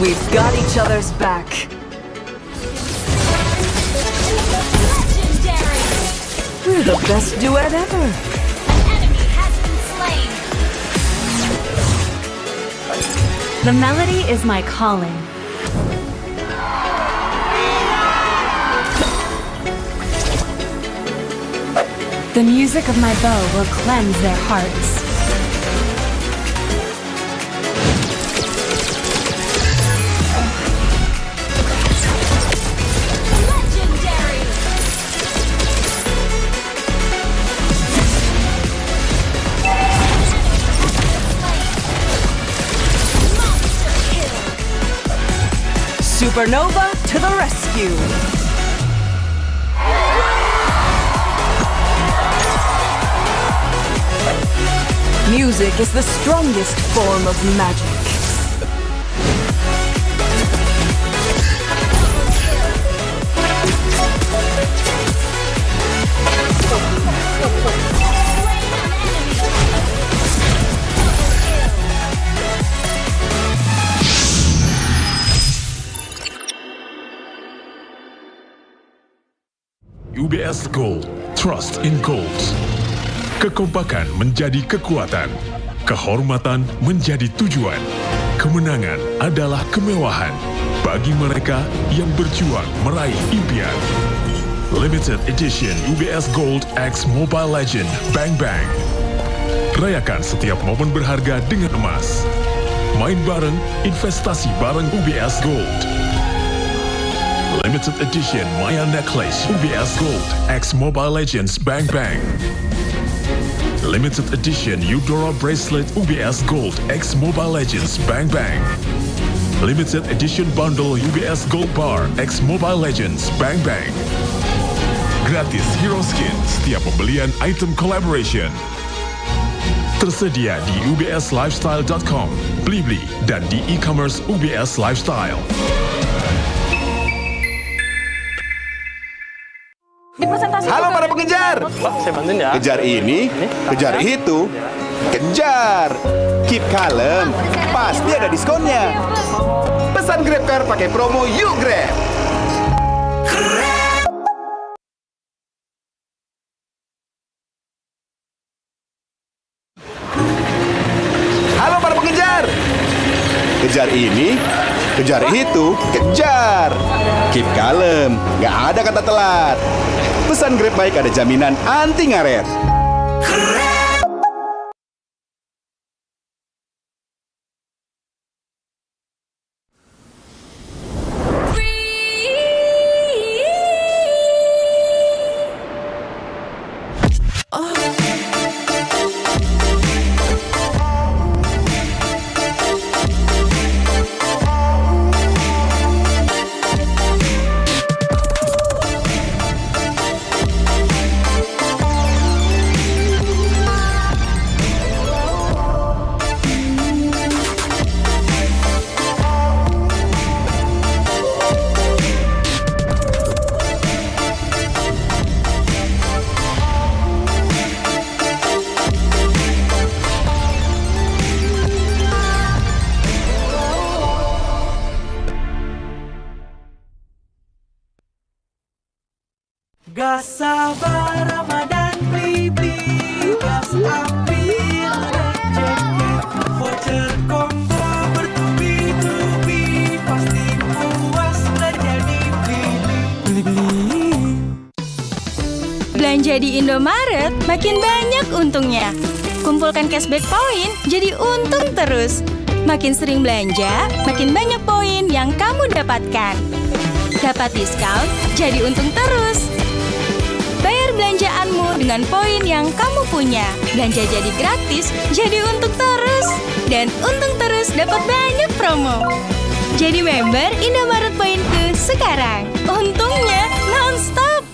We've got each other's back. We're the best duet ever. The melody is my calling. The music of my bow will cleanse their hearts. Supernova to the rescue! Music is the strongest form of magic. UBS Gold, trust in goals. Kekompakan menjadi kekuatan, kehormatan menjadi tujuan, kemenangan adalah kemewahan bagi mereka yang berjuang meraih impian. Limited Edition UBS Gold X Mobile Legend Bang Bang. Rayakan setiap momen berharga dengan emas. Main bareng, investasi bareng UBS Gold. Limited Edition Maya Necklace UBS Gold X Mobile Legends Bang Bang. Limited Edition Eudora Bracelet UBS Gold X Mobile Legends Bang Bang. Limited Edition Bundle UBS Gold Bar X Mobile Legends Bang Bang. Gratis hero skin setiap pembelian item collaboration. Tersedia di ubslifestyle.com, Blibli, dan di e-commerce UBS Lifestyle. Halo para pengejar. Saya bantuin ya. Kejar ini, kejar itu, kejar. Keep kalem, pasti ada diskonnya. Pesan GrabCar pakai promo Yuk Grab. Halo para pengejar. Kejar ini, kejar itu, kejar. Keep kalem, nggak ada kata telat. Pesan Grab Bike ada jaminan anti ngaret. Tak sabar Ramadan beli gas ambil rezeki. Voucher combo bertubi-tubi pasti puas belanja di Beli-beli. Belanja di Indomaret makin banyak untungnya. Kumpulkan cashback poin jadi untung terus. Makin sering belanja, makin banyak poin yang kamu dapatkan. Dapat diskon, jadi untung terus. Bayar belanjaanmu dengan poin yang kamu punya. Belanja jadi gratis, jadi untung terus. Dan untung terus dapat banyak promo. Jadi member Indomaret Poinku sekarang. Untungnya non-stop.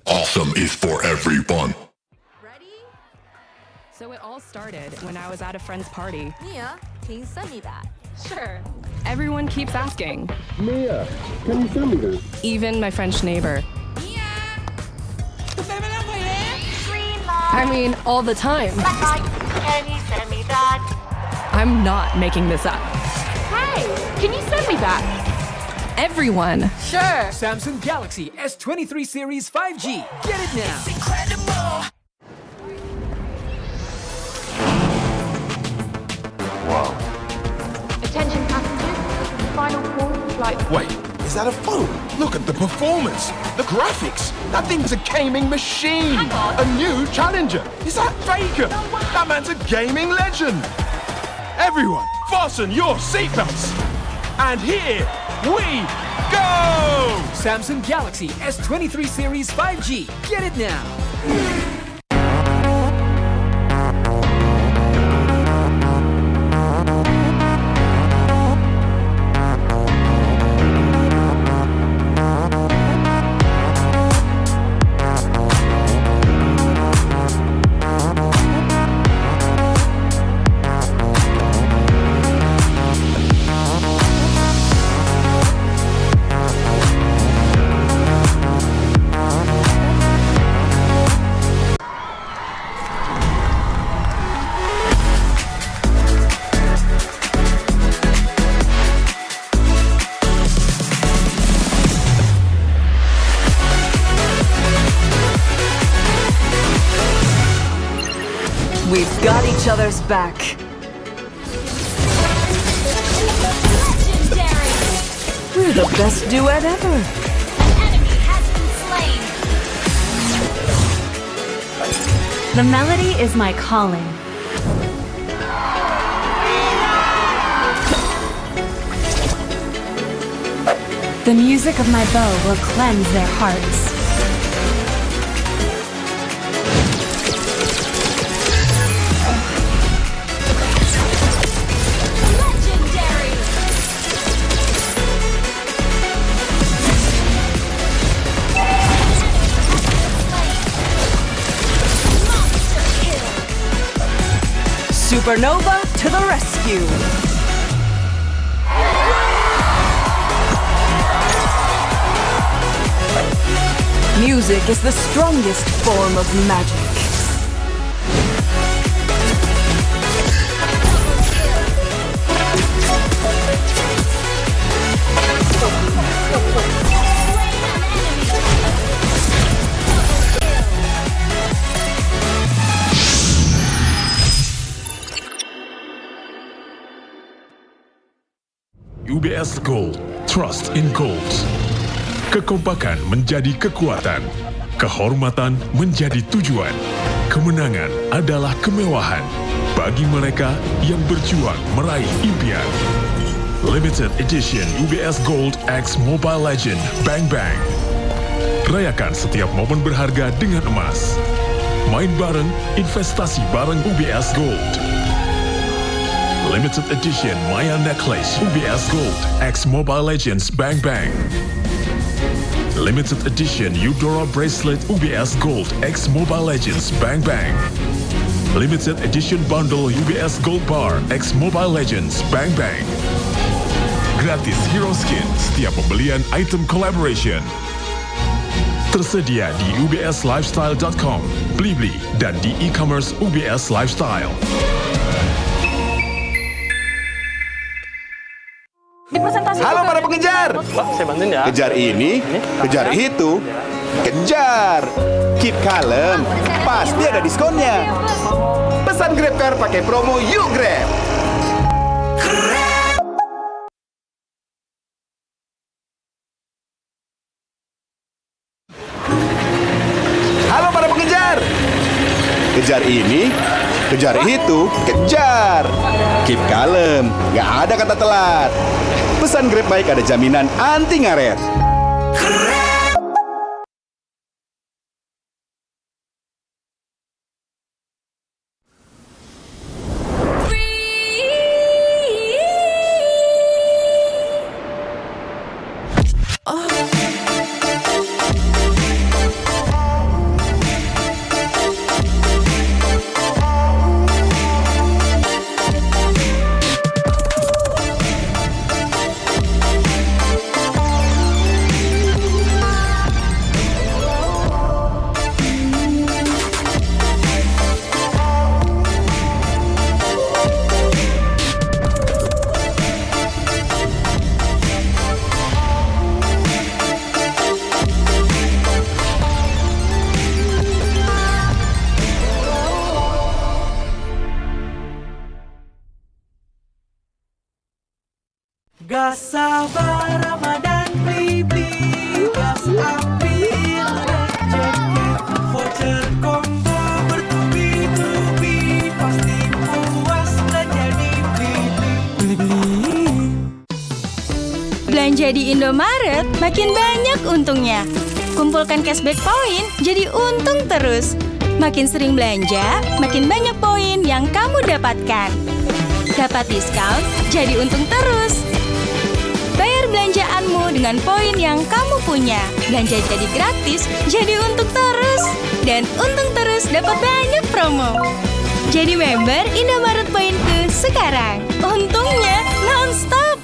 Awesome is for everyone. So it all started when I was at a friend's party. Mia, can you send me that? Sure. Everyone keeps asking. Mia, can you send me that? Even my French neighbor. I mean, all the time. Can you send me that? I'm not making this up. Hey, can you send me that? Everyone. Sure. Samsung Galaxy S23 Series 5G. Get it now. It's incredible. Wow. Attention passengers, final call for flight. Wait, is that a phone? Look at the performance, the graphics. That thing's a gaming machine. Hang on. A new challenger. Is that Faker? That man's a gaming legend. Everyone, fasten your seatbelts. And here we go! Samsung Galaxy S23 Series 5G. Get it now. We've got each other's back. We're the best duet ever. The melody is my calling. The music of my bow will cleanse their hearts. Supernova to the rescue. Music is the strongest form of magic. UBS Gold, trust in goals. Kekompakan menjadi kekuatan, kehormatan menjadi tujuan, kemenangan adalah kemewahan bagi mereka yang berjuang meraih impian. Limited Edition UBS Gold X Mobile Legend Bang Bang. Rayakan setiap momen berharga dengan emas. Main bareng, investasi bareng UBS Gold. Limited Edition Maya Necklace UBS Gold X Mobile Legends Bang Bang. Limited Edition Eudora Bracelet UBS Gold X Mobile Legends Bang Bang. Limited Edition Bundle UBS Gold Bar X Mobile Legends Bang Bang. Gratis hero skin setiap pembelian item collaboration. Tersedia di ubslifestyle.com, Blibli, dan di e-commerce UBS Lifestyle. Halo para pengejar. Saya bantuin ya. Kejar ini, kejar itu, kejar. Keep kalem, pasti ada diskonnya. Pesan GrabCar pakai promo Yuk Grab. Halo para pengejar. Kejar ini, kejar itu, kejar. Keep kalem, nggak ada kata telat. Pesan Grab Bike ada jaminan anti ngaret. Gas sabar Ramadan beli gas ambil rezeki voucher combo bertubi-tubi pasti puas belanja di beli. Belanja di Indomaret makin banyak untungnya. Kumpulkan cashback poin jadi untung terus. Makin sering belanja, makin banyak poin yang kamu dapatkan. Dapat diskon, jadi untung terus. Bayar belanjaanmu dengan poin yang kamu punya. Belanja jadi gratis, jadi untung terus. Dan untung terus dapat banyak promo. Jadi member Indomaret Poinku sekarang. Untungnya non-stop.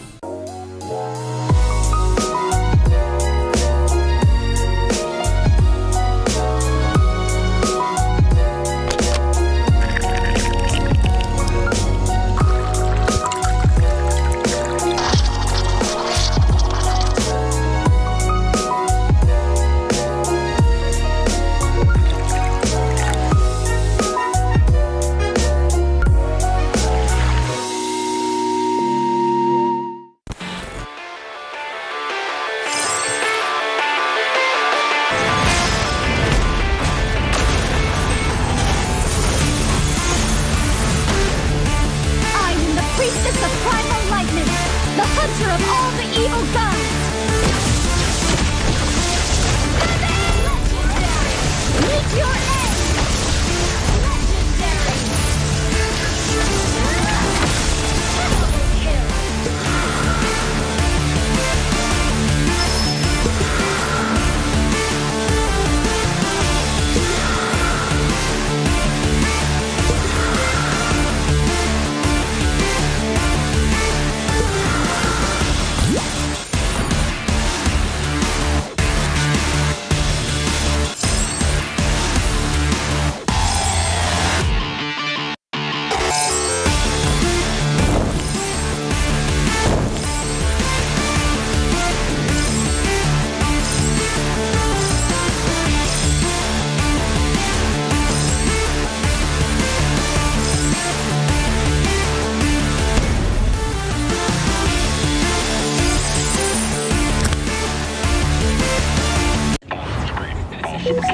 My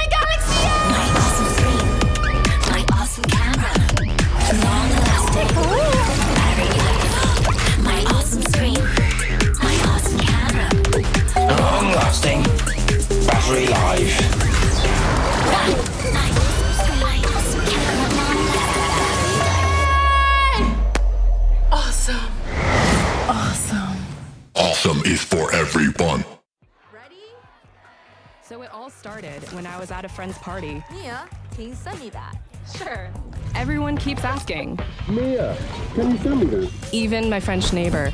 galaxy! My awesome screen. My awesome camera. Long lasting. Battery life. My awesome screen. My awesome camera. Long lasting. Battery life. Awesome. Awesome. Awesome is for everyone. So it all started when I was at a friend's party. Mia, can you send me that? Sure. Everyone keeps asking. Mia, can you send me that? Even my French neighbor.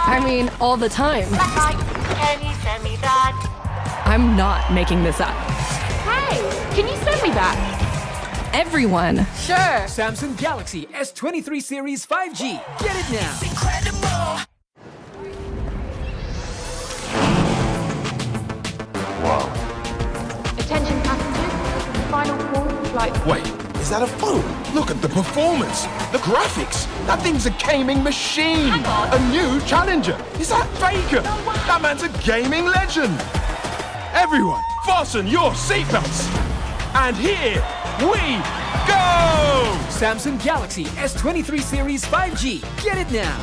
I mean, all the time. Can you send me that? I'm not making this up. Hey, can you send me that? Everyone. Sure. Samsung Galaxy S23 Series 5G. Get it now. Incredible. Wow. Attention passengers, final call for flight. Wait, is that a phone? Look at the performance, the graphics. That thing's a gaming machine. A new challenger. Is that Faker? That man's a gaming legend. Everyone, fasten your seatbelts. And here we go! Samsung Galaxy S23 Series 5G. Get it now.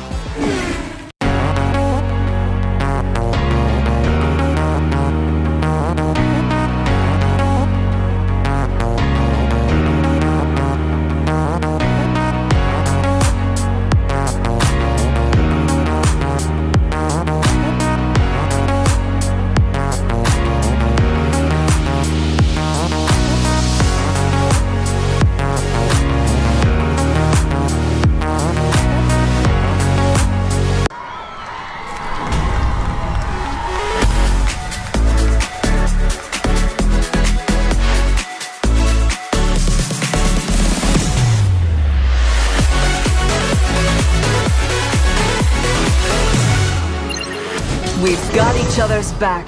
We've got each other's back.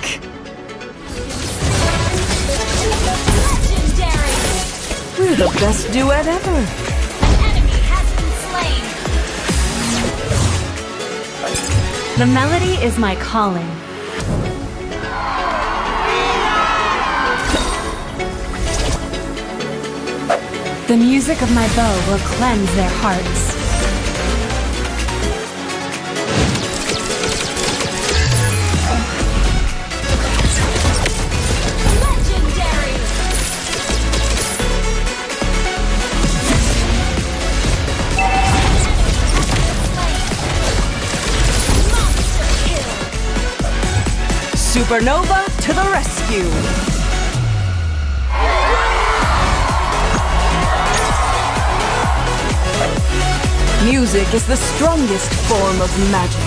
We're the best duet ever. The melody is my calling. The music of my bow will cleanse their hearts. Supernova to the rescue! Music is the strongest form of magic.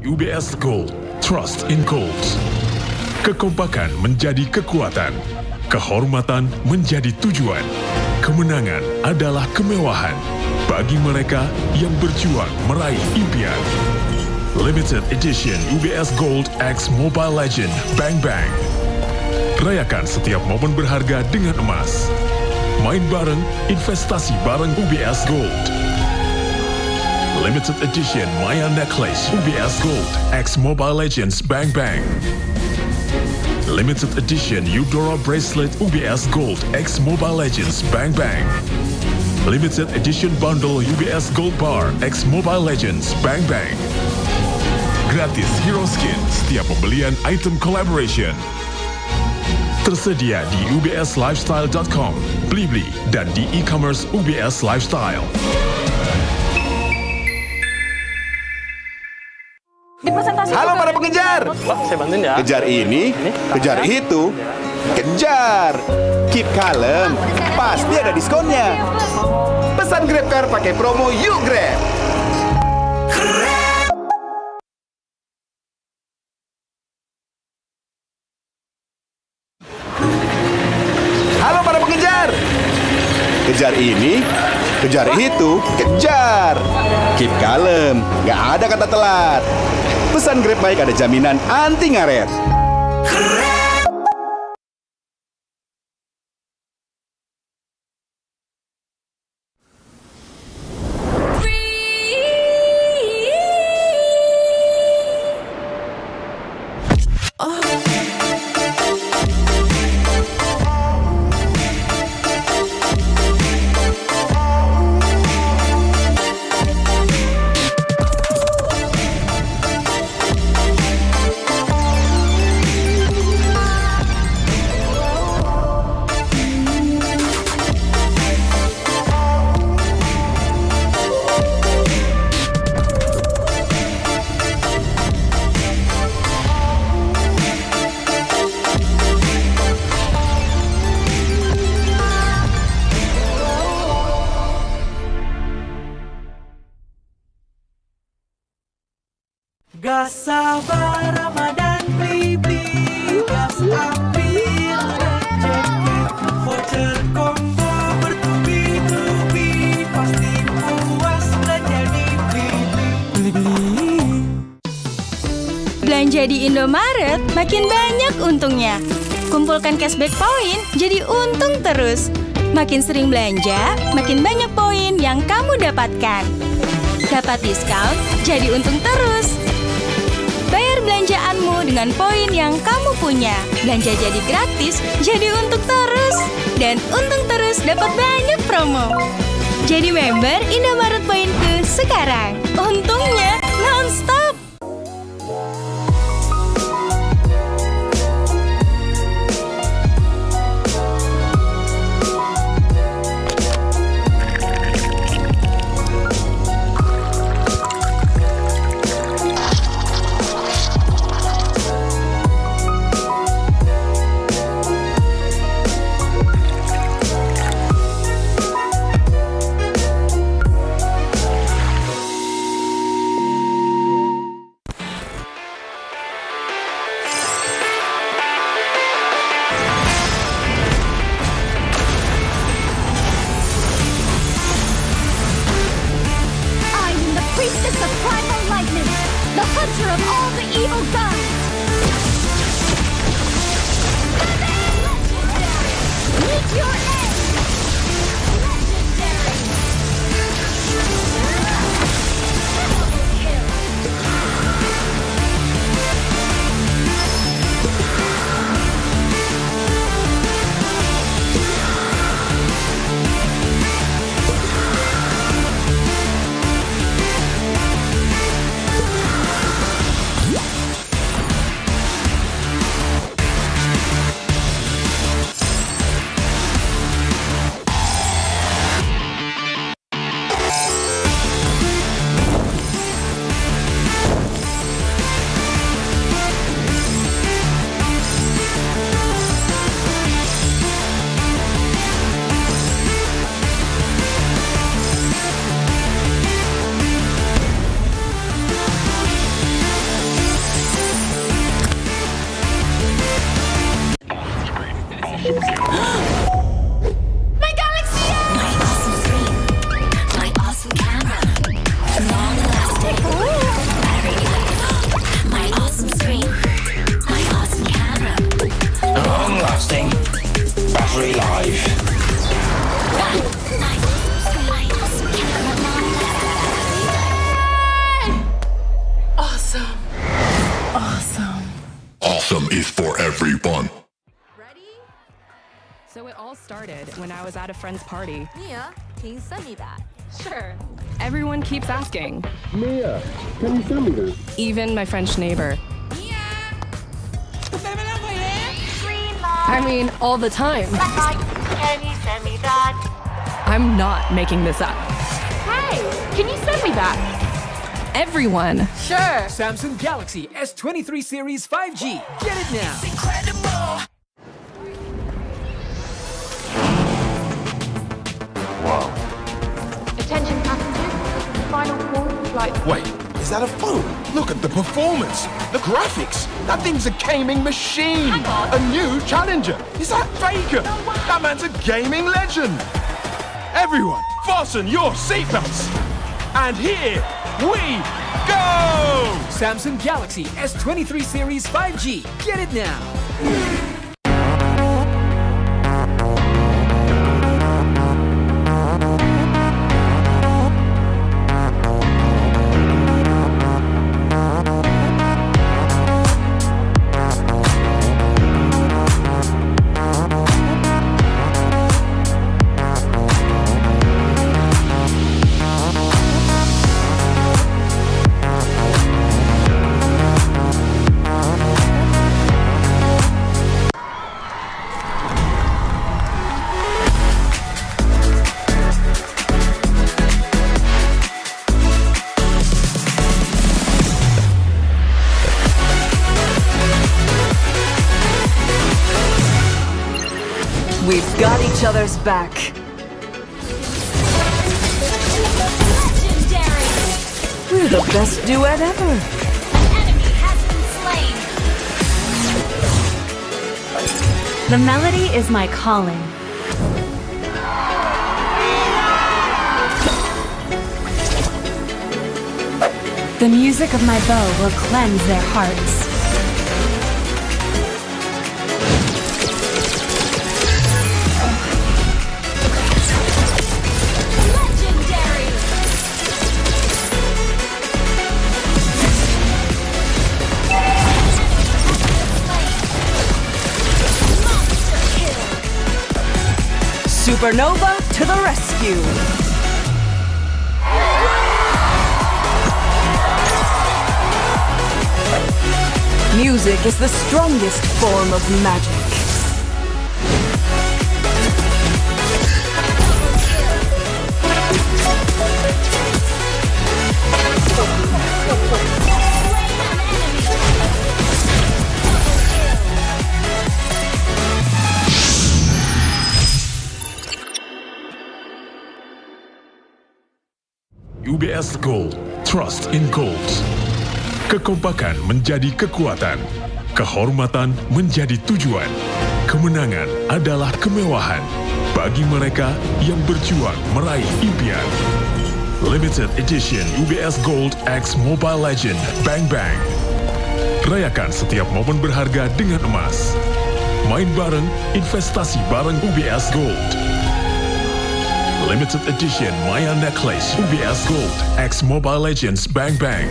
UBS Gold, trust in goals. Kekompakan menjadi kekuatan, kehormatan menjadi tujuan, kemenangan adalah kemewahan bagi mereka yang berjuang meraih impian. Limited Edition UBS Gold X Mobile Legend Bang Bang. Rayakan setiap momen berharga dengan emas. Main bareng, investasi bareng UBS Gold. Limited edition Maya necklace UBS Gold X Mobile Legends Bang Bang. Limited edition Eudora bracelet UBS Gold X Mobile Legends Bang Bang. Limited edition bundle UBS Gold Bar X Mobile Legends Bang Bang. Gratis hero skin setiap pembelian item collaboration. Tersedia di ubslifestyle.com, Blibli, dan di e-commerce UBS Lifestyle. Halo para pengejar. Saya bantuin ya. Kejar ini, kejar itu, kejar. Keep kalem, pasti ada diskonnya. Pesan GrabCar pakai promo Yuk Grab. Halo para pengejar. Kejar ini, kejar itu, kejar. Keep kalem, nggak ada kata telat. Pesan Grab Bike ada jaminan anti ngaret. Gas sabar Ramadan beli-beli, gas ambil rezeki, voucher combo bertubi-tubi, pasti puas belanja di Beli-beli. Belanja di Indomaret makin banyak untungnya. Kumpulkan cashback poin jadi untung terus. Makin sering belanja, makin banyak poin yang kamu dapatkan. Dapat diskon, jadi untung terus. Bayar belanjaanmu dengan poin yang kamu punya. Belanja jadi gratis, jadi untung terus. Dan untung terus dapat banyak promo. Jadi member Indomaret Poinku sekarang. Untungnya non-stop. So it all started when I was at a friend's party. Mia, can you send me that? Sure. Everyone keeps asking. Mia, can you send me that? Even my French neighbor. I mean, all the time. Can you send me that? I'm not making this up. Hey, can you send me that? Everyone. Sure. Samsung Galaxy S23 Series 5G. Get it now. It's incredible. Wow. Attention passengers, final call for flight. Wait, is that a phone? Look at the performance, the graphics. That thing's a gaming machine. A new challenger. Is that Faker? That man's a gaming legend. Everyone, fasten your seatbelts. And here we go! Samsung Galaxy S23 Series 5G. Get it now. We've got each other's back. We're the best duet ever. Enemy has been slain. The melody is my calling. The music of my bow will cleanse their hearts. Legendary. Monster kill. Supernova to the rescue. Music is the strongest form of magic. UBS Gold, trust in goals. Kekompakan menjadi kekuatan, kehormatan menjadi tujuan, kemenangan adalah kemewahan bagi mereka yang berjuang meraih impian. Limited Edition UBS Gold X Mobile Legend Bang Bang. Rayakan setiap momen berharga dengan emas. Main bareng, investasi bareng UBS Gold. Limited Edition Maya Necklace UBS Gold X Mobile Legends Bang Bang.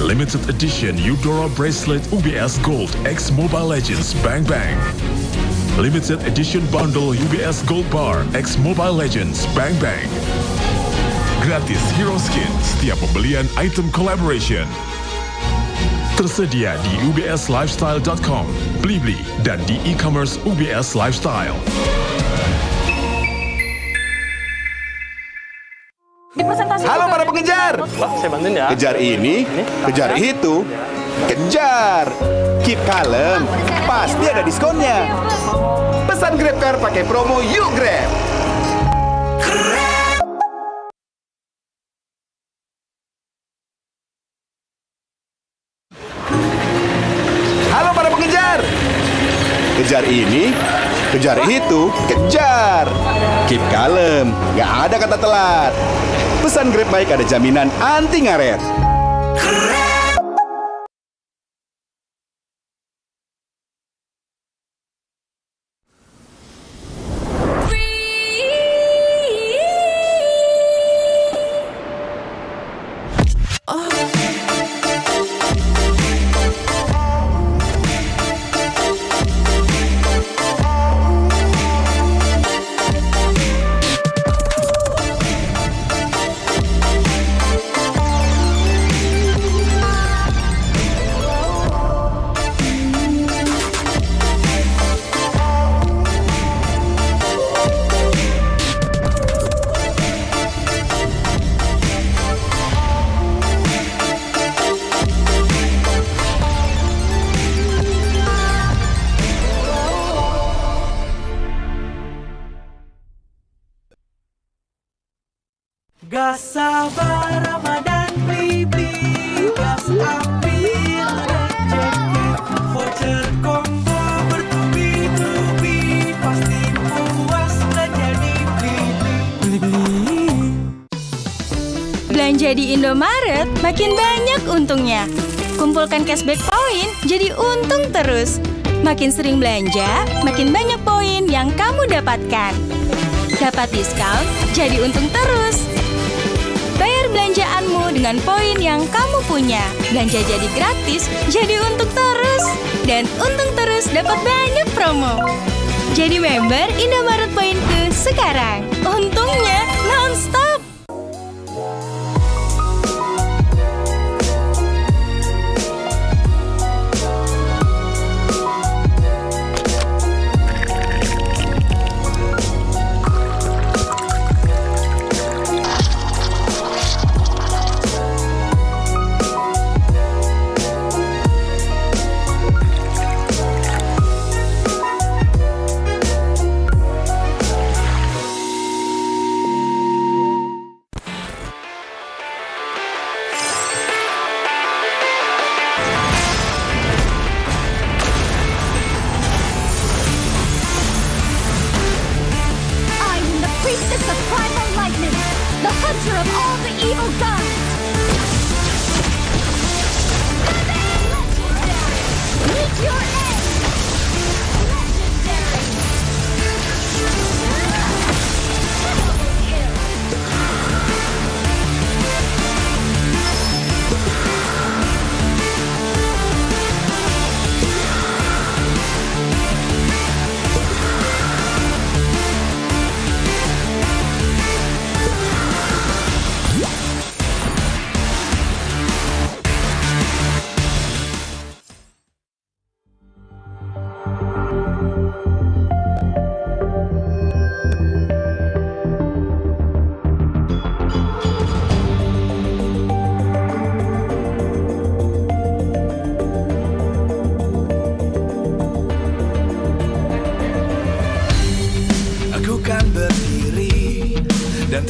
Limited Edition Eudora Bracelet UBS Gold X Mobile Legends Bang Bang. Limited Edition Bundle UBS Gold Bar X Mobile Legends Bang Bang. Gratis Hero Skin setiap pembelian item collaboration. Tersedia di ubslifestyle.com, Blibli, dan di e-commerce UBS Lifestyle. Halo para pengejar. Saya bantuin ya. Kejar ini, kejar itu, kejar. Keep kalem, pasti ada diskonnya. Pesan GrabCar pakai promo Yuk Grab. Halo para pengejar. Kejar ini, kejar itu, kejar. Keep kalem, nggak ada kata telat. Pesan Grab Bike ada jaminan anti ngaret. Gas sabar Ramadan beli-beli, gas ambil rezeki, voucher combo bertubi-tubi, pasti puas belanja di beli-beli. Belanja di Indomaret makin banyak untungnya. Kumpulkan cashback poin jadi untung terus. Makin sering belanja, makin banyak poin yang kamu dapatkan. Dapat diskon, jadi untung terus. Bayar belanjaanmu dengan poin yang kamu punya. Belanja jadi gratis, jadi untung terus. Dan untung terus dapat banyak promo. Jadi member Indomaret Poinku sekarang. Untungnya non-stop.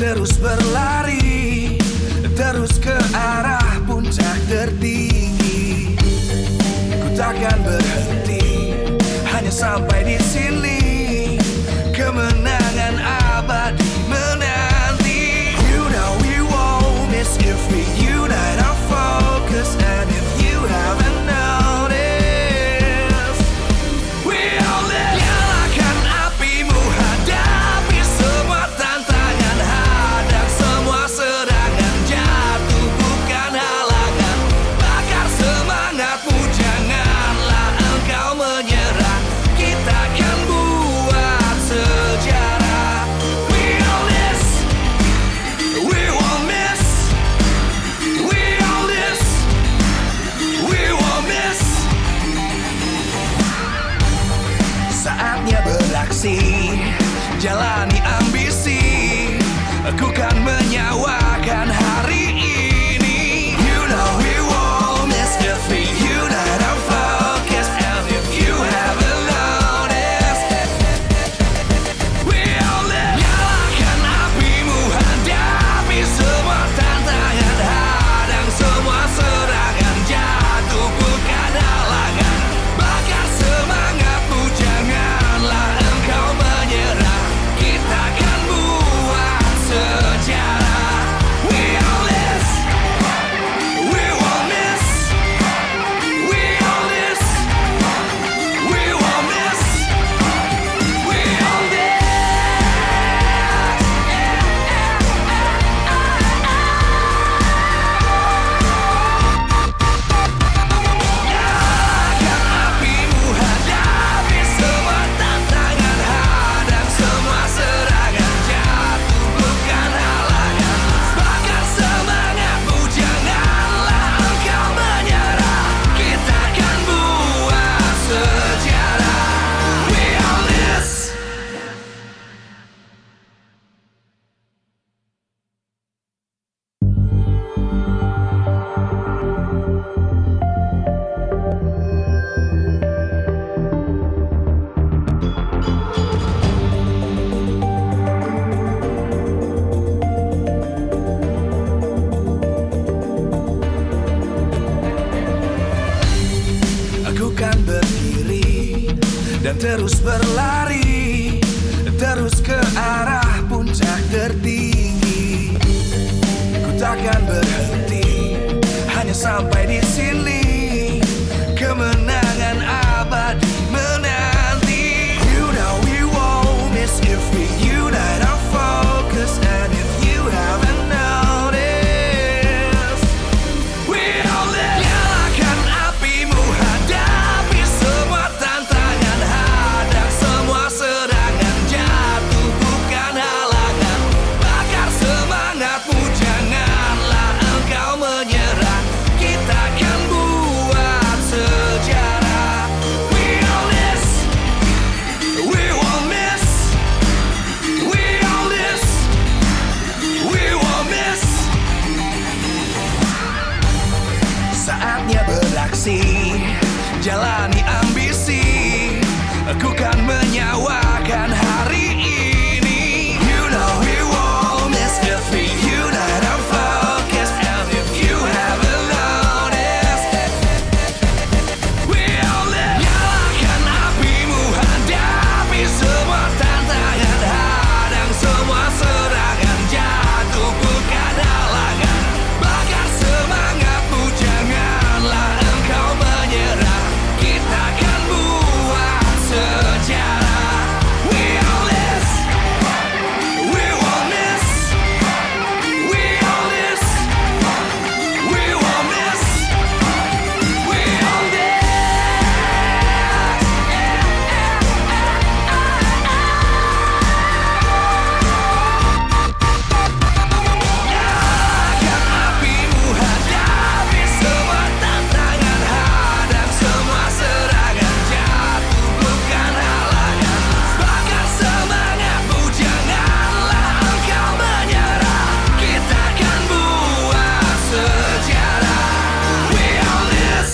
Terus berlari, terus ke arah puncak tertinggi. Ku takkan berhenti, hanya sampai di sini. Kemenangan abadi menanti. You know we won't miss if we unite our focus. And if you haven't noticed, we'll nyalakan apimu, hadapi semua tantangan, hadang semua serangan, jatuh bukan halangan, bakar semangatmu, janganlah engkau menyerah, kita akan terus berlari, terus ke arah puncak tertinggi. Ku takkan berhenti, hanya sampai di sini. Kemenangan abadi menanti. You know we won't miss if we unite our focus. And if you haven't noticed, we'll nyalakan apimu, hadapi semua tantangan, hadang semua serangan, jatuh bukan halangan. Bakar semangatmu, janganlah engkau menyerah. Kita akan buat sejarah. We all this, we won't miss. We all this, we won't miss. Saatnya beraksi, jalani ambisi. Aku kan menyawakan hari ini. You know we won't miss if we unite our focus. And if you haven't noticed, we'll nyalakan apimu, hadapi semua tantangan, hadang semua serangan, jatuh bukan halangan. Bakar semangatmu, janganlah engkau menyerah. Kita akan buat sejarah. We all this, we won't miss. We all this, we won't miss. We all this. Nyalakan apimu, hadapi semua tantangan, hadang semua serangan, jatuh bukan halangan. Bakar semangatmu, janganlah engkau menyerah. Kita akan buat sejarah. We all this.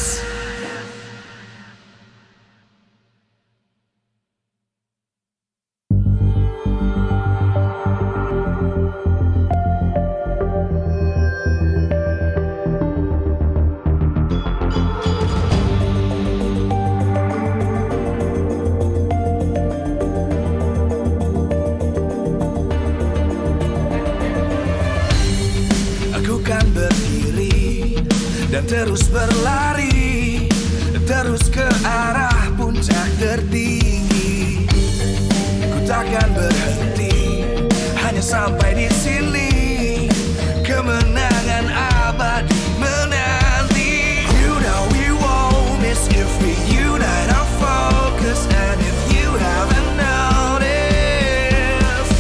Aku kan berdiri dan terus berlari, terus ke arah puncak tertinggi. Ku takkan berhenti, hanya sampai di sini. Kemenangan abadi menanti. You know we won't miss if we unite our focus. And if you haven't noticed,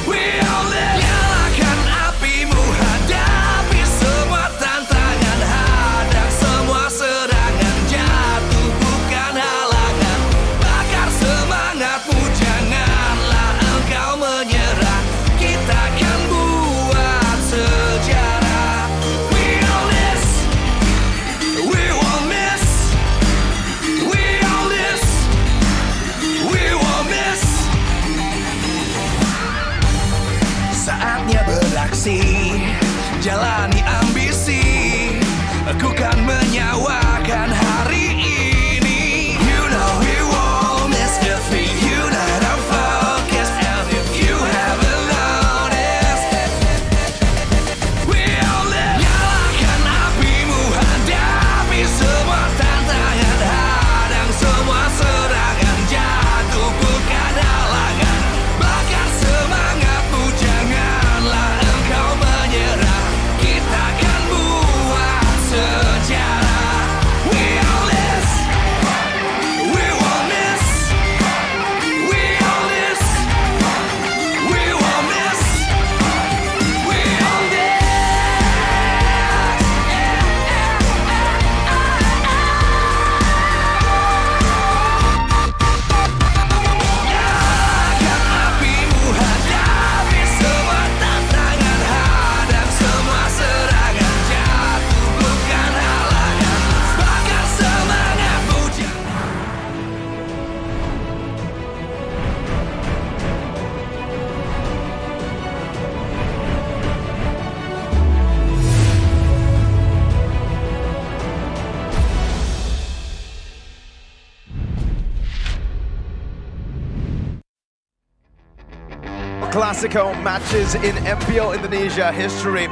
we'll nyalakan apimu, hadapi semua tantangan, hadang semua serangan, jatuh bukan halangan. Bakar semangatmu, janganlah engkau menyerah. Kita akan buat sejarah. We all this, we won't miss. We all this, we won't miss. Saatnya beraksi, jalani ambisi. Aku kan menyawakan hari ini. You know we won't miss if we unite our focus. And if you haven't noticed, we'll nyalakan apimu, hadapi semua tantangan, hadang semua serangan, jatuh bukan halangan. Bakar semangatmu, janganlah engkau menyerah. Kita akan buat sejarah. Classico matches in MPL Indonesia history.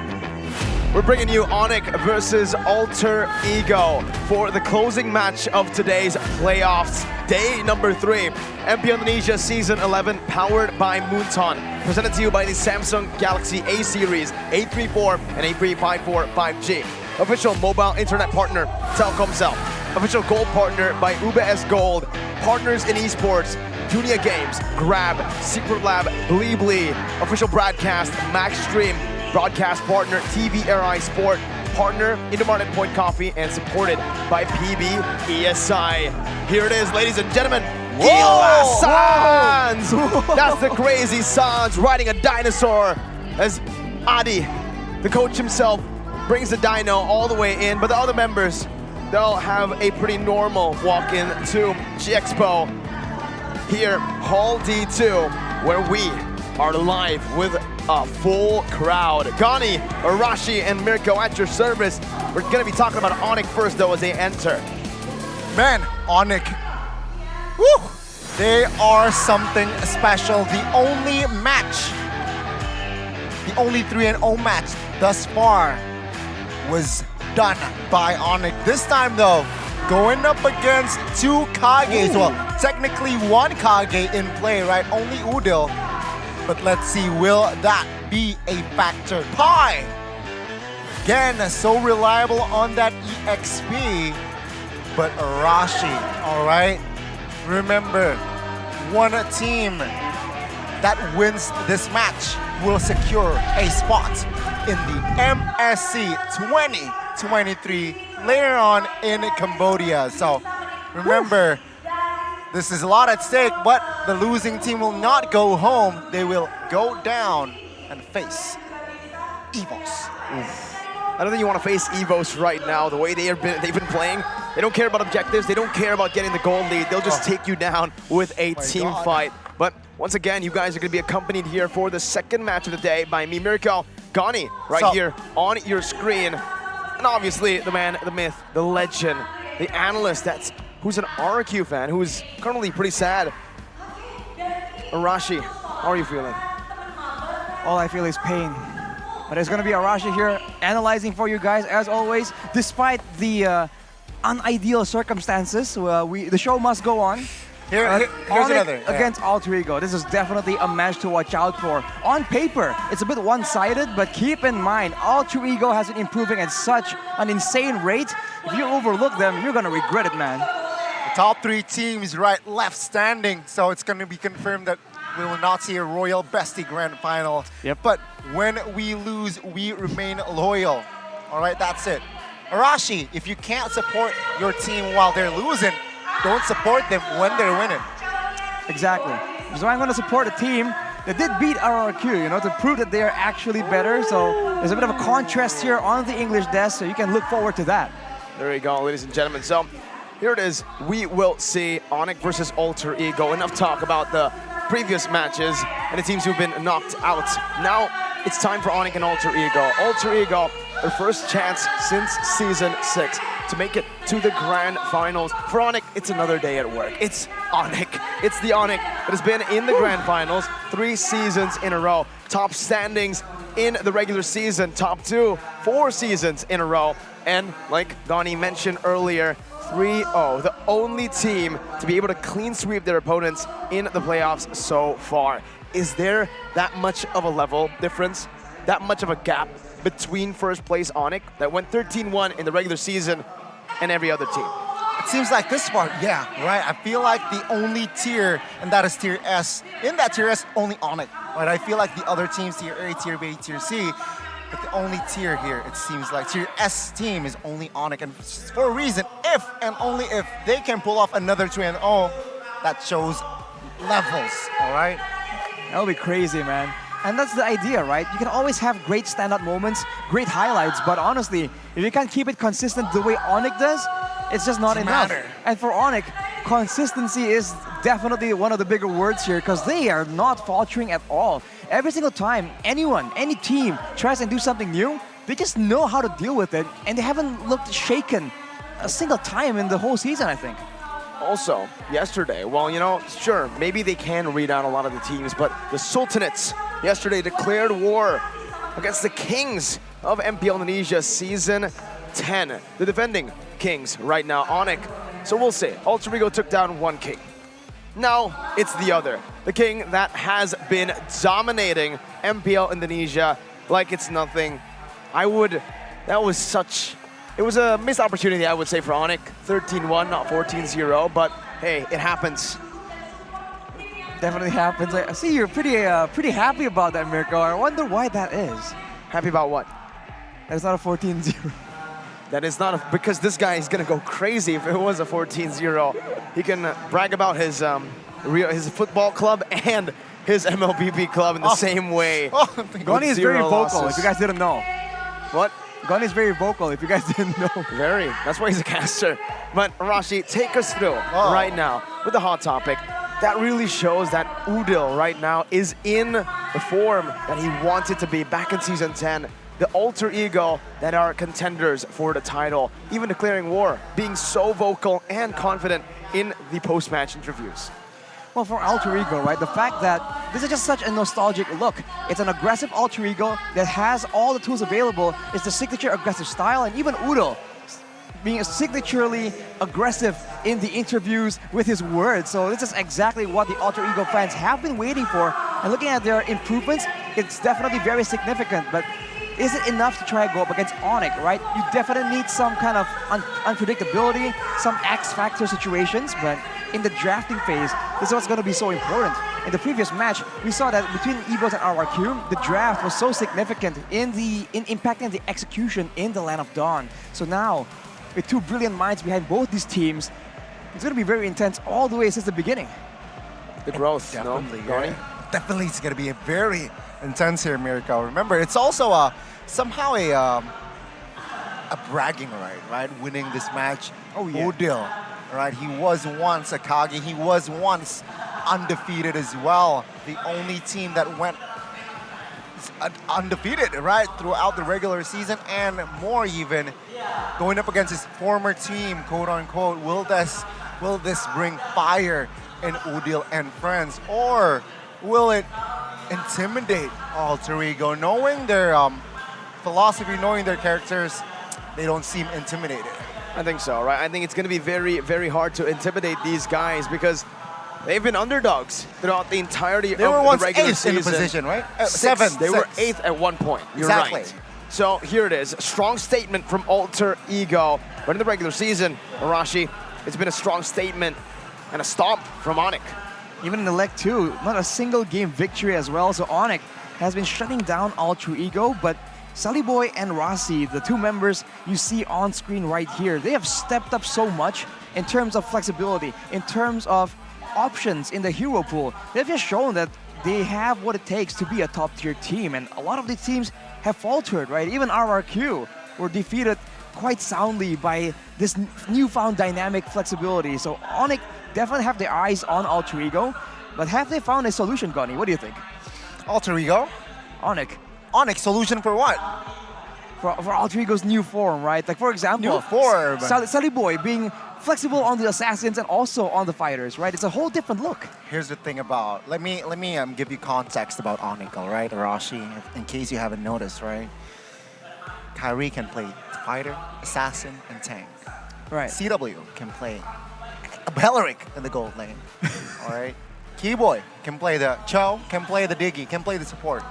We're bringing you ONIC versus Alter Ego for the closing match of today's playoffs. Day number 3, MPL Indonesia Season 11, powered by Moonton. Presented to you by the Samsung Galaxy A Series, A34 and A354 5G. Official mobile internet partner, Telkomsel. Official gold partner by UBS Gold. Partners in esports, Dunia Games, Grab, Secret Lab, Bleebly. Official broadcast, Maxstream. Broadcast partner, TVRI Sport. Partner, Indomaret Point Coffee, and supported by PBESI. Here it is, ladies and gentlemen. Gila Sans! That's the crazy Sans riding a dinosaur as Adi, the coach himself, brings the dino all the way in, but the other members, they'll have a pretty normal walk-in to G-Expo here, Hall D2, where we are live with a full crowd. Gani, Arashi, and Mirko at your service. We're gonna be talking about ONIC first though as they enter. Man, ONIC, woo! They are something special. The only match, the only 3-0 match thus far was done by ONIC. This time though, going up against 2 Kages. Well, technically 1 Kage in play, right? Only Udil. But let's see, will that be a factor? Pi! Again, so reliable on that EXP. But Arashi, all right? Remember, one team that wins this match will secure a spot in the MSC 2023 later on in Cambodia. So remember, this is a lot at stake, but the losing team will not go home. They will go down and face EVOS. I don't think you want to face EVOS right now. The way they've been playing, they don't care about objectives. They don't care about getting the gold lead. They'll just take you down with a team fight. But once again, you guys are going to be accompanied here for the second match of the day by me, Mirko, Gani, right here on your screen. And obviously, the man, the myth, the legend, the analyst who's an RQ fan, who's currently pretty sad. Arashi, how are you feeling? All I feel is pain. But it's going to be Arashi here analyzing for you guys as always. Despite the unideal circumstances, the show must go on. Here's another. Against Alter Ego. This is definitely a match to watch out for. On paper, it's a bit one-sided, but keep in mind, Alter Ego has been improving at such an insane rate. If you overlook them, you're going to regret it, man. The top 3 teams right left standing, so it's going to be confirmed that we will not see a Royal Bestie Grand Final. Yep. But when we lose, we remain loyal. All right, that's it. Arashi, if you can't support your team while they're losing, don't support them when they're winning. Exactly. So I'm going to support a team that did beat RRQ, to prove that they are actually better. So there's a bit of a contrast here on the English desk, so you can look forward to that. There you go, ladies and gentlemen. So here it is. We will see ONIC versus Alter Ego. Enough talk about the previous matches and the teams who've been knocked out. Now it's time for ONIC and Alter Ego. Alter Ego, their first chance since Season 6 to make it to the Grand Finals. For ONIC, it's another day at work. It's ONIC. It's the ONIC that has been in the Grand Finals 3 seasons in a row. Top standings in the regular season. Top 2, 4 seasons in a row. And like Gani mentioned earlier, 3-0, the only team to be able to clean sweep their opponents in the playoffs so far. Is there that much of a level difference, that much of a gap between first place ONIC that went 13-1 in the regular season and every other team? It seems like this part, yeah, right? I feel like the only tier, and that is tier S. In that tier S, only ONIC, right? I feel like the other teams, tier A, tier B, tier C, but the only tier here, it seems like tier S team is only ONIC, and for a reason, if and only if they can pull off another 2-0, that shows levels, all right? That would be crazy, man. And that's the idea, right? You can always have great standout moments, great highlights, but honestly, if you can't keep it consistent the way ONIC does, it's just not enough. And for ONIC, consistency is definitely one of the bigger words here because they are not faltering at all. Every single time anyone, any team tries and do something new, they just know how to deal with it, and they haven't looked shaken a single time in the whole season, I think. Also, yesterday, well, sure, maybe they can read out a lot of the teams, but the Sultanates, yesterday declared war against the Kings of MPL Indonesia Season 10. The defending Kings right now, ONIC. So we'll see. Alter Ego took down one King. Now it's the other. The King that has been dominating MPL Indonesia like it's nothing. It was a missed opportunity, I would say, for ONIC. 13-1, not 14-0, but hey, it happens. Definitely happens. I see you're pretty happy about that, Mirko. I wonder why that is. Happy about what? That it's not a 14-0. That is not because this guy is gonna go crazy if it was a 14-0. He can brag about his football club and his MLBB club in the same way. Goni is very vocal, if you guys didn't know. What? Goni is very vocal, if you guys didn't know. Very. That's why he's a caster. But Arashi, take us through right now with the hot topic. That really shows that Udil right now is in the form that he wanted to be back in Season 10. The alter ego that are contenders for the title, even declaring war, being so vocal and confident in the post-match interviews. Well, for alter ego, right, the fact that this is just such a nostalgic look. It's an aggressive alter ego that has all the tools available. It's the signature aggressive style, and even Udil being signaturely aggressive in the interviews with his words. So this is exactly what the alter ego fans have been waiting for. And looking at their improvements, it's definitely very significant. But is it enough to try and go up against ONIC, right? You definitely need some kind of unpredictability, some X-factor situations, but in the drafting phase, this is what's going to be so important. In the previous match, we saw that between EVOS and RRQ, the draft was so significant in impacting the execution in the Land of Dawn. So now, with two brilliant minds behind both these teams, it's going to be very intense all the way since the beginning. The growth, definitely, definitely it's going to be a very intense here, Mirko. Remember, it's also somehow a bragging right? Winning this match. Oh yeah. Udil, right? He was once a Kage. He was once undefeated as well. The only team that went undefeated, right, throughout the regular season and more even. Going up against his former team, quote unquote, will this bring fire in Udil and friends, or will it intimidate alter ego? Knowing their philosophy, knowing their characters, they don't seem intimidated. I think so, right? I think it's going to be very, very hard to intimidate these guys because they've been underdogs throughout the entirety of the regular season. In the position, right? Seventh. They were 8th at one point. You're exactly. Right. So here it is, a strong statement from Alter Ego. But in the regular season, Arashi, it's been a strong statement and a stomp from ONIC. Even in the leg 2, not a single game victory as well. So ONIC has been shutting down Alter Ego, but Saliboy and Rossi, the two members you see on screen right here, they have stepped up so much in terms of flexibility, in terms of options in the hero pool. They've just shown that they have what it takes to be a top-tier team, and a lot of the teams have faltered, right? Even RRQ were defeated quite soundly by this newfound dynamic flexibility. So ONIC definitely have their eyes on Alter Ego, but have they found a solution, Goni? What do you think? Alter Ego? ONIC. ONIC, solution for what? For Alter Ego's new form, right? Like, for example, new form. Saliboy being flexible on the assassins and also on the fighters, right? It's a whole different look. Here's the thing about, let me give you context about ONIC, all right, Arashi, in case you haven't noticed, right? Kyrie can play fighter, assassin, and tank. Right. CW can play Belleric in the gold lane, all right? Keyboy can play the Cho, can play the Diggy, can play the support.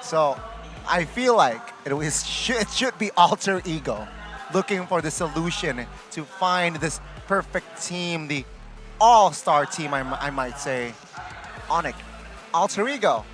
So I feel like it should be Alter Ego looking for the solution to find this perfect team, the all-star team, I might say. ONIC, Alter Ego.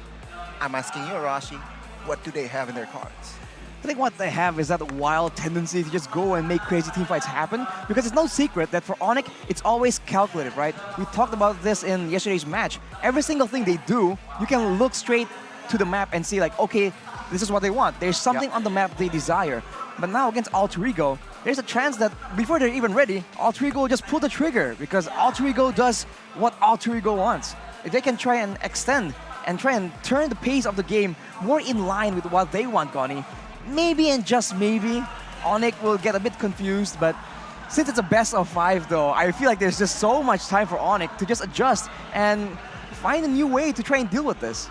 I'm asking you, Arashi, what do they have in their cards? I think what they have is that wild tendency to just go and make crazy team fights happen, because it's no secret that for ONIC, it's always calculated, right? We talked about this in yesterday's match. Every single thing they do, you can look straight to the map and see like, okay, this is what they want. There's something on the map they desire. But now against Alter Ego, there's a chance that before they're even ready, Alter Ego will just pull the trigger, because Alter Ego does what Alter Ego wants. If they can try and extend and try and turn the pace of the game more in line with what they want, Goni, maybe and just maybe, ONIC will get a bit confused, but since it's a best of 5 though, I feel like there's just so much time for ONIC to just adjust and find a new way to try and deal with this.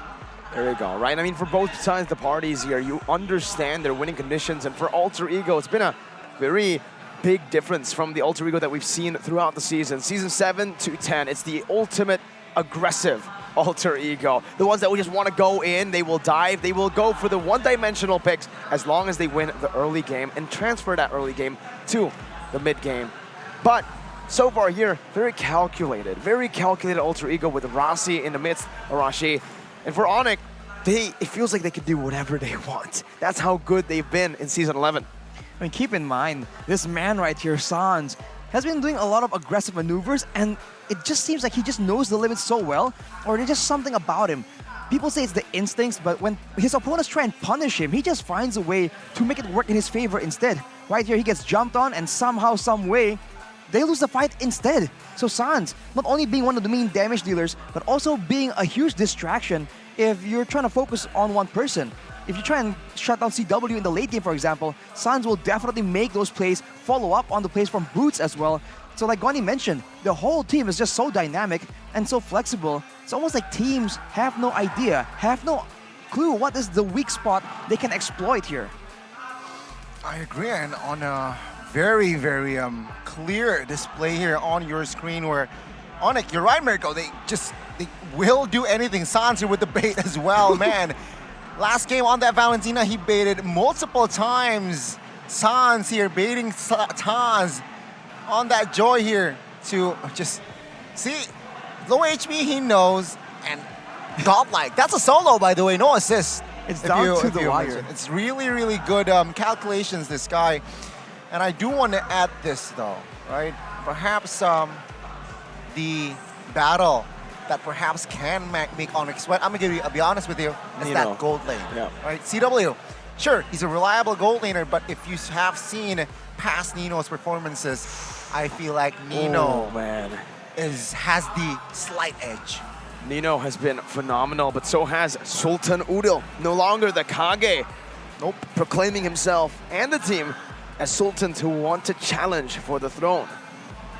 There we go, right? I mean, for both sides of the parties here, you understand their winning conditions, and for Alter Ego, it's been a very big difference from the Alter Ego that we've seen throughout the season. Season 7 to 10, it's the ultimate aggressive Alter Ego. The ones that will just want to go in, they will dive, they will go for the one-dimensional picks as long as they win the early game and transfer that early game to the mid game. But so far here, very calculated Alter Ego with Rasi in the midst, Arashi. And for ONIC, it feels like they can do whatever they want. That's how good they've been in Season 11. I mean, keep in mind, this man right here, Sans, has been doing a lot of aggressive maneuvers, and it just seems like he just knows the limits so well, or there's just something about him. People say it's the instincts, but when his opponents try and punish him, he just finds a way to make it work in his favor instead. Right here, he gets jumped on, and somehow, some way, they lose the fight instead. So Sans, not only being one of the main damage dealers, but also being a huge distraction if you're trying to focus on one person. If you try and shut down CW in the late game, for example, Sans will definitely make those plays, follow up on the plays from Boots as well. So like Goni mentioned, the whole team is just so dynamic and so flexible. It's almost like teams have no idea, have no clue what is the weak spot they can exploit here. I agree, and on a very, very clear display here on your screen where ONIC, you're right, Mirko, they will do anything. Sans here with the bait as well, man. Last game on that Valentina, he baited multiple times. Sans here baiting Taz on that Joy here to just see low HP he knows, and godlike. That's a solo, by the way, no assist. It's down to the wire. It's really, really good calculations, this guy. And I do want to add this though, right? Perhaps the battle that perhaps can make ONIC sweat. I'm gonna be honest with you, it's that gold lane, right? CW, sure, he's a reliable gold laner, but if you have seen past Nino's performances, I feel like Nino has the slight edge. Nino has been phenomenal, but so has Sultan Udil. No longer the Kage. Nope. Proclaiming himself and the team as Sultans who want to challenge for the throne.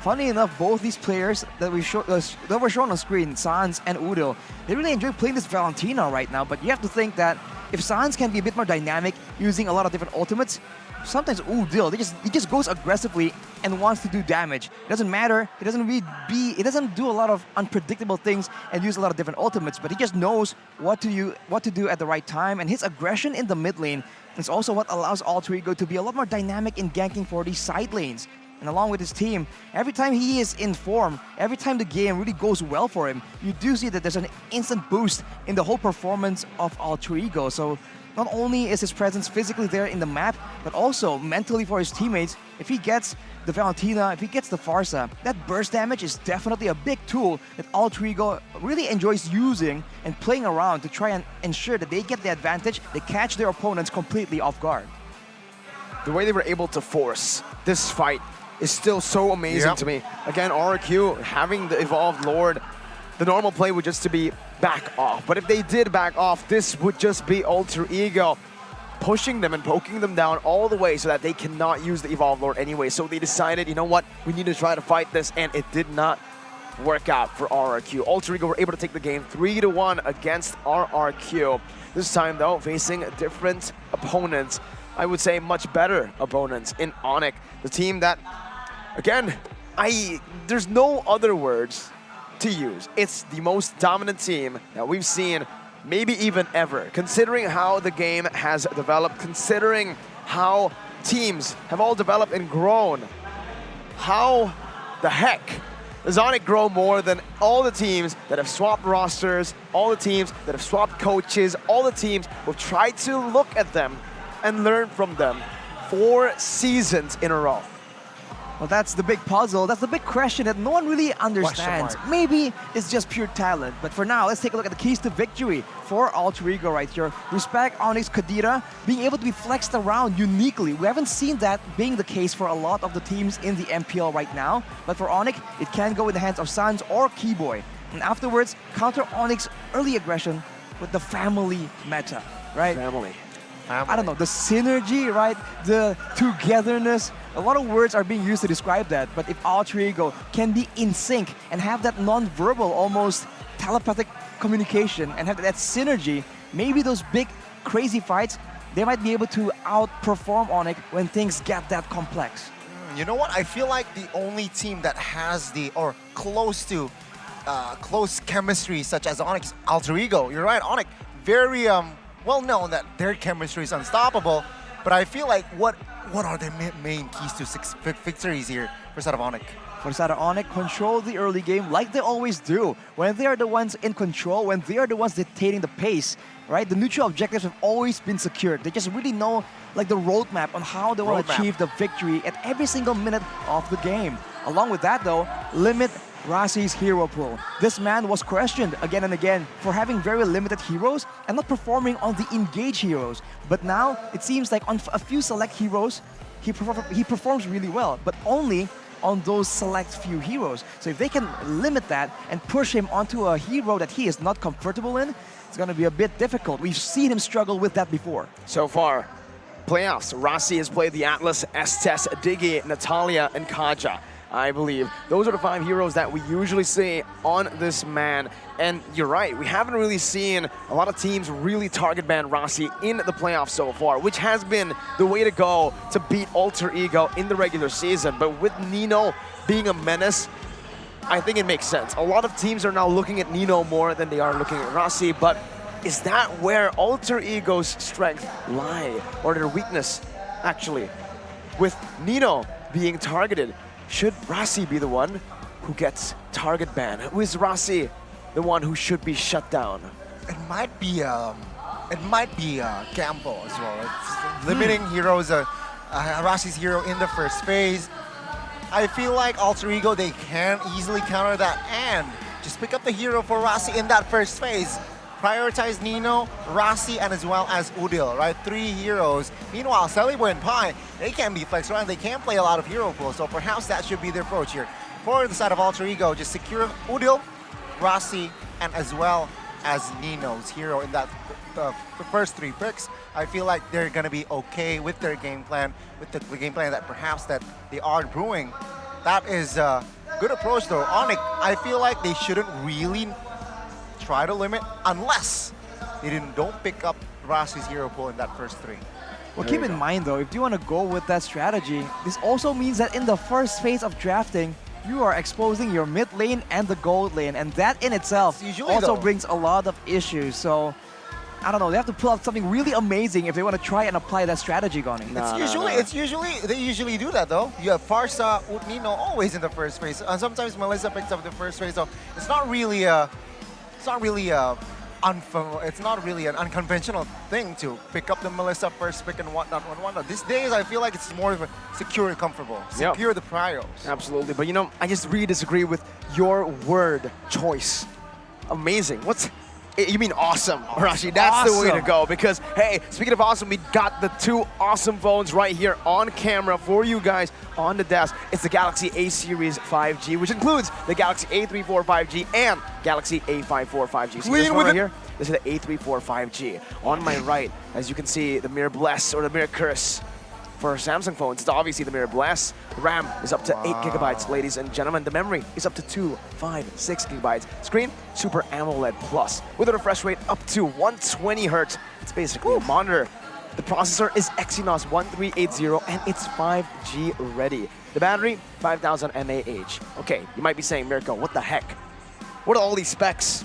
Funny enough, both these players that were shown on screen, Sans and Udil, they really enjoy playing this Valentina right now, but you have to think that if Sans can be a bit more dynamic, using a lot of different ultimates, sometimes Udil, he just goes aggressively and wants to do damage. It doesn't matter, it doesn't do a lot of unpredictable things and use a lot of different ultimates, but he just knows what to do at the right time, and his aggression in the mid lane is also what allows Alter Ego to be a lot more dynamic in ganking for these side lanes. And along with his team, every time he is in form, every time the game really goes well for him, you do see that there's an instant boost in the whole performance of Alter Ego. So not only is his presence physically there in the map, but also mentally for his teammates. If he gets the Valentina, if he gets the Farsa, that burst damage is definitely a big tool that Alter Ego really enjoys using and playing around to try and ensure that they get the advantage, they catch their opponents completely off guard. The way they were able to force this fight is still so amazing to me. Again, RQ having the Evolved Lord, the normal play would just to be back off. But if they did back off, this would just be Alter Ego pushing them and poking them down all the way so that they cannot use the Evolved Lord anyway. So they decided, you know what, we need to try to fight this, and it did not work out for RRQ. Alter Ego were able to take the game 3-1 against RRQ. This time though, facing different opponents. I would say much better opponents in ONIC. The team that, again, there's no other words to use. It's the most dominant team that we've seen, maybe even ever, considering how the game has developed, considering how teams have all developed and grown. How the heck does ONIC grow more than all the teams that have swapped rosters, all the teams that have swapped coaches, all the teams who have tried to look at them and learn from them 4 seasons in a row? Well, that's the big puzzle. That's the big question that no one really understands. Maybe it's just pure talent. But for now, let's take a look at the keys to victory for Alter Ego right here. Respect ONIC's Kadira being able to be flexed around uniquely. We haven't seen that being the case for a lot of the teams in the MPL right now. But for ONIC, it can go in the hands of Sans or Keyboy. And afterwards, counter ONIC's early aggression with the family meta, right? Family. I don't know, the synergy, right? The togetherness. A lot of words are being used to describe that, but if Alter Ego can be in sync and have that non-verbal, almost telepathic communication and have that synergy, maybe those big, crazy fights, they might be able to outperform ONIC when things get that complex. You know what? I feel like the only team that has or close to close chemistry, such as ONIC's Alter Ego. You're right, ONIC, very well known that their chemistry is unstoppable. But I feel like what are their main keys to victories here for side of ONIC? For side of ONIC, control the early game like they always do. When they are the ones in control, when they are the ones dictating the pace, right? The neutral objectives have always been secured. They just really know like the roadmap on how they want to achieve the victory at every single minute of the game. Along with that though, limit Rassi's hero pool. This man was questioned again and again for having very limited heroes and not performing on the engage heroes. But now it seems like on a few select heroes, he performs really well, but only on those select few heroes. So if they can limit that and push him onto a hero that he is not comfortable in, it's going to be a bit difficult. We've seen him struggle with that before. So far, playoffs, Rassi has played the Atlas, Estes, Diggy, Natalia, and Kaja. I believe those are the 5 heroes that we usually see on this man. And you're right, we haven't really seen a lot of teams really target ban Rassi in the playoffs so far, which has been the way to go to beat Alter Ego in the regular season. But with Nino being a menace, I think it makes sense. A lot of teams are now looking at Nino more than they are looking at Rassi, but is that where Alter Ego's strength lie, or their weakness, actually? With Nino being targeted, should Rassi be the one who gets target ban? Who is Rassi the one who should be shut down? It might be gamble as well. Right? Limiting heroes, Rassi's hero in the first phase. I feel like Alter Ego, they can easily counter that and just pick up the hero for Rassi in that first phase. Prioritize Nino, Rassi, and as well as Udil, right? 3 heroes. Meanwhile, Celibo and Pi, they can be flex around. They can play a lot of hero pools, so perhaps that should be the approach here. For the side of Alter Ego, just secure Udil, Rassi, and as well as Nino's hero in that the first 3 picks. I feel like they're going to be okay with their game plan, with the game plan that perhaps that they are brewing. That is a good approach though. ONIC, I feel like they shouldn't really try to limit unless they don't pick up Rassi's hero pool in that first 3. Well, keep in mind though, if you want to go with that strategy, this also means that in the first phase of drafting, you are exposing your mid lane and the gold lane, and that in itself also brings a lot of issues. So, I don't know, they have to pull out something really amazing if they want to try and apply that strategy, Goni. They usually do that though. You have Farsa, Nino always in the first phase, and sometimes Melissa picks up the first phase. So it's not really an unconventional thing to pick up the Melissa first pick and whatnot. These days, I feel like it's more of a secure and comfortable. Secure the priors. Absolutely, but you know, I just really disagree with your word choice. Amazing. You mean awesome, Rashi. That's the way to go, because, hey, speaking of awesome, we got the 2 awesome phones right here on camera for you guys on the desk. It's the Galaxy A Series 5G, which includes the Galaxy A34 5G and Galaxy A54 5G. See this one right here? This is the A34 5G. On my right, as you can see, the Mirror Bless or the Mirror Curse. For Samsung phones, it's obviously the Mirror Bless. The RAM is up to 8 gigabytes, ladies and gentlemen. The memory is up to 2, 5, 6 gigabytes. Screen, Super AMOLED Plus, with a refresh rate up to 120 Hertz. It's basically a monitor. The processor is Exynos 1380, and it's 5G ready. The battery, 5000 mAh. Okay, you might be saying, Mirko, what the heck? What are all these specs?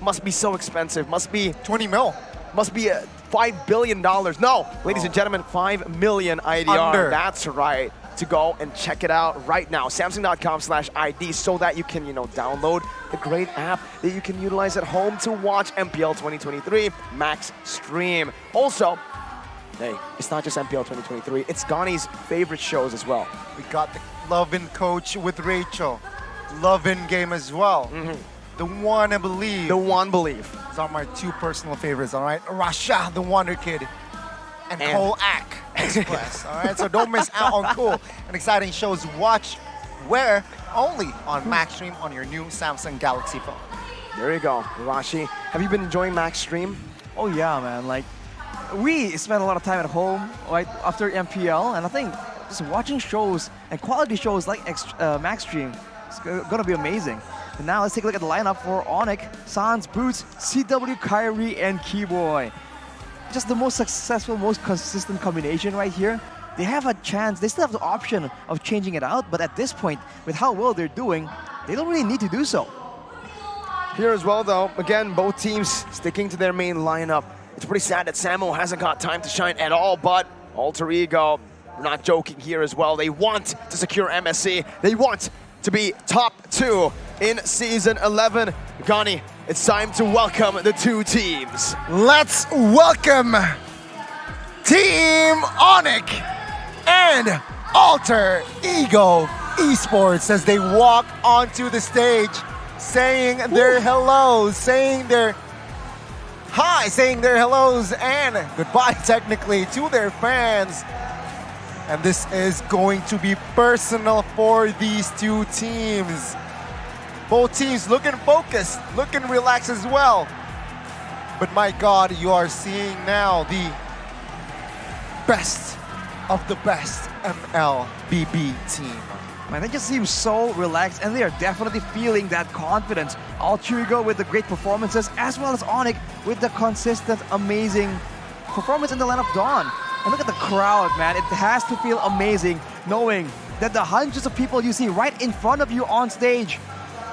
Must be so expensive. Must be 20 mil. Must be $5 billion. No, ladies and gentlemen, 5 million IDR. That's right. To go and check it out right now. Samsung.com/ID, so that you can, download the great app that you can utilize at home to watch MPL 2023 Max Stream. Also, hey, it's not just MPL 2023. It's Ghani's favorite shows as well. We got the Love-In Coach with Rachel. Love-In Game as well. The One and Believe. The One Believe. These are my 2 personal favorites, all right? Rasha, the Wonder Kid, and Cole Ack Express, all right? So don't miss out on cool and exciting shows. Watch where? Only on Max Stream on your new Samsung Galaxy phone. There you go, Rashi. Have you been enjoying Max Stream? Oh yeah, man. Like, we spend a lot of time at home, right, after MPL, and I think just watching shows and quality shows like Max Stream is gonna be amazing. And now let's take a look at the lineup for ONIC. Sans, Boots, CW, Kyrie, and Keyboy. Just the most successful, most consistent combination right here. They have a chance, they still have the option of changing it out, but at this point, with how well they're doing, they don't really need to do so. Here as well though, again, both teams sticking to their main lineup. It's pretty sad that Samo hasn't got time to shine at all, but Alter Ego, we're not joking here as well. They want to secure MSC. They want to be top 2 in Season 11. Gani, it's time to welcome the two teams. Let's welcome Team ONIC and Alter Ego Esports as they walk onto the stage, saying their hellos, saying their hi, saying their hellos and goodbye technically to their fans. And this is going to be personal for these two teams. Both teams looking focused, looking relaxed as well. But my God, you are seeing now the best of the best MLBB team. Man, they just seem so relaxed and they are definitely feeling that confidence. Alter Ego with the great performances as well as ONIC with the consistent, amazing performance in the lineup Dawn. And look at the crowd, man. It has to feel amazing knowing that the hundreds of people you see right in front of you on stage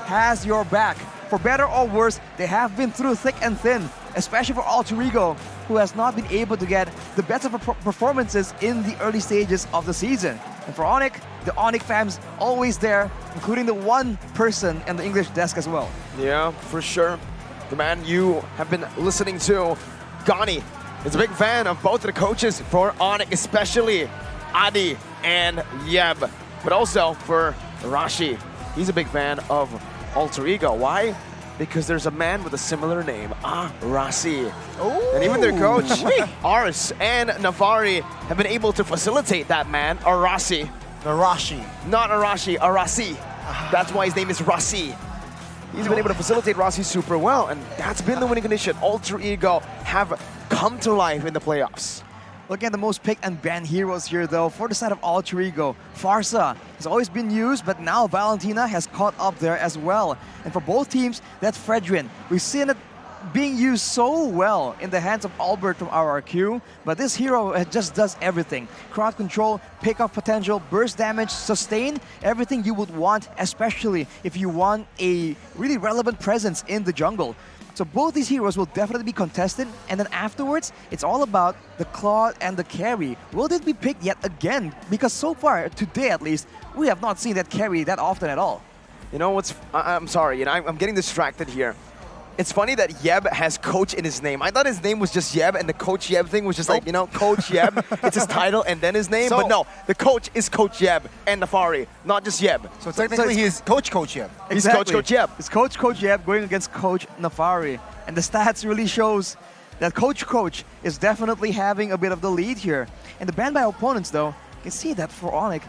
has your back. For better or worse, they have been through thick and thin, especially for Alter Ego, who has not been able to get the best of performances in the early stages of the season. And for ONIC, the ONIC fans always there, including the one person in the English desk as well. Yeah, for sure. The man you have been listening to, Gani, is a big fan of both of the coaches for ONIC, especially Adi and Yeb. But also for Rashi, he's a big fan of Alter Ego. Why? Because there's a man with a similar name, Rasi. And even their coach, Ars and Navari, have been able to facilitate that man, Arasi. Arashi. Not Arashi, Arasi. That's why his name is Rasi. He's been able to facilitate Rasi super well, and that's been the winning condition. Alter Ego have come to life in the playoffs. Looking at the most picked and banned heroes here though, for the side of Alter Ego, Farsa has always been used, but now Valentina has caught up there as well. And for both teams, that's Fredrin. We've seen it being used so well in the hands of Albert from RRQ, but this hero just does everything. Crowd control, pick off potential, burst damage, sustain, everything you would want, especially if you want a really relevant presence in the jungle. So both these heroes will definitely be contested, and then afterwards, it's all about the Claude and the carry. Will this be picked yet again? Because so far, today at least, we have not seen that carry that often at all. You know what's, I'm sorry, I'm getting distracted here. It's funny that Yeb has coach in his name. I thought his name was just Yeb and the coach Yeb thing was just like, you know, Coach Yeb. It's his title and then his name. So, but no, the coach is Coach Yeb and Nafari, not just Yeb. So technically he is Coach Yeb. He's Coach Yeb. It's Coach Yeb going against Coach Nafari. And the stats really shows that Coach is definitely having a bit of the lead here. And the ban by opponents though, you can see that for ONIC,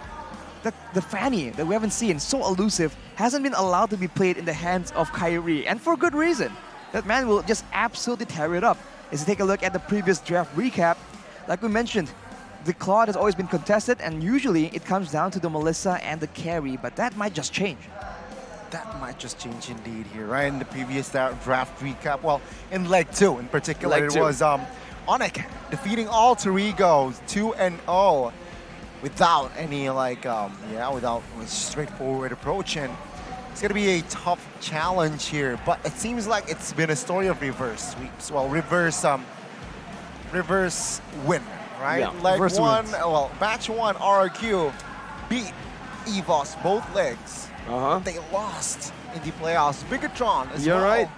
that the Fanny that we haven't seen, so elusive, hasn't been allowed to be played in the hands of Kyrie, and for good reason. That man will just absolutely tear it up. As you take a look at the previous draft recap, like we mentioned, the Claude has always been contested, and usually it comes down to the Melissa and the carry, but that might just change. That might just change indeed here, right? In the previous draft recap, well, in leg 2 in particular, Leg it 2. was ONIC defeating Alter Ego 2-0 without any without a straightforward approach, and it's gonna be a tough challenge here. But it seems like it's been a story of reverse sweeps. Well, reverse win, right? Yeah, Leg reverse 1, wins. well, match 1, RRQ beat EVOS both legs. They lost in the playoffs. Bigatron as You're well. right.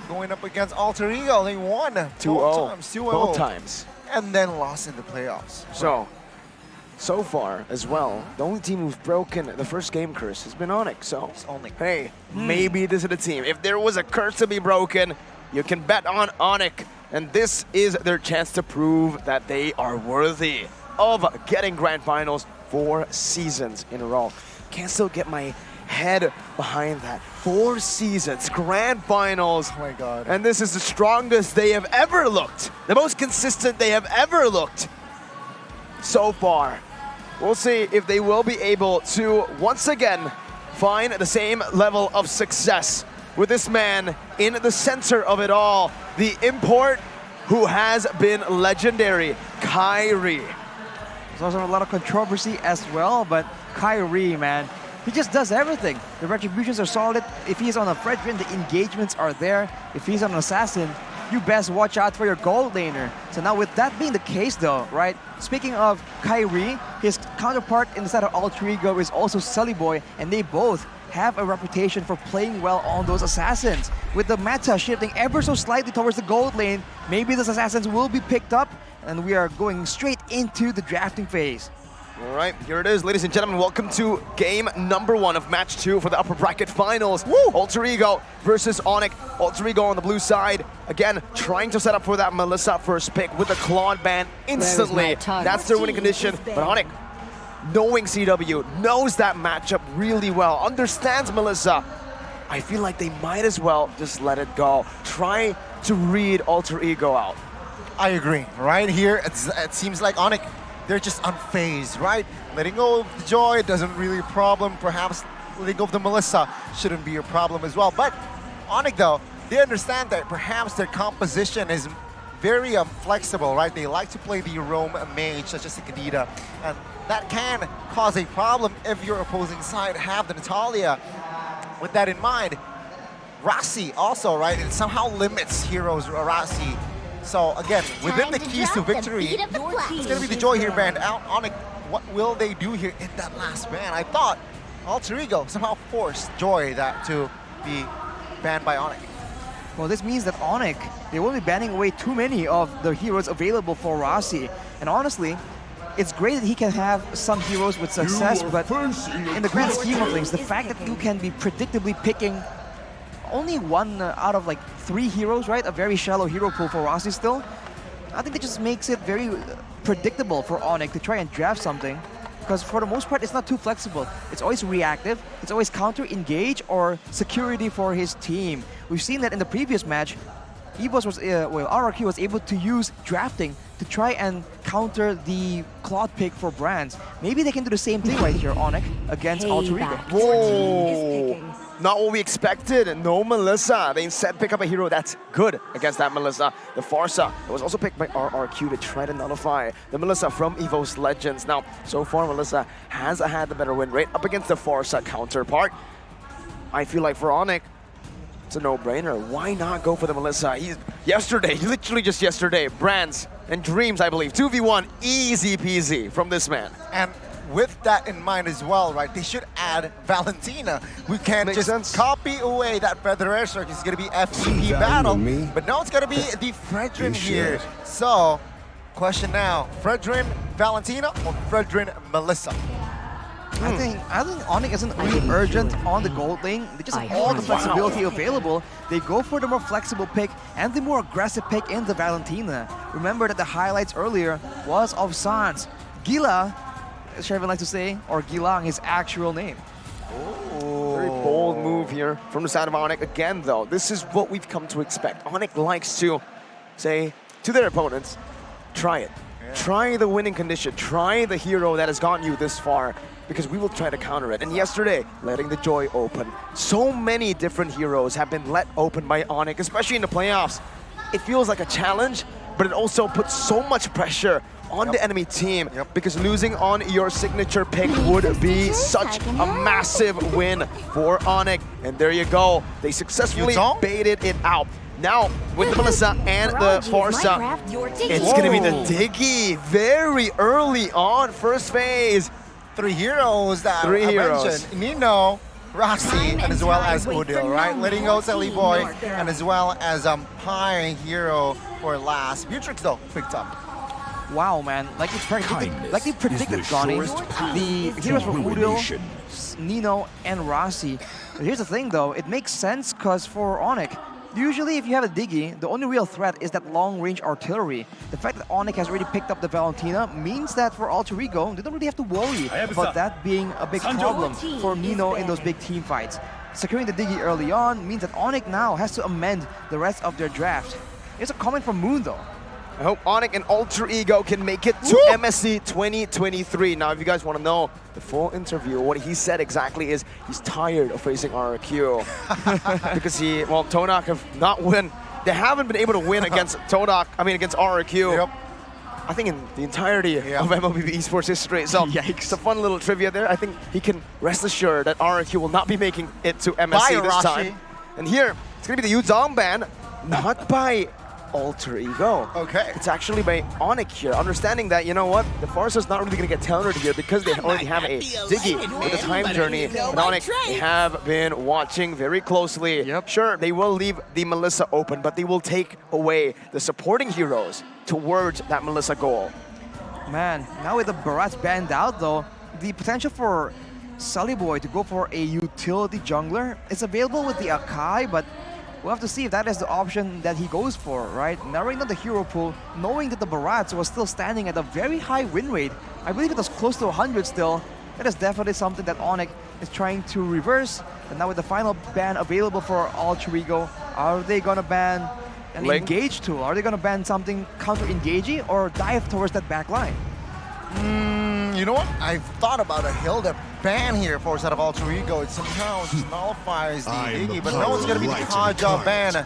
Going up against Alter Ego, they won 2-0. Both times. And then lost in the playoffs. So far as well, the only team who's broken the first game curse has been ONIC. So, hey, maybe this is the team. If there was a curse to be broken, you can bet on ONIC. And this is their chance to prove that they are worthy of getting grand finals 4 seasons in a row. Can't still get my head behind that. 4 seasons, grand finals. Oh my God. And this is the strongest they have ever looked. The most consistent they have ever looked so far. We'll see if they will be able to once again find the same level of success with this man in the center of it all, the import who has been legendary, Kyrie. There's also a lot of controversy as well, but Kyrie, man, he just does everything. The retributions are solid. If he's on a Fredrin, the engagements are there. If he's on an assassin, you best watch out for your gold laner. So now with that being the case though, right? Speaking of Kyrie, his counterpart in the side of Alter Ego is also Sully Boy, and they both have a reputation for playing well on those assassins. With the meta shifting ever so slightly towards the gold lane, maybe those assassins will be picked up, and we are going straight into the drafting phase. All right, here it is, ladies and gentlemen. Welcome to game number 1 of match 2 for the upper bracket finals. Woo! Alter Ego versus ONIC. Alter Ego on the blue side. Again, trying to set up for that Melissa first pick with the Claude ban instantly. That's their winning condition. But ONIC, knowing CW, knows that matchup really well, understands Melissa. I feel like they might as well just let it go. Try to read Alter Ego out. I agree. Right here, it seems like ONIC, they're just unfazed, right? Letting go of the Joy doesn't really a problem. Perhaps letting go of the Melissa shouldn't be a problem as well. But ONIC though, they understand that perhaps their composition is very flexible, right? They like to play the roam mage such as the Kadita, and that can cause a problem if your opposing side have the Natalia. With that in mind, Rasi also, right? It somehow limits heroes Rasi. So again, within the keys to victory, it's going to be the Joy here banned out. ONIC, what will they do here in that last ban? I thought Alter Ego somehow forced Joy that to be banned by ONIC. Well, this means that ONIC, they won't be banning away too many of the heroes available for Rasi. And honestly, it's great that he can have some heroes with success, but in the grand scheme of things, the fact that you can be predictably picking only 1 out of like 3 heroes, right? A very shallow hero pool for Rasi still. I think that just makes it very predictable for ONIC to try and draft something, because for the most part, it's not too flexible. It's always reactive, it's always counter-engage or security for his team. We've seen that in the previous match, EVOS was, RRQ was able to use drafting to try and counter the Claude pick for Brands. Maybe they can do the same thing right here, ONIC, against Alter Ego. Whoa! Not what we expected. No Melissa. They instead pick up a hero that's good against that Melissa. The Farsa. It was also picked by RRQ to try to nullify the Melissa from EVOS Legends. Now, so far, Melissa has had the better win rate up against the Farsa counterpart. I feel like for ONIC, it's a no-brainer. Why not go for the Melissa? Literally just yesterday, Brands and Dreams, I believe. 2v1, easy peasy from this man. And with that in mind as well, right, they should add Valentina. We can't just copy away that Feather Airstrike. It's going to be FCP battle. But now it's going to be the Fredrin here. So, question now, Fredrin Valentina or Fredrin Melissa? I think ONIC isn't really urgent on the gold lane. They just have all the flexibility available. They go for the more flexible pick and the more aggressive pick in the Valentina. Remember that the highlights earlier was of Sans. Gila, as Shervin likes to say, or Gilang, his actual name. Very bold move here from the side of ONIC. Again, though, this is what we've come to expect. ONIC likes to say to their opponents, try it. Try the winning condition. Try the hero that has gotten you this far, because we will try to counter it. And yesterday, letting the Joy open. So many different heroes have been let open by ONIC, especially in the playoffs. It feels like a challenge, but it also puts so much pressure on the enemy team, because losing on your signature pick would be such a massive win for ONIC. And there you go. They successfully baited it out. Now, with the Melissa and the Farsa, it's going to be the Diggy very early on, first phase. 3 heroes that I mentioned. Nino, Rasi, and as well as Odil, right? Letting go Sally Boy, and as well as high hero for last. Butrix though, picked up. Wow, man. Like they predicted, Johnny. The heroes were Odil, Nino, and Rasi. But here's the thing though, it makes sense because for ONIC, usually if you have a Diggy, the only real threat is that long-range artillery. The fact that ONIC has already picked up the Valentina means that for Alter Ego, they don't really have to worry about that being a big problem for Nino in those big team fights. Securing the Diggy early on means that ONIC now has to amend the rest of their draft. Here's a comment from Moon though. I hope ONIC and Alter Ego can make it to MSC 2023. Now, if you guys want to know the full interview, what he said exactly is he's tired of facing RRQ. Because Tonak have not won. They haven't been able to win against against RRQ. Yep. I think in the entirety of MLBB Esports history. So it's a fun little trivia there. I think he can rest assured that RRQ will not be making it to MSC this time. And here, it's going to be the Yuzong ban, not by Alter Ego. Okay. It's actually by ONIC here, understanding that, you know what, the Forza's not really going to get tailed here because they already have a Diggy with a time journey. And ONIC, they have been watching very closely. Sure, they will leave the Melissa open, but they will take away the supporting heroes towards that Melissa goal. Man, now with the Barats banned out though, the potential for Sullyboy to go for a utility jungler is available with the Akai, but we'll have to see if that is the option that he goes for, right? Narrowing down the hero pool, knowing that the Barats was still standing at a very high win rate. I believe it was close to 100 still. That is definitely something that ONIC is trying to reverse. And now with the final ban available for Alter Ego, are they gonna ban an engage tool? Are they gonna ban something counter-engaging or dive towards that back line? You know what? I've thought about a Hilda ban here for set of Alter Ego. It somehow just nullifies the Iggy, but no, it's going to be the Kaja ban.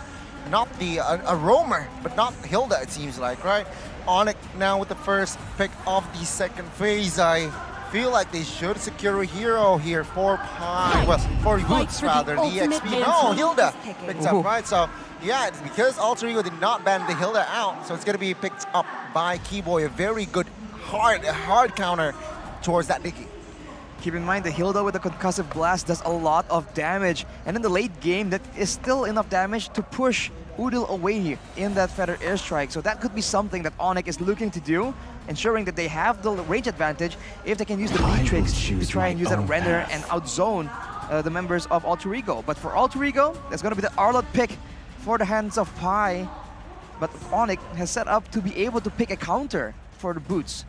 Not the a roamer, but not Hilda, it seems like, right? ONIC now with the first pick of the second phase. I feel like they should secure a hero here for Pi. Well, for Boots rather, the EXP. No, Hilda picks up, right? So, yeah, it's because Alter Ego did not ban the Hilda out, so it's going to be picked up by Keyboy. A very good hard counter towards that Diggy. Keep in mind the Hilda with the concussive blast does a lot of damage, and in the late game that is still enough damage to push Udil away in that Feather Airstrike. So that could be something that ONIC is looking to do, ensuring that they have the range advantage if they can use the B-Tricks to try and use that render and outzone the members of Alter Ego. But for Alter Ego, that's going to be the Arlott pick for the hands of Pi. But ONIC has set up to be able to pick a counter for the Boots.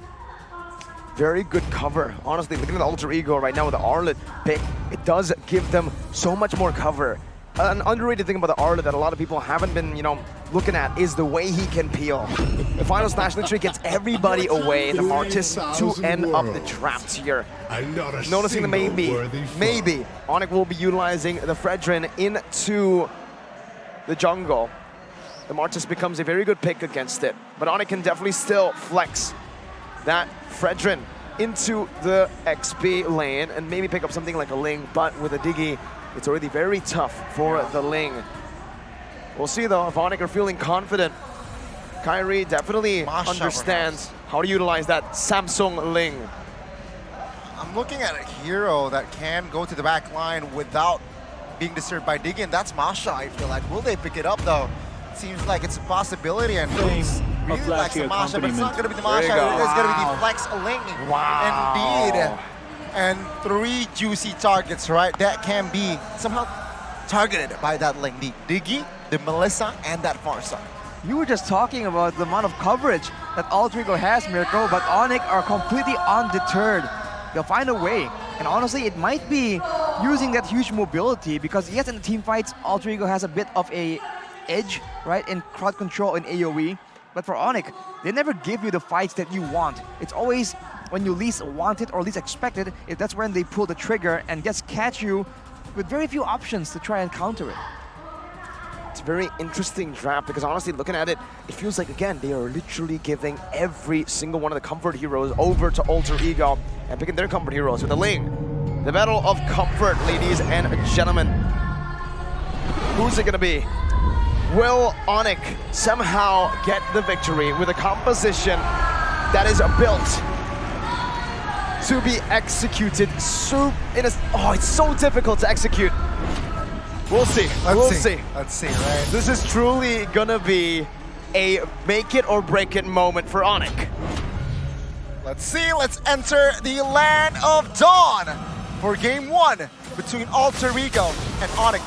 Very good cover. Honestly, looking at the Alter Ego right now with the Arlott pick, it does give them so much more cover. An underrated thing about the Arlott that a lot of people haven't been, looking at is the way he can peel. The final Slash Tree gets everybody away, and the Martis to end up the traps here. Noticing the maybe ONIC will be utilizing the Fredrin into the jungle. The Martis becomes a very good pick against it, but ONIC can definitely still flex that Fredrin into the XP lane and maybe pick up something like a Ling, but with a Diggy, it's already very tough for the Ling. We'll see though if ONIC are feeling confident. Kyrie definitely understands how to utilize that Samsung Ling. I'm looking at a hero that can go to the back line without being disturbed by Diggy, and that's Masha, I feel like. Will they pick it up though? It seems like it's a possibility, and really likes the Masha, but it's not going to be the Masha, it is going to be the Flex Ling. Wow. Indeed. And 3 juicy targets, right? That can be somehow targeted by that Ling. The Diggy, the Melissa, and that Farsa. You were just talking about the amount of coverage that Alter Ego has, Mirko, but ONIC are completely undeterred. They'll find a way. And honestly, it might be using that huge mobility because yes, in the team fights, Alter Ego has a bit of a edge, right, in crowd control and AoE. But for ONIC, they never give you the fights that you want. It's always when you least want it or least expect it, that's when they pull the trigger and just catch you with very few options to try and counter it. It's a very interesting draft because honestly, looking at it, it feels like, again, they are literally giving every single one of the comfort heroes over to Alter Ego and picking their comfort heroes with the Ling. The battle of comfort, ladies and gentlemen. Who's it gonna be? Will ONIC somehow get the victory with a composition that is built to be executed? It's so difficult to execute. We'll see. Let's see. Let's see, right? This is truly gonna be a make it or break it moment for ONIC. Let's see. Let's enter the land of dawn for game 1 between Alter Ego and ONIC.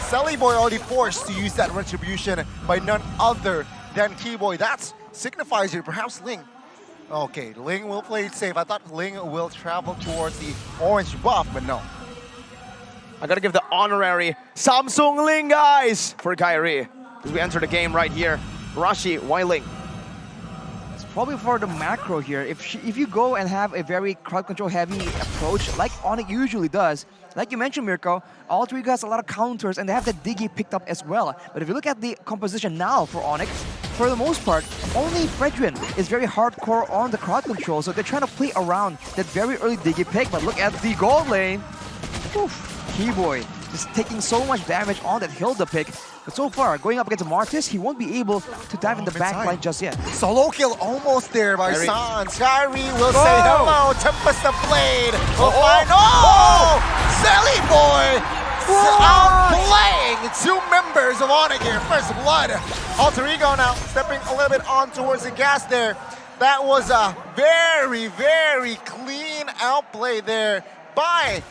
Sullyboy already forced to use that retribution by none other than Keyboy. That signifies here, perhaps Ling. Okay, Ling will play it safe. I thought Ling will travel towards the orange buff, but no. I gotta give the honorary Samsung Ling, guys, for Kyrie. As we enter the game right here. Rashi, why Ling? probably for the macro here. If you go and have a very crowd control heavy approach, like ONIC usually does, like you mentioned, Mirko, Alter Ego has a lot of counters and they have the Diggy picked up as well. But if you look at the composition now for ONIC, for the most part, only Fredrin is very hardcore on the crowd control, so they're trying to play around that very early Diggy pick. But look at the gold lane. Keyboy just taking so much damage on that Hilda pick. But so far, going up against Martis, he won't be able to dive in the back line just yet. Solo kill almost there by Sans. Kyrie will say hello. Tempest the Blade will find. Oh! Silly boy! Outplaying two members of ONIC here. First blood. Alter Ego now stepping a little bit on towards the gas there. That was a very, very clean outplay there by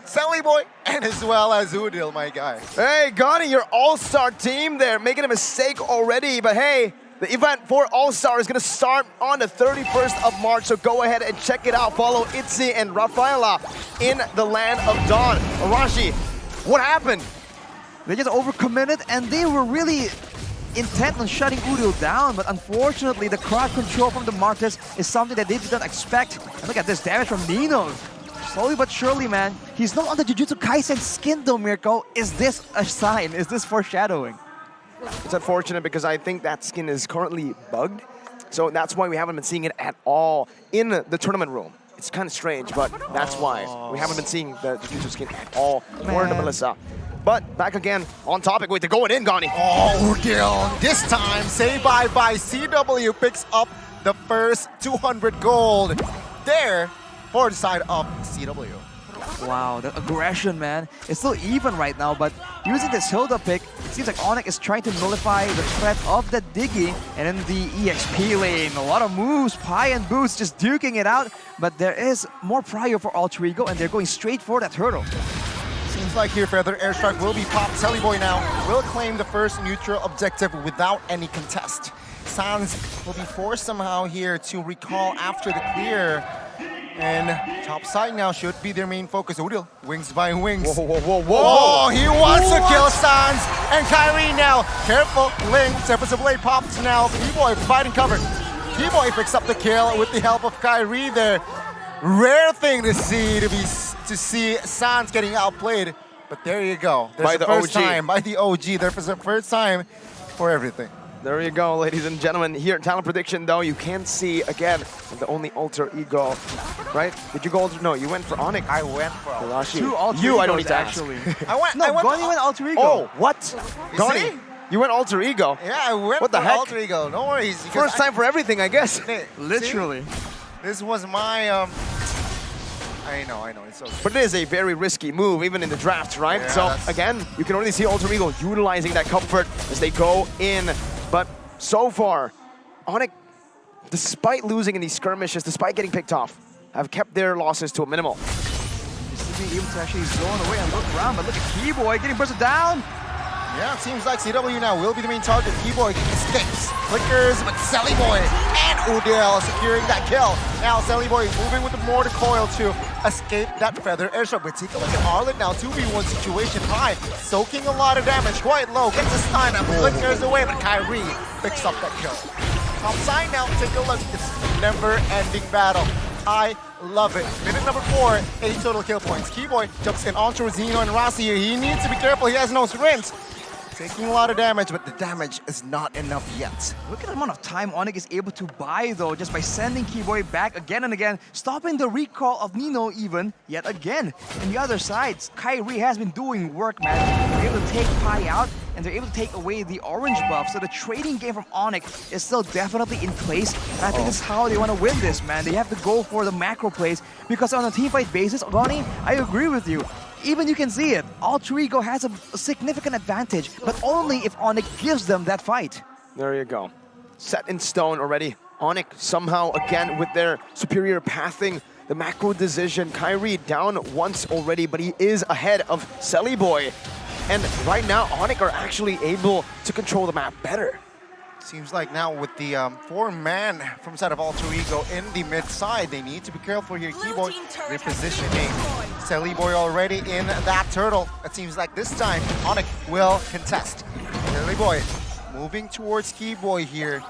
Sally Boy and as well as Udil, my guy. Hey, Gani, your all-star team there, making a mistake already, but hey, the event for All-Star is going to start on the 31st of March, so go ahead and check it out. Follow Itzy and Rafaela in the land of Dawn. Arashi, what happened? They just overcommitted and they were really intent on shutting Udil down, but unfortunately the crowd control from the Martis is something that they didn't expect. And look at this damage from Nino. Slowly but surely, man. He's not on the Jujutsu Kaisen skin though, Mirko. Is this a sign? Is this foreshadowing? It's unfortunate because I think that skin is currently bugged. So that's why we haven't been seeing it at all in the tournament room. It's kind of strange, but that's why we haven't been seeing the Jujutsu skin at all for the Melissa. But back again on topic. Wait, they're going in, Gani. Oh, Udil. This time, say bye-bye. CW picks up the first 200 gold there for the side of CW. Wow, the aggression, man. It's still even right now, but using this Hilda pick, it seems like ONIC is trying to nullify the threat of the Diggy. And in the EXP lane, a lot of moves, Pi and Boost just duking it out. But there is more prio for Alter Ego, and they're going straight for that hurdle. Seems like here Feather Airstrike will be popped. Sally Boy now will claim the first neutral objective without any contest. Sans will be forced somehow here to recall after the clear. And top side now should be their main focus. Udil, wings by wings. Whoa, whoa, whoa, whoa. Oh, he wants to kill Sans. And Kyrie now, careful, Ling, Tempest of Blade pops now. Keyboy providing cover. Keyboy picks up the kill with the help of Kyrie there. Rare thing to see Sans getting outplayed. But there you go. There's by the first OG. time, by the OG. There's the first time for everything. There you go, ladies and gentlemen. Here at Talent Prediction, though, you can see, again, the only Alter Ego, right? Did you go Alter? No, you went for ONIC. I went for Arashi. Two Alter You, I don't Egos, need to actually. ask. I went Gani went Alter Ego. Oh, what? Gani? You went Alter Ego? Yeah, I went what the for heck? Alter Ego. No worries. First time for everything, I guess. Literally. See? This was my... I know, it's okay. But it is a very risky move, even in the draft, right? Yeah, so, again, you can only see Alter Ego utilizing that comfort as they go in. But so far, ONIC, despite losing in these skirmishes, despite getting picked off, have kept their losses to a minimal. Just to be able to actually zone away and look around, but look at Keyboy getting bursted down. Yeah, it seems like CW now will be the main target. Keyboy escapes, flickers, but Sally Boy and Udil securing that kill. Now Sally Boy moving with the mortar coil to escape that Feather Airstrike. But take a look at Arlen now, 2v1 situation high, soaking a lot of damage, quite low, gets a stun up, flickers away, but Kyrie picks up that kill. Top side now, take a look, it's a never-ending battle. I love it. Minute number 4, 8 total kill points. Keyboy jumps in onto Zeno and Rossi here. He needs to be careful, he has no sprint. Taking a lot of damage, but the damage is not enough yet. Look at the amount of time ONIC is able to buy, though, just by sending Keyboy back again and again, stopping the recall of Nino even yet again. And the other side, Kyrie has been doing work, man. They're able to take Pi out, and they're able to take away the orange buff. So the trading game from ONIC is still definitely in place. And I think this is how they want to win this, man. They have to go for the macro plays, because on a teamfight basis, Gani, I agree with you. Even you can see it, Alter Ego has a significant advantage, but only if ONIC gives them that fight. There you go. Set in stone already. ONIC somehow, again, with their superior pathing, the macro decision. Kyrie down once already, but he is ahead of Sally Boy. And right now, ONIC are actually able to control the map better. Seems like now with the 4-man from side of Alter Ego in the mid side, they need to be careful here. Keyboy repositioning. Sally Boy already in that turtle. It seems like this time ONIC will contest. Sally Boy moving towards Keyboy here.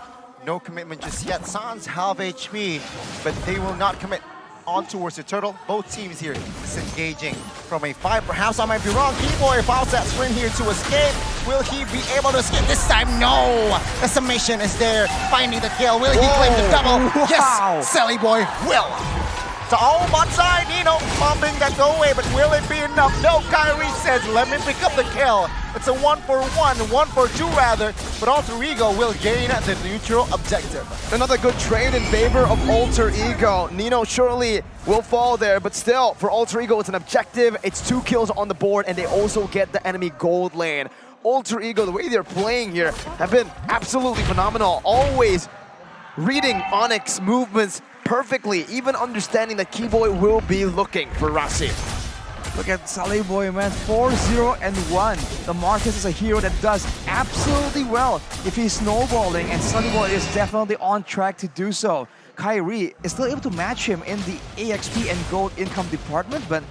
No commitment just yet. Sans have HP, but they will not commit on towards the turtle. Both teams here disengaging from a fight. Perhaps I might be wrong. Keyboy files that swing here to escape. Will he be able to escape this time? No! The submission is there. Finding the kill. Will he claim the double? Wow. Yes! Sally Boy will. So all bot side, bombing that go away, but will it be enough? No, Kyrie says, let me pick up the kill. It's a 1-for-1, 1-for-2 rather, but Alter Ego will gain the neutral objective. Another good trade in favor of Alter Ego. Nino surely will fall there, but still, for Alter Ego, it's an objective. It's 2 kills on the board, and they also get the enemy gold lane. Alter Ego, the way they're playing here, have been absolutely phenomenal. Always reading ONIC's movements perfectly, even understanding that Keyboy will be looking for Rasi. Look at Sally Boy, man. 4-0-1. The Marcus is a hero that does absolutely well if he's snowballing, and Sally Boy is definitely on track to do so. Kyrie is still able to match him in the AXP and gold income department, but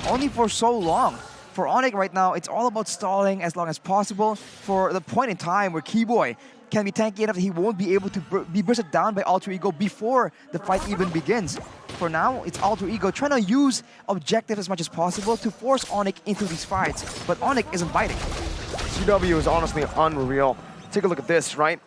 only for so long. For ONIC right now, it's all about stalling as long as possible for the point in time where Keyboy can be tanky enough that he won't be able to be bursted down by Alter Ego before the fight even begins. For now, it's Alter Ego trying to use objective as much as possible to force ONIC into these fights, but ONIC isn't biting. CW is honestly unreal. Take a look at this, right?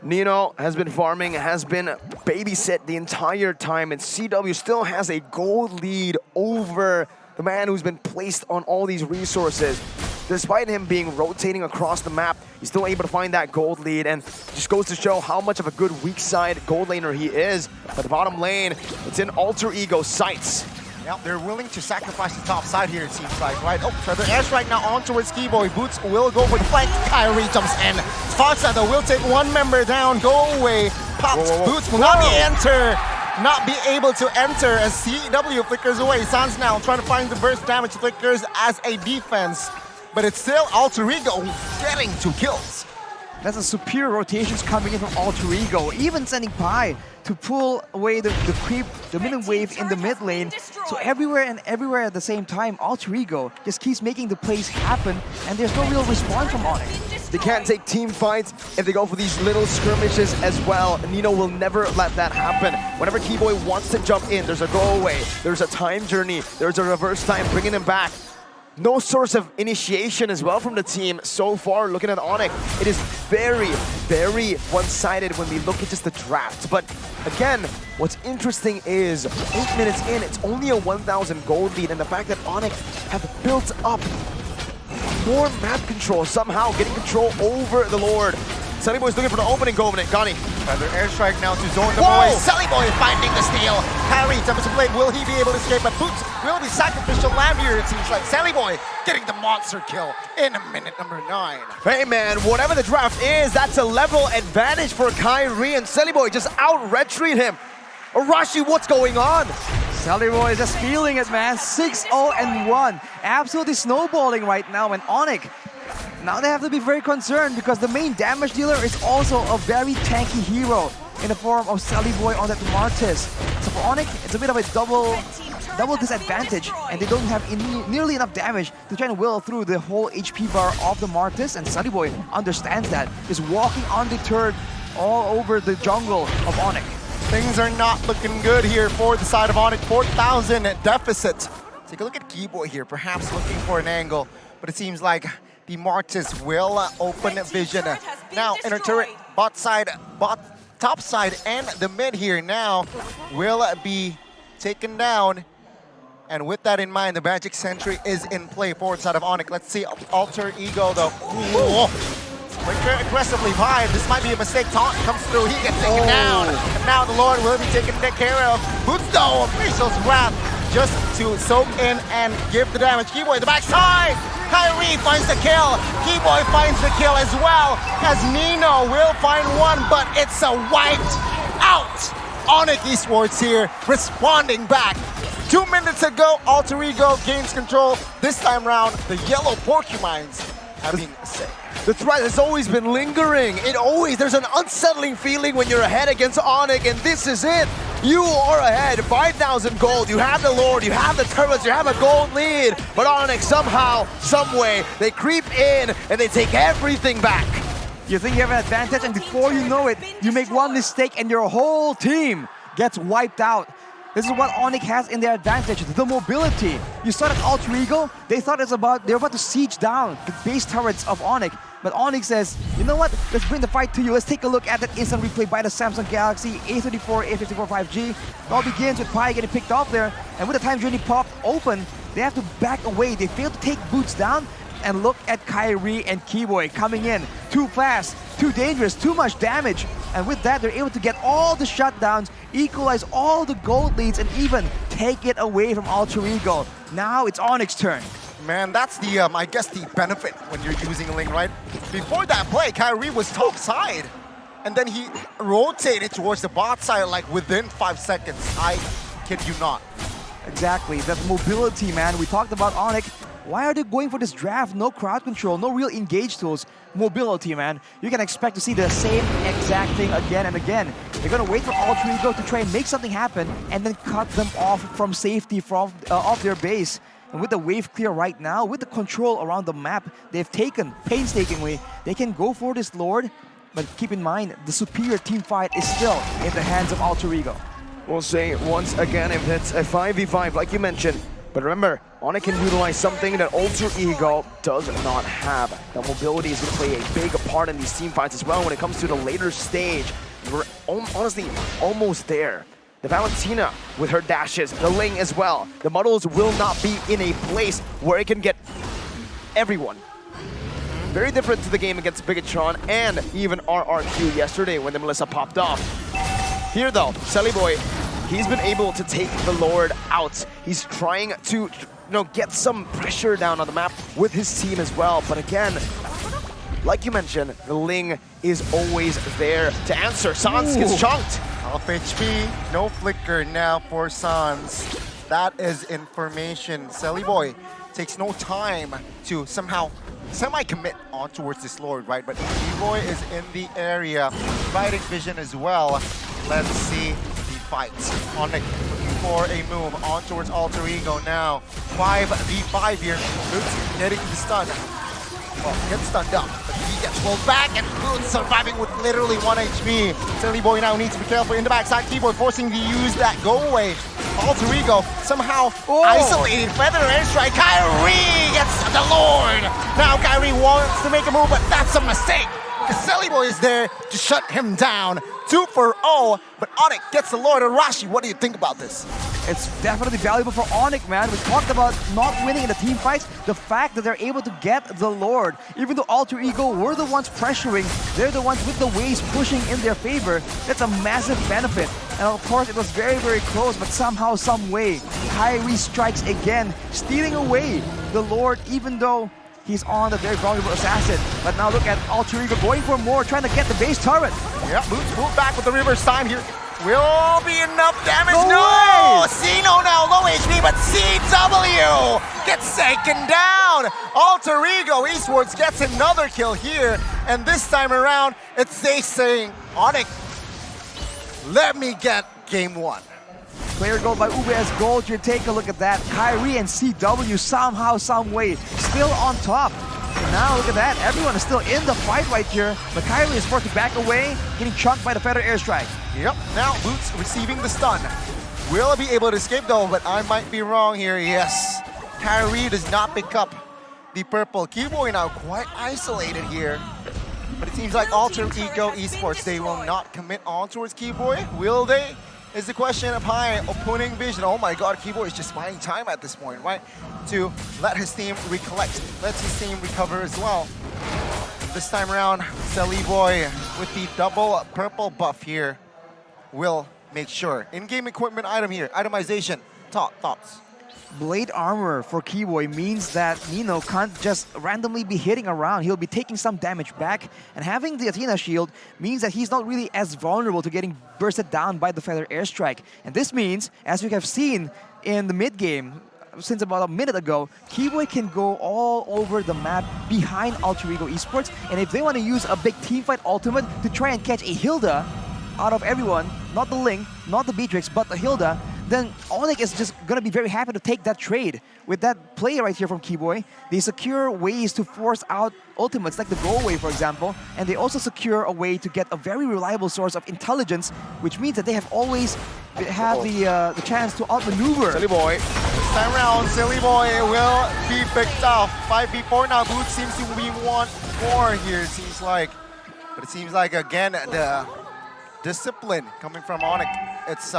Nino has been farming, has been babysit the entire time, and CW still has a gold lead over the man who's been placed on all these resources. Despite him being rotating across the map, he's still able to find that gold lead, and just goes to show how much of a good weak side gold laner he is. But the bottom lane, it's in Alter Ego's sights. Yeah, they're willing to sacrifice the top side here, it seems like, right? Oh, so the edge right now on towards Keyboy. Boots will go for the flank. Kyrie jumps in. Foxa, though, will take one member down. Go away. Pops. Boots will not be able to enter as CW flickers away. Sans now trying to find the burst damage flickers as a defense. But it's still Alter Ego getting 2 kills. That's a superior rotations coming in from Alter Ego, even sending Pi to pull away the creep, the minion wave in the mid lane. So everywhere at the same time, Alter Ego just keeps making the plays happen, and there's no real response from ONIC. They can't take team fights if they go for these little skirmishes as well. Nino will never let that happen. Whenever Keyboy wants to jump in, there's a go away, there's a time journey, there's a reverse time, bringing him back. No source of initiation as well from the team so far. Looking at ONIC, it is very, very one-sided when we look at just the draft. But again, what's interesting is 8 minutes in, it's only a 1,000 gold lead, and the fact that ONIC have built up more map control, somehow getting control over the Lord. Sally Boy's looking for the opening, Gani. Feather airstrike now to zone them away. Sally Boy finding the steal. Kyrie, jumps to blade. Will he be able to escape? But Boots will be sacrificial lamb here, it seems like. Sally Boy getting the monster kill in minute number 9. Hey man, whatever the draft is, that's a level advantage for Kyrie, and Sally Boy just out-retreat him. Arashi, what's going on? Sally Boy is just feeling it, man. 6-0-1. Absolutely snowballing right now, and ONIC, now they have to be very concerned because the main damage dealer is also a very tanky hero in the form of Sally Boy on that Martis. So for ONIC, it's a bit of a double disadvantage, and they don't have nearly enough damage to try and will through the whole HP bar of the Martis, and Sally Boy understands that. Is walking undeterred all over the jungle of ONIC. Things are not looking good here for the side of ONIC. 4,000 deficit. Take a look at Keyboy here, perhaps looking for an angle, but it seems like the Martis will open vision. Now, inner turret, top side, and the mid here now will be taken down. And with that in mind, the Magic Sentry is in play forward side of ONIC. Let's see Alter Ego though. Ooh. Flicker aggressively high. This might be a mistake. Taunt comes through. He gets taken down. And now the Lord will be taken care of. Boots though, Official's Wrath just to soak in and give the damage. Keyboy the backside. Kyrie finds the kill. Keyboy finds the kill as well, as Nino will find one, but it's a wiped out. ONIC Esports here, responding back. 2 minutes ago, Alter Ego gains control. This time round, the yellow Porcupines have been sick. The threat has always been lingering. There's an unsettling feeling when you're ahead against ONIC, and this is it. You are ahead, 5,000 gold. You have the Lord, you have the turrets, you have a gold lead. But ONIC somehow, someway, they creep in and they take everything back. You think you have an advantage, and before you know it, you make one mistake and your whole team gets wiped out. This is what ONIC has in their advantage, the mobility. You saw that Alter Ego, they thought they were about to siege down the base turrets of ONIC. But ONIC says, you know what, let's bring the fight to you. Let's take a look at that instant replay by the Samsung Galaxy A34, A54 5G. It all begins with Pi getting picked off there, and with the time journey popped open, they have to back away. They fail to take Boots down, and look at Kyrie and Keyboy coming in. Too fast, too dangerous, too much damage. And with that, they're able to get all the shutdowns, equalize all the gold leads, and even take it away from Alter Ego. Now it's ONIC's turn. Man, that's the, I guess, the benefit when you're using Ling, right? Before that play, Kyrie was top side. And then he rotated towards the bot side like within 5 seconds. I kid you not. Exactly, that mobility, man. We talked about ONIC. Why are they going for this draft? No crowd control, no real engage tools. Mobility, man. You can expect to see the same exact thing again and again. They're going to wait for Alter Ego to try and make something happen and then cut them off from safety from off their base. And with the wave clear right now, with the control around the map they've taken painstakingly, they can go for this Lord. But keep in mind, the superior team fight is still in the hands of Alter Ego. We'll say once again, if it's a 5v5 like you mentioned, but remember, ONIC can utilize something that Alter Ego does not have. The mobility is going to play a big part in these team fights as well when it comes to the later stage. We're honestly almost there. The Valentina with her dashes, the Ling as well. The models will not be in a place where it can get everyone. Very different to the game against Bigatron and even RRQ yesterday when the Melissa popped off. Here though, Solidified, he's been able to take the Lord out. He's trying to get some pressure down on the map with his team as well. But again, like you mentioned, the Ling is always there to answer. Sans gets chunked. Half HP, no flicker now for Sans. That is information. Solidified takes no time to somehow semi-commit on towards this Lord, right? But Keyboy is in the area, providing vision as well. Let's see the fight. ONIC looking for a move on towards Alter Ego now. 5v5 here. Boots getting the stun. Well, gets stunned up, but he gets pulled back, and Boots surviving with literally 1 HP. Solidified now needs to be careful in the backside. Keyboy forcing to use that go away. Alter Ego somehow isolated. Feather airstrike. Kyrie gets the Lord. Now Kyrie wants to make a move, but that's a mistake. Solidified is there to shut him down. 2-for-0, but ONIC gets the Lord. Arashi, what do you think about this? It's definitely valuable for ONIC, man. We talked about not winning in the team fights. The fact that they're able to get the Lord, even though Alter Ego were the ones pressuring, they're the ones with the waves pushing in their favor. That's a massive benefit. And of course, it was very, very close, but somehow, some way, Kyrie strikes again, stealing away the Lord, even though he's on the very vulnerable assassin. But now look at Alter Ego going for more, trying to get the base turret. Yep, Boots pulled back with the reverse time here. Will be enough damage? No! Xeno now low HP, but CW gets taken down. Alter Ego Esports gets another kill here. And this time around, it's they saying, ONIC, let me get game 1. Player goal by UBS Gold. Here, take a look at that. Kyrie and CW somehow, some way, still on top. And now look at that. Everyone is still in the fight right here. But Kyrie is forced to back away, getting chunked by the Feather airstrike. Yep. Now Boots receiving the stun. Will be able to escape though, but I might be wrong here. Yes. Kyrie does not pick up the purple. Keyboy now quite isolated here. But it seems like Alter Ego Esports, they will not commit on towards Keyboy. Will they? Is the question up high. Opponent vision. Oh my god, Keyboy is just buying time at this point, right? To let his team recollect. Let his team recover as well. This time around, Solidified with the double purple buff here will make sure. In-game equipment item here. Itemization. Thoughts? Blade armor for Keyboy means that Nino can't just randomly be hitting around. He'll be taking some damage back, and having the Athena shield means that he's not really as vulnerable to getting bursted down by the Feather airstrike. And this means, as we have seen in the mid-game, since about a minute ago, Keyboy can go all over the map behind Alter Ego Esports, and if they want to use a big teamfight ultimate to try and catch a Hilda out of everyone, not the Ling, not the Beatrix, but the Hilda, then ONIC is just going to be very happy to take that trade. With that play right here from Keyboy, they secure ways to force out ultimates, like the go away, for example, and they also secure a way to get a very reliable source of intelligence, which means that they have always had the chance to outmaneuver. Silly Boy. This time around, Silly Boy will be picked off. 5v4 now. Boots seems to be one more here, it seems like. But it seems like, again, the discipline coming from ONIC. It's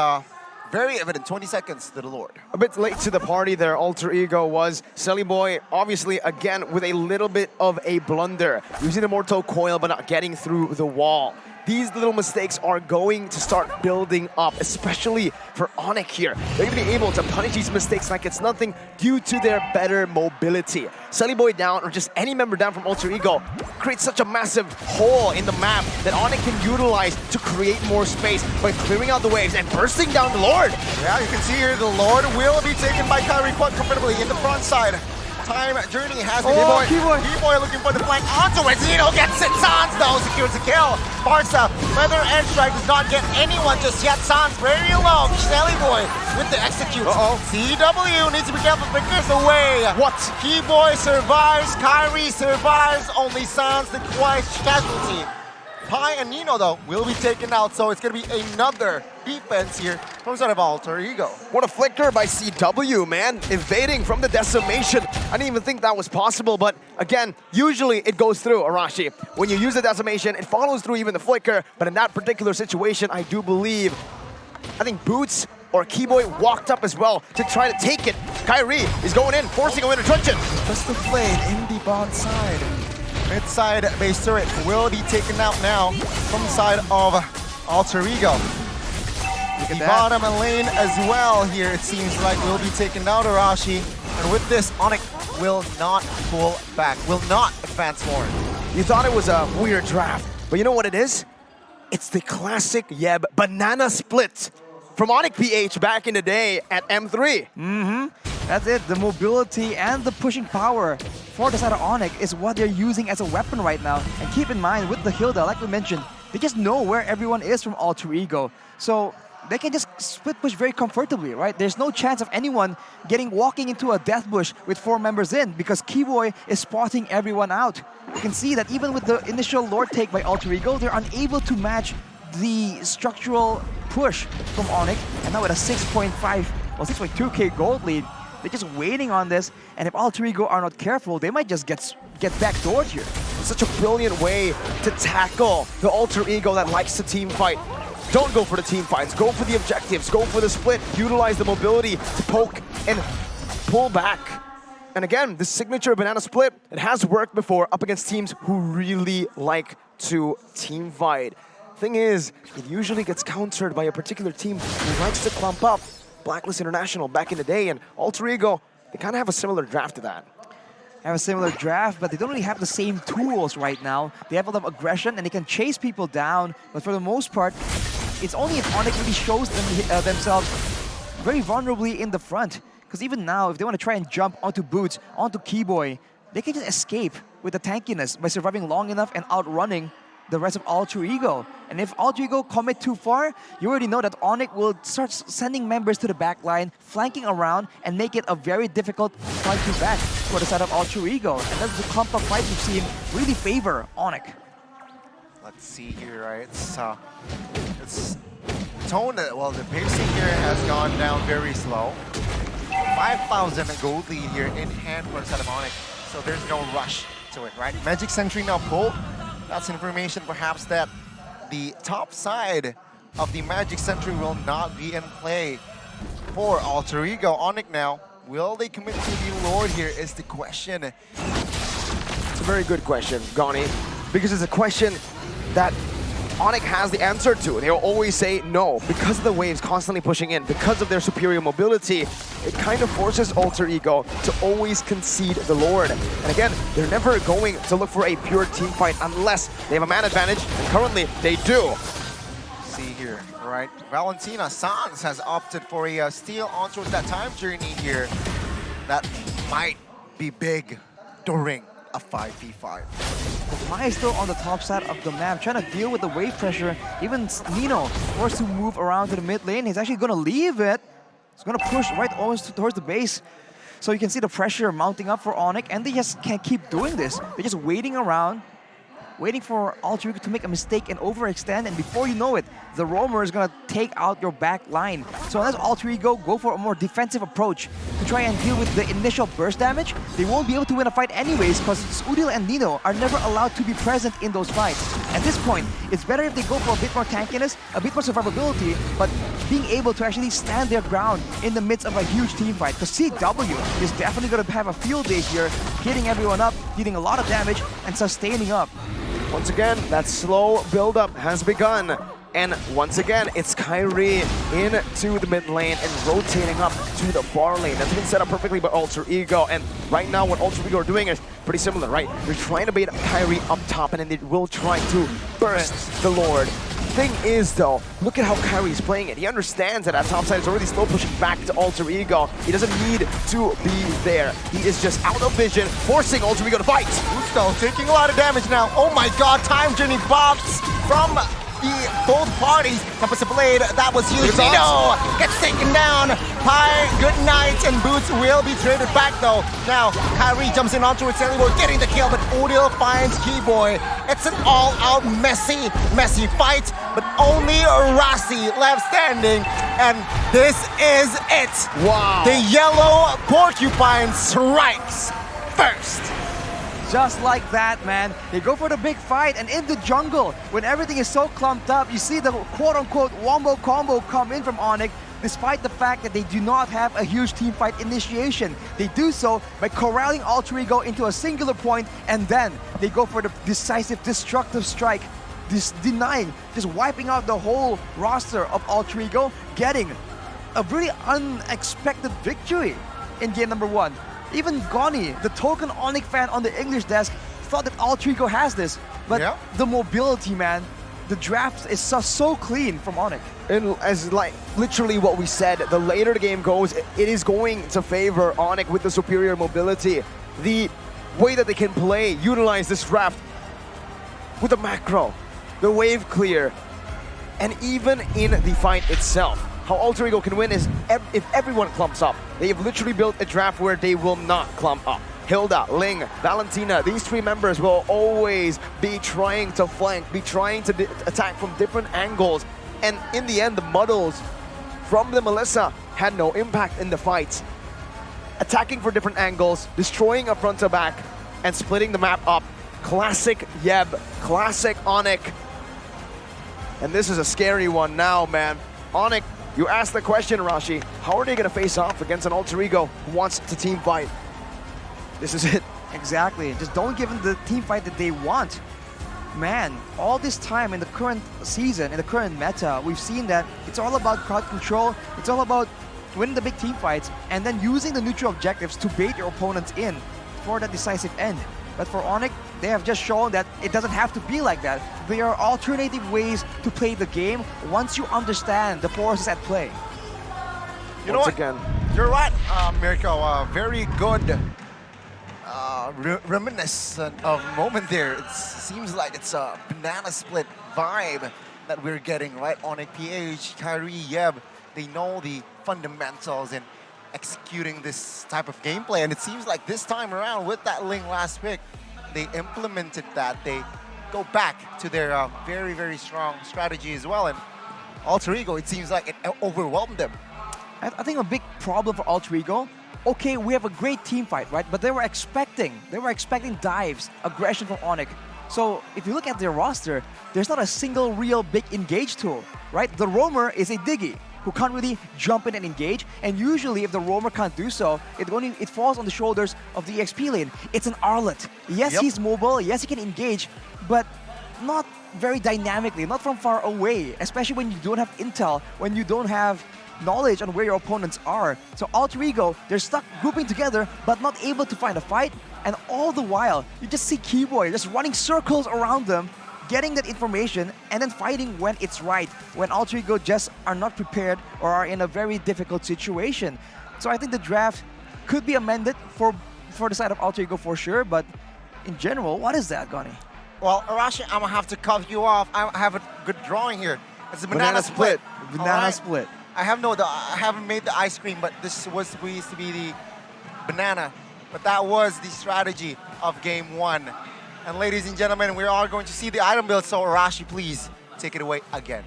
very evident. 20 seconds to the Lord. A bit late to the party there, Alter Ego was. Silly Boy, obviously, again, with a little bit of a blunder. Using the Mortal Coil, but not getting through the wall. These little mistakes are going to start building up, especially for ONIC here. They're going to be able to punish these mistakes like it's nothing due to their better mobility. Silly Boy down, or just any member down from Alter Ego, creates such a massive hole in the map that ONIC can utilize to create more space by clearing out the waves and bursting down the Lord. Yeah, you can see here the Lord will be taken by Kyrie quite comfortably in the front side. Time journey has been Keyboy looking for the flank onto it. Zeno gets it. Sans though secures the kill. Barca, Feather and Strike does not get anyone just yet. Sans very low. Silly Boy with the execute. CW needs to be careful. Fingers away. What? Keyboy survives. Kyrie survives. Only Sans the twice casualty. Pi and Nino though will be taken out, so it's gonna be another defense here from side of Alter Ego. What a flicker by CW, man. Evading from the decimation. I didn't even think that was possible, but again, usually it goes through, Arashi. When you use the decimation, it follows through even the flicker, but in that particular situation, I do believe, I think Boots or Keyboy walked up as well to try to take it. Kyrie is going in, forcing a winner Truncheon. Just the blade in the bottom side. Mid-side base turret will be taken out now from the side of Alter Ego. The bottom lane as well here, it seems like, will be taken out, Arashi. And with this, ONIC will not pull back, will not advance more. You thought it was a weird draft, but you know what it is? It's the classic Yeb banana split from ONIC PH back in the day at M3. That's it. The mobility and the pushing power for the side of ONIC is what they're using as a weapon right now. And keep in mind, with the Hilda, like we mentioned, they just know where everyone is from Alter Ego. So they can just split push very comfortably, right? There's no chance of anyone walking into a death bush with 4 members in, because Keyboy is spotting everyone out. You can see that even with the initial Lord take by Alter Ego, they're unable to match the structural push from ONIC. And now with a 6.2k gold lead, they're just waiting on this, and if Alter Ego are not careful, they might just get backdoored here. Such a brilliant way to tackle the Alter Ego that likes to team fight. Don't go for the team fights, go for the objectives, go for the split, utilize the mobility to poke and pull back. And again, the signature banana split, it has worked before up against teams who really like to team fight. Thing is, it usually gets countered by a particular team who likes to clump up. Blacklist International back in the day, and Alter Ego, they kind of have a similar draft to that. Have a similar draft, but they don't really have the same tools right now. They have a lot of aggression, and they can chase people down, but for the most part, it's only if ONIC really shows themselves very vulnerably in the front. Because even now, if they want to try and jump onto Boots, onto Keyboy, they can just escape with the tankiness by surviving long enough and outrunning the rest of Alter Ego. And if Alter Ego commit too far, you already know that ONIC will start sending members to the back line, flanking around, and make it a very difficult fight to back for the side of Alter Ego. And that's the compact fight we've seen really favor ONIC. Let's see here, right? It's toned. Well, the pacing here has gone down very slow. 5,000 gold lead here in hand for the side of ONIC, so there's no rush to it, right? Magic Sentry now pulled. That's information perhaps that the top side of the Magic Sentry will not be in play for Alter Ego. ONIC now, will they commit to the Lord here is the question. It's a very good question, Gani, because it's a question that ONIC has the answer to. They'll always say no. Because of the waves constantly pushing in, because of their superior mobility, it kind of forces Alter Ego to always concede the Lord. And again, they're never going to look for a pure team fight unless they have a man advantage, and currently they do. See here, right? Valentina Sans has opted for a steal onto that time journey here. That might be big during a 5v5. Mai is still on the top side of the map, trying to deal with the wave pressure. Even Nino forced to move around to the mid lane. He's actually going to leave it. It's gonna push right almost towards the base. So you can see the pressure mounting up for ONIC, and they just can't keep doing this. They're just waiting around, waiting for Alter Ego to make a mistake and overextend, and before you know it, the roamer is gonna take out your back line. So unless Alter Ego go for a more defensive approach to try and deal with the initial burst damage, they won't be able to win a fight anyways, because Udil and Nino are never allowed to be present in those fights. At this point, it's better if they go for a bit more tankiness, a bit more survivability, but being able to actually stand their ground in the midst of a huge team fight. Because CW is definitely going to have a field day here, hitting everyone up, dealing a lot of damage, and sustaining up. Once again, that slow build-up has begun. And once again, it's Kyrie into the mid lane and rotating up to the bar lane. That's been set up perfectly by Alter Ego. And right now, what Alter Ego are doing is pretty similar, right? They're trying to bait Kyrie up top, and then they will try to burst the Lord. Thing is, though, look at how Kyrie's playing it. He understands that top side is already slow pushing back to Alter Ego. He doesn't need to be there. He is just out of vision, forcing Alter Ego to fight. Gusto taking a lot of damage now. Oh my god, time journey box from both parties. Tempest Blade, that was huge. Nino gets taken down. Pie, good night, and Boots will be traded back though. Now, Kyrie jumps in onto it, We're getting the kill, but Udil finds Keyboy. It's an all-out messy fight, but only Rasi left standing, and this is it. Wow. The yellow porcupine strikes first. Just like that, man. They go for the big fight, and in the jungle, when everything is so clumped up, you see the quote-unquote wombo combo come in from ONIC, despite the fact that they do not have a huge team fight initiation. They do so by corralling Alter Ego into a singular point, and then they go for the decisive, destructive strike, denying, just wiping out the whole roster of Alter Ego, getting a really unexpected victory in game number 1. Even Goni, the token ONIC fan on the English desk, thought that Alter Ego has this. But the mobility, man, the draft is so clean from ONIC. And as like literally what we said, the later the game goes, it is going to favor ONIC with the superior mobility. The way that they can play, utilize this draft with the macro, the wave clear, and even in the fight itself. How Alter Ego can win is if everyone clumps up. They have literally built a draft where they will not clump up. Hilda, Ling, Valentina, these three members will always be trying to flank, be trying to attack from different angles. And in the end, the muddles from the Melissa had no impact in the fight. Attacking for different angles, destroying a front to back, and splitting the map up. Classic Yeb, classic ONIC. And this is a scary one now, man. ONIC, you asked the question, Rashi, how are they going to face off against an Alter Ego who wants to team fight? This is it. Exactly. Just don't give them the team fight that they want. Man, all this time in the current season, in the current meta, we've seen that it's all about crowd control, it's all about winning the big team fights, and then using the neutral objectives to bait your opponents in for that decisive end. But for ONIC, they have just shown that it doesn't have to be like that. There are alternative ways to play the game once you understand the forces at play. You know what? You're right, Mirko. Very good reminiscent of moment there. It seems like it's a banana split vibe that we're getting, right? ONIC PH, Kyrie, Yeb, they know the fundamentals in executing this type of gameplay, and it seems like this time around with that Ling last pick, they implemented that. They go back to their very, very strong strategy as well, and Alter Ego, it seems like it overwhelmed them. I think a big problem for Alter Ego, okay, we have a great team fight, right? But they were expecting dives, aggression from ONIC. So if you look at their roster, there's not a single real big engage tool, right? The roamer is a Diggy who can't really jump in and engage, and usually if the roamer can't do so, it falls on the shoulders of the EXP lane. It's an Arlet. Yes, he's mobile, yes, he can engage, but not very dynamically, not from far away, especially when you don't have intel, when you don't have knowledge on where your opponents are. So Alter Ego, they're stuck grouping together, but not able to find a fight, and all the while, you just see Keyboy just running circles around them, getting that information, and then fighting when it's right, when Alter Ego just are not prepared or are in a very difficult situation. So I think the draft could be amended for the side of Alter Ego for sure, but in general, what is that, Goni? Well, Arashi, I'm gonna have to cut you off. I have a good drawing here. It's a banana split. Banana split. I haven't made the ice cream, but this was supposed to be the banana. But that was the strategy of game 1. And ladies and gentlemen, we are going to see the item build. So Rashi, please take it away again.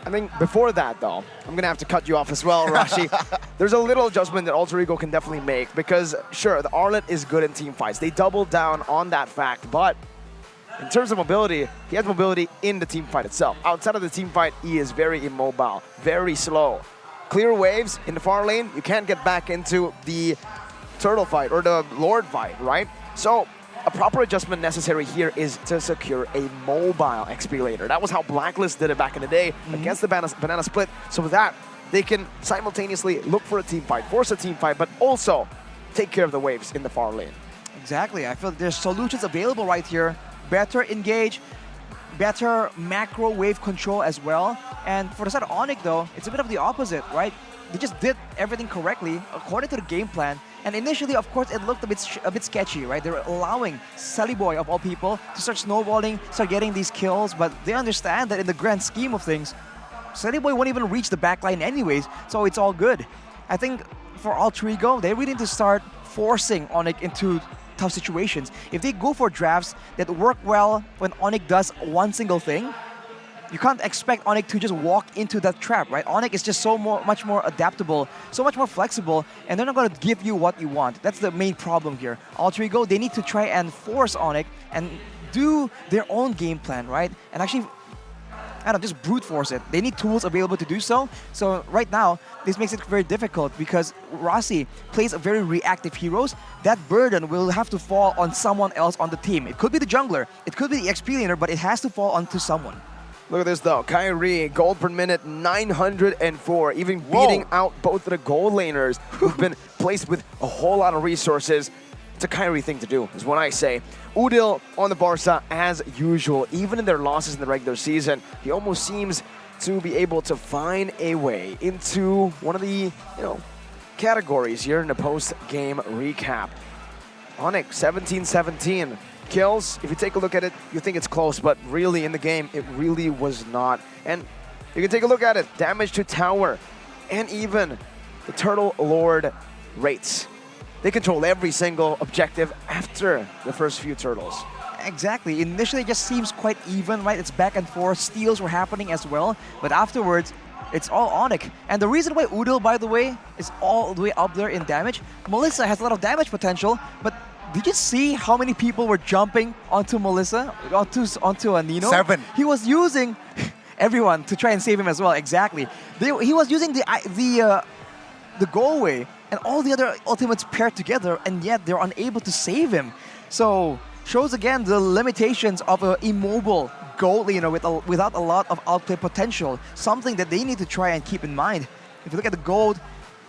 I think before that, though, I'm going to have to cut you off as well, Rashi. There's a little adjustment that Alter Ego can definitely make because, sure, the Arlet is good in team fights. They doubled down on that fact, but in terms of mobility, he has mobility in the team fight itself. Outside of the team fight, he is very immobile, very slow. Clear waves in the far lane, you can't get back into the turtle fight or the Lord fight, right? So a proper adjustment necessary here is to secure a mobile XP laner. That was how Blacklist did it back in the day against the banana split. So with that, they can simultaneously look for a team fight, force a team fight, but also take care of the waves in the far lane. Exactly. I feel there's solutions available right here. Better engage, better macro wave control as well. And for the side of ONIC though, it's a bit of the opposite, right? They just did everything correctly according to the game plan. And initially, of course, it looked a bit sketchy, right? They were allowing Boy of all people to start snowballing, start getting these kills, but they understand that in the grand scheme of things, Boy won't even reach the backline anyways, so it's all good. I think for Alter Ego, they really need to start forcing ONIC into tough situations. If they go for drafts that work well when ONIC does one single thing, you can't expect ONIC to just walk into that trap, right? ONIC is just much more adaptable, so much more flexible, and they're not going to give you what you want. That's the main problem here. Alter Ego, they need to try and force ONIC and do their own game plan, right? And actually, I don't know, just brute force it. They need tools available to do so. So right now, this makes it very difficult because Rossi plays very reactive heroes. That burden will have to fall on someone else on the team. It could be the jungler, it could be the XP laner, but it has to fall onto someone. Look at this though, Kyrie, gold per minute, 904, even beating out both of the gold laners who've been placed with a whole lot of resources. It's a Kyrie thing to do, is what I say. Udil on the Barca as usual, even in their losses in the regular season, he almost seems to be able to find a way into one of the, categories here in the post-game recap. ONIC, 17-17. Kills, if you take a look at it, you think it's close, but really in the game, it really was not. And you can take a look at it, damage to tower, and even the Turtle Lord rates. They control every single objective after the first few turtles. Exactly, initially it just seems quite even, right? It's back and forth, steals were happening as well, but afterwards, it's all ONIC. And the reason why Udil, by the way, is all the way up there in damage, Melissa has a lot of damage potential, but did you see how many people were jumping onto Melissa, onto Nino? 7. He was using everyone to try and save him as well. Exactly. He was using the go-away and all the other ultimates paired together, and yet they're unable to save him. So shows again the limitations of an immobile gold laner without a lot of outplay potential. Something that they need to try and keep in mind. If you look at the gold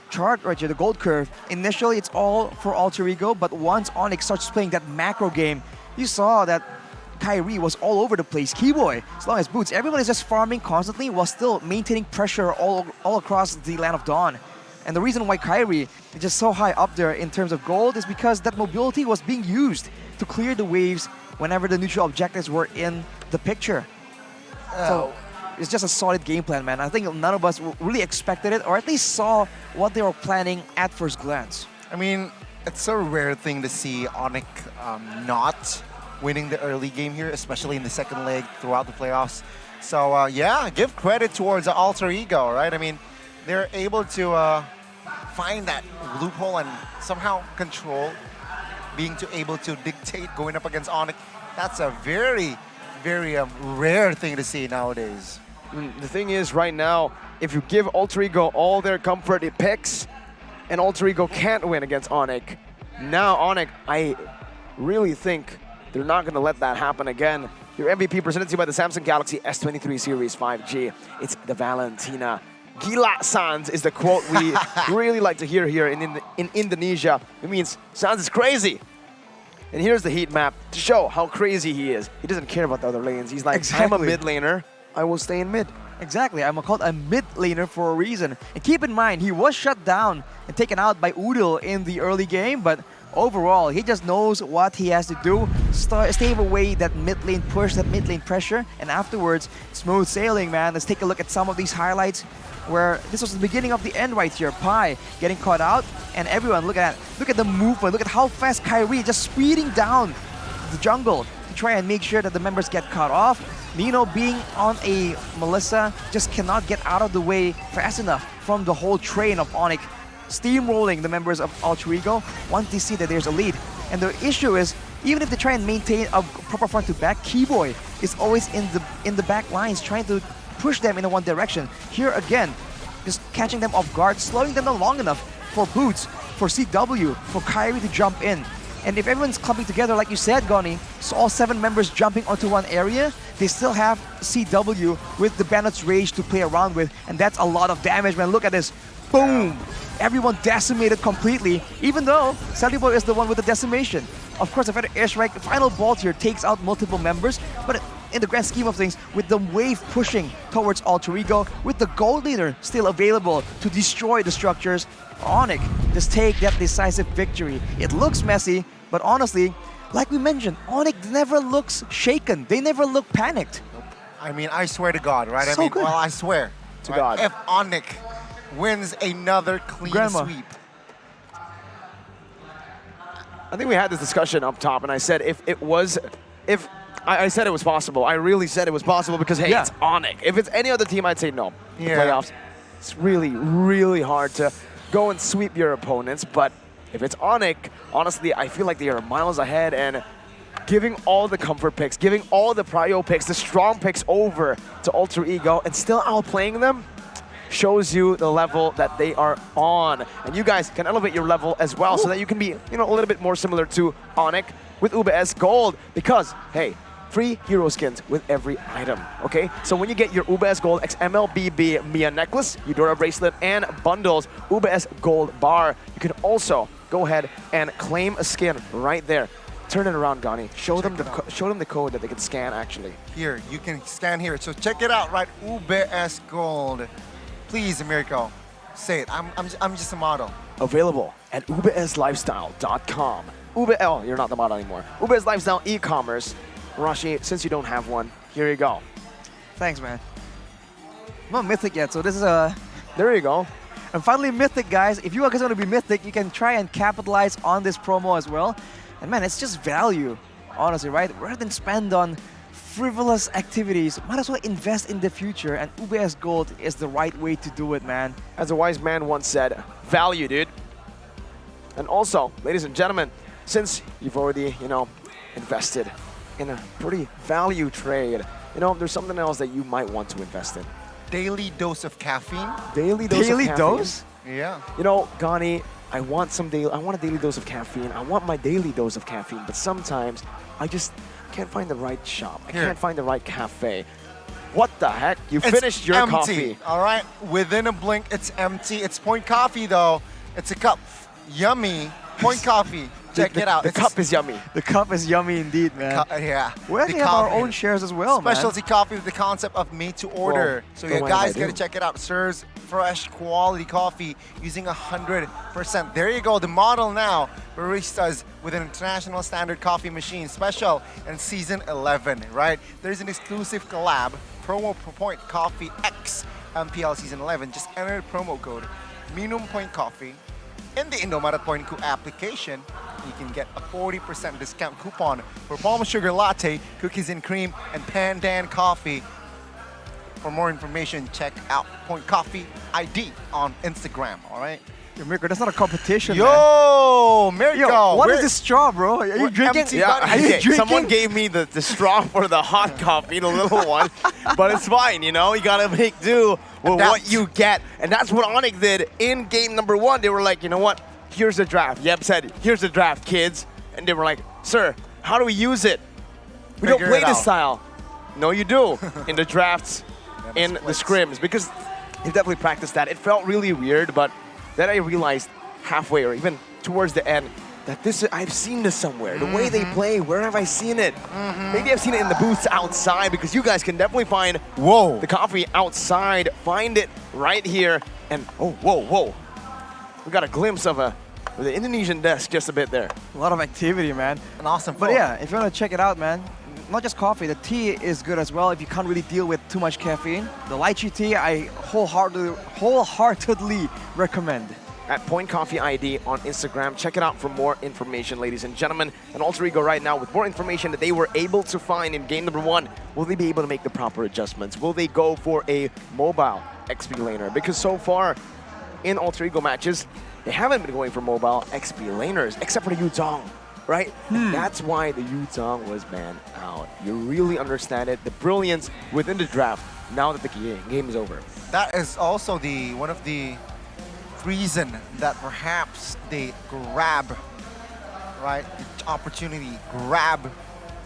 chart right here, the gold curve, initially it's all for Alter Ego, but once ONIC starts playing that macro game, you saw that Kyrie was all over the place. Keyboy, as long as Boots, everyone is just farming constantly while still maintaining pressure all across the Land of Dawn. And the reason why Kyrie is just so high up there in terms of gold is because that mobility was being used to clear the waves whenever the neutral objectives were in the picture. So it's just a solid game plan, man. I think none of us really expected it, or at least saw what they were planning at first glance. I mean, it's a rare thing to see ONIC not winning the early game here, especially in the second leg throughout the playoffs. So yeah, give credit towards Alter Ego, right? I mean, they're able to find that loophole and somehow control, being able to dictate going up against ONIC. That's a very, very rare thing to see nowadays. The thing is, right now, if you give Alter Ego all their comfort it picks, and Alter Ego can't win against ONIC, now ONIC, I really think they're not going to let that happen again. Your MVP presented to you by the Samsung Galaxy S23 Series 5G. It's the Valentina. Gila Sans is the quote we really like to hear here in Indonesia. It means Sans is crazy. And here's the heat map to show how crazy he is. He doesn't care about the other lanes. He's like, exactly. I'm a mid laner. I will stay in mid. Exactly, I'm called a mid laner for a reason. And keep in mind, he was shut down and taken out by Udil in the early game, but overall, he just knows what he has to do. Stay away that mid lane push, that mid lane pressure, and afterwards, smooth sailing, man. Let's take a look at some of these highlights where this was the beginning of the end right here. Pi getting caught out, and everyone, look at that. Look at the movement. Look at how fast Kyrie just speeding down the jungle to try and make sure that the members get cut off. Nino being on a Melissa just cannot get out of the way fast enough from the whole train of ONIC steamrolling the members of Alter Ego once they see that there's a lead. And the issue is, even if they try and maintain a proper front to back, Keyboy is always in the back lines trying to push them in one direction. Here again, just catching them off guard, slowing them down long enough for Boots, for CW, for Kyrie to jump in. And if everyone's clumping together, like you said, Goni, so all 7 members jumping onto one area, they still have CW with the Bandit's Rage to play around with, and that's a lot of damage, man. Look at this. Boom! Everyone decimated completely, even though Saliboy is the one with the decimation. Of course, the airstrike, final bolt here takes out multiple members, but in the grand scheme of things, with the wave pushing towards Alter Ego, with the gold leader still available to destroy the structures, ONIC just take that decisive victory. It looks messy, but honestly, like we mentioned, ONIC never looks shaken. They never look panicked. I mean, I swear to God, right? So good. Well, I swear to God. If ONIC wins another clean sweep. I think we had this discussion up top, and I said I said it was possible. I really said it was possible because, hey, it's ONIC. If it's any other team, I'd say no. The playoffs, it's really, really hard to go and sweep your opponents. But if it's ONIC, honestly, I feel like they are miles ahead, and giving all the comfort picks, giving all the prio picks, the strong picks over to Alter Ego, and still outplaying them, shows you the level that they are on. And you guys can elevate your level as well so that you can be, a little bit more similar to ONIC with UBS Gold. Because, hey, free hero skins with every item, okay? So when you get your UBS Gold X MLBB Mia necklace, Eudora bracelet, and bundles, UBS Gold bar, you can also go ahead and claim a skin right there. Turn it around, Gani. Show them the code that they can scan, actually. Here, you can scan here. So check it out, right? UBS Gold. Please, Mirko, say it. I'm just a model. Available at ubslifestyle.com. Oh, you're not the model anymore. UBS Lifestyle e-commerce. Rashi, since you don't have one, here you go. Thanks, man. I'm not Mythic yet, so this is a... There you go. And finally, Mythic, guys. If you guys want to be Mythic, you can try and capitalize on this promo as well. And man, it's just value, honestly, right? Rather than spend on frivolous activities, might as well invest in the future, and UBS Gold is the right way to do it, man. As a wise man once said, value, dude. And also, ladies and gentlemen, since you've already, invested in a pretty value trade, there's something else that you might want to invest in. Daily dose of caffeine. Daily dose of caffeine? Dose? Yeah. Gani, I want a daily dose of caffeine. I want my daily dose of caffeine, but sometimes I just can't find the right shop. I can't find the right cafe. What the heck? You finished your empty, coffee. All right? Within a blink, it's empty. It's Point Coffee, though. It's a cup. Yummy. Point Coffee. Check it out. The cup is yummy. The cup is yummy indeed, man. Yeah. We actually have our own shares as well, Specialty coffee with the concept of made to order. So you guys got to check it out. Serves fresh quality coffee using 100%. There you go. The model now. Baristas with an international standard coffee machine. Special in season 11, right? There's an exclusive collab. Promo Point Coffee X MPL season 11. Just enter the promo code Minum Point Coffee in the Indomaret Point Co application. You can get a 40% discount coupon for Palm Sugar Latte, Cookies and Cream, and Pandan Coffee. For more information, check out Point Coffee ID on Instagram, all right? Yo, Mirko, that's not a competition, Yo, man. Mirko! Yo, what is this straw, bro? Are you drinking? Are you drinking? Someone gave me the straw for the hot coffee, the little one. But it's fine, you gotta make do with what you get. And that's what ONIC did in game number 1. They were like, you know what? Here's the draft. Yep said, here's the draft, kids. And they were like, sir, how do we use it? We don't play this style. No, you do. In the drafts, in the scrims. Because they definitely practiced that. It felt really weird, but then I realized halfway or even towards the end that I've seen this somewhere. The way they play, where have I seen it? Maybe I've seen it in the booths outside, because you guys can definitely find the coffee outside. Find it right here. And whoa. We got a glimpse of a with the Indonesian desk just a bit there. A lot of activity, man. An awesome But yeah, if you want to check it out, man, not just coffee, the tea is good as well if you can't really deal with too much caffeine. The lychee tea, I wholeheartedly recommend. At Point Coffee ID on Instagram. Check it out for more information, ladies and gentlemen. And Alter Ego right now with more information that they were able to find in game number 1. Will they be able to make the proper adjustments? Will they go for a mobile XP laner? Because so far in Alter Ego matches, they haven't been going for mobile XP laners, except for the Yutong, right? And that's why the Yutong was banned out. You really understand it, the brilliance within the draft now that the game is over. That is also one of the reason that perhaps they grab, right, the opportunity, grab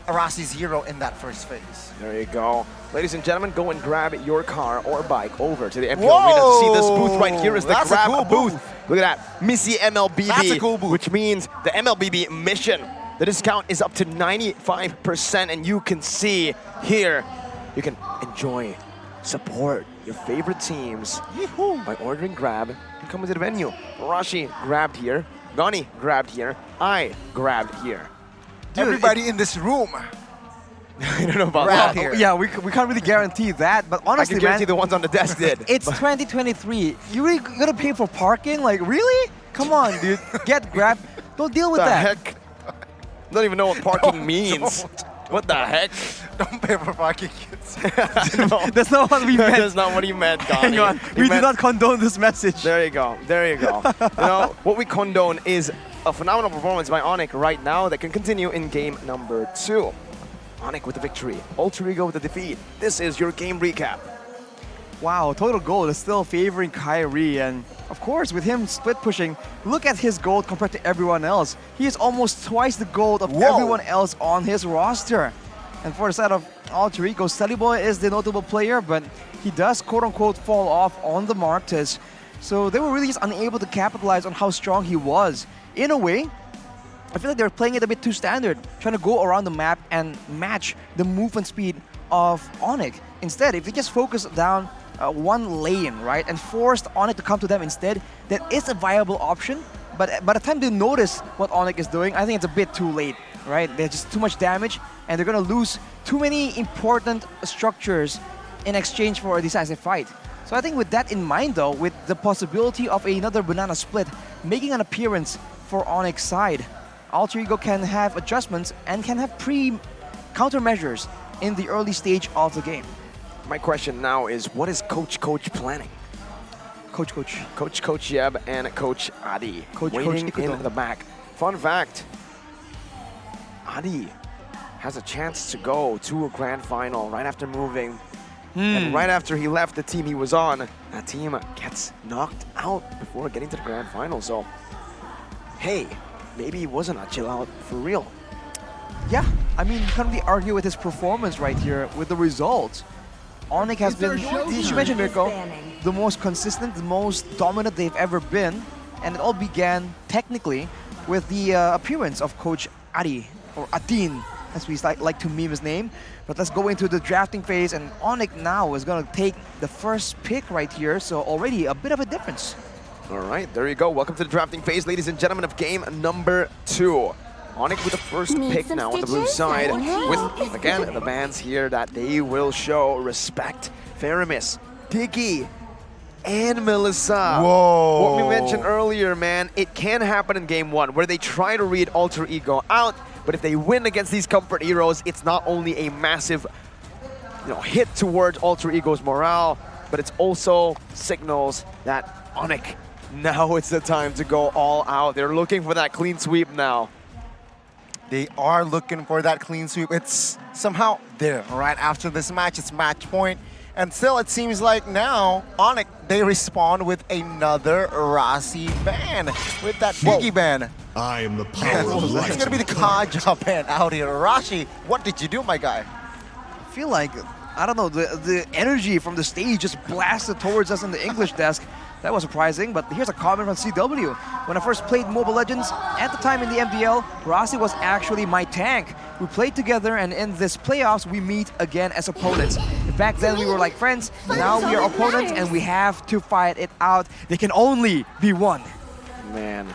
Arasi's hero in that first phase. There you go. Ladies and gentlemen, go and grab your car or bike over to the MPL Arena to see this booth right here is the That's grab a cool booth. booth. Look at that, Missy MLBB, That's a cool booth. which means the MLBB mission. The discount is up to 95%, and you can see here, you can enjoy, support your favorite teams by ordering grab and come into the venue. Rashi grabbed here, Gani grabbed here, I grabbed here. Dude, everybody in this room. I don't know about Well, that. yeah, we can't really guarantee that, but honestly, I can guarantee man, the ones on the desk did. It's 2023. You really gonna pay for parking? Like, really? Come on, dude. Get Grab. Don't deal with the that. heck? I don't even know what parking means. What the heck? Don't pay for parking, kids. No. That's not what we meant. That's not what you meant, Gani. Hang on. We do not condone this message. There you go. There you go. You know, what we condone is a phenomenal performance by ONIC right now that can continue in game number 2. ONIC with the victory. Alter Ego with the defeat. This is your game recap. Wow, total gold is still favoring Kyrie, and of course, with him split pushing, look at his gold compared to everyone else. He is almost twice the gold of everyone else on his roster. And for the side of Alter Ego, Boy is the notable player, but he does quote-unquote fall off on the Marcus. So they were really just unable to capitalize on how strong he was. In a way, I feel like they're playing it a bit too standard, trying to go around the map and match the movement speed of ONIC. Instead, if they just focus down one lane, right, and forced ONIC to come to them instead, that is a viable option. But by the time they notice what ONIC is doing, I think it's a bit too late, right? There's just too much damage, and they're gonna lose too many important structures in exchange for a decisive fight. So I think with that in mind, though, with the possibility of another banana split making an appearance for ONIC's side, Alter Ego can have adjustments and can have countermeasures in the early stage of the game. My question now is, what is Coach planning? Coach Yeb and Coach Adi waiting in the back. Fun fact, Adi has a chance to go to a grand final right after moving. And right after he left the team he was on, that team gets knocked out before getting to the grand final. So, hey, maybe he wasn't a chill out for real. Yeah, I mean, you can't really argue with his performance right here with the results. ONIC has been, as you mentioned, Mirko, the most consistent, the most dominant they've ever been. And it all began, technically, with the appearance of Coach Adi, or Atin, as we like to meme his name. But let's go into the drafting phase, and ONIC now is going to take the first pick right here, so already a bit of a difference. All right, there you go. Welcome to the drafting phase, ladies and gentlemen, of game number 2. ONIC with the first pick now on the blue side, with, again, the bands here that they will show respect. Faramis, Diggy, and Melissa. Whoa. What we mentioned earlier, man, it can happen in game 1, where they try to read Alter Ego out, but if they win against these comfort heroes, it's not only a massive hit towards Alter Ego's morale, but it's also signals that ONIC, now it's the time to go all out. They're looking for that clean sweep now. They are looking for that clean sweep. It's somehow there. Right after this match, it's match point. And still, it seems like now, ONIC, they respond with another Rasi ban. With that Diggy ban. I am the power of light. It's going to be the Kaja ban out here. Rashi, what did you do, my guy? I feel like, I don't know, the energy from the stage just blasted towards us in the English desk. That was surprising, but here's a comment from CW. When I first played Mobile Legends, at the time in the MPL, Rasi was actually my tank. We played together, and in this playoffs, we meet again as opponents. Back then, we were like friends. Now we are opponents, and we have to fight it out. They can only be one. Man,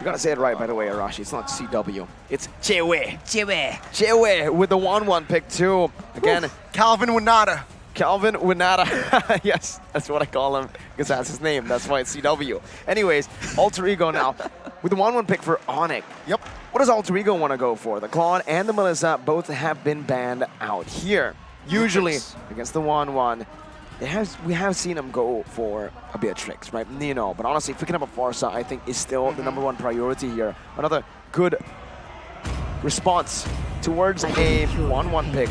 You gotta say it right, by the way, Arashi. It's not CW. It's Chewe. Chewe. Chewe with the 1-1 pick too. Again, Calvin Winata. Calvin Winata. Yes, that's what I call him because that's his name. That's why it's CW. Anyways, Alter Ego now with the 1-1 pick for ONIC. Yep. What does Alter Ego want to go for? The Claude and the Melissa both have been banned out here. Usually against the 1-1, we have seen him go for a Beatrix, right? Nino. But honestly, picking up a Farsa, I think, is still the _1 priority here. Another good response towards a 1-1 pick.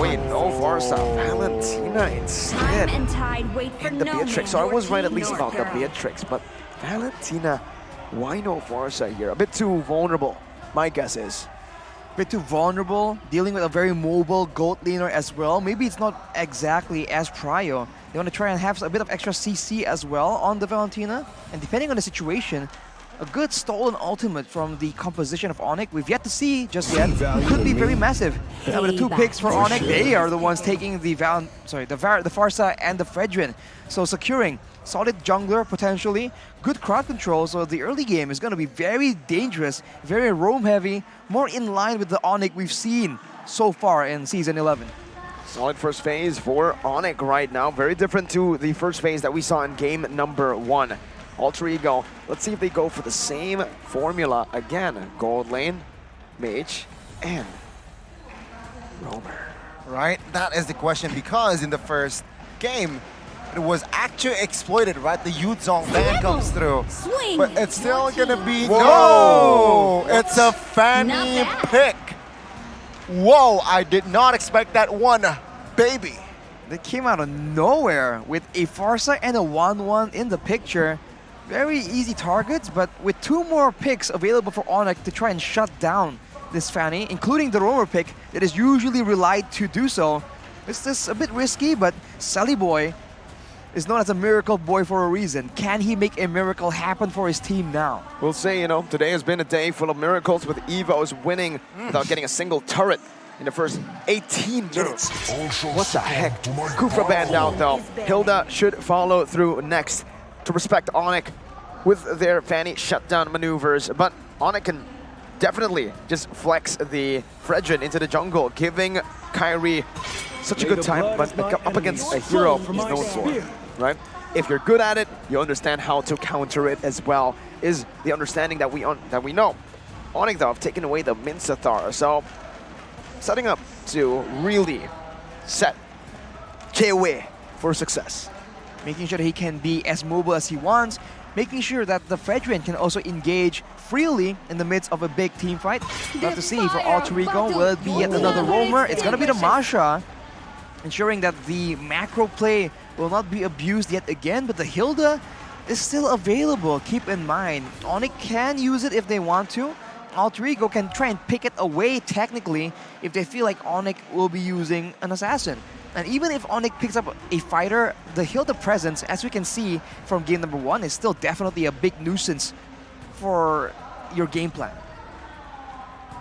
Wait, no Farsa. Valentina instead. Time and tide wait for And the no Beatrix. So I was right at least about the Beatrix, but Valentina, why no Farsa here? A bit too vulnerable, my guess is. Bit too vulnerable, dealing with a very mobile gold laner as well. Maybe it's not exactly as prio. They want to try and have a bit of extra CC as well on the Valentina. And depending on the situation, a good stolen ultimate from the composition of ONIC, we've yet to see just yet, could be very massive. Now with the 2 picks for ONIC, they are the ones taking the Farsa and the Fredrin. So securing solid jungler potentially, good crowd control, so the early game is going to be very dangerous, very roam heavy, more in line with the ONIC we've seen so far in Season 11. Solid first phase for ONIC right now, very different to the first phase that we saw in game number 1. Alter Ego, let's see if they go for the same formula again. Gold lane, mage, and roamer. Right, that is the question, because in the first game, it was actually exploited, right? The Yuzong ban comes through. Swing. But it's still gonna be... Whoa! No! It's a Fanny pick. Whoa, I did not expect that one, baby. They came out of nowhere with a Farsa and a 1-1 in the picture. Very easy targets, but with 2 more picks available for ONIC to try and shut down this Fanny, including the roamer pick that is usually relied to do so. It's just a bit risky, but Sally Boy is known as a miracle boy for a reason. Can he make a miracle happen for his team now? We'll say, today has been a day full of miracles with EVOS winning without getting a single turret in the first 18 minutes. What the heck? Kufra banned out though. Hilda should follow through next to respect ONIC with their Fanny shutdown maneuvers. But ONIC can definitely just flex the Fredrin into the jungle, giving Kyrie such a good time, but up against a hero he's known for. Right? If you're good at it, you understand how to counter it as well, is the understanding that we know. ONIC though have taken away the Minsathar, so setting up to really set Chewe for success. Making sure that he can be as mobile as he wants, making sure that the Fredrin can also engage freely in the midst of a big team fight. Love to see for Alter Ego, will it be yet another roamer? It's gonna be the Masha, ensuring that the macro play will not be abused yet again, but the Hilda is still available. Keep in mind, ONIC can use it if they want to. Alter Ego can try and pick it away technically if they feel like ONIC will be using an assassin. And even if ONIC picks up a fighter, the Hilda presence, as we can see from game number 1, is still definitely a big nuisance for your game plan.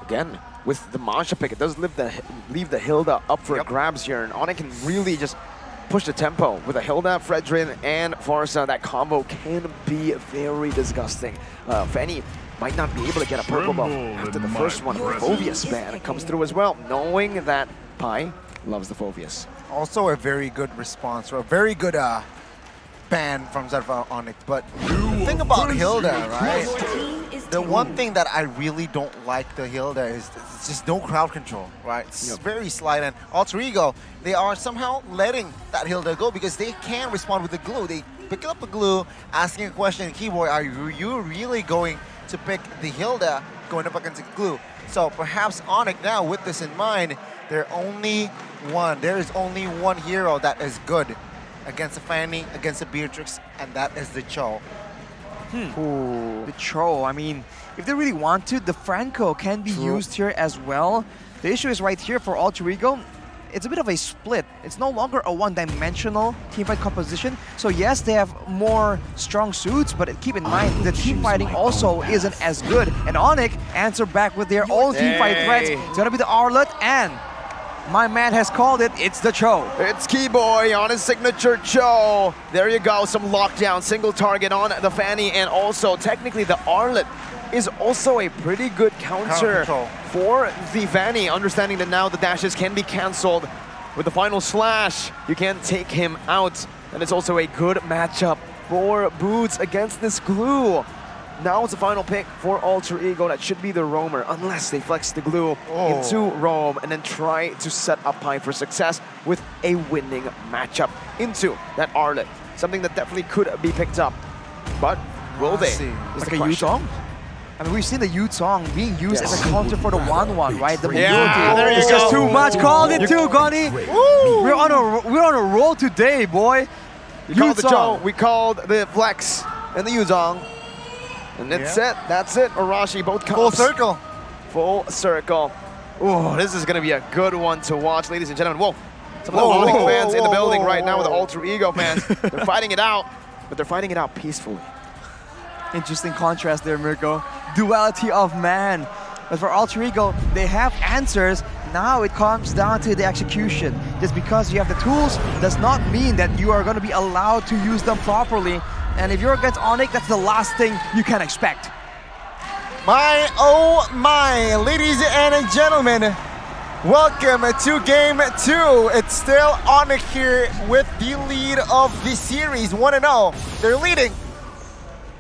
Again, with the Masha pick, it does leave the Hilda up for grabs here, and ONIC can really just push the tempo with a Hilda, Fredrin, and Farsa. That combo can be very disgusting. Fanny might not be able to get a purple buff after the first one. Phobius ban comes through as well, knowing that Pai loves the Phobius. Also a very good response, or a very good ban from Zerfa ONIC. But the thing about Hilda, right? The one thing that I really don't like the Hilda is it's just no crowd control, right? It's very slight, and Alter Ego, they are somehow letting that Hilda go because they can respond with the glue. They pick up a glue, asking a question, Keyboy, are you really going to pick the Hilda going up against the glue? So perhaps ONIC now, with this in mind, there is only one hero that is good against the Fanny, against the Beatrix, and that is the Cho. The Cho, I mean, if they really want to, the Franco can be used here as well. The issue is right here for Alter Ego. It's a bit of a split. It's no longer a one-dimensional teamfight composition. So yes, they have more strong suits, but keep in mind, the team fighting also isn't as good. And ONIC answer back with their own teamfight threats. It's gonna be the Arlet and My man has called it. It's the Cho. It's Keyboy on his signature Cho. There you go, some lockdown, single target on the Fanny, and also technically the Arlet is also a pretty good counter for the Fanny, understanding that now the dashes can be cancelled. With the final slash, you can't take him out, and it's also a good matchup for Boots against this glue. Now it's the final pick for Alter Ego. That should be the roamer, unless they flex the glue into roam and then try to set up high for success with a winning matchup into that Arlet. Something that definitely could be picked up. But will they? Like a Yutong? I mean, we've seen the Yutong being used as a counter for the 1-1, right? The mobility. There you It's go. just too much. Called it too, Gonny. We're on a roll today, boy. You called the Cho, we called the flex and the Yuzong. And that's it. That's it. Arashi, both comps. Full circle. Full circle. Oh, this is going to be a good one to watch, ladies and gentlemen. Whoa. Some of the ONIC fans in the building right now with the Alter Ego fans. They're fighting it out, but they're fighting it out peacefully. Interesting contrast there, Mirko. Duality of man. But for Alter Ego, they have answers. Now it comes down to the execution. Just because you have the tools does not mean that you are going to be allowed to use them properly. And if you're against ONIC, that's the last thing you can expect. My, oh my, ladies and gentlemen, welcome to Game 2. It's still ONIC here with the lead of the series, 1-0. They're leading.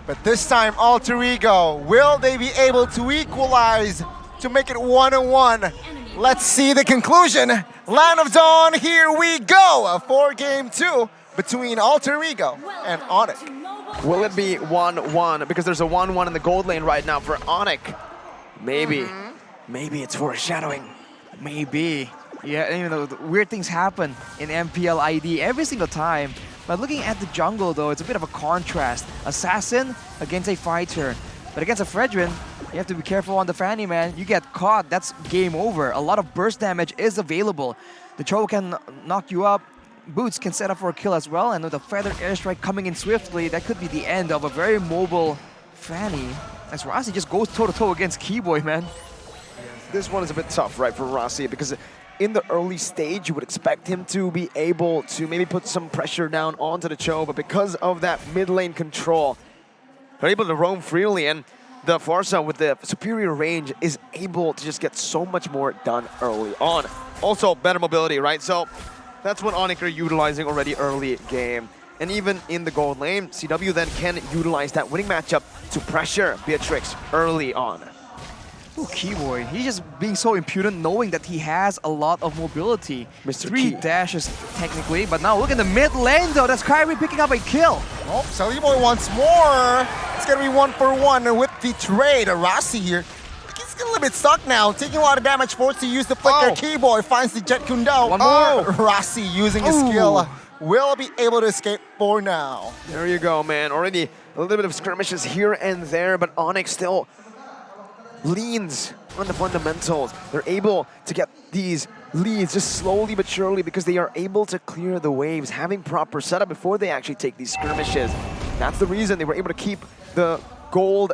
But this time, Alter Ego, will they be able to equalize to make it 1-1? Let's see the conclusion. Land of Dawn, here we go for Game 2 between Alter Ego and ONIC. Will it be 1-1? Because there's a 1-1 in the gold lane right now for ONIC. Maybe. Maybe it's foreshadowing. Maybe. Yeah, you know, weird things happen in MPL ID every single time. But looking at the jungle, though, it's a bit of a contrast. Assassin against a fighter. But against a Fredrin, you have to be careful on the Fanny, man. You get caught, that's game over. A lot of burst damage is available. The Cho can knock you up. Boots can set up for a kill as well. And with the Feather Airstrike coming in swiftly, that could be the end of a very mobile Fanny. As Rasi just goes toe-to-toe against Keyboy, man. This one is a bit tough, right, for Rasi, because in the early stage, you would expect him to be able to maybe put some pressure down onto the Cho, but because of that mid lane control, they're able to roam freely, and the Farsa with the superior range is able to just get so much more done early on. Also, better mobility, right? So that's what ONIC are utilizing already early game. And even in the gold lane, CW then can utilize that winning matchup to pressure Beatrix early on. Ooh, Keyboy, he's just being so impudent knowing that he has a lot of mobility. Mr. 3 dashes technically, but now look at the mid lane though, that's Kyrie picking up a kill. Oh, Solidified wants more. It's gonna be 1-for-1 with the trade. Rasi here, he's a little bit stuck now, taking a lot of damage, forced to use the flicker. Keyboy finds the Jet Kundo. One more. Rasi using his skill will be able to escape for now. There you go, man. Already a little bit of skirmishes here and there, but ONIC still leans on the fundamentals. They're able to get these leads just slowly but surely because they are able to clear the waves, having proper setup before they actually take these skirmishes. That's the reason they were able to keep the gold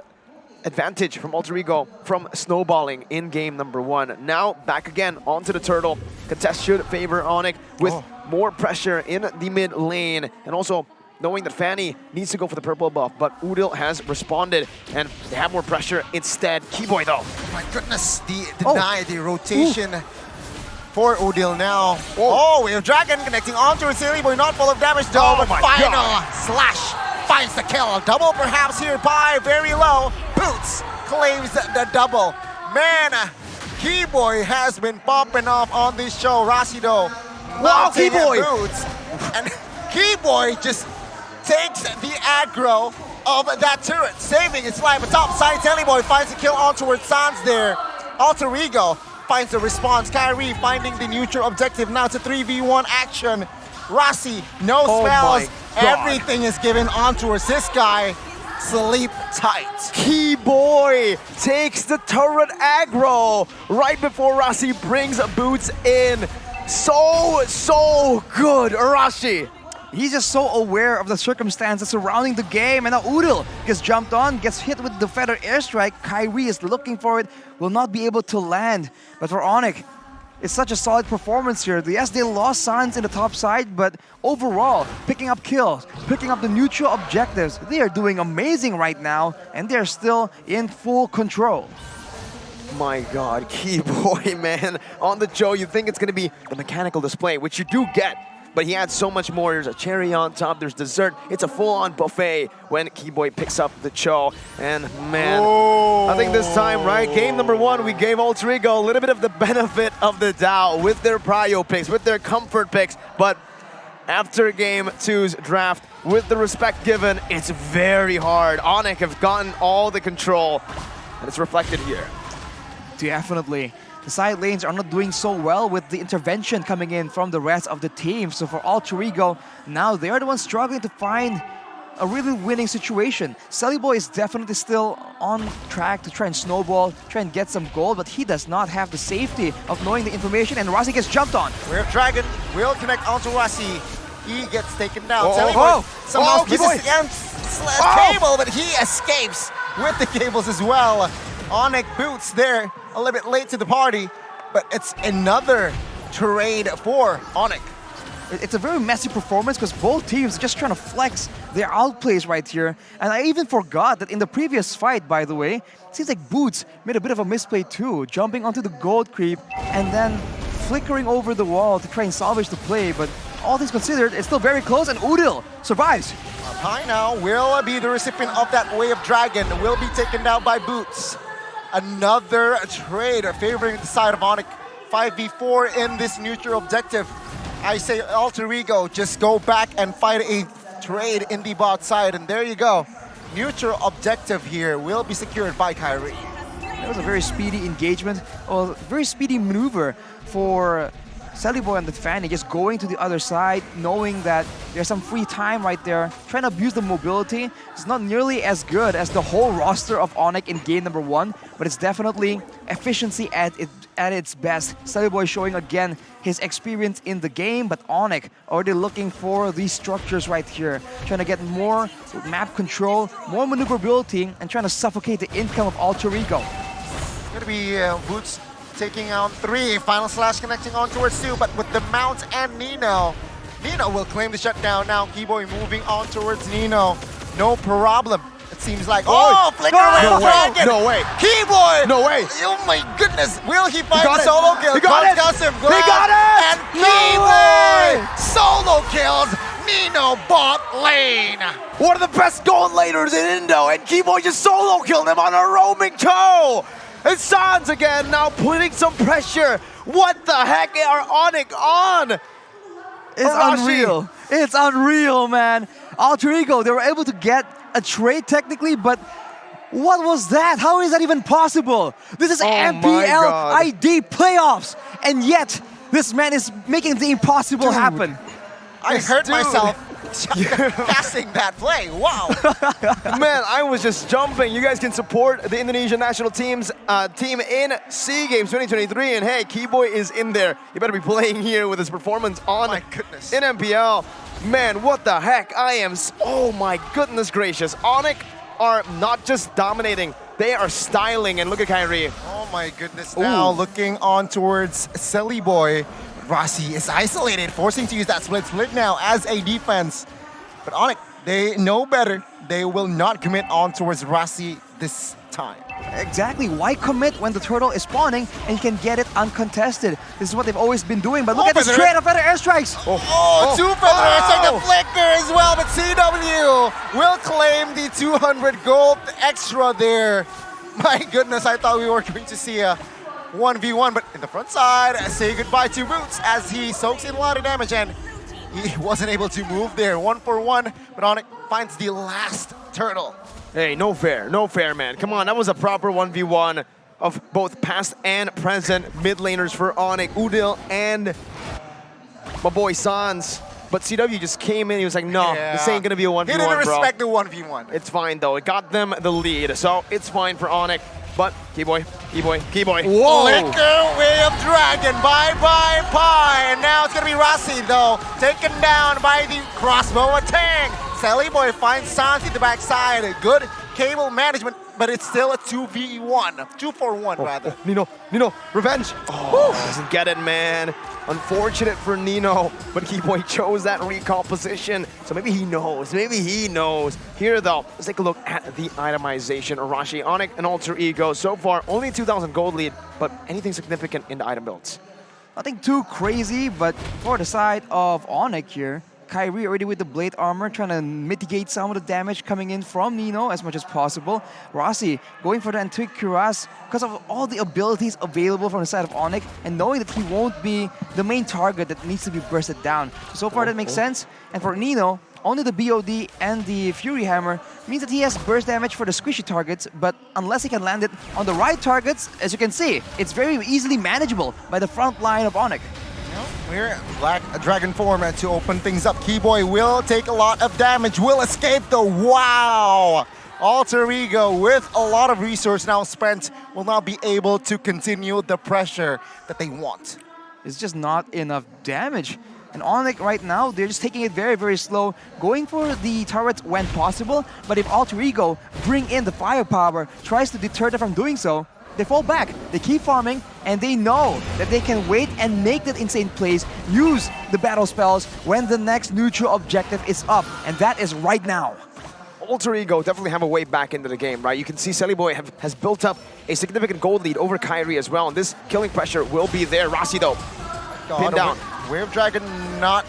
advantage from Alter Ego from snowballing in game number 1. Now back again onto the turtle. Contest should favor ONIC with more pressure in the mid lane, and also knowing that Fanny needs to go for the purple buff, but Udil has responded and they have more pressure instead. Keyboy though. Oh my goodness, the rotation for Udil now. Oh, we have Dragon connecting onto Solidified, not full of damage though, but final slash finds the kill. Double perhaps here by very low. Boots claims the double. Man, Keyboy has been popping off on this show. Rasi though, wow, Keyboy! Boots. And Keyboy just takes the aggro of that turret, saving its life. Atop side, Tellyboy finds the kill on towards Sans there. Alter Ego finds the response. Kyrie finding the neutral objective. Now to 3v1 action. Rasi, no spells. Everything is given on towards this guy. Sleep tight. Keyboy takes the turret aggro right before Rasi brings Boots in. So good, Arashi. He's just so aware of the circumstances surrounding the game, and now Udil gets jumped on, gets hit with the Feather Airstrike. Kyrie is looking for it, will not be able to land. But for ONIC, It's such a solid performance here. Yes, they lost Sans in the top side, but overall, picking up kills, picking up the neutral objectives, they are doing amazing right now, and they're still in full control. My God, Keyboy, man. On the Joe, you think it's going to be the mechanical display, which you do get, but he adds so much more. There's a cherry on top, there's dessert. It's a full-on buffet when Keyboy picks up the Cho. And man, I think this time, right, game number 1, we gave Alter Ego a little bit of the benefit of the doubt with their prio picks, with their comfort picks. But after game 2's draft, with the respect given, it's very hard. ONIC have gotten all the control, and it's reflected here. Definitely. The side lanes are not doing so well with the intervention coming in from the rest of the team. So for Alter Ego, now they're the ones struggling to find a really winning situation. Soliboy is definitely still on track to try and snowball, try and get some gold, but he does not have the safety of knowing the information, and Rasi gets jumped on. Where Dragon will connect onto Rasi. He gets taken down. Oh, somehow misses Keyboy. against cable, but he escapes with the cables as well. ONIC boots there, a little bit late to the party, but it's another trade for ONIC. It's a very messy performance because both teams are just trying to flex their outplays right here. And I even forgot that in the previous fight, by the way, it seems like Boots made a bit of a misplay too, jumping onto the gold creep and then flickering over the wall to try and salvage the play. But all things considered, it's still very close, and Udil survives. High now will be the recipient of that Wave Dragon, will be taken down by Boots. Another trade favoring the side of ONIC. 5v4 in this neutral objective. I say Alter Ego, just go back and fight a trade in the bot side, and there you go. Neutral objective here will be secured by Kyrie. That was a very speedy engagement, a very speedy maneuver for Soliboy and the Fanny, just going to the other side, knowing that there's some free time right there, trying to abuse the mobility. It's not nearly as good as the whole roster of ONIC in game number 1, but it's definitely efficiency at its best. Soliboy showing again his experience in the game, but ONIC already looking for these structures right here, trying to get more map control, more maneuverability, and trying to suffocate the income of Alter Ego. It's going to be Boots taking on 3, final slash connecting on towards 2, but with the Mount and Nino. Nino will claim the shutdown now. Keyboy moving on towards Nino. No problem. It seems like, flicker away no Dragon! No way! Keyboy! No way! Oh my goodness! Will he find got the it. solo kill? He got it! He got it! And No Keyboy! way! Solo kills Nino bot lane! One of the best gold laners in Indo, and Keyboy just solo killed him on a roaming toe! And Sans again now putting some pressure. What the heck are ONIC on? It's unreal. It's unreal, man. Alter Ego, they were able to get a trade technically, but what was that? How is that even possible? This is MPL ID playoffs, and yet this man is making the impossible happen. I hurt myself passing that play. Wow. Man, I was just jumping. You guys can support the Indonesian national team's team in SEA Games 2023. And hey, Keyboy is in there. You better be playing here with his performance on in MPL. Man, what the heck? Oh my goodness gracious. ONIC are not just dominating, they are styling. And look at Kyrie. Oh my goodness. Now looking on towards Soliboy. Rasi is isolated, forcing to use that split now as a defense. But ONIC, they know better. They will not commit on towards Rasi this time. Exactly. Why commit when the turtle is spawning and you can get it uncontested? This is what they've always been doing. But look at this trade of feather airstrikes. Two feather airstrike, the flicker as well. But CW will claim the 200 gold extra there. My goodness, I thought we were going to see a 1v1, but in the front side, say goodbye to Boots as he soaks in a lot of damage, and he wasn't able to move there. 1-for-1, but ONIC finds the last turtle. Hey, no fair, man. Come on, that was a proper 1v1 of both past and present mid laners for ONIC, Udil and my boy Sans. But CW just came in, he was like, no, this ain't gonna be a 1v1, He didn't respect bro. the 1v1. It's fine though, it got them the lead, so it's fine for ONIC. But Keyboy. Whoa! Flicker Wave Dragon, bye-bye pie. And now it's gonna be Rasi though, taken down by the crossbow attack. Soliboy finds Sans in the backside. Good cable management. but it's still a 2v1, 2 for 1 rather. Nino, revenge. Doesn't get it, man. Unfortunate for Nino, but Keyboy chose that recall position. So maybe he knows. Here though, let's take a look at the itemization. Arashi, ONIC, and Alter Ego. So far, only 2,000 gold lead, but anything significant in the item builds? Nothing too crazy, but for the side of ONIC here, Kyrie already with the blade armor, trying to mitigate some of the damage coming in from Nino as much as possible. Rossi going for the Antique Cuirass because of all the abilities available from the side of ONIC and knowing that he won't be the main target that needs to be bursted down. So far that makes sense. And for Nino, only the BOD and the Fury Hammer means that he has burst damage for the squishy targets, but unless he can land it on the right targets, as you can see, it's very easily manageable by the front line of ONIC. We're Black Dragon form to open things up. Keyboy will take a lot of damage, will escape though. Wow! Alter Ego with a lot of resource now spent will not be able to continue the pressure that they want. It's just not enough damage. And ONIC right now, they're just taking it very, very slow, going for the turrets when possible. But if Alter Ego bring in the firepower, tries to deter them from doing so, they fall back, they keep farming, and they know that they can wait and make that insane plays, use the battle spells when the next neutral objective is up, and that is right now. Alter Ego definitely have a way back into the game, right? You can see Solidified has built up a significant gold lead over Kyrie as well, and this killing pressure will be there. Rossi though, pinned down. Wave Dragon not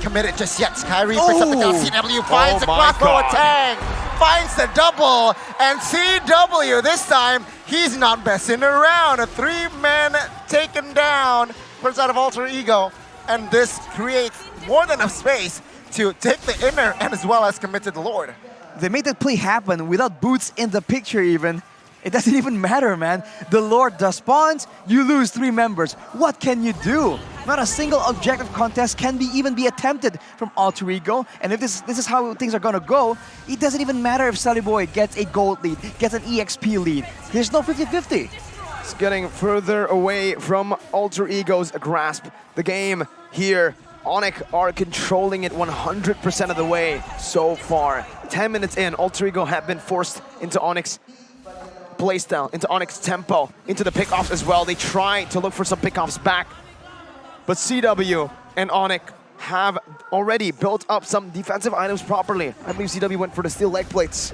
committed just yet. Kyrie picks up the gun. CW finds the crossbow attack, finds the double, and CW this time, he's not messing around. A 3-man taken down for the side of Alter Ego, and this creates more than enough space to take the inner and as well as commit to the Lord. They made that play happen without boots in the picture even. It doesn't even matter, man. The Lord does spawns, you lose 3 members. What can you do? Not a single objective contest can even be attempted from Alter Ego. And if this is how things are gonna go, it doesn't even matter if Soliboy gets a gold lead, gets an EXP lead. There's no 50-50. It's getting further away from Alter Ego's grasp. The game here, ONIC are controlling it 100% of the way so far. 10 minutes in, Alter Ego have been forced into ONIC's playstyle, into ONIC's tempo, into the pickoffs as well. They try to look for some pickoffs back, but CW and ONIC have already built up some defensive items properly. I believe CW went for the steel leg plates.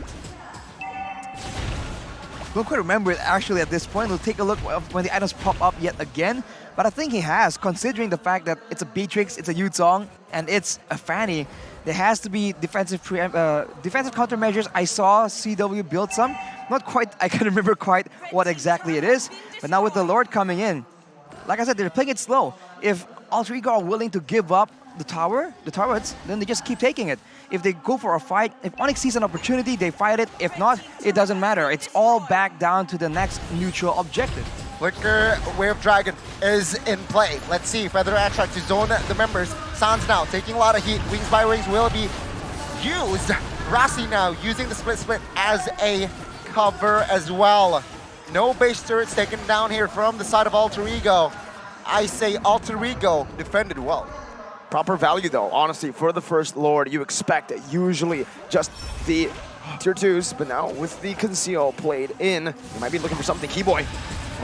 Don't quite remember it actually at this point. We'll take a look when the items pop up yet again. But I think he has, considering the fact that it's a Beatrix, it's a Yuzong, and it's a Fanny. There has to be defensive countermeasures. I saw CW build some. Not quite, I can't remember quite what exactly it is. But now with the Lord coming in, like I said, they're playing it slow. If Alter Ego are willing to give up the turrets, then they just keep taking it. If they go for a fight, if ONIC sees an opportunity, they fight it. If not, it doesn't matter. It's all back down to the next neutral objective. Flicker Wave Dragon is in play. Let's see, Feather Extract to zone the members. Sans now taking a lot of heat. Wings by Wings will be used. Rossi now using the split as a cover as well. No base turrets taken down here from the side of Alter Ego. I say Alter Ego defended well. Proper value though, honestly, for the first Lord. You expect usually just the tier 2s, but now with the conceal played in, you might be looking for something. Keyboy.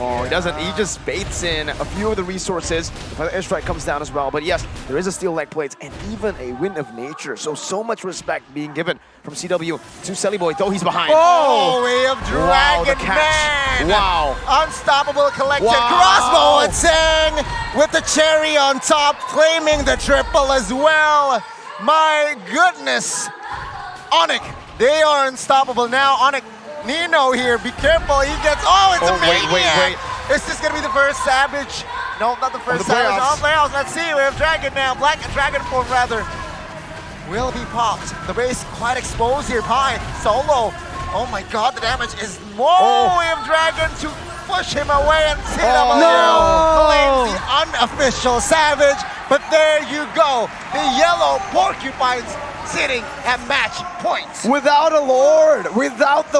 Oh, he doesn't. He just baits in a few of the resources. The airstrike comes down as well. But yes, there is a steel leg plate and even a Wind of Nature. So much respect being given from CW to Soliboy, though he's behind. Oh, Wave of Dragon, man! Wow. Unstoppable collected wow. crossbow attack with the cherry on top, claiming the triple as well. My goodness. ONIC, they are unstoppable now. ONIC. Nino here, be careful, he gets, it's a maniac! Wait. Is this gonna be the first Savage? No, not the first Savage, on playoffs, let's see, we have Dragon now, Black Dragon form rather. Will be popped, the base quite exposed here, Pine, Solo, oh my god, the damage is more, we have Dragon to push him away and CW claims the unofficial Savage, but there you go, the yellow Porcupines sitting at match points. Without the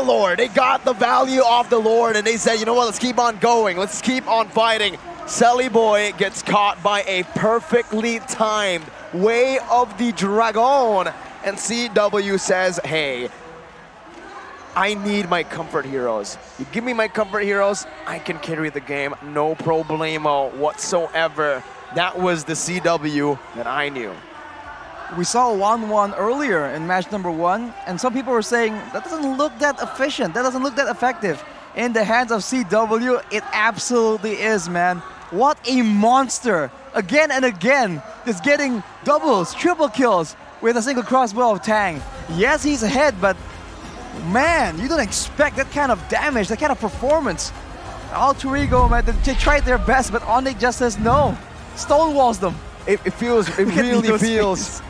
Lord, they got the value of the Lord and they said, you know what, let's keep on going, let's keep on fighting. Soliboy gets caught by a perfectly timed Way of the Dragon and CW says, hey, I need my comfort heroes. You give me my comfort heroes, I can carry the game, no problemo whatsoever. That was the CW that I knew. We saw 1-1 earlier in match number 1, and some people were saying that doesn't look that efficient, that doesn't look that effective. In the hands of CW, it absolutely is, man. What a monster! Again and again, just getting doubles, triple kills with a single crossbow of Tang. Yes, he's ahead, but man, you don't expect that kind of damage, that kind of performance. Alter Ego, man, they tried their best, but ONIC just says no. Stonewalls them. It really feels.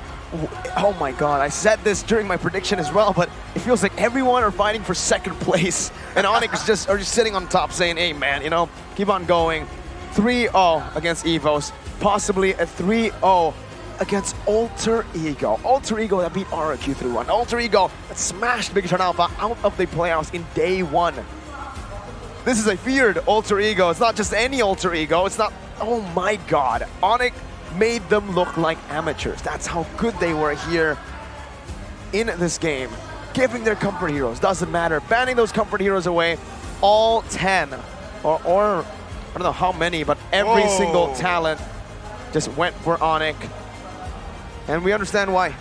Oh my god, I said this during my prediction as well, but it feels like everyone are fighting for second place. And ONIC is just sitting on top saying, hey man, you know, keep on going. 3-0 against EVOS, possibly a 3-0 against Alter Ego. Alter Ego that beat RRQ 3-1. Alter Ego that smashed Big Turn Alpha out of the playoffs in day 1. This is a feared Alter Ego. It's not just any Alter Ego. It's not, oh my god. ONIC made them look like amateurs. That's how good they were here in this game. Giving their comfort heroes, doesn't matter. Banning those comfort heroes away, all 10, or I don't know how many, but every single talent just went for ONIC. And we understand why.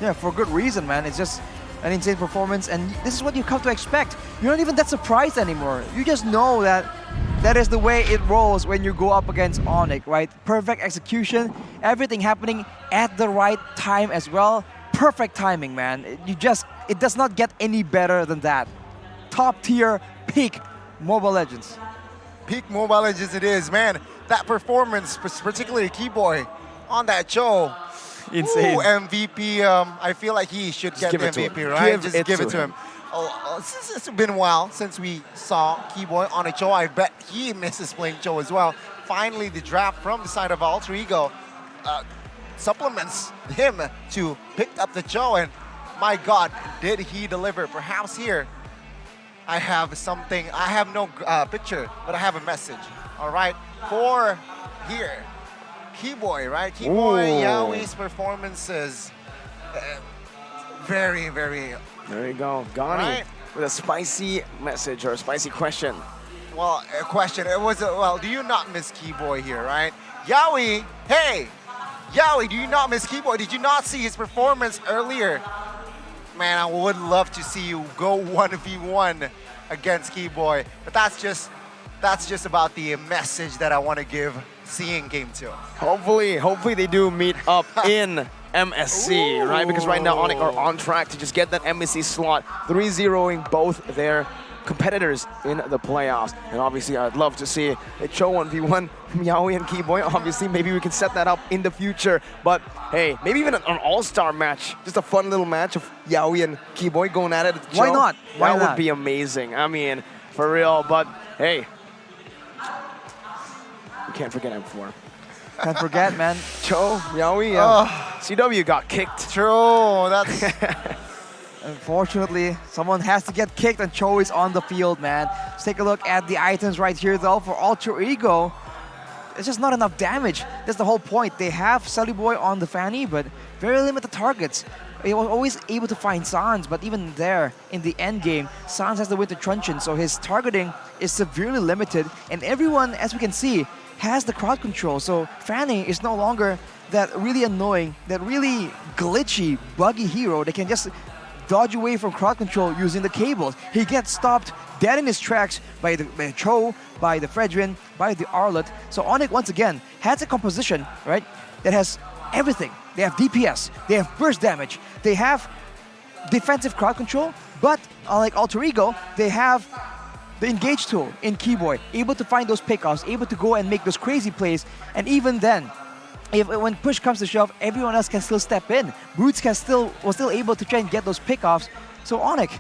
Yeah, for good reason, man. It's just an insane performance, and this is what you come to expect. You're not even that surprised anymore. You just know that that is the way it rolls when you go up against ONIC, right? Perfect execution, everything happening at the right time as well. Perfect timing, man. It does not get any better than that. Top tier, peak Mobile Legends. Peak Mobile Legends it is, man. That performance, particularly Keyboy on that show. Insane. Ooh, MVP, I feel like he should get the MVP, right? Just give it to him. It's been a while since we saw Keyboy on a show. I bet he misses playing Cho as well. Finally, the draft from the side of Alter Ego supplements him to pick up the Cho, and my God, did he deliver? Perhaps here, I have something. I have no picture, but I have a message. All right, for here, Keyboy, right? Keyboy, Yaoi's performances, very, very. There you go, Gani with a spicy message or a spicy question. Well, a question. It was well. Do you not miss Keyboy here, right? Yaoi, hey, Yaoi, do you not miss Keyboy? Did you not see his performance earlier? Man, I would love to see you go 1v1 against Keyboy, but that's just about the message that I want to give. Seeing game 2. Hopefully they do meet up in MSC, right? Because right now ONIC are on track to just get that MSC slot, 3-0ing both their competitors in the playoffs. And obviously I'd love to see a Cho 1v1 Yaoi and Keyboy. Obviously maybe we can set that up in the future. But hey, maybe even an all-star match, just a fun little match of Yaoi and Keyboy going at it. Why not? That would be amazing. I mean, for real. But hey, you can't forget M4. Can't forget, man. Cho, Yaoi, CW got kicked. True, that's... Unfortunately, someone has to get kicked and Cho is on the field, man. Let's take a look at the items right here, though. For Alter Ego, it's just not enough damage. That's the whole point. They have Sully Boy on the Fanny, but very limited targets. He was always able to find Sans, but even there, in the end game, Sans has the Winter Truncheon, so his targeting is severely limited. And everyone, as we can see, has the crowd control. So Fanny is no longer that really annoying, that really glitchy, buggy hero that can just dodge away from crowd control using the cables. He gets stopped dead in his tracks by the Cho, by the Fredrin, by the Arlet. So ONIC once again has a composition, right, that has everything. They have DPS, they have burst damage, they have defensive crowd control, but unlike Alter Ego, they have the engage tool in Keyboy, able to find those pickoffs, able to go and make those crazy plays, and even then, when push comes to shove, everyone else can still step in. Brutes was still able to try and get those pickoffs. So ONIC,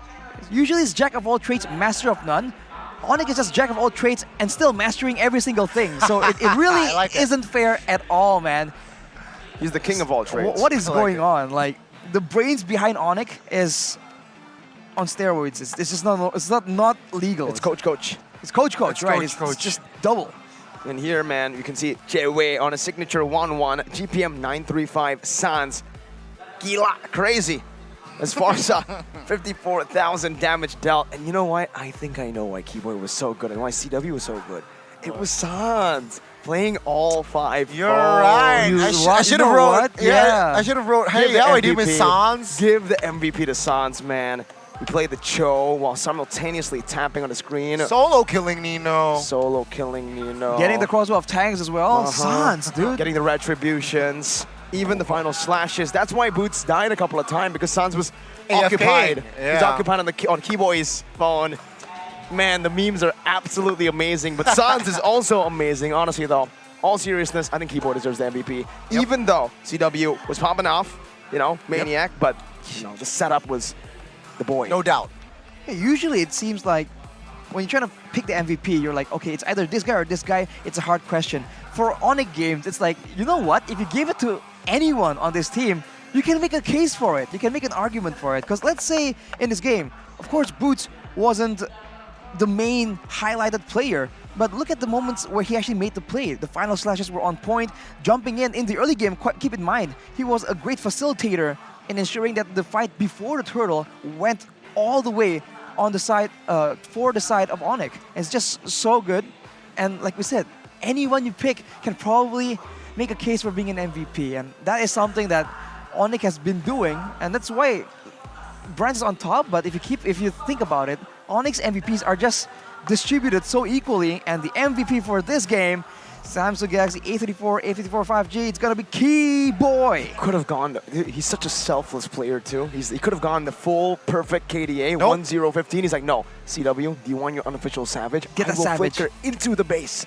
usually is jack of all trades, master of none. ONIC is just jack of all trades and still mastering every single thing. So it really isn't fair at all, man. He's the king of all trades. What is going on? Like, the brains behind ONIC is on steroids. It's just not legal. It's coach. It's coach, right? It's just double. And here, man, you can see Jewei on a signature 1-1, GPM 935 Sans. Gila, crazy. as far as 54,000 damage dealt. And you know what? I think I know why Keyboy was so good and why CW was so good. It was Sans playing all 5. You're right. I should have wrote. Yeah. I should have wrote. Give Hey, the how I do MVP. with Sans? Give the MVP to Sans, man. He played the Cho while simultaneously tapping on the screen. Solo killing Nino. Solo killing Nino. Getting the crossbow of tanks as well. Sans, dude. Getting the retributions. Even the final slashes. That's why Boots died a couple of times, because Sans was AFK. occupied. Yeah. He's occupied on Keyboy's phone. Man, the memes are absolutely amazing, but Sans is also amazing. Honestly, though, all seriousness, I think Keyboy deserves the MVP. Even though CW was popping off, you know, Maniac, but you know, the setup was the boy. No doubt. Hey, usually it seems like when you're trying to pick the MVP, you're like, okay, it's either this guy or this guy. It's a hard question. For ONIC games, it's like, you know what? If you give it to anyone on this team, you can make a case for it. You can make an argument for it. Because let's say in this game, of course, Boots wasn't the main highlighted player, but look at the moments where he actually made the play. The final slashes were on point, jumping in the early game. Keep in mind, he was a great facilitator in ensuring that the fight before the turtle went all the way on the side, for the side of ONIC. It's just so good. And like we said, anyone you pick can probably make a case for being an MVP. And that is something that ONIC has been doing. And that's why Brands is on top. But if you think about it, ONIC's MVPs are just distributed so equally. And the MVP for this game, Samsung Galaxy A34, A54 5G, it's gonna be Keyboy. Could have gone. He's such a selfless player too. He could have gone the full perfect KDA, Nope. 1-0-15. He's like, no, CW, do you want your unofficial Savage? Get I that will Savage. flicker into the base.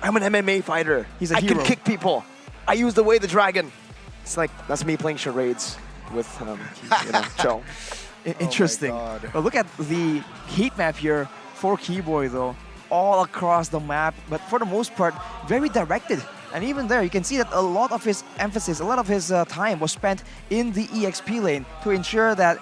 I'm an MMA fighter. He's a I hero. can kick people. I use the way the dragon. It's like, that's me playing charades with, you know, Cho. Interesting. But look at the heat map here for Keyboy though. All across the map, but for the most part, very directed. And even there, you can see that a lot of his emphasis, a lot of his time was spent in the EXP lane to ensure that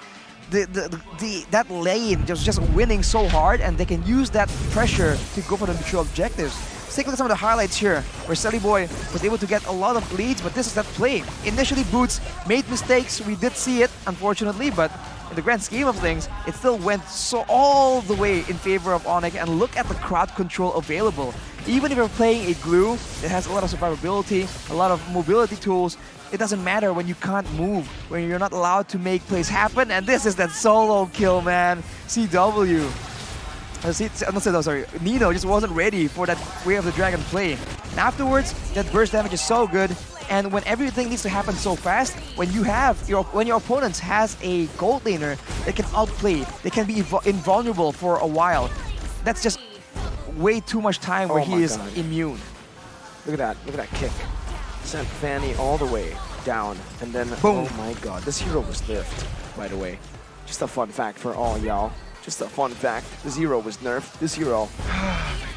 that lane just winning so hard, and they can use that pressure to go for the neutral objectives. Let's take a look at some of the highlights here, where Boy was able to get a lot of leads, but this is that play. Initially, Boots made mistakes. We did see it, unfortunately, but in the grand scheme of things, it still went so all the way in favor of ONIC. And look at the crowd control available. Even if you're playing a glue, it has a lot of survivability, a lot of mobility tools. It doesn't matter when you can't move, when you're not allowed to make plays happen. And this is that solo kill, man. CW. Nino just wasn't ready for that Way of the Dragon play. And afterwards, that burst damage is so good. And when everything needs to happen so fast, when your opponent has a gold laner that can outplay, they can be invulnerable for a while. That's just way too much time where he is immune. Look at that kick. Sent Fanny all the way down, and then boom. Oh my god, this hero was nerfed, by the way. Just a fun fact for all y'all. Just a fun fact. This hero was nerfed. This hero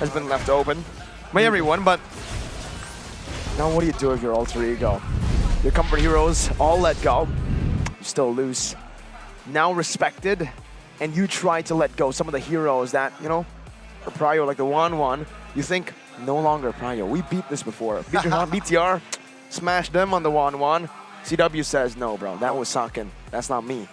has been left open by everyone, but now what do you do with your alter ego? Your comfort heroes all let go. You still lose. Now respected, and you try to let go some of the heroes that, you know, are Prio, like the 1-1. You think, no longer Prio. We beat this before. BTR, smashed them on the 1-1. CW says, no, bro, that was Sakin. That's not me.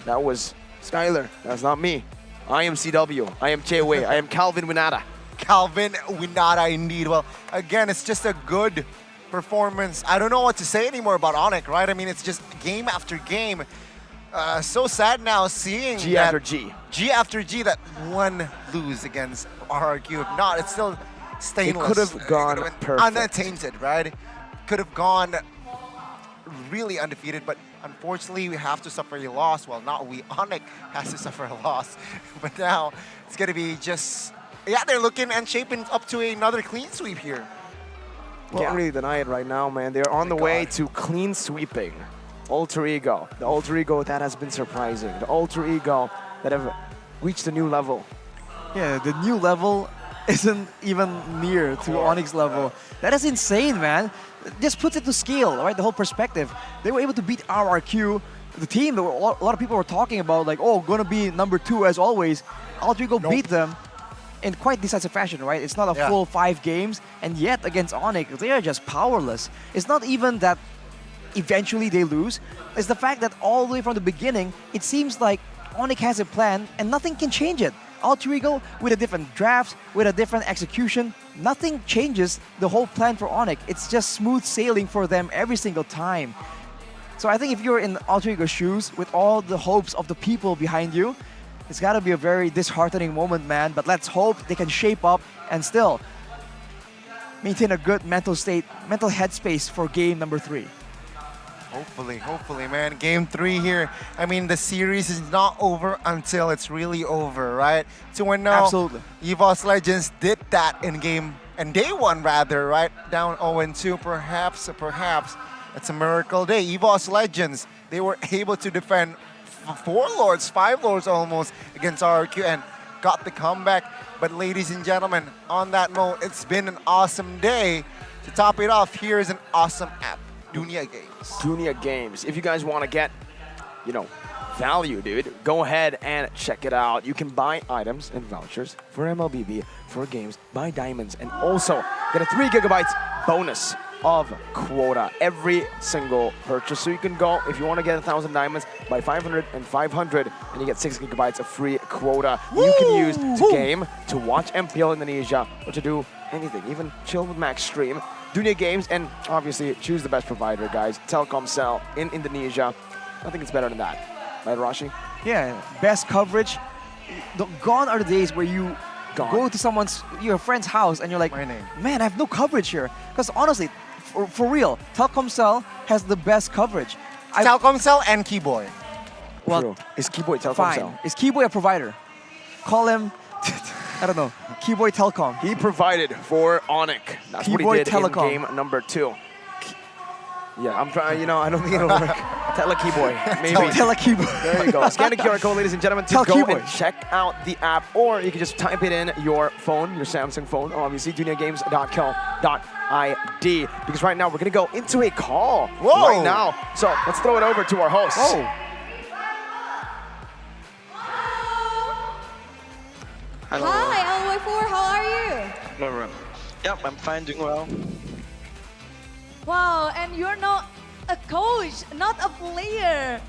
That was Skylar. That's not me. I am CW. I am Chewe. I am Calvin Winata. Calvin Winata indeed. Well, again, it's just a good performance. I don't know what to say anymore about ONIC, right? I mean, it's just game after game. So sad now seeing G after G. G after G, that one lose against RRQ. If not, it's still stainless. It could have gone perfect. Unattainted, right? Could have gone really undefeated, but unfortunately we have to suffer a loss. Well, not we, ONIC has to suffer a loss. But now it's going to be just, yeah, they're looking and shaping up to another clean sweep here. Can't really deny it right now, man. They're on the way to clean sweeping. Alter Ego. The Alter Ego that has been surprising. The Alter Ego that have reached a new level. Yeah, the new level isn't even near to ONIC's level. That is insane, man. Just puts it to scale, right? The whole perspective. They were able to beat RRQ, the team that a lot of people were talking about, like, oh, gonna be number 2 as always. Alter Ego beat them in quite decisive fashion, right? It's not a full 5 games, and yet against ONIC, they are just powerless. It's not even that eventually they lose is the fact that all the way from the beginning, it seems like ONIC has a plan and nothing can change it. Alter Ego with a different draft, with a different execution, nothing changes the whole plan for ONIC. It's just smooth sailing for them every single time. So I think if you're in Alter Ego's shoes with all the hopes of the people behind you, it's got to be a very disheartening moment, man. But let's hope they can shape up and still maintain a good mental state, mental headspace for game number 3. Hopefully, man. Game 3 here. I mean, the series is not over until it's really over, right? 2-0. Absolutely. EVOS Legends did that in day 1 rather, right? Down 0-2, perhaps it's a miracle day. EVOS Legends, they were able to defend 4 lords, 5 lords almost against RRQ and got the comeback. But ladies and gentlemen, on that note, it's been an awesome day. To top it off, here's an awesome app, Dunia Games. Dunia Games. If you guys want to get, value, dude, go ahead and check it out. You can buy items and vouchers for MLBB, for games, buy diamonds, and also get a 3 gigabytes bonus of quota every single purchase. So you can go, if you want to get 1,000 diamonds, buy 500 and 500, and you get 6 gigabytes of free quota. You can use to game, to watch MPL Indonesia, or to do anything, even chill with Max Stream. Dunia Games, and obviously choose the best provider, guys. Telkomsel in Indonesia. I think it's better than that. Right, Rashi? Yeah, best coverage. Gone are the days where you go to your friend's house and you're like, man, I have no coverage here. Because honestly, for real, Telkomsel has the best coverage. Telkomsel and Keyboy. Well, true. Is Keyboy Telkomsel? Fine. Is Keyboy a provider? Call him, I don't know, Keyboy Telkom. He provided for ONIC. That's Keyboy what he did Telecom. in game number 2. Yeah, I'm trying, I don't think it'll work. Telekeyboy, maybe. Telekeyboy. There you go. Scan the QR code, ladies and gentlemen, to go and check out the app. Or you can just type it in your phone, your Samsung phone, obviously, duniagames.co.id. Because right now, we're going to go into a call right now. So let's throw it over to our host. Hello. Hi, LY4, how are you? Hello. Yep, I'm fine, doing well. Wow, and you're not a coach, not a player.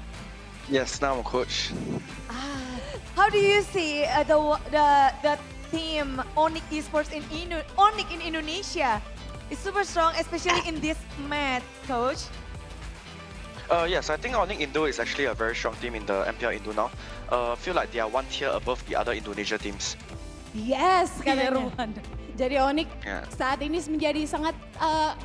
Yes, now I'm a coach. How do you see the team ONIC Esports in ONIC in Indonesia? It's super strong, especially in this match, coach. Yes, I think ONIC Indo is actually a very strong team in the MPL Indo now. I feel like they are 1 tier above the other Indonesia teams. Yes, kata Ruan. Jadi ONIC saat ini menjadi sangat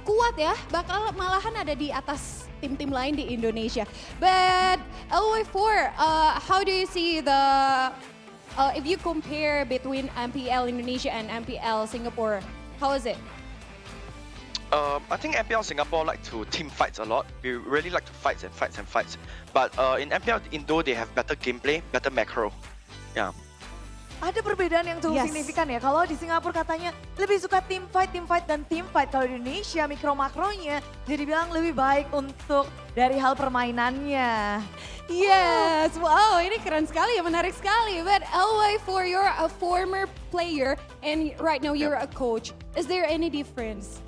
kuat ya, bakal malahan ada di atas tim-tim lain di Indonesia. But LY4, how do you see if you compare between MPL Indonesia and MPL Singapore, how is it? I think MPL Singapore like to team fights a lot. We really like to fight and fight and fight. But in MPL Indo, they have better gameplay, better macro. Yeah. Ada perbedaan yang cukup signifikan ya. Kalau di Singapura katanya lebih suka team fight, dan team fight. Kalau di Indonesia mikro-makronya jadi bilang lebih baik untuk dari hal permainannya. Yes, wow, ini keren sekali ya, menarik sekali. But LY4, you're a former player and right now you're a coach. Is there any difference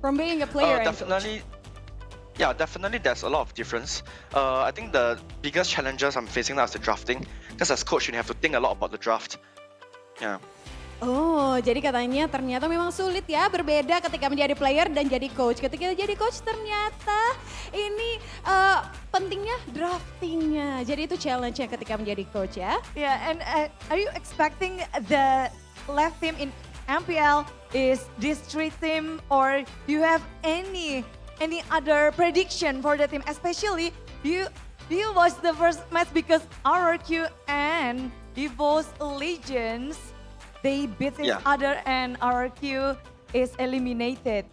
from being a player and definitely. Yeah, definitely there's a lot of difference. I think the biggest challenges I'm facing now is the drafting. Because as coach, you have to think a lot about the draft. Yeah. Oh, jadi katanya ternyata memang sulit ya, berbeda ketika menjadi player dan jadi coach. Ketika jadi coach ternyata ini pentingnya draftingnya. Jadi itu challenge-nya ketika menjadi coach ya. Yeah, and are you expecting the left team in MPL is this 3 team or do you have any other prediction for the team? Especially you watch the first match because RRQ and EVOS Legends, they beat each other and RRQ is eliminated.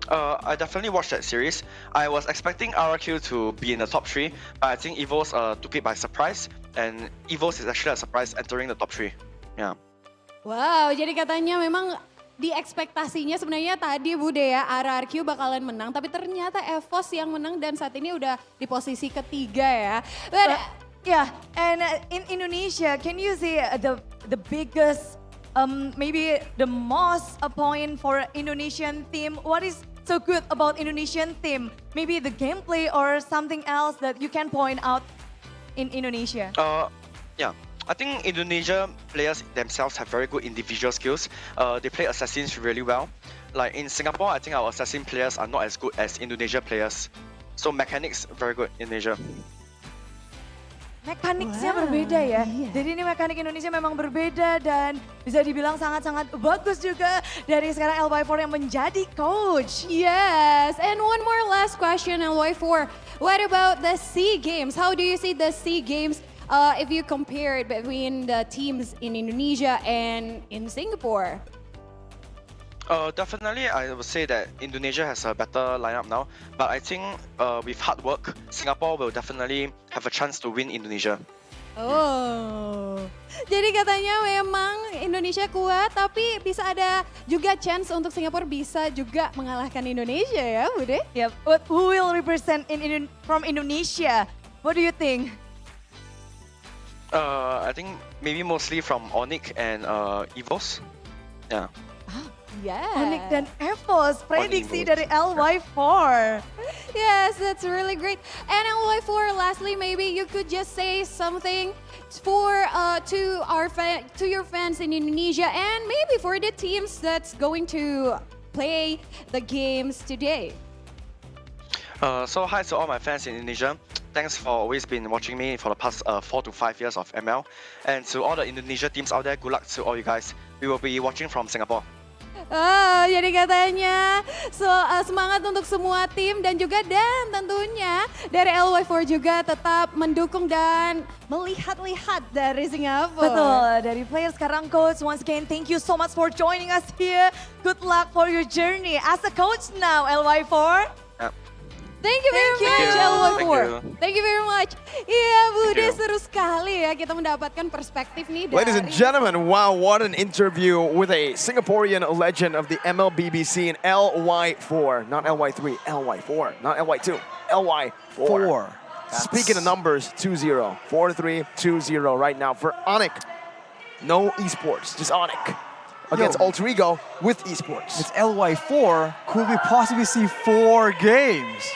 I definitely watched that series. I was expecting RRQ to be in the top 3, but I think EVOS took it by surprise, and EVOS is actually a surprise entering the top 3. Yeah. Wow, jadi katanya memang di ekspektasinya sebenarnya tadi Bude ya, RRQ bakalan menang, tapi ternyata EVOS yang menang dan saat ini udah di posisi ketiga ya. But yeah, and in Indonesia, can you see the biggest, maybe the most point for Indonesian team? What is so good about Indonesian team? Maybe the gameplay or something else that you can point out in Indonesia? Yeah. I think Indonesia players themselves have very good individual skills. They play assassins really well. Like in Singapore, I think our assassin players are not as good as Indonesia players. So mechanics very good in Asia. Mekaniknya berbeda ya. Jadi ini mekanik Indonesia memang berbeda dan bisa dibilang sangat-sangat bagus juga dari sekarang LY4 yang menjadi coach. Yes, and one more last question, LY4. What about the SEA Games? How do you see the SEA Games if you compare it between the teams in Indonesia and in Singapore? Definitely, I would say that Indonesia has a better lineup now. But I think with hard work, Singapore will definitely have a chance to win Indonesia. Oh, jadi katanya memang Indonesia kuat, tapi bisa ada juga chance untuk Singapura bisa juga mengalahkan Indonesia ya, Bude? Yep. But who will represent from Indonesia? What do you think? I think maybe mostly from ONIC and EVOS. Yeah. Yeah. ONIC dan EVOS, prediksi dari LY4. Yes, that's really great. And LY4, lastly, maybe you could just say something for to your fans in Indonesia and maybe for the teams that's going to play the games today. So hi to all my fans in Indonesia. Thanks for always been watching me for the past 4 to 5 years of ML. And to all the Indonesia teams out there, good luck to all you guys. We will be watching from Singapore. Jadi katanya semangat untuk semua tim dan tentunya dari LY4 juga tetap mendukung dan melihat-lihat dari Singapura. Betul, dari player sekarang coach. Once again, thank you so much for joining us here. Good luck for your journey as a coach now, LY4. Thank you very much, LY4. Thank you very much. Iya, Bude, seru sekali ya kita mendapatkan perspektif nih dari... Ladies and gentlemen, wow, what an interview with a Singaporean legend of the MLBB scene, LY4. Not LY3, LY4. Not LY2, LY4. Speaking of numbers, 2-0. 4-3, 2-0 right now for ONIC. No esports, just ONIC. Against Alter Ego with esports. It's LY4. Could we possibly see 4 games?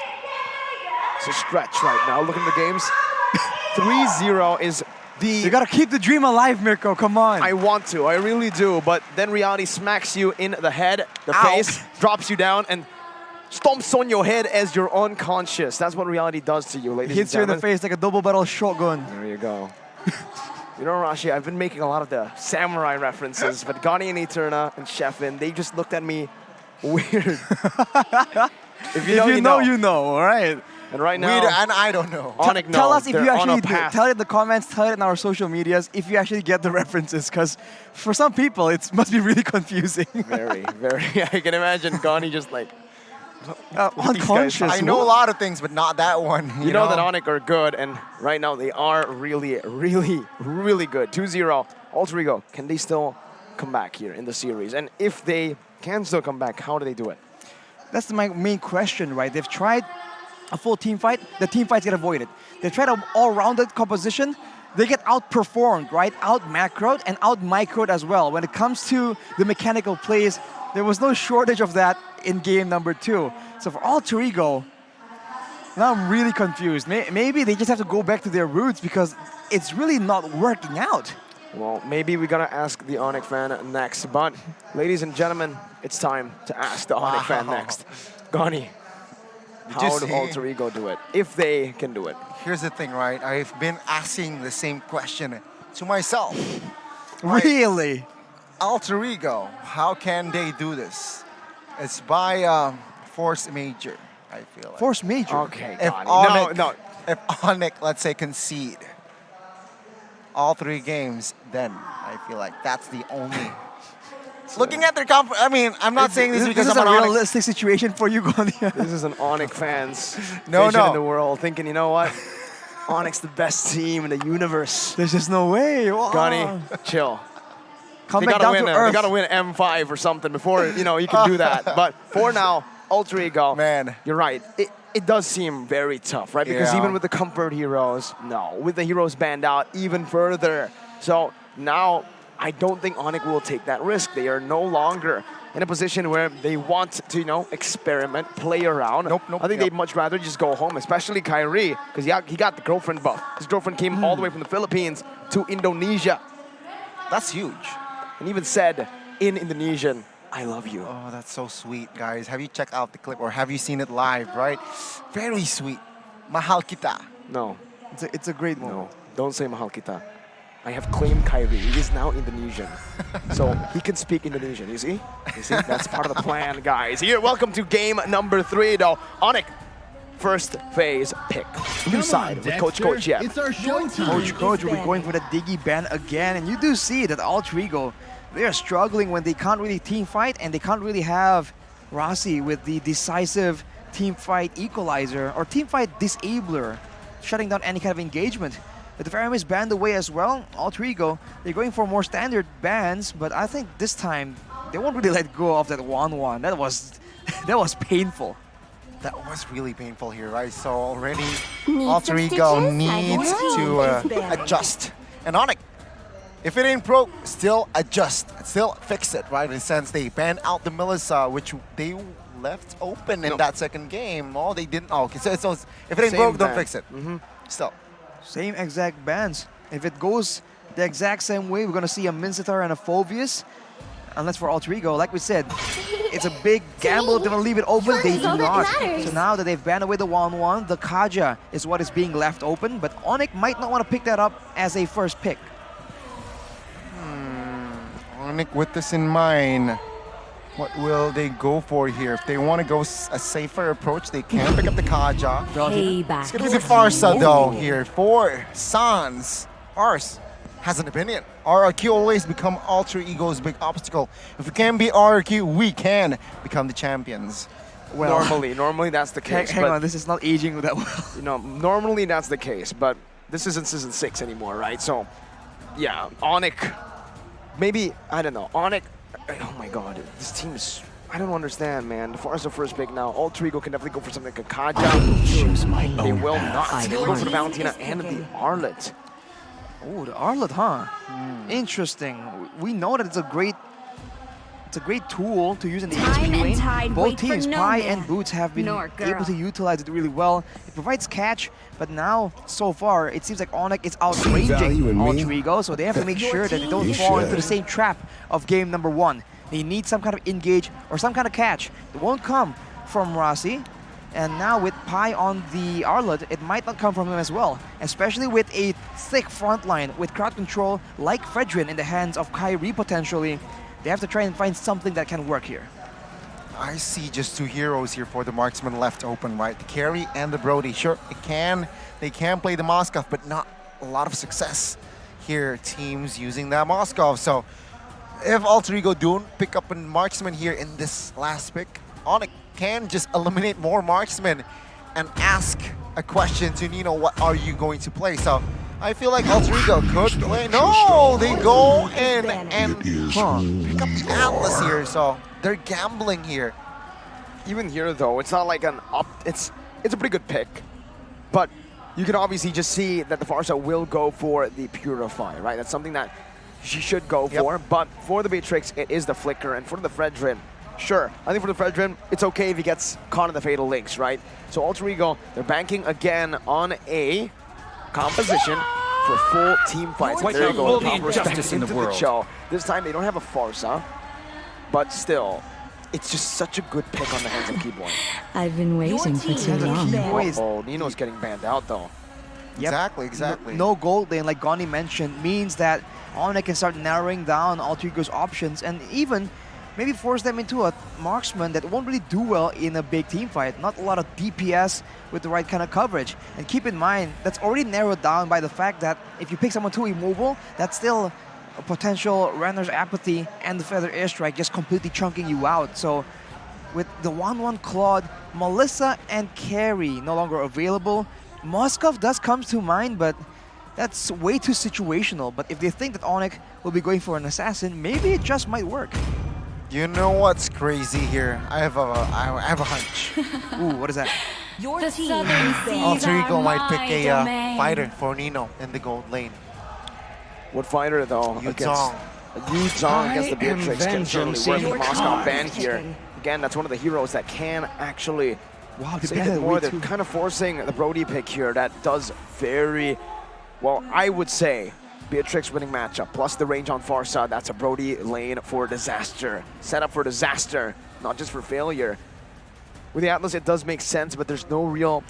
It's a stretch right now. Look at the games. 3-0 is the... You gotta keep the dream alive, Mirko. Come on. I want to. I really do. But then reality smacks you in the head, the face, drops you down, and stomps on your head as you're unconscious. That's what reality does to you, ladies and Hits you in the face like a double barrel shotgun. There you go. You know, Rashi, I've been making a lot of the samurai references, but Gani and Eterna and Sheffin, they just looked at me weird. If you know, you know, all right? And right now, and I don't know. ONIC Tell us if you actually do. Tell Tell it in the comments, tell it in our social medias if you actually get the references, because for some people, it must be really confusing. Very, very. I can imagine Gani just like... unconscious. I know a lot of things, but not that one. You know that ONIC are good, and right now they are really, really, really good. 2-0, Alter Ego. Can they still come back here in the series? And if they can still come back, how do they do it? That's my main question, right? They've tried a full team fight, the team fights get avoided. They tried an all-rounded composition, they get outperformed, right? Out-macroed and out-microed as well. When it comes to the mechanical plays, there was no shortage of that in game number 2. So for Alter Ego, now I'm really confused. Maybe they just have to go back to their roots because it's really not working out. Well, maybe we gotta ask the ONIC fan next. But, ladies and gentlemen, it's time to ask the ONIC fan next. Gani, how do Alter Ego do it? If they can do it. Here's the thing, right? I've been asking the same question to myself. Really? Alter Ego, how can they do this? It's by force major, I feel like. Force major? Okay, if ONIC, if ONIC, let's say, concede all 3 games, then I feel like that's the only... Looking at their I mean, I'm not saying this because this I'm is a an realistic situation for you, Gani. This is an ONIC fan's No, vision no. in the world, thinking, you know what? ONIC's the best team in the universe. There's just no way. Wow. Gani, chill. Come back down to earth. They gotta win M5 or something before, you know, you can do that. But for now, Alter Ego, man, you're right. It does seem very tough, right? Because even with the comfort heroes, no. With the heroes banned out, even further. So now, I don't think ONIC will take that risk. They are no longer in a position where they want to, experiment, play around. I think they'd much rather just go home, especially Kyrie, because he got the girlfriend buff. His girlfriend came all the way from the Philippines to Indonesia. That's huge. And even said in Indonesian, I love you. Oh, that's so sweet, guys. Have you checked out the clip or have you seen it live, right? Very sweet. Mahal kita. No. It's a great moment. No, don't say mahal kita. I have claimed Kyrie. He is now Indonesian. So he can speak Indonesian, you see? You see? That's part of the plan, guys. Here, welcome to game number 3, though. ONIC, first phase pick. New side with Coach Yep. It's our showtime. Coach will be going for the Diggy ban again. And you do see that Alter Ego, they are struggling when they can't really team fight and they can't really have Rossi with the decisive team fight equalizer or team fight disabler, shutting down any kind of engagement. But the Pharym is banned away as well. Alter Ego, they're going for more standard bans, but I think this time they won't really let go of that 1-1. That was painful. That was really painful here, right? So already Alter Ego needs to adjust. And ONIC, if it ain't broke, still adjust, still fix it, right? In the sense they banned out the Melissa, which they left open in that second game. Oh, they didn't. Oh, okay. So if it ain't broke, don't fix it. Still. Same exact bans. If it goes the exact same way, we're going to see a Mincetar and a Phobius. Unless for Alter Ego, like we said, it's a big gamble. They're going to leave it open. They do not. So now that they've banned away the 1-1, the Kaja is what is being left open. But ONIC might not want to pick that up as a first pick. ONIC, with this in mind, what will they go for here? If they want to go a safer approach, they can pick up the Kaja. It's going to be the Farsa, though, here for Sans. Ars has an opinion. RRQ always become Alter Ego's big obstacle. If we can beat RRQ, we can become the champions. Well, normally that's the case. Hang on, this is not aging that well. Normally that's the case, but this isn't Season 6 anymore, right? So, yeah, ONIC, maybe, I don't know, ONIC, oh my god, this team is, I don't understand, man. The Farsa first pick now. Alter Ego can definitely go for something like a Kaja. They will not. They'll go for the Valentina and the Arlet. Oh, the Arlet, huh? Interesting. We know that it's a great tool to use in the HP lane. Both teams, Pi and Boots, have been able to utilize it really well. It provides catch, but now, so far, it seems like ONIC is outranging Alter Ego, so they have to make sure that they don't fall into the same trap of game number 1. They need some kind of engage or some kind of catch. It won't come from Rossi. And now with Pi on the Arlet, it might not come from him as well. Especially with a thick front line with crowd control like Fredrin in the hands of Kyrie potentially. They have to try and find something that can work here. I see just 2 heroes here for the marksman left open, right? The Carry and the Brody. Sure, they can play the Moskov, but not a lot of success here. Teams using that Moskov. So if Alter Ego don't pick up a marksman here in this last pick, ONIC can just eliminate more marksmen and ask a question to Nino, what are you going to play? So I feel like Alter Ego could play. No, they go in and pick up the Atlas here. So they're gambling here. Even here, though, it's not like it's a pretty good pick, but you can obviously just see that the Farsa will go for the Purify, right? That's something that she should go for. But for the Beatrix, it is the Flicker, and for the Fredrin, sure, I think for the Fredrin, it's okay if he gets caught in the Fatal Links, right? So Alter Ego, they're banking again on a composition for full team fights. There you go, the proper respect into the show. This time they don't have a Farsa, but still, it's just such a good pick on the hands of Keyboy. I've been waiting for too long. Oh, Nino's getting banned out though. Exactly. No gold lane, like Goni mentioned, means that ONIC can start narrowing down Alter Ego's options and even maybe force them into a marksman that won't really do well in a big team fight. Not a lot of DPS with the right kind of coverage. And keep in mind, that's already narrowed down by the fact that if you pick someone too immobile, that's still a potential Renner's Apathy and the Feather Airstrike just completely chunking you out. So with the 1-1 Claude, Melissa and Carry no longer available. Moskov does come to mind, but that's way too situational. But if they think that ONIC will be going for an assassin, maybe it just might work. You know what's crazy here? I have a hunch. Ooh, what is that? Alter Ego might pick a fighter for Nino in the gold lane. What fighter though? Yutong. Yu Zhang against the Beatrix can certainly work the Moscow ban here. Again, that's one of the heroes that can actually save it more. They're kind of forcing the Brody pick here. That does very well, I would say. Beatrix winning matchup, plus the range on far side. That's a Brody lane for disaster. Set up for disaster, not just for failure. With the Atlas, it does make sense, but there's no real...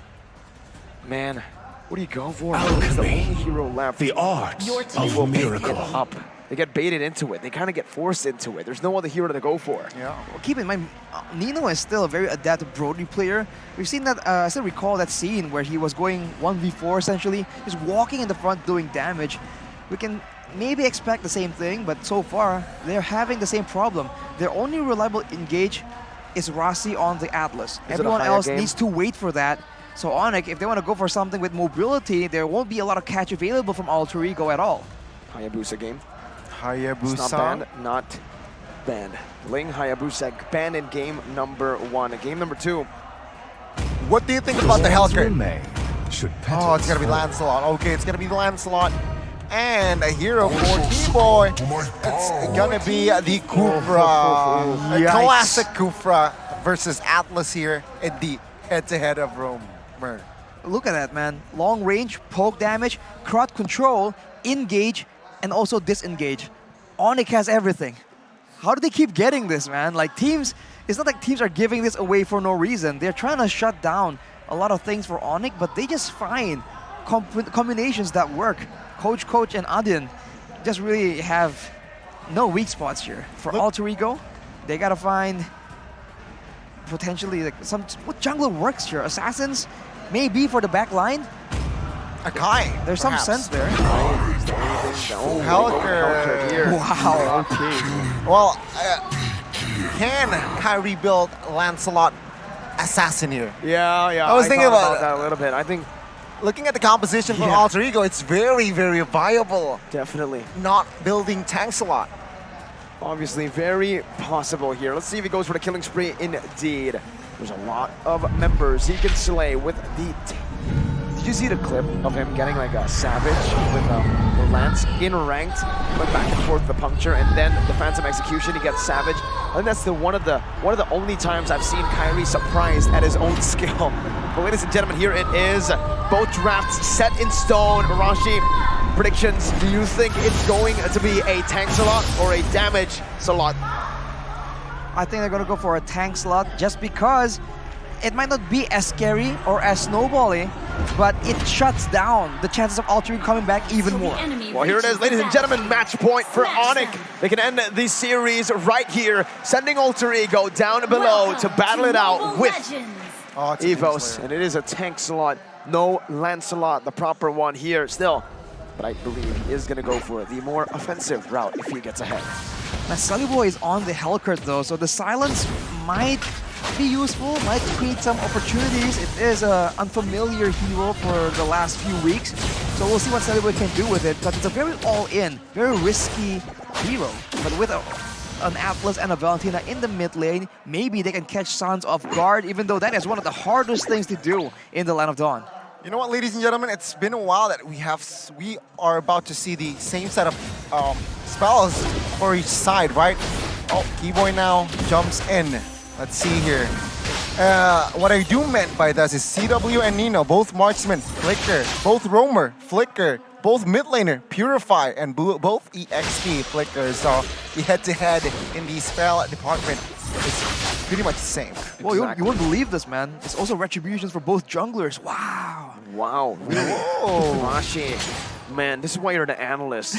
Man, what do you go for? It's the only hero left. The art of miracle. Up. They get baited into it. They kind of get forced into it. There's no other hero to go for. Yeah. Well, keep in mind, Nino is still a very adaptive Brody player. We've seen that, I still recall that scene where he was going 1v4 essentially, just walking in the front doing damage. We can maybe expect the same thing, but so far, they're having the same problem. Their only reliable engage is Rossi on the Atlas. Everyone else needs to wait for that. So ONIC, if they want to go for something with mobility, there won't be a lot of catch available from Alter Ego at all. Hayabusa game. Hayabusa. It's not banned, not banned. Ling Hayabusa banned in game number 1. Game number 2. What do you think about the Hellcurt? Oh, it's going to be Lancelot. Okay, it's going to be Lancelot. And a hero for T-Boy. It's going to be the Kufra. A classic Kufra versus Atlas here in the head-to-head of Rome. Look at that, man. Long range, poke damage, crowd control, engage, and also disengage. ONIC has everything. How do they keep getting this, man? Like teams, it's not like teams are giving this away for no reason. They're trying to shut down a lot of things for ONIC, but they just find combinations that work. Coach, and Adin just really have no weak spots here. For Alter Ego, they gotta find potentially like what jungler works here. Assassins, maybe for the back line. Akai. There's some sense there. Hellcurt here. Wow. Well, can Kyrie build Lancelot Assassin here? Yeah. I was thinking about that a little bit. I think looking at the composition from Alter Ego, it's very, very viable. Definitely. Not building tanks a lot. Obviously, very possible here. Let's see if he goes for the killing spree indeed. There's a lot of members he can slay with the... Did you see the clip of him getting like a savage with the lance in ranked, went back and forth the puncture, and then the phantom execution, he gets savage. I think that's one of the only times I've seen Kyrie surprised at his own skill. But ladies and gentlemen, here it is. Both drafts set in stone. Rashi, predictions. Do you think it's going to be a tank slot or a damage slot? I think they're going to go for a tank slot just because it might not be as scary or as snowbally, but it shuts down the chances of Alter Ego coming back even more. Well, here it is, ladies and gentlemen, match point for ONIC. They can end the series right here, sending Alter Ego down below to battle it out with EVOS. And it is a tank slot, no Lancelot, the proper one here still. But I believe he is going to go for the more offensive route if he gets ahead. Now, Solidified is on the Hellcurt though, so the silence might be useful, might create some opportunities. It is an unfamiliar hero for the last few weeks, so we'll see what Solidified can do with it. But it's a very all-in, very risky hero. But with an Atlas and a Valentina in the mid lane, maybe they can catch Suns off guard, even though that is one of the hardest things to do in the Land of Dawn. You know what, ladies and gentlemen, it's been a while that we are about to see the same set of spells for each side, right? Oh, Keyboy now jumps in. Let's see here. What I do meant by this is CW and Nino, both marksman, flicker, both roamer, flicker, both mid laner, purify, and both EXP flicker. So the head-to-head in the spell department is pretty much the same. Well, you won't believe this, man. It's also retributions for both junglers. Wow. Wow, really? Whoa. Rashi. Man, this is why you're the analyst.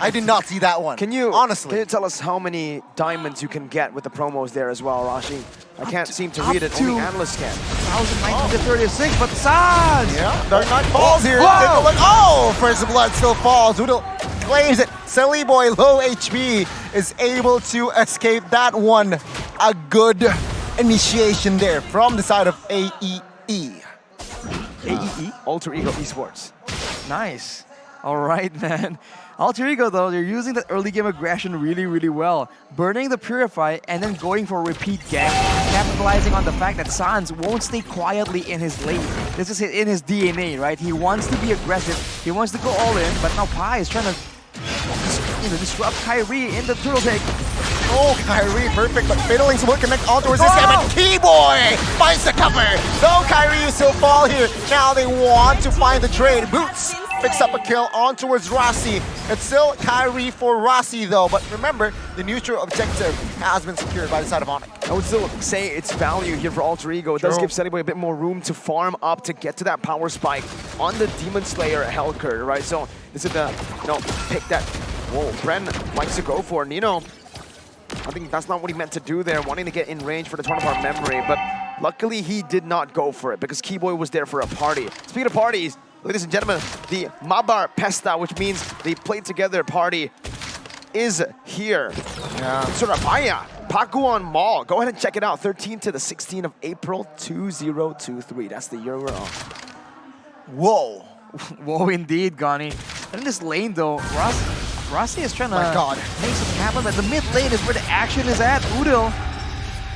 I did not see that one. Honestly. Can you tell us how many diamonds you can get with the promos there as well, Rashi? I can't seem to read it. Only analysts can. 1,936, but Sans! Yeah, Dark Knight falls here. Oh, first blood still falls. Udal claims it. Solidified, low HP, is able to escape that one. A good initiation there from the side of AEE. AEE? Alter Ego Esports. Nice. All right, man. Alter Ego, though, they're using that early game aggression really, really well. Burning the Purify and then going for a repeat gank, capitalizing on the fact that Sans won't stay quietly in his lane. This is in his DNA, right? He wants to be aggressive. He wants to go all in, but now Pi is trying to disrupt Kyrie in the turtle take. Oh, Kyrie, perfect, but Fiddlings will connect on towards this game, and Keyboy finds the cover. So Kyrie is still fall here. Now they want to find the trade. Boots picks up a kill on towards Rossi. It's still Kyrie for Rossi though, but remember, the neutral objective has been secured by the side of ONIC. I would still say it's value here for Alter Ego. It does give Sunnyboy a bit more room to farm up to get to that power spike on the Demon Slayer Hellcurt, right? So this is the, pick that, whoa, Bren likes to go for Nino. I think that's not what he meant to do there, wanting to get in range for the Torn Apart Memory, but luckily he did not go for it because Keyboy was there for a party. Speaking of parties, ladies and gentlemen, the Mabar Pesta, which means they played together party, is here. Surabaya, Pakuan Mall. Go ahead and check it out. 13th to the 16th of April 2023. That's the year we're on. Whoa. Whoa, indeed, Gani. And in this lane, though, Rossi is trying to make something happen, but the mid lane is where the action is at. Udil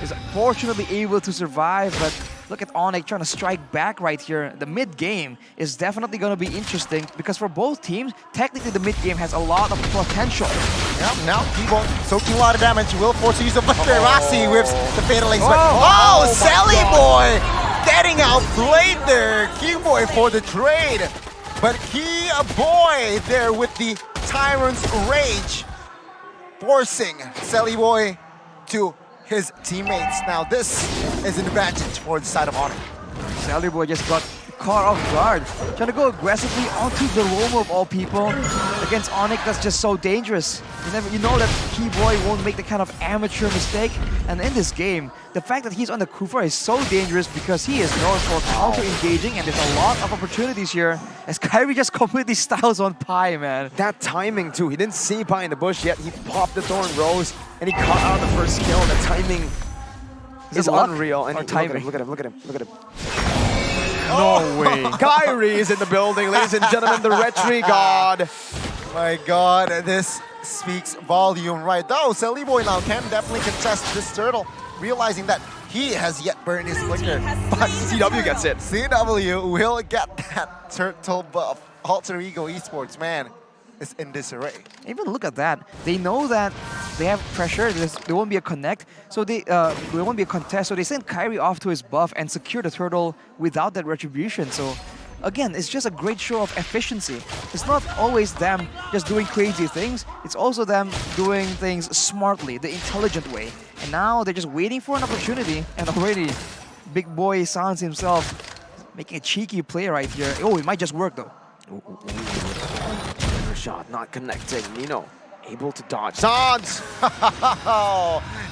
is fortunately able to survive, but look at ONIC trying to strike back right here. The mid game is definitely going to be interesting because for both teams, technically the mid game has a lot of potential. Yep, now Keyboy soaking a lot of damage. Will force to use the Flicker. Rossi whips the Fatal Links, but Sally Boy getting outplayed there. Keyboy for the trade, but Keyboy there with the Tyrant's Rage, forcing Sally Boy to his teammates. Now this is an advantage for the side of ONIC. Sally Boy just got caught off guard, trying to go aggressively onto the Romo of all people. Against ONIC, that's just so dangerous. You know that Keyboy won't make the kind of amateur mistake. And in this game, the fact that he's on the Kufa is so dangerous because he is known for counter-engaging, and there's a lot of opportunities here as Kyrie just completely styles on Pi, man. That timing too, he didn't see Pi in the bush yet. He popped the Thorn Rose and he caught out the first kill. The timing is unreal. And look at him, look at him, look at him, look at him. No way. Kyrie is in the building, ladies and gentlemen, the Retri God. My God, this speaks volume right though. Sally Boy now can definitely contest this turtle, realizing that he has yet burned his Flicker. But CW gets it. CW will get that turtle buff. Alter Ego Esports, man, is in disarray. Even look at that. They know that they have pressure. There won't be a connect, so there won't be a contest. So they send Kyrie off to his buff and secure the turtle without that retribution. So again, it's just a great show of efficiency. It's not always them just doing crazy things. It's also them doing things smartly, the intelligent way. And now they're just waiting for an opportunity. And already, Big Boy Sans himself making a cheeky play right here. Oh, it might just work though. Shot not connecting. Nino able to dodge. Sans!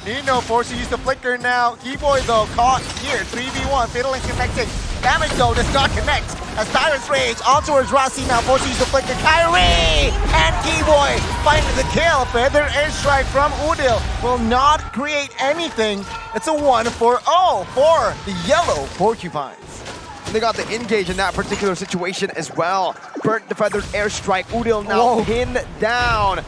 Nino forced to use the Flicker now. Keyboy though caught here. 3v1. Fiddle Link connecting. Damage though does not connect. As Tyrant's Rage on towards Rossi now forced to use the Flicker. Kyrie and Keyboy finding the kill. Feather airstrike from Udil will not create anything. It's a 1-4-0 for the yellow Porcupines. And they got the engage in that particular situation as well. Burnt the feathered airstrike. Udil now pinned down.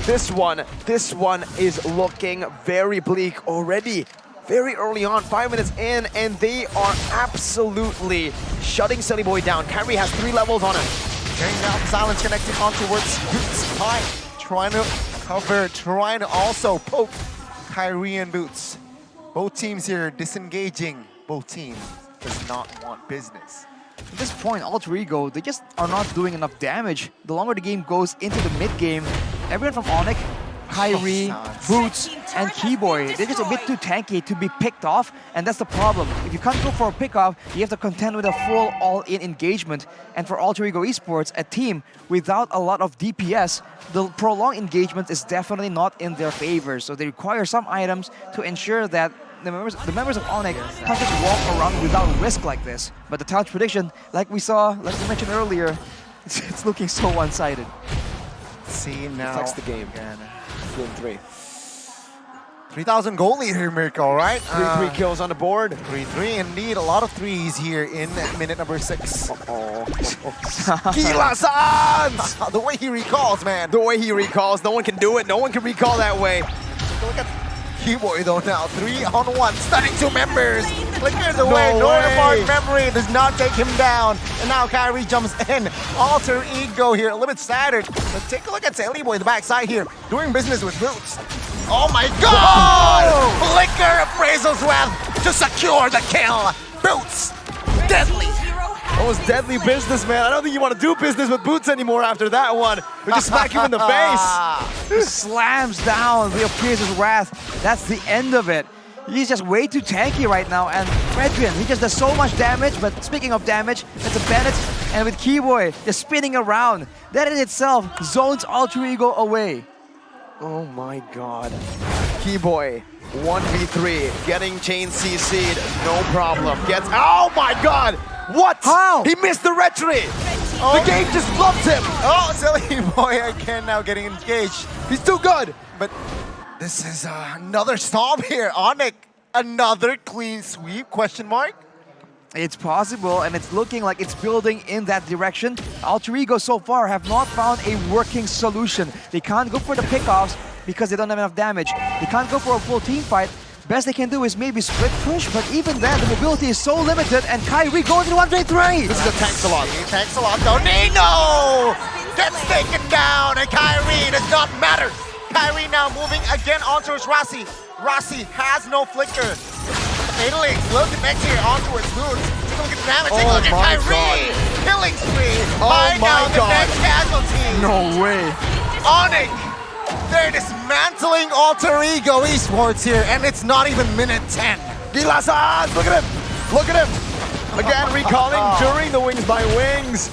This one is looking very bleak already. Very early on, 5 minutes in, and they are absolutely shutting Sunny Boy down. Kyrie has 3 levels on him. Tearing down silence, connecting on towards Boots. Pi trying to cover, trying to also poke Kyrie and Boots. Both teams here disengaging. Both teams does not want business. At this point, Alter Ego, they just are not doing enough damage. The longer the game goes into the mid game, everyone from ONIC, Kyrie, Boots, and Keyboy, they're just a bit too tanky to be picked off, and that's the problem. If you can't go for a pick-off, you have to contend with a full all-in engagement. And for Alter Ego Esports, a team without a lot of DPS, the prolonged engagement is definitely not in their favor. So they require some items to ensure that the members of ONIC can't just walk around without risk like this. But the Touch prediction, like we mentioned earlier, it's looking so one-sided. See now. Flex the game. 3-3. 3,000 goal lead here, Mirko, right? 3 kills on the board. 3-3, indeed. A lot of threes here in minute number 6. Kila Sans! The way he recalls, man. The way he recalls. No one can do it. No one can recall that way. Look at Keyboy though now, 3-on-1, stunning 2 members. Flickers away, No way. Northern memory does not take him down. And now Kyrie jumps in. Alter Ego here, a little bit staggered. But take a look at Saliboy in the backside here, doing business with Boots. Oh my god! Flicker appraisal's web to secure the kill. Boots, deadly. That was deadly business, man. I don't think you want to do business with Boots anymore after that one. We just smack him in the face. Slams down the Appraiser's Wrath. That's the end of it. He's just way too tanky right now, and Fredrin, he just does so much damage, but speaking of damage, it's a Bennett, and with Keyboy just spinning around, that in itself zones Alter Ego away. Oh my god. Keyboy, 1v3, getting chain CC'd, no problem. Gets, oh my god! What? How? He missed the retry! The game just loved him! Oh, Saliboy again now getting engaged. He's too good! But this is another stomp here. ONIC, another clean sweep, question mark? It's possible, and it's looking like it's building in that direction. Alter Ego so far have not found a working solution. They can't go for the pickoffs because they don't have enough damage. They can't go for a full team fight. Best they can do is maybe split push, but even then, the mobility is so limited, and Kyrie goes into 1v3! This is a tanks a lot. Thanks a lot though. Nino gets taken down, and Kyrie does not matter. Kyrie now moving again onto Rossi. Rossi has no flicker. Italy will connect here onto its boots. Take a look at the damage. Take a look at Kyrie. Killing spree. Find out the next casualty. No way. ONIC. They're dismantling Alter Ego Esports here, and it's not even minute 10. Gilasas! Look at him! Look at him! Again, recalling during the Wings by Wings.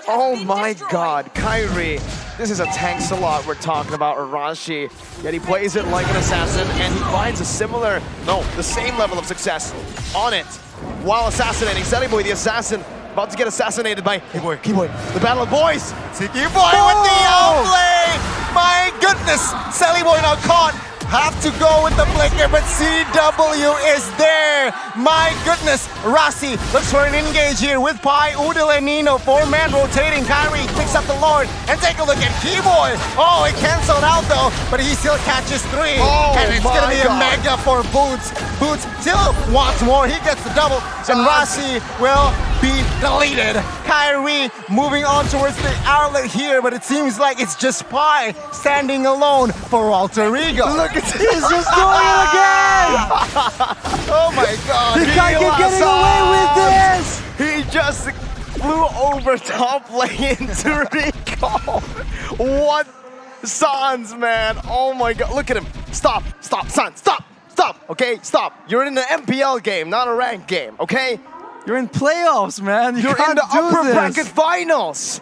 Oh my god, Kyrie. This is a tanks a lot we're talking about, Arashi. Yet he plays it like an assassin, and he finds a similar, no, the same level of success on it while assassinating Saliboy, the assassin, about to get assassinated by Keyboy, the Battle of Boys. See Keyboy with the outplay! My goodness! Saliboy now caught. Have to go with the flicker, but CW is there. My goodness, Rossi looks for an engage here with Pi, Udil, and Nino. 4-man rotating. Kyrie picks up the Lord, and take a look at Keyboy. Oh, it canceled out though, but he still catches 3. And it's gonna be a mega for Boots. Boots still wants more. He gets the double, and Rossi will be deleted. Kyrie moving on towards the outlet here, but it seems like it's just Pi standing alone for Alter Ego. Look at He's just doing it again! Oh my god. He can't get getting away with this! He just flew over top lane to recall. What? Sans, man. Oh my god. Look at him. Stop. Stop. Sans. Stop. Stop. Okay? Stop. You're in an MPL game, not a ranked game. Okay? You're in playoffs, man. You're in the upper bracket finals.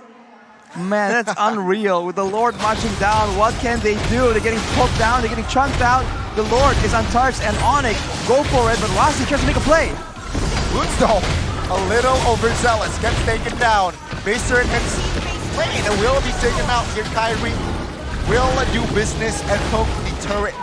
Man, that's unreal. With the Lord marching down, what can they do? They're getting poked down, they're getting chunked out. The Lord is untouched, and ONIC go for it, but Rossi tries to make a play. Boots though, a little overzealous, gets taken down. Base turret and plane will be taken out here. Kyrie will do business and poke the turret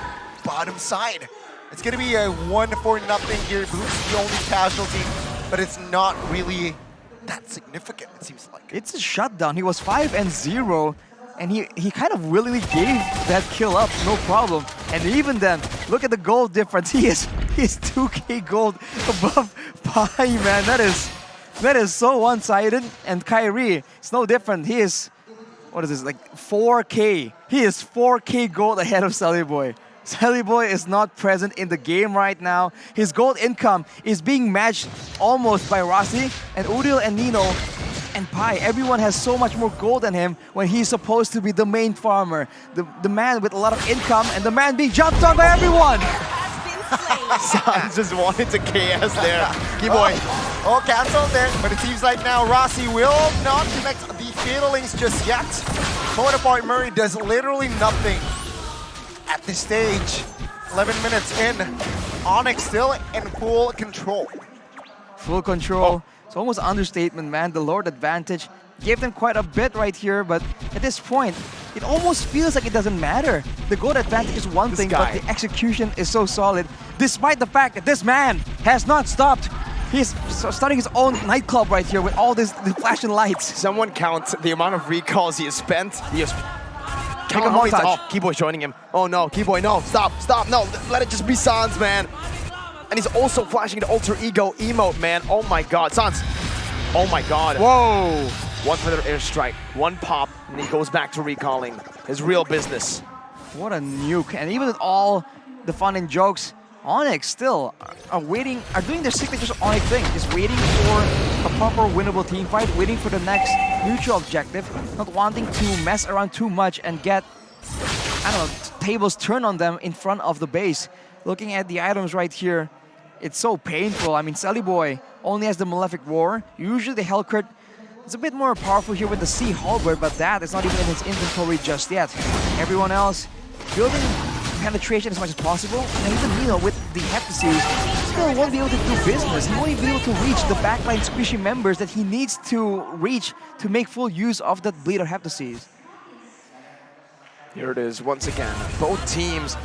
bottom side. It's gonna be a 1-0 here. Boots the only casualty, but it's not really that significant, it seems like. It's a shutdown. He was 5-0, and he kind of willingly gave that kill up, no problem. And even then, look at the gold difference. He's 2k gold above Pi, man. That is so one-sided. And Kyrie, it's no different. He is, what is this, like 4k. He is 4k gold ahead of Saliboy. Saliboy is not present in the game right now. His gold income is being matched almost by Rossi and Udil and Nino and Pi. Everyone has so much more gold than him when he's supposed to be the main farmer, the man with a lot of income, and the man being jumped on by everyone. Sans just wanted to KS there. Keyboy. Oh, cancelled there, but it seems like now Rossi will not connect the fatalings just yet. Torn apart Murray does literally nothing at this stage. 11 minutes in, ONIC still in full control. Full control. It's almost an understatement, man. The Lord advantage gave them quite a bit right here, but at this point, it almost feels like it doesn't matter. The gold advantage is one thing, but the execution is so solid, despite the fact that this man has not stopped. He's starting his own nightclub right here with all the flashing lights. Someone count the amount of recalls he has spent. He has Take a montage. Oh, Keyboy joining him. Oh no, Keyboy, no, stop, no, let it just be Sans, man. And he's also flashing the alter ego emote, man. Oh my god, Sans. Oh my god. Whoa. One feather airstrike, one pop, and he goes back to recalling his real business. What a nuke. And even with all the fun and jokes, ONIC still are doing their signature ONIC thing, just waiting for a proper winnable team fight, waiting for the next mutual objective, not wanting to mess around too much and get, I don't know, tables turned on them in front of the base. Looking at the items right here, it's so painful. I mean, Boy only has the Malefic Roar. Usually the Hellcurt is a bit more powerful here with the Sea Halberd, but that is not even in his inventory just yet. Everyone else building penetration as much as possible, and even Nino with the Heptases still won't be able to do business. He won't be able to reach the backline squishy members that he needs to reach to make full use of that Bleeder Heptases. Here it is once again. Both teams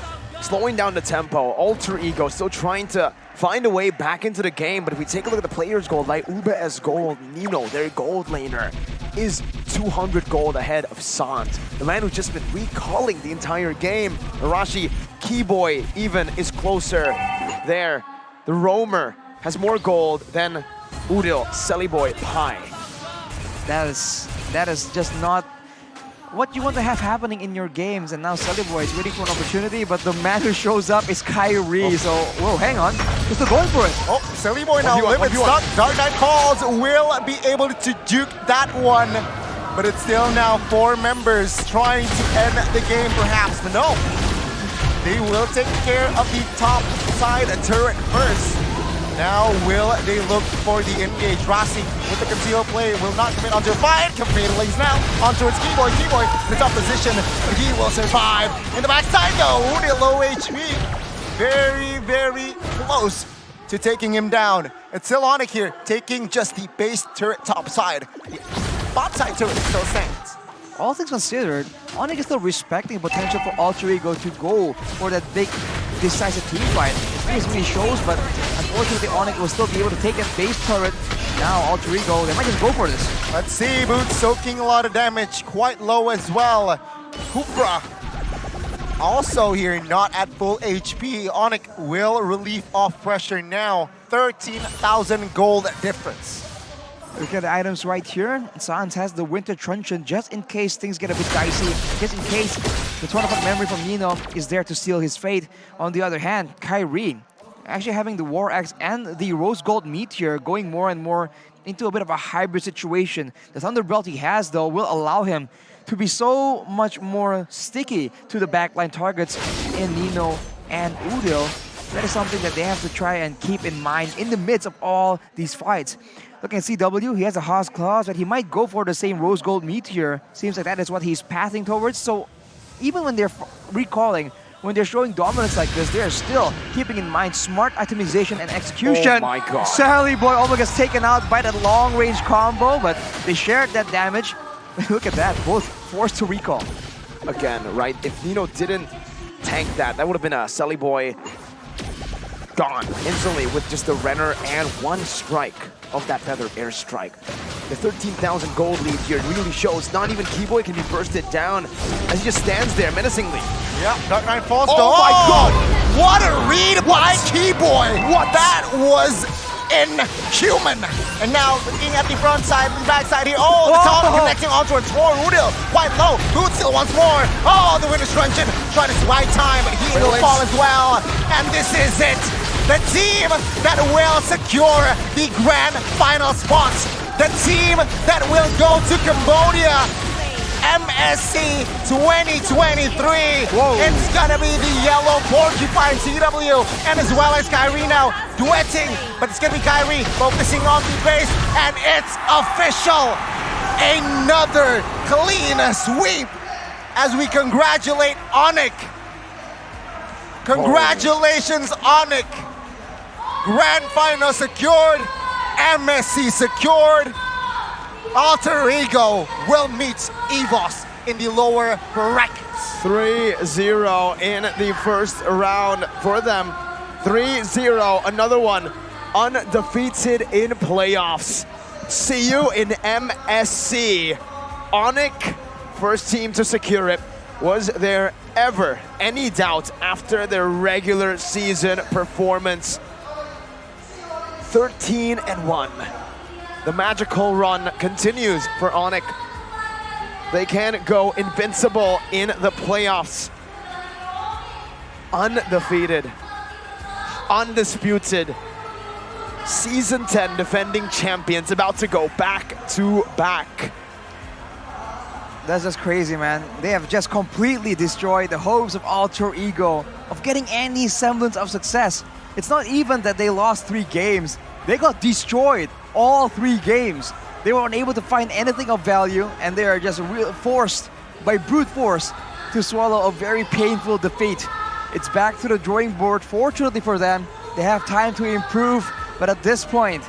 slowing down the tempo. Alter Ego still trying to find a way back into the game, but if we take a look at the players' gold, like UBS Gold, Nino, their gold laner, is 200 gold ahead of Sans, the man who's just been recalling the entire game. Arashi, Keyboy even is closer there. The Roamer has more gold than Udil, Celiboy, Pi. That is just not what you want to have happening in your games, and now Celiboy is waiting for an opportunity, but the man who shows up is Kyrie, so, whoa, hang on, he's still going for it. Oh, Celiboy now limit stuck. Dark Knight Calls will be able to juke that one, but it's still now 4 members trying to end the game perhaps, but no. They will take care of the top side turret first. Now will they look for the engage. Rasi with the concealed play will not commit onto a fight. Commit lays now onto its Keyboy. Keyboy in the top position, but he will survive. In the backside though, Udil low HP. Very, very close to taking him down. It's still ONIC here, taking just the base turret top side. The bot side turret still stands. All things considered, ONIC is still respecting the potential for Alter Ego to go for that big decisive team fight. It really shows, but unfortunately ONIC will still be able to take that base turret. Now Alter Ego, they might just go for this. Let's see, Boots soaking a lot of damage, quite low as well. Kupra also here, not at full HP. ONIC will relieve off pressure now. 13,000 gold difference. Look at the items right here. Sans has the Winter Truncheon just in case things get a bit dicey, just in case the Tournament Memory from Nino is there to seal his fate. On the other hand, Kyrie actually having the War Axe and the Rose Gold Meteor going more and more into a bit of a hybrid situation. The Thunder Belt he has though will allow him to be so much more sticky to the backline targets in Nino and Udil. That is something that they have to try and keep in mind in the midst of all these fights. Looking at CW, he has a Haas Claws, but he might go for the same Rose Gold Meteor. Seems like that is what he's pathing towards. So even when they're recalling, when they're showing dominance like this, they're still keeping in mind smart itemization and execution. Oh my god. Celiboy almost gets taken out by that long-range combo, but they shared that damage. Look at that, both forced to recall. Again, right, if Nino didn't tank that, that would have been a Celiboy gone instantly with just the Renner and one strike of that Feather Airstrike. The 13,000 gold lead here really shows not even Keyboy can be bursted down as he just stands there menacingly. Yeah, Dark Knight falls. Oh my god! What a read by Keyboy! What? That was inhuman! And now looking at the front side and back side here. Oh, the Tom connecting onto a Tor Udil. Quite low. Boots still once more. Oh, the Winter Truncheon trying to buy time, but he will fall as well. And this is it. The team that will secure the grand final spots. The team that will go to Cambodia. MSC 2023. Whoa. It's gonna be the Yellow Porcupine CW and as well as Kyrie now duetting, but it's gonna be Kyrie focusing on the base, and it's official. Another clean sweep as we congratulate ONIC. Congratulations, ONIC. Grand final secured, MSC secured. Alter Ego will meet EVOS in the lower brackets. 3-0 in the first round for them. 3-0, another one. Undefeated in playoffs. See you in MSC. ONIC, first team to secure it. Was there ever any doubt after their regular season performance? 13-1. The magical run continues for ONIC. They can go invincible in the playoffs. Undefeated, undisputed. Season 10 defending champions about to go back to back. That's just crazy, man. They have just completely destroyed the hopes of Alter Ego of getting any semblance of success. It's not even that they lost 3 games. They got destroyed all 3 games. They were unable to find anything of value, and they are just forced by brute force to swallow a very painful defeat. It's back to the drawing board. Fortunately for them, they have time to improve, but at this point,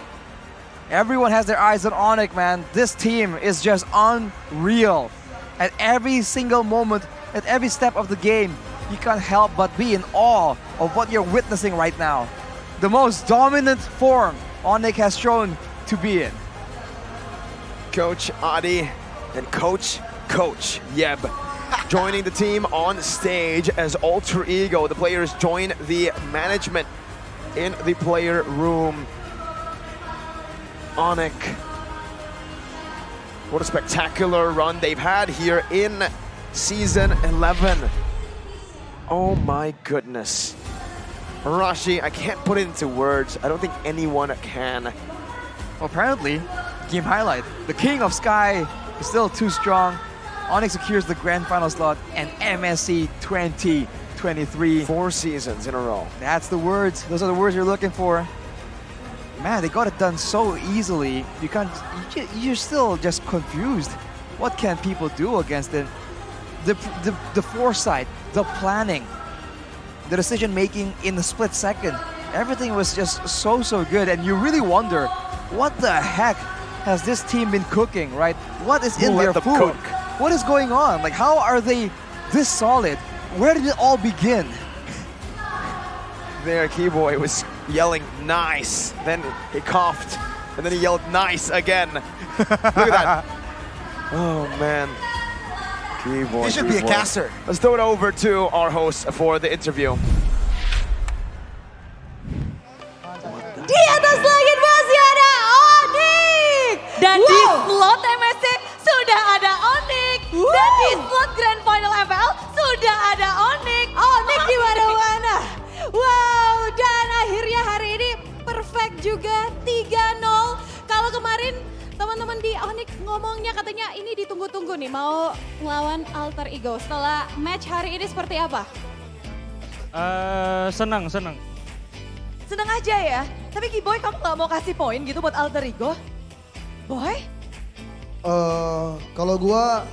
everyone has their eyes on ONIC, man. This team is just unreal. At every single moment, at every step of the game, you can't help but be in awe of what you're witnessing right now. The most dominant form ONIC has shown to be in. Coach Adi and Coach Yeb joining the team on stage as Alter Ego. The players join the management in the player room. ONIC, what a spectacular run they've had here in Season 11. Oh my goodness. Rashi, I can't put it into words. I don't think anyone can. Well, apparently, game highlight. The King of Sky is still too strong. ONIC secures the grand final slot and MSC 2023. 4 seasons in a row. That's the words. Those are the words you're looking for. Man, they got it done so easily. You're still just confused. What can people do against it? The foresight, the planning, the decision making in a split second. Everything was just so good, and you really wonder, what the heck has this team been cooking, right? What is in their food? What is going on? Like, how are they this solid? Where did it all begin? There, Keyboy was yelling nice, then he coughed, and then he yelled nice again. Look at that. Oh man. Keyboy. He should be a caster. Let's throw it over to our host for the interview. Di atas langit masih ada ONIC! Dan di slot MSC sudah ada ONIC. Dan di slot Grand Final MPL sudah ada ONIC. ONIC di mana-mana. Wow, dan akhirnya hari ini perfect juga 3-0. Kalau kemarin teman-teman di ONIC ngomongnya katanya ini ditunggu-tunggu nih mau ngelawan Alter Ego. Setelah match hari ini seperti apa? Senang. Senang aja ya. Tapi Keyboy, kamu gak mau kasih poin gitu buat Alter Ego? Boy? Kalau gua,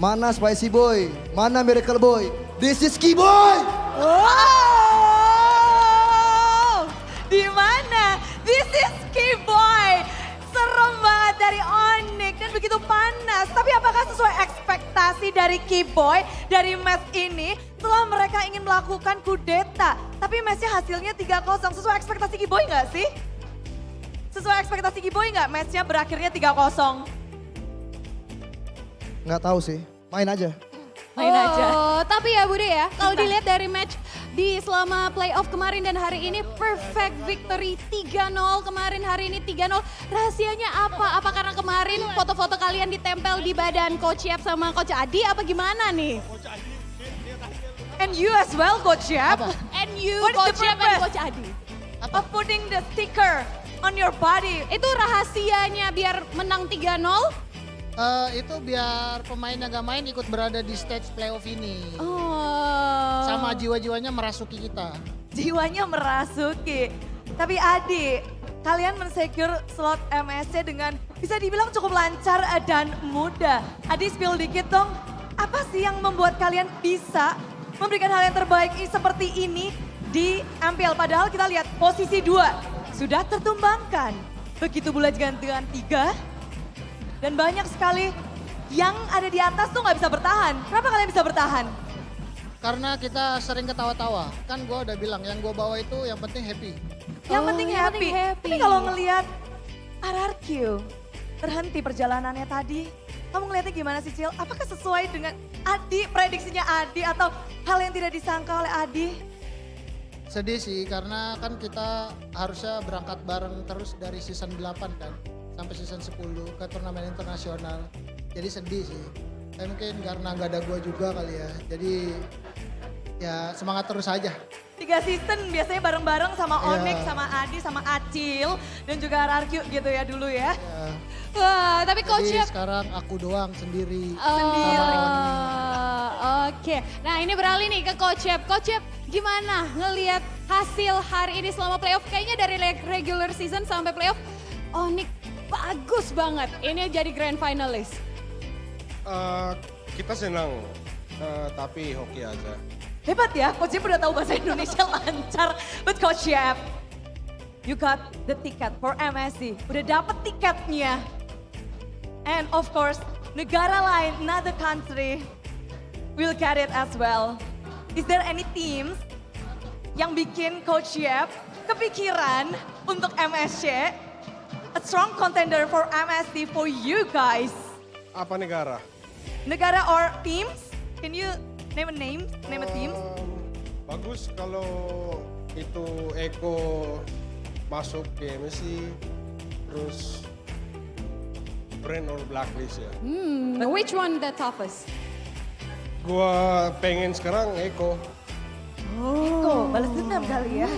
mana Spicy Boy, mana Miracle Boy? This is Keyboy! Wow! Di mana? This is Keyboy! Serem banget dari ONIC dan begitu panas. Tapi apakah sesuai ekspektasi dari Keyboy dari match ini setelah mereka ingin melakukan kudeta? Tapi matchnya hasilnya 3-0. Sesuai ekspektasi Keyboy nggak sih? Sesuai ekspektasi Keyboy nggak matchnya berakhirnya 3-0? Nggak tahu sih, main aja. Main aja. Tapi ya Bude ya, kalau dilihat dari match di selama playoff kemarin dan hari ini perfect victory 3-0. Kemarin hari ini 3-0. Rahasianya apa? Apa karena kemarin foto-foto kalian ditempel di badan Coach Yap sama Coach Adi apa gimana nih? And you as well, Coach Yap. And you, What is Coach the Yap and purpose Coach Adi. of putting the sticker on your body? Itu rahasianya biar menang 3-0? Itu biar pemain yang gak main ikut berada di stage playoff ini. Oh. Sama jiwa-jiwanya merasuki kita. Jiwanya merasuki. Tapi Adi, kalian mensecure slot MSC dengan bisa dibilang cukup lancar dan mudah. Adi spill dikit dong, apa sih yang membuat kalian bisa memberikan hal yang terbaik seperti ini di MPL? Padahal kita lihat posisi 2 sudah tertumbangkan. Begitu bulat gantian 3. Dan banyak sekali yang ada di atas tuh nggak bisa bertahan. Kenapa kalian bisa bertahan? Karena kita sering ketawa-tawa. Kan gue udah bilang yang gue bawa itu yang penting happy. Yang penting happy. Tapi kalau ngelihat RRQ terhenti perjalanannya tadi, Kamu ngeliatnya gimana sih Cil? Apakah sesuai dengan Adi, prediksinya Adi atau hal yang tidak disangka oleh Adi? Sedih sih karena kan kita harusnya berangkat bareng terus dari season 8 kan sampai season 10 ke turnamen internasional. Jadi sedih sih. Mungkin karena nggak ada gue juga kali ya. Jadi ya semangat terus aja. 3 season biasanya bareng-bareng sama ONIC, sama Adi, sama Acil dan juga RRQ gitu ya dulu ya. Wah, tapi Coach Jadi Yap. sekarang aku doang sendiri. Oke, nah ini beralih nih ke Coach Yap. Coach Yap, gimana ngelihat hasil hari ini selama playoff? Kayaknya dari regular season sampai playoff, ONIC bagus banget. Ini jadi grand finalist. Kita senang, tapi hoki aja. Hebat ya, Coach Yap udah tahu bahasa Indonesia lancar. But Coach Yap, you got the ticket for MSC. Udah dapet tiketnya. And of course, negara lain, another country, will get it as well. Is there any teams yang bikin Coach Yap kepikiran untuk MSC? A strong contender for MSC for you guys. Apa negara? Negara or teams? Can you name a name? Name a team? Bagus kalau itu Ego masuk ke MSC, terus brand or blacklist ya. Which one the toughest? Gua pengen sekarang Ego. Eko, balas dendam kali ya.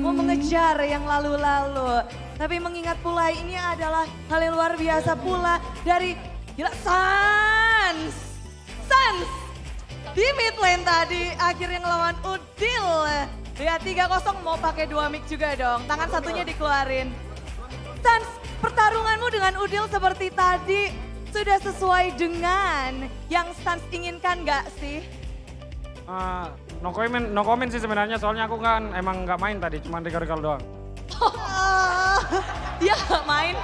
Mau mengejar yang lalu-lalu. Tapi mengingat pula ini adalah hal yang luar biasa pula dari gila Sans. Di mid lane tadi akhirnya ngelawan Udil. Lihat 3-0 mau pakai 2 mic juga dong. Tangan satunya dikeluarin. Sans, pertarunganmu dengan Udil seperti tadi sudah sesuai dengan yang Sans inginkan gak sih? No comment sih sebenarnya, soalnya aku kan emang nggak main tadi, cuma recall doang. Dia gak main?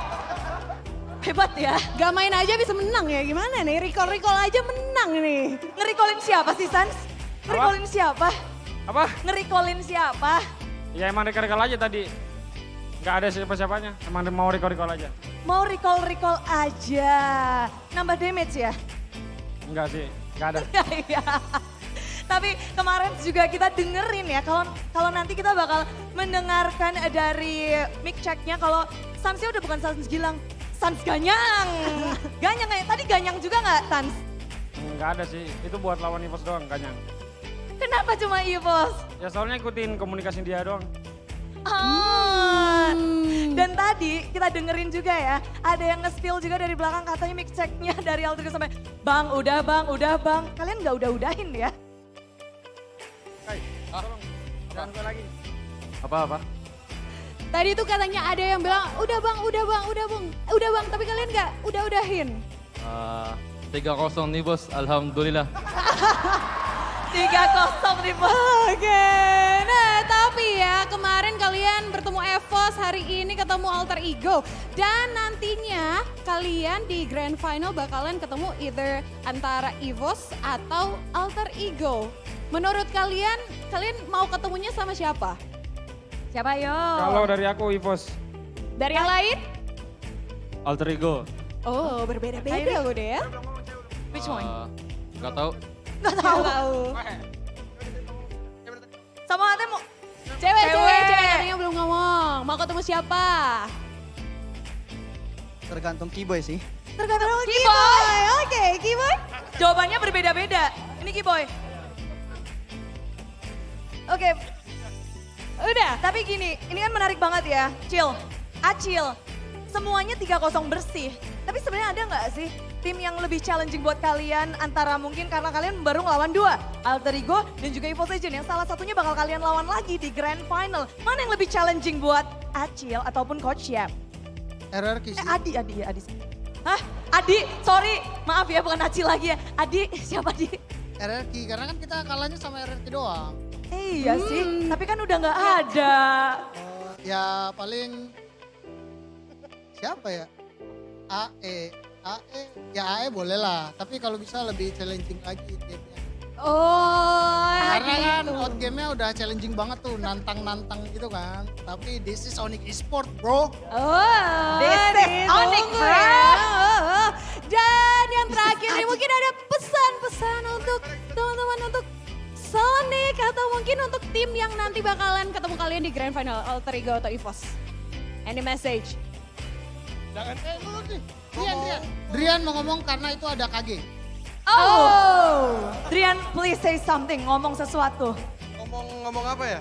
Hebat ya. Gak main aja bisa menang ya, gimana nih? Recall aja menang nih. Nge-recallin siapa sih Sans? Nge-recallin siapa? Apa? Nge-recallin siapa? Ya emang recall aja tadi. Nggak ada siapa-siapanya, emang mau recall aja. Mau recall aja. Nambah damage ya? Enggak sih, nggak ada. Iya. Tapi kemarin juga kita dengerin ya, kalau nanti kita bakal mendengarkan dari mic checknya kalau Sansnya udah bukan Sans Gilang, Sans Ganyang. Ganyang kayak tadi Ganyang juga nggak Sans? Nggak ada sih, itu buat lawan EVOS doang, Ganyang. Kenapa cuma EVOS? Ya soalnya ikutin komunikasi dia doang. Dan tadi kita dengerin juga ya, ada yang nge-spill juga dari belakang katanya mic checknya dari Altrigo sampai Bang, udah bang. Kalian nggak udahin ya? Tolong, jangan gue lagi. Apa? Tadi tuh katanya ada yang bilang, udah bang, tapi kalian nggak udahin. 3-0 nih bos, alhamdulillah. 3-0 nih bos. Oke, nah tapi ya kemarin kalian bertemu EVOS, hari ini ketemu Alter Ego. Dan nantinya kalian di Grand Final bakalan ketemu either antara EVOS atau Alter Ego. Menurut kalian mau ketemunya sama siapa? Siapa yo? Kalau dari aku EVOS. Dari yang lain? Alter Ego. Oh, berbeda-beda udah ya. Which one? Gak tahu. Gak tahu. Sama Ate mau cewek yang belum ngomong. Mau ketemu siapa? Tergantung Keyboy sih. Tergantung Keyboy. Oke, Keyboy. Jawabannya berbeda-beda. Ini Keyboy. Oke. Udah. Tapi gini, ini kan menarik banget ya. Acil. Semuanya 3-0 bersih. Tapi sebenarnya ada nggak sih tim yang lebih challenging buat kalian antara mungkin karena kalian baru ngelawan 2, Alter Ego dan juga EVOS Legends yang salah satunya bakal kalian lawan lagi di Grand Final. Mana yang lebih challenging buat Acil ataupun Coach Yap? RRQ sih. Adi. Hah? Adi, sorry. Maaf ya bukan Acil lagi ya. Adi, siapa Adi? RRQ, karena kan kita kalahnya sama RRQ doang. Iya sih, tapi kan udah nggak ada. Ya paling siapa ya? AE ya boleh lah. Tapi kalau bisa lebih challenging lagi gamenya. Karena kan out game-nya udah challenging banget tuh, nantang gitu kan. Tapi this is ONIC Esports bro. This is ONIC bro. Dan yang terakhir nih mungkin ada pesan-pesan untuk teman-teman untuk Sonic atau mungkin untuk tim yang nanti bakalan ketemu kalian di Grand Final Alter Ego atau EVOS. Any message? Jangan dulu nih. Drian mau ngomong karena itu ada KG. Oh, Drian please say something, ngomong sesuatu. Ngomong apa ya?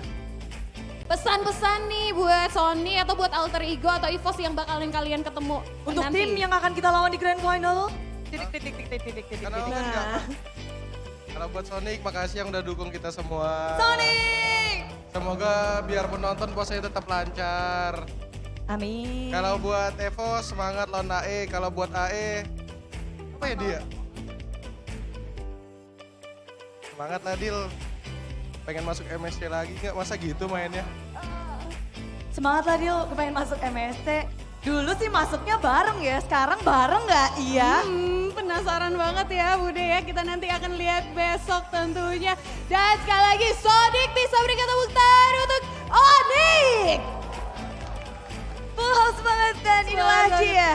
Pesan-pesan nih buat Sony atau buat Alter Ego atau EVOS yang bakalan kalian ketemu Untuk nanti. tim yang akan kita lawan di Grand Final. Nah. Kalau buat Sonic, makasih yang udah dukung kita semua. Sonic! Semoga biar penonton puasanya tetap lancar. Amin. Kalau buat EVOS, semangat lawan AE. Kalau buat AE, apa ya dia? Semangat Nadil. Pengen masuk MSC lagi nggak? Masa gitu mainnya? Semangat lah Dil, kepengen masuk MSC. Dulu sih masuknya bareng ya, sekarang bareng nggak? Iya. Penasaran banget ya Bude ya, kita nanti akan lihat besok tentunya. Dan sekali lagi Sonic bisa berikan tepuk tangan untuk ONIC. Full house banget dan inilah dia.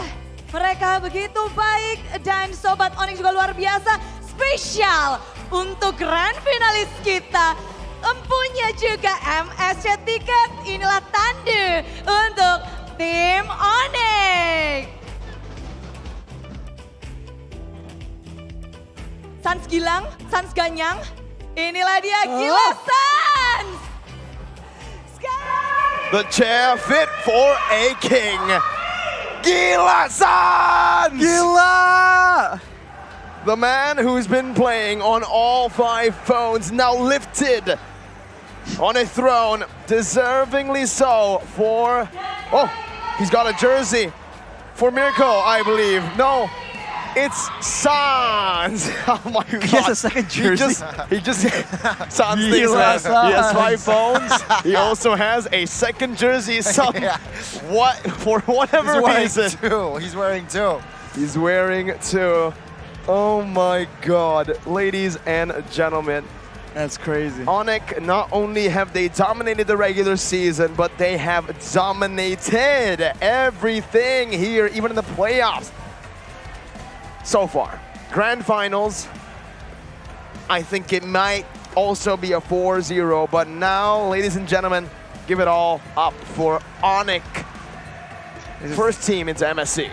Mereka begitu baik dan Sobat ONIC juga luar biasa. Spesial untuk grand finalis kita. Empunya juga MSC tiket. Inilah tanda untuk tim ONIC. Sans Gilang, Sans Ganyang. Inilah dia Gila Sans. The chair fit for a king. Gila Sans! Gila! The man who's been playing on all 5 phones now lifted on a throne, deservingly so for... Oh, he's got a jersey for Mirko, I believe. No, it's Sans. Oh my God. He has a second jersey. He just Sans thinks that he has 5 phones. He also has a second jersey. What, for whatever reason. He's wearing two. He's wearing two. Oh my God, ladies and gentlemen. That's crazy. ONIC, not only have they dominated the regular season, but they have dominated everything here, even in the playoffs. So far, grand finals, I think it might also be a 4-0, but now, ladies and gentlemen, give it all up for ONIC. First team into MSC.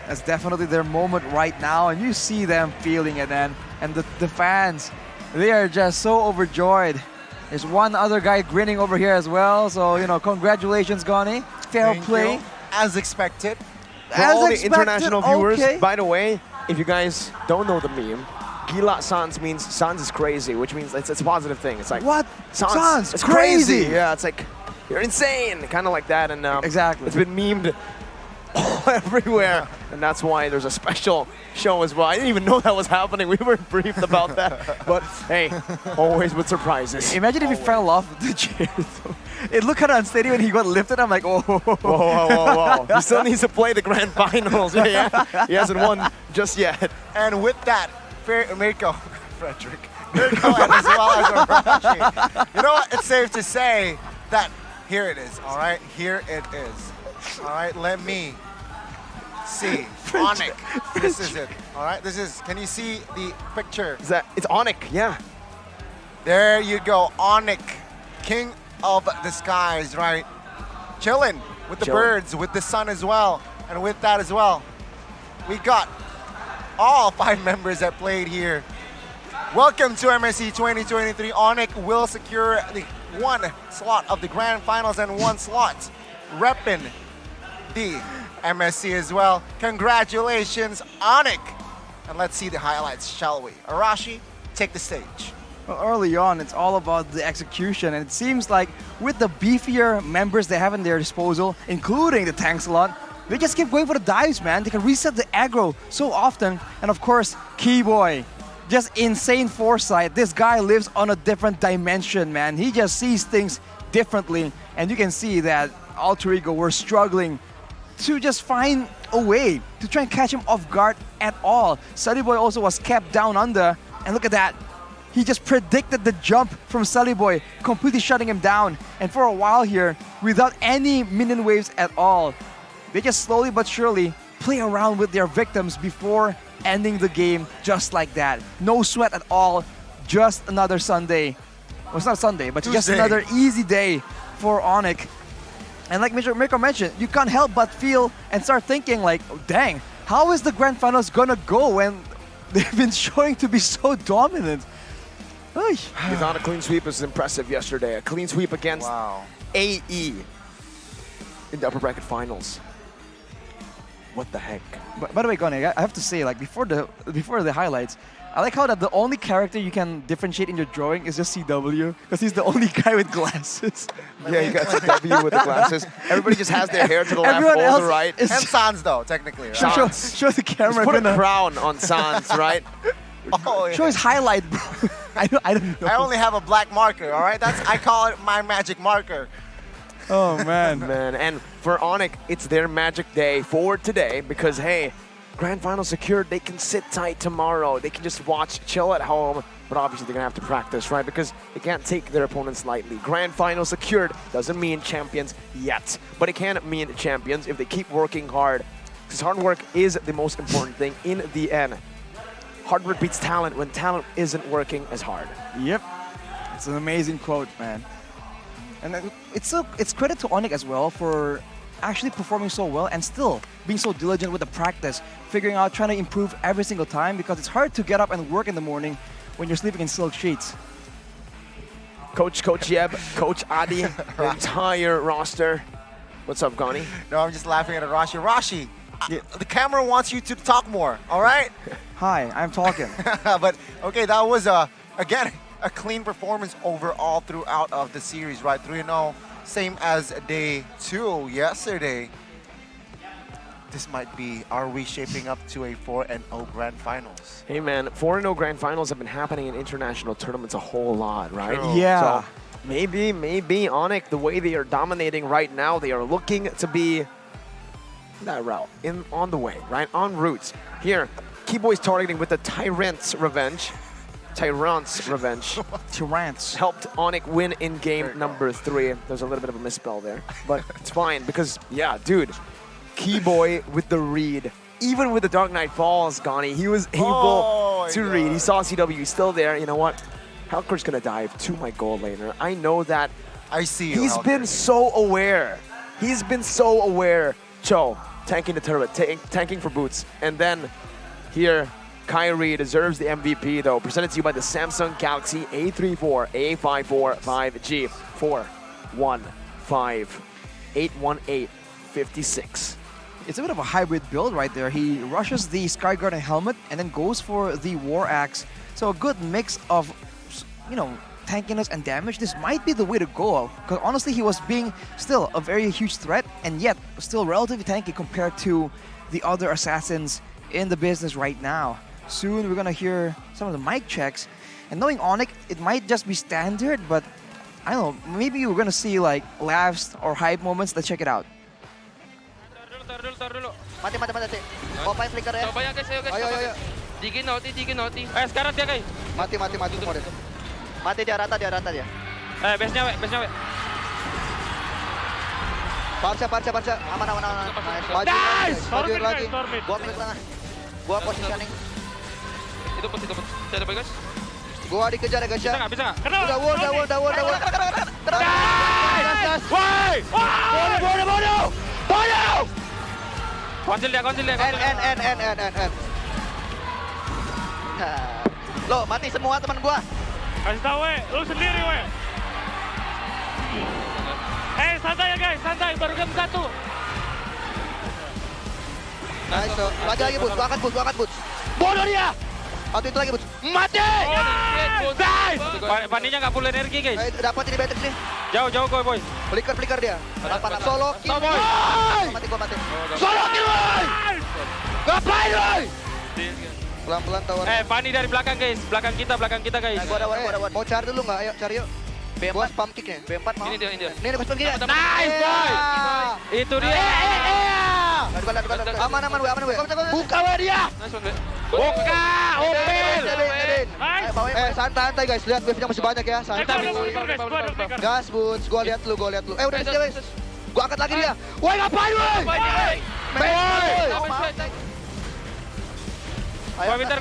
That's definitely their moment right now, and you see them feeling it, man. And the fans, they are just so overjoyed. There's one other guy grinning over here as well, so, you know, congratulations, Goni. Fair play. As expected. For all the international viewers, by the way, if you guys don't know the meme, Gila Sans means Sans is crazy, which means it's a positive thing. It's like, what? Sans, it's crazy. Yeah, it's like, you're insane, kind of like that. And exactly. It's been memed everywhere, and that's why there's a special show as well. I didn't even know that was happening. We weren't briefed about that, but hey, always with surprises. Imagine if he fell off the chair. It looked kind of unsteady when he got lifted. I'm like, oh. Whoa. He still needs to play the grand finals. Yeah. He hasn't won just yet. And with that, Mirko, Frederick, Mirko as well as Arashi. You know what? It's safe to say that here it is. All right, here it is. All right, let me see. ONIC. This is it. All right, this is. Can you see the picture? It's ONIC, yeah. There you go, ONIC, king of the skies, right? Chilling with the birds, with the sun as well, and with that as well, we got all 5 members that played here. Welcome to MSC 2023. ONIC will secure the 1 slot of the grand finals and 1 slot repping the MSC as well. Congratulations, ONIC. And let's see the highlights, shall we? Arashi, take the stage. Well, early on, it's all about the execution, and it seems like with the beefier members they have in their disposal, including the tank slot, they just keep going for the dives, man. They can reset the aggro so often. And of course, Keyboy, just insane foresight. This guy lives on a different dimension, man. He just sees things differently, and you can see that Alter Ego were struggling to just find a way to try and catch him off guard at all. Solidified also was kept down under, and look at that. He just predicted the jump from Solidified, completely shutting him down. And for a while here, without any minion waves at all, they just slowly but surely play around with their victims before ending the game just like that. No sweat at all, just another Sunday. Well, it's not Sunday, but just Tuesday. another easy day for ONIC. And like Mirko mentioned, you can't help but feel and start thinking like, oh, dang, how is the grand finals gonna go when they've been showing to be so dominant? Without a clean sweep was impressive yesterday. A clean sweep against AE in the upper bracket finals. What the heck? By the way, Goni, I have to say, like before the highlights, I like how that the only character you can differentiate in your drawing is just CW, because he's the only guy with glasses. Yeah, you got CW with the glasses. Everybody just has their hair to the left, Everyone all else the right. is- And Sans though, technically, right? Show the camera. Just put a Gonna- crown on Sans, right? Oh, yeah. Show his highlight, bro. I don't know. I only have a black marker, all right? I call it my magic marker. Oh, man. Man, and for ONIC, it's their magic day for today because, hey, grand final secured. They can sit tight tomorrow. They can just watch, chill at home. But obviously, they're going to have to practice, right? Because they can't take their opponents lightly. Grand final secured doesn't mean champions yet. But it can mean champions if they keep working hard. Because hard work is the most important thing in the end. Hard work beats talent when talent isn't working as hard. Yep. It's an amazing quote, man. And it's credit to ONIC as well for actually performing so well and still being so diligent with the practice, figuring out, trying to improve every single time, because it's hard to get up and work in the morning when you're sleeping in silk sheets. Coach Yeb, Coach Adi, the entire roster. What's up, Gani? No, I'm just laughing at Rashi. Rashi, the camera wants you to talk more, all right? Hi, I'm talking. But, okay, that was, again, a clean performance overall throughout of the series, right? 3-0, same as day 2 yesterday. This might be, are we shaping up to a 4-0 grand finals? Hey man, 4-0 grand finals have been happening in international tournaments a whole lot, right? True. Yeah. So maybe ONIC, the way they are dominating right now, they are looking to be that route, on the way, right? En route. Here, Keyboy's targeting with the Tyrant's Revenge. Tyrant's Revenge. Tyrant's. Helped ONIC win in game number 3. There's a little bit of a misspell there, but it's fine because, yeah, dude, Keyboy with the read. Even with the Dark Knight Falls, Gani, he was able to read. He saw CW, he's still there. You know what? Helker's gonna dive to my goal laner. I know that. I see you, He's Helker. been so aware. He's been so aware. Cho, tanking the turret, tanking for boots. And then here, Kyrie deserves the MVP though. Presented to you by the Samsung Galaxy A34, A54 5G. 4-1-5-818-56. It's a bit of a hybrid build right there. He rushes the Skyguard and helmet and then goes for the War Axe. So a good mix of, tankiness and damage. This might be the way to go. Because honestly, he was being still a very huge threat and yet still relatively tanky compared to the other assassins in the business right now. Soon we're gonna hear some of the mic checks. And knowing ONIC, it might just be standard, but I don't know, maybe we're gonna see like laughs or hype moments. Let's check it out. Mati. Bawa flicker ya. Coba ya guys, ayo guys. Ayo. Digi noti. Sekarang dia guys. Mati semua deh. Mati dia rata dia. Base-nya we. Parca. Aman. Nice! Maju Storming, lagi. storming. Gua pilih tengah. Gua positioning. Itu put. Saya dapat guys. Gua dikejar ya guys ya. Bisa nggak? Kena. Udah wall. Nice! Woi! Bodoh! Konsil dia. N. Lo mati semua teman gua. Kasih tahu we, lu sendiri we. Santai ya guys, baru game 1. Nice, so. Lagi Boots, gua angkat Boots. Bodoh dia! Satu itu lagi Boots. Mati! Nice! Paninya nggak full energi guys. Dapat ini Beatrix nih. Jauh boy. Flicker dia. Solo kill. Boy. Gua mati. Solo kill boy! Ngapain boy? Pelan-pelan tower. Pani dari belakang guys. Belakang kita guys. Gua ada one. Mau cari dulu nggak? Ayo cari yuk. Gua spam kicknya. B4 mau. Ini dia. Ini gua spam kicknya. Nice boy! Itu dia. Aman we. Buka we dia. Buka! Opel! Santai guys. Lihat wave-nya masih banyak ya. Santai. Gas Boots. Gua lihat lu. Udah sini wes. Gua angkat lagi dia. Woi ngapain woi? Gua pintar.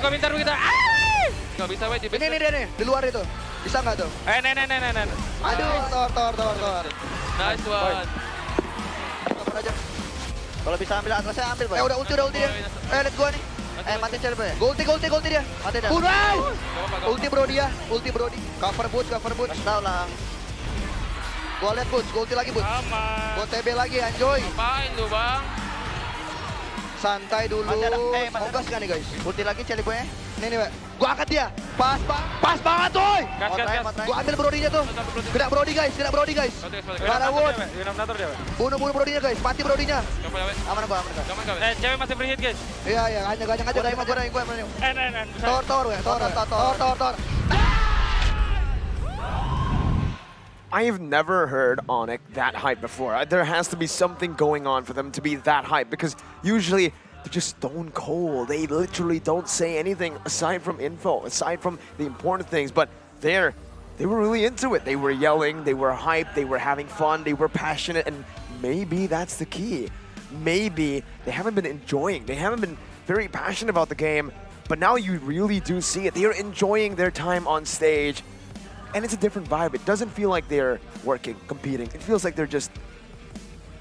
Nggak bisa, weh, di Ini dia nih, di luar itu. Bisa nggak tuh? Nen. Aduh, tor. Nice one. Kabur aja. Kalau bisa ambil atasnya ambil, Boy. Udah ulti dia. Lihat gua nih. Matiin cel, Boy. Ulti dia. Mati dah. Kurai! Ulti bro dia. Cover boots. Tahu lah. Gua lihat boots, gua ulti lagi boots. Gua TB lagi, anjoy. Ngapain lu, Bang? Santai dulu. Masih ada. Mau gas kan nih guys? Ulti lagi cel, Boy. Nih, Pak. Gua angkat dia. Pas banget, coy. Gas. Gua ambil brodinya tuh. Kena brodi guys. Ada wood. Bunuh brodinya guys. Mati brodinya. Aman gua. Cewek masih berhit, guys. Iya, hanya Gua Tor. I've never heard ONIC that hype before. There has to be something going on for them to be that hype, because usually they're just stone cold. They literally don't say anything aside from info, aside from the important things. But they were really into it. They were yelling, they were hyped, they were having fun, they were passionate, and maybe that's the key. Maybe they haven't been enjoying, they haven't been very passionate about the game, but now you really do see it. They are enjoying their time on stage. And it's a different vibe. It doesn't feel like they're working, competing. It feels like they're just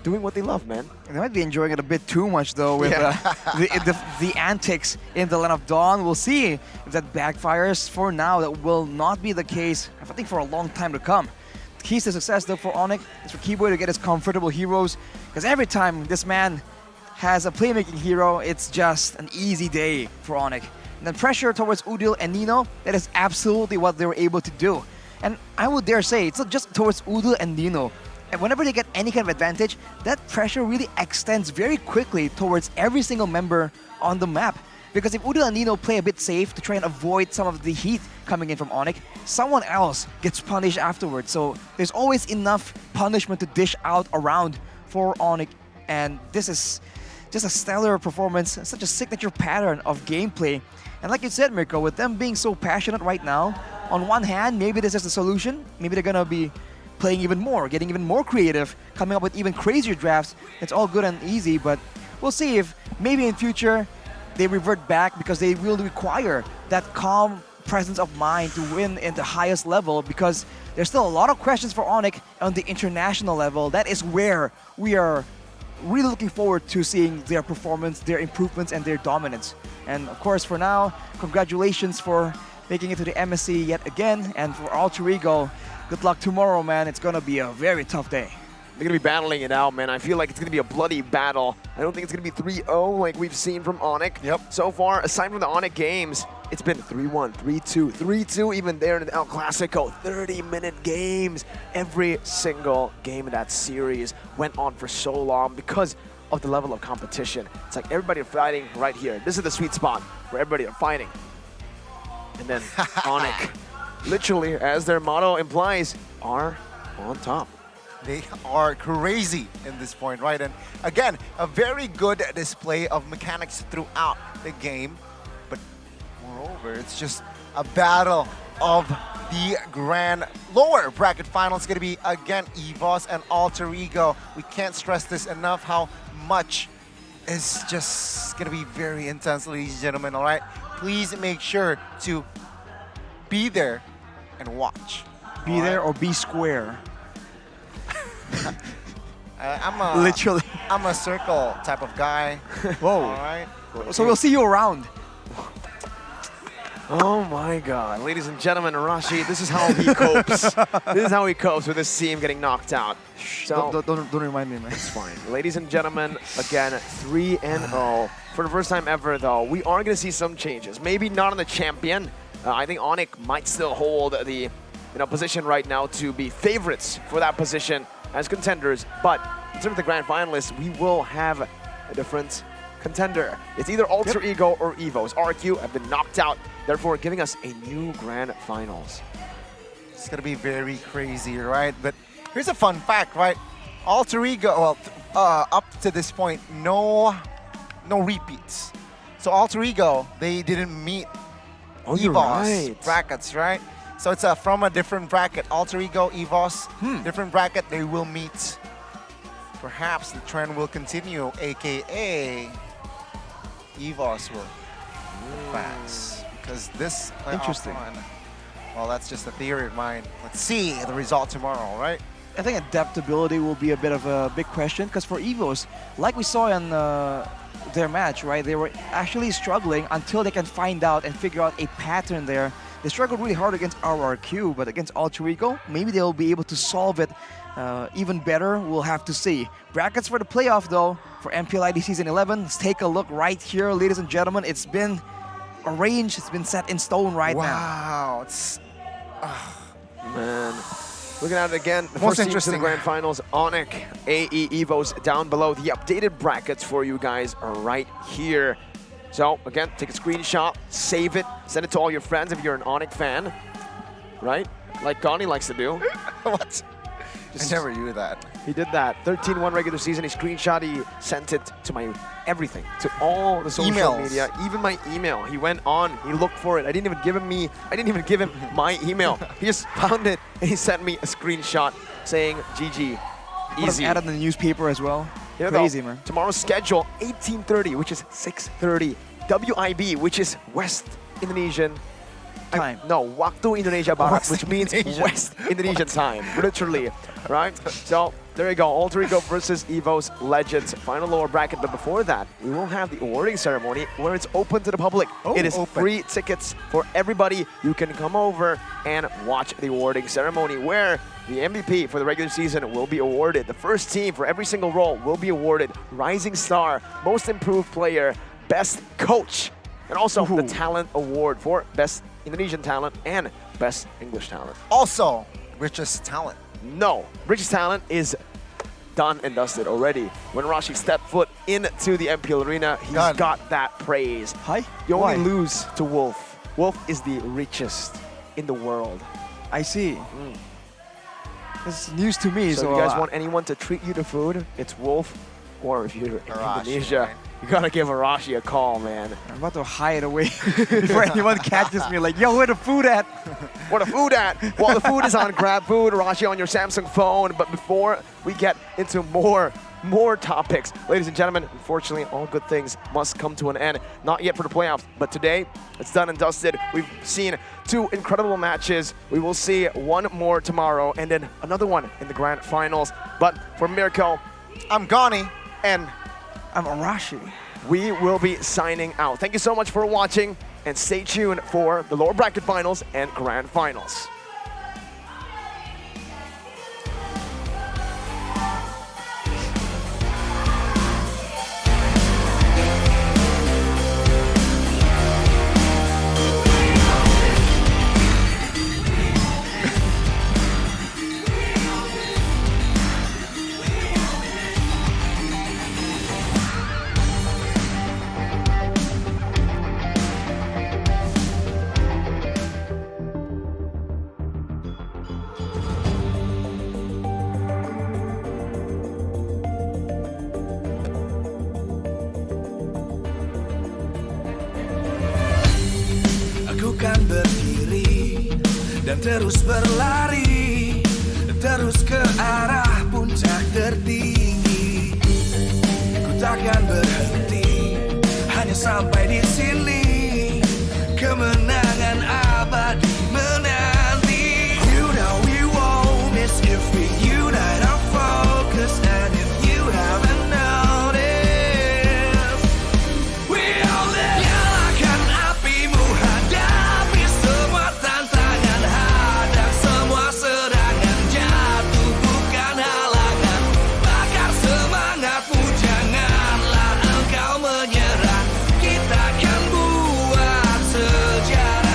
doing what they love, man. They might be enjoying it a bit too much, though, with the antics in the Land of Dawn. We'll see if that backfires. For now, that will not be the case, I think, for a long time to come. The keys to success, though, for ONIC is for Keyboy to get his comfortable heroes, because every time this man has a playmaking hero, it's just an easy day for ONIC. And then pressure towards Udil and Nino, that is absolutely what they were able to do. And I would dare say, it's not just towards Udil and Nino. And whenever they get any kind of advantage, that pressure really extends very quickly towards every single member on the map. Because if Udil and Nino play a bit safe to try and avoid some of the heat coming in from ONIC, someone else gets punished afterwards. So there's always enough punishment to dish out around for ONIC. And this is just a stellar performance, such a signature pattern of gameplay. And like you said, Mirko, with them being so passionate right now, on one hand, maybe this is the solution. Maybe they're gonna be playing even more, getting even more creative, coming up with even crazier drafts. It's all good and easy, but we'll see if maybe in future they revert back, because they will require that calm presence of mind to win in the highest level, because there's still a lot of questions for ONIC on the international level. That is where we are really looking forward to seeing their performance, their improvements, and their dominance. And of course, for now, congratulations for making it to the MSC yet again. And for Alter Ego, good luck tomorrow, man. It's gonna be a very tough day. They're going to be battling it out, man. I feel like it's going to be a bloody battle. I don't think it's going to be 3-0 like we've seen from ONIC. Yep. So far, aside from the ONIC games, it's been 3-1, 3-2, 3-2 even there in the El Clasico. 30-minute games. Every single game in that series went on for so long because of the level of competition. It's like everybody fighting right here. This is the sweet spot where everybody are fighting. And then ONIC, literally, as their motto implies, are on top. They are crazy in this point, right? And again, a very good display of mechanics throughout the game. But moreover, it's just a battle of the grand lower bracket final. It's going to be, again, EVOS and Alter Ego. We can't stress this enough, how much is just going to be very intense, ladies and gentlemen, all right? Please make sure to be there and watch. Be there or be square. Literally. I'm a circle type of guy. Whoa. All right. So we'll see you around. Oh my God, ladies and gentlemen, Arashi, this is how he copes. This is how he copes with his team getting knocked out. So, don't remind me, man. It's fine. Ladies and gentlemen, again, 3-0. For the first time ever, though, we are going to see some changes. Maybe not on the champion. I think ONIC might still hold the position right now to be favorites for that position as contenders, but in terms of the grand finalists, we will have a different contender. It's either Alter Ego or EVOS. RQ have been knocked out, therefore giving us a new grand finals. It's gonna be very crazy, right? But here's a fun fact, right? Alter Ego, well, up to this point, no repeats. So Alter Ego, they didn't meet EVOS brackets, right? So it's from a different bracket. Alter Ego, EVOS, different bracket. They will meet perhaps the trend will continue, aka EVOS will advance. Because this Interesting. run, well, that's just a theory of mine. Let's see the result tomorrow, right? I think adaptability will be a bit of a big question because for EVOS, like we saw in their match, right? They were actually struggling until they can find out and figure out a pattern there. They struggled really hard against RRQ, but against Alter Ego, maybe they'll be able to solve it even better. We'll have to see. Brackets for the playoff though, for MPL ID Season 11. Let's take a look right here, ladies and gentlemen. It's been arranged, it's been set in stone right now. Wow, it's... man. Looking at it again, the Most first team to the interesting. grand finals, ONIC, AE, EVOS down below. The updated brackets for you guys are right here. So again, take a screenshot, save it, send it to all your friends if you're an ONIC fan, right? Like Connie likes to do. What? I never do that. He did that. 13-1 regular season. He screenshot. He sent it to my everything, to all the social Emails. media, even my email. He went on. He looked for it. I didn't even give him my email. He just found it and he sent me a screenshot saying GG. Easy. Added in the newspaper as well. Here Crazy, though, man. Tomorrow's schedule 18:30, which is 6:30. WIB, which is West Indonesian time. No, Waktu Indonesia Barat, West which means Indonesian. West Indonesian time, literally, right? So there you go, Alter Ego versus EVOS Legends, final lower bracket. But before that, we will have the awarding ceremony where it's open to the public. It is free tickets for everybody. You can come over and watch the awarding ceremony where the MVP for the regular season will be awarded. The first team for every single role will be awarded Rising Star, Most Improved Player, Best Coach, and also the Talent Award for Best Indonesian Talent and Best English Talent. Also, richest talent. No, richest talent is done and dusted already. When Rashi stepped foot into the MPL arena, he's got that praise. Hi? You only Why? lose to Wolf. Wolf is the richest in the world. I see. This is news to me. So if you guys want anyone to treat you to food, it's Wolf. Or if you're in Indonesia, you gotta give Arashi a call, man. I'm about to hide away before anyone catches me. Like, yo, where the food at? Where the food at? Well, the food is on Grab Food, Arashi on your Samsung phone. But before we get into more topics, ladies and gentlemen, unfortunately, all good things must come to an end. Not yet for the playoffs, but today it's done and dusted. We've seen 2 incredible matches. We will see one more tomorrow, and then another one in the grand finals. But for Mirko, I'm Gani. And I'm Arashi. We will be signing out. Thank you so much for watching, and stay tuned for the lower bracket finals and grand finals. Aku kan berdiri dan terus berlari, terus ke arah puncak tertinggi. Ku takkan berhenti, hanya sampai di sini. Kemenangan abadi menanti. You know we won't miss if we unite our focus, and if you haven't noticed, we all live. Nyalakan apimu, hadapi semua tantangan, hadang semua serangan, jatuh bukan halangan. Bakar semangatmu, janganlah engkau menyerah. Kita akan buat sejarah.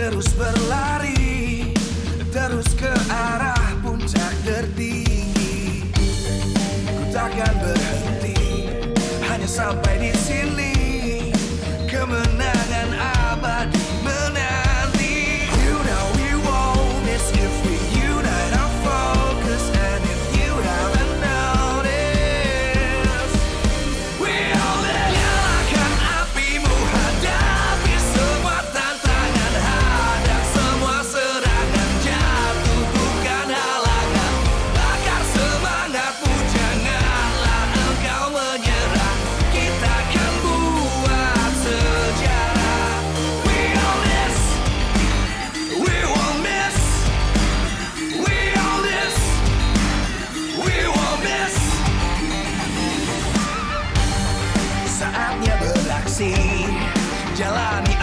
terus berlari, terus ke arah puncak tertinggi. Ku takkan berhenti, hanya sampai di sini. Kemenangan abadi menanti. You know we won't miss if we unite our focus. And if you haven't noticed, we all nyalakan apimu, hadapi semua tantangan, hadap semua serangan, jatuh bukan halangan. Bakar semangatmu, janganlah engkau menyerah. Kita akan buat sejarah. We all miss, we won't miss. We all miss, we won't miss. Saatnya beraksi, jalani